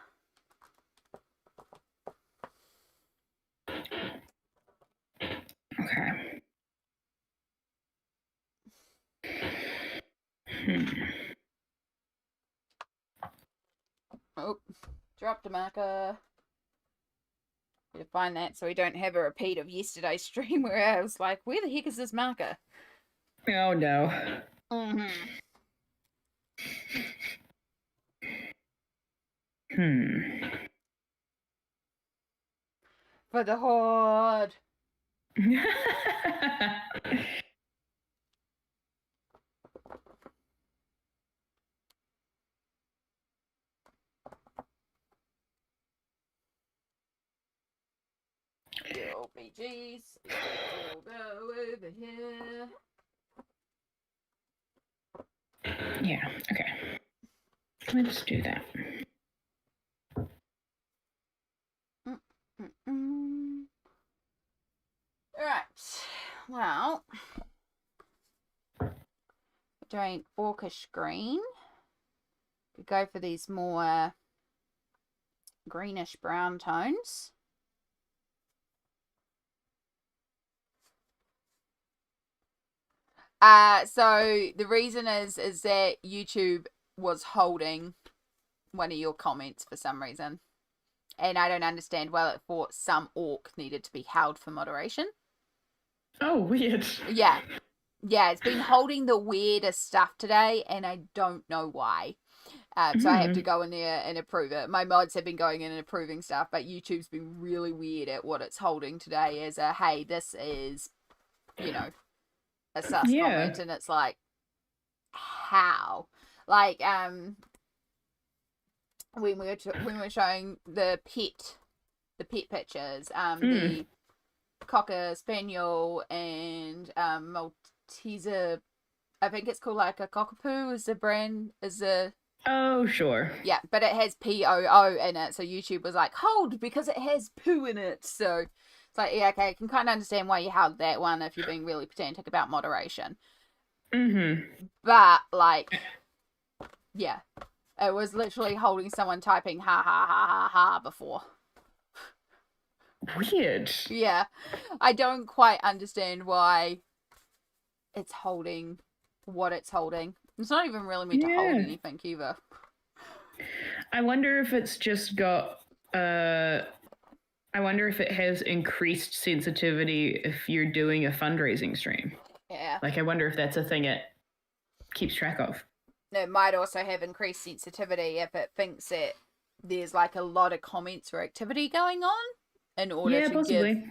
Okay. Oh, dropped a marker. To find that so we don't have a repeat of yesterday's stream where I was like, where the heck is this marker? Oh no. For the horde. Your BGs. We'll go over here. Yeah, okay. Let's do that. Alright. Well, we're doing orcish green. We go for these more greenish brown tones. So the reason is that YouTube was holding one of your comments for some reason. And I don't understand why it thought some orc needed to be held for moderation. Oh, weird. Yeah. Yeah, it's been holding the weirdest stuff today, and I don't know why. So I have to go in there and approve it. My mods have been going in and approving stuff, but YouTube's been really weird at what it's holding today as a, hey, this is, you know, a sus comment, and it's like, how? Like, when we were showing the pet pictures, the Cocker Spaniel and Malteser, I think it's called like a Cockapoo is the brand, is the... Oh, sure. Yeah, but it has POO in it, so YouTube was like, hold, because it has poo in it, so... It's like, yeah, okay, I can kind of understand why you held that one if you're being really pedantic about moderation. But, like, yeah. It was literally holding someone typing ha ha ha ha ha before. Weird. Yeah. I don't quite understand why it's holding what it's holding. It's not even really meant to hold anything either. I wonder if it's just got... I wonder if it has increased sensitivity if you're doing a fundraising stream. Yeah. Like, I wonder if that's a thing it keeps track of. It might also have increased sensitivity if it thinks that there's like a lot of comments or activity going on in order to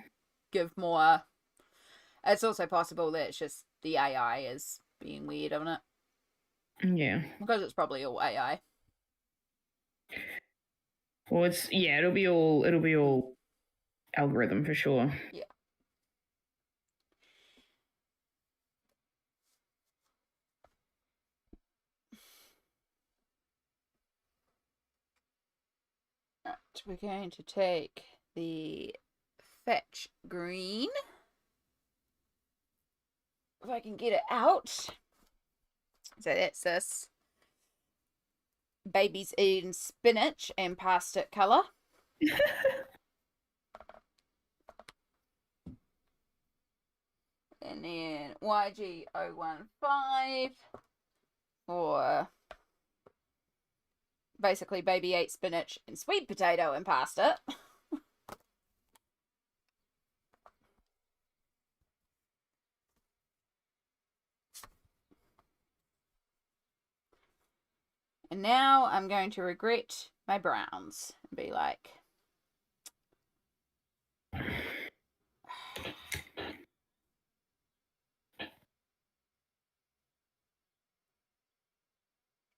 give more. It's also possible that it's just the AI is being weird on it. Yeah. Because it's probably all AI. Well, it'll be all algorithm for sure. Yeah. Right, we're going to take the fetch green. If I can get it out. So that's this. Babies eating spinach and pasta colour. And then YG015 or basically baby ate spinach and sweet potato and pasta. And now I'm going to regret my browns and be like,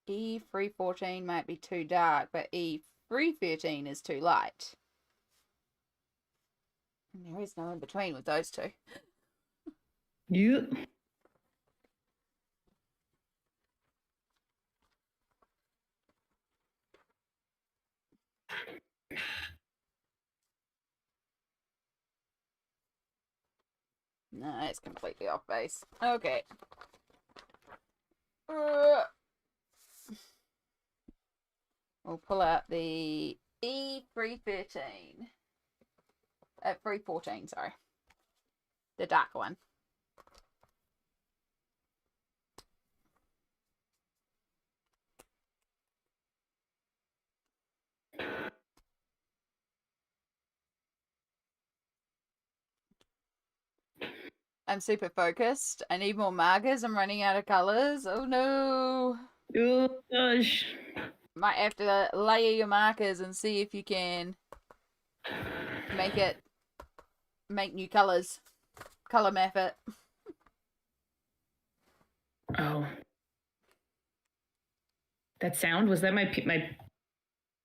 E314 might be too dark, but E313 is too light. And there is no in between with those two. Yep. No, it's completely off base. Okay. We'll pull out the E313. 314, sorry. The dark one. I'm super focused. I need more markers. I'm running out of colors. Oh no. Oh gosh. Might have to layer your markers and see if you can make new colours. Colour map it. Oh. That sound? Was that my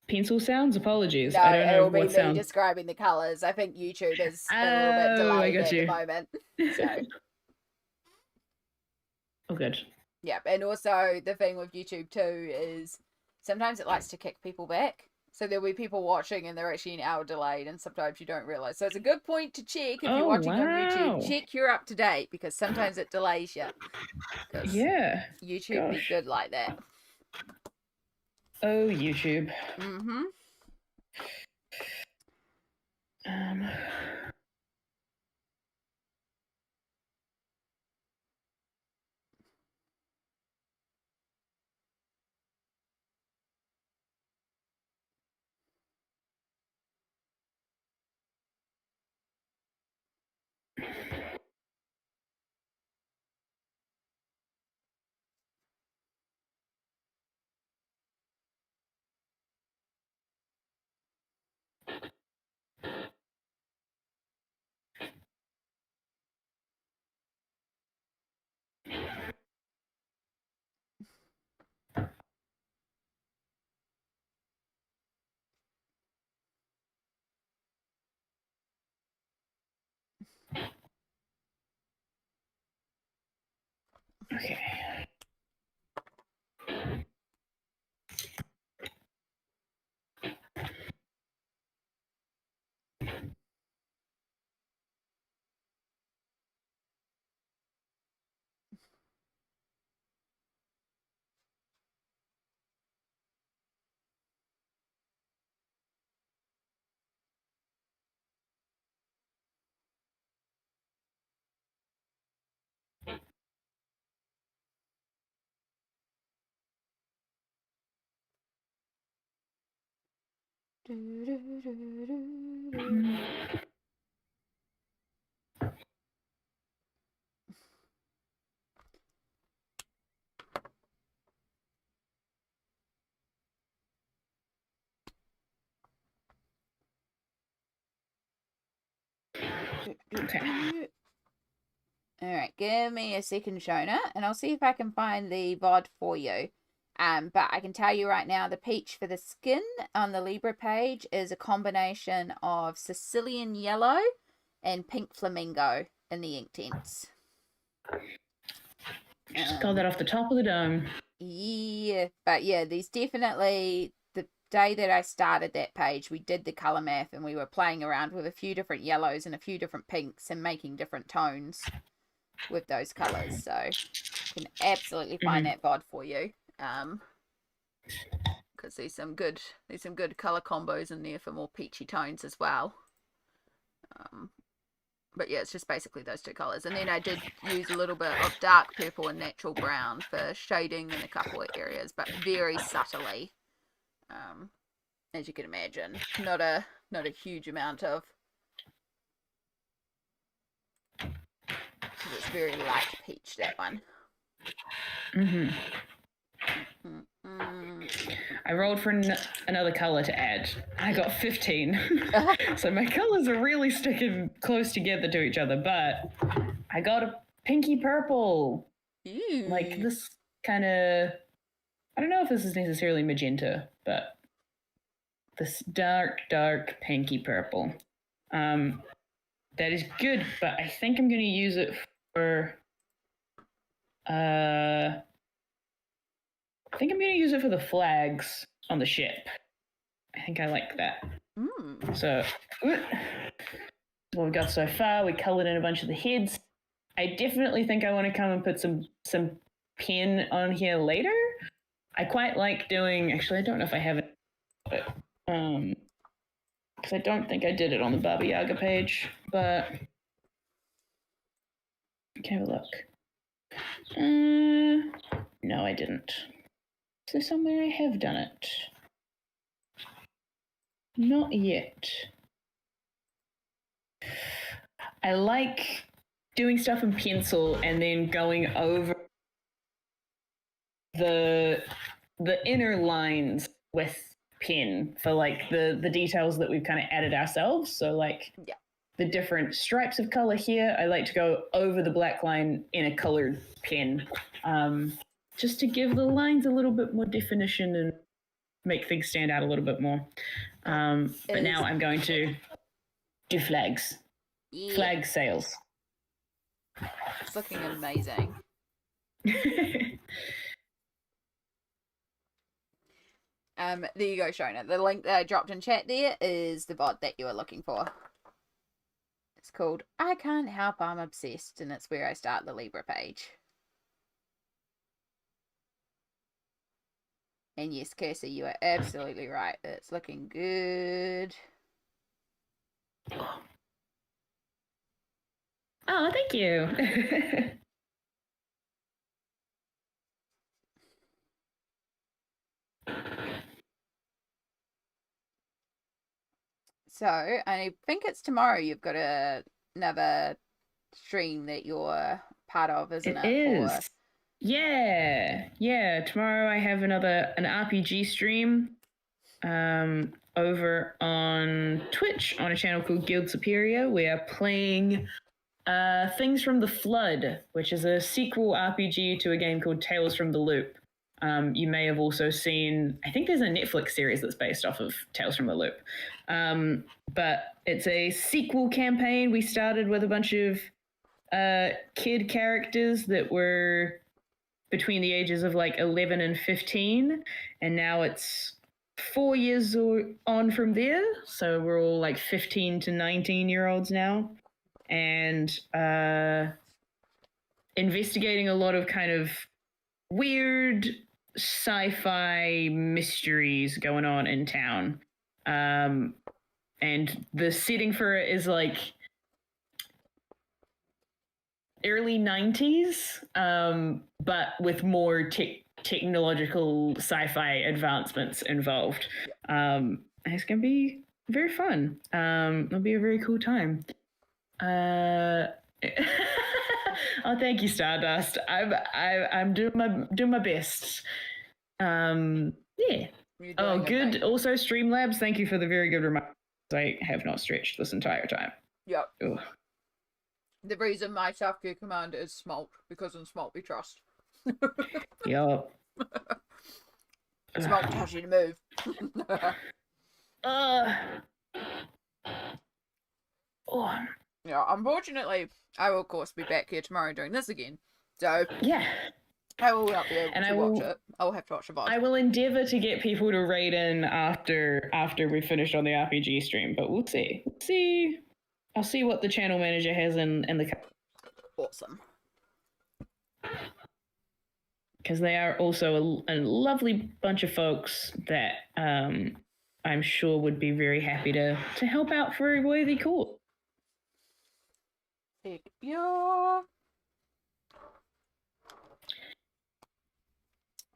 pencil sounds? Apologies. No, I don't know it'll be what me sound. describing the colours. I think YouTube is a little bit delayed at the moment. So. Oh, good. Yeah, and also the thing with YouTube too is sometimes it likes to kick people back. So there'll be people watching and they're actually an hour delayed, and sometimes you don't realize. So it's a good point to check if you're watching on YouTube. Check you're up to date, because sometimes it delays you. Yeah. YouTube be good like that. Oh, YouTube. Mm-hmm. Okay. Okay. Alright, give me a second, Shona, and I'll see if I can find the VOD for you. But I can tell you right now, the peach for the skin on the Libra page is a combination of Sicilian yellow and pink flamingo in the Inktense. Just got that off the top of the dome. Yeah, but yeah, there's definitely, the day that I started that page, we did the colour map and we were playing around with a few different yellows and a few different pinks and making different tones with those colours. So you can absolutely find that VOD for you. Because there's some good colour combos in there for more peachy tones as well. But yeah, it's just basically those two colours. And then I did use a little bit of dark purple and natural brown for shading in a couple of areas, but very subtly. As you can imagine. Not a huge amount of. It's very light peach, that one. I rolled for another colour to add. I got 15. So my colours are really sticking close together to each other, but I got a pinky purple. Ew. Like this kind of, I don't know if this is necessarily magenta, but this dark pinky purple. That is good, but I think I'm going to use it for, I think I'm going to use it for the flags on the ship. I think I like that. So, what we've got so far, we coloured in a bunch of the heads. I definitely think I want to come and put some pen on here later. I quite like doing, actually, I don't know if I have it, but, because I don't think I did it on the Baba Yaga page, but can have a look. No, I didn't. Is there somewhere I have done it? Not yet. I like doing stuff in pencil and then going over the inner lines with pen for like the details that we've kind of added ourselves. So like the different stripes of color here, I like to go over the black line in a colored pen, just to give the lines a little bit more definition and make things stand out a little bit more. But now I'm going to do flags. Yeah. Flag sales. It's looking amazing. There you go, Shona. The link that I dropped in chat there is the VOD that you were looking for. It's called I Can't Help I'm Obsessed, and it's where I start the Libra page. And yes, Kirsty, you are absolutely right. It's looking good. Oh, thank you. So, I think it's tomorrow you've got another stream that you're part of, isn't it? It is. Yeah. Tomorrow I have an RPG stream over on Twitch on a channel called Guild Superior. We are playing Things from the Flood, which is a sequel RPG to a game called Tales from the Loop. You may have also seen, I think there's a Netflix series that's based off of Tales from the Loop. But it's a sequel campaign. We started with a bunch of kid characters that were between the ages of like 11 and 15. And now it's 4 years on from there. So we're all like 15 to 19-year-olds now. And investigating a lot of kind of weird sci-fi mysteries going on in town. And the setting for it is like early 90s, but with more technological sci-fi advancements involved. It's going to be very fun. It'll be a very cool time. Oh, thank you, Stardust. I'm doing my best. Yeah. Oh, good. Also, Streamlabs, thank you for the very good reminder. I have not stretched this entire time. Yep. Ugh. The reason my self-care command is Smolt, because in Smolt we trust. Yup. Smolt tells you to move. Yeah, unfortunately, I will of course be back here tomorrow doing this again. So yeah, I will not be able to watch it. I will have to watch the VOD. I will endeavor to get people to raid in after we finished on the RPG stream, but we'll see. I'll see what the channel manager has in the. Awesome. Because they are also a lovely bunch of folks that I'm sure would be very happy to help out for a worthy cause. Yeah.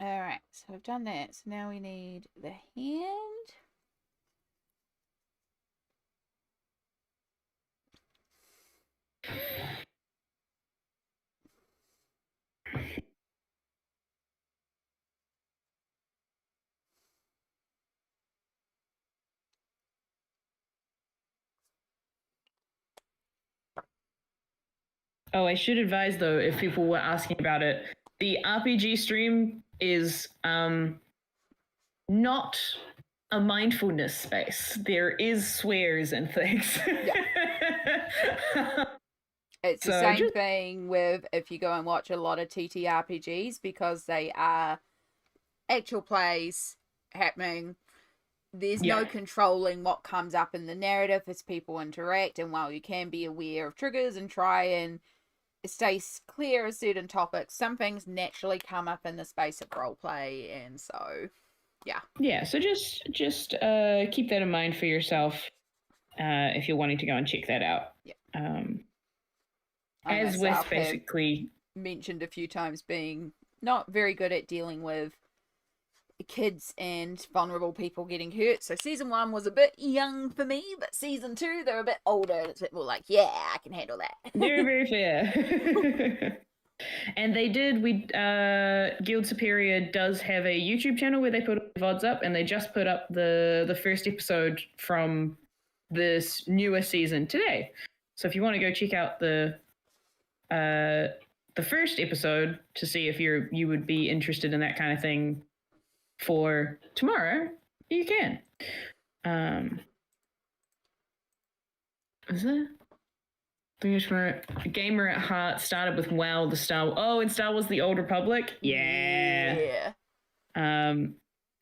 Alright, so I've done that. So now we need the hand. Oh, I should advise though, if people were asking about it, the RPG stream is not a mindfulness space. There is swears and things. Yeah. It's the same thing with if you go and watch a lot of TTRPGs, because they are actual plays happening. There's no controlling what comes up in the narrative as people interact, and while you can be aware of triggers and try and stay clear of certain topics, some things naturally come up in the space of roleplay, and so yeah, so just keep that in mind for yourself if you're wanting to go and check that out. As with basically mentioned a few times, being not very good at dealing with kids and vulnerable people getting hurt. So season 1 was a bit young for me, but season 2 they're a bit older. It's a bit more like, yeah, I can handle that. Very, very fair. And they did. Guild Superior does have a YouTube channel where they put VODs up, and they just put up the first episode from this newer season today. So if you want to go check out the first episode to see if you would be interested in that kind of thing for tomorrow, you can. Is it? Gamer at heart, started with WoW, and Star Wars: The Old Republic. Yeah. And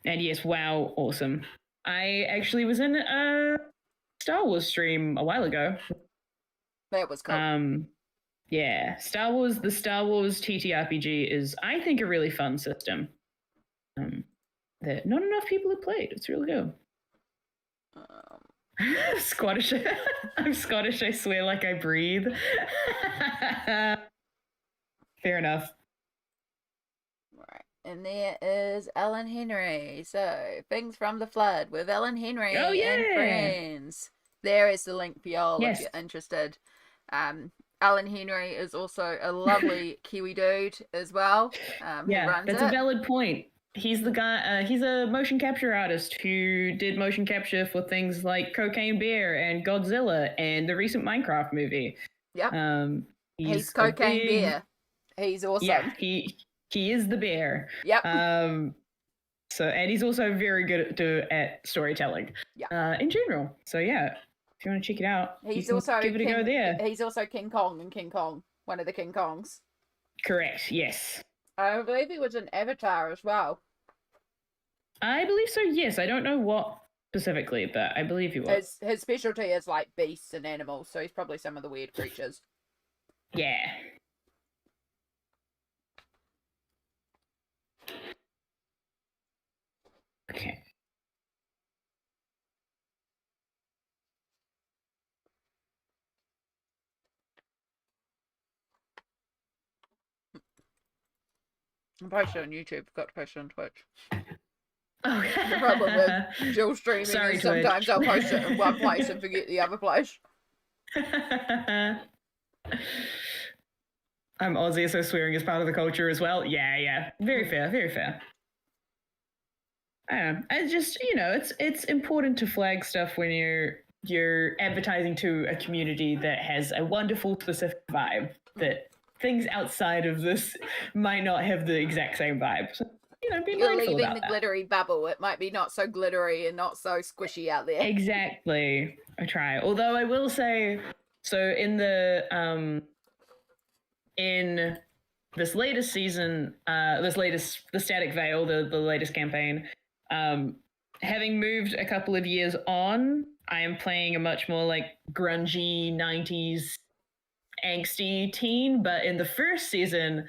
yes, WoW, awesome. I actually was in a Star Wars stream a while ago. That was cool. Yeah, the Star Wars TTRPG is, I think, a really fun system. That not enough people have played. It's really good. Scottish. I'm Scottish. I swear like I breathe. Fair enough. Right. And there is Ellen Henry. So, Things from the Flood with Ellen Henry and friends. There is the link for y'all if you're interested. Alan Henry is also a lovely Kiwi dude as well. Who runs that's a valid point. He's the guy, he's a motion capture artist who did motion capture for things like Cocaine Bear and Godzilla and the recent Minecraft movie. Yep. He's Cocaine Bear. He's awesome. Yeah, he is the bear. Yep. And he's also very good at storytelling. Yeah. In general. So yeah, if you want to check it out, he's also give it a go there. He's also King Kong in King Kong, one of the King Kongs. Correct. Yes. I believe he was in Avatar as well. I believe so, yes. I don't know what specifically, but I believe he was. His specialty is like beasts and animals, so he's probably some of the weird creatures. Yeah. Okay. I post it on YouTube, forgot to post it on Twitch. Okay. The problem with dual streaming is sometimes I'll post it in one place and forget the other place. I'm Aussie, so swearing is part of the culture as well. Yeah. Very fair, very fair. I just, it's important to flag stuff when you're advertising to a community that has a wonderful specific vibe that things outside of this might not have the exact same vibe. So, be You're mindful leaving about the that. glittery bubble. It might be not so glittery and not so squishy out there. Exactly. I try. Although I will say, so in the in this latest season, the Static Veil, the latest campaign, having moved a couple of years on, I am playing a much more like grungy 90s angsty teen. But in the first season,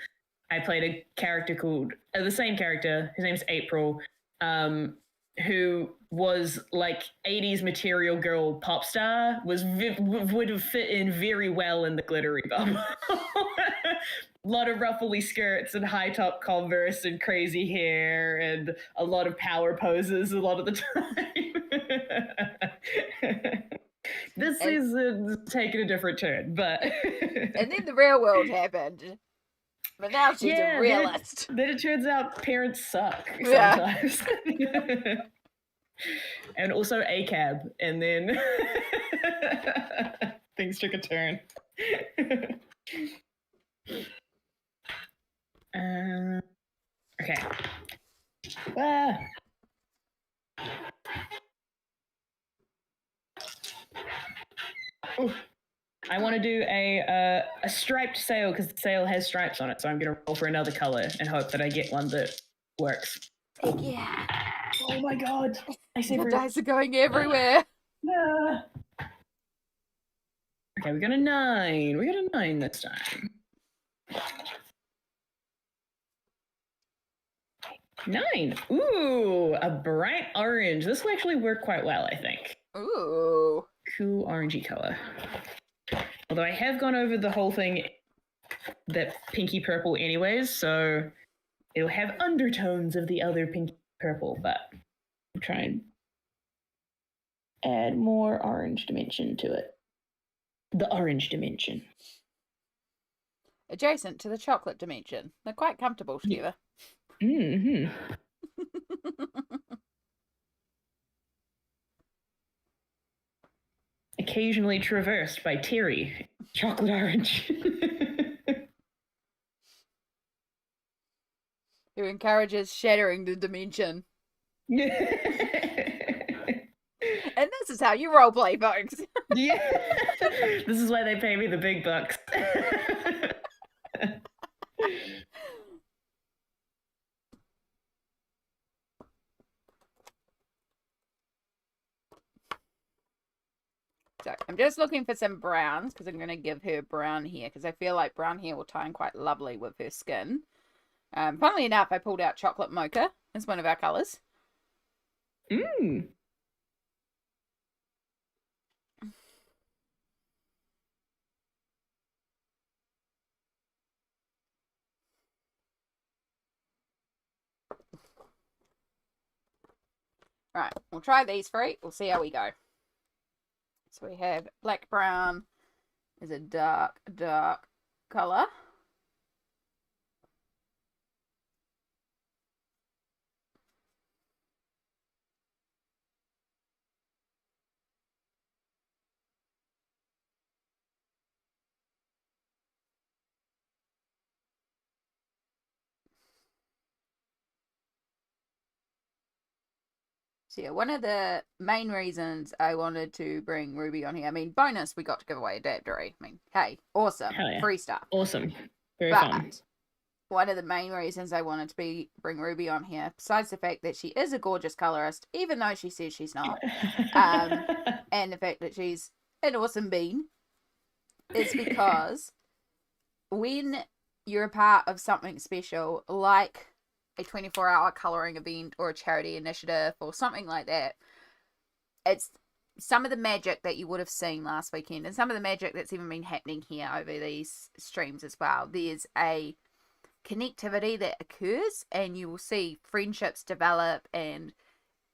I played a character called the same character. His name's April, who was like 80s material girl pop star. Would have fit in very well in the glittery bubble. A lot of ruffly skirts and high top Converse and crazy hair and a lot of power poses a lot of the time. This season's taking a different turn, but and then the real world happened. But now she's a realist. Then it turns out parents suck sometimes. And also ACAB, and then things took a turn. Okay. Ooh. I want to do a striped sail because the sail has stripes on it, so I'm going to roll for another color and hope that I get one that works. Yeah. Oh my god. The dice are going everywhere. Okay, we got a 9. We got a 9 this time. 9. Ooh, a bright orange. This will actually work quite well, I think. Ooh. Cool orangey color. Although I have gone over the whole thing that pinky purple anyways, so it'll have undertones of the other pinky purple, but I'm trying to add more orange dimension to it. The orange dimension. adjacent to the chocolate dimension. They're quite comfortable together. Mm-hmm. Occasionally traversed by Terry, chocolate orange. Who encourages shattering the dimension. And this is how you roleplay, folks. Yeah. This is why they pay me the big bucks. So I'm just looking for some browns because I'm going to give her brown hair because I feel like brown hair will tie in quite lovely with her skin. Funnily enough, I pulled out chocolate mocha as one of our colours. Mm. Right, we'll try these three. We'll see how we go. So we have black brown is a dark colour. So yeah, one of the main reasons I wanted to bring Ruby on here, I mean, bonus, we got to give away a Dabdery. I mean, hey, awesome. Yeah. Free stuff. Awesome. Very fun. One of the main reasons I wanted to bring Ruby on here, besides the fact that she is a gorgeous colorist, even though she says she's not, and the fact that she's an awesome bean, is because when you're a part of something special, like a 24-hour coloring event or a charity initiative or something like that, it's some of the magic that you would have seen last weekend and some of the magic that's even been happening here over these streams as well. There's a connectivity that occurs and you will see friendships develop and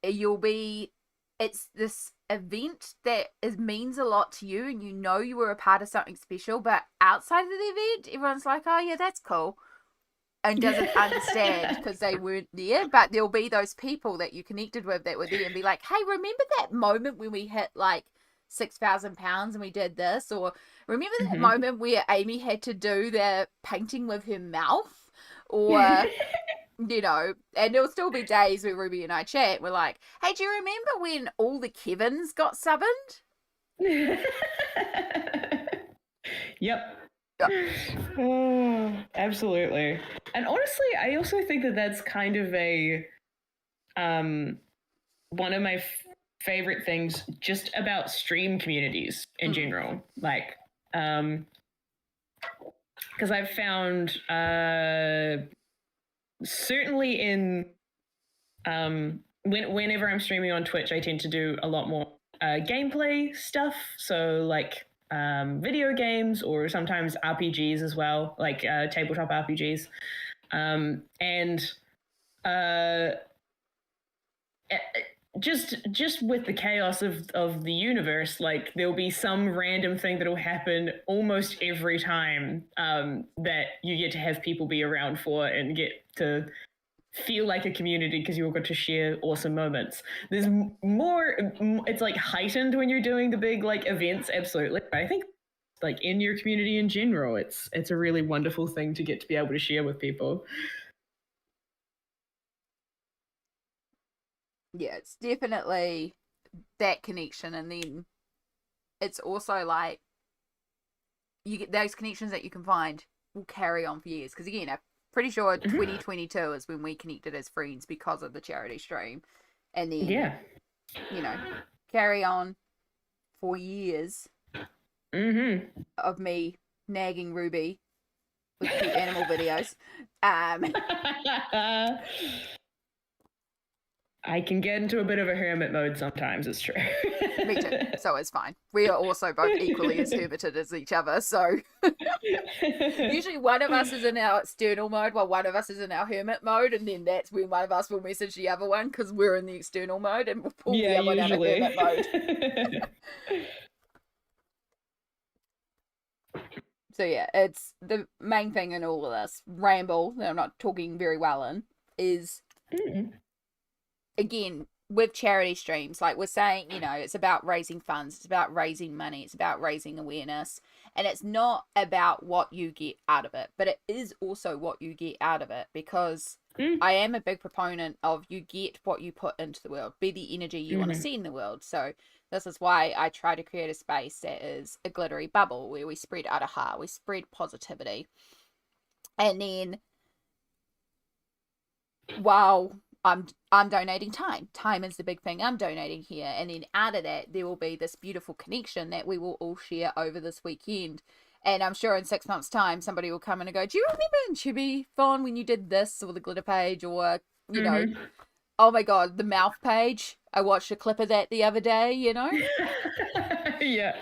it's this event that means a lot to you and you were a part of something special, but outside of the event everyone's like, oh yeah, that's cool, and doesn't understand because they weren't there. But there'll be those people that you connected with that were there and be like, hey, remember that moment when we hit like 6,000 pounds and we did this? Or remember that moment where Amy had to do the painting with her mouth? Or, and there'll still be days where Ruby and I chat. We're like, hey, do you remember when all the Kevins got summoned? Yep. Oh, absolutely. And honestly, I also think that that's kind of a one of my favorite things just about stream communities in general. Like, because I've found certainly in whenever I'm streaming on Twitch, I tend to do a lot more gameplay stuff. So like video games or sometimes RPGs as well, like tabletop RPGs. Just with the chaos of the universe, like there'll be some random thing that'll happen almost every time that you get to have people be around for and get to feel like a community because you all got to share awesome moments. There's more, it's like heightened when you're doing the big like events, absolutely. I think like in your community in general, it's a really wonderful thing to get to be able to share with people. Yeah, it's definitely that connection, and then it's also like you get those connections that you can find will carry on for years. Because again, I'm pretty sure 2022 is when we connected as friends because of the charity stream, and then carry on for years of me nagging Ruby with cute animal videos. I can get into a bit of a hermit mode sometimes, it's true. Me too, so it's fine. We are also both equally as hermited as each other, so usually one of us is in our external mode while one of us is in our hermit mode, and then that's when one of us will message the other one because we're in the external mode and we'll pull the other one out of hermit mode. So yeah, it's the main thing in all of this ramble that I'm not talking very well in is again with charity streams, like we're saying, you know, it's about raising funds, it's about raising money, it's about raising awareness, and it's not about what you get out of it, but it is also what you get out of it, because I am a big proponent of you get what you put into the world, be the energy you want to see in the world. So this is why I try to create a space that is a glittery bubble where we spread araha, we spread positivity, and then while I'm donating time. Time is the big thing I'm donating here. And then out of that, there will be this beautiful connection that we will all share over this weekend. And I'm sure in 6 months' time, somebody will come in and go, do you remember in Chibi-Thon when you did this, or the glitter page, or, you know, oh my God, the mouth page? I watched a clip of that the other day, you know? Yeah.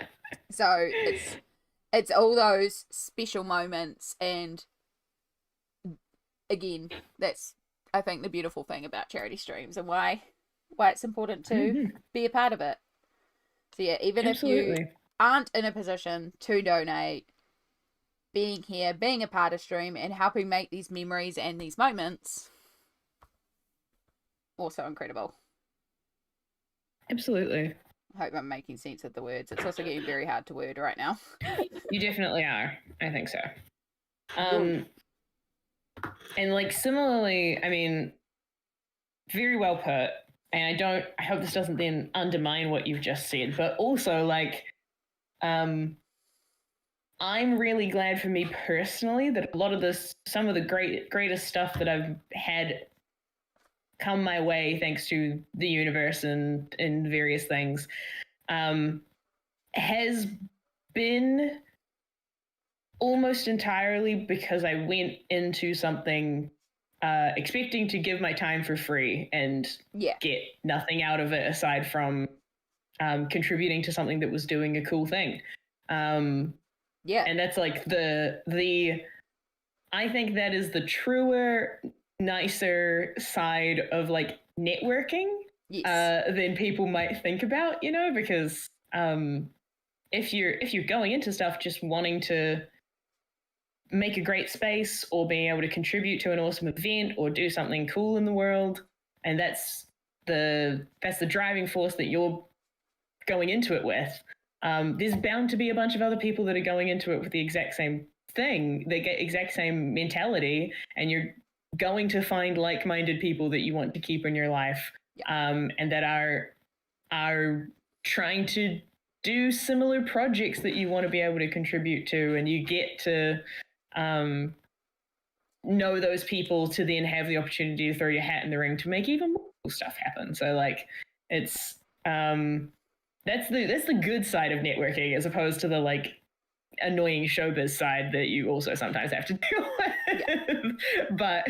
So it's all those special moments. And again, that's, I think, the beautiful thing about charity streams and why it's important to be a part of it. So yeah, even if you aren't in a position to donate, being here, being a part of stream and helping make these memories and these moments, also incredible. Absolutely. I hope I'm making sense of the words. It's also getting very hard to word right now. You definitely are. I think so. And like similarly, I mean, very well put. And I hope this doesn't then undermine what you've just said, but also like, I'm really glad for me personally that a lot of some of the greatest stuff that I've had come my way thanks to the universe and various things, has been almost entirely because I went into something expecting to give my time for free and get nothing out of it aside from contributing to something that was doing a cool thing. And that's like I think that is the truer, nicer side of like networking than people might think about, you know, because if you're going into stuff just wanting to make a great space or being able to contribute to an awesome event or do something cool in the world, and that's the driving force that you're going into it with, there's bound to be a bunch of other people that are going into it with the exact same thing, the exact same mentality, and you're going to find like-minded people that you want to keep in your life, and that are trying to do similar projects that you want to be able to contribute to, and you get to know those people to then have the opportunity to throw your hat in the ring to make even more cool stuff happen. So like it's that's the good side of networking, as opposed to the like annoying showbiz side that you also sometimes have to deal with. But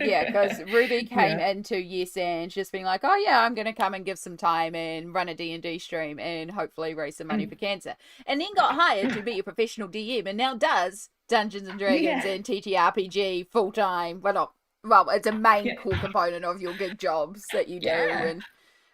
because Ruby came into Yes and just being like, oh yeah, I'm gonna come and give some time and run a D&D stream and hopefully raise some money for cancer, and then got hired to be a professional DM and now does Dungeons and Dragons and TTRPG full time. Well, it's a main core component of your gig jobs that you do, and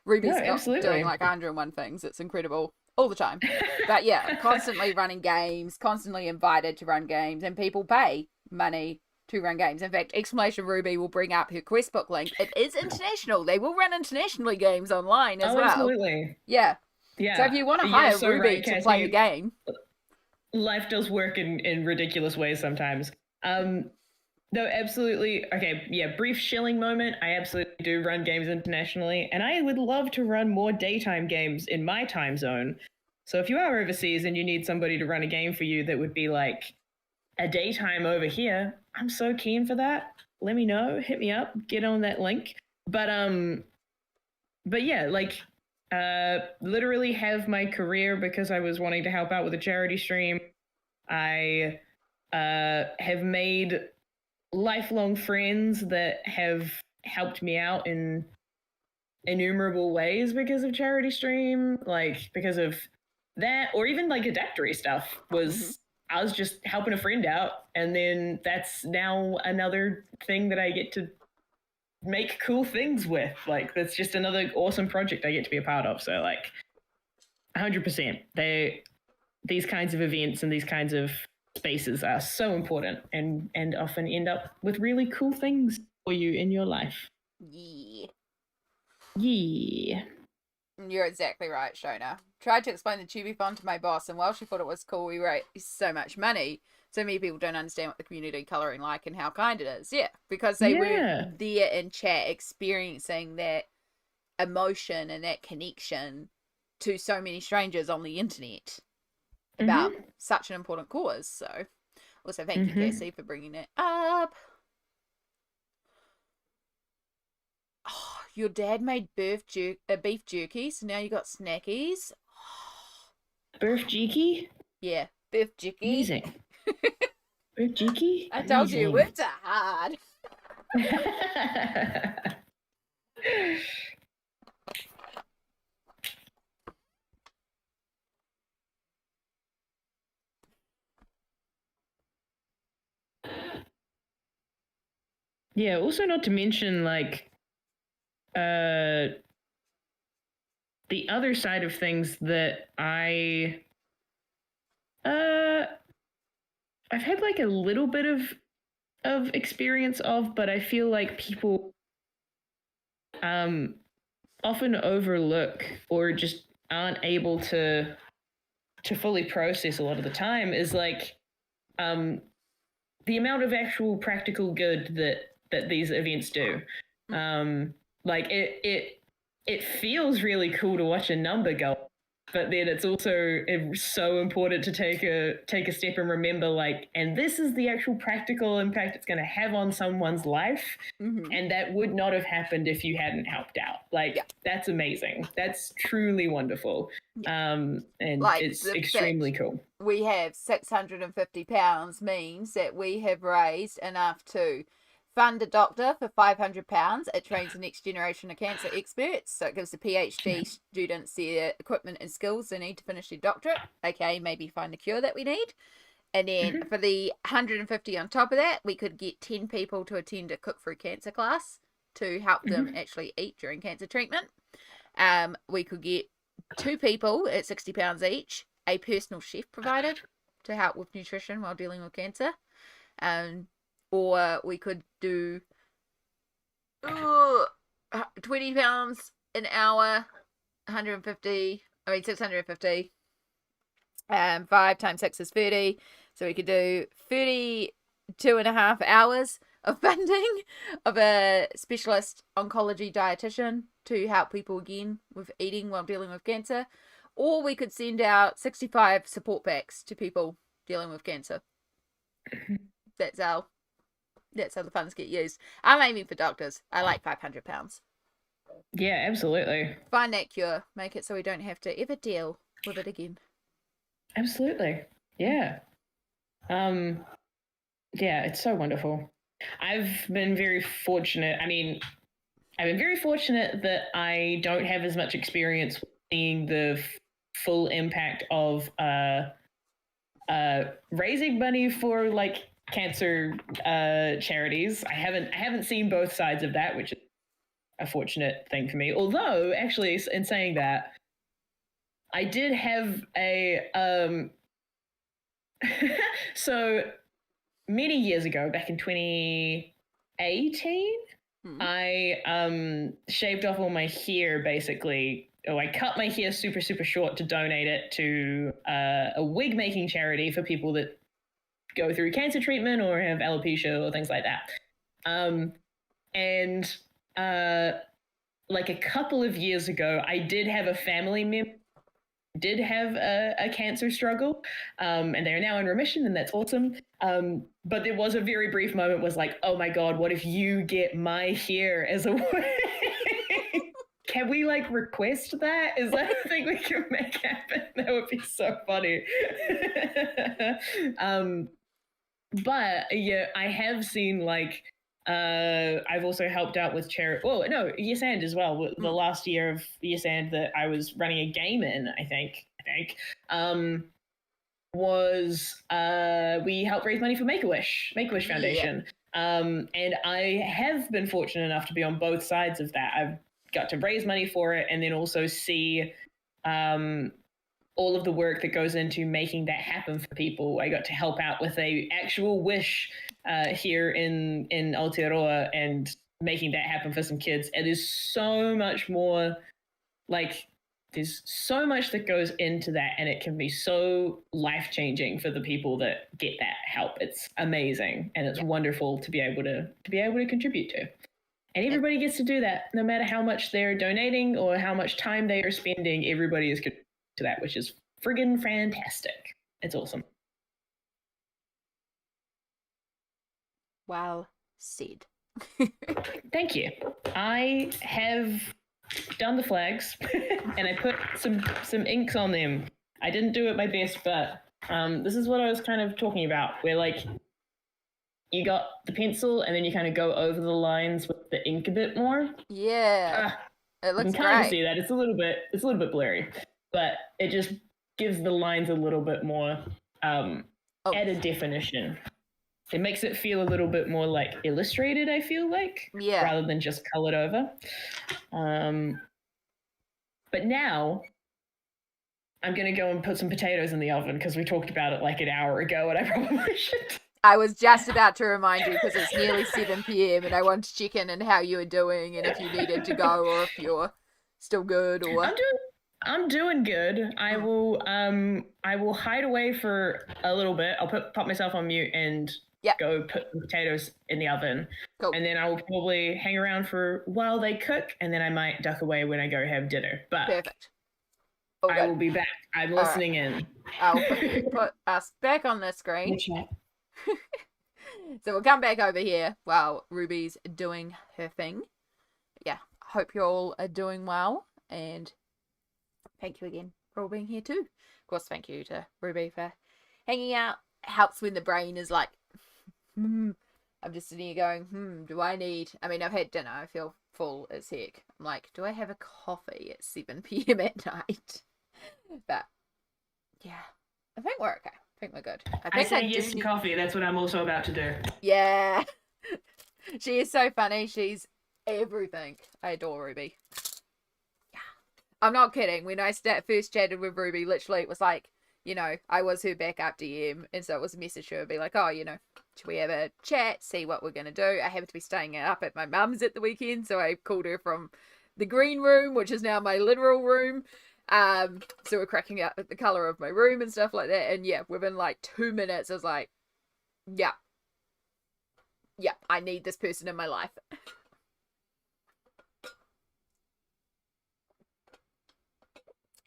Ruby's doing like 101 things. It's incredible all the time. But yeah, constantly running games, constantly invited to run games, and people pay money to run games. In fact, Exclamation Ruby will bring up her Questbook link. It is international. They will run internationally games online as well. Absolutely. Yeah. So if you want to hire Ruby to play the game, life does work in ridiculous ways sometimes. No, absolutely. Okay, yeah, brief shilling moment. I absolutely do run games internationally, and I would love to run more daytime games in my time zone. So if you are overseas and you need somebody to run a game for you that would be like a daytime over here, I'm so keen for that. Let me know. Hit me up. Get on that link. But yeah, like literally have my career because I was wanting to help out with a charity stream. I have made lifelong friends that have helped me out in innumerable ways because of charity stream, like because of that, or even like adaptory stuff was I was just helping a friend out, and then that's now another thing that I get to make cool things with. Like that's just another awesome project I get to be a part of. So like 100%, these kinds of events and these kinds of spaces are so important and often end up with really cool things for you in your life. Yeah. Yeah. You're exactly right, Shona. Tried to explain the Tubiathon to my boss, and while she thought it was cool, we raised so much money. So many people don't understand what the community colouring like and how kind it is. Yeah, because they were there in chat experiencing that emotion and that connection to so many strangers on the internet about such an important cause. So also thank you, Cassie, for bringing it up. Oh, your dad made beef jerky, so now you got snackies. Beef jerky? Yeah, beef jerky. Amazing. Beef jerky? I told you, it's hard. Yeah, also not to mention, like, the other side of things that I've had like a little bit of experience of, but I feel like people often overlook or just aren't able to fully process a lot of the time is like the amount of actual practical good that these events do. Like it feels really cool to watch a number go, but then it's also so important to take a step and remember, like, and this is the actual practical impact it's going to have on someone's life, and that would not have happened if you hadn't helped out. Like, that's amazing. That's truly wonderful, and like, it's extremely cool. We have £650 means that we have raised enough to fund a doctor for £500. It trains the next generation of cancer experts. So it gives the PhD students the equipment and skills they need to finish their doctorate. Okay, maybe find the cure that we need. And then for the 150 on top of that, we could get 10 people to attend a Cook Through Cancer class to help them actually eat during cancer treatment. We could get 2 people at £60 each, a personal chef provided to help with nutrition while dealing with cancer. Or we could do £20 an hour, 650. 5 times 6 is 30. So we could do 32.5 hours of funding of a specialist oncology dietitian to help people again with eating while dealing with cancer. Or we could send out 65 support packs to people dealing with cancer. That's how the funds get used. I'm aiming for doctors. I like £500. Yeah, absolutely. Find that cure. Make it so we don't have to ever deal with it again. Absolutely. Yeah. Yeah, it's so wonderful. I've been very fortunate. I mean, I've been very fortunate that I don't have as much experience seeing the full impact of raising money for, like, cancer charities. I haven't seen both sides of that, which is a fortunate thing for me. Although, actually, in saying that, I did have a so many years ago, back in 2018, I shaved off all my hair, basically. I cut my hair super, super short to donate it to a wig making charity for people that go through cancer treatment or have alopecia or things like that. Like a couple of years ago, I did have a family member did have a cancer struggle, and they're now in remission, and that's awesome. But there was a very brief moment was like, oh my God, what if you get my hair as a Can we, like, request that? Is that a thing we can make happen? That would be so funny. But yeah, I have seen, like, I've also helped out with charity. Oh no, Yes And as well. The last year of Yes And that I was running a game in, I think, was we helped raise money for Make-A-Wish Foundation. And I have been fortunate enough to be on both sides of that. I've got to raise money for it, and then also see all of the work that goes into making that happen for people. I got to help out with a actual wish here in Aotearoa and making that happen for some kids. It is so much more like there's so much that goes into that, and it can be so life-changing for the people that get that help. It's amazing, and it's wonderful to be able to contribute to. And everybody gets to do that, no matter how much they're donating or how much time they are spending. Everybody is contributing to that, which is friggin' fantastic. It's awesome. Well said. Thank you. I have done the flags and I put some inks on them. I didn't do it my best, but this is what I was kind of talking about, where like you got the pencil and then you kind of go over the lines with the ink a bit more. Yeah. It looks you can kind great. of see that. It's a little bit blurry, but it just gives the lines a little bit more added definition. It makes it feel a little bit more like illustrated, I feel like, rather than just colored over. But now I'm going to go and put some potatoes in the oven because we talked about it like an hour ago and I probably should. I was just about to remind you because it's nearly 7 p.m. and I wanted to check in and how you were doing and if you needed to go or if you're still good or... I'm doing good. I will hide away for a little bit. I'll pop myself on mute and go put the potatoes in the oven. Cool. And then I will probably hang around for while they cook, and then I might duck away when I go have dinner. But perfect. I will be back. I'm listening in. I'll put us back on the screen. So we'll come back over here while Ruby's doing her thing. Yeah, hope you all are doing well, and thank you again for all being here too. Of course, thank you to Ruby for hanging out. Helps when the brain is like, I'm just sitting here going, do I need... I mean, I've had dinner. I feel full as heck. I'm like, do I have a coffee at 7 p.m. at night? But, yeah, I think we're okay. I think we're good. I say yes to coffee. That's what I'm also about to do. Yeah. She is so funny. She's everything. I adore Ruby. Yeah. I'm not kidding. When I first chatted with Ruby, literally it was like, you know, I was her backup DM, and so it was a message to her, be like, oh, you know, should we have a chat, see what we're going to do? I happen to be staying up at my mum's at the weekend, so I called her from the green room, which is now my literal room. So we're cracking out at the colour of my room and stuff like that, and yeah, within like 2 minutes, I was like, yeah, I need this person in my life.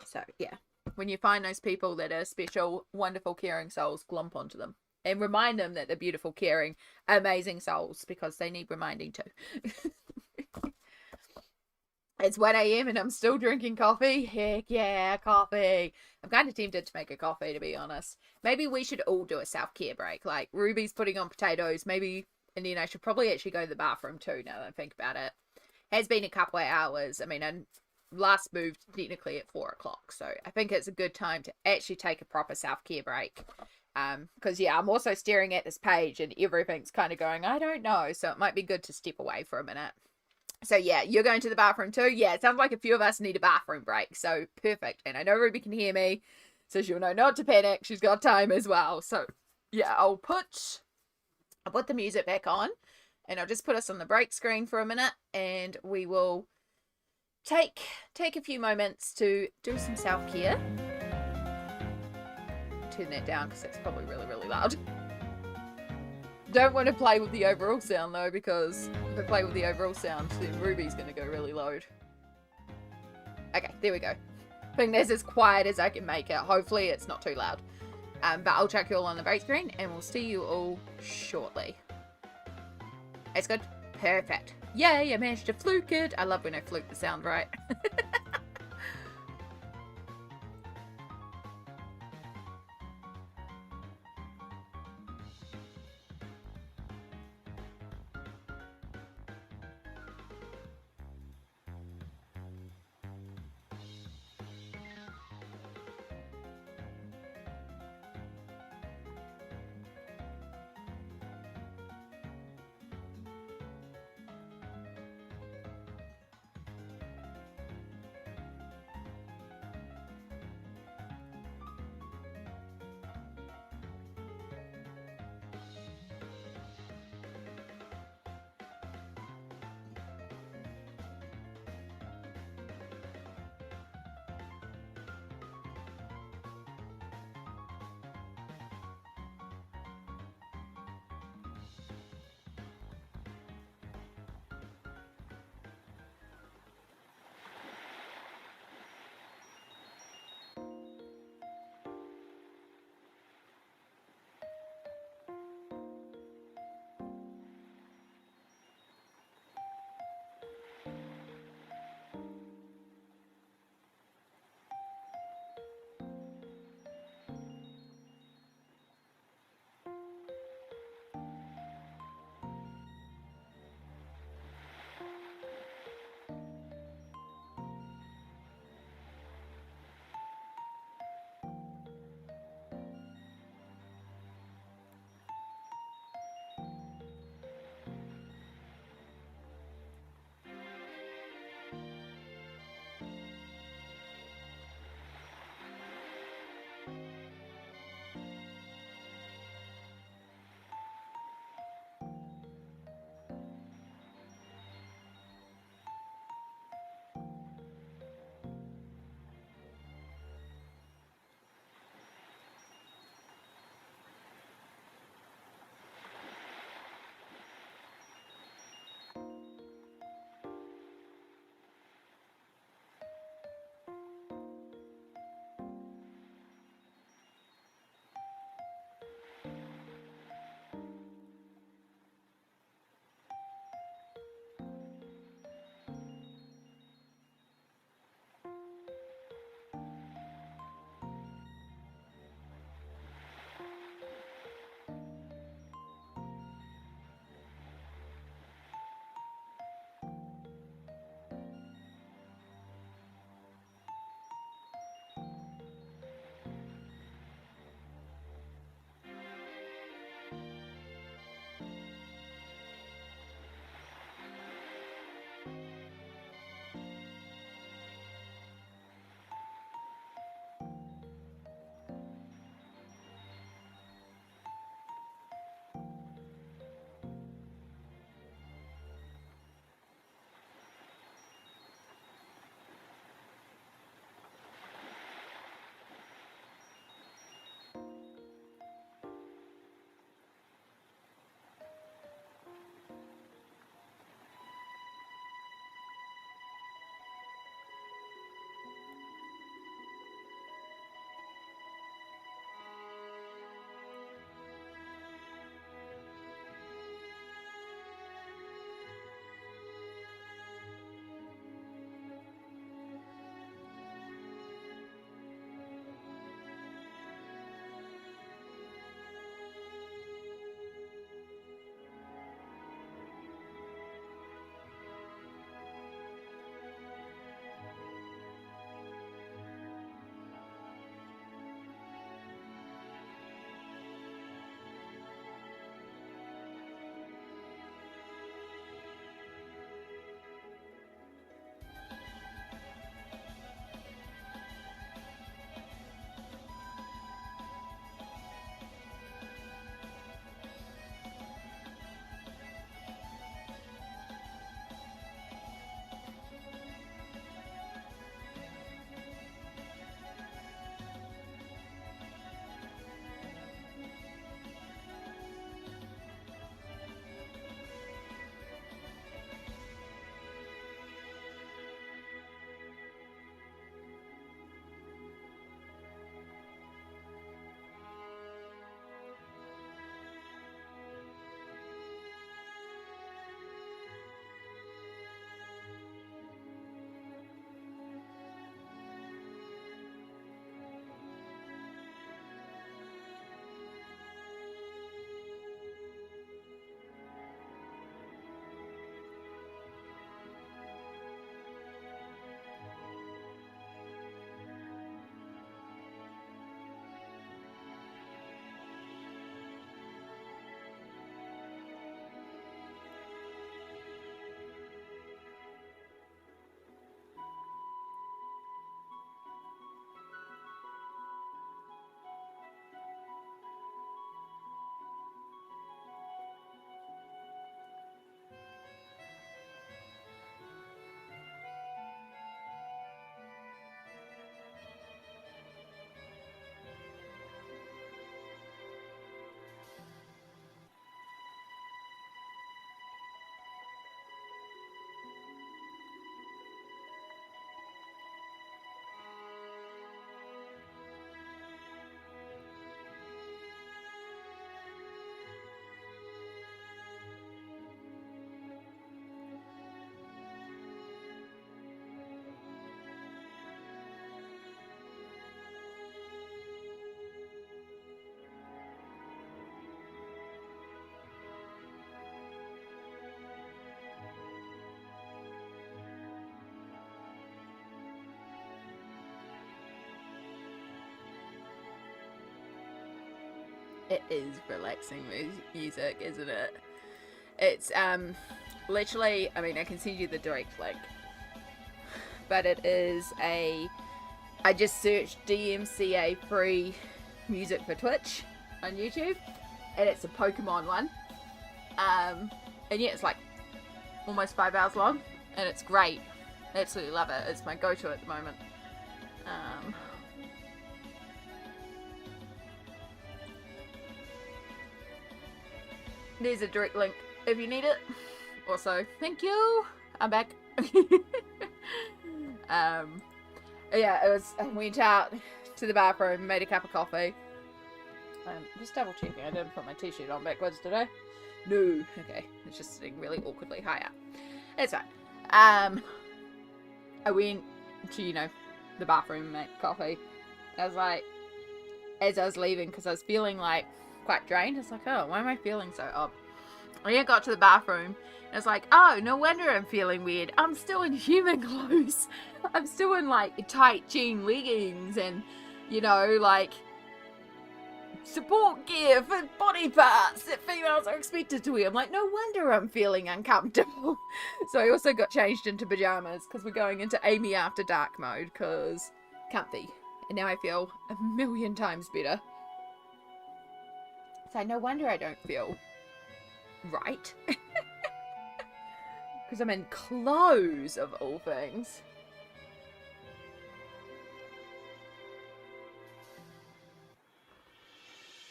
So, yeah. When you find those people that are special, wonderful, caring souls, glomp onto them. And remind them that they're beautiful, caring, amazing souls, because they need reminding too. It's 1 a.m. and I'm still drinking coffee. Heck yeah, coffee. I'm kind of tempted to make a coffee, to be honest. Maybe we should all do a self-care break. Like, Ruby's putting on potatoes, maybe, and then I should probably actually go to the bathroom too, now that I think about it. Has been a couple of hours. I mean, I last moved technically at 4 o'clock, so I think it's a good time to actually take a proper self-care break. Because yeah, I'm also staring at this page and everything's kind of going, I don't know, so it might be good to step away for a minute. So yeah, you're going to the bathroom too? Yeah, it sounds like a few of us need a bathroom break, so perfect. And I know Ruby can hear me, so she'll know not to panic. She's got time as well. So yeah, I'll put the music back on, and I'll just put us on the break screen for a minute, and we will take a few moments to do some self-care. Turn that down because it's probably really, really loud. Don't want to play with the overall sound though, because if I play with the overall sound, then Ruby's going to go really loud. Okay, there we go. I think that's as quiet as I can make it. Hopefully it's not too loud. But I'll check you all on the break screen, and we'll see you all shortly. It's good? Perfect. Yay, I managed to fluke it. I love when I fluke the sound right. It is relaxing music, isn't it? It's literally, I mean, I can send you the direct link. but it is I just searched DMCA free music for Twitch on YouTube, and it's a Pokemon one. And yeah, it's like almost 5 hours long, and it's great. I absolutely love it. It's my go-to at the moment. There's a direct link if you need it. Also, thank you. I'm back. Yeah, I went out to the bathroom, made a cup of coffee. Just double checking, I didn't put my t-shirt on backwards, did I? No. Okay, it's just sitting really awkwardly high up. It's fine. I went to, the bathroom, make coffee. I was like, as I was leaving, because I was feeling like quite drained, I was like, oh, why am I feeling so odd? I got to the bathroom, and I was like, oh, no wonder I'm feeling weird. I'm still in human clothes. I'm still in, like, tight jean leggings and, like, support gear for body parts that females are expected to wear. I'm like, no wonder I'm feeling uncomfortable. So I also got changed into pajamas, because we're going into Amy After Dark mode, because comfy. And now I feel a million times better. So no wonder I don't feel right. Because I'm in clothes, of all things.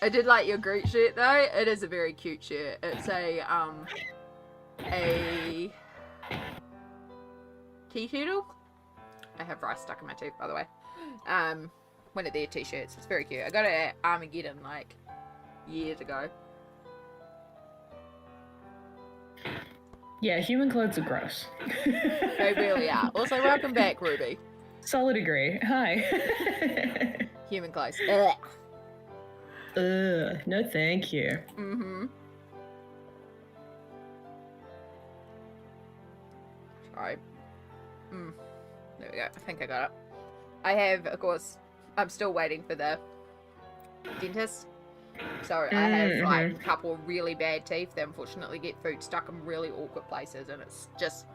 I did like your Groot shirt though. It is a very cute shirt. It's a tea turtle. I have rice stuck in my tooth, by the way. One of their t-shirts. It's very cute. I got it at Armageddon like years ago. Yeah, human clothes are gross. They really are. Also, welcome back, Ruby. Solid agree. Hi. Human clothes. No thank you. Mm-hmm. Sorry. There we go. I think I got it. I have, of course, I'm still waiting for the dentist. So I have like a couple of really bad teeth that unfortunately get food stuck in really awkward places, and it's just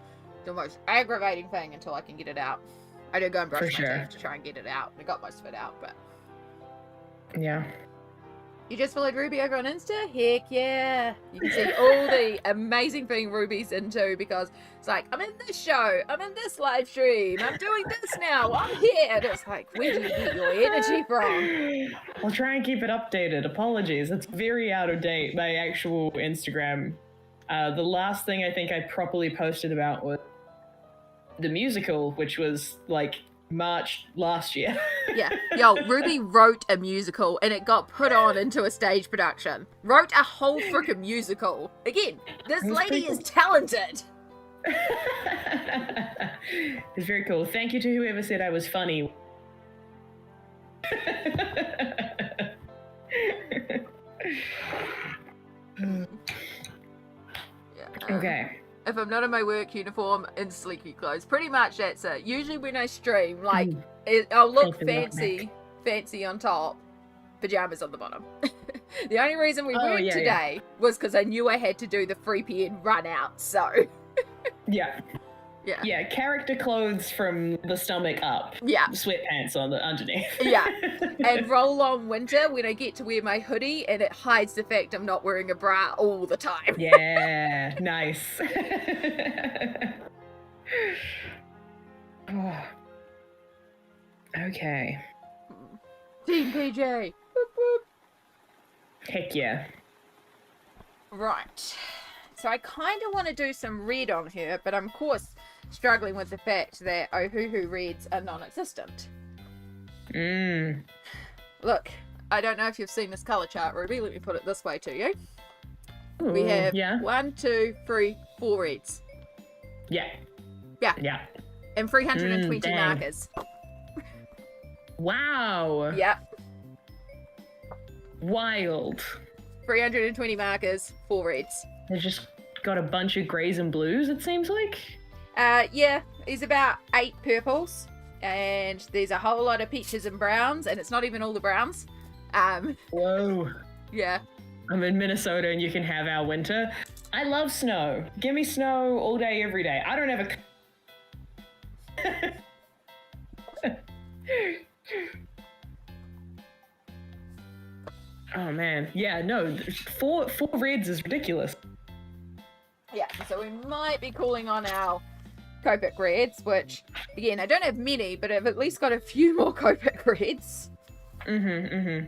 the most aggravating thing until I can get it out. I did go and brush my teeth to try and get it out. I got most of it out, but yeah. You just followed Ruby over on Insta? Heck yeah. You can see all the amazing thing Ruby's into, because it's like, I'm in this show, I'm in this live stream, I'm doing this now, I'm here. And it's like, where do you get your energy from? I'll try and keep it updated. Apologies. It's very out of date, my actual Instagram. The last thing I think I properly posted about was the musical, which was like March last year. Yeah. Yo, Ruby wrote a musical and it got put on into a stage production. Wrote a whole freaking musical. Again, this lady is talented. It's very cool. Thank you to whoever said I was funny. Okay. If I'm not in my work uniform, in sleeky clothes. Pretty much that's it. Usually when I stream, like, I'll look fancy on top, pajamas on the bottom. The only reason we worked today was because I knew I had to do the 3 p.m. run out, so. Yeah. Yeah, character clothes from the stomach up. Yeah. Sweatpants on the underneath. Yeah. And roll on winter when I get to wear my hoodie and it hides the fact I'm not wearing a bra all the time. Yeah, nice. Oh. Okay. Team PJ. Boop, boop. Heck yeah. Right. So I kind of want to do some red on her, but I'm of course struggling with the fact that Ohuhu reds are non-existent. Look, I don't know if you've seen this colour chart, Ruby. Let me put it this way to you. Ooh, we have 1, 2, 3, 4 reds. Yeah. And 320 markers. Wow. Yep. Wild. 320 markers, 4 reds. They just got a bunch of greys and blues, it seems like. Yeah, there's about 8 purples, and there's a whole lot of peaches and browns, and it's not even all the browns. Whoa. Yeah. I'm in Minnesota and you can have our winter. I love snow. Give me snow all day, every day. I don't have Oh man, yeah, no, four reds is ridiculous. Yeah, so we might be calling on our Copic Reds, which, again, I don't have many, but I've at least got a few more Copic Reds. Okay.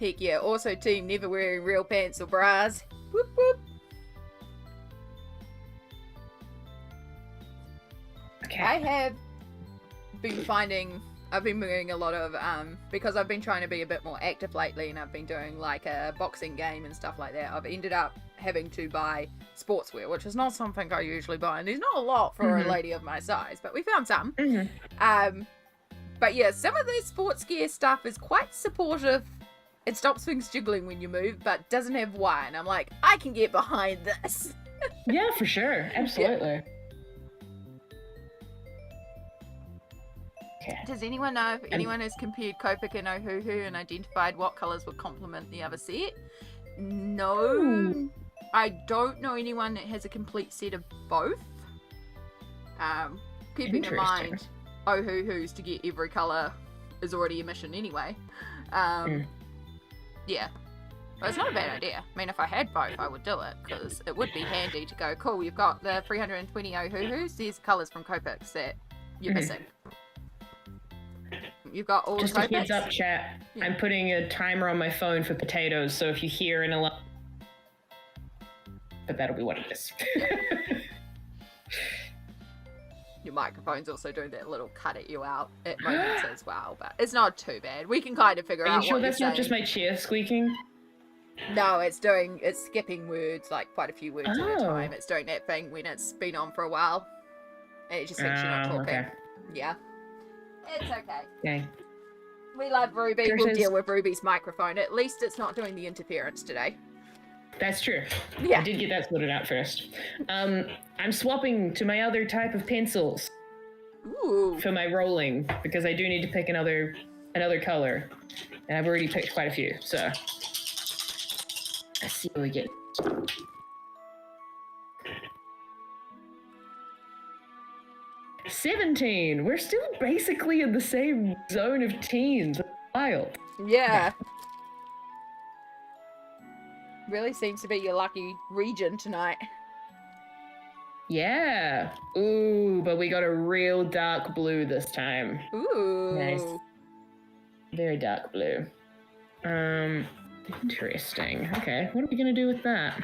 Heck yeah, also team never wearing real pants or bras. Whoop whoop. Okay. I've been doing a lot of, because I've been trying to be a bit more active lately and I've been doing like a boxing game and stuff like that. I've ended up having to buy sportswear, which is not something I usually buy. And there's not a lot for a lady of my size, but we found some. But yeah, some of the sports gear stuff is quite supportive. It stops things jiggling when you move, but doesn't have wire. And I'm like, I can get behind this. Yeah, for sure. Absolutely. Yeah. Okay. Does anyone know if anyone has compared Copic and Ohuhu and identified what colours would complement the other set? No. Ooh. I don't know anyone that has a complete set of both. Keeping in mind, Ohuhu's to get every colour is already a mission anyway. Yeah. But it's not a bad idea. I mean, if I had both, I would do it, because it would be handy to go, cool, you've got the 320 Ohuhus, there's colours from Copics that you're missing. You've got all just the a heads up, chat. Yeah. I'm putting a timer on my phone for potatoes, so if you hear an alarm, but that'll be what it is. Your microphone's also doing that little cut at you out at moments as well, but it's not too bad. We can kind of figure out Are you sure what that's you're not just saying. my chair squeaking? No, it's skipping words, like quite a few words at a time. It's doing that thing when it's been on for a while, and it just thinks you're not talking. Okay. Yeah. It's okay. Okay. We love Ruby. There We'll says- deal with Ruby's microphone. At least it's not doing the interference today. That's true. Yeah. I did get that sorted out first. I'm swapping to my other type of pencils Ooh. for my rolling, because I do need to pick another color, and I've already picked quite a few. So let's see what we get. $17. We're still basically in the same zone of teens. Wild. Yeah. Really seems to be your lucky region tonight. Yeah. Ooh, but we got a real dark blue this time. Ooh. Nice. Very dark blue. Interesting. Okay, what are we gonna do with that?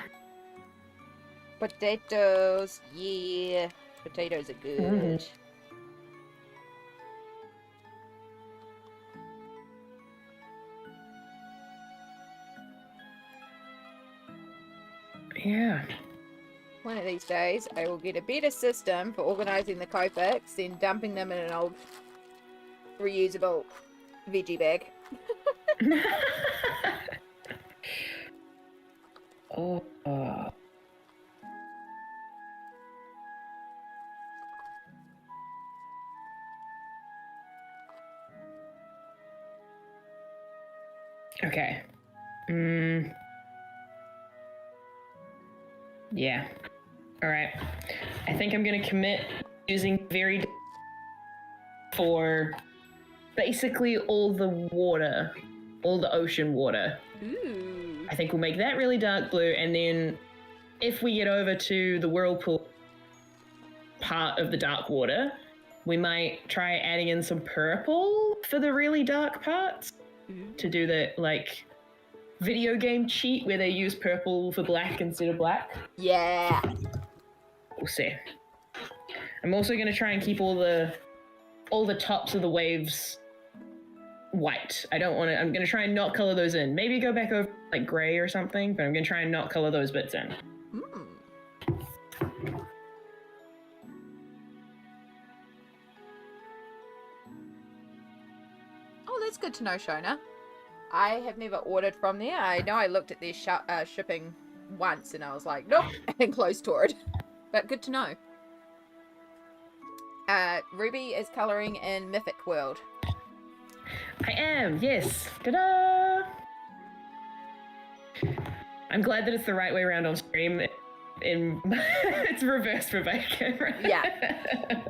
Potatoes. Yeah. Potatoes are good. Yeah. One of these days, I will get a better system for organising the Copics than dumping them in an old reusable veggie bag. Oh. Okay. Yeah. All right. I think I'm gonna commit using very for basically all the water, all the ocean water. Ooh. I think we'll make that really dark blue, and then if we get over to the whirlpool part of the dark water, we might try adding in some purple for the really dark parts to do the like video game cheat where they use purple for black instead of black. Yeah. We'll see. I'm also going to try and keep all the tops of the waves white. I'm going to try and not color those in. Maybe go back over like gray or something, but I'm going to try and not color those bits in. Oh, that's good to know, Shona. I have never ordered from there. I know I looked at their shipping once and I was like, nope, and closed toward. But good to know. Ruby is colouring in Mythic World. I am, yes. Ta-da! I'm glad that it's the right way around on stream. it's reversed for Bacon. Right? Yeah.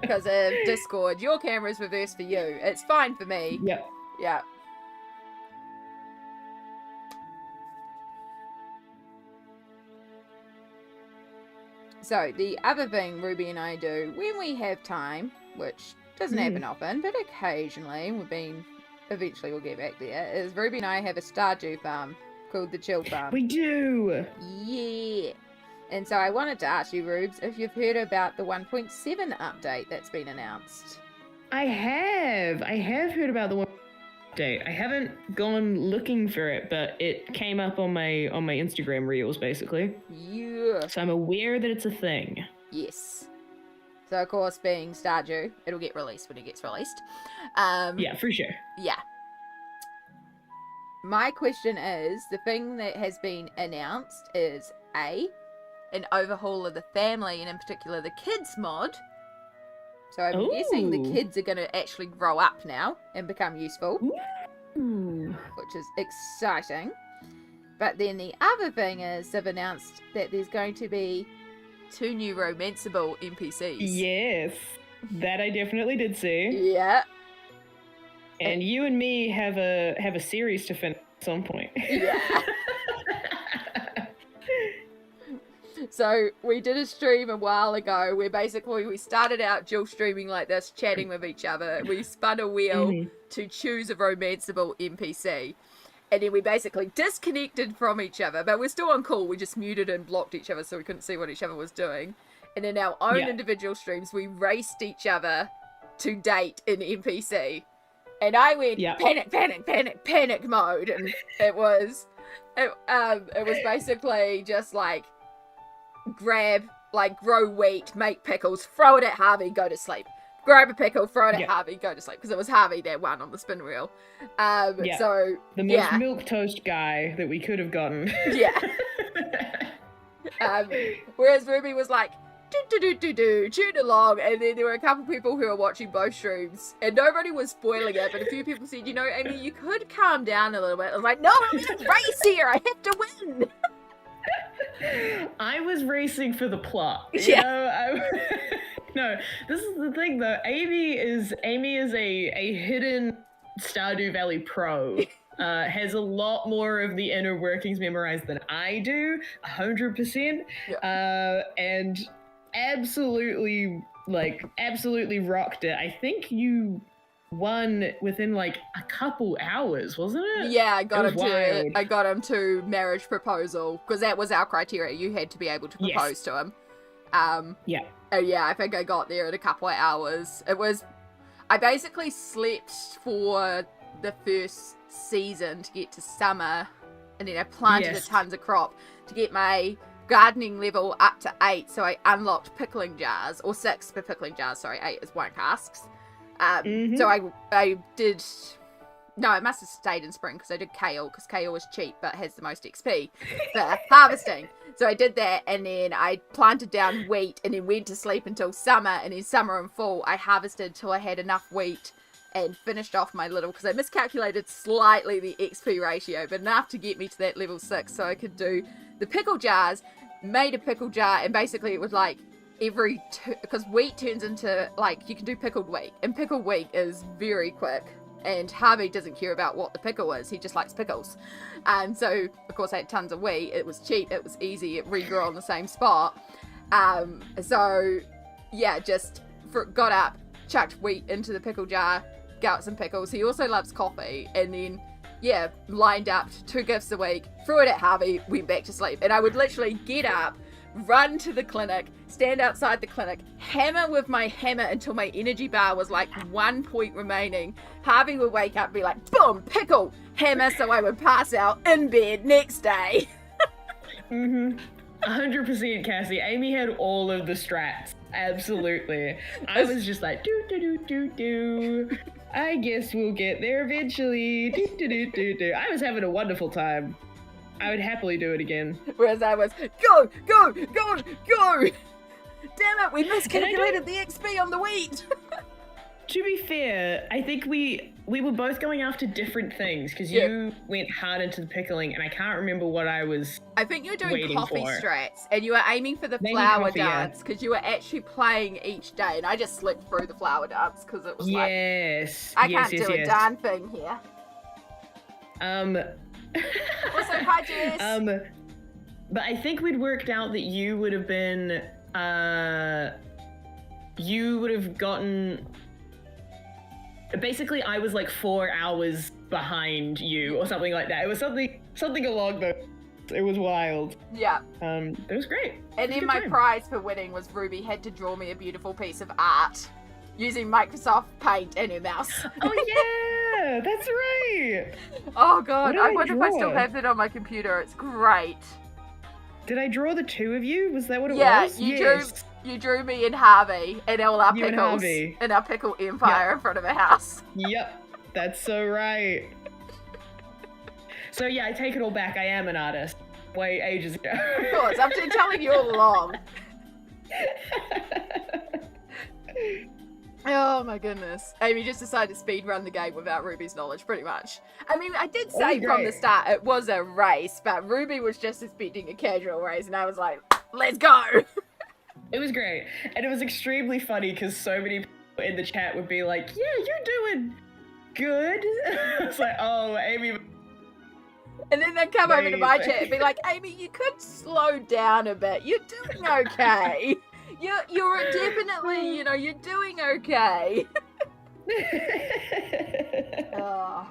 Because of Discord, your camera's reversed for you. It's fine for me. Yep. Yeah. So, the other thing Ruby and I do when we have time, which doesn't happen often, but occasionally, eventually we'll get back there, is Ruby and I have a Stardew farm called the Chill Farm. We do! Yeah! And so I wanted to ask you, Rubes, if you've heard about the 1.7 update that's been announced. I have heard about the one update. I haven't gone looking for it, but it came up on my Instagram reels, basically. Yeah! So I'm aware that it's a thing. Yes. So, of course, being Stardew, it'll get released when it gets released. Yeah, for sure. Yeah. My question is, the thing that has been announced is A, an overhaul of the family, and in particular the kids mod. So I'm guessing the kids are going to actually grow up now and become useful, which is exciting. But then the other thing is they've announced that there's going to be 2 new romanceable NPCs. Yes, that I definitely did see. Yeah. And you and me have a series to finish at some point. Yeah. So we did a stream a while ago where basically we started out dual streaming like this, chatting with each other. We spun a wheel to choose a romanceable NPC. And then we basically disconnected from each other, but we're still on call. We just muted and blocked each other so we couldn't see what each other was doing. And in our own individual streams, we raced each other to date in NPC. And I went panic mode, and it was basically just like grow wheat, make pickles, throw it at Harvey, go to sleep. Grab a pickle, throw it at Harvey, go to sleep. Because it was Harvey that won on the spin wheel. So the most milquetoast guy that we could have gotten. Yeah. Whereas Ruby was like, tune along, and then there were a couple people who were watching both streams, and nobody was spoiling it, but a few people said, Amy, you could calm down a little bit. I was like, no, I'm in a race here, I have to win. I was racing for the plot. No, this is the thing though. Amy is a hidden Stardew Valley pro. Has a lot more of the inner workings memorized than I do, 100%. And absolutely rocked it. I think you won within like a couple hours, wasn't it? Yeah, I got him to marriage proposal, because that was our criteria. You had to be able to propose to him. I think I got there in a couple of hours. I basically slept for the first season to get to summer, and then I planted a tons of crop to get my gardening level up to 8, so I unlocked pickling jars, or 6 for pickling jars, sorry, 8 is wine casks. So I did, no, it must have stayed in spring, because I did kale, because kale was cheap, but has the most XP for harvesting. So I did that, and then I planted down wheat, and then went to sleep until summer, and in summer and fall, I harvested till I had enough wheat, and finished off my little, because I miscalculated slightly the XP ratio, but enough to get me to that level 6, so I could do the pickle jars, made a pickle jar, and basically it was like because wheat turns into, like, you can do pickled wheat, and pickled wheat is very quick, and Harvey doesn't care about what the pickle is, he just likes pickles. And so, of course, I had tons of wheat, it was cheap, it was easy, it regrew on the same spot. Got up, chucked wheat into the pickle jar, got some pickles. He also loves coffee, and then lined up 2 gifts a week, threw it at Harvey, went back to sleep. And I would literally get up, run to the clinic, stand outside the clinic, hammer with my hammer until my energy bar was like 1 point remaining. Harvey would wake up and be like, boom, pickle, hammer, so I would pass out in bed next day. 100% Cassie. Amy had all of the strats. Absolutely. I was just like, do. I guess we'll get there eventually. Do. I was having a wonderful time. I would happily do it again. Whereas I was, go! Damn it, we miscalculated the XP on the wheat! To be fair, I think we were both going after different things because you went hard into the pickling, and I can't remember what I was. I think you were doing waiting coffee for. strats, and you were aiming for the Maybe flower coffee, yeah. dance because you were actually playing each day, and I just slipped through the flower dance because it was like Yes. I yes, can't yes, do yes. a darn thing here. Also, hi Jess. But I think we'd worked out that you would have been, you would have gotten. Basically, I was like 4 hours behind you, or something like that. It was something along those. It was wild. Yeah. It was great. And then my prize for winning was Ruby had to draw me a beautiful piece of art using Microsoft Paint and her mouse. Oh yeah, that's right. Oh god, What did I I wonder if I still draw? have that on my computer. It's great. Did I draw the two of you? Was that what it Yeah, was? you drew me and Harvey and all our You and pickles Harvey. in our pickle empire in front of a house. Yep, that's so right. So yeah, I take it all back. I am an artist. Way ages ago. Of course, I've been telling you all along. Oh my goodness. Amy just decided to speedrun the game without Ruby's knowledge, pretty much. I mean, I did say from the start it was a race, but Ruby was just expecting a casual race, and I was like, let's go! It was great. And it was extremely funny because so many people in the chat would be like, yeah, you're doing good. I was like, oh, Amy. And then they'd come over to my chat and be like, Amy, you could slow down a bit. You're doing okay. You're definitely, you're doing okay. Oh.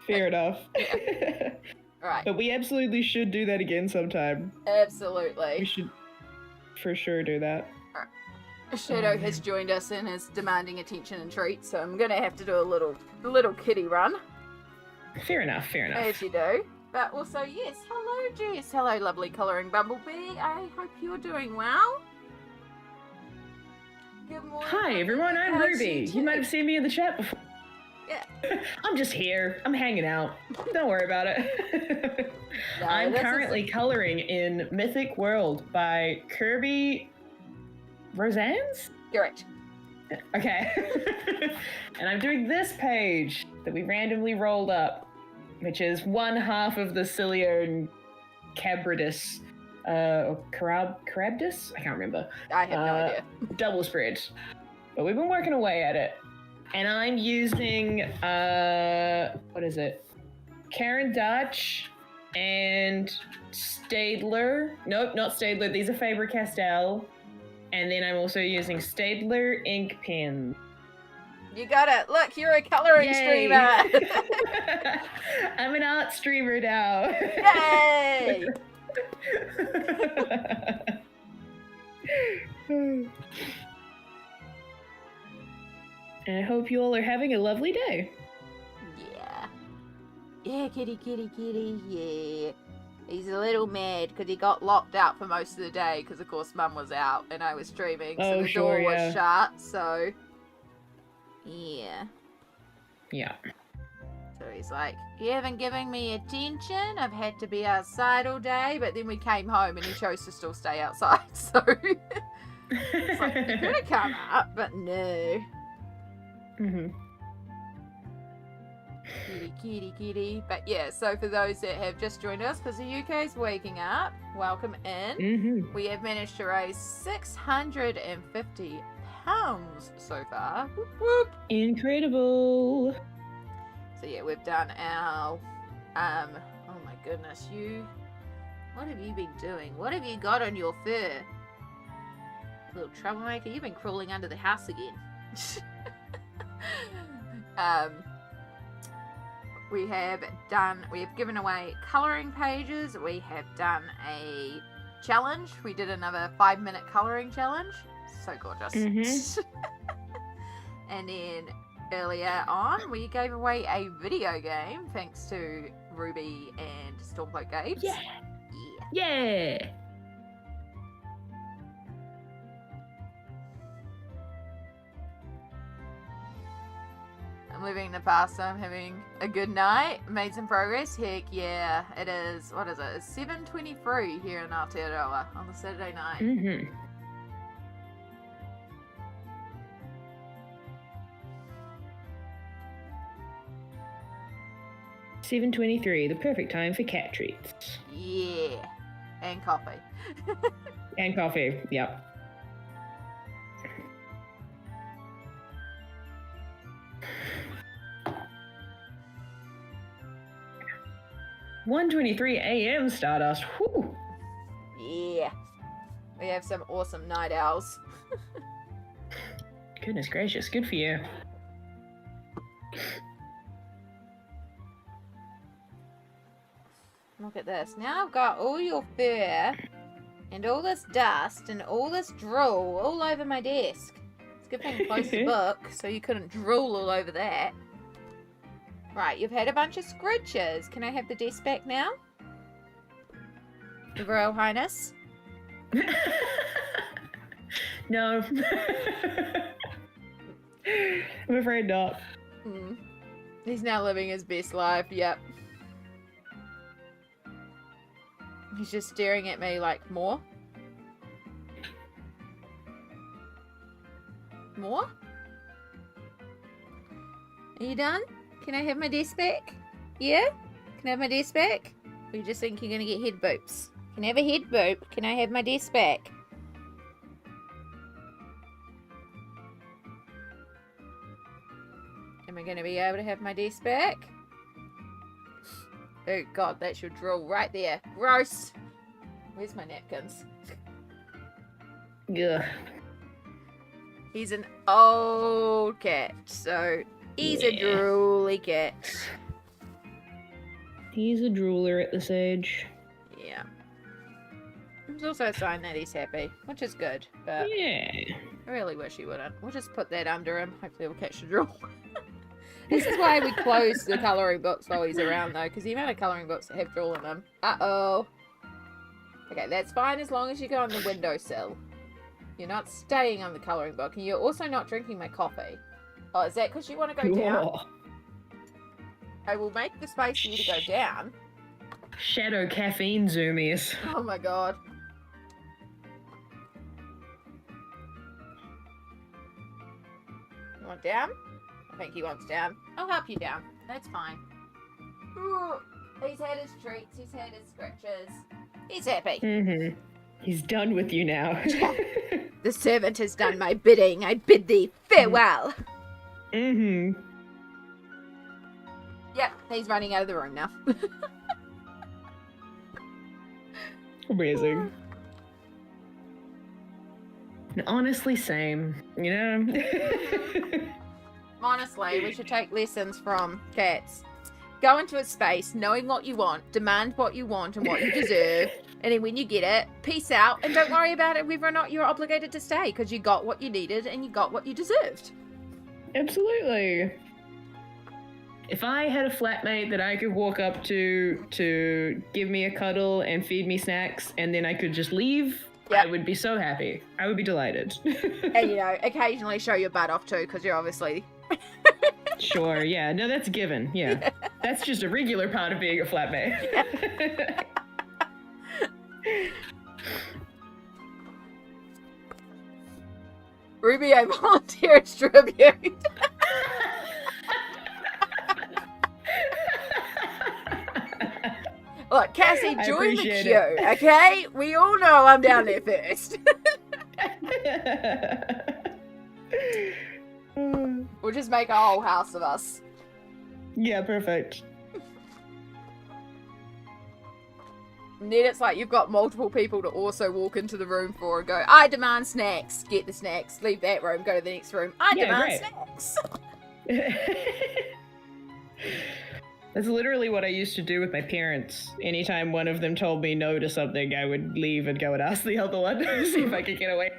Fair enough. Yeah. Right. But we absolutely should do that again sometime. We Absolutely. should for sure do that. Shadow has joined us and is demanding attention and treats, so I'm gonna have to do a little kitty run. Fair enough, fair enough. As you do. But also, yes, hello Jess. Hello lovely colouring bumblebee. I hope you're doing well. Good morning. Hi everyone, I'm How's Ruby. You might have seen me in the chat before. Yeah. I'm just here. I'm hanging out. Don't worry about it. No, I'm this currently coloring in Mythic World by Kirby Rosannes? Correct. Okay. And I'm doing this page that we randomly rolled up, which is one half of the Cilione Cabridus. Or Carabdus? I can't remember. I have no idea. Double spread. But we've been working away at it. And I'm using, what is it? Karen Dutch and Staedtler. Nope, not Staedtler. These are Faber-Castell. And then I'm also using Staedtler ink pens. You got it. Look, you're a colouring streamer. I'm an art streamer now. Yay! And I hope you all are having a lovely day. Yeah. Yeah, kitty, kitty, kitty, yeah. He's a little mad because he got locked out for most of the day because, of course, Mum was out and I was streaming, so the door was shut, so... Yeah. Yeah. So he's like, you haven't given me attention, I've had to be outside all day, but then we came home and he chose to still stay outside, so... It's like, you could have come up, but no. Mm-hmm. Kitty, kitty, kitty. But yeah, so for those that have just joined us, because the UK's waking up, welcome in. Mm-hmm. We have managed to raise £650 so far. Whoop, whoop. Incredible. So yeah, we've done our, oh my goodness, what have you been doing? What have you got on your fur? Little troublemaker, you've been crawling under the house again. We have given away colouring pages. We have done a challenge. We did another 5-minute colouring challenge. So gorgeous. Mm-hmm. And then earlier on, we gave away a video game thanks to Ruby and Stormcloak Games. Yeah. Yeah. Yeah. I'm living in the past, so I'm having a good night. Made some progress. Heck yeah, it is. What is it? It's 7:23 here in Aotearoa on the Saturday night. Mm-hmm. 7:23, the perfect time for cat treats. Yeah. And coffee. And coffee, yep. "1:23 a.m. Stardust. Whew. Yeah. We have some awesome night owls. Goodness gracious, good for you. Look at this. Now I've got all your fur and all this dust and all this drool all over my desk. It's a good thing I closed the book so you couldn't drool all over that. Right, you've had a bunch of scritches. Can I have the desk back now? Your Royal Highness? No. I'm afraid not. He's now living his best life, yep. He's just staring at me like, more? More? Are you done? Can I have my desk back? Yeah? Can I have my desk back? Or you just think you're gonna get head boops? Can I have a head boop? Can I have my desk back? Am I gonna be able to have my desk back? Oh god, that's your drool right there. Gross! Where's my napkins? Ugh. He's an old cat, so he's a drooly cat. He's a drooler at this age. Yeah. It's also a sign that he's happy, which is good, but Yeah. I really wish he wouldn't. We'll just put that under him. Hopefully we'll catch the drool. This is why we close the colouring books while he's around, though, because the amount of colouring books that have drool in them. Uh-oh. Okay, that's fine as long as you go on the windowsill. You're not staying on the colouring book, and you're also not drinking my coffee. Oh, is that because you want to go down? Whoa. I will make the space for you to go down. Shadow caffeine zoomies. Oh my god. You want down? I think he wants down. I'll help you down. That's fine. Ooh, he's had his treats. He's had his scratches. He's happy. Mm-hmm. He's done with you now. The servant has done my bidding. I bid thee farewell. Mm-hmm. Yep, he's running out of the room now. Amazing. And honestly, same. You know? Honestly, we should take lessons from cats. Go into a space knowing what you want, demand what you want and what you deserve, and then when you get it, peace out, and don't worry about it whether or not you're obligated to stay, because you got what you needed and you got what you deserved. Absolutely. If I had a flatmate that I could walk up to give me a cuddle and feed me snacks, and then I could just leave, Yep. I would be so happy. I would be delighted. And, you know, occasionally show your butt off too, because you're obviously... Sure, yeah. No, that's a given. Yeah. That's just a regular part of being a flatmate. Ruby, I volunteer as tribute. Look, Cassie, I join the appreciate queue, it. okay? We all know I'm down there first. We'll just make a whole house of us. Yeah, perfect. And then it's like you've got multiple people to also walk into the room for and go, I demand snacks. Get the snacks. Leave that room. Go to the next room. I Yeah, demand great. snacks. That's literally what I used to do with my parents. Anytime one of them told me no to something, I would leave and go and ask the other one to see if I could get away.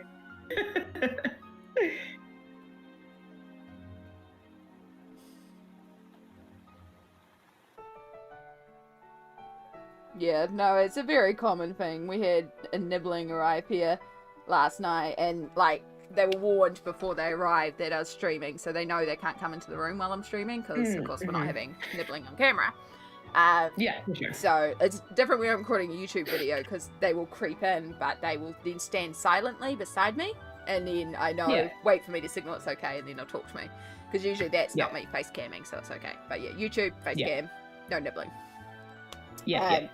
Yeah, no, it's a very common thing. We had a nibbling arrive here last night, and like they were warned before they arrived that I was streaming, so they know they can't come into the room while I'm streaming because, of course, we're not having nibbling on camera. Yeah, for sure. So it's different when I'm recording a YouTube video because they will creep in, but they will then stand silently beside me, and then I know wait for me to signal it's okay, and then they'll talk to me because usually that's not me face camming, so it's okay. But yeah, YouTube face cam. No nibbling. Yeah.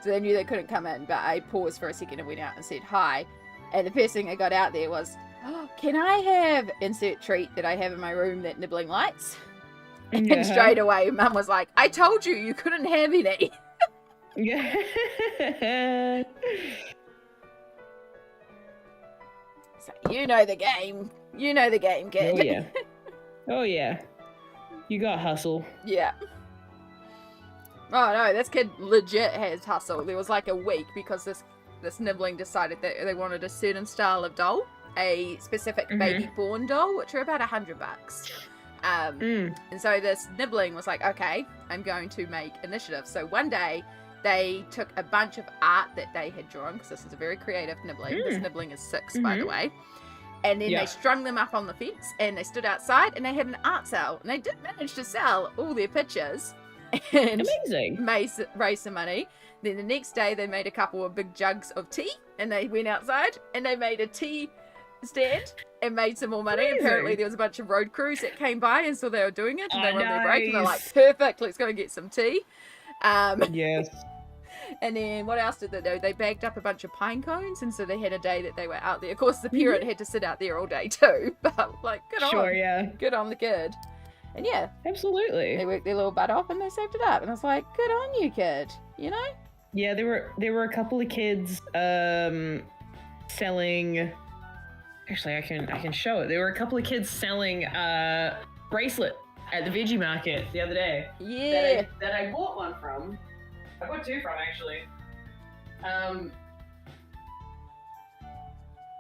So they knew they couldn't come in, but I paused for a second and went out and said hi. And the first thing I got out there was, oh, can I have insert treat that I have in my room that nibbling likes? And straight away, Mum was like, I told you you couldn't have any. Yeah. So you know the game. You know the game, kid. Oh, yeah. Oh, yeah. You got hustle. Yeah. Oh, no, this kid legit has hustle. There was like a week because this nibbling decided that they wanted a certain style of doll, a specific baby born doll, which are about $100. And so this nibbling was like, okay, I'm going to make initiatives. So one day they took a bunch of art that they had drawn, because this is a very creative nibbling. This nibbling is 6, by the way. And then they strung them up on the fence and they stood outside and they had an art sale. And they did manage to sell all their pictures and Amazing. raise some money. Then the next day they made a couple of big jugs of tea and they went outside and they made a tea stand and made some more money. Amazing. Apparently there was a bunch of road crews that came by and saw they were doing it and they were on their break and they're like, Nice. perfect, let's go and get some tea. Yes. And then what else did they do? They bagged up a bunch of pine cones, and so they had a day that they were out there. Of course, the parent had to sit out there all day too, but like, good on, Yeah. good on the kid. And yeah, Absolutely. they worked their little butt off and they saved it up. And I was like, good on you, kid. You know? Yeah, there were a couple of kids selling. Actually, I can show it. There were a couple of kids selling bracelet at the veggie market the other day. Yeah. That I bought one from. I bought 2 from actually.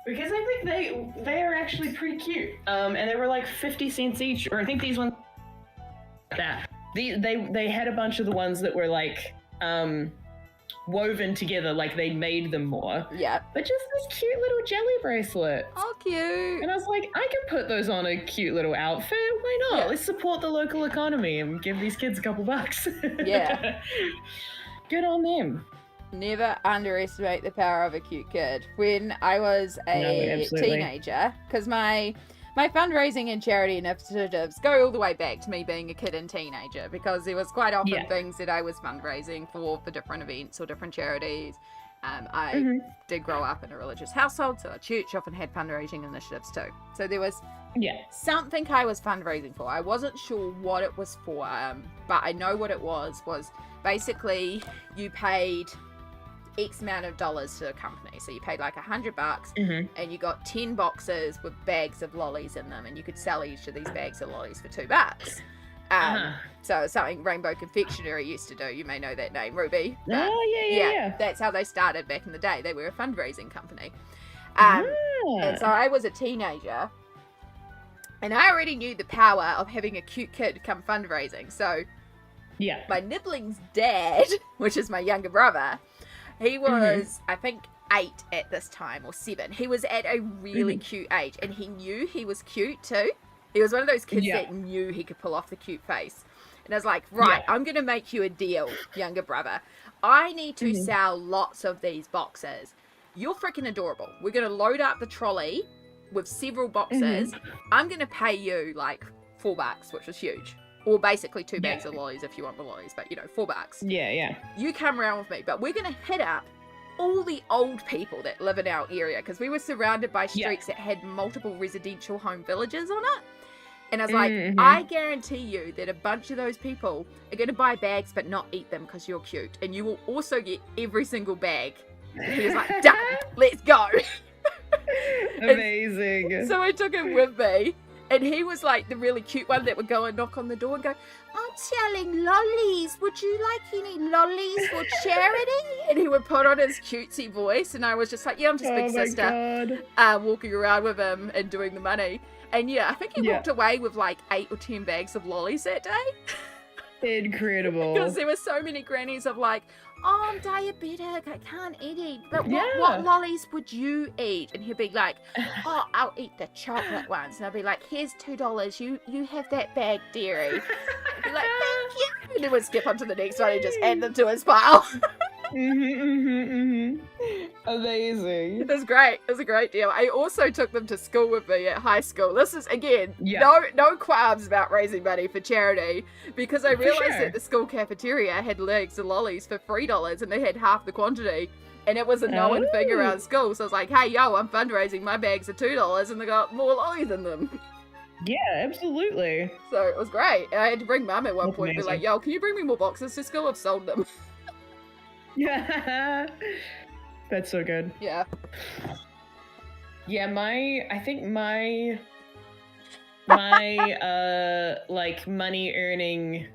Because I think they are actually pretty cute. And they were like 50 cents each, or I think these ones. That they had a bunch of the ones that were like woven together, like they made them more. Yeah. But just this cute little jelly bracelet. Oh, cute. And I was like, I can put those on a cute little outfit. Why not? Yeah. Let's support the local economy and give these kids a couple bucks. Yeah. Good on them. Never underestimate the power of a cute kid. When I was a absolutely. teenager, because my fundraising and charity initiatives go all the way back to me being a kid and teenager, because there was quite often things that I was fundraising for different events or different charities. I did grow up in a religious household, so our church often had fundraising initiatives too. So there was something I was fundraising for. I wasn't sure what it was for, but I know what it was basically you paid X amount of dollars to a company. So you paid like $100 and you got 10 boxes with bags of lollies in them, and you could sell each of these bags of lollies for $2. So something Rainbow Confectionery used to do. You may know that name, Ruby. But yeah. That's how they started back in the day. They were a fundraising company. And so I was a teenager and I already knew the power of having a cute kid come fundraising. So my nibbling's dad, which is my younger brother, he was, I think, 8 at this time, or 7. He was at a really cute age, and he knew he was cute too. He was one of those kids that knew he could pull off the cute face. And I was like, right, I'm going to make you a deal, younger brother. I need to sell lots of these boxes. You're freaking adorable. We're going to load up the trolley with several boxes. I'm going to pay you like $4, which was huge. Or basically 2 bags of lollies if you want the lollies, but you know, $4. Yeah. You come around with me, but we're going to hit up all the old people that live in our area, because we were surrounded by streets that had multiple residential home villages on it. And I was like, I guarantee you that a bunch of those people are going to buy bags but not eat them because you're cute. And you will also get every single bag. And he was like, done, let's go. Amazing. So I took him with me. And he was like the really cute one that would go and knock on the door and go, I'm selling lollies. Would you like any lollies for charity? And he would put on his cutesy voice. And I was just like, yeah, I'm just big sister. Walking around with him and doing the money. And yeah, I think he walked away with like 8 or 10 bags of lollies that day. Incredible. Because there were so many grannies of like, oh, I'm diabetic, I can't eat it. But what lollies would you eat? And he'd be like, oh, I'll eat the chocolate ones. And I'd be like, here's $2. You have that bag, dearie. I'd be like, thank you. And then we'd skip on to the next one and just add them to his pile. Amazing. It was great. It was a great deal. I also took them to school with me at high school. This is, again, no qualms about raising money for charity, because I realised that the school cafeteria had legs and lollies for $3 and they had half the quantity. And it was a known thing around school. So I was like, hey, yo, I'm fundraising. My bags are $2 and they got more lollies in them. Yeah, absolutely. So it was great. And I had to bring mum at one That's point and be amazing. like, yo, can you bring me more boxes to school? I've sold them. Yeah. That's so good. Yeah. Yeah, I think my like money earning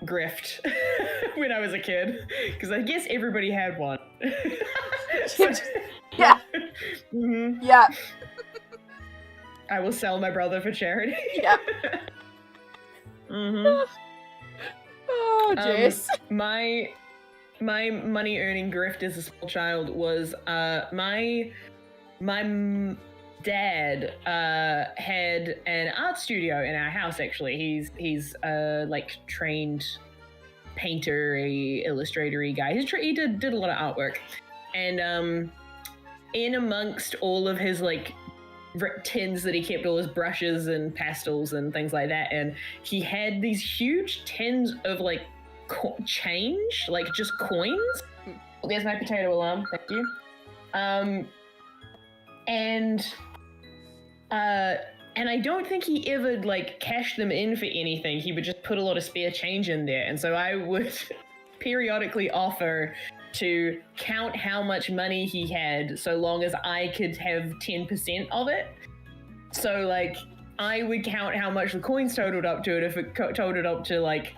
grift when I was a kid, because I guess everybody had one. Yeah. Mm-hmm. Yeah. I will sell my brother for charity. Yeah. Mm-hmm. Oh, Jess. My money earning grift as a small child was my dad had an art studio in our house. Actually, he's like trained painter-y, illustrator-y guy. He did a lot of artwork, and in amongst all of his like tins that he kept all his brushes and pastels and things like that, and he had these huge tins of like change, like just coins. There's my potato alarm, thank you. And I don't think he ever like cashed them in for anything. He would just put a lot of spare change in there, and so I would periodically offer to count how much money he had, so long as I could have 10% of it. So like I would count how much the coins totaled up to, and if it totaled up to like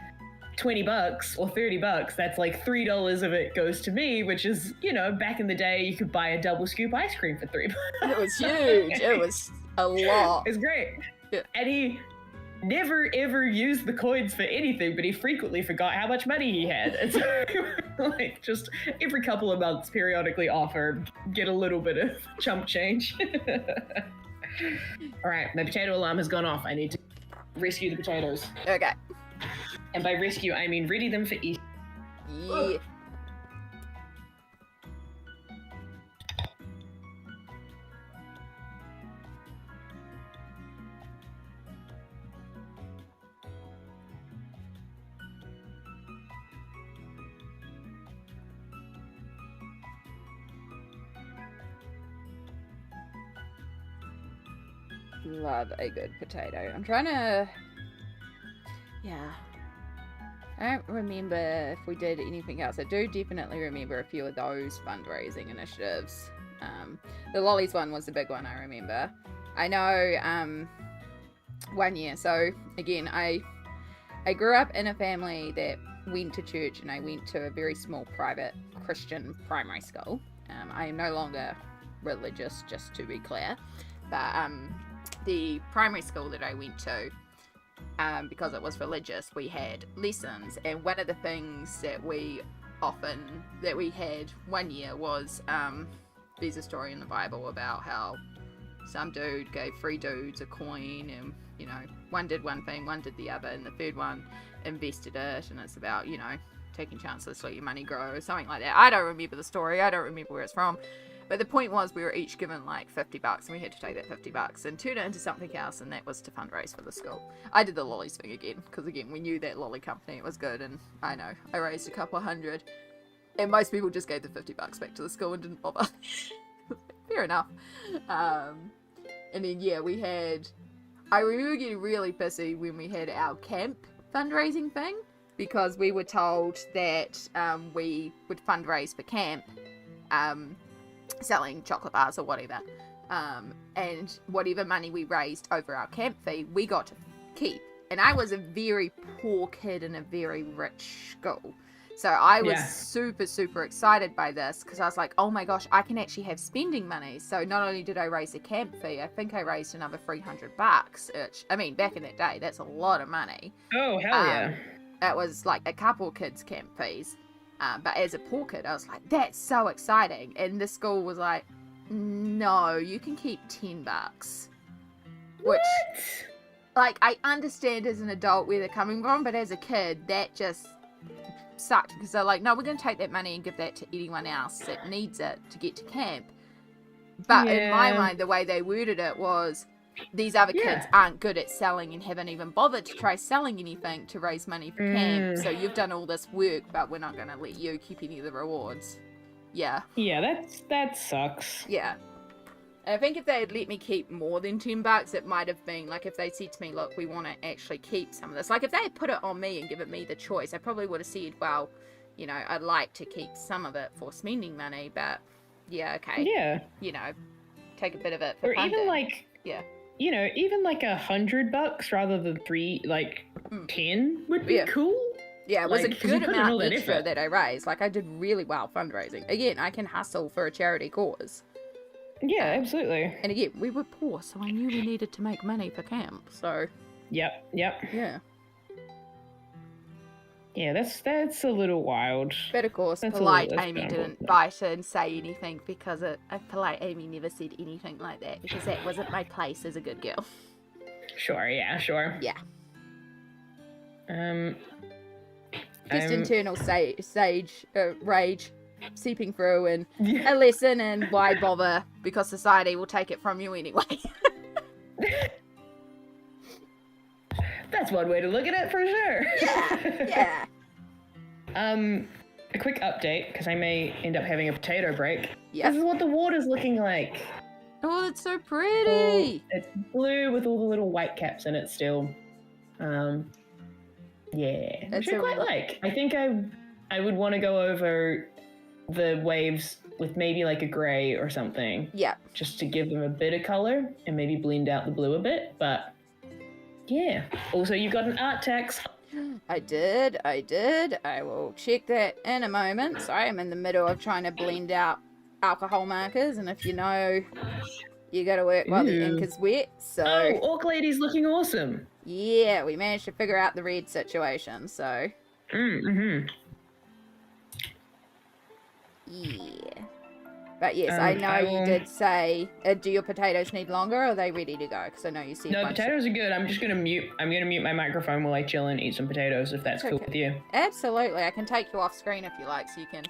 $20 or $30, that's like $3 of it goes to me, which is, you know, back in the day you could buy a double scoop ice cream for $3. It was huge. It was a lot. It's great. Yeah. And he never ever used the coins for anything, but he frequently forgot how much money he had. And so like just every couple of months periodically offer, get a little bit of chump change. All right, my potato alarm has gone off. I need to rescue the potatoes. Okay. And by rescue, I mean ready them for eat. Yeah. Love a good potato. I'm trying to... Yeah. I don't remember if we did anything else. I do definitely remember a few of those fundraising initiatives. The lollies one was the big one, I remember. I know one year, so again, I grew up in a family that went to church, and I went to a very small private Christian primary school. I am no longer religious, just to be clear, but the primary school that I went to, because it was religious, we had lessons, and one of the things that we had one year was there's a story in the Bible about how some dude gave 3 dudes a coin, and you know, one did one thing, one did the other, and the third one invested it, and it's about, you know, taking chances to let your money grow or something like that. I don't remember the story, I don't remember where it's from. But the point was, we were each given like $50, and we had to take that $50 and turn it into something else, and that was to fundraise for the school. I did the lollies thing again, because again, we knew that lolly company, it was good, and I know, I raised a couple $100, and most people just gave the $50 back to the school and didn't bother. Fair enough. And then, yeah, I remember getting really pissy when we had our camp fundraising thing, because we were told that we would fundraise for camp, selling chocolate bars or whatever, and whatever money we raised over our camp fee, we got to keep. And I was a very poor kid in a very rich school, so I was super, super excited by this, because I was like, oh my gosh, I can actually have spending money. So not only did I raise a camp fee, I think I raised another $300, which, I mean, back in that day, that's a lot of money. Oh, hell yeah. That was like a couple kids' camp fees. But as a poor kid, I was like, that's so exciting. And the school was like, no, you can keep $10. Which, like, I understand as an adult where they're coming from, but as a kid, that just sucked because they're like, no, we're going to take that money and give that to anyone else that needs it to get to camp. But in my mind, the way they worded it was, these other kids aren't good at selling and haven't even bothered to try selling anything to raise money for camp. So you've done all this work, but we're not going to let you keep any of the rewards. Yeah. Yeah, that sucks. Yeah. And I think if they had let me keep more than $10, it might have been, like, if they said to me, look, we want to actually keep some of this. Like, if they had put it on me and given me the choice, I probably would have said, well, you know, I'd like to keep some of it for spending money, but, yeah, okay. Yeah. You know, take a bit of it for Or funding. even, like, you know, even, like, $100 rather than 10 would be cool. Yeah, it was like, a good amount extra effort. that I raised. Like, I did really well fundraising. Again, I can hustle for a charity cause. Yeah, absolutely. And again, we were poor, so I knew we needed to make money for camp, so... Yep. Yeah. Yeah, that's a little wild. But of course, polite Amy didn't bite and say anything because polite Amy never said anything like that because that wasn't my place as a good girl. Sure, yeah, sure. Yeah. Just internal rage seeping through and a lesson and why bother because society will take it from you anyway. That's one way to look at it for sure. Yeah. A quick update, because I may end up having a potato break. Yep. This is what the water's looking like. Oh, it's so pretty. It's blue with all the little white caps in it still. Yeah, which I quite like. I think I would want to go over the waves with maybe like a gray or something. Yeah. Just to give them a bit of color and maybe blend out the blue a bit, but yeah. Also, you got an art text. I did. I will check that in a moment. Sorry, I'm in the middle of trying to blend out alcohol markers, and if you know, you gotta work while the ink is wet, so... Oh, Orc Lady's looking awesome. Yeah, we managed to figure out the red situation, so... Mm-hmm. Yeah. But yes, I know you did say, do your potatoes need longer, or are they ready to go? Because I know you said... No, potatoes are good. I'm gonna mute my microphone while I chill and eat some potatoes, if that's cool with you. Absolutely. I can take you off screen if you like, so you can...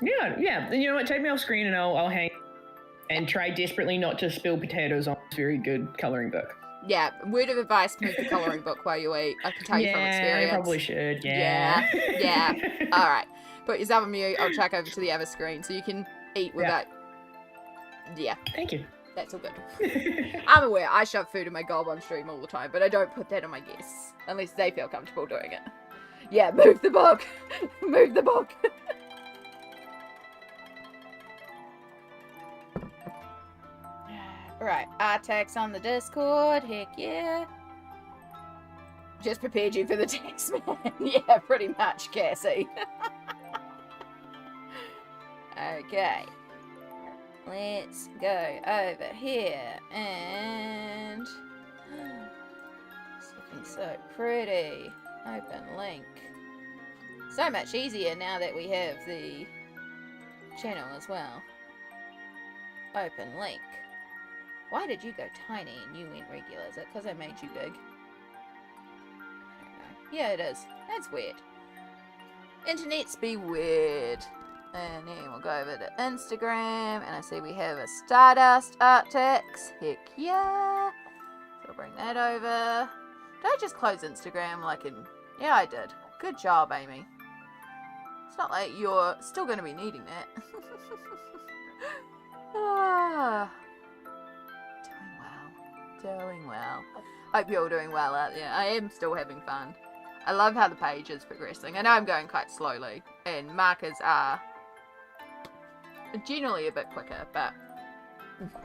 Yeah. You know what? Take me off screen and I'll hang and try desperately not to spill potatoes on this very good coloring book. Yeah, word of advice, move the coloring book while you eat. I can tell you from experience. Yeah, probably should. Yeah. All right. Put yourself on mute. I'll track over to the other screen so you can eat without... Yeah. Thank you. That's all good. I'm aware. I shove food in my gob on stream all the time, but I don't put that on my guests unless they feel comfortable doing it. Yeah, move the book. Move the book. Right, Artax on the Discord, heck yeah. Just prepared you for the text, man. Yeah, pretty much, Cassie. Okay. Let's go over here, and... It's looking so pretty. Open link. So much easier now that we have the channel as well. Open link. Why did you go tiny and you went regular? Is it because I made you big? I don't know. Yeah, it is. That's weird. Internets be weird. And then we'll go over to Instagram, and I see we have a Stardust art text. Heck yeah. So I'll bring that over. Did I just close Instagram like in... Yeah, I did. Good job, Amy. It's not like you're still going to be needing that. Doing well. Hope you're all doing well out there. I am still having fun. I love how the page is progressing. I know I'm going quite slowly, and markers are generally a bit quicker, but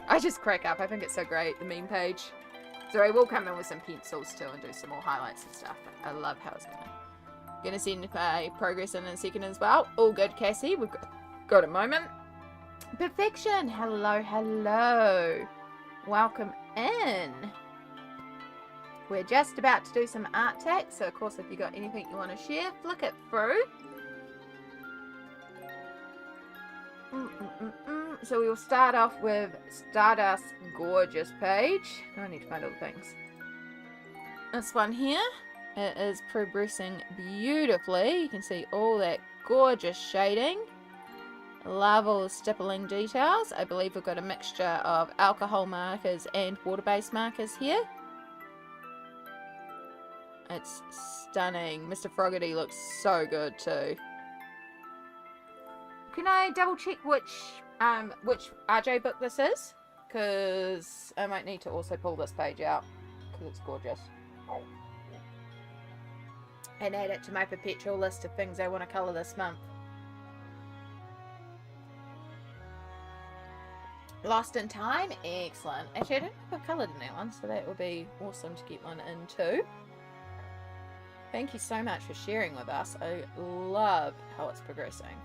I just crack up. I think it's so great, the meme page. So I will come in with some pencils too and do some more highlights and stuff. But I love how it's going. Gonna send my progress in a second as well. All good, Cassie. We've got a moment. Perfection. Hello. Welcome in. We're just about to do some art tags, so of course if you got anything you want to share, flick it through. So we will start off with Stardust Gorgeous page. I need to find all the things. This one here. It is progressing beautifully. You can see all that gorgeous shading. Love all the stippling details. I believe we've got a mixture of alcohol markers and water-based markers here. It's stunning. Mr. Froggerty looks so good too. Can I double check which RJ book this is? Because I might need to also pull this page out because it's gorgeous. And add it to my perpetual list of things I want to colour this month. Lost in Time, excellent. Actually, I don't know if I've coloured in that one, so that would be awesome to get one in too. Thank you so much for sharing with us. I love how it's progressing.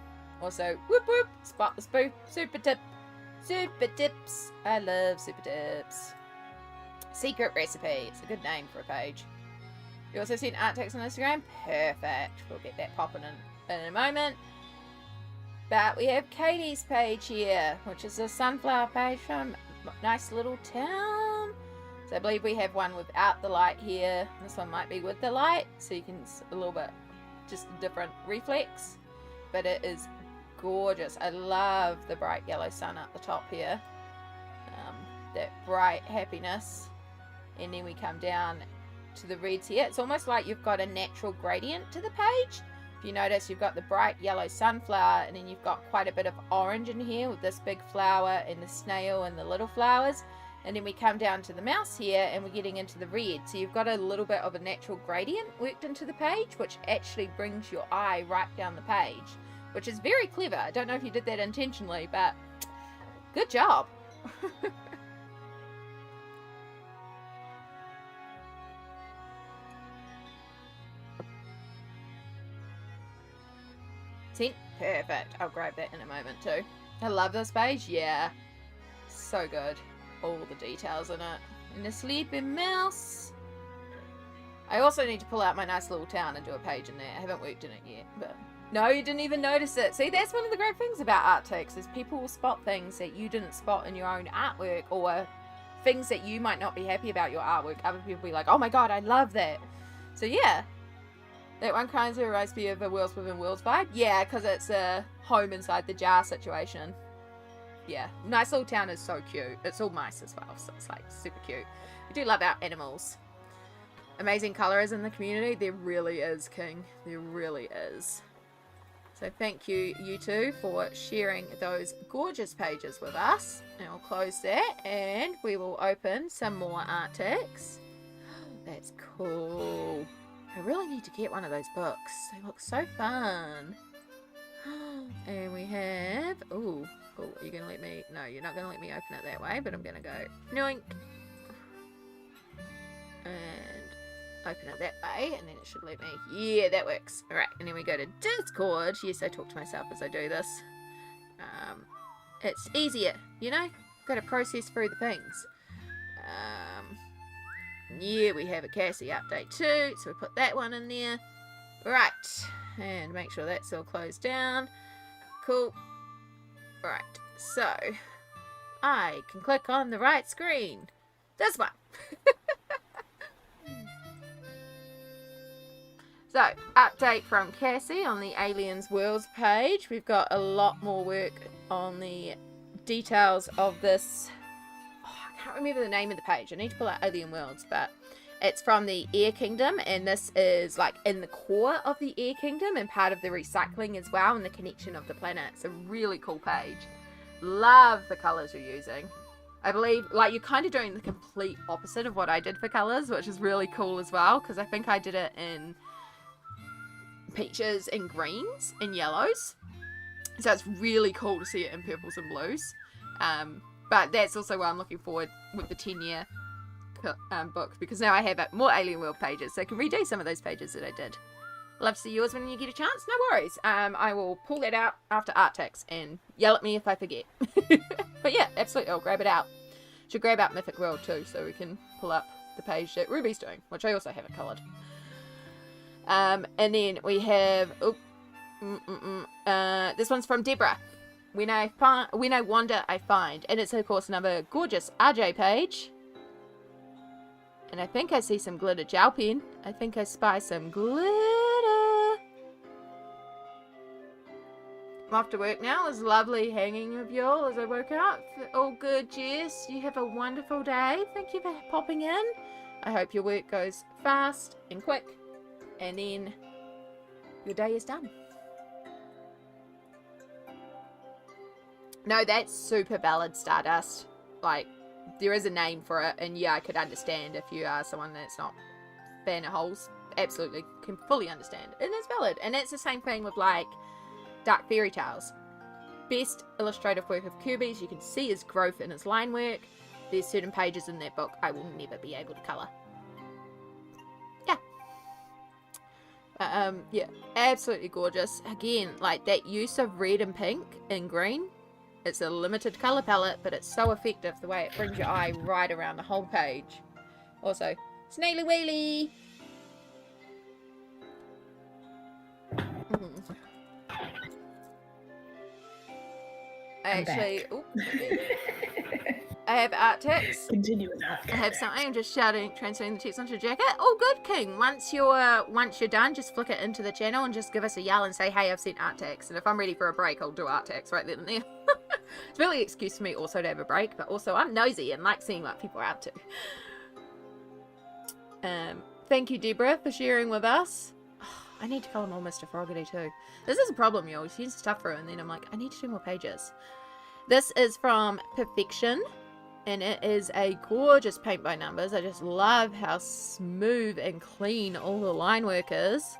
Also, whoop whoop, spot the spoof, super tip. Super tips. I love super tips. Secret recipe. It's a good name for a page. You also seen art text on Instagram? Perfect. We'll get that popping in a moment. But we have Katie's page here, which is a sunflower page from Nice Little Town. So I believe we have one without the light here. This one might be with the light, so you can a little bit just a different reflex. But it is gorgeous. I love the bright yellow sun up the top here. That bright happiness. And then we come down to the reds here. It's almost like you've got a natural gradient to the page. If you notice, you've got the bright yellow sunflower, and then you've got quite a bit of orange in here with this big flower and the snail and the little flowers. And then we come down to the mouse here and we're getting into the red. So you've got a little bit of a natural gradient worked into the page, which actually brings your eye right down the page, which is very clever. I don't know if you did that intentionally, but good job. Perfect. I'll grab that in a moment too. I love this page. Yeah. So good. All the details in it. And the sleeping mouse. I also need to pull out my Nice Little Town and do a page in there. I haven't worked in it yet, but no, you didn't even notice it. See, that's one of the great things about art text is people will spot things that you didn't spot in your own artwork, or things that you might not be happy about your artwork. Other people will be like, oh my god, I love that. So yeah. That one kind of reminds me of a Worlds Within Worlds vibe. Yeah, because it's a home inside the jar situation. Yeah, Nice Little Town is so cute. It's all mice as well, so it's like super cute. We do love our animals. Amazing colours in the community. There really is, King. There really is. So thank you, you two, for sharing those gorgeous pages with us. And we'll close that and we will open some more art text. That's cool. I really need to get one of those books. They look so fun. And we have... Ooh. Oh, are you going to let me... No, you're not going to let me open it that way, but I'm going to go... Noink. And open it that way, and then it should let me... Yeah, that works. Alright, and then we go to Discord. Yes, I talk to myself as I do this. It's easier, you know? Got to process through the things. Yeah, we have a Cassie update too, so we put that one in there. Right, and make sure that's all closed down. Cool. Right, so I can click on the right screen. This one. So, update from Cassie on the Aliens Worlds page. We've got a lot more work on the details of this. I can't remember the name of the page. I need to pull out Alien Worlds, but it's from the Air Kingdom, and this is like in the core of the Air Kingdom and part of the recycling as well, and the connection of the planet. It's a really cool page. Love the colours you're using. I believe like you're kind of doing the complete opposite of what I did for colours, which is really cool as well, because I think I did it in peaches and greens and yellows, so it's really cool to see it in purples and blues. But that's also why I'm looking forward with the 10-year book, because now I have more Alien World pages, so I can redo some of those pages that I did. Love to see yours when you get a chance. No worries. I will pull that out after art text and yell at me if I forget. But yeah, absolutely, I'll grab it out. Should grab out Mythic World too, so we can pull up the page that Ruby's doing, which I also haven't coloured. And then we have this one's from Deborah. When I wander, I find, and it's of course another gorgeous RJ page. And I think I see some glitter gel pen. I think I spy some glitter. I'm off to work now. It was lovely hanging with you all as I woke up. All good, Jess. You have a wonderful day. Thank you for popping in. I hope your work goes fast and quick. And then your day is done. No, that's super valid, Stardust. Like, there is a name for it, and yeah, I could understand if you are someone that's not a fan of holes. Absolutely, can fully understand. And it's valid. And it's the same thing with, like, Dark Fairy Tales. Best illustrative work of Kirby's. You can see his growth in his line work. There's certain pages in that book I will never be able to colour. Yeah, absolutely gorgeous. Again, like that use of red and pink and green. It's a limited colour palette, but it's so effective the way it brings your eye right around the whole page. Also, Snaily Wheelie! I have art text. Continue with that. I have something. I'm just shouting, transferring the text onto the jacket. Oh, good, King. Once you're done, just flick it into the channel and just give us a yell and say, "Hey, I've sent art text." And if I'm ready for a break, I'll do art text right then and there. It's really an excuse for me also to have a break, but also I'm nosy and like seeing what people are up to. Thank you, Deborah, for sharing with us. Oh, I need to call him all Mr. Froggy too. This is a problem, y'all. He sends stuff through, and then I'm like, I need to do more pages. This is from Perfection. And it is a gorgeous paint by numbers. I just love how smooth and clean all the line work is.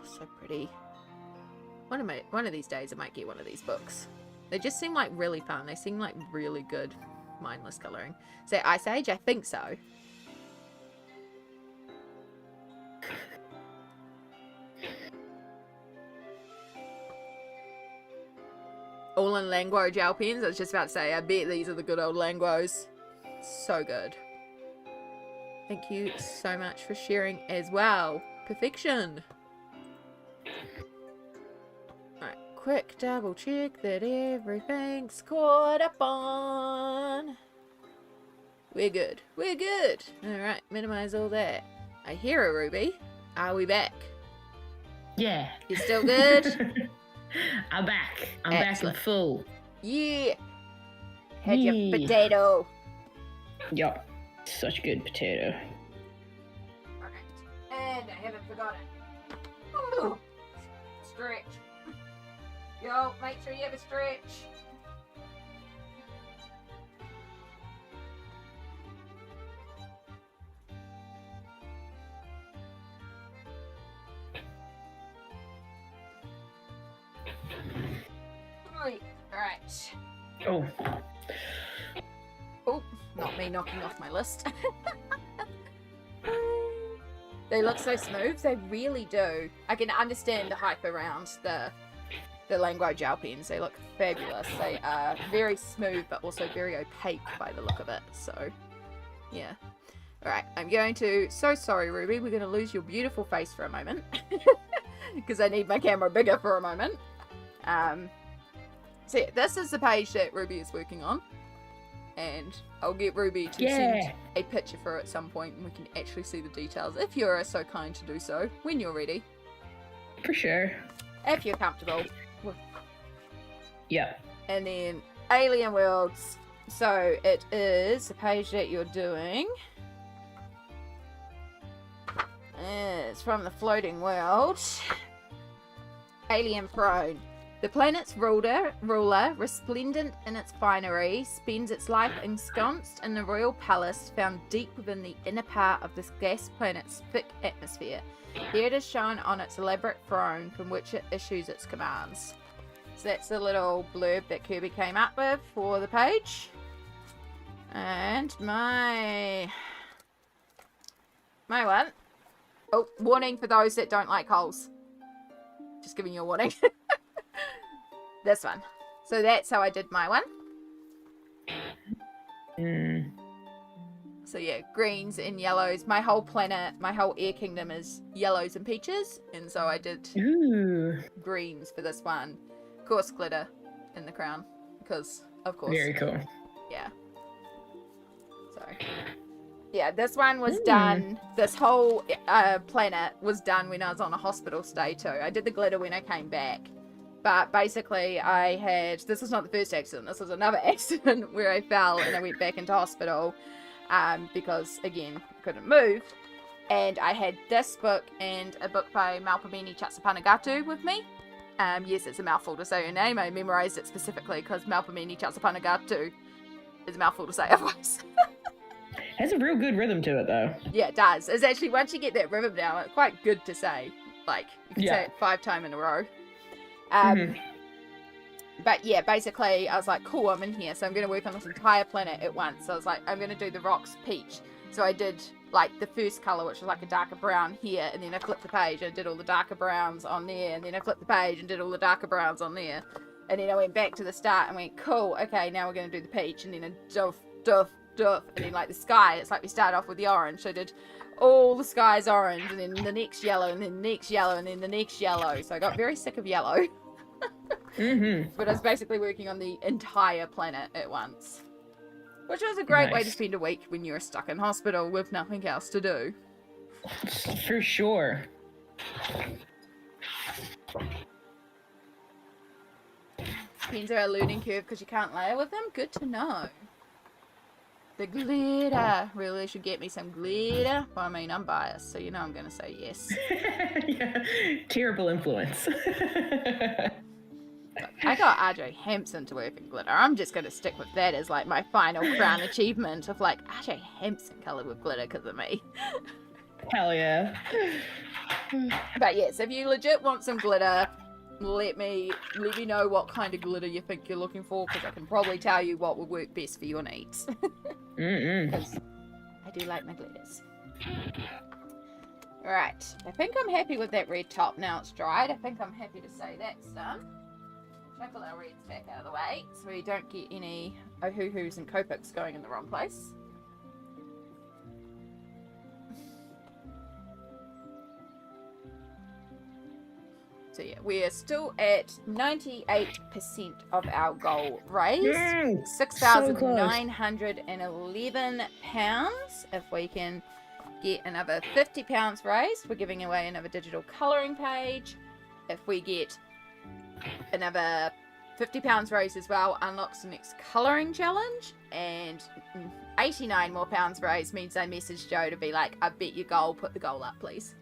So pretty. One of these days I might get one of these books. They just seem like really fun. They seem like really good mindless colouring. Is that Ice Age? I think so. All in Langwo gel pens. I was just about to say, I bet these are the good old Langwos. So good. Thank you so much for sharing as well. Perfection. Alright, quick double check that everything's caught up on. We're good. We're good. Alright, minimize all that. I hear a Ruby. Are we back? Yeah. You still good? I'm back. I'm Excellent. back in full. Yeah. Had your Yeah. potato. Yup. Such good potato. Alright. And I haven't forgotten. Ooh. Stretch. Yo, make sure you have a stretch. Alright. Oh. Oh, not me knocking off my list. They look so smooth. They really do. I can understand the hype around the Langwo gel pens. They look fabulous. They are very smooth, but also very opaque by the look of it. So, yeah. Alright, I'm going to... So sorry, Ruby. We're going to lose your beautiful face for a moment. Because I need my camera bigger for a moment. So yeah, this is the page that Ruby is working on. And I'll get Ruby to send a picture for it at some point, and we can actually see the details, if you're so kind to do so, when you're ready. For sure. If you're comfortable. Yeah. And then Alien Worlds. So it is the page that you're doing. It's from the Floating World. Alien Throne. The planet's ruler, resplendent in its finery, spends its life ensconced in the royal palace found deep within the inner part of this gas planet's thick atmosphere. Here it is shown on its elaborate throne from which it issues its commands. So that's the little blurb that Kirby came up with for the page. And my one. Oh, warning for those that don't like holes. Just giving you a warning. This one. So that's how I did my one. So yeah, greens and yellows. My whole planet, my whole air kingdom is yellows and peaches. And so I did greens for this one. Of course, glitter. in the crown because, of course. Very cool. Yeah. So, yeah, this one was done. This whole planet was done when I was on a hospital stay too. I did the glitter when I came back. But basically, this was not the first accident. This was another accident where I fell and I went back into hospital because, again, couldn't move. And I had this book and a book by Malpamini Chatsapanagatu with me. Yes, it's a mouthful to say her name. I memorized it specifically because Malpamini Chatsapanagatu is a mouthful to say otherwise. Has a real good rhythm to it, though. Yeah, it does. It's actually, once you get that rhythm down, it's quite good to say. Like, you can say it 5 times in a row. But yeah, basically, I was like, cool, I'm in here, so I'm going to work on this entire planet at once. So I was like, I'm going to do the rocks peach. So I did, like, the first colour, which was like a darker brown here, and then I flipped the page and did all the darker browns on there, and then I flipped the page and did all the darker browns on there. And then I went back to the start and went, cool, okay, now we're going to do the peach, and then a doof, and then, like, the sky, it's like we start off with the orange, so I did all the skies orange, and then the next yellow, and then the next yellow, and then the next yellow. So I got very sick of yellow. But I was basically working on the entire planet at once. Which was a great way to spend a week when you're stuck in hospital with nothing else to do. For sure. Depends on our learning curve because you can't layer with them. Good to know. The glitter. Really should get me some glitter. Well, I mean, I'm biased, so you know I'm going to say yes. Yeah. Terrible influence. I got RJ Hampson to work in glitter. I'm just going to stick with that as like my final crown achievement of like RJ Hampson colored with glitter because of me. Hell yeah. But yes, if you legit want some glitter, let me know what kind of glitter you think you're looking for because I can probably tell you what will work best for your needs. Because I do like my glitters. Right, I think I'm happy with that red top now it's dried. I think I'm happy to say that's done. Shuffle our reds back out of the way so we don't get any Ohuhus and Copics going in the wrong place. So yeah, we're still at 98% of our goal raised. 6,911 pounds. If we can get another 50 pounds raised, we're giving away another digital colouring page. If we get another 50 pounds raised as well, unlocks the next colouring challenge. And 89 more pounds raised means I message Joe to be like, I bet your goal, put the goal up, please.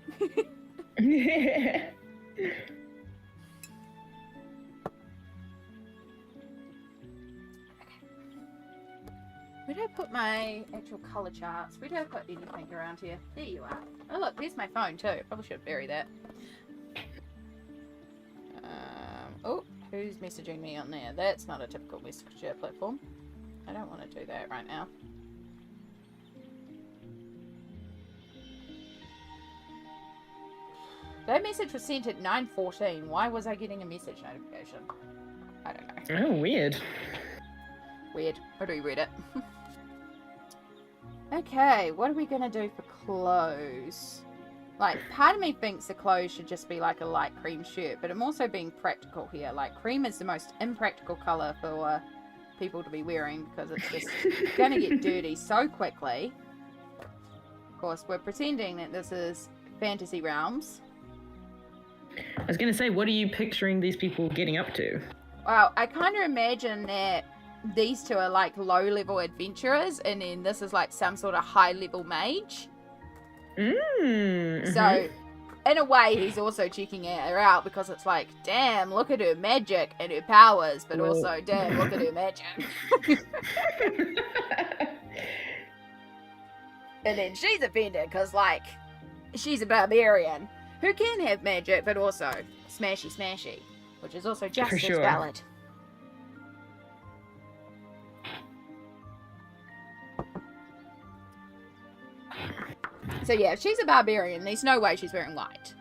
Where do I put my actual colour charts? Where do I put anything around here? There you are. Oh look, there's my phone too. Probably should bury that. Oh, who's messaging me on there? That's not a typical messenger platform. I don't want to do that right now. That message was sent at 9:14. Why was I getting a message notification? I don't know. Oh, weird. Weird. Or do we read it? Okay, what are we going to do for clothes? Like, part of me thinks the clothes should just be like a light cream shirt, but I'm also being practical here. Like, cream is the most impractical colour for people to be wearing because it's just going to get dirty so quickly. Of course, we're pretending that this is Fantasy Realms. I was going to say, what are you picturing these people getting up to? Well, I kind of imagine that these two are like low-level adventurers, and then this is like some sort of high-level mage. So, in a way, he's also checking her out because it's like, damn, look at her magic and her powers, but also, damn, look at her magic. And then she's offended because, like, she's a barbarian who can have magic, but also smashy, which is also just as valid. So yeah, if she's a barbarian, there's no way she's wearing white.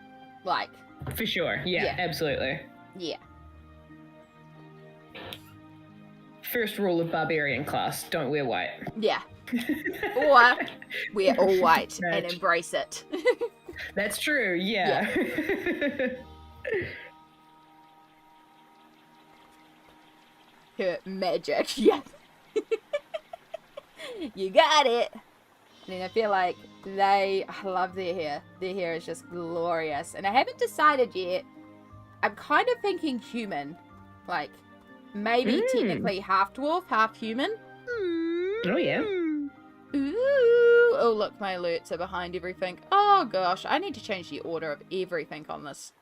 Like, for sure. Yeah, absolutely. Yeah. First rule of barbarian class, don't wear white. Yeah. Or wear all white and embrace it. That's true, yeah. her magic. Yeah. You got it. And then I feel like I love their hair. Their hair is just glorious. And I haven't decided yet. I'm kind of thinking human. Like, maybe technically half dwarf, half human. Oh, yeah. Ooh. Oh, look, my alerts are behind everything. Oh, gosh. I need to change the order of everything on this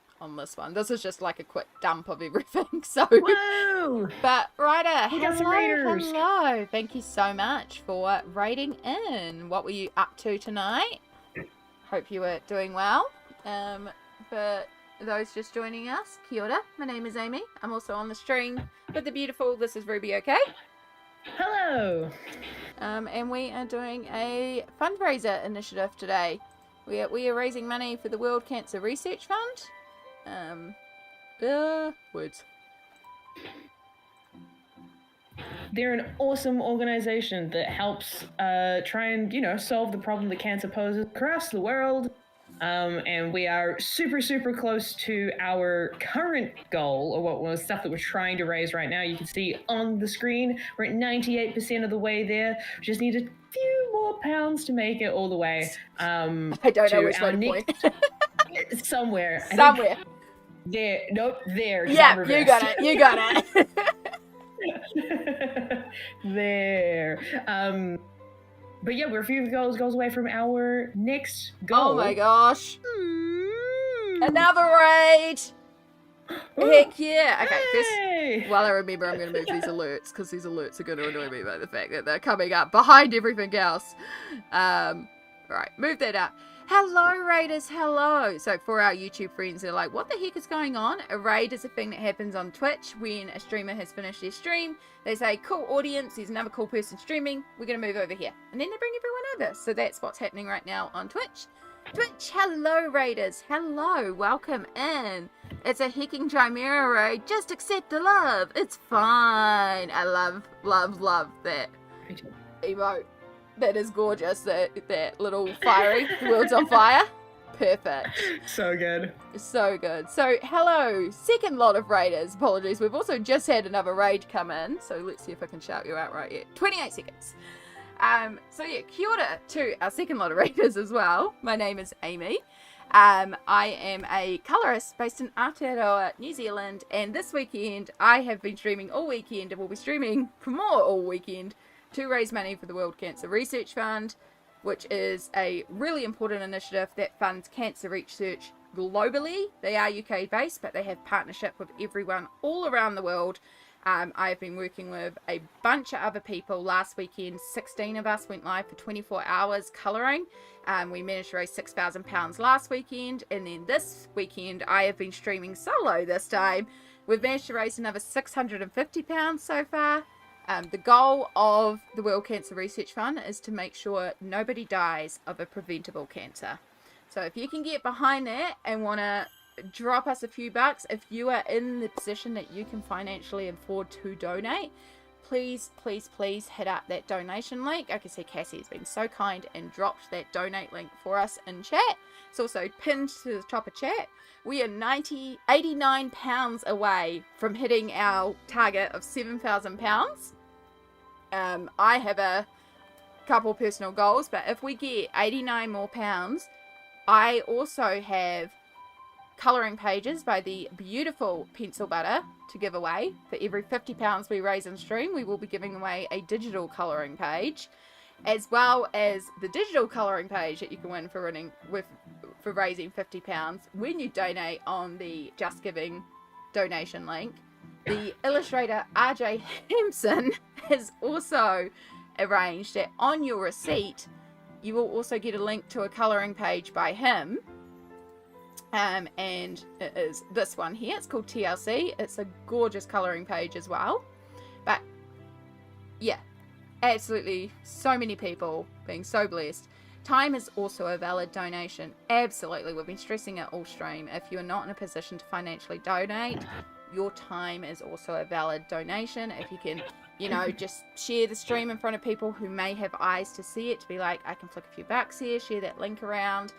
one. This is just like a quick dump of everything. So, Whoa! but Ryder, We got some raiders. hello. Thank you so much for raiding in. What were you up to tonight? Hope you were doing well. For those just joining us, kia ora. My name is Amy. I'm also on the stream with the beautiful This Is Ruby OK. Hello! And we are doing a fundraiser initiative today. We are raising money for the World Cancer Research Fund. Words. They're an awesome organization that helps try and, solve the problem that cancer poses across the world. And we are super, super close to our current goal, or what was stuff that we're trying to raise right now. You can see on the screen, we're at 98% of the way there. We just need a few more pounds to make it all the way. I don't know which way to point. Somewhere. Somewhere. There. Nope, there. Yeah, you got it. You got it. There. But yeah, we're a few goals away from our next goal. Oh my gosh. Another raid. Heck yeah. Okay, first, while I remember, I'm going to move these alerts, because these alerts are going to annoy me by the fact that they're coming up behind everything else. Right, move that up. Hello, raiders, hello. So for our YouTube friends, they're like, what the heck is going on? A raid is a thing that happens on Twitch when a streamer has finished their stream. They say, cool audience, there's another cool person streaming, we're going to move over here. And then they bring everyone over. So that's what's happening right now on Twitch. Twitch, hello, raiders, hello, welcome in. It's a hecking Chimera raid, just accept the love, it's fine. I love that emote. That is gorgeous, that little fiery, the world's on fire. Perfect. So good. So good. So, hello, second lot of raiders. Apologies, we've also just had another raid come in, so let's see if I can shout you out right yet. 28 seconds. So yeah, kia ora to our second lot of raiders as well. My name is Amy. I am a colourist based in Aotearoa, New Zealand, and this weekend I have been streaming all weekend and will be streaming for more all weekend to raise money for the World Cancer Research Fund, which is a really important initiative that funds cancer research globally. They are UK based, but they have partnership with everyone all around the world. I've been working with a bunch of other people. Last weekend, 16 of us went live for 24 hours colouring. We managed to raise £6,000 last weekend, and then this weekend I have been streaming solo this time. We've managed to raise another £650 so far. The goal of the World Cancer Research Fund is to make sure nobody dies of a preventable cancer. So if you can get behind that and want to drop us a few bucks, if you are in the position that you can financially afford to donate, please hit up that donation link. I can see Cassie has been so kind and dropped that donate link for us in chat. It's also pinned to the top of chat. We are 89 pounds away from hitting our target of £7,000. I have a couple personal goals, but if we get 89 more pounds, I also have colouring pages by the beautiful Pencil Butter to give away. For every £50 we raise in stream, we will be giving away a digital colouring page, as well as the digital colouring page that you can win for raising £50 when you donate on the Just Giving donation link. The illustrator RJ Hampson has also arranged that on your receipt you will also get a link to a colouring page by him. And it is this one here. It's called TLC. It's a gorgeous colouring page as well. But yeah, absolutely so many people being so blessed. Time is also a valid donation. Absolutely. We've been stressing it all stream. If you're not in a position to financially donate, your time is also a valid donation. If you can, just share the stream in front of people who may have eyes to see it, to be like, I can flick a few bucks here, share that link around.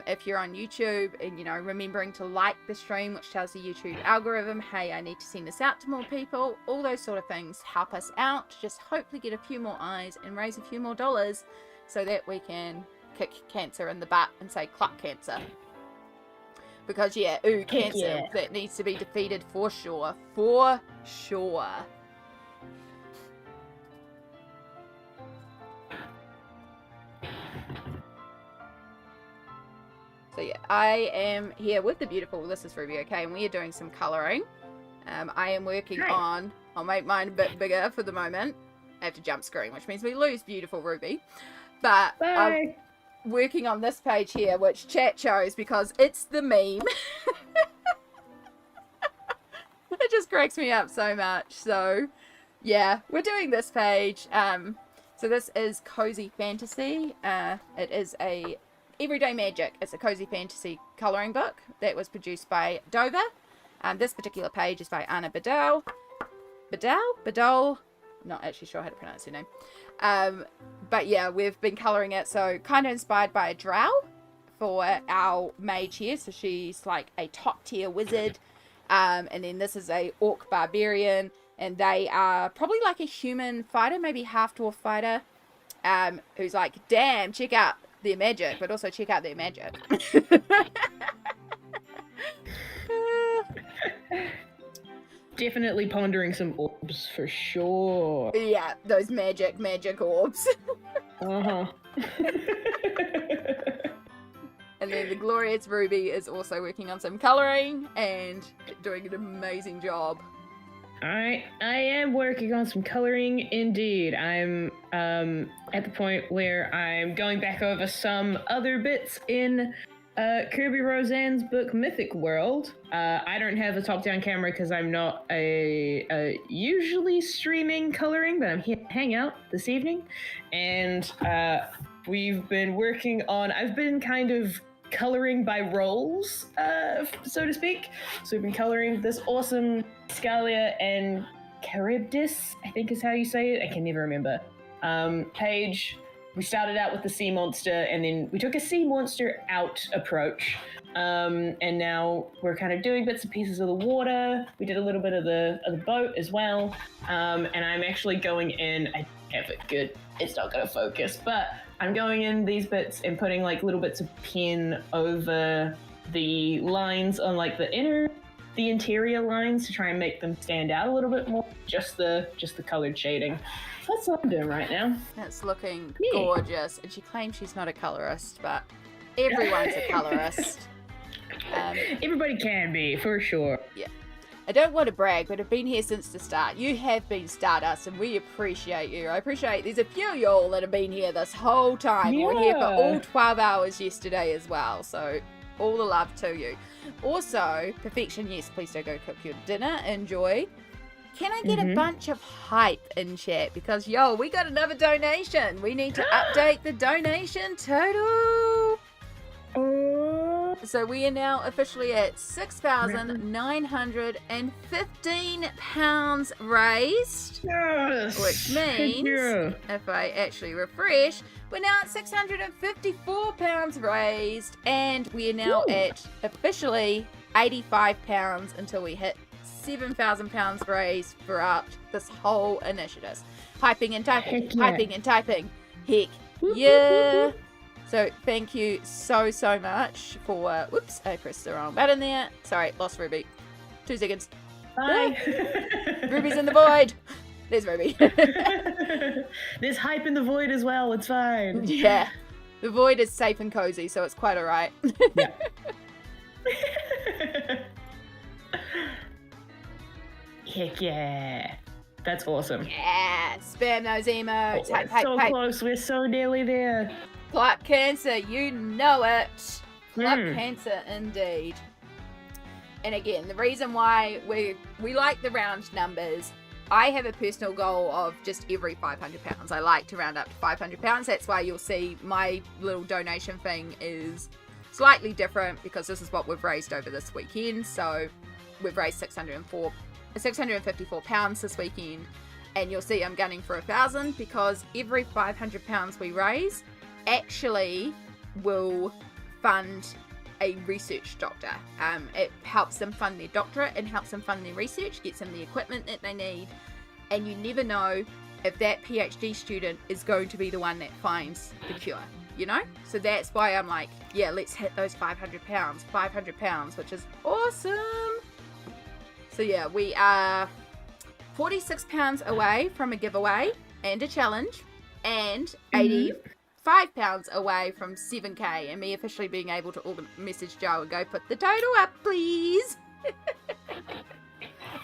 If you're on YouTube, and remembering to like the stream, which tells the YouTube algorithm, hey, I need to send this out to more people. All those sort of things help us out. Just hopefully get a few more eyes and raise a few more dollars so that we can kick cancer in the butt and say cluck cancer. Because cancer, Yeah. that needs to be defeated for sure. For sure. So yeah, I am here with the beautiful, this is Ruby, okay, and we are doing some colouring. I am working Nice. on, I'll make mine a bit bigger for the moment. I have to jump screen, which means we lose beautiful Ruby. But I'm Bye. working on this page here, which chat chose because it's the meme. It just cracks me up so much. So yeah, we're doing this page. So this is Cozy Fantasy. It is a Everyday Magic. It's a Cozy Fantasy colouring book that was produced by Dover. This particular page is by Anna Badal. Badal? Not actually sure how to pronounce her name. But yeah, we've been colouring it. So kind of inspired by a drow for our mage here. So she's like a top tier wizard. And then this is a orc barbarian. And they are probably like a human fighter, maybe half dwarf fighter. Who's like, damn, check out their magic, but also check out their magic. Definitely pondering some orbs for sure. Yeah, those magic orbs. Uh-huh. And then the glorious Ruby is also working on some colouring and doing an amazing job. I am working on some coloring indeed. I'm at the point where I'm going back over some other bits in Kirby Roseanne's book Mythic World. I don't have a top-down camera because I'm not a usually streaming coloring, but I'm here to hang out this evening. And we've been working on, I've been kind of coloring by roles, so to speak. So we've been coloring this awesome Scalia and Charybdis, I think is how you say it. I can never remember. Page. We started out with the sea monster, and then we took a sea monster out approach. And now we're kind of doing bits and pieces of the water. We did a little bit of the boat as well. And I'm actually going in. I have it good. It's not going to focus, but I'm going in these bits and putting like little bits of pen over the lines on like the interior lines to try and make them stand out a little bit more. Just the colored shading. That's what I'm doing right now. It's looking Yeah. gorgeous. And she claims she's not a colorist, but everyone's a colorist. Everybody can be, for sure. I don't want to brag, but I've been here since the start. You have been Stardust, and we appreciate you. I appreciate there's a few of y'all that have been here this whole time. You were here for Yeah. all 12 hours yesterday as well, so all the love to you. Also, Perfection, yes, please do go cook your dinner. Enjoy. Can I get a bunch of hype in chat? Because, yo, we got another donation. We need to update the donation total. So we are now officially at £6,915 raised. Yes. Which Thank means, you. if I actually refresh, we're now at £654 raised, and we are now Woo. at officially £85 until we hit £7,000 raised throughout this whole initiative. Hyping and typing, Heck yeah. hyping and typing. Heck Whoop, yeah! whoop, So thank you so much for, whoops, I pressed the wrong button there. Sorry, lost Ruby. 2 seconds. Bye. Ruby's in the void. There's Ruby. There's hype in the void as well. It's fine. Yeah. The void is safe and cozy, so it's quite alright. Yeah. Heck yeah. That's awesome. Yeah. Spam those emotes. We're so close. We're so nearly there. Clock cancer, you know it. Clock Hmm. cancer, indeed. And again, the reason why we like the round numbers, I have a personal goal of just every £500. I like to round up to £500. That's why you'll see my little donation thing is slightly different, because this is what we've raised over this weekend. So we've raised £654 this weekend, and you'll see I'm gunning for 1,000, because every £500 we raise actually will fund a research doctor. It helps them fund their doctorate and helps them fund their research, gets them the equipment that they need, and you never know if that PhD student is going to be the one that finds the cure, you know? So that's why I'm like, yeah, let's hit those 500 pounds, which is awesome. So yeah, we are 46 pounds away from a giveaway and a challenge, and 85 pounds away from 7k and me officially being able to message Joe and go, put the total up, please.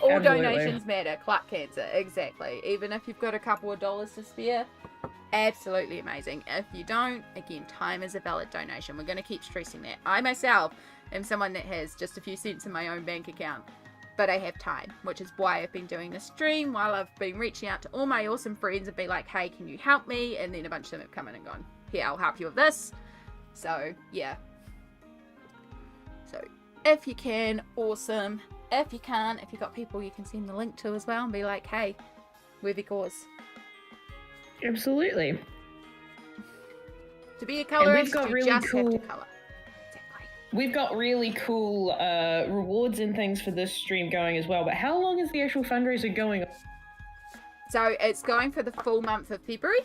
All Absolutely. donations matter. Cluck Cancer, exactly. Even if you've got a couple of dollars to spare, absolutely amazing. If you don't, again, time is a valid donation. We're going to keep stressing that. I myself am someone that has just a few cents in my own bank account, but I have time, which is why I've been doing this stream, while I've been reaching out to all my awesome friends and be like, hey, can you help me? And then a bunch of them have come in and gone, here, I'll help you with this. So yeah, so if you can, awesome. If you can't, if you've got people you can send the link to as well and be like, hey, we're the cause. Absolutely. To be a colorist, we've got you really just cool- have to color. Exactly. We've got really cool rewards and things for this stream going as well, but how long is the actual fundraiser going on? So it's going for the full month of February,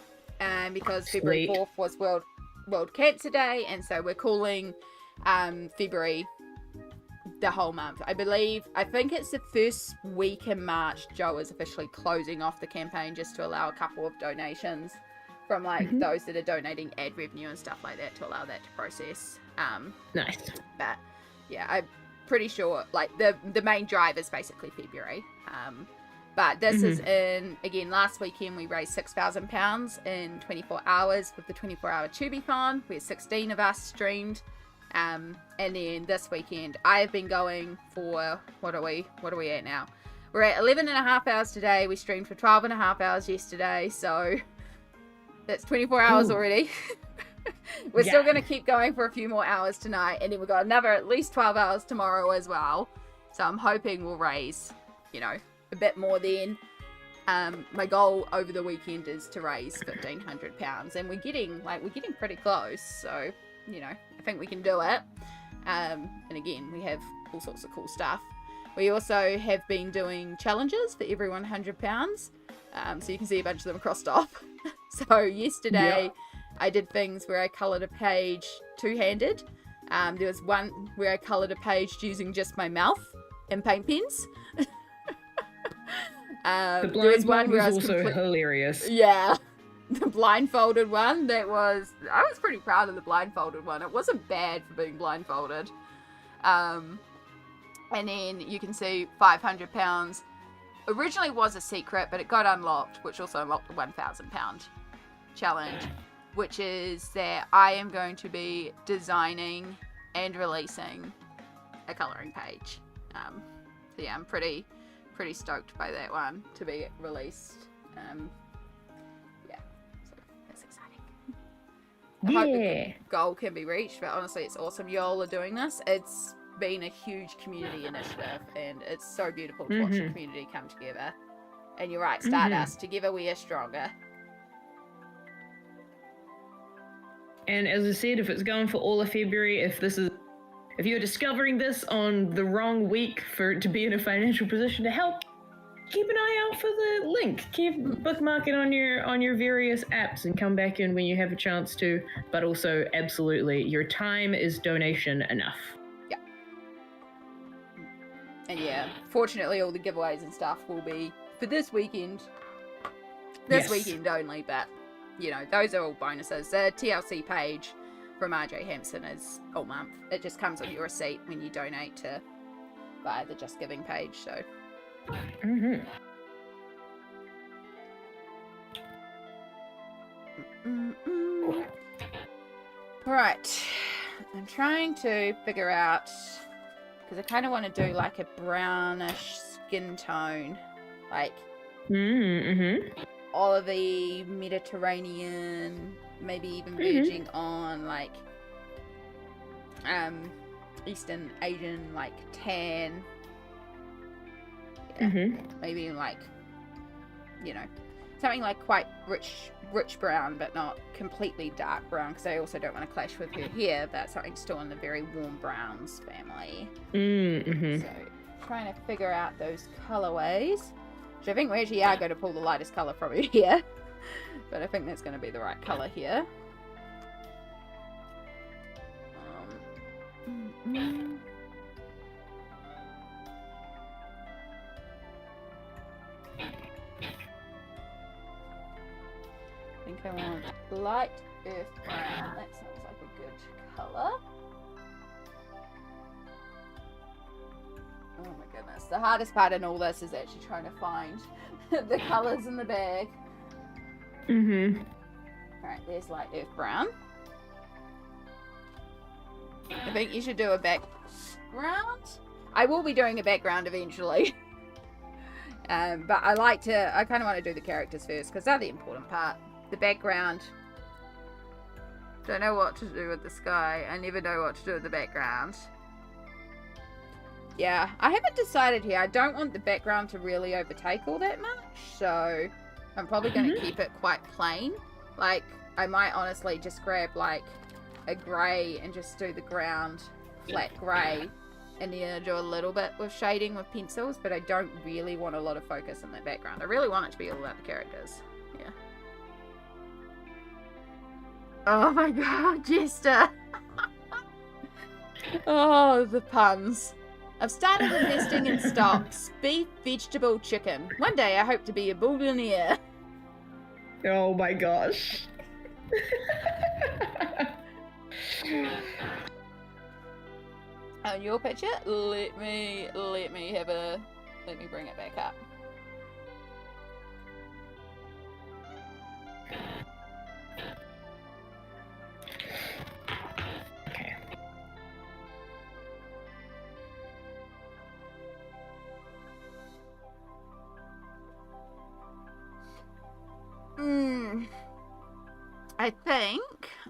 because February Sweet. 4th was World Cancer Day, and so we're calling February the whole month. I think it's the first week in March Joe is officially closing off the campaign just to allow a couple of donations from those that are donating ad revenue and stuff like that to allow that to process. Nice. But yeah, I'm pretty sure the main drive is basically February. But this is again, last weekend we raised £6,000 in 24 hours with the 24-hour Tubi-thon. We had 16 of us streamed. And then this weekend I have been going for, what are we at now? We're at 11.5 hours today. We streamed for 12.5 hours yesterday, so that's 24 hours already. We're still going to keep going for a few more hours tonight, and then we've got another at least 12 hours tomorrow as well. So I'm hoping we'll raise, a bit more then. My goal over the weekend is to raise £1,500, and we're getting pretty close, so I think we can do it. And again, we have all sorts of cool stuff. We also have been doing challenges for every £100, so you can see a bunch of them crossed off. So yesterday I did things where I coloured a page two-handed. There was one where I coloured a page using just my mouth and paint pens. The There was one blindfold where I was was also hilarious. Yeah, the blindfolded one. I was pretty proud of the blindfolded one. It wasn't bad for being blindfolded. And then you can see £500 originally was a secret, but it got unlocked, which also unlocked the £1,000 challenge, which is that I am going to be designing and releasing a colouring page. So yeah, I'm pretty stoked by that one to be released. Yeah, so that's exciting. I hope the goal can be reached, but honestly, it's awesome you all are doing this. It's been a huge community initiative, and it's so beautiful to watch the community come together. And you're right, Stardust, together we are stronger. And as I said, if it's going for all of February, if you're discovering this on the wrong week for it to be in a financial position to help, keep an eye out for the link. Keep bookmark it on your various apps and come back in when you have a chance to. But also, absolutely, your time is donation enough. Yeah. And yeah, fortunately, all the giveaways and stuff will be for this weekend. This weekend only, but those are all bonuses. The TLC page from RJ Hampson is all month. It just comes on your receipt when you donate via the Just Giving page. So. Right, I'm trying to figure out, because I kind of want to do like a brownish skin tone, like olivey Mediterranean, maybe even verging on like Eastern Asian, like tan. Yeah, maybe like something like quite rich brown, but not completely dark brown, because I also don't want to clash with her hair, but something still in the very warm browns family. Mm-hmm. So trying to figure out those colorways, which I think we actually are going to pull the lightest color from her hair, but I think that's going to be the right color here. I think I want light earth brown. That sounds like a good colour. Oh my goodness. The hardest part in all this is actually trying to find the colours in the bag. Mm-hmm. Alright, there's light earth brown. I think you should do a background. I will be doing a background eventually. But I kind of want to do the characters first, because they're the important part. The background. Don't know what to do with the sky. I never know what to do with the background. Yeah, I haven't decided here. I don't want the background to really overtake all that much, so I'm probably going to keep it quite plain. Like, I might honestly just grab like a grey and just do the ground flat grey, and then do a little bit with shading with pencils, but I don't really want a lot of focus in the background. I really want it to be all about the characters. Yeah. Oh my god, Jester! Oh, the puns. I've started investing in stocks. Beef, vegetable, chicken. One day I hope to be a billionaire. Oh my gosh. On your picture, let me bring it back up. Okay. I think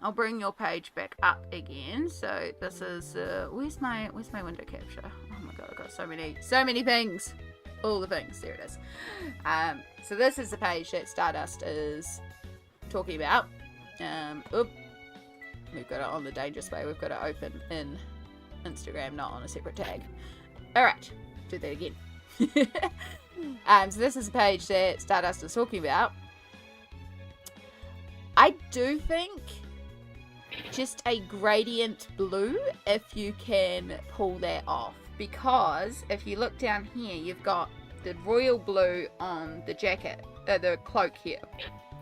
I'll bring your page back up again. So this is where's my window capture? Oh my god, I've got so many things. All the things. There it is. So this is the page that Stardust is talking about. We've got it on the dangerous way. We've got it open in Instagram, not on a separate tag. Alright, do that again. So this is the page that Stardust is talking about. I do think just a gradient blue, if you can pull that off, because if you look down here, you've got the royal blue on the jacket, the cloak here,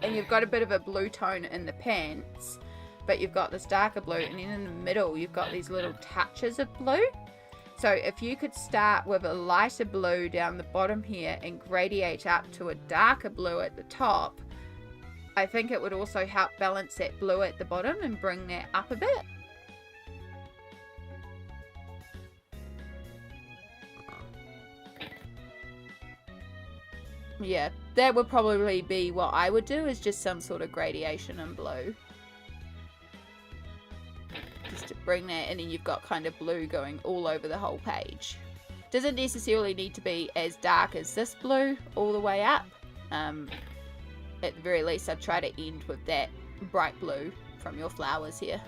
and you've got a bit of a blue tone in the pants, but you've got this darker blue, and then in the middle you've got these little touches of blue. So if you could start with a lighter blue down the bottom here and gradiate up to a darker blue at the top, I think it would also help balance that blue at the bottom and bring that up a bit. Yeah, that would probably be what I would do, is just some sort of gradation in blue. Just to bring that in, and you've got kind of blue going all over the whole page. Doesn't necessarily need to be as dark as this blue all the way up. At the very least, I'd try to end with that bright blue from your flowers here.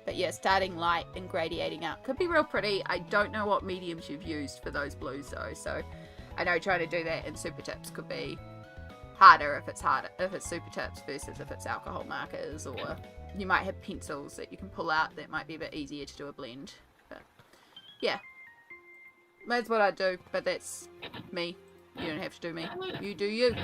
But yeah, starting light and gradiating up could be real pretty. I don't know what mediums you've used for those blues though, so I know trying to do that in super tips could be harder if it's super tips versus if it's alcohol markers, or you might have pencils that you can pull out that might be a bit easier to do a blend. But yeah, that's what I do, but that's me. You don't have to do me. You do you.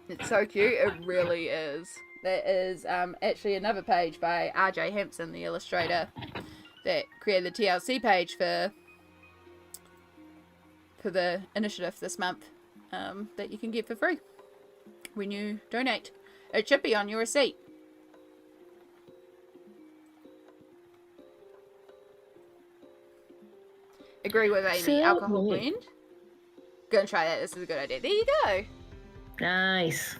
It's so cute, it really is. That is actually another page by RJ Hampson, the illustrator that created the TLC page for the initiative this month, that you can get for free when you donate. It should be on your receipt. Agree with Amy. So alcohol cool. blend. Gonna try that. This is a good idea. There you go. Nice.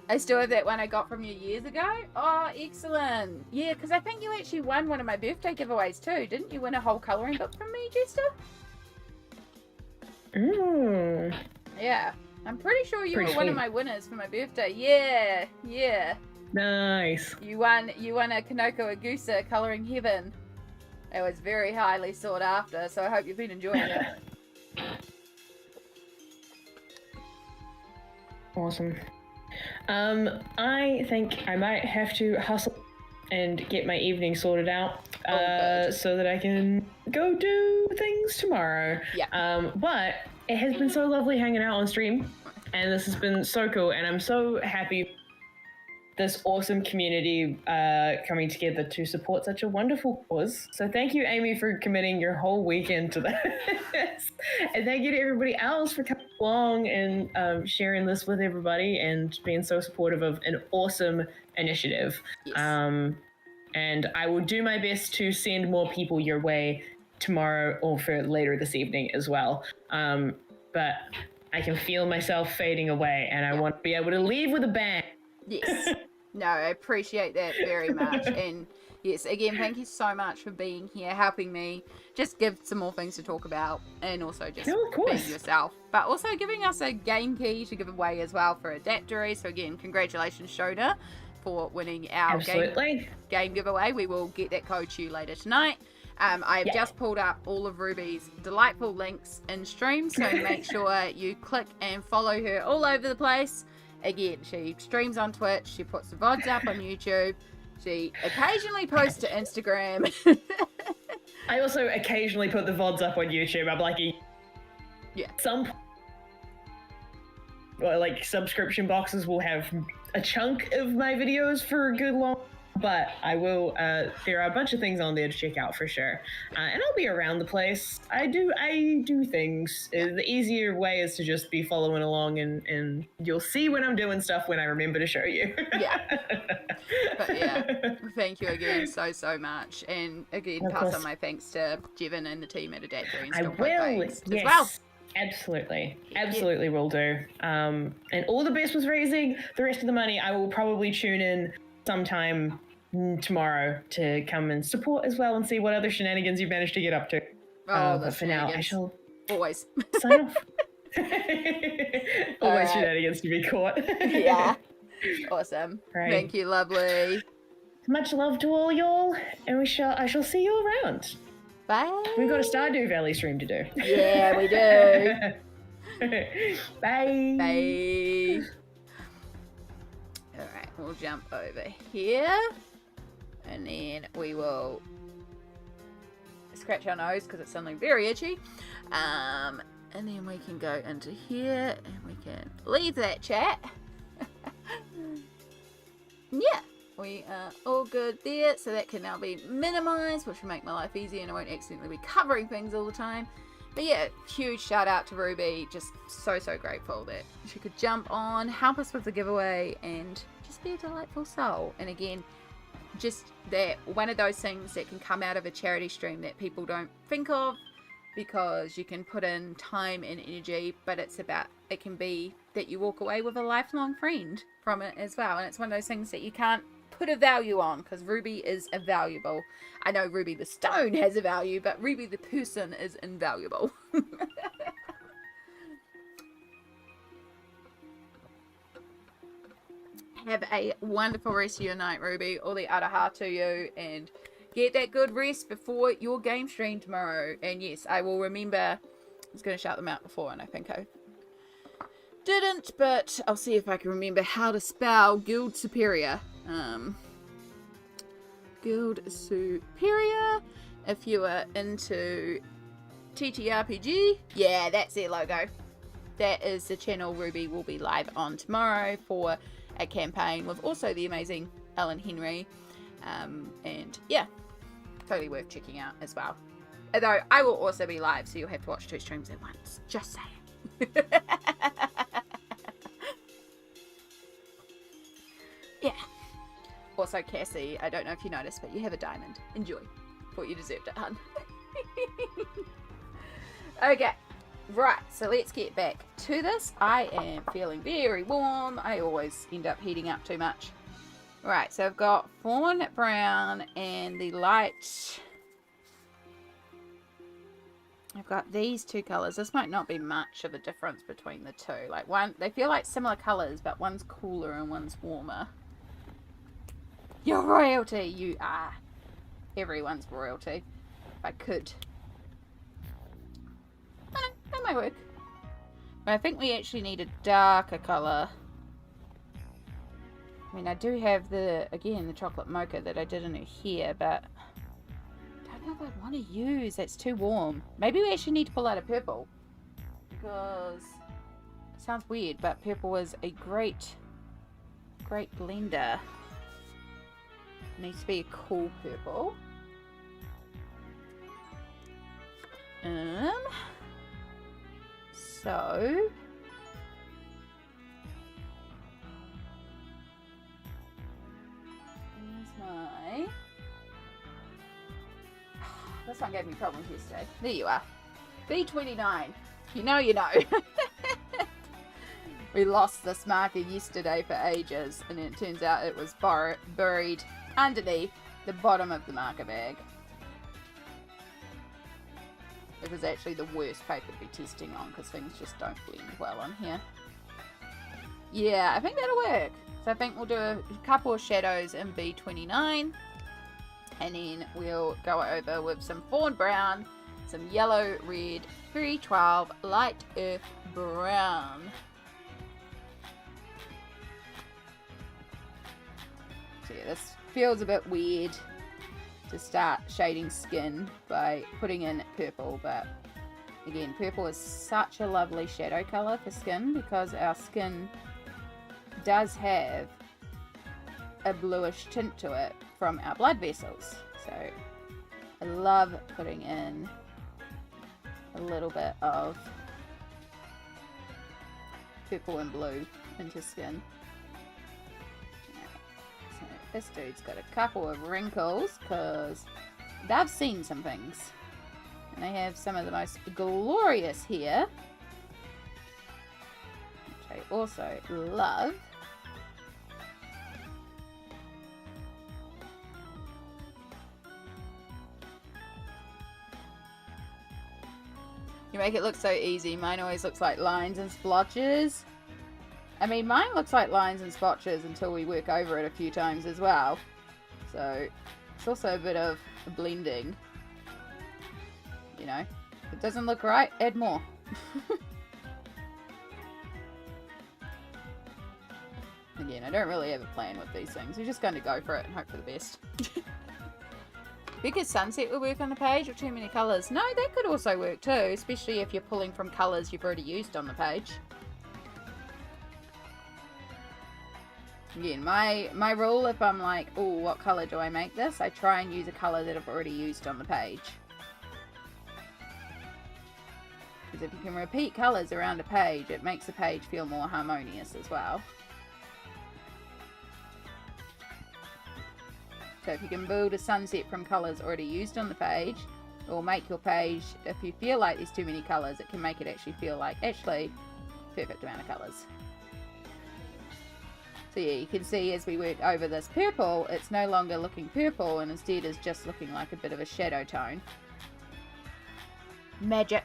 I still have that one I got from you years ago. Oh, excellent. Yeah, because I think you actually won one of my birthday giveaways too. Didn't you win a whole colouring book from me, Jester? Ooh. Yeah. I'm pretty sure you Pretty were one of sweet. my winners for my birthday. Yeah, yeah. Nice. You won a Kanoko Agusa Colouring Heaven. It was very highly sought after, so I hope you've been enjoying it. Awesome. I think I might have to hustle and get my evening sorted out good. so that I can go do things tomorrow. Yeah. But it has been so lovely hanging out on stream, and this has been so cool, and I'm so happy this awesome community coming together to support such a wonderful cause. So thank you, Amy, for committing your whole weekend to this. And thank you to everybody else for coming along and sharing this with everybody and being so supportive of an awesome initiative. Yes. And I will do my best to send more people your way tomorrow or for later this evening as well. But I can feel myself fading away, and I want to be able to leave with a bang. Yes. No, I appreciate that very much. And yes, again, thank you so much for being here, helping me just give some more things to talk about, and also just No, of course. being yourself. But also giving us a game key to give away as well for Adaptory. So again, congratulations, Shoda, for winning our game giveaway. We will get that code to you later tonight. I've just pulled up all of Ruby's delightful links in stream, so make sure you click and follow her all over the place. Again, she streams on Twitch, she puts the VODs up on YouTube, she occasionally posts to Instagram. I also occasionally put the VODs up on YouTube. I'm like, like subscription boxes will have a chunk of my videos for a good long, but I will, there are a bunch of things on there to check out for sure. And I'll be around the place. I do things. The easier way is to just be following along, and you'll see when I'm doing stuff when I remember to show you. Yeah. But yeah, thank you again so much. And again, pass on my thanks to Jevin and the team at Adaptory and I Still will, as yes. well. Absolutely will do. And all the best with raising the rest of the money. I will probably tune in sometime tomorrow to come and support as well and see what other shenanigans you've managed to get up to. But for now, I shall always sign off. Always right. shenanigans to be caught. Yeah. Awesome. Right. Thank you, lovely. Much love to all y'all, and I shall see you around. Bye. We've got a Stardew Valley stream to do. Yeah, we do. Bye. Bye. Alright, we'll jump over here. And then we will scratch our nose because it's something very itchy. And then we can go into here and we can leave that chat. Yeah, we are all good there. So that can now be minimized, which will make my life easier and I won't accidentally be covering things all the time. But yeah, huge shout out to Ruby. Just so grateful that she could jump on, help us with the giveaway, and just be a delightful soul. And again, just that one of those things that can come out of a charity stream that people don't think of because you can put in time and energy, but it can be that you walk away with a lifelong friend from it as well. And it's one of those things that you can't put a value on because Ruby is invaluable. I know Ruby the stone has a value, but Ruby the person is invaluable. Have a wonderful rest of your night, Ruby. All the araha to you, and get that good rest before your game stream tomorrow. And yes, I will remember. I was going to shout them out before, and I think I didn't, but I'll see if I can remember how to spell Guild Superior. Guild Superior. If you are into TTRPG, yeah, that's their logo. That is the channel Ruby will be live on tomorrow for a campaign with also the amazing Ellen Henry. And yeah, totally worth checking out as well. Although I will also be live, so you'll have to watch 2 streams at once. Just saying. Yeah. Also, Cassie, I don't know if you noticed, but you have a diamond. Enjoy. Thought you deserved it, hun. Okay. Right, so let's get back to this. I am feeling very warm. I always end up heating up too much. Right, so I've got fawn brown and the light I've got these two colours. This might not be much of a difference between the two. Like they feel like similar colours, but one's cooler and one's warmer. You're royalty, you are. Everyone's royalty. If I could. Oh, no, that might work. But I think we actually need a darker colour. I mean, I do have the chocolate mocha that I didn't do here, but I don't know if I'd want to use. That's too warm. Maybe we actually need to pull out a purple. Because it sounds weird, but purple is a great blender. It needs to be a cool purple. So this one gave me problems yesterday. There you are. B29. You know. We lost this marker yesterday for ages, and it turns out it was buried underneath the bottom of the marker bag. It was actually the worst paper to be testing on because things just don't blend well on here. Yeah, I think that'll work. So I think we'll do a couple of shadows in B29. And then we'll go over with some fawn brown, some yellow, red, 312, light earth brown. So yeah, this feels a bit weird to start shading skin by putting in purple, but again, purple is such a lovely shadow color for skin because our skin does have a bluish tint to it from our blood vessels. So I love putting in a little bit of purple and blue into skin. So this dude's got a couple of wrinkles because they've seen some things. And they have some of the most glorious hair, which I also love. You make it look so easy. Mine always looks like lines and splotches. I mean, mine looks like lines and splotches until we work over it a few times as well. So, it's also a bit of blending. You know, if it doesn't look right, add more. Again, I don't really have a plan with these things. We're just going to go for it and hope for the best. Because sunset will work on the page or too many colours. No, that could also work too, especially if you're pulling from colours you've already used on the page. Again, my rule, if I'm like, oh, what colour do I make this? I try and use a colour that I've already used on the page. Because if you can repeat colours around a page, it makes the page feel more harmonious as well. So if you can build a sunset from colours already used on the page, or make your page, if you feel like there's too many colours, it can make it actually feel like, actually, perfect amount of colours. So yeah, you can see as we work over this purple, it's no longer looking purple, and instead is just looking like a bit of a shadow tone. Magic.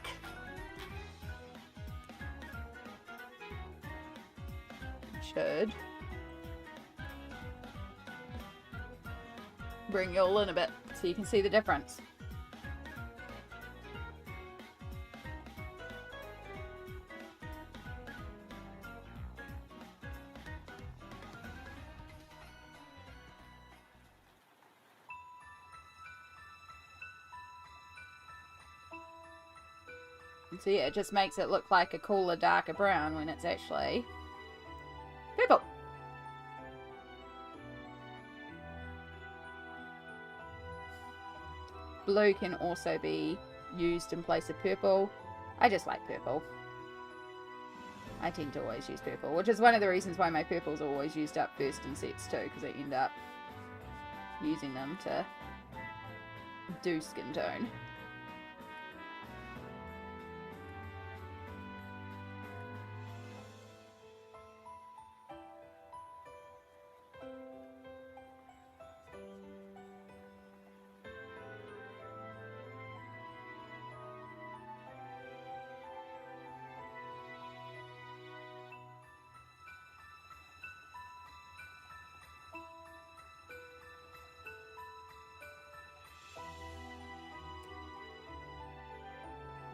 Should bring you all in a bit so you can see the difference. So yeah, it just makes it look like a cooler, darker brown when it's actually purple. Blue can also be used in place of purple. I just like purple. I tend to always use purple, which is one of the reasons why my purples are always used up first in sets too, because I end up using them to do skin tone.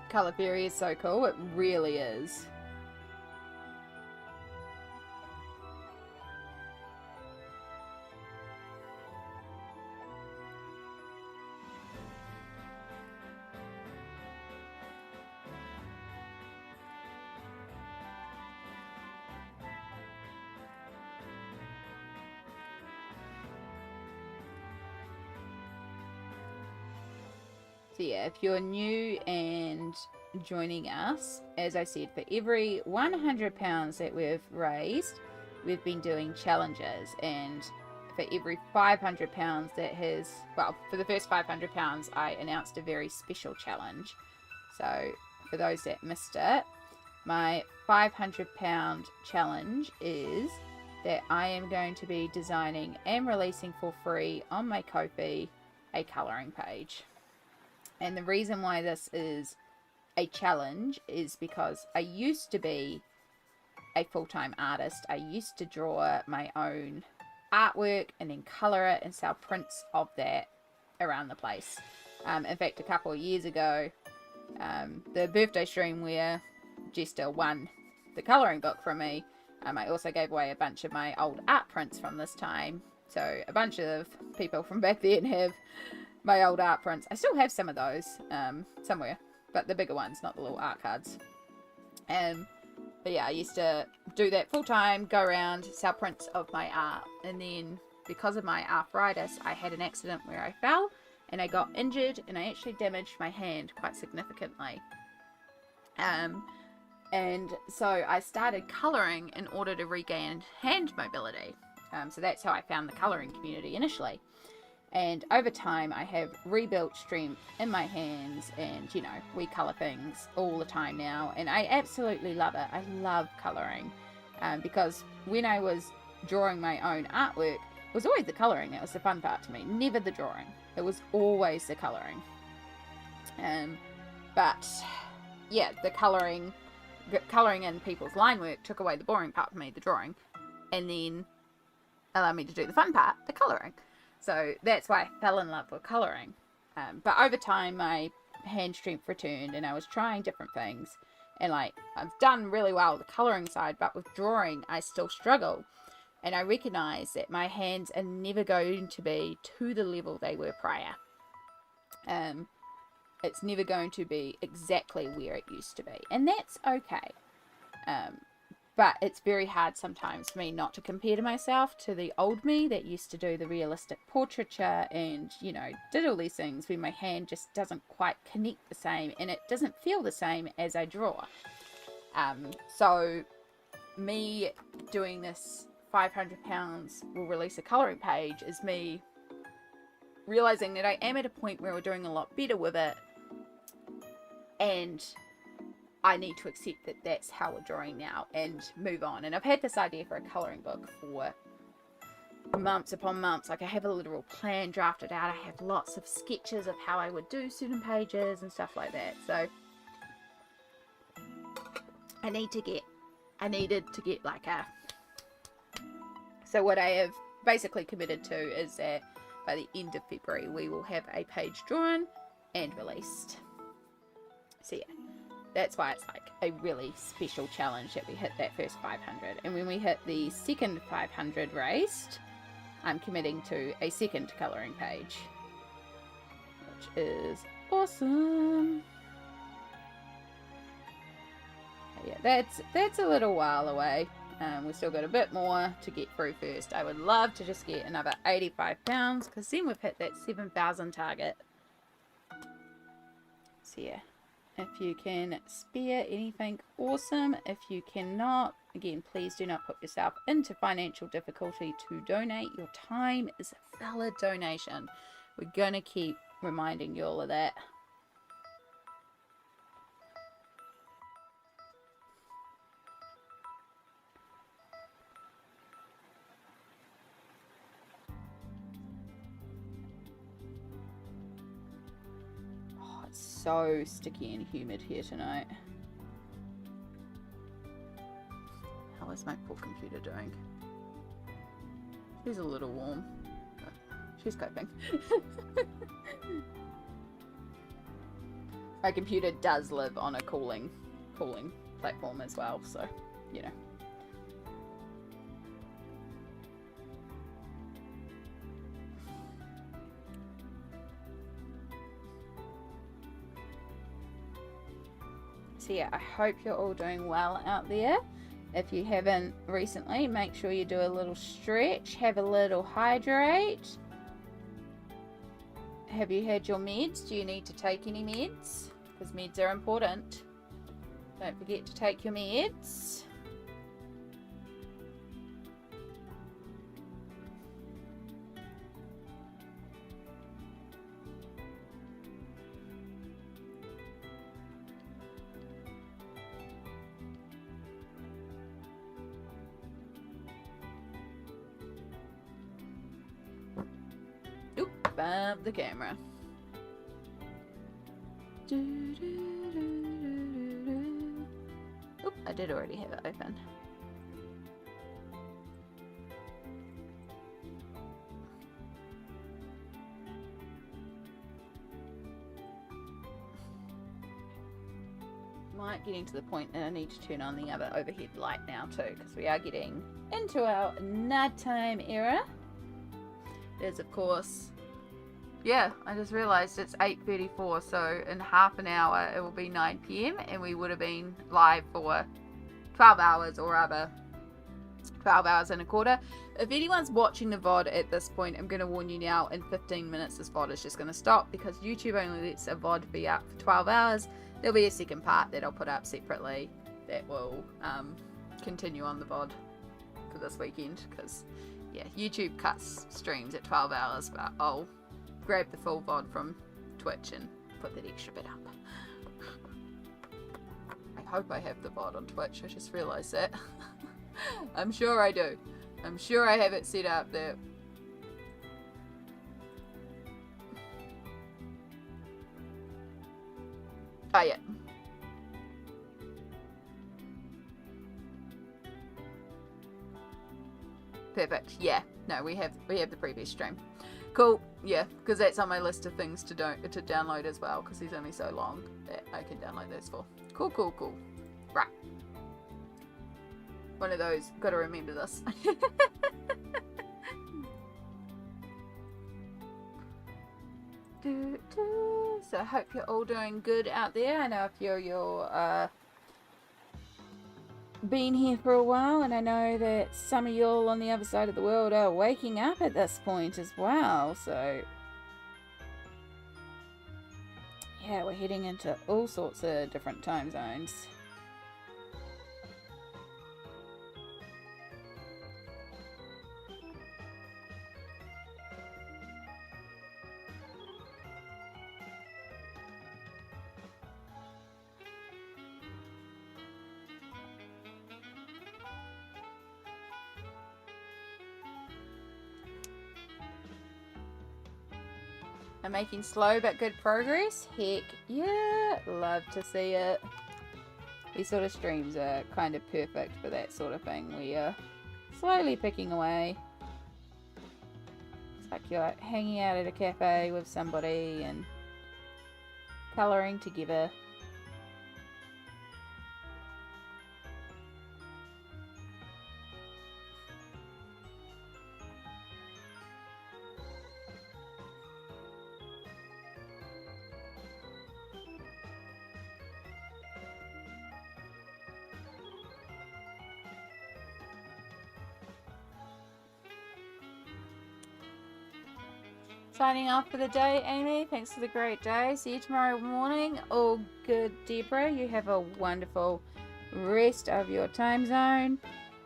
Colour Theory is so cool. It really is. So yeah, if you're new and joining us, as I said, for every £100 that we've raised, we've been doing challenges, and for every £500 that has, well, for the first £500 I announced a very special challenge. So for those that missed it, my £500 challenge is that I am going to be designing and releasing for free on my Ko-fi a colouring page. And the reason why this is a challenge is because I used to be a full-time artist. I used to draw my own artwork and then colour it and sell prints of that around the place. In fact, a couple of years ago, the birthday stream where Jester won the colouring book from me, I also gave away a bunch of my old art prints from this time. So a bunch of people from back then have my old art prints. I still have some of those somewhere, but the bigger ones, not the little art cards. But yeah, I used to do that full time, go around, sell prints of my art. And then because of my arthritis, I had an accident where I fell and I got injured and I actually damaged my hand quite significantly. And so I started colouring in order to regain hand mobility. So that's how I found the colouring community initially. And over time, I have rebuilt strength in my hands, and, you know, we colour things all the time now, and I absolutely love it. I love colouring, because when I was drawing my own artwork, it was always the colouring that was the fun part to me, never the drawing. It was always the colouring. But, yeah, the colouring in people's line work took away the boring part for me, the drawing, and then allowed me to do the fun part, the colouring. So that's why I fell in love with colouring. But over time, my hand strength returned and I was trying different things. And like, I've done really well with the colouring side, but with drawing, I still struggle. And I recognise that my hands are never going to be to the level they were prior. It's never going to be exactly where it used to be. And that's okay. But it's very hard sometimes for me not to compare to myself to the old me that used to do the realistic portraiture and, you know, did all these things when my hand just doesn't quite connect the same and it doesn't feel the same as I draw. So me doing this £500 will release a colouring page is me realising that I am at a point where we're doing a lot better with it, and I need to accept that that's how we're drawing now and move on. And I've had this idea for a colouring book for months upon months. Like, I have a literal plan drafted out. I have lots of sketches of how I would do certain pages and stuff like that. So I needed to get like a... So what I have basically committed to is that by the end of February, we will have a page drawn and released. So yeah. That's why it's like a really special challenge that we hit that first 500. And when we hit the second 500 raised, I'm committing to a second colouring page, which is awesome. Yeah, that's a little while away. We've still got a bit more to get through first. I would love to just get another £85 because then we've hit that 7,000 target. So yeah. If you can spare anything, awesome. If you cannot, again, please do not put yourself into financial difficulty to donate. Your time is a valid donation. We're going to keep reminding you all of that. So sticky and humid here tonight. How is my poor computer doing? She's a little warm. She's coping. my computer does live on a cooling platform as well, so, you know. So yeah, I hope you're all doing well out there. If you haven't recently, make sure you do a little stretch, have a little hydrate. Have you had your meds? Do you need to take any meds? Because meds are important. Don't forget to take your meds. Bump the camera. Oop, I did already have it open. Getting to the point that I need to turn on the other overhead light now too, because we are getting into our nighttime era. There's of course, yeah, I just realized it's 8:34, so in half an hour it will be 9 p.m. and we would have been live for 12 hours, or rather 12 hours and a quarter. If anyone's watching the VOD at this point, I'm going to warn you now, in 15 minutes this VOD is just going to stop, because YouTube only lets a VOD be up for 12 hours. There'll be a second part that I'll put up separately that will continue on the VOD for this weekend, because yeah, YouTube cuts streams at 12 hours, but I'll grab the full VOD from Twitch and put that extra bit up. I hope I have the VOD on Twitch, I just realised that. I'm sure I do. I'm sure I have it set up there. Oh yeah. Perfect. Yeah. No, we have the previous stream. Cool. Yeah, because that's on my list of things to download as well, because he's only so long that I can download those for. Cool, cool, cool. Right. One of those. Got to remember this. So I hope you're all doing good out there. I know if you're been here for a while, and I know that some of y'all on the other side of the world are waking up at this point as well. So yeah, we're heading into all sorts of different time zones. I'm making slow but good progress. Heck yeah, love to see it. These sort of streams are kind of perfect for that sort of thing. We are slowly picking away. It's like you're hanging out at a cafe with somebody and colouring together. Signing off for the day, Amy. Thanks for the great day. See you tomorrow morning. All good, Deborah. You have a wonderful rest of your time zone.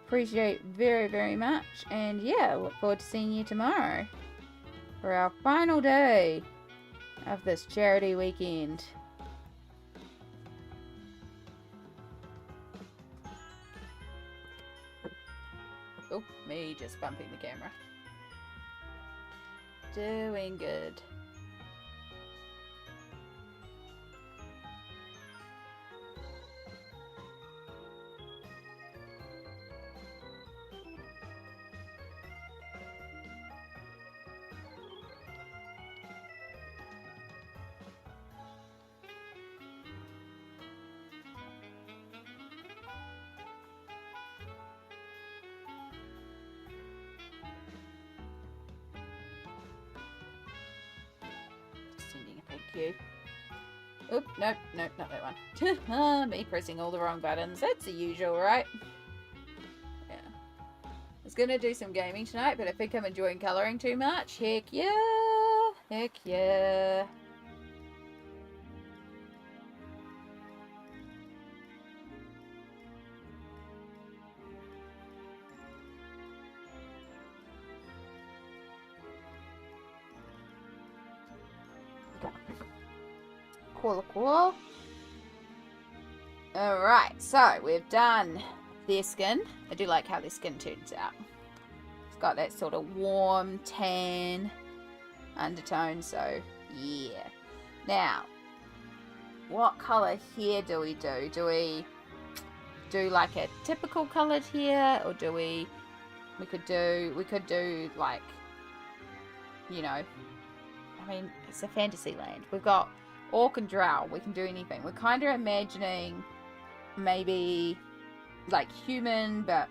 Appreciate very, very much. And yeah, look forward to seeing you tomorrow for our final day of this charity weekend. Oh, me just bumping the camera. Doing good. you. Oop, nope, not that one. Me pressing all the wrong buttons. That's the usual, right? Yeah. I was gonna do some gaming tonight, but I think I'm enjoying colouring too much. Heck yeah! Heck yeah! Cool. Alright, so we've done their skin. I do like how their skin turns out. It's got that sort of warm tan undertone, so yeah. Now, what colour here do we do? Do we do like a typical coloured here, or do we could do like, you know, I mean, it's a fantasy land. We've got Orc and Drow. We can do anything. We're kind of imagining maybe like human, but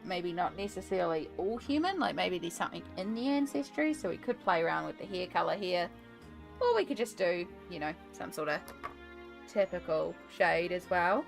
maybe not necessarily all human. Like maybe there's something in the ancestry, so we could play around with the hair color here, or we could just do, you know, some sort of typical shade as well.